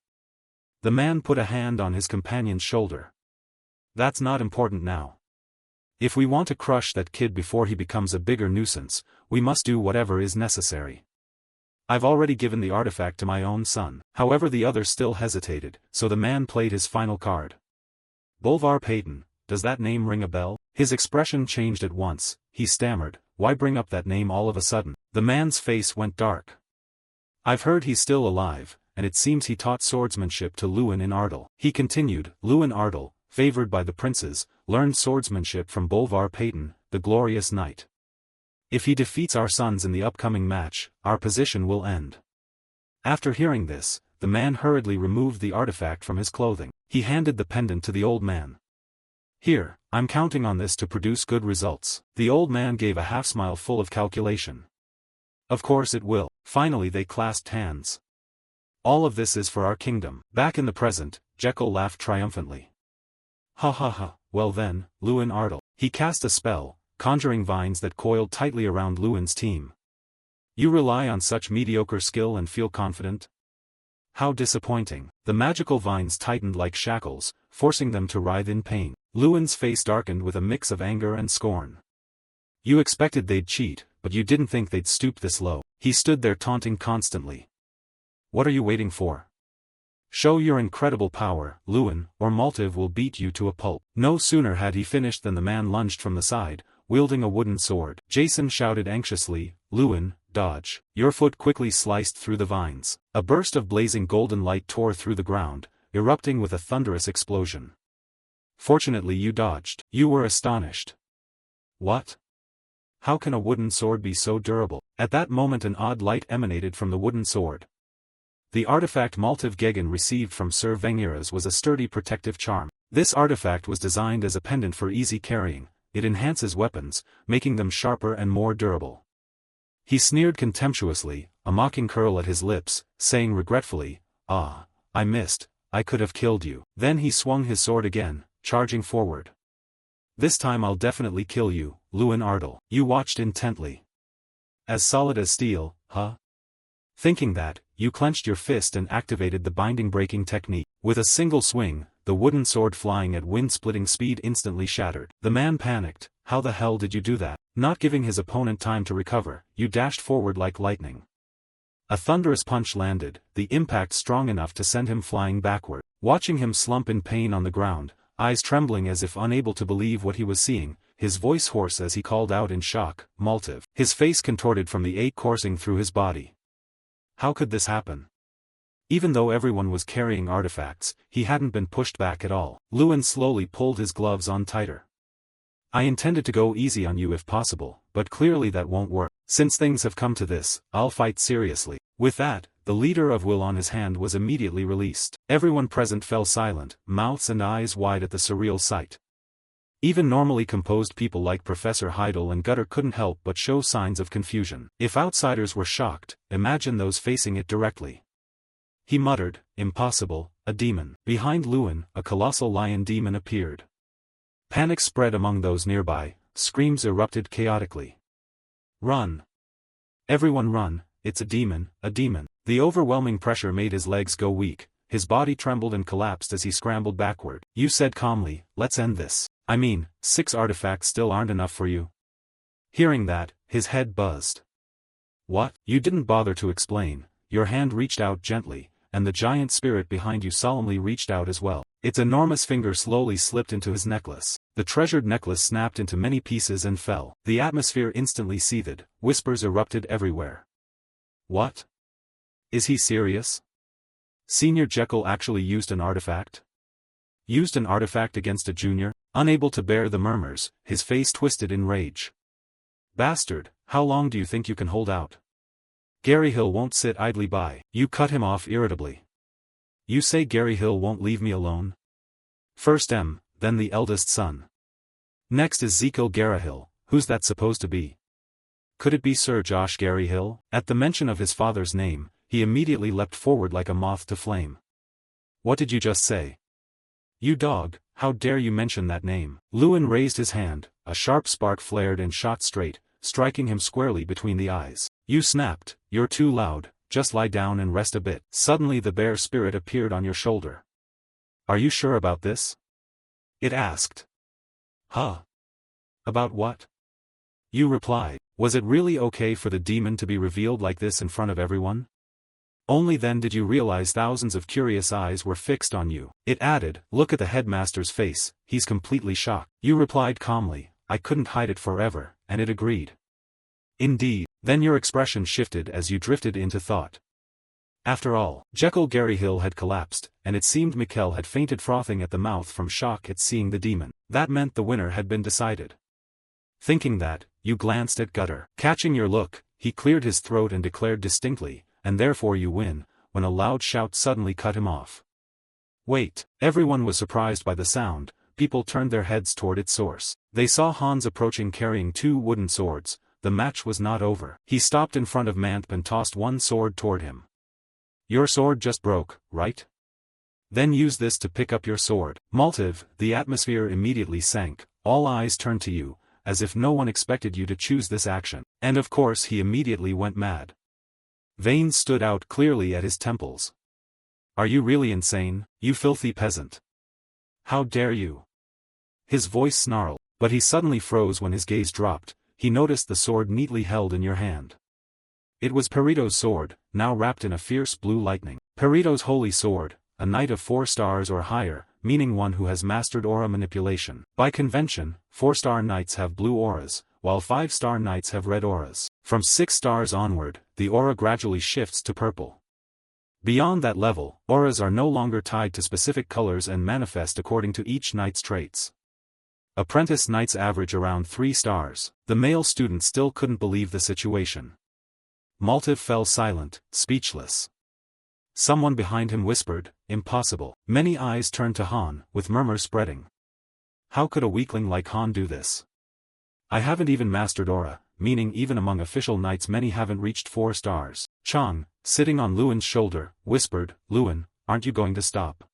The man put a hand on his companion's shoulder. That's not important now. If we want to crush that kid before he becomes a bigger nuisance, we must do whatever is necessary. I've already given the artifact to my own son. However, the other still hesitated, so the man played his final card. Bolvar Payton, does that name ring a bell? His expression changed at once, he stammered, why bring up that name all of a sudden? The man's face went dark. I've heard he's still alive, and it seems he taught swordsmanship to Lewin in Ardal. He continued, Lewin Ardal, favored by the princes, learned swordsmanship from Bolvar Payton, the glorious knight. If he defeats our sons in the upcoming match, our position will end. After hearing this, the man hurriedly removed the artifact from his clothing. He handed the pendant to the old man. Here, I'm counting on this to produce good results. The old man gave a half-smile full of calculation. Of course it will. Finally they clasped hands. All of this is for our kingdom. Back in the present, Jekyll laughed triumphantly. Ha ha ha, well then, Lewin Ardal. He cast a spell, conjuring vines that coiled tightly around Lewin's team. You rely on such mediocre skill and feel confident? How disappointing. The magical vines tightened like shackles, forcing them to writhe in pain. Lewin's face darkened with a mix of anger and scorn. You expected they'd cheat, but you didn't think they'd stoop this low. He stood there taunting constantly. What are you waiting for? Show your incredible power, Lewin, or Maltiv will beat you to a pulp. No sooner had he finished than the man lunged from the side, wielding a wooden sword. Jason shouted anxiously, Lewin, dodge. Your foot quickly sliced through the vines. A burst of blazing golden light tore through the ground, erupting with a thunderous explosion. Fortunately you dodged. You were astonished. What? How can a wooden sword be so durable? At that moment an odd light emanated from the wooden sword. The artifact Maltiv Gegan received from Sir Vengiras was a sturdy protective charm. This artifact was designed as a pendant for easy carrying. It enhances weapons, making them sharper and more durable. He sneered contemptuously, a mocking curl at his lips, saying regretfully, ah, I missed, I could have killed you. Then he swung his sword again, charging forward. This time I'll definitely kill you, Lewin Ardal. You watched intently. As solid as steel, huh? Thinking that, you clenched your fist and activated the binding-breaking technique. With a single swing, the wooden sword flying at wind-splitting speed instantly shattered. The man panicked, how the hell did you do that? Not giving his opponent time to recover, you dashed forward like lightning. A thunderous punch landed, the impact strong enough to send him flying backward. Watching him slump in pain on the ground, eyes trembling as if unable to believe what he was seeing, his voice hoarse as he called out in shock, Maltiv. His face contorted from the ache coursing through his body. How could this happen? Even though everyone was carrying artifacts, he hadn't been pushed back at all. Lewin slowly pulled his gloves on tighter. I intended to go easy on you if possible, but clearly that won't work. Since things have come to this, I'll fight seriously. With that, the leader of will on his hand was immediately released. Everyone present fell silent, mouths and eyes wide at the surreal sight. Even normally composed people like Professor Heidel and Gutter couldn't help but show signs of confusion. If outsiders were shocked, imagine those facing it directly. He muttered, impossible, a demon. Behind Lewin, a colossal lion demon appeared. Panic spread among those nearby, screams erupted chaotically. Run! Everyone run, it's a demon, a demon. The overwhelming pressure made his legs go weak, his body trembled and collapsed as he scrambled backward. You said calmly, let's end this. I mean, 6 artifacts still aren't enough for you. Hearing that, his head buzzed. What? You didn't bother to explain. Your hand reached out gently, and the giant spirit behind you solemnly reached out as well. Its enormous finger slowly slipped into his necklace. The treasured necklace snapped into many pieces and fell. The atmosphere instantly seethed, whispers erupted everywhere. What? Is he serious? Senior Jekyll actually used an artifact? Used an artifact against a junior? Unable to bear the murmurs, his face twisted in rage. Bastard, how long do you think you can hold out? Gary Hill won't sit idly by. You cut him off irritably. You say Gary Hill won't leave me alone? First M, then the eldest son. Next is Zekil Garahil. Who's that supposed to be? Could it be Sir Josh Garahil? At the mention of his father's name, he immediately leapt forward like a moth to flame. What did you just say? You dog, how dare you mention that name? Lewin raised his hand, a sharp spark flared and shot straight, striking him squarely between the eyes. You snapped, you're too loud, just lie down and rest a bit. Suddenly the bear spirit appeared on your shoulder. Are you sure about this? It asked. Huh? About what? You replied. Was it really okay for the demon to be revealed like this in front of everyone? Only then did you realize thousands of curious eyes were fixed on you. It added, look at the headmaster's face, he's completely shocked. You replied calmly, I couldn't hide it forever, and it agreed. Indeed. Then your expression shifted as you drifted into thought. After all, Jekyll Garahil had collapsed, and it seemed Mikkel had fainted frothing at the mouth from shock at seeing the demon. That meant the winner had been decided. Thinking that, you glanced at Gutter. Catching your look, he cleared his throat and declared distinctly, and therefore you win, when a loud shout suddenly cut him off. Wait. Everyone was surprised by the sound. People turned their heads toward its source. They saw Hans approaching carrying 2 wooden swords. The match was not over. He stopped in front of Mantp and tossed one sword toward him. Your sword just broke, right? Then use this to pick up your sword. Maltiv, the atmosphere immediately sank, all eyes turned to you, as if no one expected you to choose this action. And of course he immediately went mad. Veins stood out clearly at his temples. Are you really insane, you filthy peasant? How dare you? His voice snarled, but he suddenly froze when his gaze dropped. He noticed the sword neatly held in your hand. It was Perito's sword, now wrapped in a fierce blue lightning. Perito's holy sword, a knight of 4 stars or higher, meaning one who has mastered aura manipulation. By convention, 4-star knights have blue auras, while 5-star knights have red auras. From 6 stars onward, the aura gradually shifts to purple. Beyond that level, auras are no longer tied to specific colors and manifest according to each knight's traits. Apprentice knights average around 3 stars. The male student still couldn't believe the situation. Maltiv fell silent, speechless. Someone behind him whispered, impossible. Many eyes turned to Han, with murmurs spreading. How could a weakling like Han do this? I haven't even mastered aura, meaning even among official knights many haven't reached 4 stars. Chang, sitting on Lewin's shoulder, whispered, Lewin, aren't you going to stop?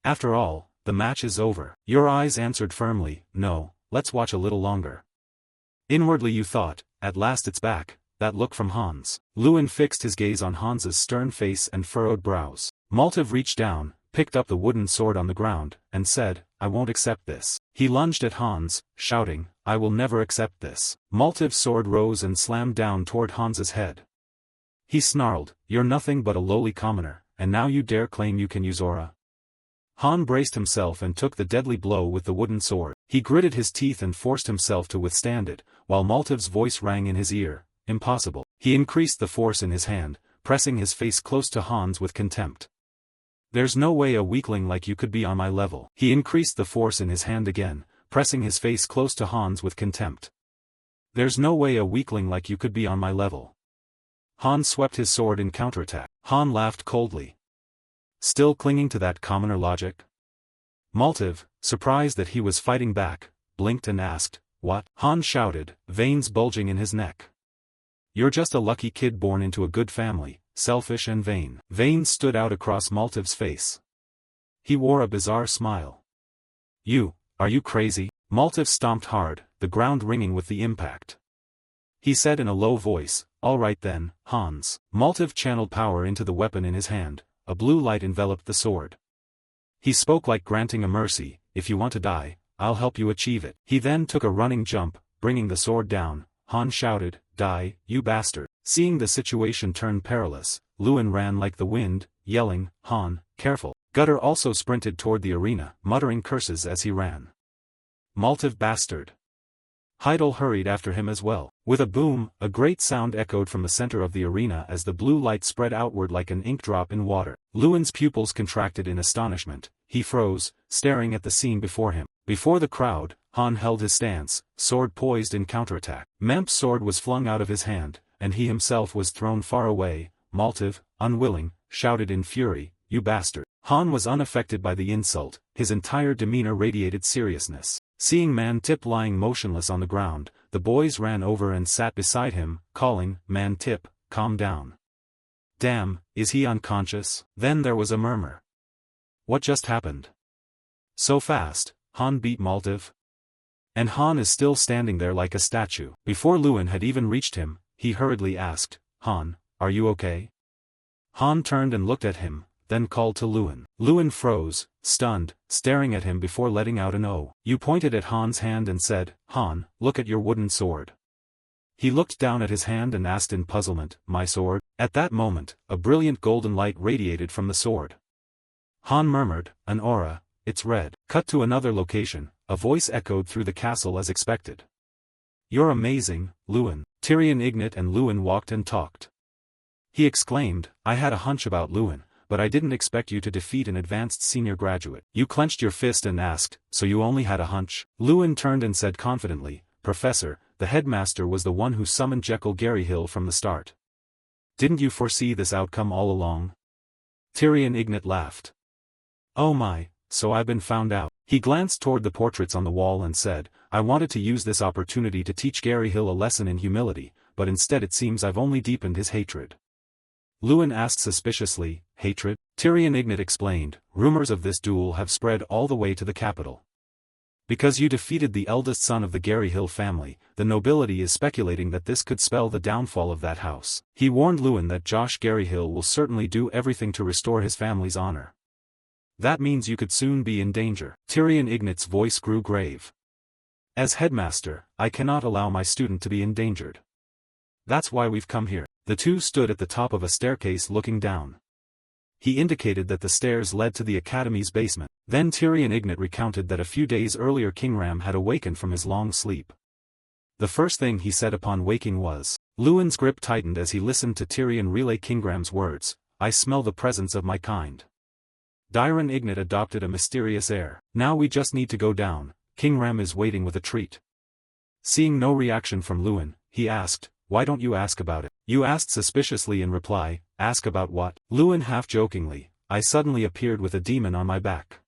After all, the match is over. Your eyes answered firmly, no, let's watch a little longer. Inwardly you thought, at last it's back, that look from Hans. Lewin fixed his gaze on Hans's stern face and furrowed brows. Maltiv reached down, picked up the wooden sword on the ground, and said, I won't accept this. He lunged at Hans, shouting, I will never accept this. Maltiv's sword rose and slammed down toward Hans's head. He snarled, you're nothing but a lowly commoner, and now you dare claim you can use aura? Han braced himself and took the deadly blow with the wooden sword. He gritted his teeth and forced himself to withstand it, while Maltiv's voice rang in his ear, impossible. He increased the force in his hand, pressing his face close to Hans with contempt. There's no way a weakling like you could be on my level. He increased the force in his hand again, pressing his face close to Hans with contempt. There's no way a weakling like you could be on my level. Han swept his sword in counterattack. Han laughed coldly. Still clinging to that commoner logic? Maltiv, surprised that he was fighting back, blinked and asked, what? Han shouted, veins bulging in his neck. You're just a lucky kid born into a good family, selfish and vain. Veins stood out across Maltiv's face. He wore a bizarre smile. Are you crazy? Maltiv stomped hard, the ground ringing with the impact. He said in a low voice, all right then, Hans. Maltiv channeled power into the weapon in his hand. A blue light enveloped the sword. He spoke like granting a mercy, if you want to die, I'll help you achieve it. He then took a running jump, bringing the sword down. Han shouted, die, you bastard. Seeing the situation turn perilous, Lewin ran like the wind, yelling, Han, careful. Gutter also sprinted toward the arena, muttering curses as he ran. Maltiv bastard. Heidel hurried after him as well. With a boom, a great sound echoed from the center of the arena as the blue light spread outward like an ink drop in water. Lewin's pupils contracted in astonishment. He froze, staring at the scene before him. Before the crowd, Han held his stance, sword poised in counterattack. Mamp's sword was flung out of his hand, and he himself was thrown far away. Maltiv, unwilling, shouted in fury, you bastard. Han was unaffected by the insult, his entire demeanor radiated seriousness. Seeing Man-Tip lying motionless on the ground, the boys ran over and sat beside him, calling, "Man-Tip, calm down. Damn, is he unconscious?" Then there was a murmur. What just happened? So fast, Han beat Maltiv? And Han is still standing there like a statue. Before Lewin had even reached him, he hurriedly asked, "Han, are you okay?" Han turned and looked at him, then called to Lewin. Lewin froze, stunned, staring at him before letting out an "Oh." You pointed at Han's hand and said, "Han, look at your wooden sword." He looked down at his hand and asked in puzzlement, "My sword?" At that moment, a brilliant golden light radiated from the sword. Han murmured, "An aura, it's red." Cut to another location, a voice echoed through the castle as expected. "You're amazing, Lewin." Tyrion Ignat and Lewin walked and talked. He exclaimed, "I had a hunch about Lewin, but I didn't expect you to defeat an advanced senior graduate." You clenched your fist and asked, "So you only had a hunch?" Lewin turned and said confidently, "Professor, the headmaster was the one who summoned Jekyll Garyhill from the start. Didn't you foresee this outcome all along?" Tyrion Ignat laughed. "Oh my, so I've been found out." He glanced toward the portraits on the wall and said, "I wanted to use this opportunity to teach Garyhill a lesson in humility, but instead it seems I've only deepened his hatred." Lewin asked suspiciously, "Hatred?" Tyrion Ignat explained, "Rumors of this duel have spread all the way to the capital. Because you defeated the eldest son of the Garyhill family, the nobility is speculating that this could spell the downfall of that house." He warned Lewin that Josh Garyhill will certainly do everything to restore his family's honor. "That means you could soon be in danger." Tyrion Ignat's voice grew grave. "As headmaster, I cannot allow my student to be endangered. That's why we've come here." The two stood at the top of a staircase looking down. He indicated that the stairs led to the academy's basement. Then Tyrion Ignat recounted that a few days earlier King Ram had awakened from his long sleep. The first thing he said upon waking was, Lewin's grip tightened as he listened to Tyrion relay King Ram's words, "I smell the presence of my kind." Tyrion Ignat adopted a mysterious air. "Now we just need to go down, King Ram is waiting with a treat." Seeing no reaction from Lewin, he asked, "Why don't you ask about it?" You asked suspiciously in reply, "Ask about what?" Lewin half-jokingly, "I suddenly appeared with a demon on my back.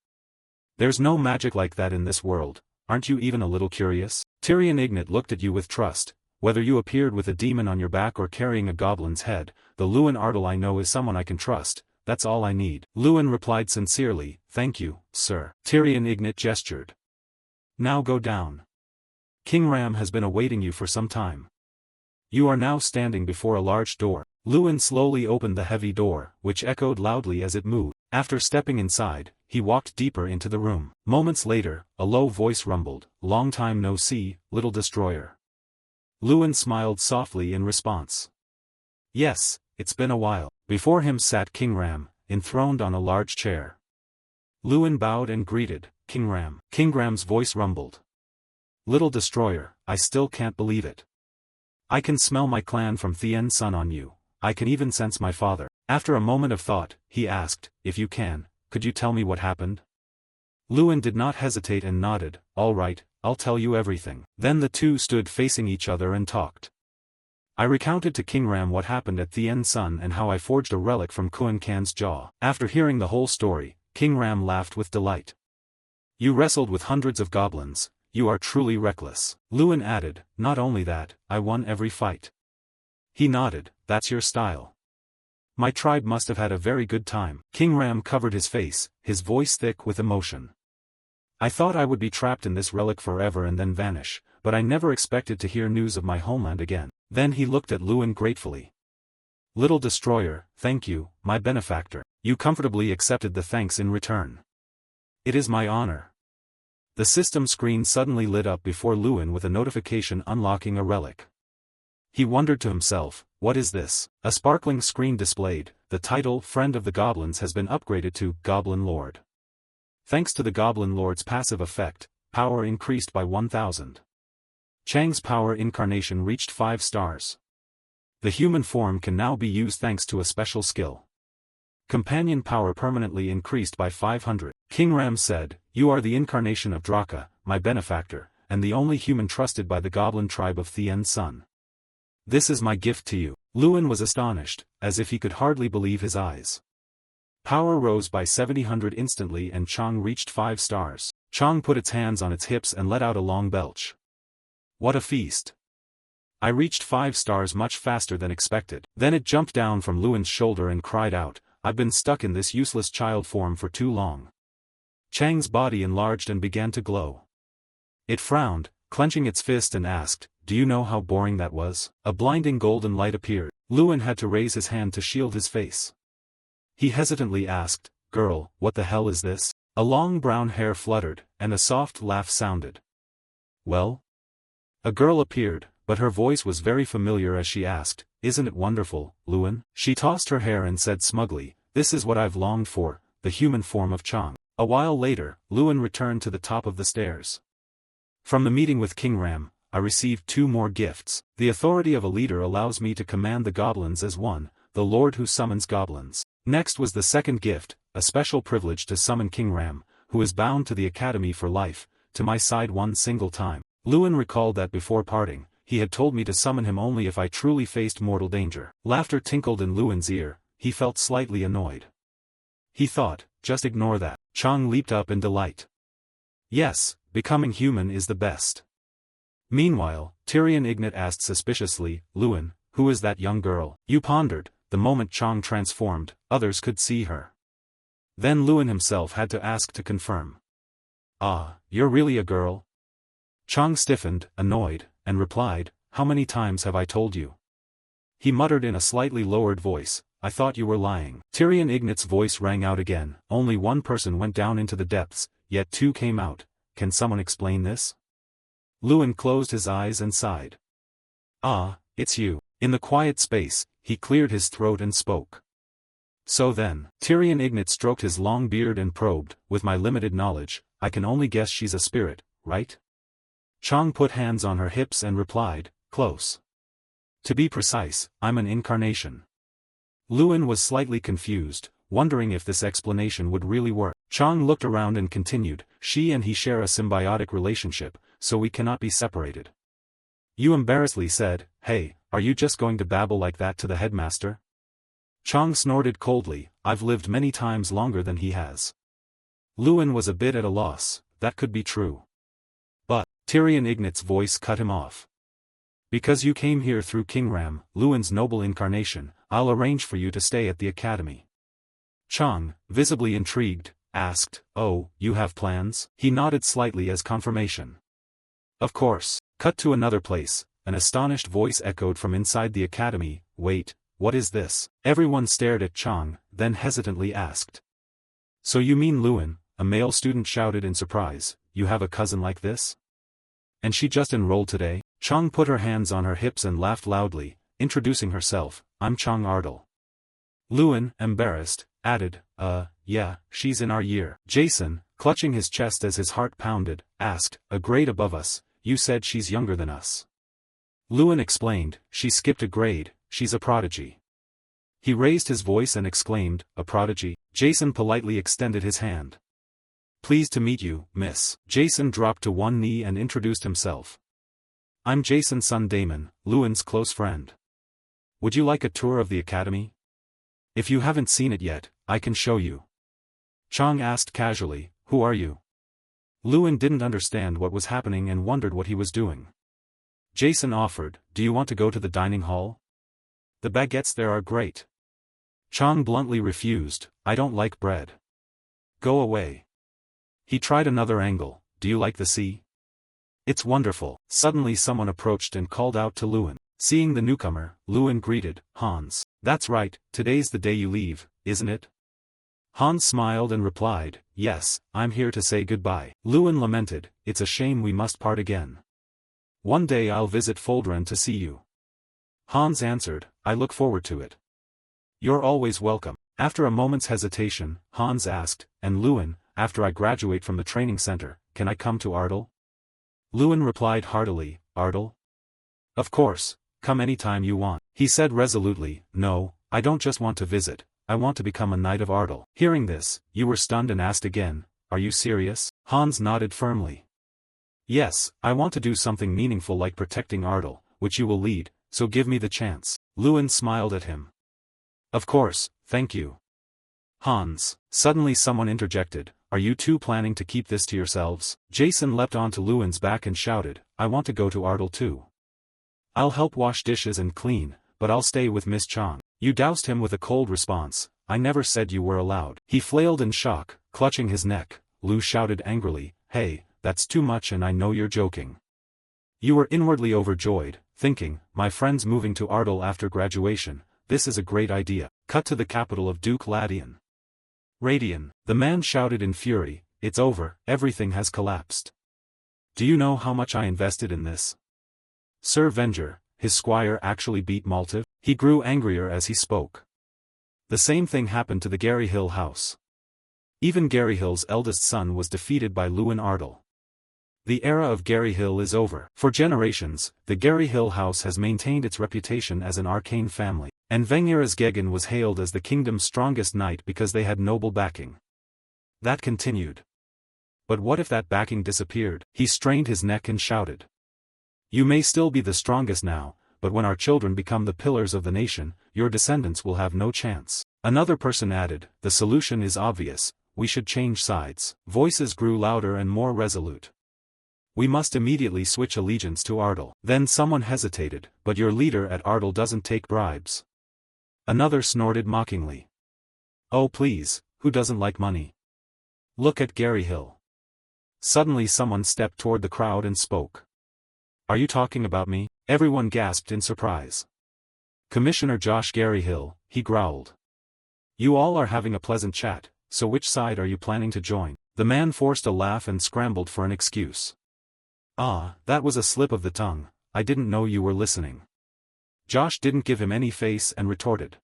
There's no magic like that in this world, aren't you even a little curious?" Tyrion Ignat looked at you with trust. "Whether you appeared with a demon on your back or carrying a goblin's head, the Lewin Ardal I know is someone I can trust, that's all I need." Lewin replied sincerely, "Thank you, sir." Tyrion Ignat gestured. "Now go down. King Ram has been awaiting you for some time. You are now standing before a large door." Lewin slowly opened the heavy door, which echoed loudly as it moved. After stepping inside, he walked deeper into the room. Moments later, a low voice rumbled, "Long time no see, little destroyer." Lewin smiled softly in response. "Yes, it's been a while." Before him sat King Ram, enthroned on a large chair. Lewin bowed and greeted, "King Ram." King Ram's voice rumbled. "Little destroyer, I still can't believe it. I can smell my clan from Thien's son on you, I can even sense my father." After a moment of thought, he asked, "If you can, could you tell me what happened?" Lewin did not hesitate and nodded, "All right, I'll tell you everything." Then the two stood facing each other and talked. I recounted to King Ram what happened at Thien's son and how I forged a relic from Kuan Kan's jaw. After hearing the whole story, King Ram laughed with delight. "You wrestled with hundreds of goblins. You are truly reckless." Lewin added, "Not only that, I won every fight." He nodded, "That's your style. My tribe must have had a very good time." King Ram covered his face, his voice thick with emotion. "I thought I would be trapped in this relic forever and then vanish, but I never expected to hear news of my homeland again." Then he looked at Lewin gratefully. "Little destroyer, thank you, my benefactor." You comfortably accepted the thanks in return. "It is my honor." The system screen suddenly lit up before Lewin with a notification unlocking a relic. He wondered to himself, "What is this?" A sparkling screen displayed, the title "Friend of the Goblins" has been upgraded to Goblin Lord. Thanks to the Goblin Lord's passive effect, power increased by 1000. Chang's power incarnation reached 5 stars. The human form can now be used thanks to a special skill. Companion power permanently increased by 500. King Ram said, "You are the incarnation of Draka, my benefactor, and the only human trusted by the goblin tribe of Thien's son. This is my gift to you." Lewin was astonished, as if he could hardly believe his eyes. Power rose by 700 instantly and Chang reached 5 stars. Chang put its hands on its hips and let out a long belch. What a feast! I reached 5 stars much faster than expected. Then it jumped down from Luan's shoulder and cried out, I've been stuck in this useless child form for too long. Chang's body enlarged and began to glow. It frowned, clenching its fist and asked, do you know how boring that was? A blinding golden light appeared. Luan had to raise his hand to shield his face. He hesitantly asked, girl, what the hell is this? A long brown hair fluttered, and a soft laugh sounded. Well? A girl appeared, but her voice was very familiar as she asked, isn't it wonderful, Luan? She tossed her hair and said smugly, this is what I've longed for, the human form of Chang. A while later, Luan returned to the top of the stairs. From the meeting with King Ram, I received 2 more gifts. The authority of a leader allows me to command the goblins as one, the lord who summons goblins. Next was the second gift, a special privilege to summon King Ram, who is bound to the academy for life, to my side one single time. Luan recalled that before parting, he had told me to summon him only if I truly faced mortal danger. Laughter tinkled in Luan's ear, he felt slightly annoyed. He thought, just ignore that. Chang leaped up in delight. Yes, becoming human is the best. Meanwhile, Tyrion Ignat asked suspiciously, Luan, who is that young girl? You pondered. The moment Chang transformed, others could see her. Then Luan himself had to ask to confirm. Ah, you're really a girl? Chang stiffened, annoyed, and replied, how many times have I told you? He muttered in a slightly lowered voice, I thought you were lying. Tyrion Ignat's voice rang out again, only one person went down into the depths, yet 2 came out, can someone explain this? Luan closed his eyes and sighed. Ah, it's you. In the quiet space, he cleared his throat and spoke. So then, Tyrion Ignat stroked his long beard and probed, with my limited knowledge, I can only guess she's a spirit, right? Chang put hands on her hips and replied, close. To be precise, I'm an incarnation. Luan was slightly confused, wondering if this explanation would really work. Chang looked around and continued, she and he share a symbiotic relationship, so we cannot be separated. You embarrassedly said, hey, are you just going to babble like that to the headmaster? Chang snorted coldly, I've lived many times longer than he has. Luan was a bit at a loss, that could be true. But, Tyrion Ignat's voice cut him off. Because you came here through King Ram, Luan's noble incarnation, I'll arrange for you to stay at the academy. Chang, visibly intrigued, asked, oh, you have plans? He nodded slightly as confirmation. Of course. Cut to another place, an astonished voice echoed from inside the academy, wait, what is this? Everyone stared at Chang, then hesitantly asked. So you mean Luan, a male student shouted in surprise, you have a cousin like this? And she just enrolled today? Chang put her hands on her hips and laughed loudly, introducing herself, I'm Chang Ardal. Luan, embarrassed, added, yeah, she's in our year. Jason, clutching his chest as his heart pounded, asked, a grade above us. You said she's younger than us. Luan explained, she skipped a grade, she's a prodigy. He raised his voice and exclaimed, a prodigy? Jason politely extended his hand. Pleased to meet you, miss. Jason dropped to one knee and introduced himself. I'm Jason's son Damon, Luan's close friend. Would you like a tour of the academy? If you haven't seen it yet, I can show you. Chang asked casually, who are you? Luan didn't understand what was happening and wondered what he was doing. Jason offered, do you want to go to the dining hall? The baguettes there are great. Chang bluntly refused, I don't like bread. Go away. He tried another angle, do you like the sea? It's wonderful. Suddenly someone approached and called out to Luan. Seeing the newcomer, Luan greeted, Hans. That's right, today's the day you leave, isn't it? Hans smiled and replied, yes, I'm here to say goodbye. Luan lamented, it's a shame we must part again. One day I'll visit Foldran to see you. Hans answered, I look forward to it. You're always welcome. After a moment's hesitation, Hans asked, and Luan, after I graduate from the training center, can I come to Ardal? Luan replied heartily, Ardal? Of course, come anytime you want. He said resolutely, no, I don't just want to visit. I want to become a knight of Ardal. Hearing this, you were stunned and asked again, are you serious? Hans nodded firmly. Yes, I want to do something meaningful like protecting Ardal, which you will lead, so give me the chance. Luan smiled at him. Of course, thank you. Hans, suddenly someone interjected, are you two planning to keep this to yourselves? Jason leapt onto Lewin's back and shouted, I want to go to Ardell too. I'll help wash dishes and clean, but I'll stay with Miss Chang. You doused him with a cold response, I never said you were allowed. He flailed in shock, clutching his neck. Lu shouted angrily, hey, that's too much and I know you're joking. You were inwardly overjoyed, thinking, my friend's moving to Ardell after graduation, this is a great idea. Cut to the capital of Duke Ladian. Radian, the man shouted in fury, it's over, everything has collapsed. Do you know how much I invested in this? Sir Venger, his squire actually beat Maltiv? He grew angrier as he spoke. The same thing happened to the Gary Hill house. Even Gary Hill's eldest son was defeated by Lewin Ardell. The era of Gary Hill is over. For generations, the Gary Hill house has maintained its reputation as an arcane family, and Vengira's Gegen was hailed as the kingdom's strongest knight because they had noble backing. That continued. But what if that backing disappeared? He strained his neck and shouted. You may still be the strongest now, but when our children become the pillars of the nation, your descendants will have no chance. Another person added, the solution is obvious, we should change sides. Voices grew louder and more resolute. We must immediately switch allegiance to Ardell. Then someone hesitated, but your leader at Ardell doesn't take bribes. Another snorted mockingly. Oh please, who doesn't like money? Look at Gary Hill. Suddenly someone stepped toward the crowd and spoke. Are you talking about me? Everyone gasped in surprise. Commissioner Josh Gary Hill, he growled. You all are having a pleasant chat, so which side are you planning to join? The man forced a laugh and scrambled for an excuse. Ah, that was a slip of the tongue, I didn't know you were listening. Josh didn't give him any face and retorted.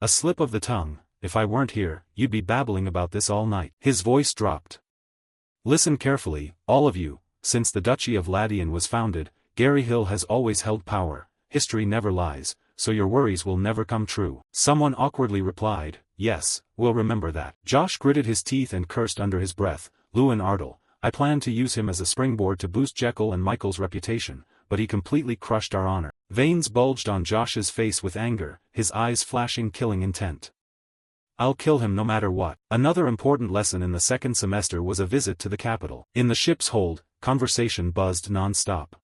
A slip of the tongue, if I weren't here, you'd be babbling about this all night. His voice dropped. Listen carefully, all of you, since the Duchy of Ladian was founded, Gary Hill has always held power, history never lies, so your worries will never come true. Someone awkwardly replied, yes, we'll remember that. Josh gritted his teeth and cursed under his breath, Lewin Ardell. I planned to use him as a springboard to boost Jekyll and Michael's reputation, but he completely crushed our honor. Veins bulged on Josh's face with anger, his eyes flashing killing intent. I'll kill him no matter what. Another important lesson in the second semester was a visit to the capital. In the ship's hold, conversation buzzed non-stop.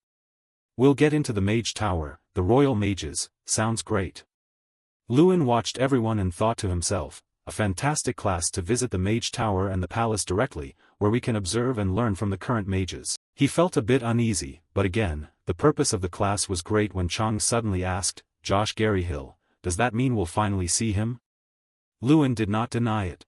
We'll get into the Mage Tower, the Royal Mages, sounds great. Lewin watched everyone and thought to himself, a fantastic class to visit the Mage Tower and the palace directly, where we can observe and learn from the current mages. He felt a bit uneasy, but again, the purpose of the class was great when Chang suddenly asked, Josh Gary Hill, does that mean we'll finally see him? Lewin did not deny it.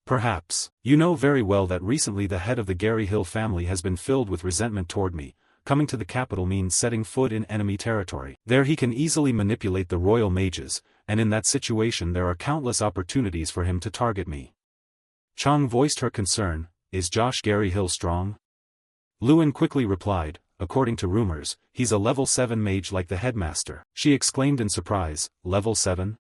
Perhaps. You know very well that recently the head of the Gary Hill family has been filled with resentment toward me. Coming to the capital means setting foot in enemy territory. There he can easily manipulate the royal mages, and in that situation there are countless opportunities for him to target me. Chang voiced her concern, is Josh Gary Hill strong? Lewin quickly replied, according to rumors, he's a level 7 mage like the headmaster. She exclaimed in surprise, level 7?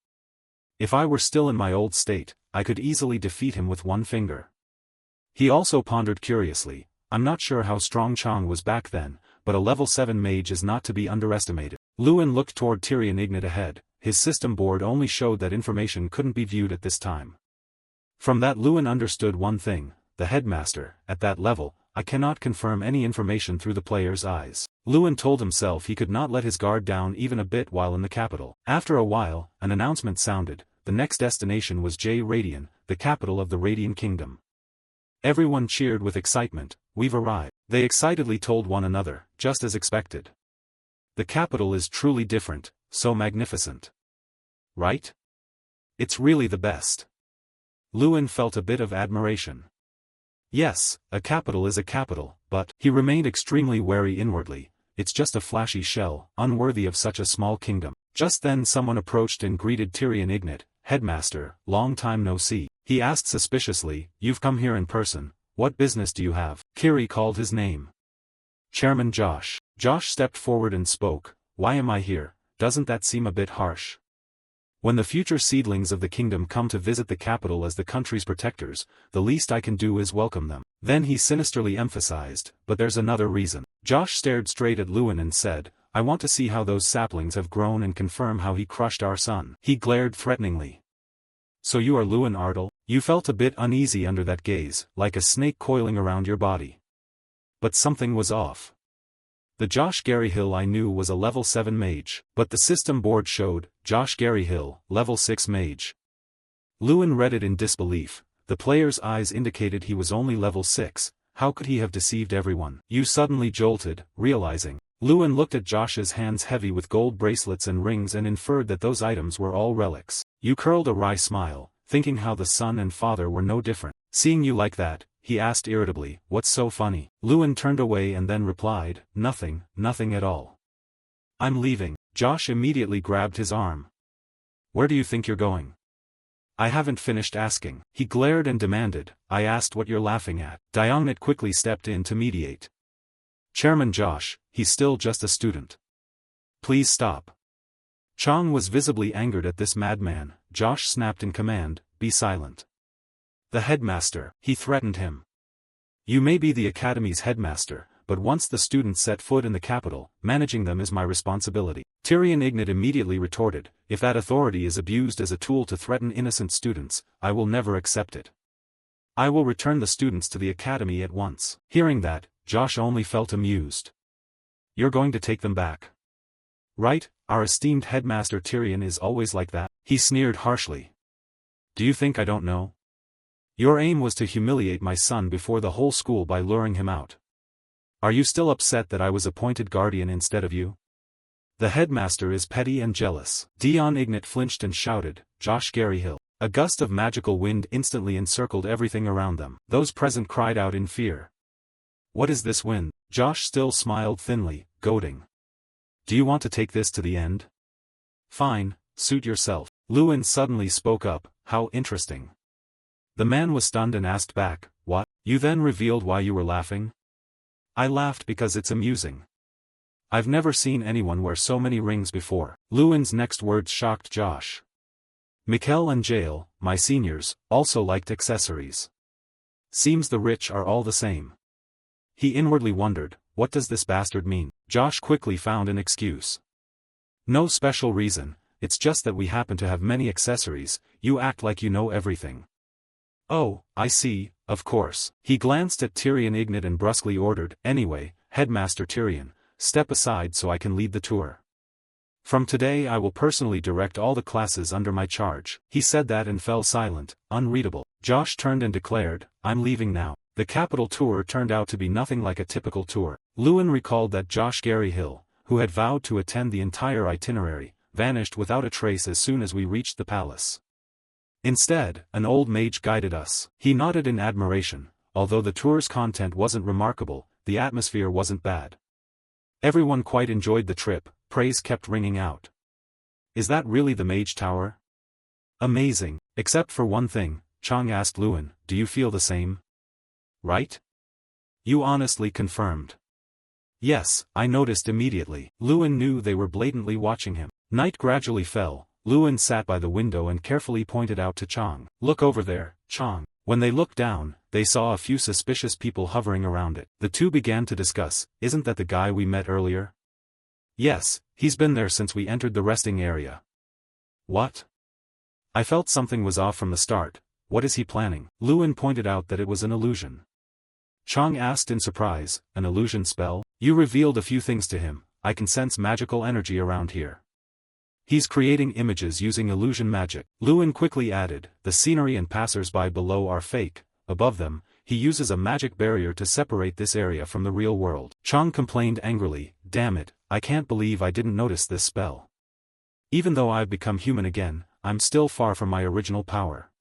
If I were still in my old state, I could easily defeat him with one finger. He also pondered curiously, I'm not sure how strong Chang was back then, but a level 7 mage is not to be underestimated. Lewin looked toward Tyrion Ignat ahead, his system board only showed that information couldn't be viewed at this time. From that Lewin understood one thing, the headmaster, at that level, I cannot confirm any information through the player's eyes. Lewin told himself he could not let his guard down even a bit while in the capital. After a while, an announcement sounded, the next destination was J. Radian, the capital of the Radian Kingdom. Everyone cheered with excitement, we've arrived. They excitedly told one another, just as expected. The capital is truly different, so magnificent. Right? It's really the best. Lewin felt a bit of admiration. Yes, a capital is a capital, but, he remained extremely wary inwardly, it's just a flashy shell, unworthy of such a small kingdom. Just then someone approached and greeted Tyrion Ignat, headmaster, long time no see. He asked suspiciously, you've come here in person, what business do you have? Kiri called his name. Chairman Josh. Josh stepped forward and spoke, why am I here, doesn't that seem a bit harsh? When the future seedlings of the kingdom come to visit the capital as the country's protectors, the least I can do is welcome them. Then he sinisterly emphasized, but there's another reason. Josh stared straight at Lewin and said, I want to see how those saplings have grown and confirm how he crushed our son. He glared threateningly. So you are Lewin Ardell? You felt a bit uneasy under that gaze, like a snake coiling around your body. But something was off. The Josh Garyhill I knew was a level 7 mage, but the system board showed, Josh Garyhill, level 6 mage. Lewin read it in disbelief. The player's eyes indicated he was only level 6, how could he have deceived everyone? You suddenly jolted, realizing. Lewin looked at Josh's hands heavy with gold bracelets and rings and inferred that those items were all relics. You curled a wry smile, thinking how the son and father were no different. Seeing you like that, he asked irritably, what's so funny? Lewin turned away and then replied, nothing at all. I'm leaving. Josh immediately grabbed his arm. Where do you think you're going? I haven't finished asking. He glared and demanded, I asked what you're laughing at. Diongnit quickly stepped in to mediate. Chairman Josh, he's still just a student. Please stop. Chang was visibly angered at this madman. Josh snapped in command, be silent. The headmaster, he threatened him. You may be the academy's headmaster, but once the students set foot in the capital, managing them is my responsibility. Tyrion Ignat immediately retorted, if that authority is abused as a tool to threaten innocent students, I will never accept it. I will return the students to the academy at once. Hearing that, Josh only felt amused. You're going to take them back. Right, our esteemed headmaster Tyrion is always like that. He sneered harshly. Do you think I don't know? Your aim was to humiliate my son before the whole school by luring him out. Are you still upset that I was appointed guardian instead of you? The headmaster is petty and jealous. Dion Ignat flinched and shouted, Josh Garyhill. A gust of magical wind instantly encircled everything around them. Those present cried out in fear. What is this wind? Josh still smiled thinly, goading. Do you want to take this to the end? Fine, suit yourself. Lewin suddenly spoke up, how interesting. The man was stunned and asked back, what? You then revealed why you were laughing? I laughed because it's amusing. I've never seen anyone wear so many rings before. Lewin's next words shocked Josh. Mikkel and Jael, my seniors, also liked accessories. Seems the rich are all the same. He inwardly wondered, what does this bastard mean? Josh quickly found an excuse. No special reason, it's just that we happen to have many accessories, you act like you know everything. Oh, I see, of course. He glanced at Tyrion Ignat and brusquely ordered, anyway, Headmaster Tyrion, step aside so I can lead the tour. From today I will personally direct all the classes under my charge. He said that and fell silent, unreadable. Josh turned and declared, I'm leaving now. The capital tour turned out to be nothing like a typical tour. Lewin recalled that Josh Garyhill, who had vowed to attend the entire itinerary, vanished without a trace as soon as we reached the palace. Instead, an old mage guided us. He nodded in admiration. Although the tour's content wasn't remarkable, the atmosphere wasn't bad. Everyone quite enjoyed the trip, praise kept ringing out. Is that really the Mage Tower? Amazing, except for one thing, Chang asked Lewin, do you feel the same? Right? You honestly confirmed. Yes, I noticed immediately. Lewin knew they were blatantly watching him. Night gradually fell. Lewin sat by the window and carefully pointed out to Chang. Look over there, Chang. When they looked down, they saw a few suspicious people hovering around it. The two began to discuss, isn't that the guy we met earlier? Yes, he's been there since we entered the resting area. What? I felt something was off from the start. What is he planning? Lewin pointed out that it was an illusion. Chang asked in surprise, an illusion spell? You revealed a few things to him, I can sense magical energy around here. He's creating images using illusion magic. Lewin quickly added, the scenery and passers-by below are fake, above them, he uses a magic barrier to separate this area from the real world. Chang complained angrily, damn it, I can't believe I didn't notice this spell. Even though I've become human again, I'm still far from my original power.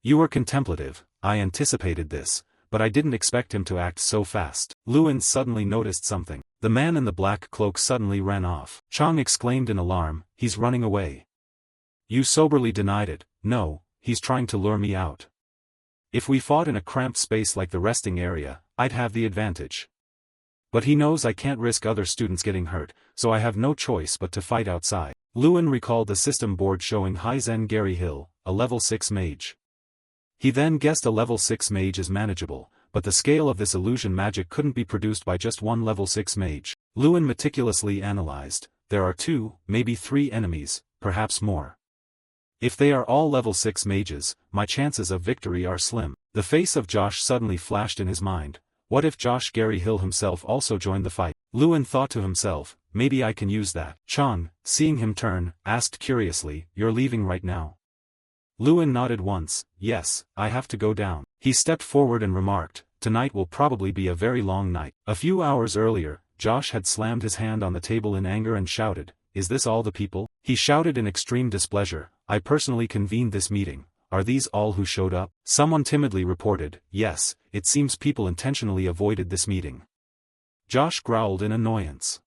You were contemplative, I anticipated this, but I didn't expect him to act so fast. Lewin suddenly noticed something. The man in the black cloak suddenly ran off. Chang exclaimed in alarm, he's running away. You soberly denied it, no, he's trying to lure me out. If we fought in a cramped space like the resting area, I'd have the advantage. But he knows I can't risk other students getting hurt, so I have no choice but to fight outside. Lewin recalled the system board showing Hizen Garyhill, a level 6 mage. He then guessed a level 6 mage is manageable, but the scale of this illusion magic couldn't be produced by just one level 6 mage. Lewin meticulously analyzed, there are 2, maybe 3 enemies, perhaps more. If they are all level 6 mages, my chances of victory are slim. The face of Josh suddenly flashed in his mind. What if Josh Gary Hill himself also joined the fight? Lewin thought to himself, maybe I can use that. Chant, seeing him turn, asked curiously, you're leaving right now? Lewin nodded once, yes, I have to go down. He stepped forward and remarked, tonight will probably be a very long night. A few hours earlier, Josh had slammed his hand on the table in anger and shouted, is this all the people? He shouted in extreme displeasure, I personally convened this meeting. Are these all who showed up? Someone timidly reported, yes, it seems people intentionally avoided this meeting. Josh growled in annoyance.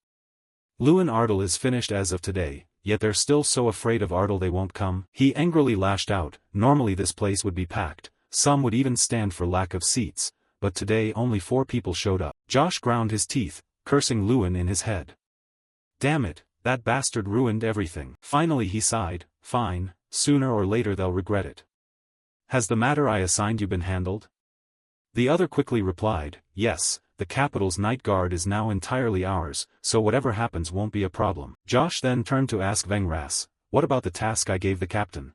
Lewin Ardle is finished as of today, yet they're still so afraid of Ardle they won't come. He angrily lashed out, normally this place would be packed, some would even stand for lack of seats, but today only 4 people showed up. Josh ground his teeth, cursing Lewin in his head. Damn it, that bastard ruined everything. Finally he sighed, fine, sooner or later they'll regret it. Has the matter I assigned you been handled? The other quickly replied, yes, the capital's night guard is now entirely ours, so whatever happens won't be a problem. Josh then turned to ask Vengras, what about the task I gave the captain?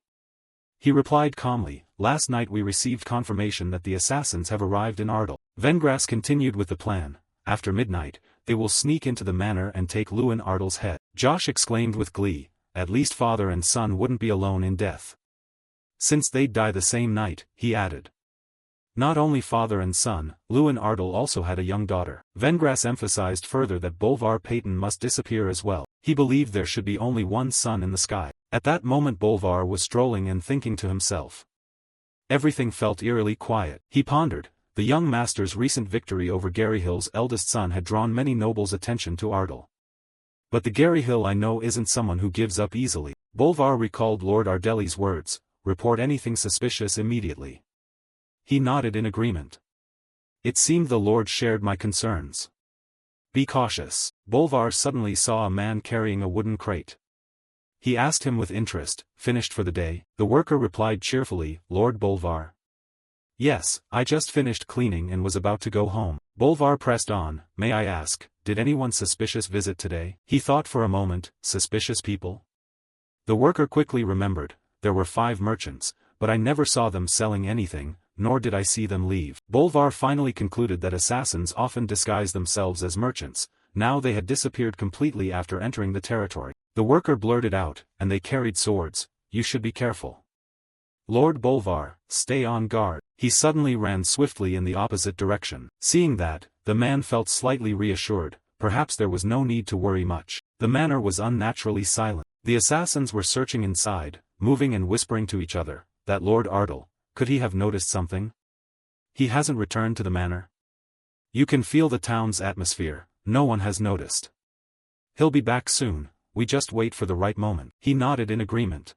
He replied calmly, last night we received confirmation that the assassins have arrived in Ardle. Vengras continued with the plan, after midnight, they will sneak into the manor and take Lewin Ardle's head. Josh exclaimed with glee, at least father and son wouldn't be alone in death. Since they'd die the same night, he added. Not only father and son, Lewin Ardle also had a young daughter. Vengras emphasized further that Bolvar Payton must disappear as well. He believed there should be only one sun in the sky. At that moment Bolvar was strolling and thinking to himself. Everything felt eerily quiet. He pondered, the young master's recent victory over Gary Hill's eldest son had drawn many nobles' attention to Ardle. But the Gary Hill I know isn't someone who gives up easily. Bolvar recalled Lord Ardeli's words, report anything suspicious immediately. He nodded in agreement. It seemed the Lord shared my concerns. Be cautious. Bolvar suddenly saw a man carrying a wooden crate. He asked him with interest, finished for the day? The worker replied cheerfully, Lord Bolvar. Yes, I just finished cleaning and was about to go home. Bolvar pressed on, may I ask, did anyone suspicious visit today? He thought for a moment, suspicious people? The worker quickly remembered, there were 5 merchants, but I never saw them selling anything, nor did I see them leave. Bolvar finally concluded that assassins often disguise themselves as merchants, now they had disappeared completely after entering the territory. The worker blurted out, and they carried swords, you should be careful. Lord Bolvar, stay on guard. He suddenly ran swiftly in the opposite direction. Seeing that, the man felt slightly reassured, perhaps there was no need to worry much. The manor was unnaturally silent. The assassins were searching inside, moving and whispering to each other, that Lord Ardle, could he have noticed something? He hasn't returned to the manor. You can feel the town's atmosphere, no one has noticed. He'll be back soon, we just wait for the right moment. He nodded in agreement.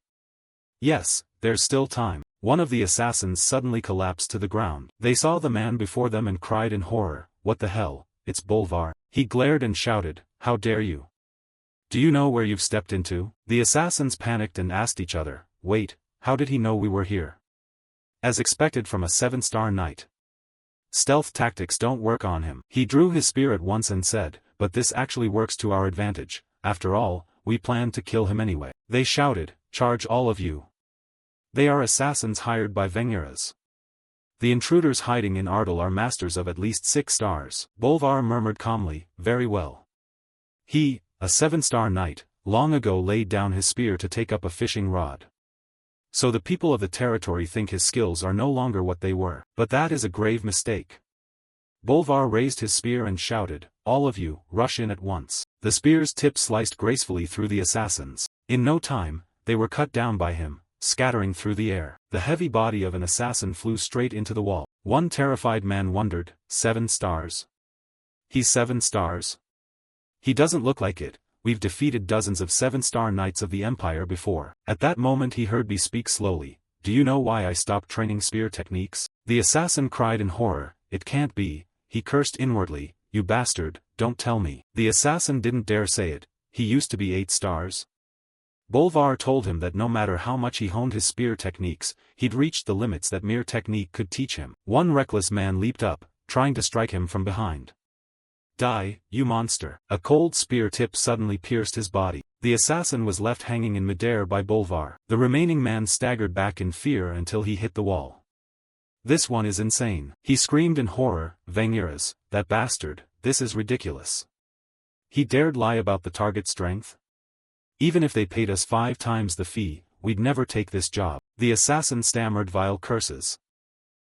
Yes, there's still time. One of the assassins suddenly collapsed to the ground. They saw the man before them and cried in horror, what the hell, it's Bolvar. He glared and shouted, how dare you? Do you know where you've stepped into? The assassins panicked and asked each other, wait, how did he know we were here? As expected from a 7-star knight. Stealth tactics don't work on him. He drew his spear at once and said, but this actually works to our advantage, after all, we planned to kill him anyway. They shouted, charge all of you. They are assassins hired by Vengras. The intruders hiding in Ardle are masters of at least 6 stars. Bolvar murmured calmly, very well. He, a 7-star knight, long ago laid down his spear to take up a fishing rod. So the people of the territory think his skills are no longer what they were. But that is a grave mistake. Bolvar raised his spear and shouted, all of you, rush in at once. The spear's tip sliced gracefully through the assassins. In no time, they were cut down by him, scattering through the air. The heavy body of an assassin flew straight into the wall. One terrified man wondered, 7 stars? He's 7 stars? He doesn't look like it. We've defeated dozens of 7-star knights of the Empire before. At that moment he heard me speak slowly, do you know why I stopped training spear techniques? The assassin cried in horror, it can't be, he cursed inwardly, you bastard, don't tell me. The assassin didn't dare say it, he used to be 8 stars. Bolvar told him that no matter how much he honed his spear techniques, he'd reached the limits that mere technique could teach him. One reckless man leaped up, trying to strike him from behind. Die, you monster. A cold spear tip suddenly pierced his body. The assassin was left hanging in midair by Bolvar. The remaining man staggered back in fear until he hit the wall. This one is insane. He screamed in horror, Vangiras, that bastard, this is ridiculous. He dared lie about the target strength? Even if they paid us 5 times the fee, we'd never take this job. The assassin stammered vile curses.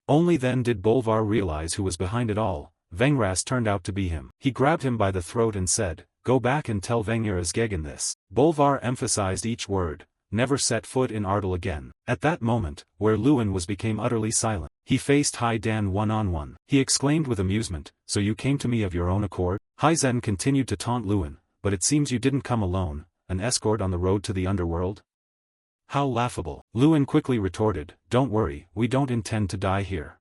Only then did Bolvar realize who was behind it all. Vengras turned out to be him. He grabbed him by the throat and said, "Go back and tell Vangiras Gegen this." Bolvar emphasized each word, "Never set foot in Ardal again." At that moment, where Lewin was became utterly silent. He faced Hai Dan one-on-one. He exclaimed with amusement, "So you came to me of your own accord?" Hai Zhen continued to taunt Lewin, "But it seems you didn't come alone, an escort on the road to the underworld?" How laughable. Lewin quickly retorted, "Don't worry, we don't intend to die here."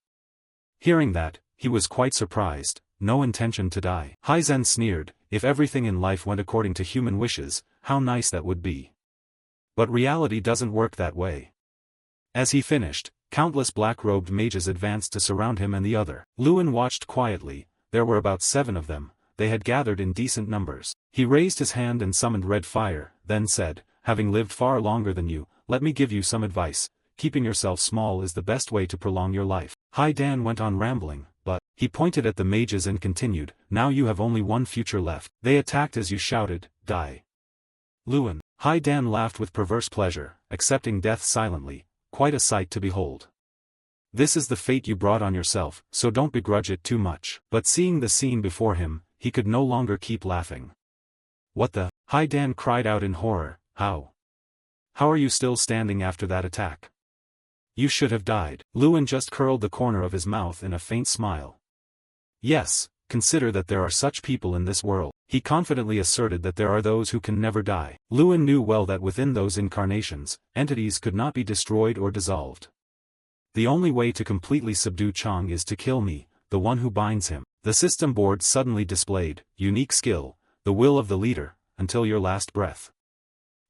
Hearing that, he was quite surprised. No intention to die. Hai Zhen sneered, "If everything in life went according to human wishes, how nice that would be. But reality doesn't work that way." As he finished, countless black-robed mages advanced to surround him and the other. Lewin watched quietly. There were about 7 of them. They had gathered in decent numbers. He raised his hand and summoned red fire, then said, "Having lived far longer than you, let me give you some advice. Keeping yourself small is the best way to prolong your life." Hai Dan went on rambling, but, he pointed at the mages and continued, "Now you have only one future left. They attacked as you shouted, 'Die!' Lewin." Hai Dan laughed with perverse pleasure, accepting death silently, quite a sight to behold. "This is the fate you brought on yourself, so don't begrudge it too much." But seeing the scene before him, he could no longer keep laughing. "What the?" Hai Dan cried out in horror, How are you still standing after that attack? You should have died." Lewin just curled the corner of his mouth in a faint smile. "Yes, consider that there are such people in this world." He confidently asserted that there are those who can never die. Lewin knew well that within those incarnations, entities could not be destroyed or dissolved. The only way to completely subdue Chang is to kill me, the one who binds him. The system board suddenly displayed, unique skill, the will of the leader, until your last breath.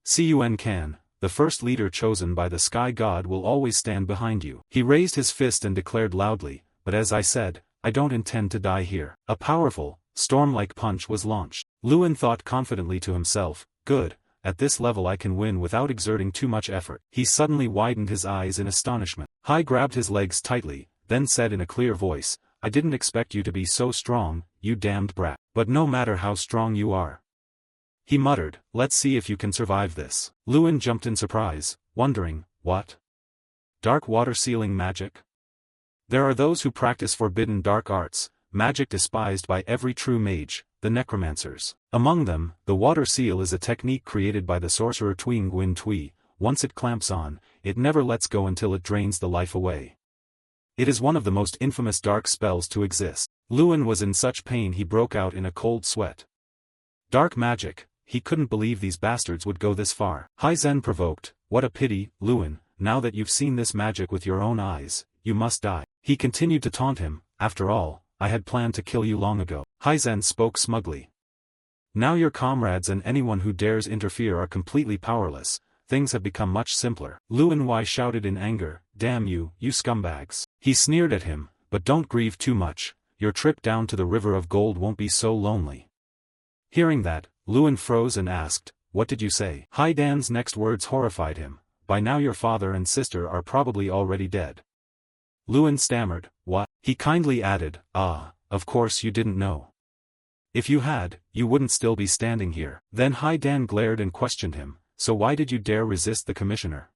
Cun Can, the first leader chosen by the Sky God will always stand behind you. He raised his fist and declared loudly, "But as I said, I don't intend to die here." A powerful, storm-like punch was launched. Lewin thought confidently to himself, "Good, at this level I can win without exerting too much effort." He suddenly widened his eyes in astonishment. Hai grabbed his legs tightly, then said in a clear voice, "I didn't expect you to be so strong, you damned brat. But no matter how strong you are," he muttered, "let's see if you can survive this." Lewin jumped in surprise, wondering, what? Dark water sealing magic? There are those who practice forbidden dark arts, magic despised by every true mage, the necromancers. Among them, the water seal is a technique created by the sorcerer Tui Nguyen Tui. Once it clamps on, it never lets go until it drains the life away. It is one of the most infamous dark spells to exist. Lewin was in such pain he broke out in a cold sweat. Dark magic, he couldn't believe these bastards would go this far. Hai Zhen provoked, "What a pity, Lewin, now that you've seen this magic with your own eyes, you must die." He continued to taunt him, "After all, I had planned to kill you long ago." Hai Zhen spoke smugly. "Now your comrades and anyone who dares interfere are completely powerless. Things have become much simpler." Lewin Wei shouted in anger, "Damn you, you scumbags." He sneered at him, "But don't grieve too much, your trip down to the river of gold won't be so lonely." Hearing that, Lewin froze and asked, "What did you say?" Hai Dan's next words horrified him, "By now your father and sister are probably already dead." Lewin stammered, "What?" He kindly added, "Ah, of course you didn't know. If you had, you wouldn't still be standing here." Then Hai Dan glared and questioned him, "So why did you dare resist the commissioner?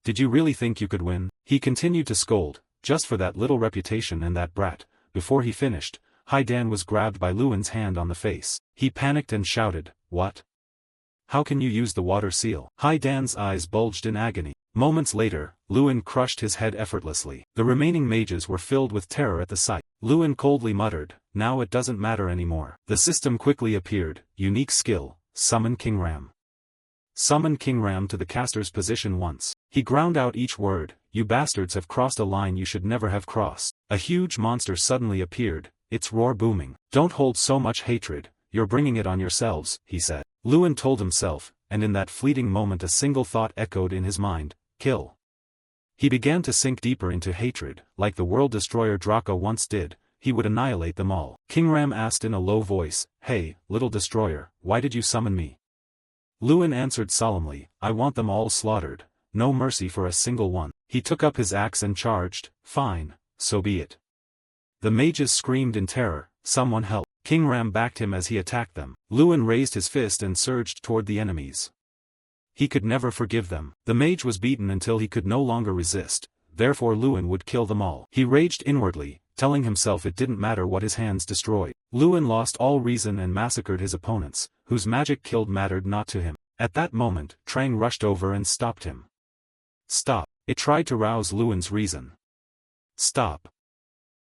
Did you really think you could win?" He continued to scold, "Just for that little reputation and that brat." Before he finished, Hai Dan was grabbed by Lewin's hand on the face. He panicked and shouted, "What? How can you use the water seal?" Hai Dan's eyes bulged in agony. Moments later, Lewin crushed his head effortlessly. The remaining mages were filled with terror at the sight. Lewin coldly muttered, "Now it doesn't matter anymore." The system quickly appeared, unique skill, summon King Ram. Summon King Ram to the caster's position once. He ground out each word, "You bastards have crossed a line you should never have crossed." A huge monster suddenly appeared, its roar booming. "Don't hold so much hatred, you're bringing it on yourselves," he said. Lewin told himself, and in that fleeting moment a single thought echoed in his mind, "Kill." He began to sink deeper into hatred, like the world destroyer Draco once did, he would annihilate them all. King Ram asked in a low voice, "Hey, little destroyer, why did you summon me?" Luin answered solemnly, "I want them all slaughtered, no mercy for a single one." He took up his axe and charged. "Fine, so be it." The mages screamed in terror, "Someone help." King Ram backed him as he attacked them. Luin raised his fist and surged toward the enemies. He could never forgive them. The mage was beaten until he could no longer resist, therefore Luin would kill them all. He raged inwardly, telling himself it didn't matter what his hands destroyed. Luin lost all reason and massacred his opponents, whose magic killed mattered not to him. At that moment, Trang rushed over and stopped him. "Stop." It tried to rouse Luin's reason. "Stop.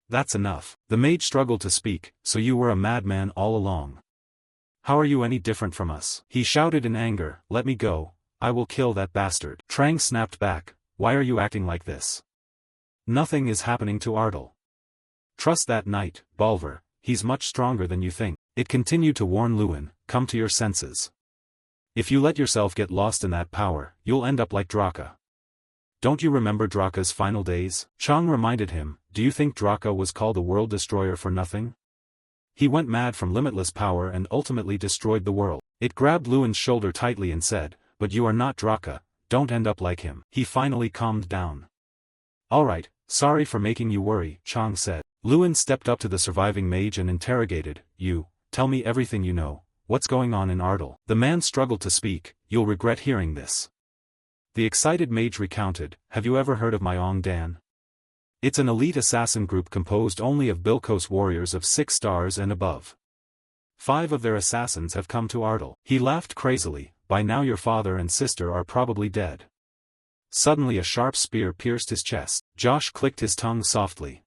That's enough." The mage struggled to speak, "So you were a madman all along. How are you any different from us?" He shouted in anger, "Let me go, I will kill that bastard." Trang snapped back, "Why are you acting like this? Nothing is happening to Ardal. Trust that knight, Balver, he's much stronger than you think." It continued to warn Luin, "Come to your senses. If you let yourself get lost in that power, you'll end up like Draka. Don't you remember Draka's final days?" Chang reminded him, "Do you think Draka was called a world destroyer for nothing? He went mad from limitless power and ultimately destroyed the world." It grabbed Luin's shoulder tightly and said, "But you are not Draka, don't end up like him." He finally calmed down. "Alright, sorry for making you worry," Chang said. Luin stepped up to the surviving mage and interrogated, "You, tell me everything you know, what's going on in Ardal?" The man struggled to speak, "You'll regret hearing this." The excited mage recounted, "Have you ever heard of Myong Dan? It's an elite assassin group composed only of Bilkos warriors of 6 stars and above. 5 of their assassins have come to Ardal." He laughed crazily, "By now your father and sister are probably dead." Suddenly a sharp spear pierced his chest. Josh clicked his tongue softly.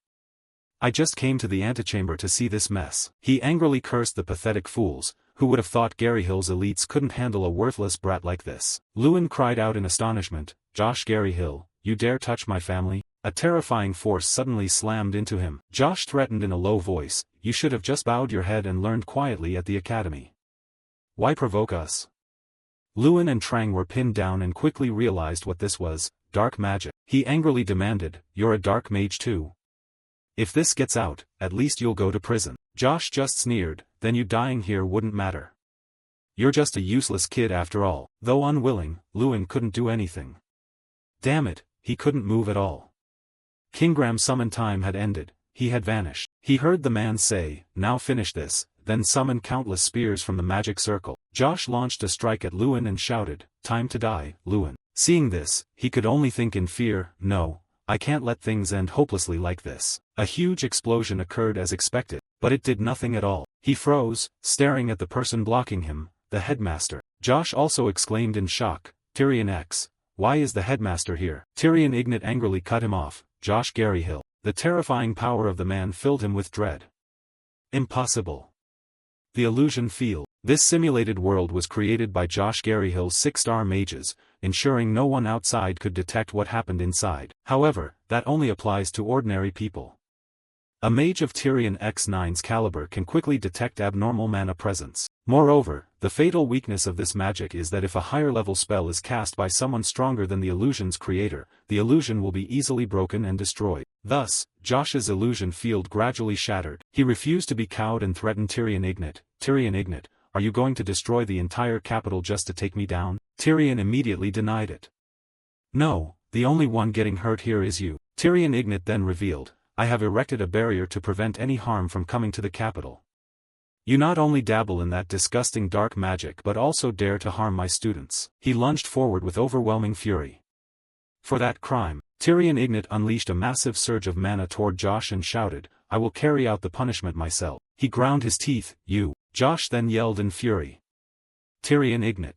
"I just came to the antechamber to see this mess." He angrily cursed the pathetic fools, who would have thought Gary Hill's elites couldn't handle a worthless brat like this. Luin cried out in astonishment, "Josh Gary Hill, you dare touch my family?" A terrifying force suddenly slammed into him. Josh threatened in a low voice, "You should have just bowed your head and learned quietly at the academy. Why provoke us?" Luin and Trang were pinned down and quickly realized what this was, dark magic. He angrily demanded, "You're a dark mage too? If this gets out, at least you'll go to prison." Josh just sneered, "Then you dying here wouldn't matter. You're just a useless kid after all." Though unwilling, Luin couldn't do anything. Damn it, he couldn't move at all. Kingram's summon time had ended, he had vanished. He heard the man say, "Now finish this," then summon countless spears from the magic circle. Josh launched a strike at Luin and shouted, "Time to die, Luin." Seeing this, he could only think in fear, "No, I can't let things end hopelessly like this." A huge explosion occurred as expected, but it did nothing at all. He froze, staring at the person blocking him, the headmaster. Josh also exclaimed in shock, "Tyrion X, why is the headmaster here?" Tyrion Ignat angrily cut him off, "Josh Gary Hill." The terrifying power of the man filled him with dread. Impossible. The illusion field. This simulated world was created by Josh Gary Hill's 6-star mages, ensuring no one outside could detect what happened inside. However, that only applies to ordinary people. A mage of Tyrion X9's caliber can quickly detect abnormal mana presence. Moreover, the fatal weakness of this magic is that if a higher-level spell is cast by someone stronger than the illusion's creator, the illusion will be easily broken and destroyed. Thus, Josh's illusion field gradually shattered. He refused to be cowed and threatened Tyrion Ignat. "Tyrion Ignat, are you going to destroy the entire capital just to take me down?" Tyrion immediately denied it. "No, the only one getting hurt here is you." Tyrion Ignat then revealed, "I have erected a barrier to prevent any harm from coming to the capital. You not only dabble in that disgusting dark magic but also dare to harm my students." He lunged forward with overwhelming fury. For that crime, Tyrion Ignat unleashed a massive surge of mana toward Josh and shouted, "I will carry out the punishment myself." He ground his teeth, "You." Josh then yelled in fury. Tyrion Ignat,